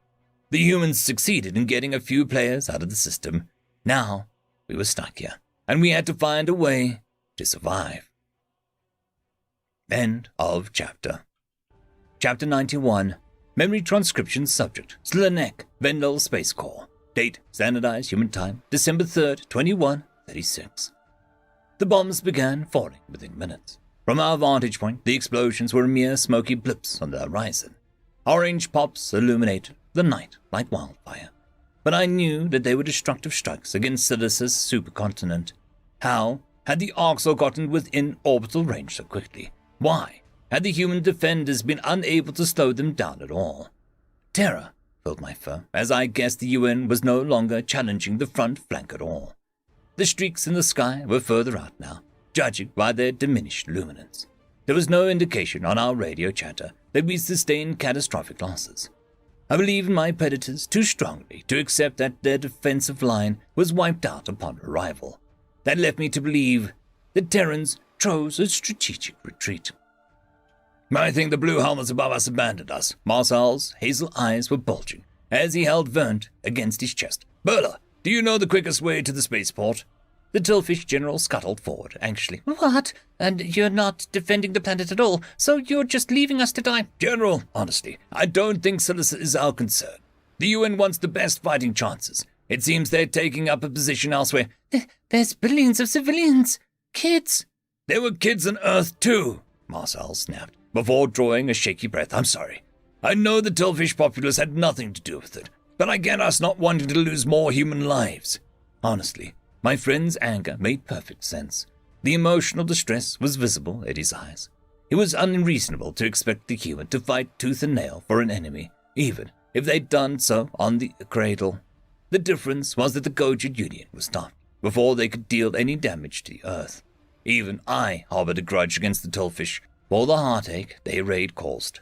The humans succeeded in getting a few players out of the system. Now, we were stuck here, and we had to find a way to survive. End of chapter. Chapter 91. Memory transcription subject, Slanek, Vendel Space Corps. Date, standardized human time, December 3rd, 2136. The bombs began falling within minutes. From our vantage point, the explosions were mere smoky blips on the horizon. Orange pops illuminated the night like wildfire. But I knew that they were destructive strikes against Silice's supercontinent. How had the Orcs gotten within orbital range so quickly? Why had the human defenders been unable to slow them down at all? Terror filled my fur, as I guessed the UN was no longer challenging the front flank at all. The streaks in the sky were further out now, judging by their diminished luminance. There was no indication on our radio chatter that we sustained catastrophic losses. I believe in my predators too strongly to accept that their defensive line was wiped out upon arrival. That left me to believe the Terrans chose a strategic retreat. "I think the blue helmets above us abandoned us." Marcel's hazel eyes were bulging as he held Vernt against his chest. "Burla, do you know the quickest way to the spaceport?" The Tillfish general scuttled forward anxiously. "What? And you're not defending the planet at all, so you're just leaving us to die?" "General, honestly, I don't think Silice is our concern. The UN wants the best fighting chances. It seems they're taking up a position elsewhere." There's billions of civilians. Kids." "There were kids on Earth, too," Marcel snapped, before drawing a shaky breath. "I'm sorry. I know the Tillfish populace had nothing to do with it, but I get us not wanting to lose more human lives." Honestly, my friend's anger made perfect sense. The emotional distress was visible in his eyes. It was unreasonable to expect the human to fight tooth and nail for an enemy, even if they'd done so on the cradle. The difference was that the Gojid Union was stopped before they could deal any damage to the Earth. Even I harbored a grudge against the Tillfish for the heartache their raid caused.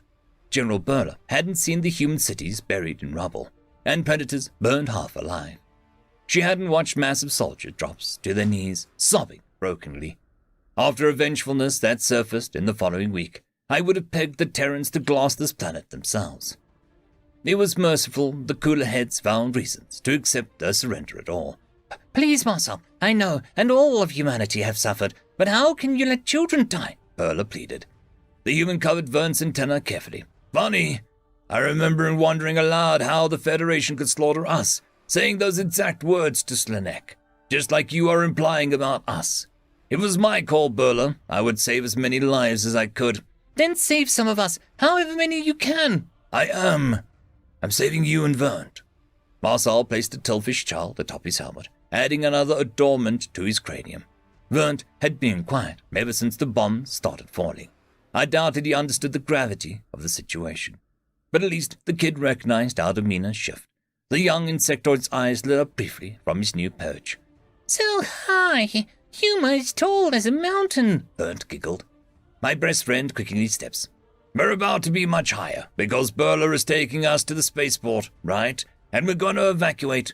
General Burla hadn't seen the human cities buried in rubble, and predators burned half alive. She hadn't watched massive soldier drops to their knees, sobbing brokenly. After a vengefulness that surfaced in the following week, I would have pegged the Terrans to glass this planet themselves. It was merciful the cooler heads found reasons to accept their surrender at all. "Please, Marcel, I know, and all of humanity have suffered, but how can you let children die?" Burla pleaded. The human covered Vern's antenna carefully. "Funny, I remember wondering aloud how the Federation could slaughter us, saying those exact words to Slanek, just like you are implying about us. It was my call, Burla. I would save as many lives as I could." "Then save some of us, however many you can." "I am. I'm saving you and Vernt." Marcel placed a Tillfish child atop his helmet, adding another adornment to his cranium. Vernt had been quiet ever since the bombs started falling. I doubted he understood the gravity of the situation. But at least the kid recognized our demeanor's shift. The young insectoid's eyes lit up briefly from his new perch. "So high, you as tall as a mountain," Vernt giggled. My best friend quickened his steps. "We're about to be much higher, because Burla is taking us to the spaceport, right? And we're going to evacuate."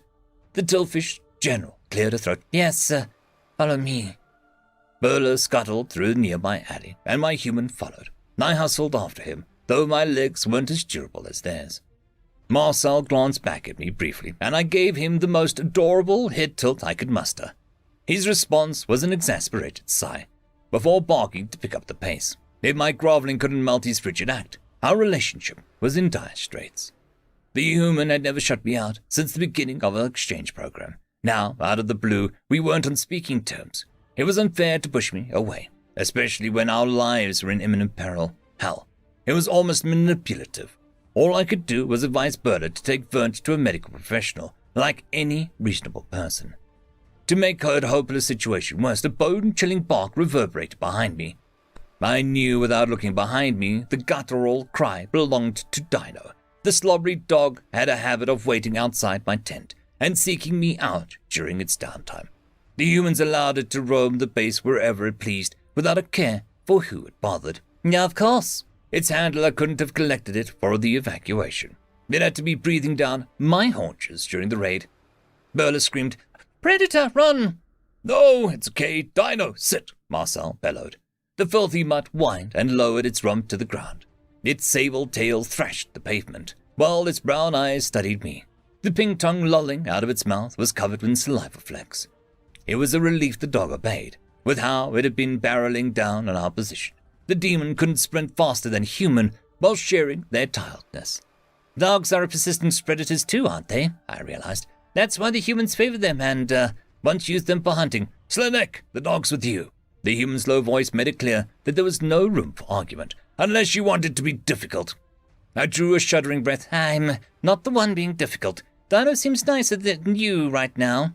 The Tillfish general cleared a throat. "Yes, sir. Follow me." Burla scuttled through the nearby alley, and my human followed. I hustled after him, though my legs weren't as durable as theirs. Marcel glanced back at me briefly, and I gave him the most adorable head tilt I could muster. His response was an exasperated sigh, before barking to pick up the pace. If my groveling couldn't melt his frigid act, our relationship was in dire straits. The human had never shut me out since the beginning of our exchange program. Now, out of the blue, we weren't on speaking terms. It was unfair to push me away, especially when our lives were in imminent peril. Hell, it was almost manipulative. All I could do was advise Berta to take Vernt to a medical professional, like any reasonable person. To make her hopeless situation worse, a bone-chilling bark reverberated behind me. I knew without looking behind me the guttural cry belonged to Dino. The slobbery dog had a habit of waiting outside my tent and seeking me out during its downtime. The humans allowed it to roam the base wherever it pleased, without a care for who it bothered. Yeah, of course. Its handler couldn't have collected it for the evacuation. It had to be breathing down my haunches during the raid. Burla screamed, "Predator, run!" "No, it's okay. Dino, sit," Marcel bellowed. The filthy mutt whined and lowered its rump to the ground. Its sable tail thrashed the pavement, while its brown eyes studied me. The pink tongue lolling out of its mouth was covered with saliva flecks. It was a relief the dog obeyed, with how it had been barreling down on our position. The demon couldn't sprint faster than human while sharing their tiredness. Dogs are persistent predators too, aren't they? I realized. That's why the humans favor them and once used them for hunting. Slanek, the dog's with you. The human's low voice made it clear that there was no room for argument, unless you wanted to be difficult. I drew a shuddering breath. I'm not the one being difficult. Dino seems nicer than you right now.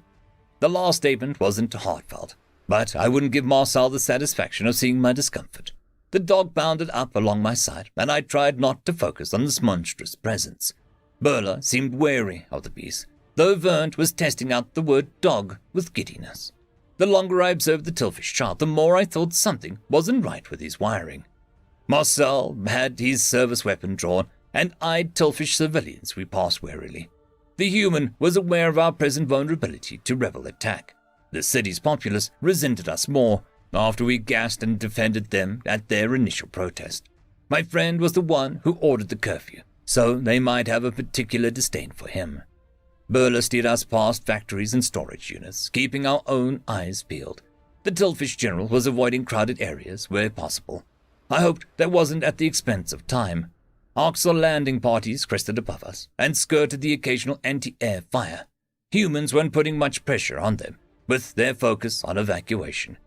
The last statement wasn't heartfelt, but I wouldn't give Marcel the satisfaction of seeing my discomfort. The dog bounded up along my side, and I tried not to focus on this monstrous presence. Burla seemed wary of the beast, though Vernt was testing out the word dog with giddiness. The longer I observed the Tilfish child, the more I thought something wasn't right with his wiring. Marcel had his service weapon drawn and eyed Tilfish civilians we passed warily. The human was aware of our present vulnerability to rebel attack. The city's populace resented us more after we gassed and defended them at their initial protest. My friend was the one who ordered the curfew, so they might have a particular disdain for him. Burla steered us past factories and storage units, keeping our own eyes peeled. The Tilfish general was avoiding crowded areas where possible. I hoped that wasn't at the expense of time. Orcs or landing parties crested above us and skirted the occasional anti-air fire. Humans weren't putting much pressure on them, with their focus on evacuation.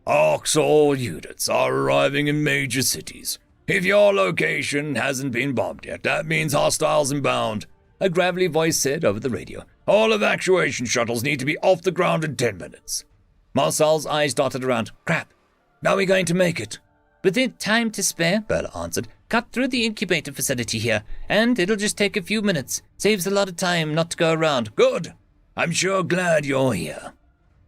Orcs or units are arriving in major cities. If your location hasn't been bombed yet, that means hostiles inbound, a gravelly voice said over the radio. All evacuation shuttles need to be off the ground in 10 minutes. Marcel's eyes darted around. Crap. Are we going to make it? With time to spare, Burla answered. Cut through the incubator facility here, and it'll just take a few minutes. Saves a lot of time not to go around. Good. I'm sure glad you're here.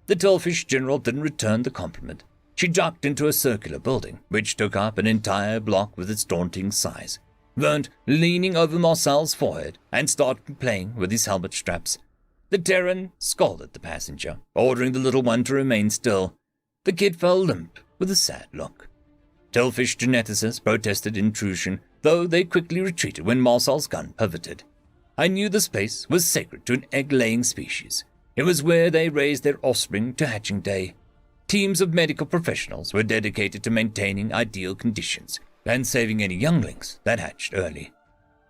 The Tilfish general didn't return the compliment. She jocked into a circular building, which took up an entire block with its daunting size. Vernt leaning over Marcel's forehead and started playing with his helmet straps. The Terran scolded the passenger, ordering the little one to remain still. The kid fell limp with a sad look. Tilfish geneticists protested intrusion, though they quickly retreated when Marcel's gun pivoted. I knew the space was sacred to an egg-laying species. It was where they raised their offspring to hatching day. Teams of medical professionals were dedicated to maintaining ideal conditions and saving any younglings that hatched early.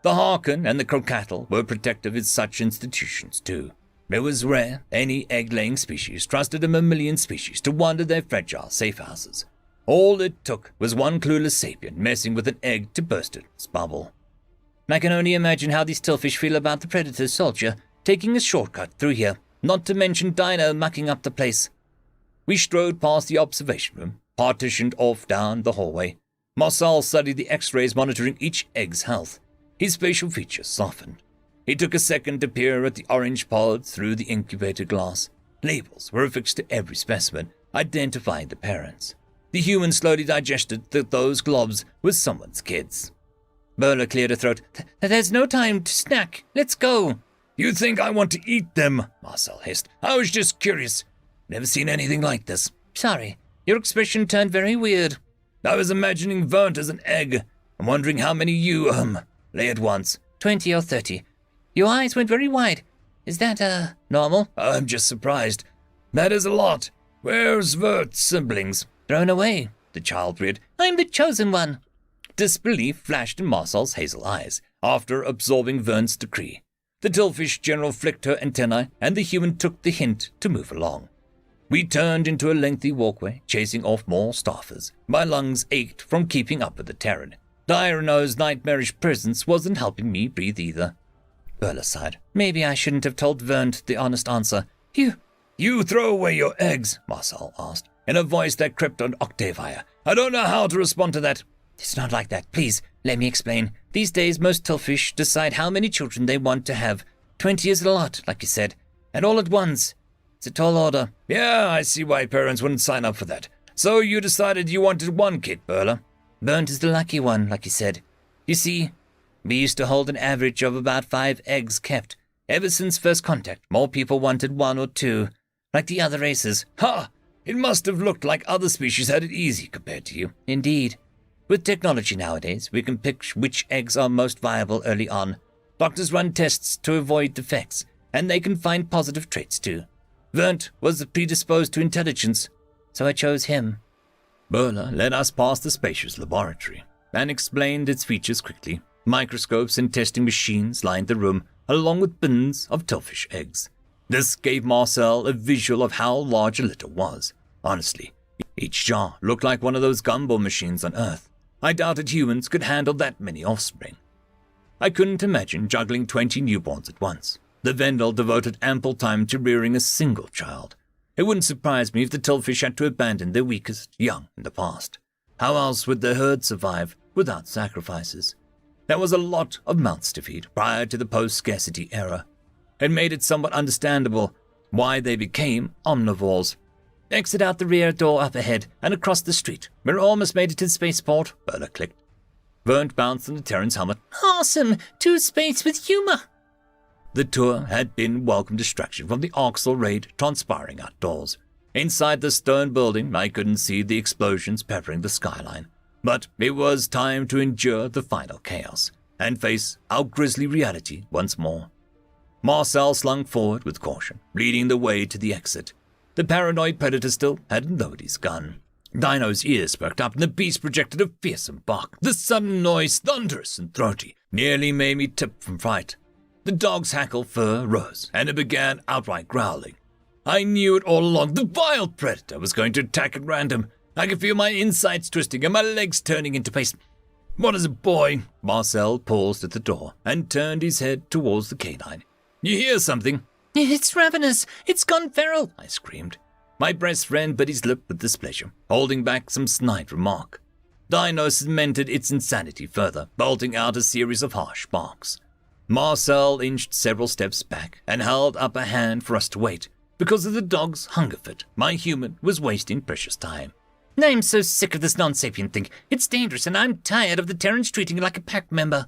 The Harkin and the Crocattle were protective of such institutions too. It was rare any egg-laying species trusted a mammalian species to wander their fragile safe houses. All it took was one clueless sapient messing with an egg to burst its bubble. I can only imagine how these Tilfish feel about the Predator soldier taking a shortcut through here, not to mention Dino mucking up the place. We strode past the observation room, partitioned off down the hallway. Marcel studied the X-rays monitoring each egg's health. His facial features softened. He took a second to peer at the orange pods through the incubator glass. Labels were affixed to every specimen, identifying the parents. The human slowly digested that those globs were someone's kids. Burla cleared her throat. There's no time to snack. Let's go. You think I want to eat them? Marcel hissed. I was just curious. Never seen anything like this. Sorry, your expression turned very weird. I was imagining Vernt as an egg. I'm wondering how many you, lay at once. 20 or 30. Your eyes went very wide. Is that, normal? I'm just surprised. That is a lot. Where's Vert's siblings? Thrown away, the child reared. I'm the chosen one. Disbelief flashed in Marcel's hazel eyes after absorbing Vern's decree. The Tillfish general flicked her antennae, and the human took the hint to move along. We turned into a lengthy walkway, chasing off more staffers. My lungs ached from keeping up with the Terran. Diurno's nightmarish presence wasn't helping me breathe either. Burla sighed. Maybe I shouldn't have told Vern the honest answer. You throw away your eggs, Marcel asked, in a voice that crept an octave higher. I don't know how to respond to that. It's not like that. Please, let me explain. These days, most Tillfish decide how many children they want to have. 20 is a lot, like you said. And all at once. It's a tall order. Yeah, I see why parents wouldn't sign up for that. So you decided you wanted one kid, Burla. Burnt is the lucky one, like you said. You see, we used to hold an average of about 5 eggs kept. Ever since first contact, more people wanted 1 or 2, like the other races. Ha! It must have looked like other species had it easy compared to you. Indeed. With technology nowadays, we can pick which eggs are most viable early on. Doctors run tests to avoid defects, and they can find positive traits too. Vernt was predisposed to intelligence, so I chose him. Burla led us past the spacious laboratory and explained its features quickly. Microscopes and testing machines lined the room, along with bins of Tillfish eggs. This gave Marcel a visual of how large a litter was. Honestly, each jar looked like one of those gumball machines on Earth. I doubted humans could handle that many offspring. I couldn't imagine juggling 20 newborns at once. The Vendel devoted ample time to rearing a single child. It wouldn't surprise me if the Tillfish had to abandon their weakest young in the past. How else would the herd survive without sacrifices? There was a lot of mouths to feed prior to the post-scarcity era. It made it somewhat understandable why they became omnivores. Exit out the rear door up ahead and across the street. We're almost made it to the spaceport. Burla clicked. Vern bounced on the Terran's helmet. Awesome! To space with humor! The tour had been welcome distraction from the Orcs raid transpiring outdoors. Inside the stone building, I couldn't see the explosions peppering the skyline. But it was time to endure the final chaos and face our grisly reality once more. Marcel slung forward with caution, leading the way to the exit. The paranoid predator still hadn't lowered his gun. Dino's ears perked up and the beast projected a fearsome bark. The sudden noise, thunderous and throaty, nearly made me tip from fright. The dog's hackle fur rose, and it began outright growling. I knew it all along. The vile predator was going to attack at random. I could feel my insides twisting and my legs turning into paste. What is it, boy? Marcel paused at the door and turned his head towards the canine. You hear something? It's ravenous. It's gone feral, I screamed. My breast friend bit his lip with displeasure, holding back some snide remark. Dino cemented its insanity further, bolting out a series of harsh barks. Marcel inched several steps back and held up a hand for us to wait. Because of the dog's hunger fit, my human was wasting precious time. I'm so sick of this non-sapient thing. It's dangerous, and I'm tired of the Terrans treating it like a pack member.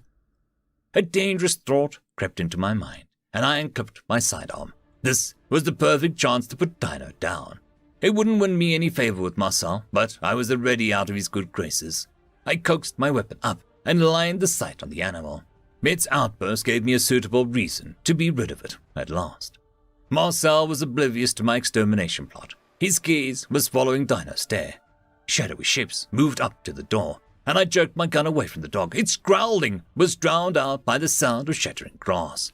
A dangerous thought crept into my mind, and I unclipped my sidearm. This was the perfect chance to put Dino down. It wouldn't win me any favor with Marcel, but I was already out of his good graces. I coaxed my weapon up and lined the sight on the animal. Its outburst gave me a suitable reason to be rid of it at last. Marcel was oblivious to my extermination plot. His gaze was following Dino's stare. Shadowy shapes moved up to the door, and I jerked my gun away from the dog. Its growling was drowned out by the sound of shattering glass.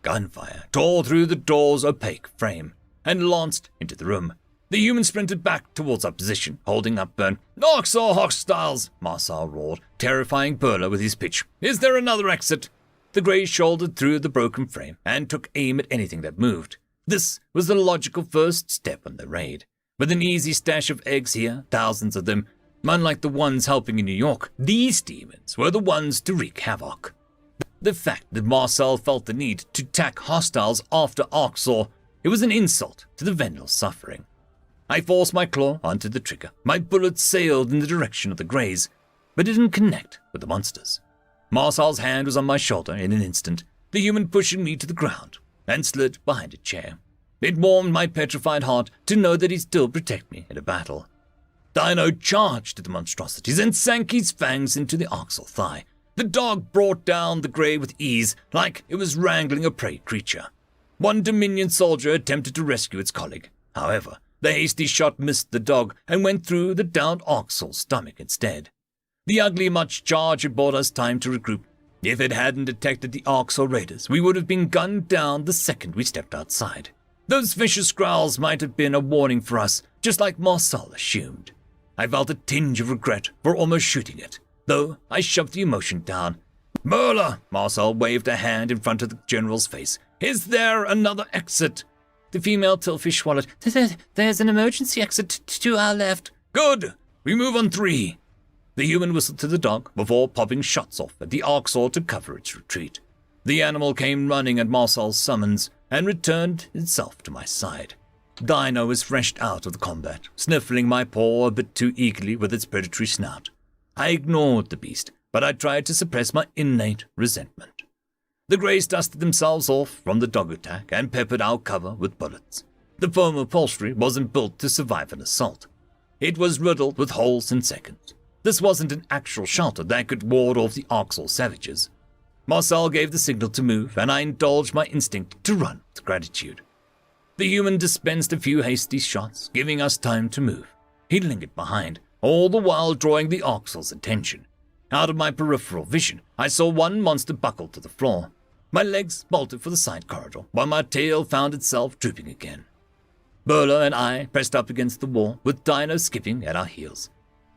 Gunfire tore through the door's opaque frame and launched into the room. The human sprinted back towards our position, holding up Burn. Orcs or hostiles, Marcel roared, terrifying Burla with his pitch. Is there another exit? The Grey shouldered through the broken frame and took aim at anything that moved. This was the logical first step on the raid. With an easy stash of eggs here, thousands of them, unlike the ones helping in New York, these demons were the ones to wreak havoc. The fact that Marcel felt the need to attack hostiles after Orcs, it was an insult to the Vendel's suffering. I forced my claw onto the trigger. My bullet sailed in the direction of the Greys, but didn't connect with the monsters. Marcel's hand was on my shoulder in an instant, the human pushing me to the ground, and slid behind a chair. It warmed my petrified heart to know that he'd still protect me in a battle. Dino charged at the monstrosities and sank his fangs into the oxal thigh. The dog brought down the Grey with ease, like it was wrangling a prey creature. One Dominion soldier attempted to rescue its colleague. However, The hasty shot missed the dog and went through the downed Orc's stomach instead. The ugly much charge had bought us time to regroup. If it hadn't detected the Orcs or raiders, we would have been gunned down the second we stepped outside. Those vicious growls might have been a warning for us, just like Marcel assumed. I felt a tinge of regret for almost shooting it, though I shoved the emotion down. "Merla!" Marcel waved a hand in front of the general's face. "Is there another exit?" The female tillfish swallowed. There's an emergency exit to our left. "Good! We move on 3. The human whistled to the dog before popping shots off at the Orcs to cover its retreat. The animal came running at Marcel's summons and returned itself to my side. Dino was threshed out of the combat, sniffling my paw a bit too eagerly with its predatory snout. I ignored the beast, but I tried to suppress my innate resentment. The greys dusted themselves off from the dog attack and peppered our cover with bullets. The foam upholstery wasn't built to survive an assault. It was riddled with holes in seconds. This wasn't an actual shelter that could ward off the Orcs or savages. Marcel gave the signal to move, and I indulged my instinct to run with gratitude. The human dispensed a few hasty shots, giving us time to move. He lingered behind, all the while drawing the Orcs' attention. Out of my peripheral vision, I saw one monster buckle to the floor. My legs bolted for the side corridor, while my tail found itself drooping again. Burla and I pressed up against the wall, with Dino skipping at our heels.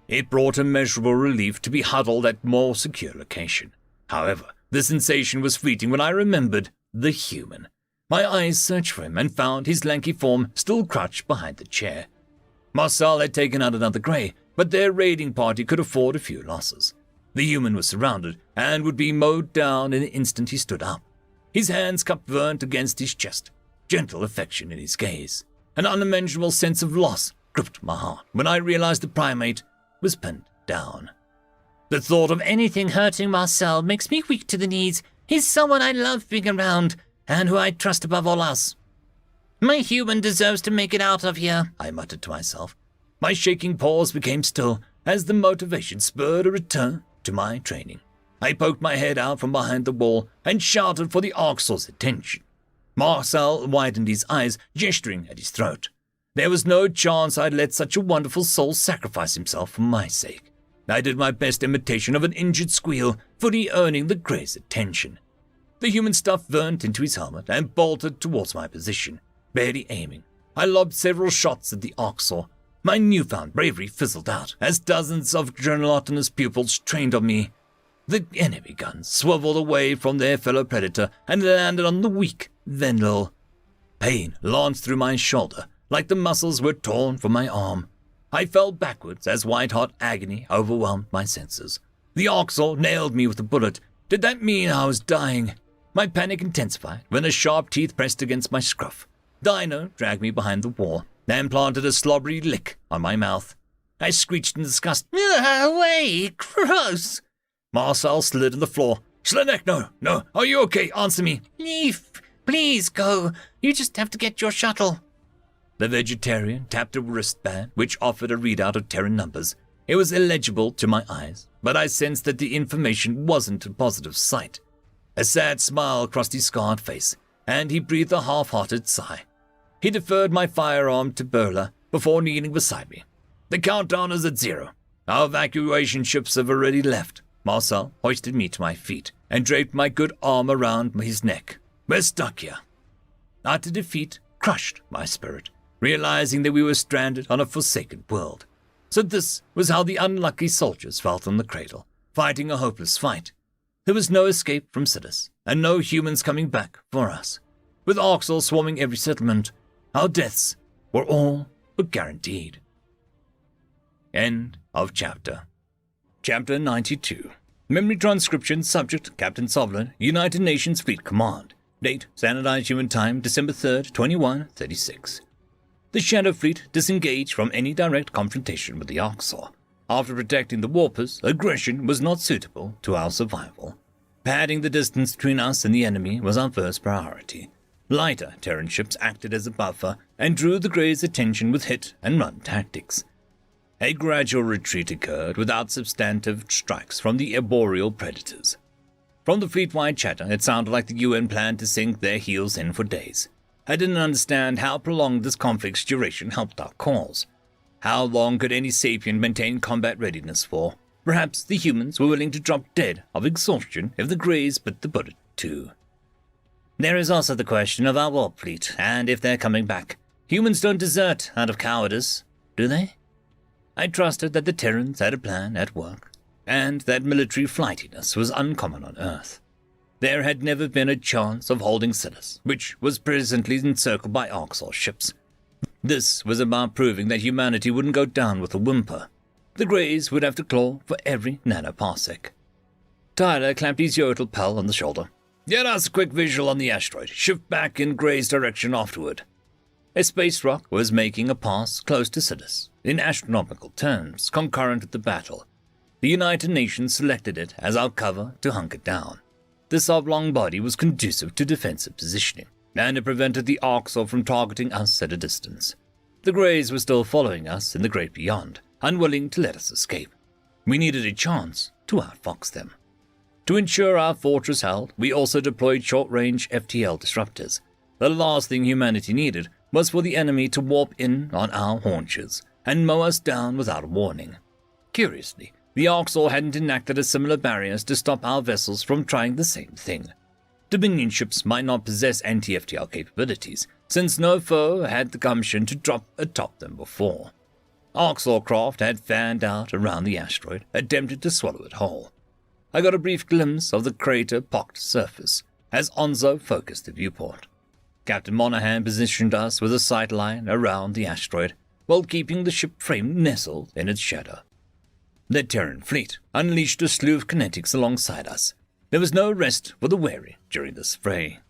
It brought immeasurable relief to be huddled at more secure location. However, the sensation was fleeting when I remembered the human. My eyes searched for him and found his lanky form still crouched behind the chair. Marcel had taken out another grey, but their raiding party could afford a few losses. The human was surrounded and would be mowed down in the instant he stood up. His hands cupped burnt against his chest, gentle affection in his gaze. An unimaginable sense of loss gripped my heart when I realized the primate was pinned down. The thought of anything hurting Marcel makes me weak to the knees. He's someone I love being around, and who I trust above all else. My human deserves to make it out of here, I muttered to myself. My shaking paws became still as the motivation spurred a return to my training. I poked my head out from behind the wall and shouted for the Orc's attention. Marcel widened his eyes, gesturing at his throat. There was no chance I'd let such a wonderful soul sacrifice himself for my sake. I did my best imitation of an injured squeal, fully earning the grey's attention. The human stuff burnt into his helmet and bolted towards my position, barely aiming. I lobbed several shots at the Orcs. My newfound bravery fizzled out as dozens of gelatinous pupils trained on me. The enemy guns swiveled away from their fellow predator and landed on the weak Vendel. Pain launched through my shoulder, like the muscles were torn from my arm. I fell backwards as white-hot agony overwhelmed my senses. The Orcs nailed me with a bullet. Did that mean I was dying? My panic intensified when a sharp teeth pressed against my scruff. Dino dragged me behind the wall and planted a slobbery lick on my mouth. I screeched in disgust. Away! Gross! Marcel slid to the floor. Slanek, no. Are you okay? Answer me. Leaf, please go. You just have to get your shuttle. The vegetarian tapped a wristband, which offered a readout of Terran numbers. It was illegible to my eyes, but I sensed that the information wasn't a positive sight. A sad smile crossed his scarred face, and he breathed a half-hearted sigh. He deferred my firearm to Burla before kneeling beside me. The countdown is at 0. Our evacuation ships have already left. Marcel hoisted me to my feet and draped my good arm around his neck. We're stuck here. Utter defeat crushed my spirit, realizing that we were stranded on a forsaken world. So this was how the unlucky soldiers felt on the cradle, fighting a hopeless fight. There was no escape from Sidus, and no humans coming back for us. With Orcs swarming every settlement, our deaths were all but guaranteed. End of chapter. Chapter 92. Memory transcription. Subject Captain Sovlin, United Nations Fleet Command. Date Standardized Human Time December 3rd, 2136. The Shadow Fleet disengaged from any direct confrontation with the Orcs. After protecting the warpers, aggression was not suitable to our survival. Padding the distance between us and the enemy was our first priority. Lighter Terran ships acted as a buffer and drew the Greys' attention with hit-and-run tactics. A gradual retreat occurred without substantive strikes from the arboreal predators. From the fleet-wide chatter, it sounded like the UN planned to sink their heels in for days. I didn't understand how prolonged this conflict's duration helped our cause. How long could any sapient maintain combat readiness for? Perhaps the humans were willing to drop dead of exhaustion if the Greys bit the bullet too. There is also the question of our warp fleet, and if they're coming back. Humans don't desert out of cowardice, do they? I trusted that the Terrans had a plan at work, and that military flightiness was uncommon on Earth. There had never been a chance of holding Silas, which was presently encircled by Orcs ships. This was about proving that humanity wouldn't go down with a whimper. The Greys would have to claw for every nanoparsec. Tyler clamped his Yodel pal on the shoulder. Get us a quick visual on the asteroid. Shift back in Grey's direction afterward. A space rock was making a pass close to Silas, in astronomical terms, concurrent with the battle. The United Nations selected it as our cover to hunker down. This oblong body was conducive to defensive positioning, and it prevented the Orcs from targeting us at a distance. The Greys were still following us in the great beyond, unwilling to let us escape. We needed a chance to outfox them. To ensure our fortress held, we also deployed short-range FTL disruptors. The last thing humanity needed was for the enemy to warp in on our haunches and mow us down without warning. Curiously, the Orcs hadn't enacted a similar barriers to stop our vessels from trying the same thing. Dominion ships might not possess anti-FTL capabilities, since no foe had the gumption to drop atop them before. Orcs craft had fanned out around the asteroid, attempted to swallow it whole. I got a brief glimpse of the crater-pocked surface as Onzo focused the viewport. Captain Monahan positioned us with a sight line around the asteroid, while keeping the ship frame nestled in its shadow. The Terran fleet unleashed a slew of kinetics alongside us. There was no rest for the wary during this fray.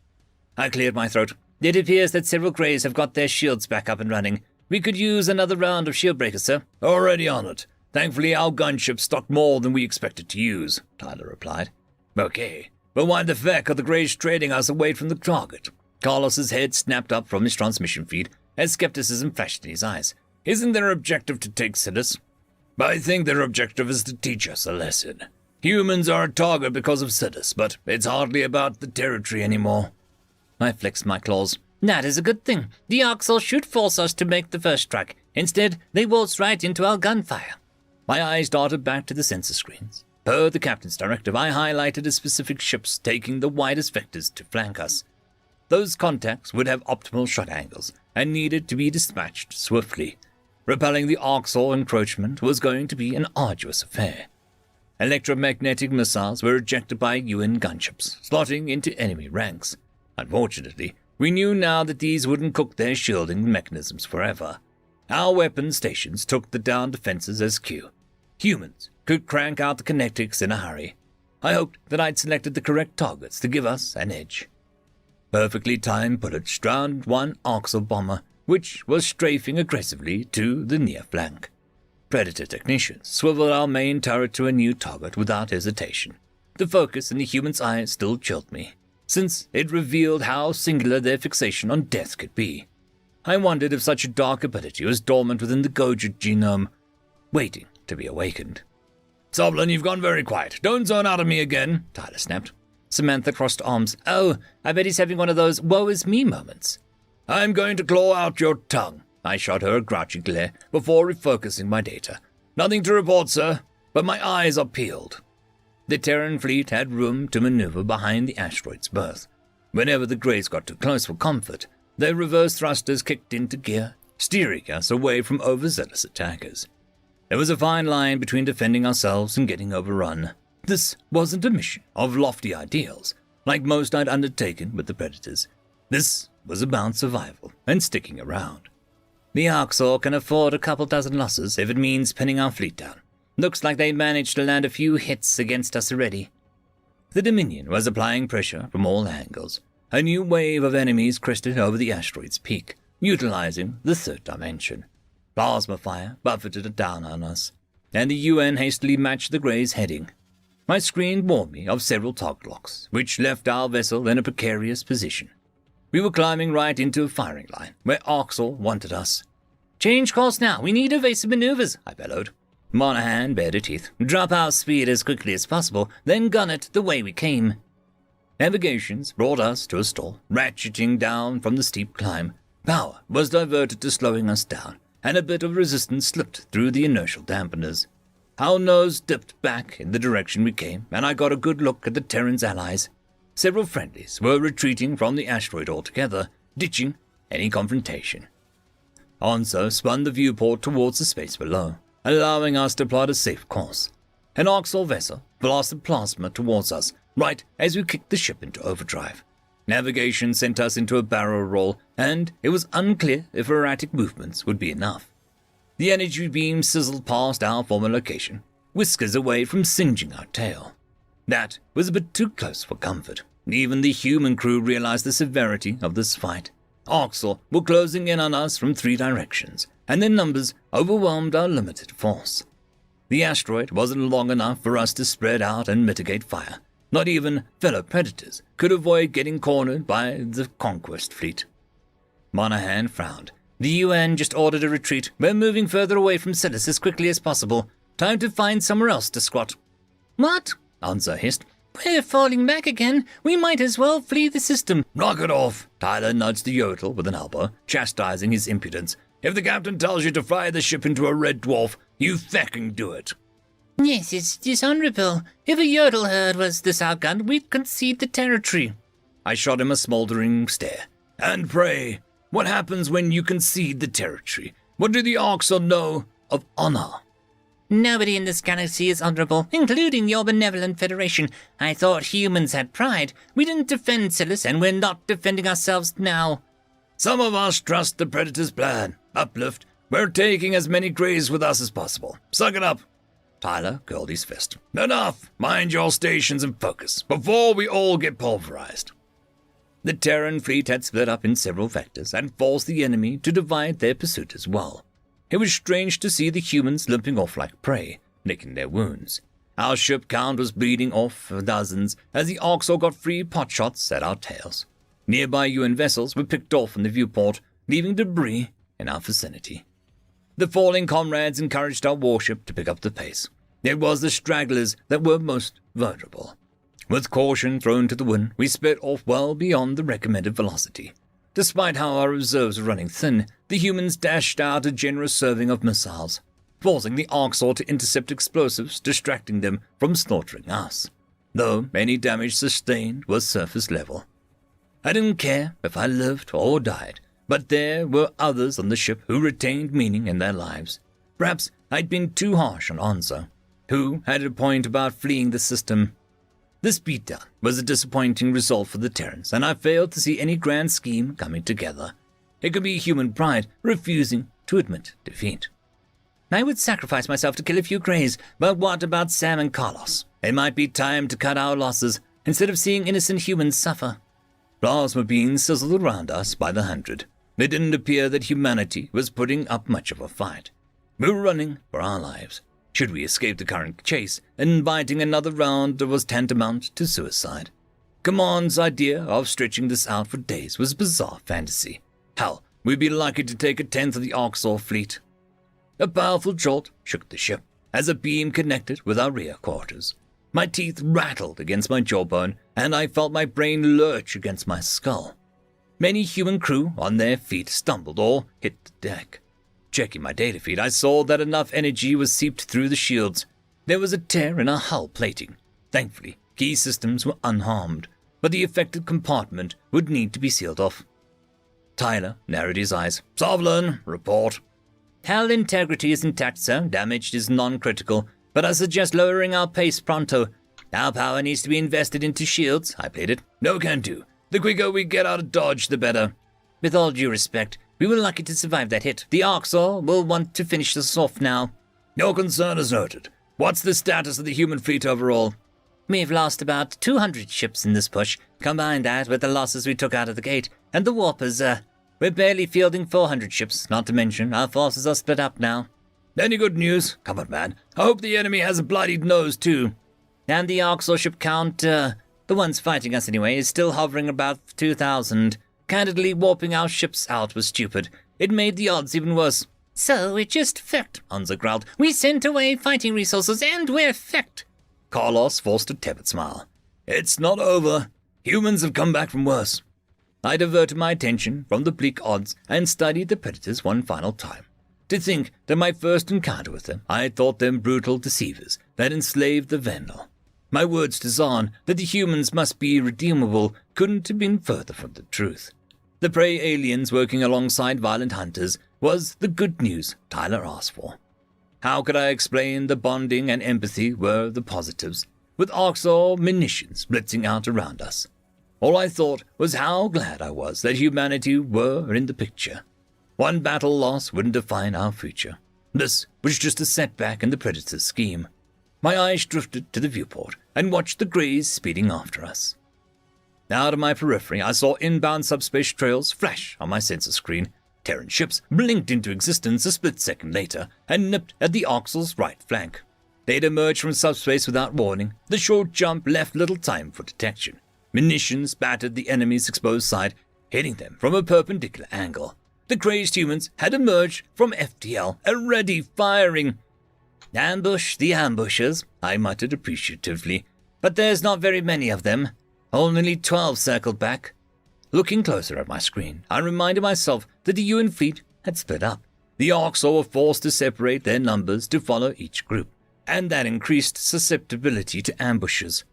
I cleared my throat. It appears that several Greys have got their shields back up and running. We could use another round of shield breakers, sir. Already on it. Thankfully, our gunship stocked more than we expected to use, Tyler replied. Okay, but why the feck are the Greys trading us away from the target? Carlos's head snapped up from his transmission feed as skepticism flashed in his eyes. Isn't their objective to take Silas? I think their objective is to teach us a lesson. Humans are a target because of Silas, but it's hardly about the territory anymore. I flexed my claws. That is a good thing. The Orcs should force us to make the first strike. Instead, they waltz right into our gunfire. My eyes darted back to the sensor screens. Per the captain's directive, I highlighted the specific ships taking the widest vectors to flank us. Those contacts would have optimal shot angles and needed to be dispatched swiftly. Repelling the Orcs encroachment was going to be an arduous affair. Electromagnetic missiles were ejected by UN gunships, slotting into enemy ranks. Unfortunately, we knew now that these wouldn't cook their shielding mechanisms forever. Our weapon stations took the down defenses as cue. Humans could crank out the kinetics in a hurry. I hoped that I'd selected the correct targets to give us an edge. Perfectly timed bullets drowned one Orcs bomber, which was strafing aggressively to the near flank. Predator technicians swiveled our main turret to a new target without hesitation. The focus in the human's eyes still chilled me, since it revealed how singular their fixation on death could be. I wondered if such a dark ability was dormant within the Gojit genome, waiting to be awakened. Soblin, you've gone very quiet. Don't zone out on me again, Tyler snapped. Samantha crossed arms. Oh, I bet he's having one of those woe is me moments. I'm going to claw out your tongue. I shot her a grouchy glare before refocusing my data. Nothing to report, sir, but my eyes are peeled. The Terran fleet had room to maneuver behind the asteroid's berth. Whenever the Greys got too close for comfort, their reverse thrusters kicked into gear, steering us away from overzealous attackers. There was a fine line between defending ourselves and getting overrun. This wasn't a mission of lofty ideals, like most I'd undertaken with the Predators. This was about survival and sticking around. The Orcs can afford a couple dozen losses if it means pinning our fleet down. Looks like they managed to land a few hits against us already. The Dominion was applying pressure from all angles. A new wave of enemies crested over the asteroid's peak, utilizing the third dimension. Plasma fire buffeted down on us, and the UN hastily matched the Greys' heading. My screen warned me of several target locks, which left our vessel in a precarious position. We were climbing right into a firing line, where Orcs wanted us. Change course now. We need evasive maneuvers, I bellowed. Monahan bared her teeth. Drop our speed as quickly as possible, then gun it the way we came. Navigations brought us to a stall, ratcheting down from the steep climb. Power was diverted to slowing us down, and a bit of resistance slipped through the inertial dampeners. Our nose dipped back in the direction we came, and I got a good look at the Terran's allies. Several friendlies were retreating from the asteroid altogether, ditching any confrontation. Onso spun the viewport towards the space below, allowing us to plot a safe course. An Orcs vessel blasted plasma towards us, right as we kicked the ship into overdrive. Navigation sent us into a barrel roll, and it was unclear if erratic movements would be enough. The energy beam sizzled past our former location, whiskers away from singeing our tail. That was a bit too close for comfort. Even the human crew realized the severity of this fight. Orcs were closing in on us from 3 directions, and their numbers overwhelmed our limited force. The asteroid wasn't long enough for us to spread out and mitigate fire. Not even fellow predators could avoid getting cornered by the conquest fleet. Monahan frowned. The UN just ordered a retreat. We're moving further away from Silas as quickly as possible. Time to find somewhere else to squat. What? Anza hissed. We're falling back again. We might as well flee the system. Knock it off. Tyler nudged the Yodel with an elbow, chastising his impudence. If the captain tells you to fly the ship into a red dwarf, you fucking do it. Yes, it's dishonorable. If a Yodel herd was this outgunned, we'd concede the territory. I shot him a smoldering stare. And pray, what happens when you concede the territory? What do the Orcs know of honor? Nobody in this galaxy is honorable, including your benevolent Federation. I thought humans had pride. We didn't defend Silas, and we're not defending ourselves now. Some of us trust the Predator's plan. Uplift. We're taking as many Greys with us as possible. Suck it up. Tyler curled his fist. Enough! Mind your stations and focus, before we all get pulverized. The Terran fleet had split up in several vectors and forced the enemy to divide their pursuit as well. It was strange to see the humans limping off like prey, licking their wounds. Our ship count was bleeding off dozens as the Orcs got free potshots at our tails. Nearby UN vessels were picked off in the viewport, leaving debris in our vicinity. The falling comrades encouraged our warship to pick up the pace. It was the stragglers that were most vulnerable. With caution thrown to the wind, we sped off well beyond the recommended velocity. Despite how our reserves were running thin, the humans dashed out a generous serving of missiles, forcing the Orcs to intercept explosives, distracting them from slaughtering us, though any damage sustained was surface level. I didn't care if I lived or died, but there were others on the ship who retained meaning in their lives. Perhaps I'd been too harsh on Onzo, who had a point about fleeing the system. This beatdown was a disappointing result for the Terrans, and I failed to see any grand scheme coming together. It could be human pride refusing to admit defeat. I would sacrifice myself to kill a few Greys, but what about Sam and Carlos? It might be time to cut our losses instead of seeing innocent humans suffer. Plasma beams sizzled around us by the 100. It didn't appear that humanity was putting up much of a fight. We were running for our lives. Should we escape the current chase, inviting another round was tantamount to suicide. Command's idea of stretching this out for days was a bizarre fantasy. Hell, we'd be lucky to take a tenth of the Orcs fleet. A powerful jolt shook the ship as a beam connected with our rear quarters. My teeth rattled against my jawbone, and I felt my brain lurch against my skull. Many human crew on their feet stumbled or hit the deck. Checking my data feed, I saw that enough energy was seeped through the shields. There was a tear in our hull plating. Thankfully, key systems were unharmed, but the affected compartment would need to be sealed off. Tyler narrowed his eyes. Sovlin, report. Hull integrity is intact, sir. Damage is non-critical, but I suggest lowering our pace pronto. Our power needs to be invested into shields, I pleaded. No can do. The quicker we get out of Dodge, the better. With all due respect, we were lucky to survive that hit. The Orcs will want to finish this off now. Your concern is noted. What's the status of the human fleet overall? We've lost about 200 ships in this push. Combine that with the losses we took out of the gate, and the warpers, we're barely fielding 400 ships, not to mention our forces are split up now. Any good news? Come on, man. I hope the enemy has a bloodied nose, too. And the Orcs ship count, the ones fighting us anyway, is still hovering about 2,000. Candidly, warping our ships out was stupid. It made the odds even worse. So it just fecked, Onza growled. We sent away fighting resources and we're fecked. Carlos forced a tepid smile. It's not over. Humans have come back from worse. I diverted my attention from the bleak odds and studied the predators one final time. To think that my first encounter with them, I had thought them brutal deceivers that enslaved the Vendel. My words to Zahn that the humans must be irredeemable couldn't have been further from the truth. The prey aliens working alongside violent hunters was the good news Tyler asked for. How could I explain the bonding and empathy were the positives, with Orcs or munitions blitzing out around us? All I thought was how glad I was that humanity were in the picture. One battle loss wouldn't define our future. This was just a setback in the Predator's scheme. My eyes drifted to the viewport and watched the Greys speeding after us. Out of my periphery, I saw inbound subspace trails flash on my sensor screen. Terran ships blinked into existence a split second later and nipped at the Orcs' right flank. They'd emerged from subspace without warning. The short jump left little time for detection. Munitions battered the enemy's exposed side, hitting them from a perpendicular angle. The crazed humans had emerged from FTL, already firing. "Ambush the ambushers," I muttered appreciatively. "But there's not very many of them. Only 12 circled back." Looking closer at my screen, I reminded myself that the UN fleet had split up. The Orcs were forced to separate their numbers to follow each group, and that increased susceptibility to ambushes.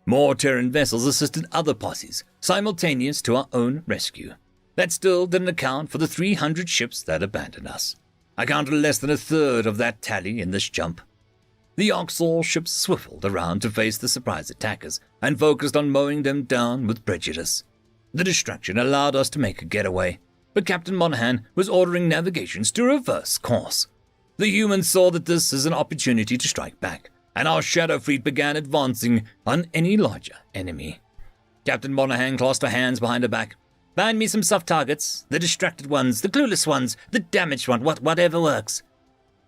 More Terran vessels assisted other posses, simultaneous to our own rescue. That still didn't account for the 300 ships that abandoned us. I counted less than a third of that tally in this jump. The Oxall ships swiveled around to face the surprise attackers and focused on mowing them down with prejudice. The distraction allowed us to make a getaway, but Captain Monahan was ordering navigations to reverse course. The humans saw that this is an opportunity to strike back, and our Shadow Fleet began advancing on any larger enemy. Captain Monahan clasped her hands behind her back. "Find me some soft targets, the distracted ones, the clueless ones, the damaged one, whatever works."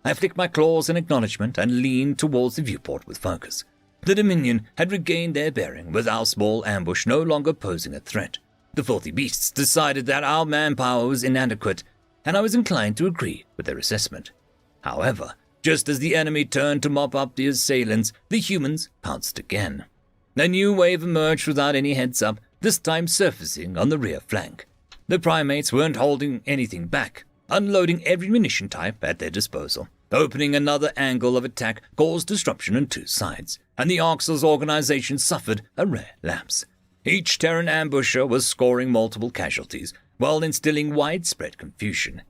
I flicked my claws in acknowledgement and leaned towards the viewport with focus. The Dominion had regained their bearing, with our small ambush no longer posing a threat. The filthy beasts decided that our manpower was inadequate, and I was inclined to agree with their assessment. However, just as the enemy turned to mop up the assailants, the humans pounced again. A new wave emerged without any heads-up, this time surfacing on the rear flank. The primates weren't holding anything back, unloading every munition type at their disposal. Opening another angle of attack caused disruption on two sides, and the Orcs' organization suffered a rare lapse. Each Terran ambusher was scoring multiple casualties, while instilling widespread confusion.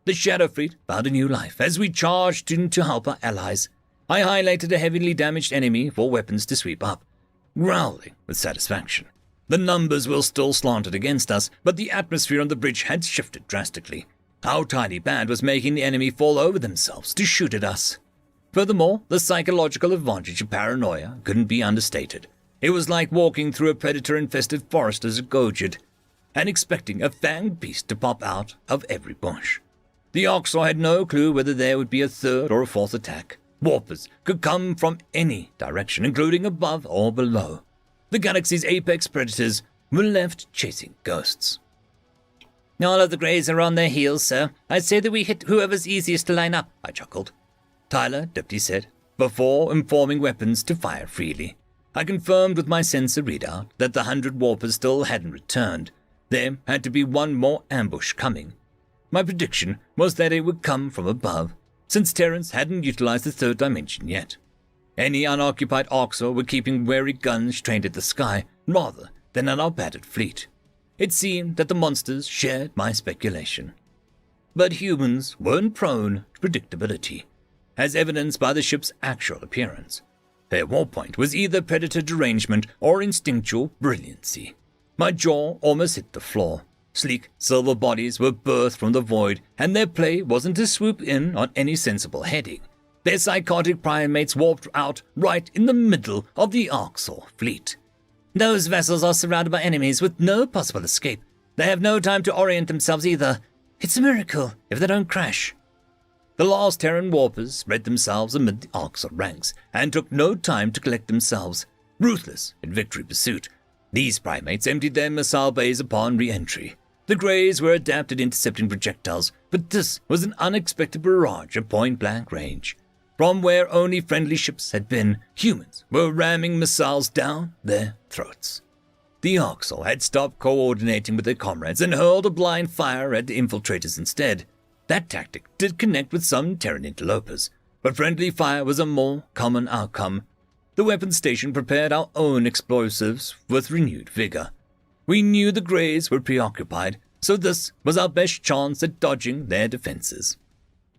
The Shadow Fleet found a new life as we charged in to help our allies. I highlighted a heavily damaged enemy for weapons to sweep up, growling with satisfaction. The numbers were still slanted against us, but the atmosphere on the bridge had shifted drastically. Our tiny band was making the enemy fall over themselves to shoot at us. Furthermore, the psychological advantage of paranoia couldn't be understated. It was like walking through a predator-infested forest as a Gojid, and expecting a fanged beast to pop out of every bush. The Orcs had no clue whether there would be a third or a fourth attack. Warpers could come from any direction, including above or below. The galaxy's apex predators were left chasing ghosts. "All of the Greys are on their heels, sir. I'd say that we hit whoever's easiest to line up," I chuckled. Tyler dipped his head, before informing weapons to fire freely. I confirmed with my sensor readout that the 100 warpers still hadn't returned. There had to be one more ambush coming. My prediction was that it would come from above, since Terrans hadn't utilized the third dimension yet. Any unoccupied Orcs were keeping wary guns trained at the sky, rather than at our battered fleet. It seemed that the monsters shared my speculation. But humans weren't prone to predictability, as evidenced by the ship's actual appearance. Their warpoint was either predator derangement or instinctual brilliancy. My jaw almost hit the floor. Sleek silver bodies were birthed from the void, and their play wasn't to swoop in on any sensible heading. Their psychotic primates warped out right in the middle of the Arxor fleet. "Those vessels are surrounded by enemies with no possible escape. They have no time to orient themselves either. It's a miracle if they don't crash." The last Terran warpers spread themselves amid the Arxor ranks and took no time to collect themselves, ruthless in victory pursuit. These primates emptied their missile bays upon re-entry. The Greys were adept at intercepting projectiles, but this was an unexpected barrage at point-blank range. From where only friendly ships had been, humans were ramming missiles down their throats. The Orcs had stopped coordinating with their comrades and hurled a blind fire at the infiltrators instead. That tactic did connect with some Terran interlopers, but friendly fire was a more common outcome. The weapons station prepared our own explosives with renewed vigor. We knew the Greys were preoccupied, so this was our best chance at dodging their defenses.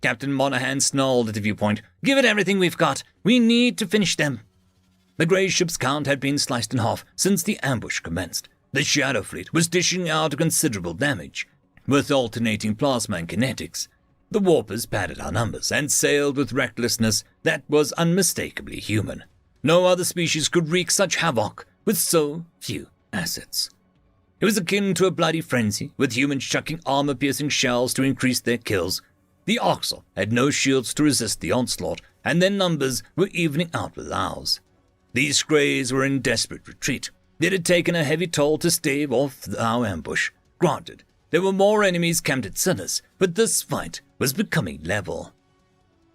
Captain Monahan snarled at the viewpoint. "Give it everything we've got. We need to finish them." The Grey ship's count had been sliced in half since the ambush commenced. The Shadow Fleet was dishing out considerable damage. With alternating plasma and kinetics, the warpers padded our numbers and sailed with recklessness that was unmistakably human. No other species could wreak such havoc with so few assets. It was akin to a bloody frenzy, with humans chucking armor-piercing shells to increase their kills. The Orcs had no shields to resist the onslaught, and their numbers were evening out with ours. These Greys were in desperate retreat. It had taken a heavy toll to stave off our ambush. Granted, there were more enemies camped at Sinners, but this fight was becoming level.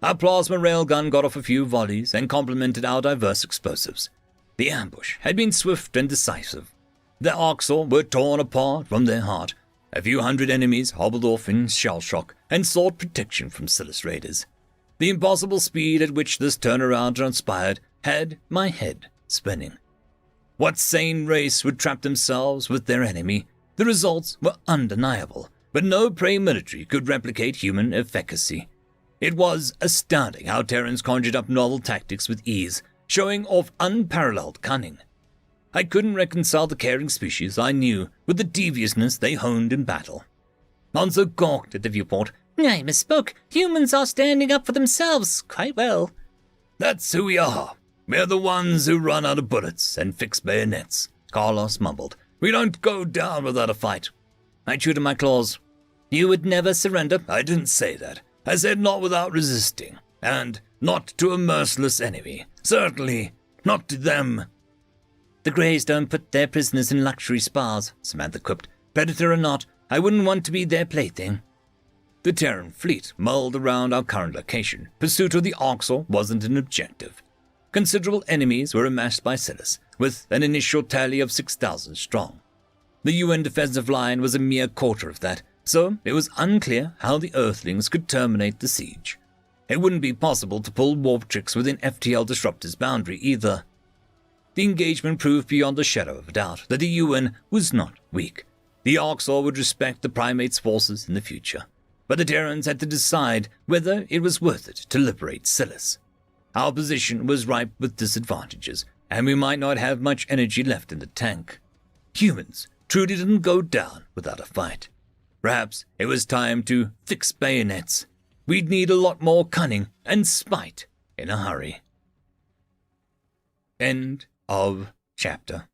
Our plasma railgun got off a few volleys and complemented our diverse explosives. The ambush had been swift and decisive. The Orcs were torn apart from their heart. A few hundred enemies hobbled off in shell shock and sought protection from Silas raiders. The impossible speed at which this turnaround transpired had my head spinning. What sane race would trap themselves with their enemy? The results were undeniable, but no prey military could replicate human efficacy. It was astounding how Terrans conjured up novel tactics with ease, showing off unparalleled cunning. I couldn't reconcile the caring species I knew with the deviousness they honed in battle. Lonzo gawked at the viewport. "I misspoke. Humans are standing up for themselves quite well." "That's who we are. We're the ones who run out of bullets and fix bayonets," Carlos mumbled. "We don't go down without a fight." I chewed on my claws. "You would never surrender?" "I didn't say that. I said not without resisting, and not to a merciless enemy. Certainly not to them." "The Greys don't put their prisoners in luxury spas," Samantha quipped. "Predator or not, I wouldn't want to be their plaything." The Terran fleet mulled around our current location. Pursuit of the Orcs wasn't an objective. Considerable enemies were amassed by Silas, with an initial tally of 6,000 strong. The UN defensive line was a mere quarter of that, so it was unclear how the Earthlings could terminate the siege. It wouldn't be possible to pull warp tricks within FTL Disruptor's boundary either. The engagement proved beyond a shadow of a doubt that the UN was not weak. The Orcs would respect the Primates' forces in the future, but the Terrans had to decide whether it was worth it to liberate Silas. Our position was ripe with disadvantages, and we might not have much energy left in the tank. Humans truly didn't go down without a fight. Perhaps it was time to fix bayonets. We'd need a lot more cunning and spite in a hurry. End of chapter.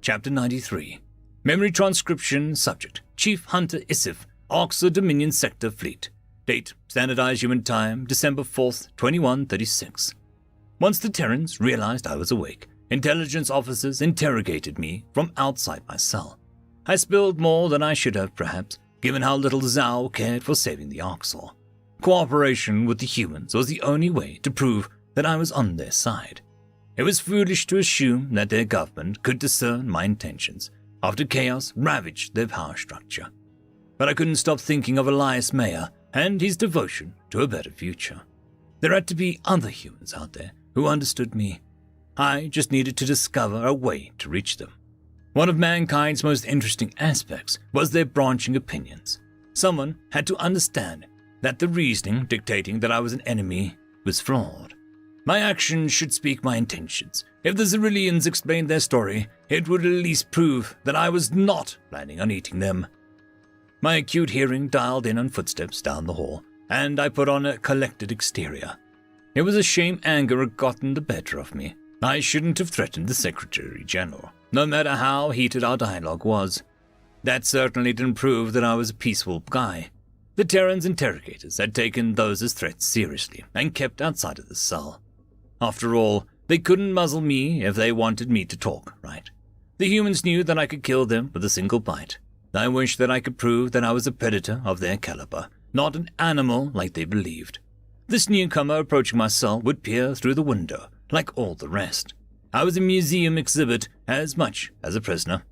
Chapter 93. Memory transcription subject. Chief Hunter Isif, Orcs Dominion Sector Fleet. Date, Standardized Human Time, December 4th, 2136. Once the Terrans realized I was awake, intelligence officers interrogated me from outside my cell. I spilled more than I should have, perhaps, given how little Zhao cared for saving the Arxor. Cooperation with the humans was the only way to prove that I was on their side. It was foolish to assume that their government could discern my intentions after chaos ravaged their power structure. But I couldn't stop thinking of Elias Mayer and his devotion to a better future. There had to be other humans out there who understood me. I just needed to discover a way to reach them. One of mankind's most interesting aspects was their branching opinions. Someone had to understand that the reasoning dictating that I was an enemy was flawed. My actions should speak my intentions. If the Xyrillians explained their story, it would at least prove that I was not planning on eating them. My acute hearing dialed in on footsteps down the hall, and I put on a collected exterior. It was a shame anger had gotten the better of me. I shouldn't have threatened the Secretary General, no matter how heated our dialogue was. That certainly didn't prove that I was a peaceful guy. The Terran's interrogators had taken those as threats seriously and kept outside of the cell. After all, they couldn't muzzle me if they wanted me to talk, right? The humans knew that I could kill them with a single bite. I wished that I could prove that I was a predator of their caliber, not an animal like they believed. This newcomer approaching my cell would peer through the window, like all the rest. I was a museum exhibit as much as a prisoner.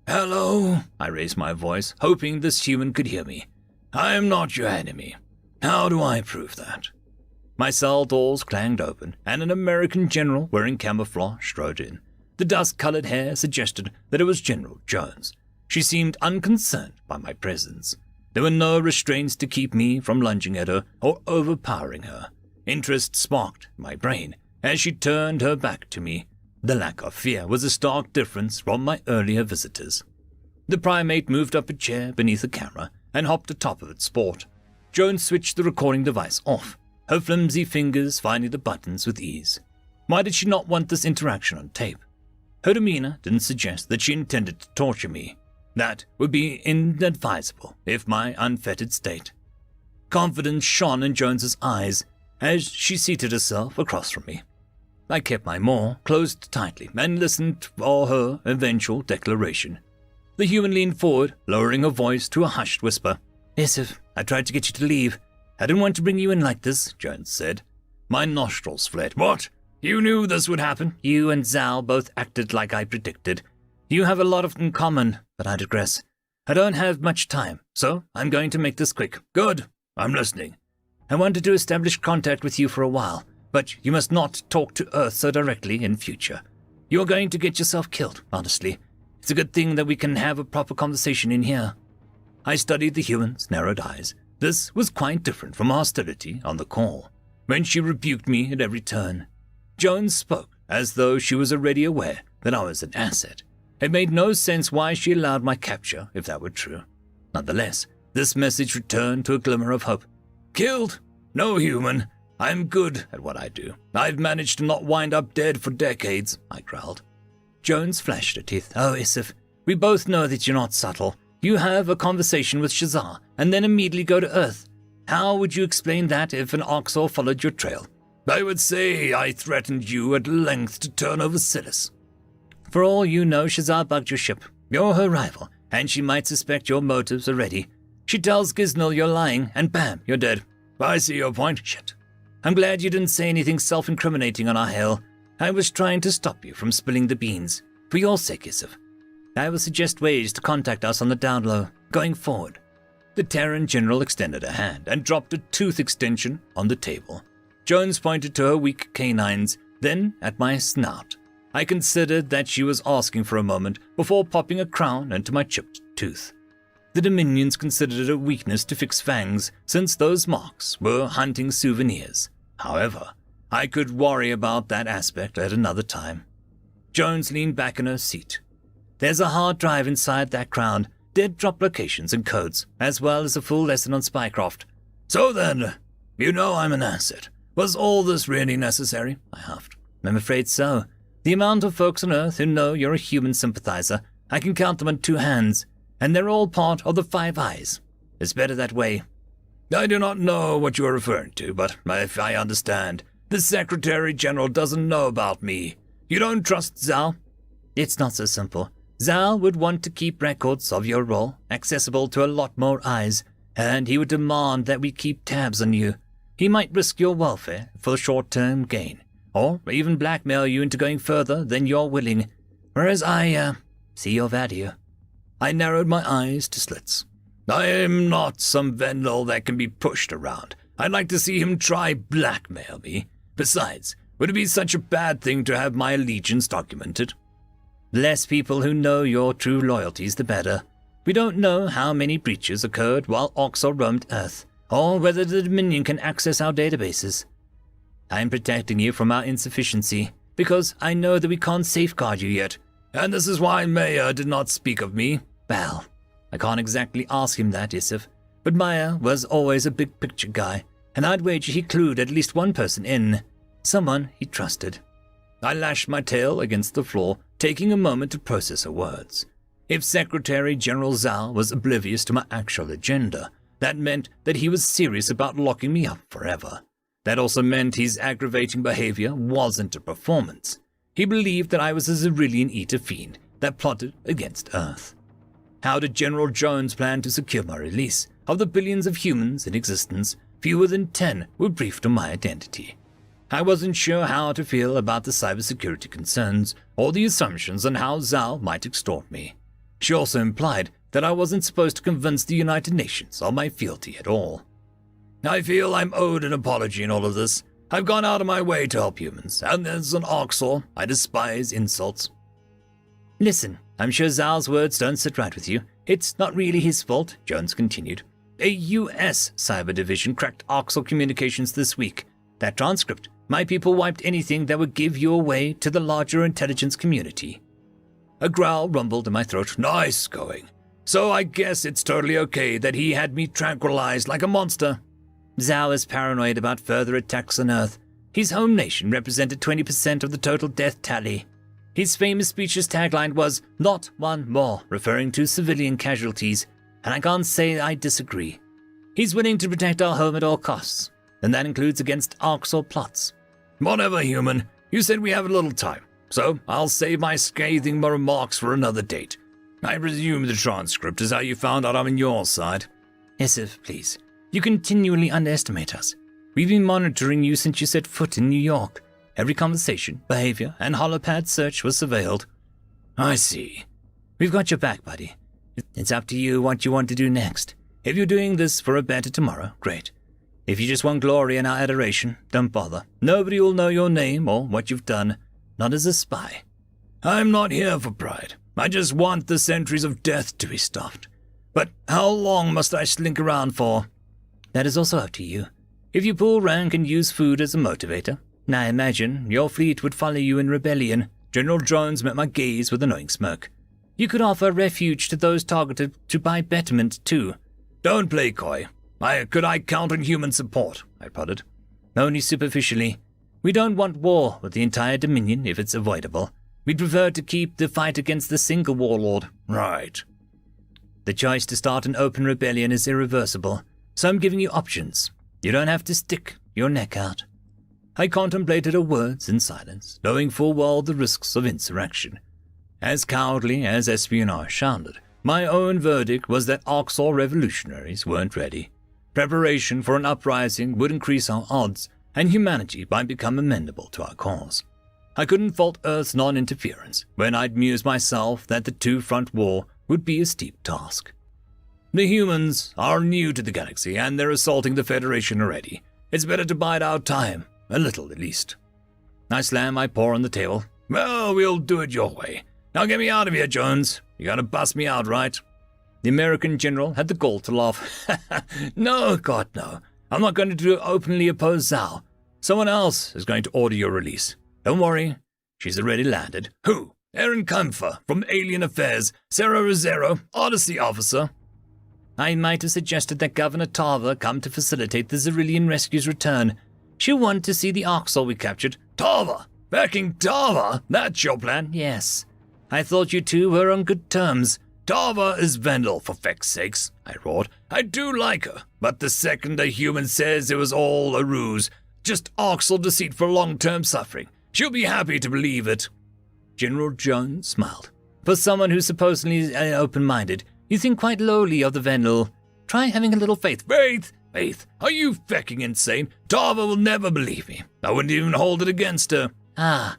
Hello? I raised my voice, hoping this human could hear me. I am not your enemy. How do I prove that? My cell doors clanged open, and an American general wearing camouflage strode in. The dust-colored hair suggested that it was General Jones. She seemed unconcerned by my presence. There were no restraints to keep me from lunging at her or overpowering her. Interest sparked in my brain as she turned her back to me. The lack of fear was a stark difference from my earlier visitors. The primate moved up a chair beneath the camera and hopped atop of its sport. Jones switched the recording device off, her flimsy fingers finding the buttons with ease. Why did she not want this interaction on tape? Her demeanor didn't suggest that she intended to torture me. That would be inadvisable if my unfettered state. Confidence shone in Jones's eyes as she seated herself across from me. I kept my maw closed tightly and listened for her eventual declaration. The human leaned forward, lowering her voice to a hushed whisper. "Isif, I tried to get you to leave. I didn't want to bring you in like this," Jones said. My nostrils flared. "What? You knew this would happen?" "You and Zal both acted like I predicted. You have a lot in common, but I digress. I don't have much time, so I'm going to make this quick." "Good. I'm listening." "I wanted to establish contact with you for a while, but you must not talk to Earth so directly in future. You're going to get yourself killed, honestly. It's a good thing that we can have a proper conversation in here." I studied the human's narrowed eyes. This was quite different from hostility on the call, when she rebuked me at every turn. Jones spoke as though she was already aware that I was an asset. It made no sense why she allowed my capture, if that were true. Nonetheless, this message returned to a glimmer of hope. "Killed? No, human. I'm good at what I do. I've managed to not wind up dead for decades," I growled. Jones flashed her teeth. "Oh, Isif, we both know that you're not subtle. You have a conversation with Shazar, and then immediately go to Earth. How would you explain that if an Oxor followed your trail?" "I would say I threatened you at length to turn over Silas." "For all you know, Shazar bugged your ship. You're her rival, and she might suspect your motives already. She tells Giznil you're lying, and bam, you're dead." "I see your point." "Shit. I'm glad you didn't say anything self-incriminating on our hail. I was trying to stop you from spilling the beans. For your sake, Isif. I will suggest ways to contact us on the down low, going forward." The Terran general extended a hand and dropped a tooth extension on the table. Jones pointed to her weak canines, then at my snout. I considered that she was asking for a moment before popping a crown into my chipped tooth. The Dominions considered it a weakness to fix fangs, since those marks were hunting souvenirs. However, I could worry about that aspect at another time. Jones leaned back in her seat. "There's a hard drive inside that crown, dead drop locations and codes, as well as a full lesson on spycraft." "So then, you know I'm an asset. Was all this really necessary?" I huffed. "I'm afraid so. The amount of folks on Earth who know you're a human sympathizer, I can count them on two hands, and they're all part of the Five Eyes. It's better that way." "I do not know what you are referring to, but if I understand, the Secretary General doesn't know about me. You don't trust Zal?" "It's not so simple. Zal would want to keep records of your role, accessible to a lot more eyes, and he would demand that we keep tabs on you. He might risk your welfare for short-term gain, or even blackmail you into going further than you're willing, whereas I see your value." I narrowed my eyes to slits. "I am not some Vendel that can be pushed around. I'd like to see him try blackmail me. Besides, would it be such a bad thing to have my allegiance documented?" "The less people who know your true loyalties, the better. We don't know how many breaches occurred while Oxor roamed Earth, or whether the Dominion can access our databases. I'm protecting you from our insufficiency, because I know that we can't safeguard you yet. And this is why Maya did not speak of me." "Well, I can't exactly ask him that, Isif, but Maya was always a big-picture guy, and I'd wager he clued at least one person in, someone he trusted." I lashed my tail against the floor, taking a moment to process her words. If Secretary General Zal was oblivious to my actual agenda, that meant that he was serious about locking me up forever. That also meant his aggravating behavior wasn't a performance. He believed that I was a Xyrillian eater fiend that plotted against Earth. How did General Jones plan to secure my release? Of the billions of humans in existence, fewer than 10 were briefed on my identity. I wasn't sure how to feel about the cybersecurity concerns or the assumptions on how Zal might extort me. She also implied that I wasn't supposed to convince the United Nations of my fealty at all. I feel I'm owed an apology in all of this. I've gone out of my way to help humans, and as an Orcsor, I despise insults. Listen, I'm sure Zal's words don't sit right with you. It's not really his fault, Jones continued. A U.S. cyber division cracked Orcsor communications this week. That transcript, my people wiped anything that would give you away to the larger intelligence community. A growl rumbled in my throat. Nice going. So I guess it's totally okay that he had me tranquilized like a monster. Zhao is paranoid about further attacks on Earth. His home nation represented 20% of the total death tally. His famous speech's tagline was, "Not one more," referring to civilian casualties, and I can't say I disagree. He's willing to protect our home at all costs, and that includes against Orcsor plots. Whatever, human. You said we have a little time, so I'll save my scathing remarks for another date. I presume the transcript is how you found out I'm on your side. Yes, sir, please. You continually underestimate us. We've been monitoring you since you set foot in New York. Every conversation, behavior, and holopad search was surveilled. I see. We've got your back, buddy. It's up to you what you want to do next. If you're doing this for a better tomorrow, great. If you just want glory and our adoration, don't bother. Nobody will know your name or what you've done, not as a spy. I'm not here for pride. I just want the centuries of death to be stopped. But how long must I slink around for? That is also up to you. If you pull rank and use food as a motivator, I imagine your fleet would follow you in rebellion. General Jones met my gaze with a knowing smirk. You could offer refuge to those targeted to buy betterment, too. Don't play coy. Could I count on human support? I prodded. Only superficially. We don't want war with the entire Dominion if it's avoidable. We'd prefer to keep the fight against the single warlord. Right. The choice to start an open rebellion is irreversible, so I'm giving you options. You don't have to stick your neck out. I contemplated her words in silence, knowing full well the risks of insurrection. As cowardly as espionage sounded, my own verdict was that Orcsor revolutionaries weren't ready. Preparation for an uprising would increase our odds, and humanity might become amenable to our cause. I couldn't fault Earth's non-interference when I'd mused myself that the two-front war would be a steep task. The humans are new to the galaxy, and they're assaulting the Federation already. It's better to bide our time, a little at least. I slammed my paw on the table. Well, we'll do it your way. Now get me out of here, Jones. You're gonna bust me out, right? The American general had the gall to laugh. No, God, no. I'm not going to openly oppose Zhao. Someone else is going to order your release. Don't worry. She's already landed. Who? Erin Kampfer from Alien Affairs, Sarah Rosero, Odyssey officer. I might have suggested that Governor Tarver come to facilitate the Zerillian Rescue's return. She'll want to see the Orcsor we captured. Tarver? Backing Tarver? That's your plan? Yes. I thought you two were on good terms. Tarver is Vendel, for feck's sakes, I roared. I do like her, but the second a human says it was all a ruse, just Orcsor deceit for long-term suffering, she'll be happy to believe it. General Jones smiled. For someone who's supposedly open-minded, you think quite lowly of the Vendel. Try having a little faith. Faith? Are you fecking insane? Tarver will never believe me. I wouldn't even hold it against her. Ah,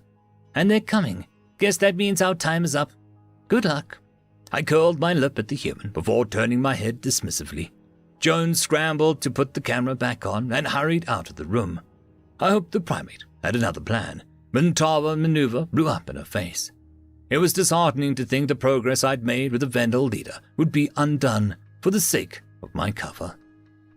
and they're coming. Guess that means our time is up. Good luck. I curled my lip at the human before turning my head dismissively. Jones scrambled to put the camera back on and hurried out of the room. I hoped the primate had another plan, but Tarver maneuver blew up in her face. It was disheartening to think the progress I'd made with the Vendel leader would be undone for the sake of my cover.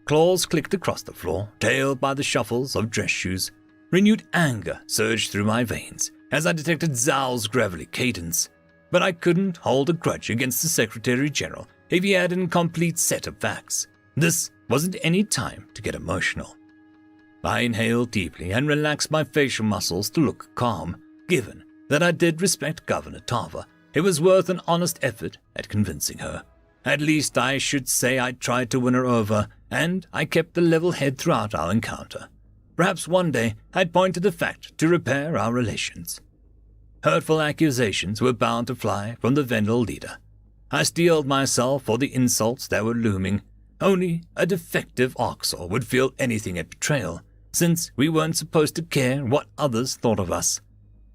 Claws clicked across the floor, tailed by the shuffles of dress shoes. Renewed anger surged through my veins as I detected Zhao's gravelly cadence. But I couldn't hold a grudge against the Secretary General if he had an incomplete set of facts. This wasn't any time to get emotional. I inhaled deeply and relaxed my facial muscles to look calm. Given that I did respect Governor Tarver, it was worth an honest effort at convincing her. At least I should say I tried to win her over, and I kept a level head throughout our encounter. Perhaps one day I'd point to the fact to repair our relations. Hurtful accusations were bound to fly from the Vendel leader. I steeled myself for the insults that were looming. Only a defective Orcsor would feel anything at betrayal, since we weren't supposed to care what others thought of us.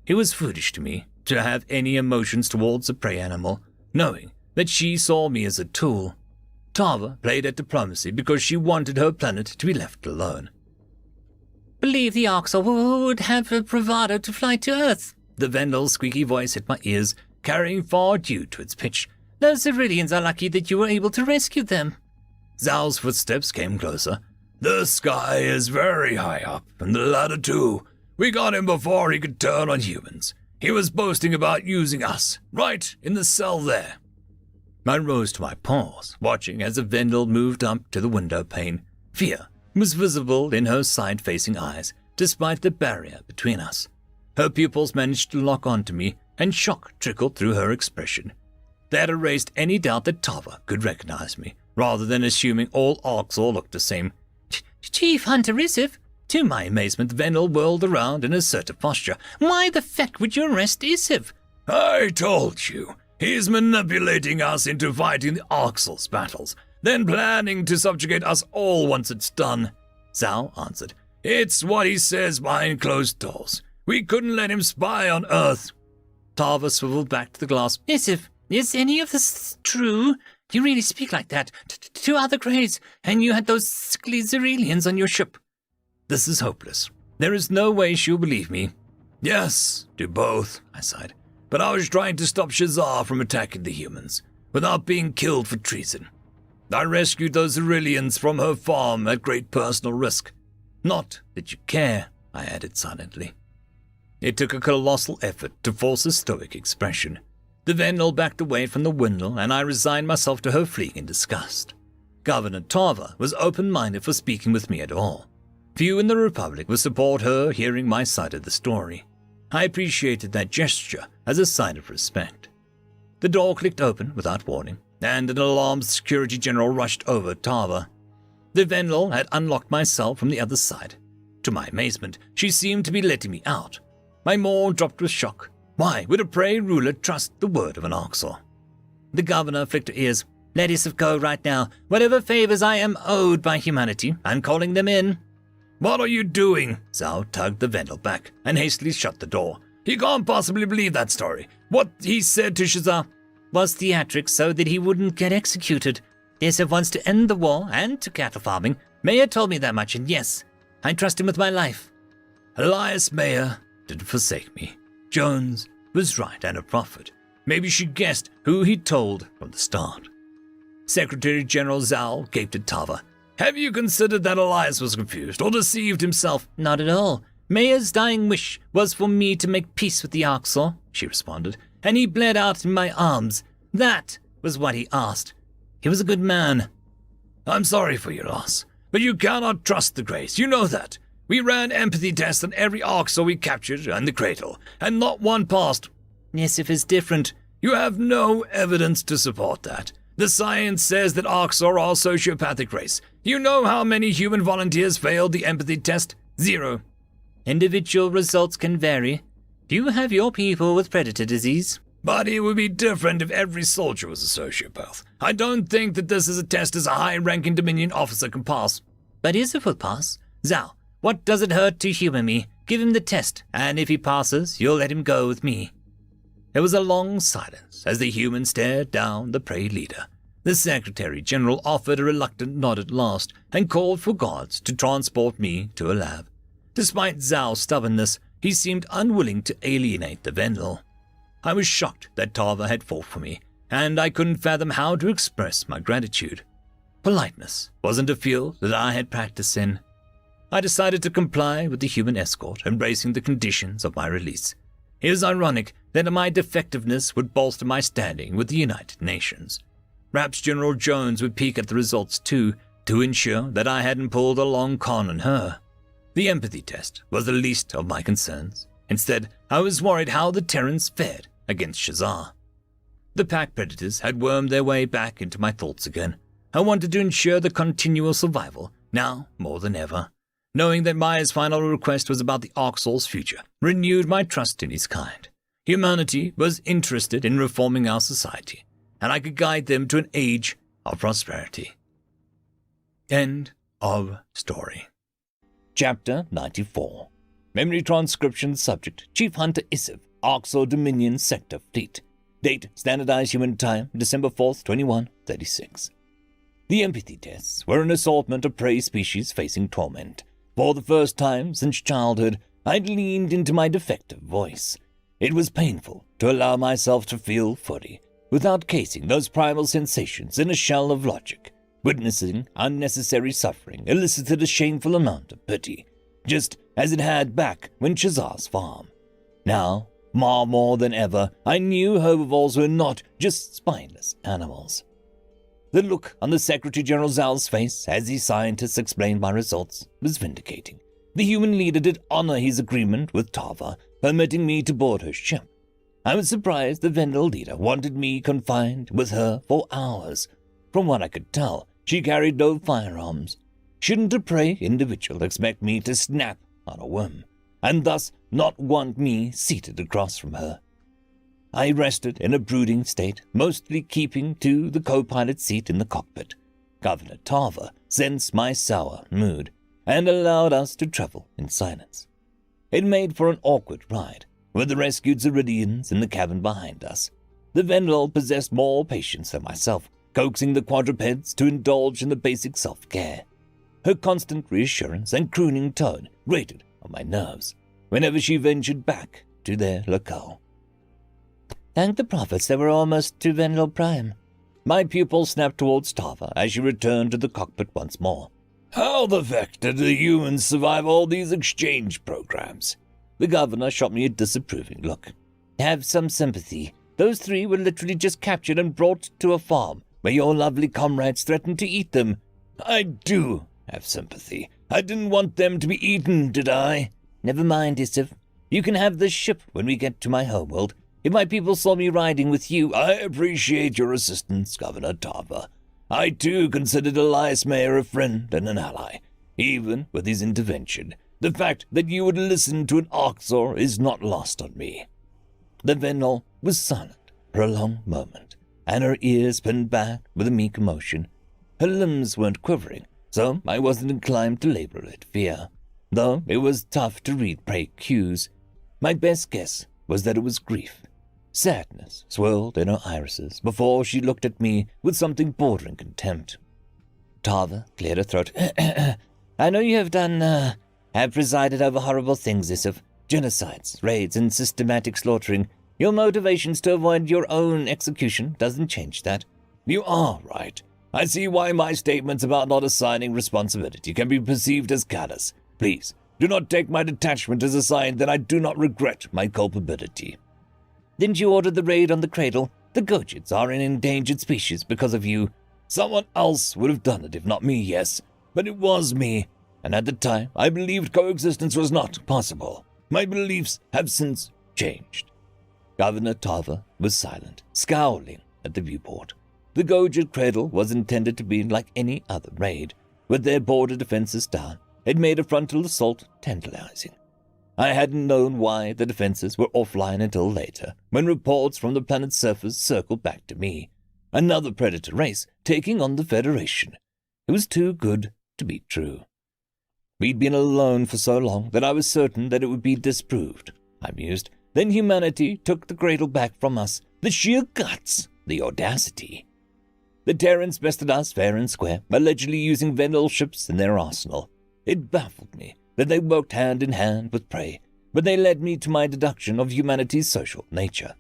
It was foolish to me to have any emotions towards a prey animal, knowing that she saw me as a tool. Tava played at diplomacy because she wanted her planet to be left alone. Believe the Orcs would have a bravado to fly to Earth. The Vendal's squeaky voice hit my ears, carrying far due to its pitch. Those Ceruleans are lucky that you were able to rescue them. Zal's footsteps came closer. The sky is very high up, and the ladder too. We got him before he could turn on humans. He was boasting about using us, right in the cell there. I rose to my paws, watching as the Vendal moved up to the window pane. Fear was visible in her side-facing eyes, despite the barrier between us. Her pupils managed to lock onto me, and shock trickled through her expression. They had erased any doubt that Tava could recognize me, rather than assuming all Orcs all looked the same. Chief Hunter Isif? To my amazement, Vendal whirled around in assertive posture. Why the feck would you arrest Isif? I told you. He's manipulating us into fighting the Orcs' battles, then planning to subjugate us all once it's done, Zhao answered. It's what he says behind closed doors. We couldn't let him spy on Earth. Tava swiveled back to the glass. Isif, is any of this true? You really speak like that. To other Greys, and you had those sickly Ceruleans on your ship. This is hopeless. There is no way she'll believe me. Yes, do both, I sighed. But I was trying to stop Shazar from attacking the humans, without being killed for treason. I rescued those Ceruleans from her farm at great personal risk. Not that you care, I added silently. It took a colossal effort to force a stoic expression. The Vendal backed away from the window, and I resigned myself to her fleeing in disgust. Governor Tava was open-minded for speaking with me at all. Few in the Republic would support her hearing my side of the story. I appreciated that gesture as a sign of respect. The door clicked open without warning, and an alarmed security general rushed over Tava. The Vendal had unlocked my cell from the other side. To my amazement, she seemed to be letting me out. My maw dropped with shock. Why would a prey ruler trust the word of an Orcsor? The governor flicked her ears. Let Isif go right now. Whatever favors I am owed by humanity, I'm calling them in. What are you doing? Zhao tugged the Vendal back and hastily shut the door. He can't possibly believe that story. What he said to Shazar was theatrics so that he wouldn't get executed. Isif wants to end the war and to cattle farming. Mayer told me that much, and yes, I trust him with my life. Elias Mayer didn't forsake me. Jones was right and a prophet. Maybe she guessed who he told from the start. Secretary General Zhao gaped at Tava. Have you considered that Elias was confused or deceived himself? Not at all. Mayer's dying wish was for me to make peace with the Orcsor, she responded, and he bled out in my arms. That was what he asked. He was a good man. I'm sorry for your loss, but you cannot trust the Greys. You know that. We ran empathy tests on every Orcsor we captured and the cradle, and not one passed. Isif is different. You have no evidence to support that. The science says that Orcsor are a sociopathic race. You know how many human volunteers failed the empathy test? 0. Individual results can vary. Do you have your people with predator disease? But it would be different if every soldier was a sociopath. I don't think that this is a test as a high-ranking Dominion officer can pass. But Isif will pass. Zhao, what does it hurt to humor me? Give him the test, and if he passes, you'll let him go with me. There was a long silence as the human stared down the prey leader. The Secretary General offered a reluctant nod at last and called for guards to transport me to a lab. Despite Zhao's stubbornness, he seemed unwilling to alienate the Vendal. I was shocked that Tava had fought for me, and I couldn't fathom how to express my gratitude. Politeness wasn't a field that I had practiced in. I decided to comply with the human escort, embracing the conditions of my release. It is ironic that my defectiveness would bolster my standing with the United Nations. Perhaps General Jones would peek at the results too, to ensure that I hadn't pulled a long con on her. The empathy test was the least of my concerns. Instead, I was worried how the Terrans fared against Shazar. The pack predators had wormed their way back into my thoughts again. I wanted to ensure the continual survival, now more than ever. Knowing that Maya's final request was about the Orcsor's future renewed my trust in his kind. Humanity was interested in reforming our society, and I could guide them to an age of prosperity. End of story. Chapter 94. Memory transcription subject, Chief Hunter Isif, Orcsor Dominion Sector Fleet. Date, standardized human time, December 4th, 2136. The empathy tests were an assortment of prey species facing torment. For the first time since childhood, I'd leaned into my defective voice. It was painful to allow myself to feel fully, without casing those primal sensations in a shell of logic. Witnessing unnecessary suffering elicited a shameful amount of pity, just as it had back when Shazar's farm. Now, far more than ever, I knew herbivores were not just spineless animals. The look on the Secretary General Zal's face as the scientists explained my results was vindicating. The human leader did honor his agreement with Tava, permitting me to board her ship. I was surprised the Vendel leader wanted me confined with her for hours. From what I could tell, she carried no firearms. Shouldn't a prey individual expect me to snap on a whim, and thus not want me seated across from her? I rested in a brooding state, mostly keeping to the co-pilot seat in the cockpit. Governor Tava sensed my sour mood and allowed us to travel in silence. It made for an awkward ride, with the rescued Zeridians in the cabin behind us. The Vendel possessed more patience than myself, coaxing the quadrupeds to indulge in the basic self-care. Her constant reassurance and crooning tone grated on my nerves whenever she ventured back to their locale. Thank the prophets that we're almost to Vendel Prime. My pupil snapped towards Tava as she returned to the cockpit once more. How the heck did the humans survive all these exchange programs? The governor shot me a disapproving look. Have some sympathy. Those three were literally just captured and brought to a farm where your lovely comrades threatened to eat them. I do have sympathy. I didn't want them to be eaten, did I? Never mind, Isif. You can have this ship when we get to my homeworld. If my people saw me riding with you, I appreciate your assistance, Governor Tava. I too considered Elias Mayer a friend and an ally. Even with his intervention, the fact that you would listen to an Orcsor is not lost on me. The Vendel was silent for a long moment, and her ears pinned back with a meek emotion. Her limbs weren't quivering, so I wasn't inclined to label it fear, though it was tough to read prey cues. My best guess was that it was grief. Sadness swirled in her irises before she looked at me with something bordering contempt. Tava cleared her throat. I know you have presided over horrible things, Isif. Genocides, raids, and systematic slaughtering. Your motivations to avoid your own execution doesn't change that. You are right. I see why my statements about not assigning responsibility can be perceived as callous. Please, do not take my detachment as a sign that I do not regret my culpability. Didn't you order the raid on the cradle? The Gojids are an endangered species because of you. Someone else would have done it if not me, yes. But it was me. And at the time, I believed coexistence was not possible. My beliefs have since changed. Governor Tava was silent, scowling at the viewport. The Gojid cradle was intended to be like any other raid. With their border defenses down, it made a frontal assault tantalizing. I hadn't known why the defenses were offline until later, when reports from the planet's surface circled back to me. Another predator race taking on the Federation. It was too good to be true. We'd been alone for so long that I was certain that it would be disproved, I mused. Then humanity took the cradle back from us. The sheer guts, the audacity. The Terrans bested us fair and square, allegedly using Vendel ships in their arsenal. It baffled me that they worked hand in hand with prey, but they led me to my deduction of humanity's social nature.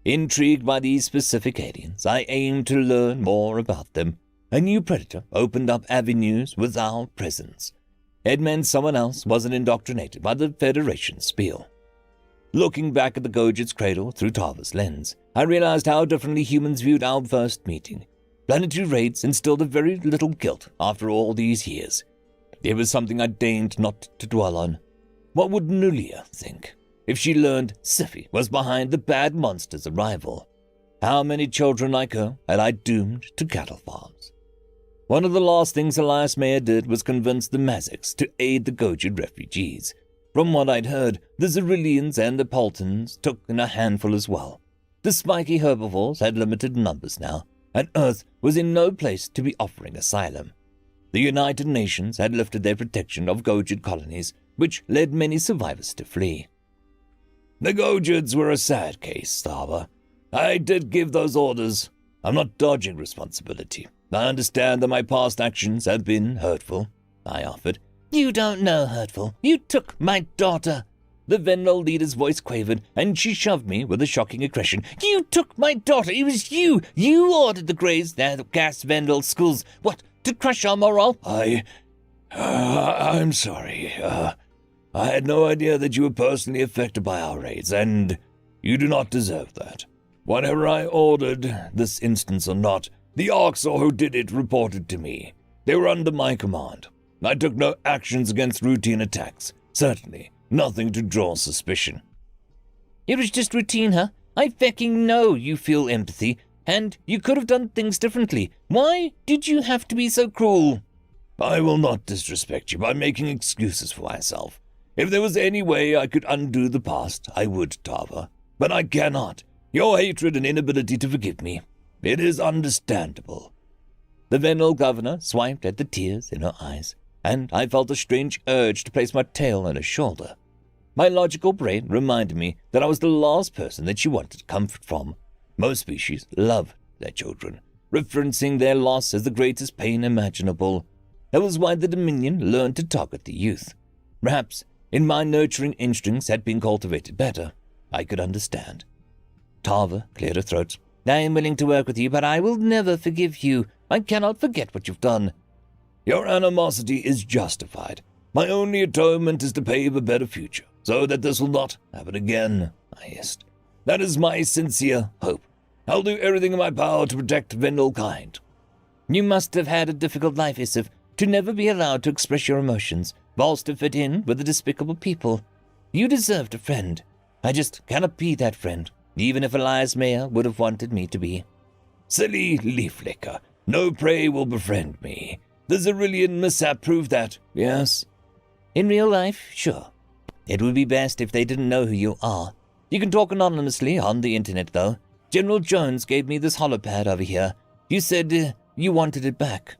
Intrigued by these specific aliens, I aimed to learn more about them. A new predator opened up avenues with our presence. It meant someone else wasn't indoctrinated by the Federation's spiel. Looking back at the Gojid's cradle through Tava's lens, I realized how differently humans viewed our first meeting. Planetary raids instilled a very little guilt after all these years. It was something I deigned not to dwell on. What would Nulia think if she learned SciFi was behind the bad monster's arrival? How many children like her had I doomed to cattle farms? One of the last things Elias Mayer did was convince the Mazics to aid the Gojid refugees. From what I'd heard, the Zerillians and the Poltons took in a handful as well. The spiky herbivores had limited numbers now, and Earth was in no place to be offering asylum. The United Nations had lifted their protection of Gojid colonies, which led many survivors to flee. The Gojids were a sad case, Tava. I did give those orders. I'm not dodging responsibility. I understand that my past actions have been hurtful, I offered. You don't know hurtful. You took my daughter. The Vendel leader's voice quavered, and she shoved me with a shocking aggression. You took my daughter. It was you. You ordered the Greys, the gas Vendel schools. What, to crush our morale? I'm sorry. I had no idea that you were personally affected by our raids, and you do not deserve that. Whatever I ordered, this instance or not, the Orcs or who did it reported to me. They were under my command. I took no actions against routine attacks. Certainly, nothing to draw suspicion. It was just routine, huh? I fucking know you feel empathy, and you could have done things differently. Why did you have to be so cruel? I will not disrespect you by making excuses for myself. If there was any way I could undo the past, I would, Tava. But I cannot. Your hatred and inability to forgive me. It is understandable. The Vendel governor swiped at the tears in her eyes, and I felt a strange urge to place my tail on her shoulder. My logical brain reminded me that I was the last person that she wanted comfort from. Most species love their children, referencing their loss as the greatest pain imaginable. That was why the Dominion learned to target the youth. Perhaps, if my nurturing instincts had been cultivated better, I could understand. Tava cleared her throat. I am willing to work with you, but I will never forgive you. I cannot forget what you've done. Your animosity is justified. My only atonement is to pave a better future, so that this will not happen again, I hissed. That is my sincere hope. I'll do everything in my power to protect Vendel kind. You must have had a difficult life, Isif, to never be allowed to express your emotions, whilst to fit in with the despicable people. You deserved a friend. I just cannot be that friend, even if Elias Mayer would have wanted me to be. Silly leaf licker. No prey will befriend me. The Xyrillian mishap proved that, yes? In real life, sure. It would be best if they didn't know who you are. You can talk anonymously on the internet, though. General Jones gave me this holopad over here. You said you wanted it back.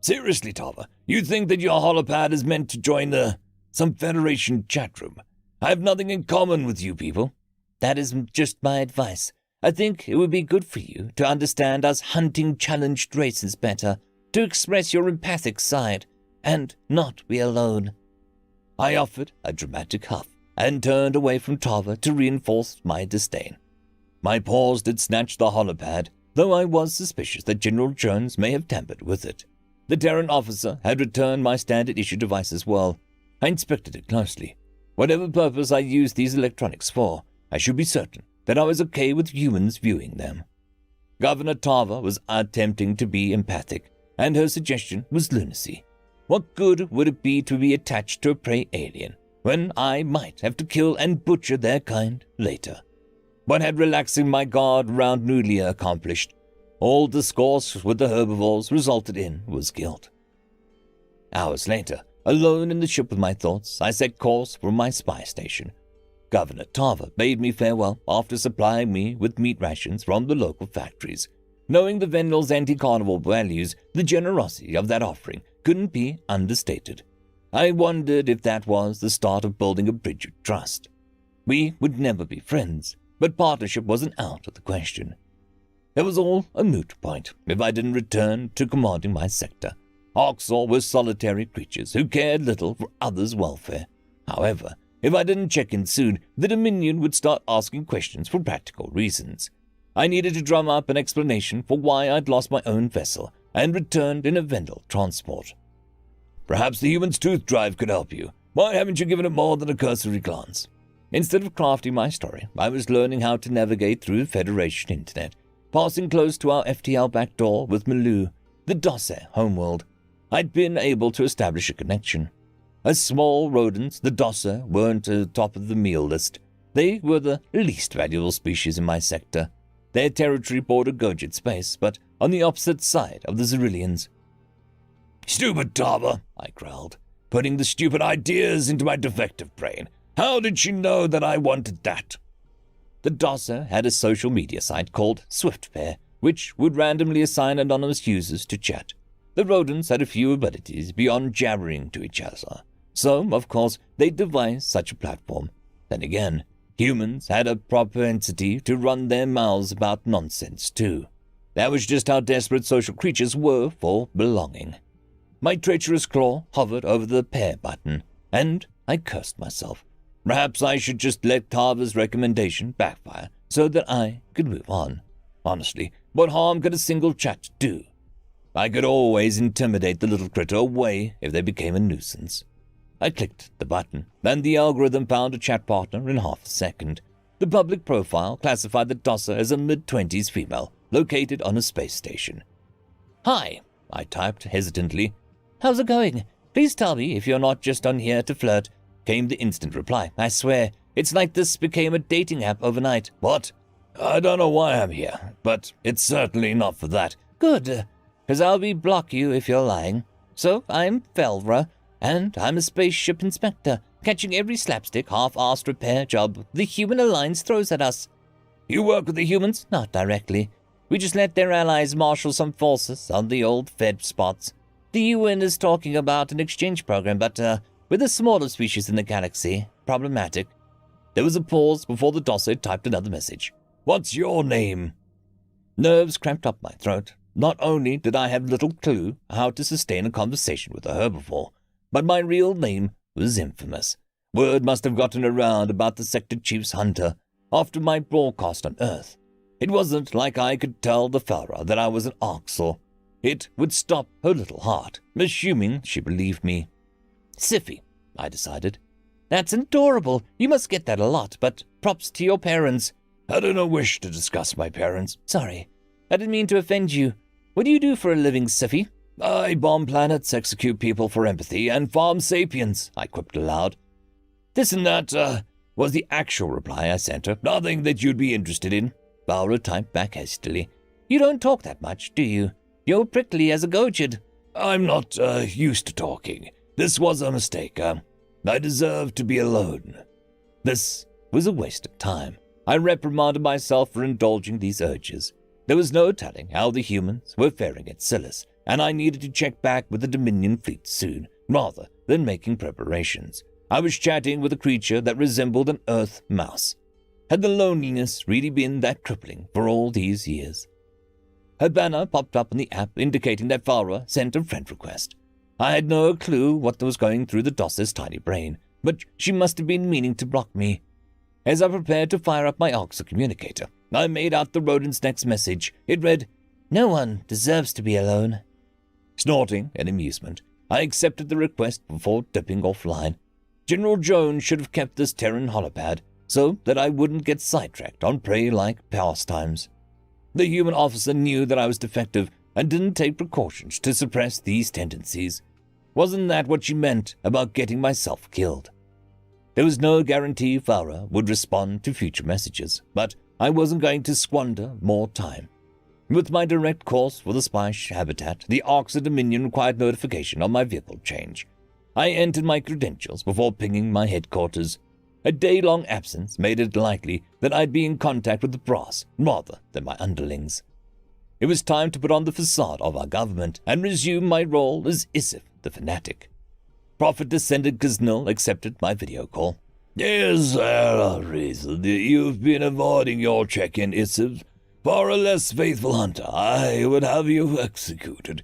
Seriously, Tava, you think that your holopad is meant to join some Federation chat room? I have nothing in common with you people. That is just my advice. I think it would be good for you to understand us hunting challenged races better, to express your empathic side, and not be alone. I offered a dramatic huff and turned away from Tava to reinforce my disdain. My paws did snatch the holopad, though I was suspicious that General Jones may have tampered with it. The Terran officer had returned my standard-issue device as well. I inspected it closely. Whatever purpose I used these electronics for, I should be certain that I was okay with humans viewing them. Governor Tava was attempting to be empathic, and her suggestion was lunacy. What good would it be to be attached to a prey alien, when I might have to kill and butcher their kind later? What had relaxing my guard around Nulia accomplished? All discourse with the herbivores resulted in was guilt. Hours later, alone in the ship with my thoughts, I set course for my spy station. Governor Tava bade me farewell after supplying me with meat rations from the local factories. Knowing the Vendel's anti-carnival values, the generosity of that offering couldn't be understated. I wondered if that was the start of building a bridge of trust. We would never be friends, but partnership wasn't out of the question. It was all a moot point if I didn't return to commanding my sector. Orcs were solitary creatures who cared little for others' welfare. However, if I didn't check in soon, the Dominion would start asking questions for practical reasons. I needed to drum up an explanation for why I'd lost my own vessel and returned in a Vendel transport. Perhaps the human's tooth drive could help you. Why haven't you given it more than a cursory glance? Instead of crafting my story, I was learning how to navigate through the Federation internet, passing close to our FTL backdoor with Malu, the Dosse homeworld. I'd been able to establish a connection. As small rodents, the Dosse weren't at the top of the meal list. They were the least valuable species in my sector. Their territory bordered Gojit space, but on the opposite side of the Xyrillians. "Stupid Tava," I growled, putting the stupid ideas into my defective brain. How did she know that I wanted that? The Dosse had a social media site called SwiftPair, which would randomly assign anonymous users to chat. The rodents had a few abilities beyond jabbering to each other, so, of course, they devised such a platform. Then again, Humans had a propensity to run their mouths about nonsense, too. That was just how desperate social creatures were for belonging. My treacherous claw hovered over the pair button, and I cursed myself. Perhaps I should just let Carver's recommendation backfire so that I could move on. Honestly, what harm could a single chat do? I could always intimidate the little critter away if they became a nuisance. I clicked the button, and the algorithm found a chat partner in half a second. The public profile classified the tosser as a mid-20s female, located on a space station. "Hi," I typed hesitantly. "How's it going? Please tell me if you're not just on here to flirt," came the instant reply. "I swear, it's like this became a dating app overnight." "What? I don't know why I'm here, but it's certainly not for that." "Good, 'cause I'll block you if you're lying. So I'm Felra, and I'm a spaceship inspector, catching every slapstick, half-assed repair job the Human Alliance throws at us." "You work with the humans?" "Not directly. We just let their allies marshal some forces on the old Fed spots. The UN is talking about an exchange program, but with the smaller species in the galaxy, problematic." There was a pause before the Dosser typed another message. "What's your name?" Nerves cramped up my throat. Not only did I have little clue how to sustain a conversation with a herbivore, but my real name was infamous. Word must have gotten around about the Sector Chief's hunter after my broadcast on Earth. It wasn't like I could tell the Felra that I was an Orcs, or it would stop her little heart, assuming she believed me. "SciFi," I decided. "That's adorable. You must get that a lot, but props to your parents." "I do not wish to discuss my parents." "Sorry, I didn't mean to offend you. What do you do for a living, SciFi?" "I bomb planets, execute people for empathy, and farm sapiens," I quipped aloud. "This and that, was the actual reply I sent her. "Nothing that you'd be interested in." Barbara typed back hastily. "You don't talk that much, do you? You're prickly as a gochid." "I'm not, used to talking. This was a mistake. I deserve to be alone." This was a waste of time. I reprimanded myself for indulging these urges. There was no telling how the humans were faring at Silas, and I needed to check back with the Dominion fleet soon, rather than making preparations. I was chatting with a creature that resembled an Earth mouse. Had the loneliness really been that crippling for all these years? Her banner popped up on the app indicating that Farah sent a friend request. I had no clue what was going through the Dosser's tiny brain, but she must have been meaning to block me. As I prepared to fire up my Orcs communicator, I made out the rodent's next message. It read, "No one deserves to be alone." Snorting in amusement, I accepted the request before dipping offline. General Jones should have kept this Terran holopad so that I wouldn't get sidetracked on prey-like pastimes. The human officer knew that I was defective and didn't take precautions to suppress these tendencies. Wasn't that what she meant about getting myself killed? There was no guarantee Farah would respond to future messages, but I wasn't going to squander more time. With my direct course for the spy habitat, the Orcs of Dominion required notification on my vehicle change. I entered my credentials before pinging my headquarters. A day-long absence made it likely that I'd be in contact with the brass rather than my underlings. It was time to put on the facade of our government and resume my role as Isif the Fanatic. Prophet Descendant Giznil accepted my video call. "Is there a reason that you've been avoiding your check-in, Isif? For a less faithful hunter, I would have you executed.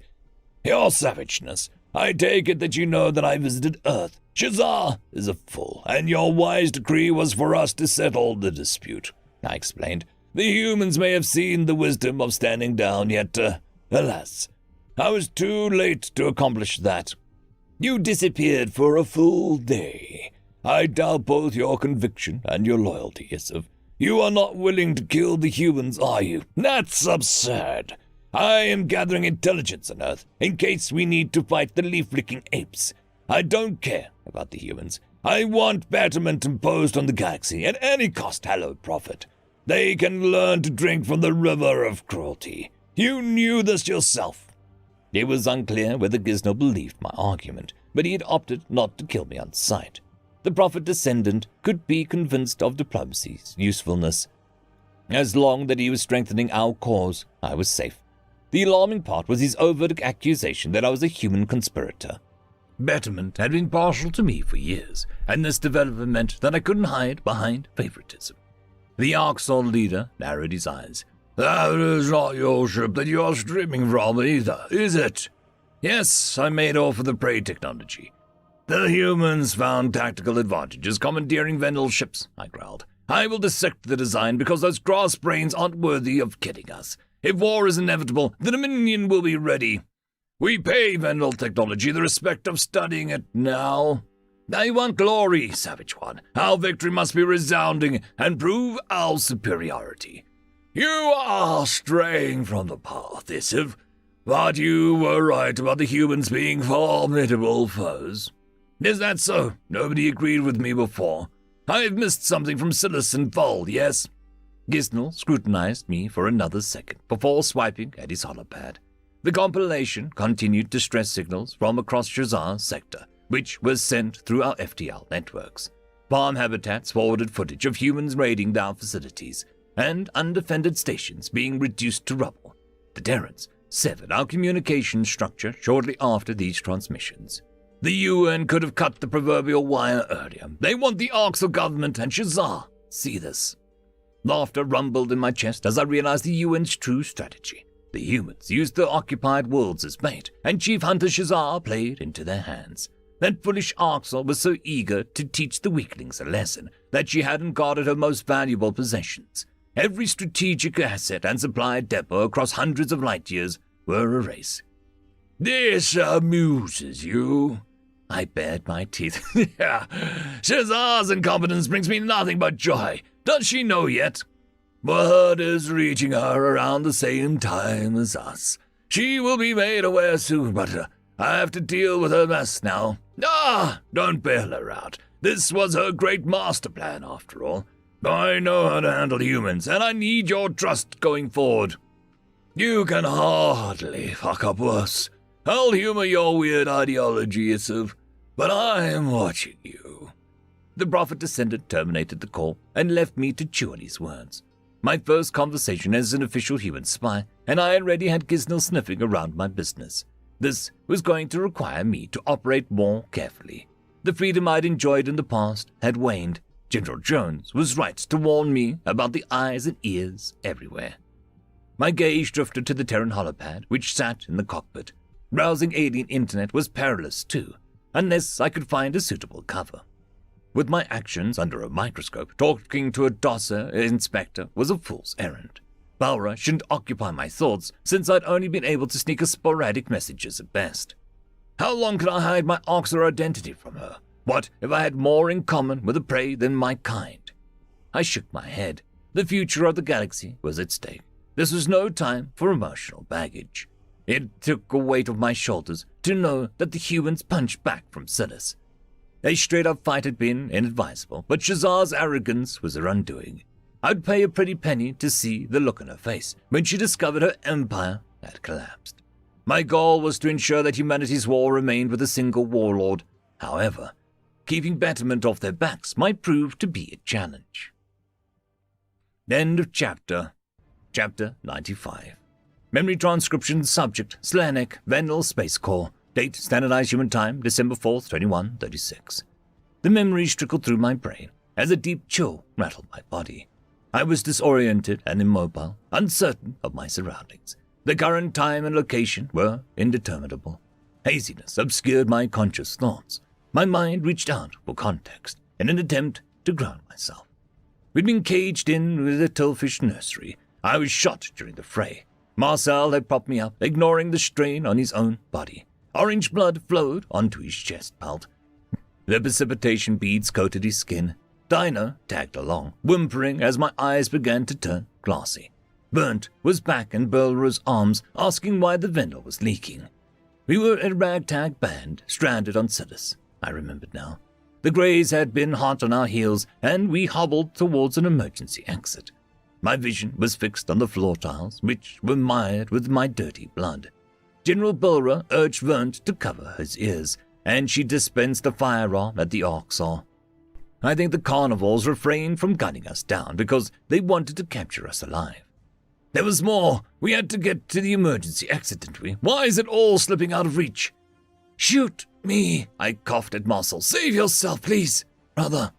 Your savageness, I take it that you know that I visited Earth. Shazar is a fool, and your wise decree was for us to settle the dispute," I explained. "The humans may have seen the wisdom of standing down, yet, alas, I was too late to accomplish that. You disappeared for a full day. I doubt both your conviction and your loyalty, Isif. You are not willing to kill the humans, are you? That's absurd. I am gathering intelligence on Earth in case we need to fight the leaf-licking apes. I don't care about the humans. I want betterment imposed on the galaxy at any cost, hallowed prophet. They can learn to drink from the river of cruelty. You knew this yourself." It was unclear whether Giznil believed my argument, but he had opted not to kill me on sight. The prophet descendant could be convinced of diplomacy's usefulness. As long as he was strengthening our cause, I was safe. The alarming part was his overt accusation that I was a human conspirator. Betterment had been partial to me for years, and this development meant that I couldn't hide behind favoritism. The Orcs leader narrowed his eyes. "That is not your ship that you are streaming from either, is it?" "Yes, I made off with the prey technology." "The humans found tactical advantages commandeering Vendel ships," I growled. "I will dissect the design because those grass brains aren't worthy of killing us. If war is inevitable, the Dominion will be ready. We pay Vendel technology the respect of studying it now. I want glory, savage one. Our victory must be resounding and prove our superiority." "You are straying from the path, Isiv, but you were right about the humans being formidable foes." "Is that so? Nobody agreed with me before. I've missed something from Silas and Vol, yes?" Gisnell scrutinized me for another second before swiping at his holopad. The compilation continued distress signals from across Shazar's sector, which was sent through our FTL networks. Farm habitats forwarded footage of humans raiding our facilities, and undefended stations being reduced to rubble. The Terrans severed our communication structure shortly after these transmissions. The UN could have cut the proverbial wire earlier. They want the Orcs government and Shazar see this. Laughter rumbled in my chest as I realized the UN's true strategy. The humans used the occupied worlds as bait, and Chief Hunter Shazar played into their hands. That foolish Arxel was so eager to teach the weaklings a lesson that she hadn't guarded her most valuable possessions. Every strategic asset and supply depot across hundreds of light years were erased. "This amuses you?" I bared my teeth. "Yeah, Shazar's incompetence brings me nothing but joy. Does she know yet?" "Word is reaching her around the same time as us. She will be made aware soon, but I have to deal with her mess now." Don't bail her out. This was her great master plan, after all. I know how to handle humans, and I need your trust going forward." "You can hardly fuck up worse. I'll humor your weird ideology, Isiv, but I'm watching you." The prophet descendant terminated the call and left me to chew on his words. My first conversation as an official human spy, and I already had Gisnell sniffing around my business. This was going to require me to operate more carefully. The freedom I'd enjoyed in the past had waned. General Jones was right to warn me about the eyes and ears everywhere. My gaze drifted to the Terran holopad, which sat in the cockpit. Browsing alien internet was perilous too, unless I could find a suitable cover. With my actions under a microscope, talking to a DOSA inspector was a fool's errand. Balra shouldn't occupy my thoughts, since I'd only been able to sneak a sporadic messages at best. How long could I hide my Oxer identity from her? What if I had more in common with the prey than my kind? I shook my head. The future of the galaxy was at stake. This was no time for emotional baggage. It took a weight off my shoulders to know that the humans punched back from Silas. A straight-up fight had been inadvisable, but Shazar's arrogance was her undoing. I'd pay a pretty penny to see the look on her face when she discovered her empire had collapsed. My goal was to ensure that humanity's war remained with a single warlord. However, keeping Betterment off their backs might prove to be a challenge. End of chapter. Chapter 95. Memory transcription subject, Slanek, Vendel Space Corps. Date, standardized human time, December 4th, 2136. The memories trickled through my brain as a deep chill rattled my body. I was disoriented and immobile, uncertain of my surroundings. The current time and location were indeterminable. Haziness obscured my conscious thoughts. My mind reached out for context in an attempt to ground myself. We'd been caged in with a tillfish nursery. I was shot during the fray. Marcel had propped me up, ignoring the strain on his own body. Orange blood flowed onto his chest belt. The precipitation beads coated his skin. Dino tagged along, whimpering as my eyes began to turn glassy. Burnt was back in Belra's arms, asking why the Vendel was leaking. We were a ragtag band, stranded on Silas. I remembered now. The Greys had been hot on our heels, and we hobbled towards an emergency exit. My vision was fixed on the floor tiles, which were mired with my dirty blood. General Belra urged Vern to cover his ears, and she dispensed a firearm at the Orcs. I think the carnivores refrained from gunning us down because they wanted to capture us alive. There was more. We had to get to the emergency exit, didn't we? Why is it all slipping out of reach? Shoot me! I coughed at Marcel. Save yourself, please, brother.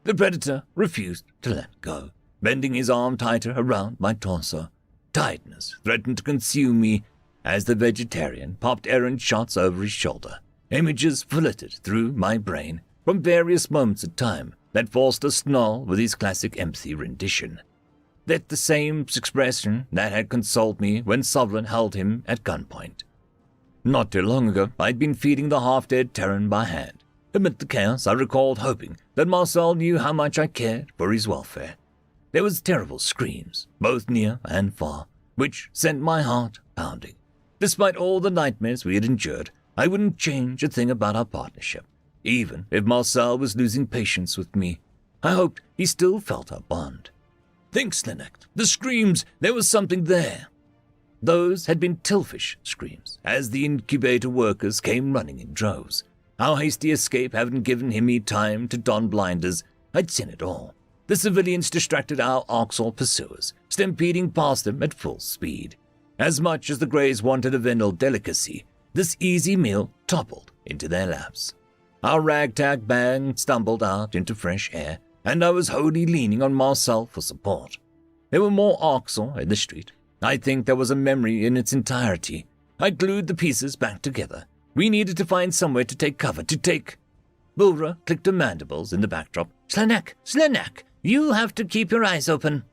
The predator refused to let go, bending his arm tighter around my torso. Tiredness threatened to consume me as the vegetarian popped errant shots over his shoulder. Images flitted through my brain from various moments of time that forced a snarl with his classic empathy rendition. That the same expression that had consoled me when Sovereign held him at gunpoint. Not too long ago, I'd been feeding the half-dead Terran by hand. Amid the chaos, I recalled hoping that Marcel knew how much I cared for his welfare. There was terrible screams, both near and far, which sent my heart pounding. Despite all the nightmares we had endured, I wouldn't change a thing about our partnership. Even if Marcel was losing patience with me, I hoped he still felt our bond. Think, Slinek, the screams, there was something there. Those had been Tilfish screams, as the incubator workers came running in droves. Our hasty escape hadn't given him time to don blinders. I'd seen it all. The civilians distracted our Orcs pursuers, stampeding past them at full speed. As much as the Greys wanted a Vendel delicacy, this easy meal toppled into their laps. Our ragtag band stumbled out into fresh air, and I was wholly leaning on Marcel for support. There were more Orcs in the street. I think there was a memory in its entirety. I glued the pieces back together. We needed to find somewhere to take cover, Bulra clicked her mandibles in the backdrop. Slenek, you have to keep your eyes open.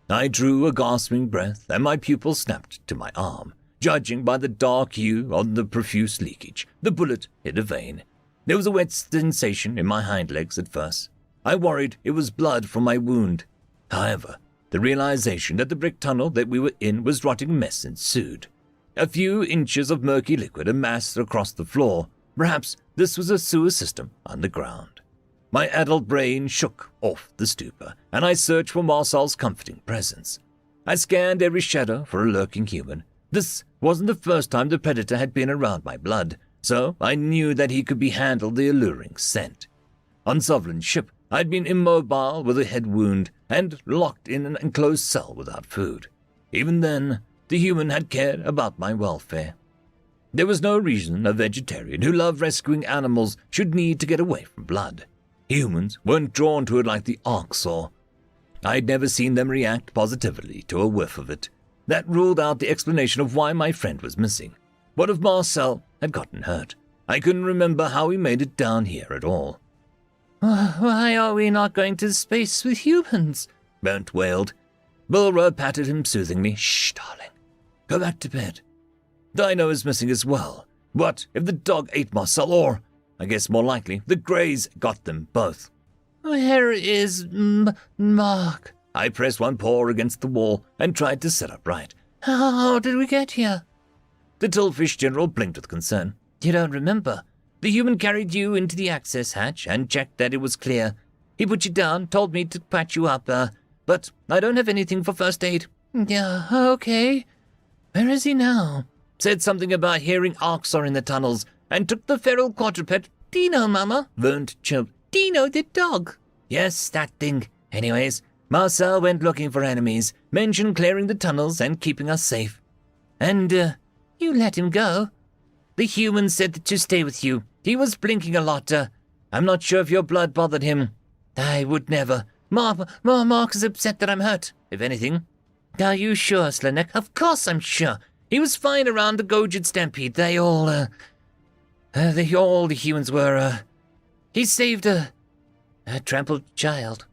I drew a gasping breath, and my pupil snapped to my arm. Judging by the dark hue on the profuse leakage, the bullet hit a vein. There was a wet sensation in my hind legs at first. I worried it was blood from my wound. However, the realization that the brick tunnel that we were in was rotting mess ensued. A few inches of murky liquid amassed across the floor. Perhaps this was a sewer system underground. My adult brain shook off the stupor, and I searched for Marcel's comforting presence. I scanned every shadow for a lurking human. This wasn't the first time the predator had been around my blood, so I knew that he could handle the alluring scent. On Sovereign's ship, I'd been immobile with a head wound and locked in an enclosed cell without food. Even then, the human had cared about my welfare. There was no reason a vegetarian who loved rescuing animals should need to get away from blood. Humans weren't drawn to it like the Orcs saw. I'd never seen them react positively to a whiff of it. That ruled out the explanation of why my friend was missing. What if Marcel had gotten hurt? I couldn't remember how he made it down here at all. Why are we not going to space with humans? Bent wailed. Bulra patted him soothingly. Shh, darling. Go back to bed. Dino is missing as well. What if the dog ate Marcel, or, I guess more likely, the Greys got them both? Where is Mark? I pressed one paw against the wall and tried to sit upright. How did we get here? The Tilfish general blinked with concern. You don't remember? The human carried you into the access hatch and checked that it was clear. He put you down, told me to patch you up, but I don't have anything for first aid. Yeah, okay. Where is he now? Said something about hearing Orcs are in the tunnels, and took the feral quadruped. Dino, Mama. Vernt chirped. Dino the dog. Yes, that thing. Anyways, Marcel went looking for enemies, mentioned clearing the tunnels and keeping us safe. And, you let him go? The human said to stay with you. He was blinking a lot. I'm not sure if your blood bothered him. I would never. Mark is upset that I'm hurt, if anything. Are you sure, Slenek? Of course I'm sure. He was fine around the Gojid stampede. The humans were, he saved a trampled child.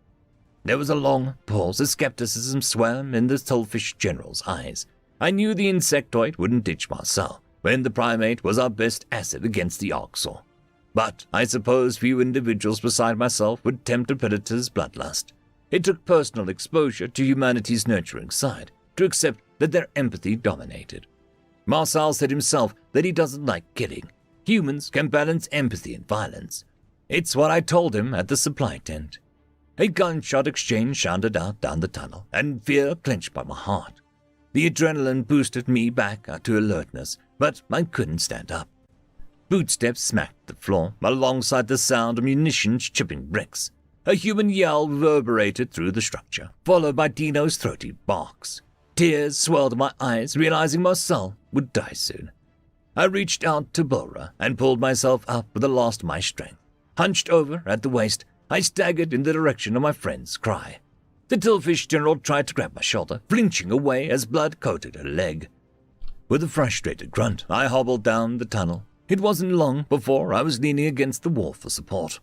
There was a long pause as skepticism swam in the Tilfish general's eyes. I knew the insectoid wouldn't ditch Marcel when the primate was our best asset against the Orcs. But I suppose few individuals beside myself would tempt a predator's bloodlust. It took personal exposure to humanity's nurturing side to accept that their empathy dominated. Marcel said himself that he doesn't like killing. Humans can balance empathy and violence. It's what I told him at the supply tent. A gunshot exchange sounded out down the tunnel, and fear clenched by my heart. The adrenaline boosted me back to alertness, but I couldn't stand up. Footsteps smacked the floor alongside the sound of munitions chipping bricks. A human yell reverberated through the structure, followed by Dino's throaty barks. Tears swelled in my eyes, realizing Marcel would die soon. I reached out to Bora and pulled myself up with the last of my strength. Hunched over at the waist, I staggered in the direction of my friend's cry. The Tillfish General tried to grab my shoulder, flinching away as blood coated her leg. With a frustrated grunt, I hobbled down the tunnel. It wasn't long before I was leaning against the wall for support.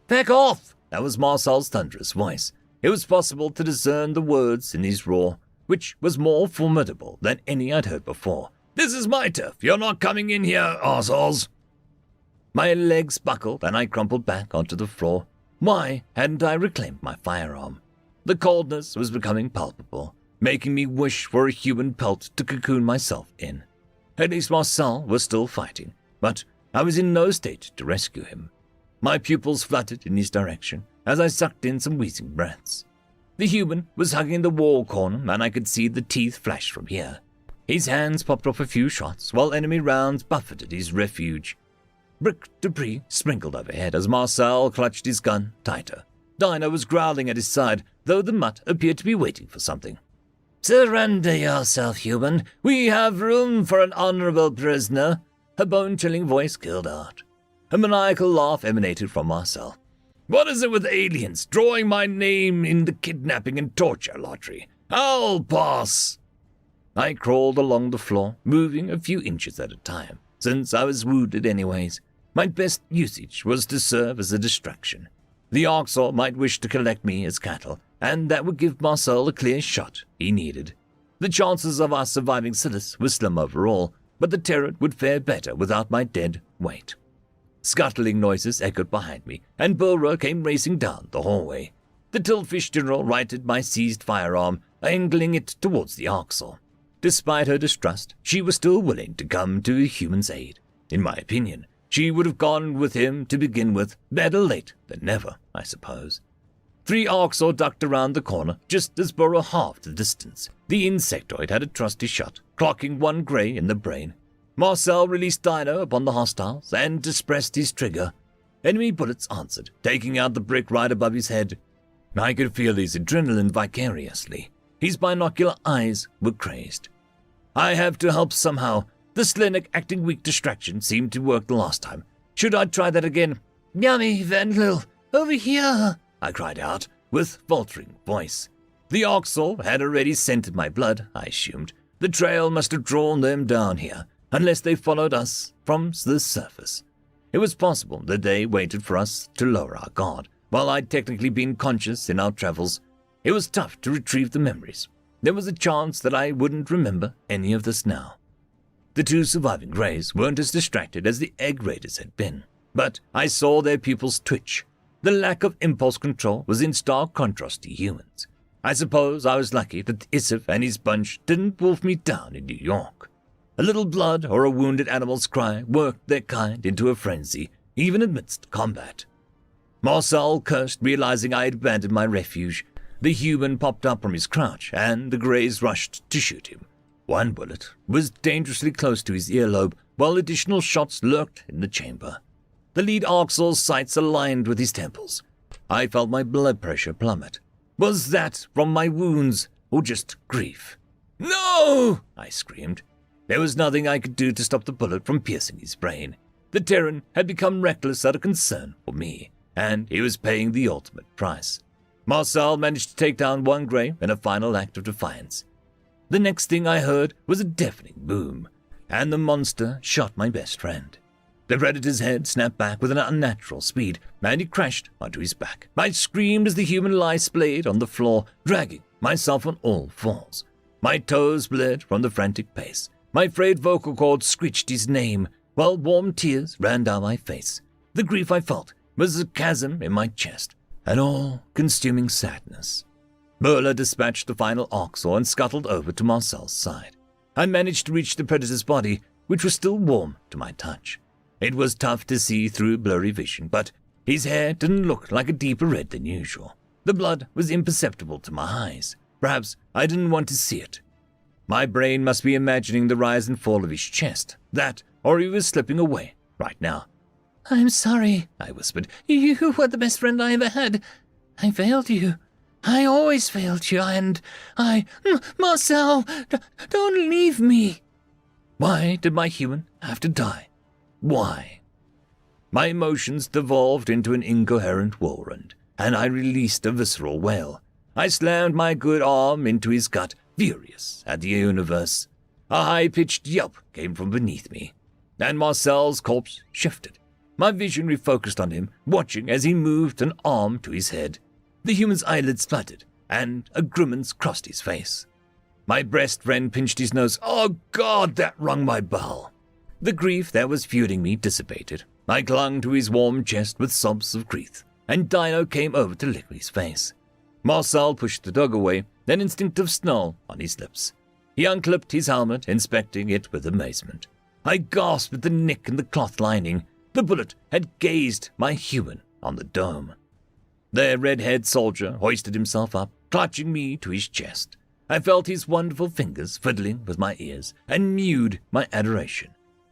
"Back off!" That was Marcel's thunderous voice. It was possible to discern the words in his roar, which was more formidable than any I'd heard before. "This is my turf. You're not coming in here, arseholes." My legs buckled and I crumpled back onto the floor. Why hadn't I reclaimed my firearm? The coldness was becoming palpable, making me wish for a human pelt to cocoon myself in. At least Marcel was still fighting, but I was in no state to rescue him. My pupils fluttered in his direction as I sucked in some wheezing breaths. The human was hugging the wall corner and I could see the teeth flash from here. His hands popped off a few shots while enemy rounds buffeted his refuge. Brick debris sprinkled overhead as Marcel clutched his gun tighter. Dinah was growling at his side, though the mutt appeared to be waiting for something. "Surrender yourself, human. We have room for an honorable prisoner." Her bone-chilling voice killed out. A maniacal laugh emanated from Marcel. "What is it with aliens drawing my name in the kidnapping and torture lottery? I'll pass." I crawled along the floor, moving a few inches at a time, since I was wounded anyways. My best usage was to serve as a distraction. The Orcs might wish to collect me as cattle, and that would give Marcel a clear shot he needed. The chances of us surviving Silas were slim overall, but the terror would fare better without my dead weight. Scuttling noises echoed behind me, and Bora came racing down the hallway. The Tillfish General righted my seized firearm, angling it towards the Orcs. Despite her distrust, she was still willing to come to a human's aid. In my opinion, she would have gone with him to begin with. Better late than never, I suppose. 3 Orcs ducked around the corner just as Bora halved the distance. The insectoid had a trusty shot, clocking 1 gray in the brain. Marcel released Dinah upon the hostiles and dispressed his trigger. Enemy bullets answered, taking out the brick right above his head. I could feel his adrenaline vicariously. His binocular eyes were crazed. I have to help somehow. The Slenik acting weak distraction seemed to work the last time. Should I try that again? "Yummy, Venlil, over here!" I cried out, with faltering voice. The Orcs had already scented my blood, I assumed. The trail must have drawn them down here, unless they followed us from the surface. It was possible that they waited for us to lower our guard, while I'd technically been conscious in our travels. It was tough to retrieve the memories. There was a chance that I wouldn't remember any of this now. The 2 surviving Greys weren't as distracted as the Egg Raiders had been, but I saw their pupils twitch. The lack of impulse control was in stark contrast to humans. I suppose I was lucky that Isif and his bunch didn't wolf me down in New York. A little blood or a wounded animal's cry worked their kind into a frenzy, even amidst combat. Marcel cursed, realizing I had abandoned my refuge. The human popped up from his crouch, and the Greys rushed to shoot him. 1 bullet was dangerously close to his earlobe, while additional shots lurked in the chamber. The lead Orc's sights aligned with his temples. I felt my blood pressure plummet. Was that from my wounds, or just grief? "No!" I screamed. There was nothing I could do to stop the bullet from piercing his brain. The Terran had become reckless out of concern for me, and he was paying the ultimate price. Marcel managed to take down 1 Grey in a final act of defiance. The next thing I heard was a deafening boom, and the monster shot my best friend. The predator's head snapped back with an unnatural speed, and he crashed onto his back. I screamed as the human lay splayed on the floor, dragging myself on all fours. My toes bled from the frantic pace. My frayed vocal cords screeched his name, while warm tears ran down my face. The grief I felt was a chasm in my chest, an all-consuming sadness. Merla dispatched the final Orcs and scuttled over to Marcel's side. I managed to reach the predator's body, which was still warm to my touch. It was tough to see through blurry vision, but his hair didn't look like a deeper red than usual. The blood was imperceptible to my eyes. Perhaps I didn't want to see it. My brain must be imagining the rise and fall of his chest. That, or he was slipping away right now. "I'm sorry," I whispered. "You were the best friend I ever had. I failed you. I always failed you, and Marcel, don't leave me." Why did my human have to die? Why? My emotions devolved into an incoherent whirlwind, and I released a visceral wail. I slammed my good arm into his gut, furious at the universe. A high-pitched yelp came from beneath me, and Marcel's corpse shifted. My vision refocused on him, watching as he moved an arm to his head. The human's eyelids fluttered, and a grimace crossed his face. My best friend pinched his nose. Oh God, that wrung my bowel. The grief that was fueling me dissipated. I clung to his warm chest with sobs of grief, and Dino came over to lick his face. Marcel pushed the dog away, an instinctive snarl on his lips. He unclipped his helmet, inspecting it with amazement. I gasped at the nick in the cloth lining. The bullet had grazed my human on the dome. The red-haired soldier hoisted himself up, clutching me to his chest. I felt his wonderful fingers fiddling with my ears and mewed my adoration.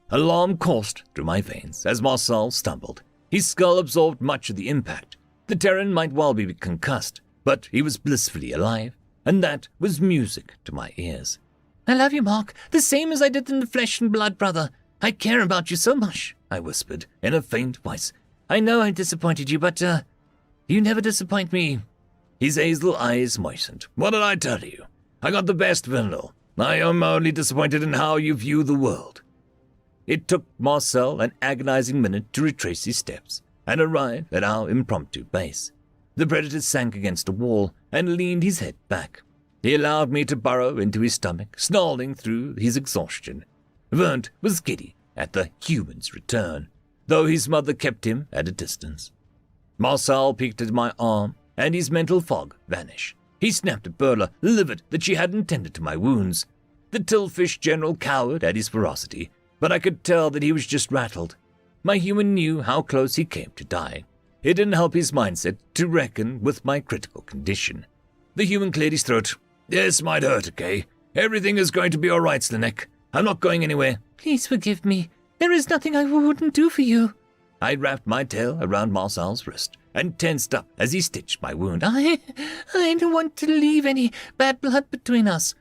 Alarm coursed through my veins as Marcel stumbled. His skull absorbed much of the impact. The Terran might well be concussed, but he was blissfully alive, and that was music to my ears. I love you, Mark, the same as I did in the flesh and blood, brother. I care about you so much, I whispered in a faint voice. I know I disappointed you, but, you never disappoint me. His hazel eyes moistened. What did I tell you? I got the best, Vendel. I am only disappointed in how you view the world. It took Marcel an agonizing minute to retrace his steps and arrive at our impromptu base. The predator sank against a wall and leaned his head back. He allowed me to burrow into his stomach, snarling through his exhaustion. Vernt was giddy at the human's return, though his mother kept him at a distance. Marcel peeked at my arm, and his mental fog vanished. He snapped at Burla, livid that she hadn't tended to my wounds. The Tillfish general cowered at his ferocity, but I could tell that he was just rattled. My human knew how close he came to dying. It didn't help his mindset to reckon with my critical condition. The human cleared his throat. This might hurt, okay? Everything is going to be all right, Slanek. I'm not going anywhere. Please forgive me. There is nothing I wouldn't do for you. I wrapped my tail around Marcel's wrist and tensed up as he stitched my wound. I don't want to leave any bad blood between us.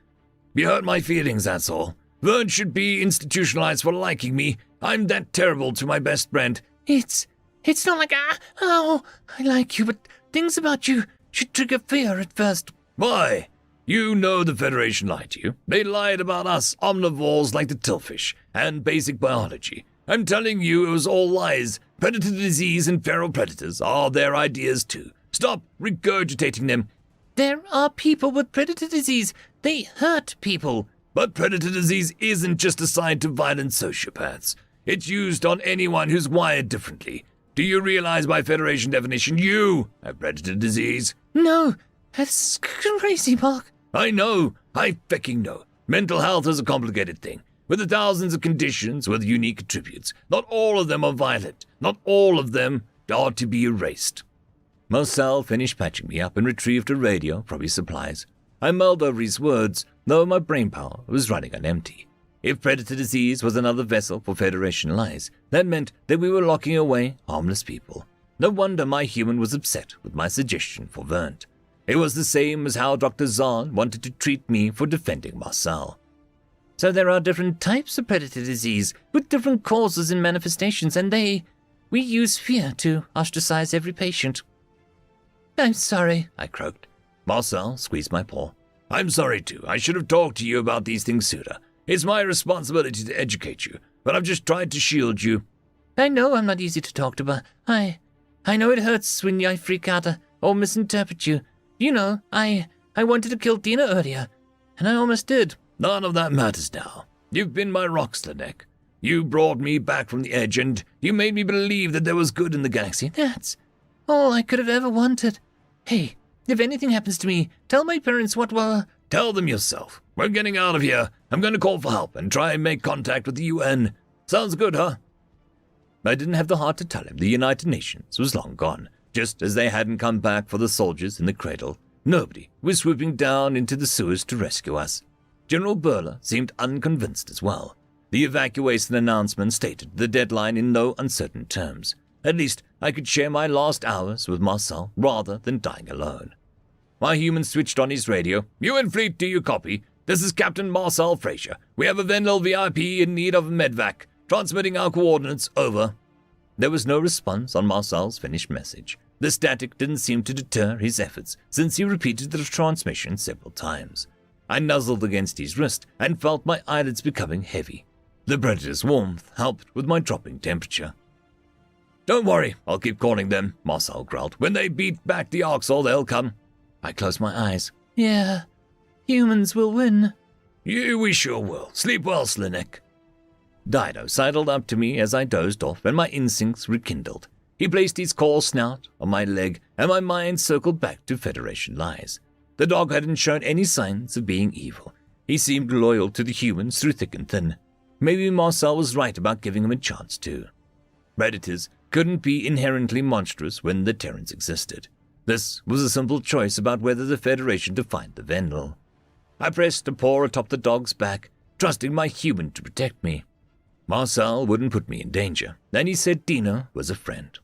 You hurt my feelings, that's all. Vern should be institutionalized for liking me. I'm that terrible to my best friend. It's not like, I like you, but things about you should trigger fear at first. Why? You know the Federation lied to you. They lied about us omnivores like the Tillfish and basic biology. I'm telling you it was all lies. Predator disease and feral predators are their ideas too. Stop regurgitating them. There are people with predator disease. They hurt people. But predator disease isn't just assigned to violent sociopaths. It's used on anyone who's wired differently. Do you realize by Federation definition you have predator disease? No, that's crazy, Mark. I know. I fucking know. Mental health is a complicated thing, with the thousands of conditions with unique attributes. Not all of them are violent. Not all of them are to be erased. Marcel finished patching me up and retrieved a radio from his supplies. I mulled over his words, though my brain power was running on empty. If predator disease was another vessel for Federation lies, that meant that we were locking away harmless people. No wonder my human was upset with my suggestion for Vernt. It was the same as how Dr. Zahn wanted to treat me for defending Marcel. So there are different types of predator disease, with different causes and manifestations, and we use fear to ostracize every patient. I'm sorry, I croaked. Marcel squeezed my paw. I'm sorry too. I should have talked to you about these things sooner. It's my responsibility to educate you, but I've just tried to shield you. I know I'm not easy to talk to, but I know it hurts when I freak out or misinterpret you. You know, I wanted to kill Dina earlier, and I almost did. None of that matters now. You've been my rock, Slanek. You brought me back from the edge, and you made me believe that there was good in the galaxy. That's all I could have ever wanted. Hey, if anything happens to me, tell my parents what will... Tell them yourself. We're getting out of here. I'm going to call for help and try and make contact with the UN. Sounds good, huh? I didn't have the heart to tell him the United Nations was long gone, just as they hadn't come back for the soldiers in the cradle. Nobody was swooping down into the sewers to rescue us. General Burla seemed unconvinced as well. The evacuation announcement stated the deadline in no uncertain terms. At least I could share my last hours with Marcel rather than dying alone. My human switched on his radio. UN Fleet, do you copy? This is Captain Marcel Fraser. We have a Venlil VIP in need of a medvac. Transmitting our coordinates, over. There was no response on Marcel's finished message. The static didn't seem to deter his efforts, since he repeated the transmission several times. I nuzzled against his wrist and felt my eyelids becoming heavy. The predator's warmth helped with my dropping temperature. Don't worry, I'll keep calling them, Marcel growled. When they beat back the Orcs, they'll come. I closed my eyes. Yeah, humans will win. Yeah, we sure will. Sleep well, Slinek. Dido sidled up to me as I dozed off, and my instincts rekindled. He placed his coarse snout on my leg, and my mind circled back to Federation lies. The dog hadn't shown any signs of being evil. He seemed loyal to the humans through thick and thin. Maybe Marcel was right about giving him a chance too. Predators couldn't be inherently monstrous when the Terrans existed. This was a simple choice about whether the Federation defined the Venlil. I pressed a paw atop the dog's back, trusting my human to protect me. Marcel wouldn't put me in danger, and he said Dino was a friend.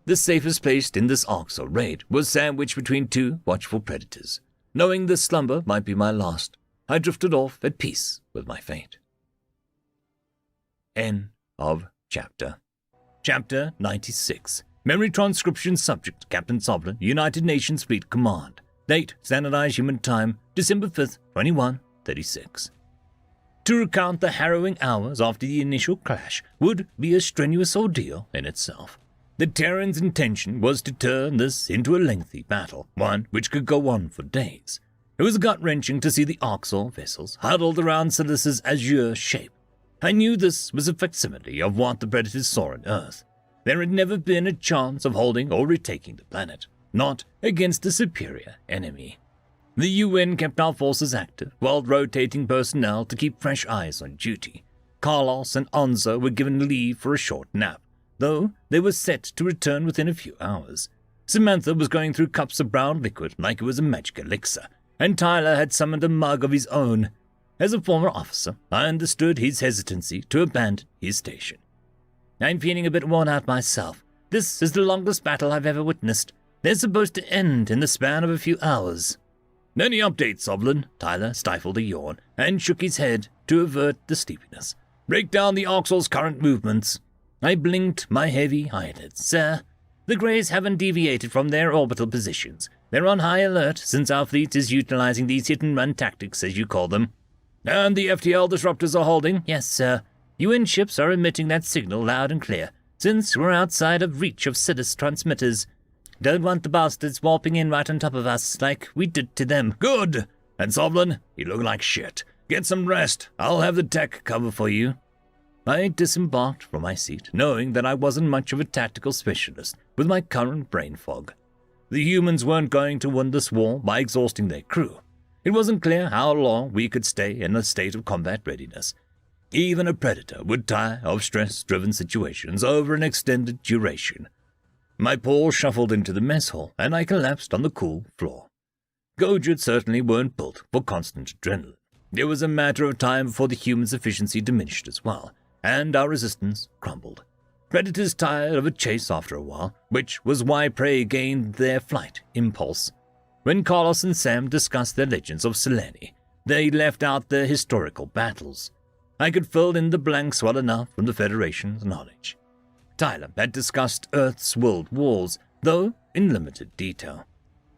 The safest place in this Orcs raid was sandwiched between two watchful predators. Knowing this slumber might be my last, I drifted off at peace with my fate. End of chapter. Chapter 96. Memory transcription subject Captain Sovereign, United Nations Fleet Command. Date, Standardized Human Time, December 5th, 2136. To recount the harrowing hours after the initial clash would be a strenuous ordeal in itself. The Terran's intention was to turn this into a lengthy battle, one which could go on for days. It was gut-wrenching to see the Orcs vessels huddled around Silas's azure shape. I knew this was a facsimile of what the Predators saw on Earth. There had never been a chance of holding or retaking the planet, not against a superior enemy. The UN kept our forces active, while rotating personnel to keep fresh eyes on duty. Carlos and Onzo were given leave for a short nap, though they were set to return within a few hours. Samantha was going through cups of brown liquid like it was a magic elixir, and Tyler had summoned a mug of his own. As a former officer, I understood his hesitancy to abandon his station. I'm feeling a bit worn out myself. This is the longest battle I've ever witnessed. They're supposed to end in the span of a few hours. Any updates, Sovereign? Tyler stifled a yawn and shook his head to avert the sleepiness. Break down the Orcs' current movements. I blinked my heavy eyelids. Sir, the Greys haven't deviated from their orbital positions. They're on high alert since our fleet is utilizing these hit-and-run tactics, as you call them. And the FTL disruptors are holding? Yes, sir. UN ships are emitting that signal loud and clear, since we're outside of reach of Silas transmitters. Don't want the bastards warping in right on top of us like we did to them. Good! And Sovereign, you look like shit. Get some rest. I'll have the tech cover for you. I disembarked from my seat, knowing that I wasn't much of a tactical specialist with my current brain fog. The humans weren't going to win this war by exhausting their crew. It wasn't clear how long we could stay in a state of combat readiness. Even a predator would tire of stress-driven situations over an extended duration. My paw shuffled into the mess hall, and I collapsed on the cool floor. Gojid certainly weren't built for constant adrenaline. It was a matter of time before the humans' efficiency diminished as well, and our resistance crumbled. Predators tired of a chase after a while, which was why prey gained their flight impulse. When Carlos and Sam discussed their legends of Selene, they left out their historical battles. I could fill in the blanks well enough from the Federation's knowledge. Tyler had discussed Earth's world wars, though in limited detail.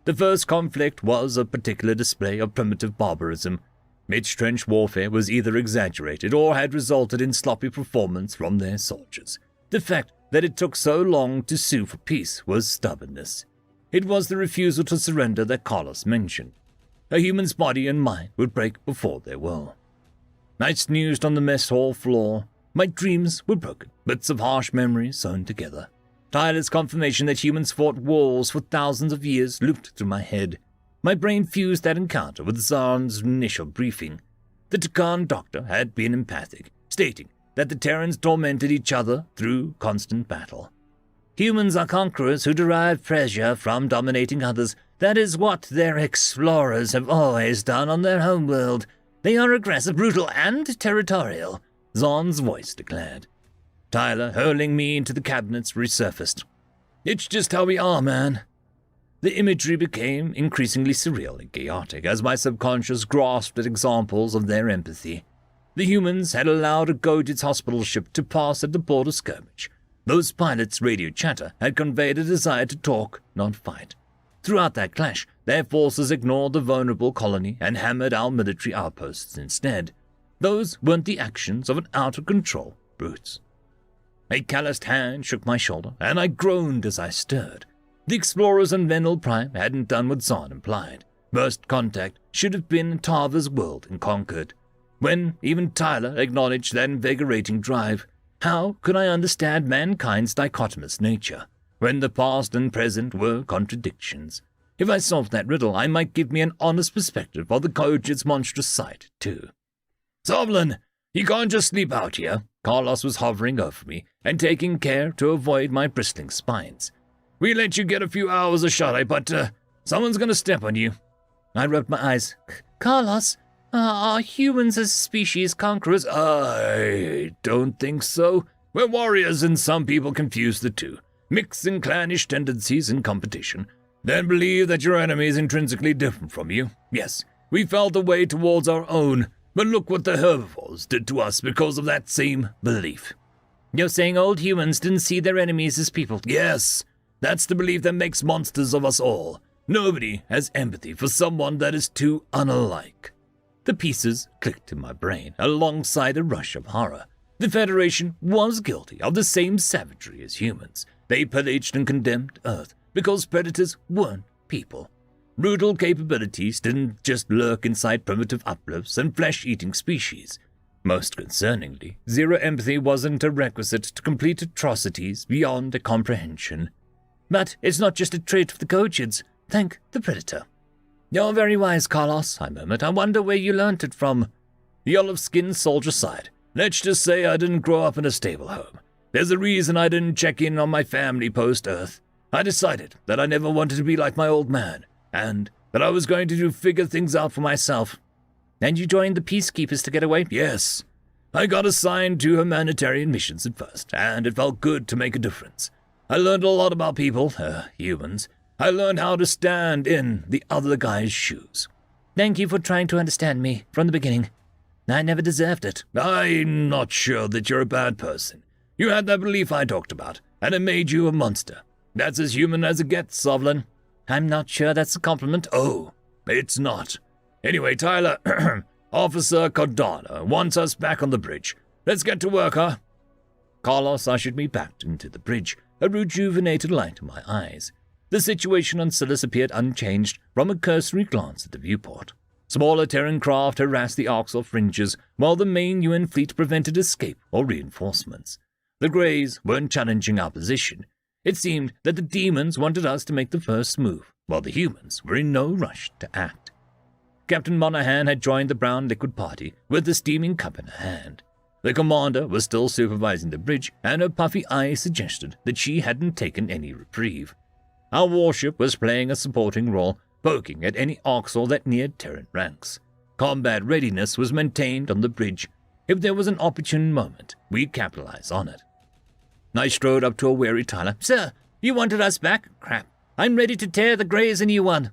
The first conflict was a particular display of primitive barbarism. Mid-trench warfare was either exaggerated or had resulted in sloppy performance from their soldiers. The fact that it took so long to sue for peace was stubbornness. It was the refusal to surrender that Carlos mentioned. A human's body and mind would break before their will. I snoozed on the mess hall floor. My dreams were broken, bits of harsh memories sewn together. Tyler's confirmation that humans fought wars for thousands of years looped through my head. My brain fused that encounter with Zarn's initial briefing. The Takan doctor had been empathic, stating that the Terrans tormented each other through constant battle. Humans are conquerors who derive pleasure from dominating others. That is what their explorers have always done on their homeworld. They are aggressive, brutal, and territorial, Zorn's voice declared. Tyler, hurling me into the cabinets, resurfaced. It's just how we are, man. The imagery became increasingly surreal and chaotic as my subconscious grasped at examples of their empathy. The humans had allowed a Gojid's hospital ship to pass at the border skirmish. Those pilots' radio chatter had conveyed a desire to talk, not fight. Throughout that clash, their forces ignored the vulnerable colony and hammered our military outposts instead. Those weren't the actions of an out-of-control brutes. A calloused hand shook my shoulder, and I groaned as I stirred. The explorers on Venel Prime hadn't done what Zahn implied. First contact should have been Tava's world and conquered. When even Tyler acknowledged that invigorating drive, how could I understand mankind's dichotomous nature, when the past and present were contradictions? If I solved that riddle, I might give me an honest perspective of the Gojid's monstrous sight, too. "Sovlin, you can't just sleep out here." Carlos was hovering over me and taking care to avoid my bristling spines. "We let you get a few hours of shut-eye, but someone's going to step on you." I rubbed my eyes. "Carlos, are humans as species conquerors?" "I don't think so. We're warriors, and some people confuse the two, mixing clannish tendencies and competition, then believe that your enemy is intrinsically different from you. Yes, we felt the way towards our own, but look what the herbivores did to us because of that same belief." "You're saying old humans didn't see their enemies as people?" "Yes. That's the belief that makes monsters of us all. Nobody has empathy for someone that is too unalike." The pieces clicked in my brain alongside a rush of horror. The Federation was guilty of the same savagery as humans. They pillaged and condemned Earth because predators weren't people. Brutal capabilities didn't just lurk inside primitive uplifts and flesh-eating species. Most concerningly, zero empathy wasn't a requisite to complete atrocities beyond a comprehension. But it's not just a trait of the Gojids. Thank the Predator. "You're very wise, Carlos," I murmured. "I wonder where you learnt it from." The olive-skinned soldier sighed. "Let's just say I didn't grow up in a stable home. There's a reason I didn't check in on my family post-Earth. I decided that I never wanted to be like my old man, and that I was going to figure things out for myself." "And you joined the Peacekeepers to get away?" "Yes. I got assigned to humanitarian missions at first, and it felt good to make a difference. I learned a lot about people, humans. I learned how to stand in the other guy's shoes." "Thank you for trying to understand me from the beginning. I never deserved it." "I'm not sure that you're a bad person. You had that belief I talked about, and it made you a monster. That's as human as it gets, Sovlin." "I'm not sure that's a compliment." "Oh, it's not. Anyway, Tyler, Officer Cardano wants us back on the bridge. Let's get to work, huh?" Carlos ushered me back into the bridge, a rejuvenated light in my eyes. The situation on Silas appeared unchanged from a cursory glance at the viewport. Smaller Terran craft harassed the Arcs fringes, while the main UN fleet prevented escape or reinforcements. The Greys weren't challenging our position. It seemed that the demons wanted us to make the first move, while the humans were in no rush to act. Captain Monahan had joined the brown liquid party with the steaming cup in her hand. The commander was still supervising the bridge, and her puffy eyes suggested that she hadn't taken any reprieve. Our warship was playing a supporting role, poking at any Oxel that neared Terran ranks. Combat readiness was maintained on the bridge. If there was an opportune moment, we'd capitalize on it. I strode up to a wary Tyler. "Sir, you wanted us back? Crap. I'm ready to tear the Greys a new one."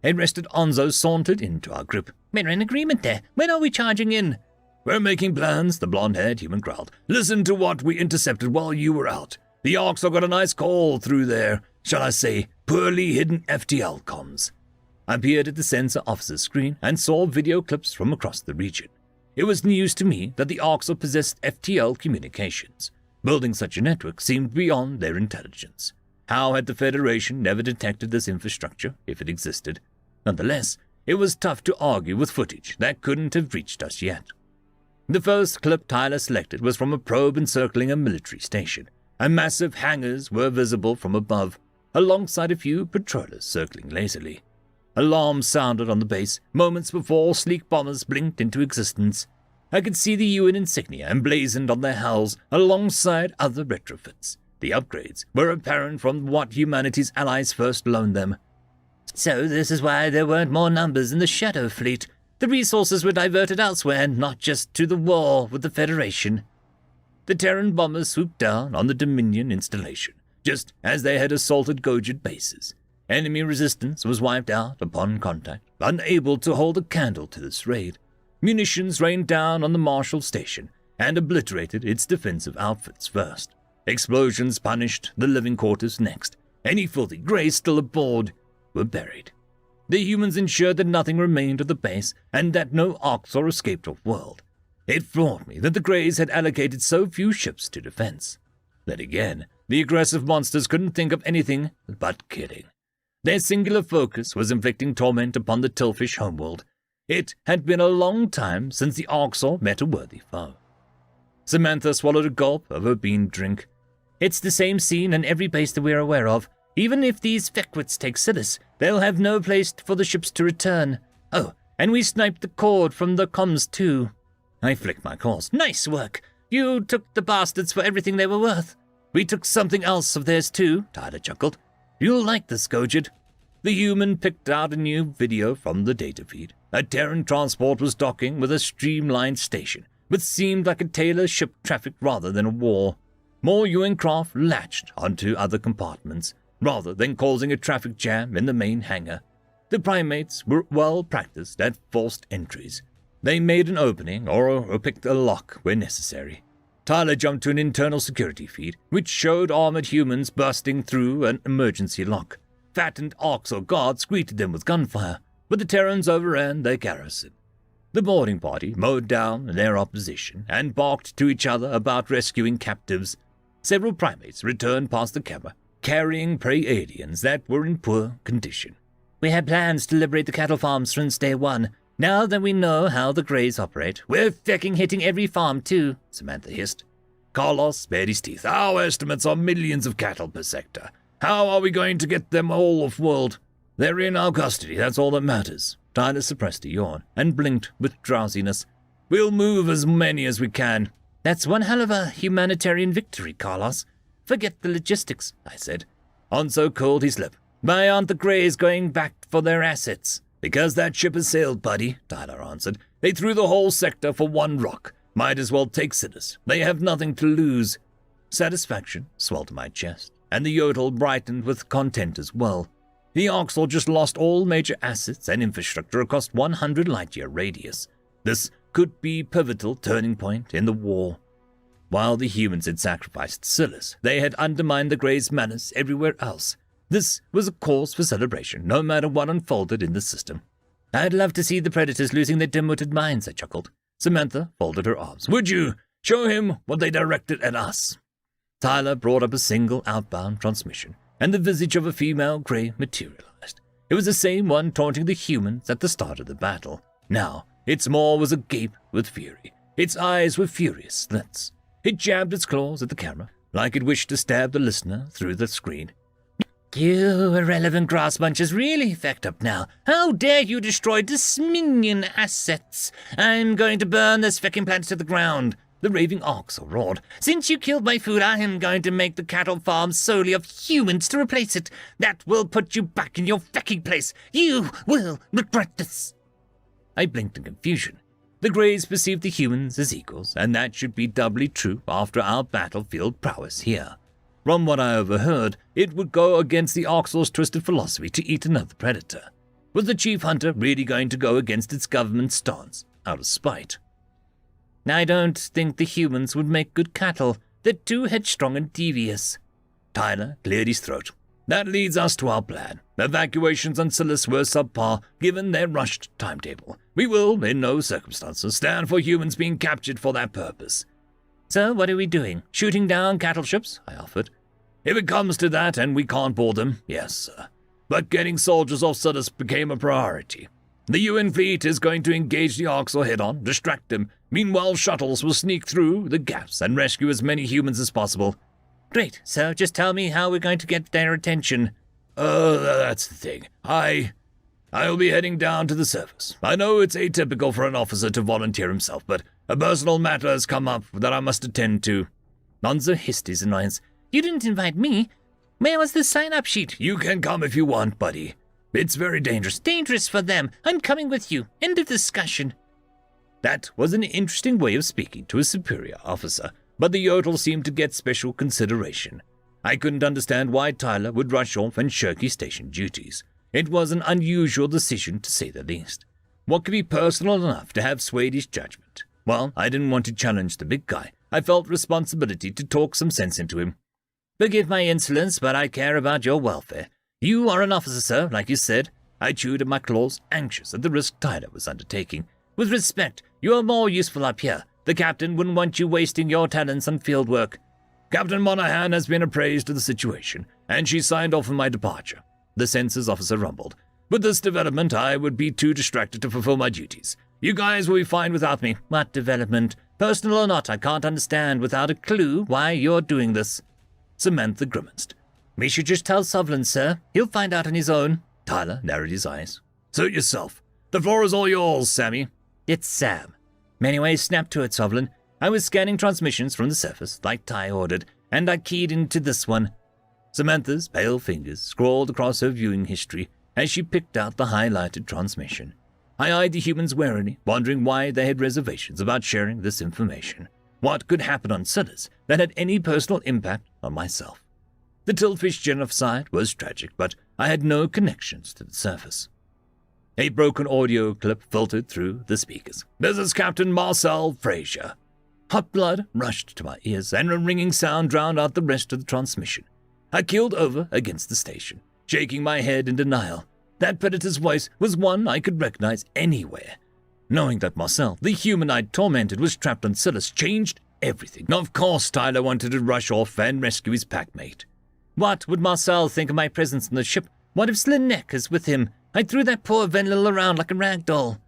A rested Onzo sauntered into our group. "We're in agreement there. When are we charging in?" "We're making plans," the blonde-haired human growled. "Listen to what we intercepted while you were out. The Orcs have got a nice call through their, shall I say, poorly hidden FTL comms." I peered at the sensor officer's screen and saw video clips from across the region. It was news to me that the Orcs possessed FTL communications. Building such a network seemed beyond their intelligence. How had the Federation never detected this infrastructure, if it existed? Nonetheless, it was tough to argue with footage that couldn't have reached us yet. The first clip Tyler selected was from a probe encircling a military station, and massive hangars were visible from above, alongside a few patrollers circling lazily. Alarms sounded on the base moments before sleek bombers blinked into existence. I could see the UN insignia emblazoned on their hulls alongside other retrofits. The upgrades were apparent from what humanity's allies first loaned them. "So this is why there weren't more numbers in the Shadow Fleet. The resources were diverted elsewhere, not just to the war with the Federation." The Terran bombers swooped down on the Dominion installation, just as they had assaulted Gojid bases. Enemy resistance was wiped out upon contact, unable to hold a candle to this raid. Munitions rained down on the Marshal station and obliterated its defensive outfits first. Explosions punished the living quarters next. Any filthy greys still aboard were buried. The humans ensured that nothing remained of the base and that no Orcs or escaped off-world. It floored me that the greys had allocated so few ships to defense. Then again, the aggressive monsters couldn't think of anything but killing. Their singular focus was inflicting torment upon the Tillfish homeworld. It had been a long time since the Orcs met a worthy foe. Samantha swallowed a gulp of her bean drink. It's the same scene in every base that we're aware of. Even if these feckwits take Silas, they'll have no place for the ships to return. Oh, and we sniped the cord from the comms too. I flicked my claws. Nice work. You took the bastards for everything they were worth. We took something else of theirs too, Tyler chuckled. You'll like this, Gojid. The human picked out a new video from the data feed. A Terran transport was docking with a streamlined station, which seemed like a tailored ship traffic rather than a war. More UN craft latched onto other compartments, rather than causing a traffic jam in the main hangar. The primates were well practiced at forced entries. They made an opening or picked a lock where necessary. Tyler jumped to an internal security feed, which showed armored humans bursting through an emergency lock. Fattened Orcs or guards greeted them with gunfire, but the Terrans overran their garrison. The boarding party mowed down their opposition and barked to each other about rescuing captives. Several primates returned past the camera, carrying prey aliens that were in poor condition. We had plans to liberate the cattle farms since day one. Now that we know how the Greys operate, we're fecking hitting every farm too, Samantha hissed. Carlos bared his teeth. Our estimates are millions of cattle per sector. How are we going to get them all off-world? They're in our custody, that's all that matters. Tyler suppressed a yawn and blinked with drowsiness. We'll move as many as we can. That's one hell of a humanitarian victory, Carlos. Forget the logistics, I said. Onso curled his lip. Why aren't the Greys going back for their assets? Because that ship has sailed, buddy, Tyler answered. They threw the whole sector for one rock. Might as well take Siddis. They have nothing to lose. Satisfaction swelled my chest, and the yodel brightened with content as well. The Orcs just lost all major assets and infrastructure across 100 light-year radius. This could be a pivotal turning point in the war. While the humans had sacrificed Silas, they had undermined the Greys' manners everywhere else. This was a cause for celebration, no matter what unfolded in the system. I'd love to see the Predators losing their dim-witted minds, I chuckled. Samantha folded her arms. Would you show him what they directed at us? Tyler brought up a single outbound transmission, and the visage of a female Grey materialized. It was the same one taunting the humans at the start of the battle. Now, its maw was agape with fury. Its eyes were furious slits. It jabbed its claws at the camera, like it wished to stab the listener through the screen. You irrelevant grass bunches really fecked up now. How dare you destroy Dominion assets? I'm going to burn this fecking planet to the ground. The raving Orcs roared. Since you killed my food, I am going to make the cattle farm solely of humans to replace it. That will put you back in your fecking place. You will regret this. I blinked in confusion. The Greys perceived the humans as equals, and that should be doubly true after our battlefield prowess here. From what I overheard, it would go against the Orcs' twisted philosophy to eat another predator. Was the chief hunter really going to go against its government stance, out of spite? I don't think the humans would make good cattle. They're too headstrong and devious. Tyler cleared his throat. That leads us to our plan. Evacuations on Silas were subpar, given their rushed timetable. We will, in no circumstances, stand for humans being captured for that purpose. So what are we doing? Shooting down cattle ships? I offered. If it comes to that and we can't board them, yes, sir. But getting soldiers off Silas became a priority. The UN fleet is going to engage the Orcs head-on, distract them. Meanwhile, shuttles will sneak through the gaps and rescue as many humans as possible. Great, so just tell me how we're going to get their attention. That's the thing. I'll be heading down to the surface. I know it's atypical for an officer to volunteer himself, but a personal matter has come up that I must attend to. Nonzo hissed his annoyance. You didn't invite me. Where was the sign-up sheet? You can come if you want, buddy. It's very dangerous. Dangerous for them. I'm coming with you. End of discussion. That was an interesting way of speaking to a superior officer, but the yodel seemed to get special consideration. I couldn't understand why Tyler would rush off and shirk his station duties. It was an unusual decision, to say the least. What could be personal enough to have swayed his judgment? Well, I didn't want to challenge the big guy. I felt responsibility to talk some sense into him. Forgive my insolence, but I care about your welfare. You are an officer, sir, like you said. I chewed at my claws, anxious at the risk Tyler was undertaking. With respect, you are more useful up here. The captain wouldn't want you wasting your talents on field work. Captain Monahan has been appraised of the situation, and she signed off on my departure. The census officer rumbled. With this development, I would be too distracted to fulfill my duties. You guys will be fine without me. What development? Personal or not, I can't understand without a clue why you're doing this. Samantha grimaced. We should just tell Sovlin, sir. He'll find out on his own. Tyler narrowed his eyes. Suit yourself. The floor is all yours, Sammy. It's Sam. Anyway, snap to it, Sovlin. I was scanning transmissions from the surface, like Ty ordered, and I keyed into this one. Samantha's pale fingers scrawled across her viewing history as she picked out the highlighted transmission. I eyed the humans warily, wondering why they had reservations about sharing this information. What could happen on Sidders that had any personal impact on myself? The Tillfish genocide was tragic, but I had no connections to the surface. A broken audio clip filtered through the speakers. This is Captain Marcel Fraser. Hot blood rushed to my ears, and a ringing sound drowned out the rest of the transmission. I keeled over against the station, shaking my head in denial. That predator's voice was one I could recognize anywhere. Knowing that Marcel, the human I'd tormented, was trapped on Silas, changed everything. Of course, Tyler wanted to rush off and rescue his packmate. What would Marcel think of my presence on the ship? What if Slinek is with him? I threw that poor Venlil around like a rag doll.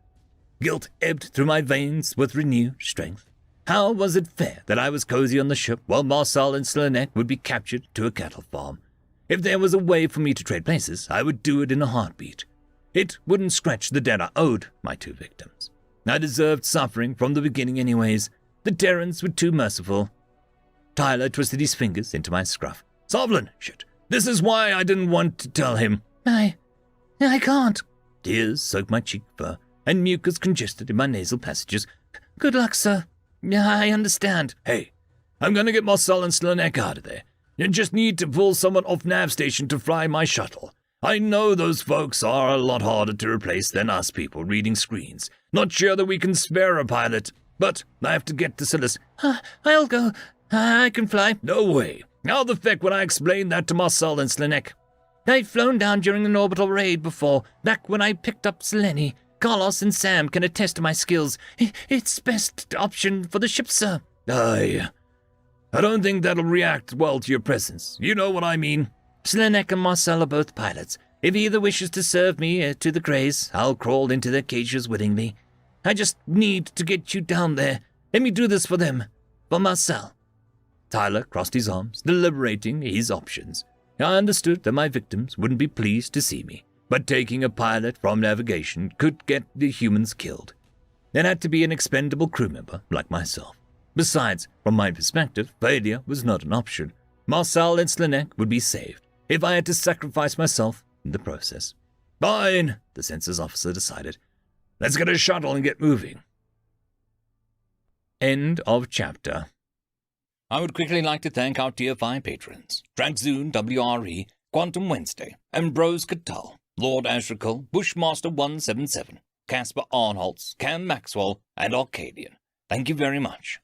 Guilt ebbed through my veins with renewed strength. How was it fair that I was cozy on the ship while Marcel and Slinek would be captured to a cattle farm? If there was a way for me to trade places, I would do it in a heartbeat. It wouldn't scratch the debt I owed my two victims. I deserved suffering from the beginning anyways. The Terrans were too merciful. Tyler twisted his fingers into my scruff. Sovlin, shit. This is why I didn't want to tell him. I can't. Tears soaked my cheek fur, and mucus congested in my nasal passages. Good luck, sir. I understand. Hey, I'm gonna get Marcel and Slinek out of there. You just need to pull someone off nav station to fly my shuttle. I know those folks are a lot harder to replace than us people reading screens. Not sure that we can spare a pilot, but I have to get to Silas. I'll go. I can fly. No way. How the feck would I explain that to Marcel and Slinek? I've flown down during an orbital raid before, back when I picked up Selene. Carlos and Sam can attest to my skills. It's best option for the ship, sir. I don't think that'll react well to your presence. You know what I mean. Slinek and Marcel are both pilots. If either wishes to serve me to the Greys, I'll crawl into their cages willingly. I just need to get you down there. Let me do this for them. For Marcel. Tyler crossed his arms, deliberating his options. I understood that my victims wouldn't be pleased to see me, but taking a pilot from navigation could get the humans killed. It had to be an expendable crew member like myself. Besides, from my perspective, failure was not an option. Marcel and Slinek would be saved if I had to sacrifice myself in the process. Fine, the census officer decided. Let's get a shuttle and get moving. End of chapter. I would quickly like to thank our Tier 5 patrons, Dragzoon WRE, Quantum Wednesday, Ambrose Cattell, Lord Ashrakal, Bushmaster 177, Caspar Arnholtz, Cam Maxwell, and Arcadian. Thank you very much.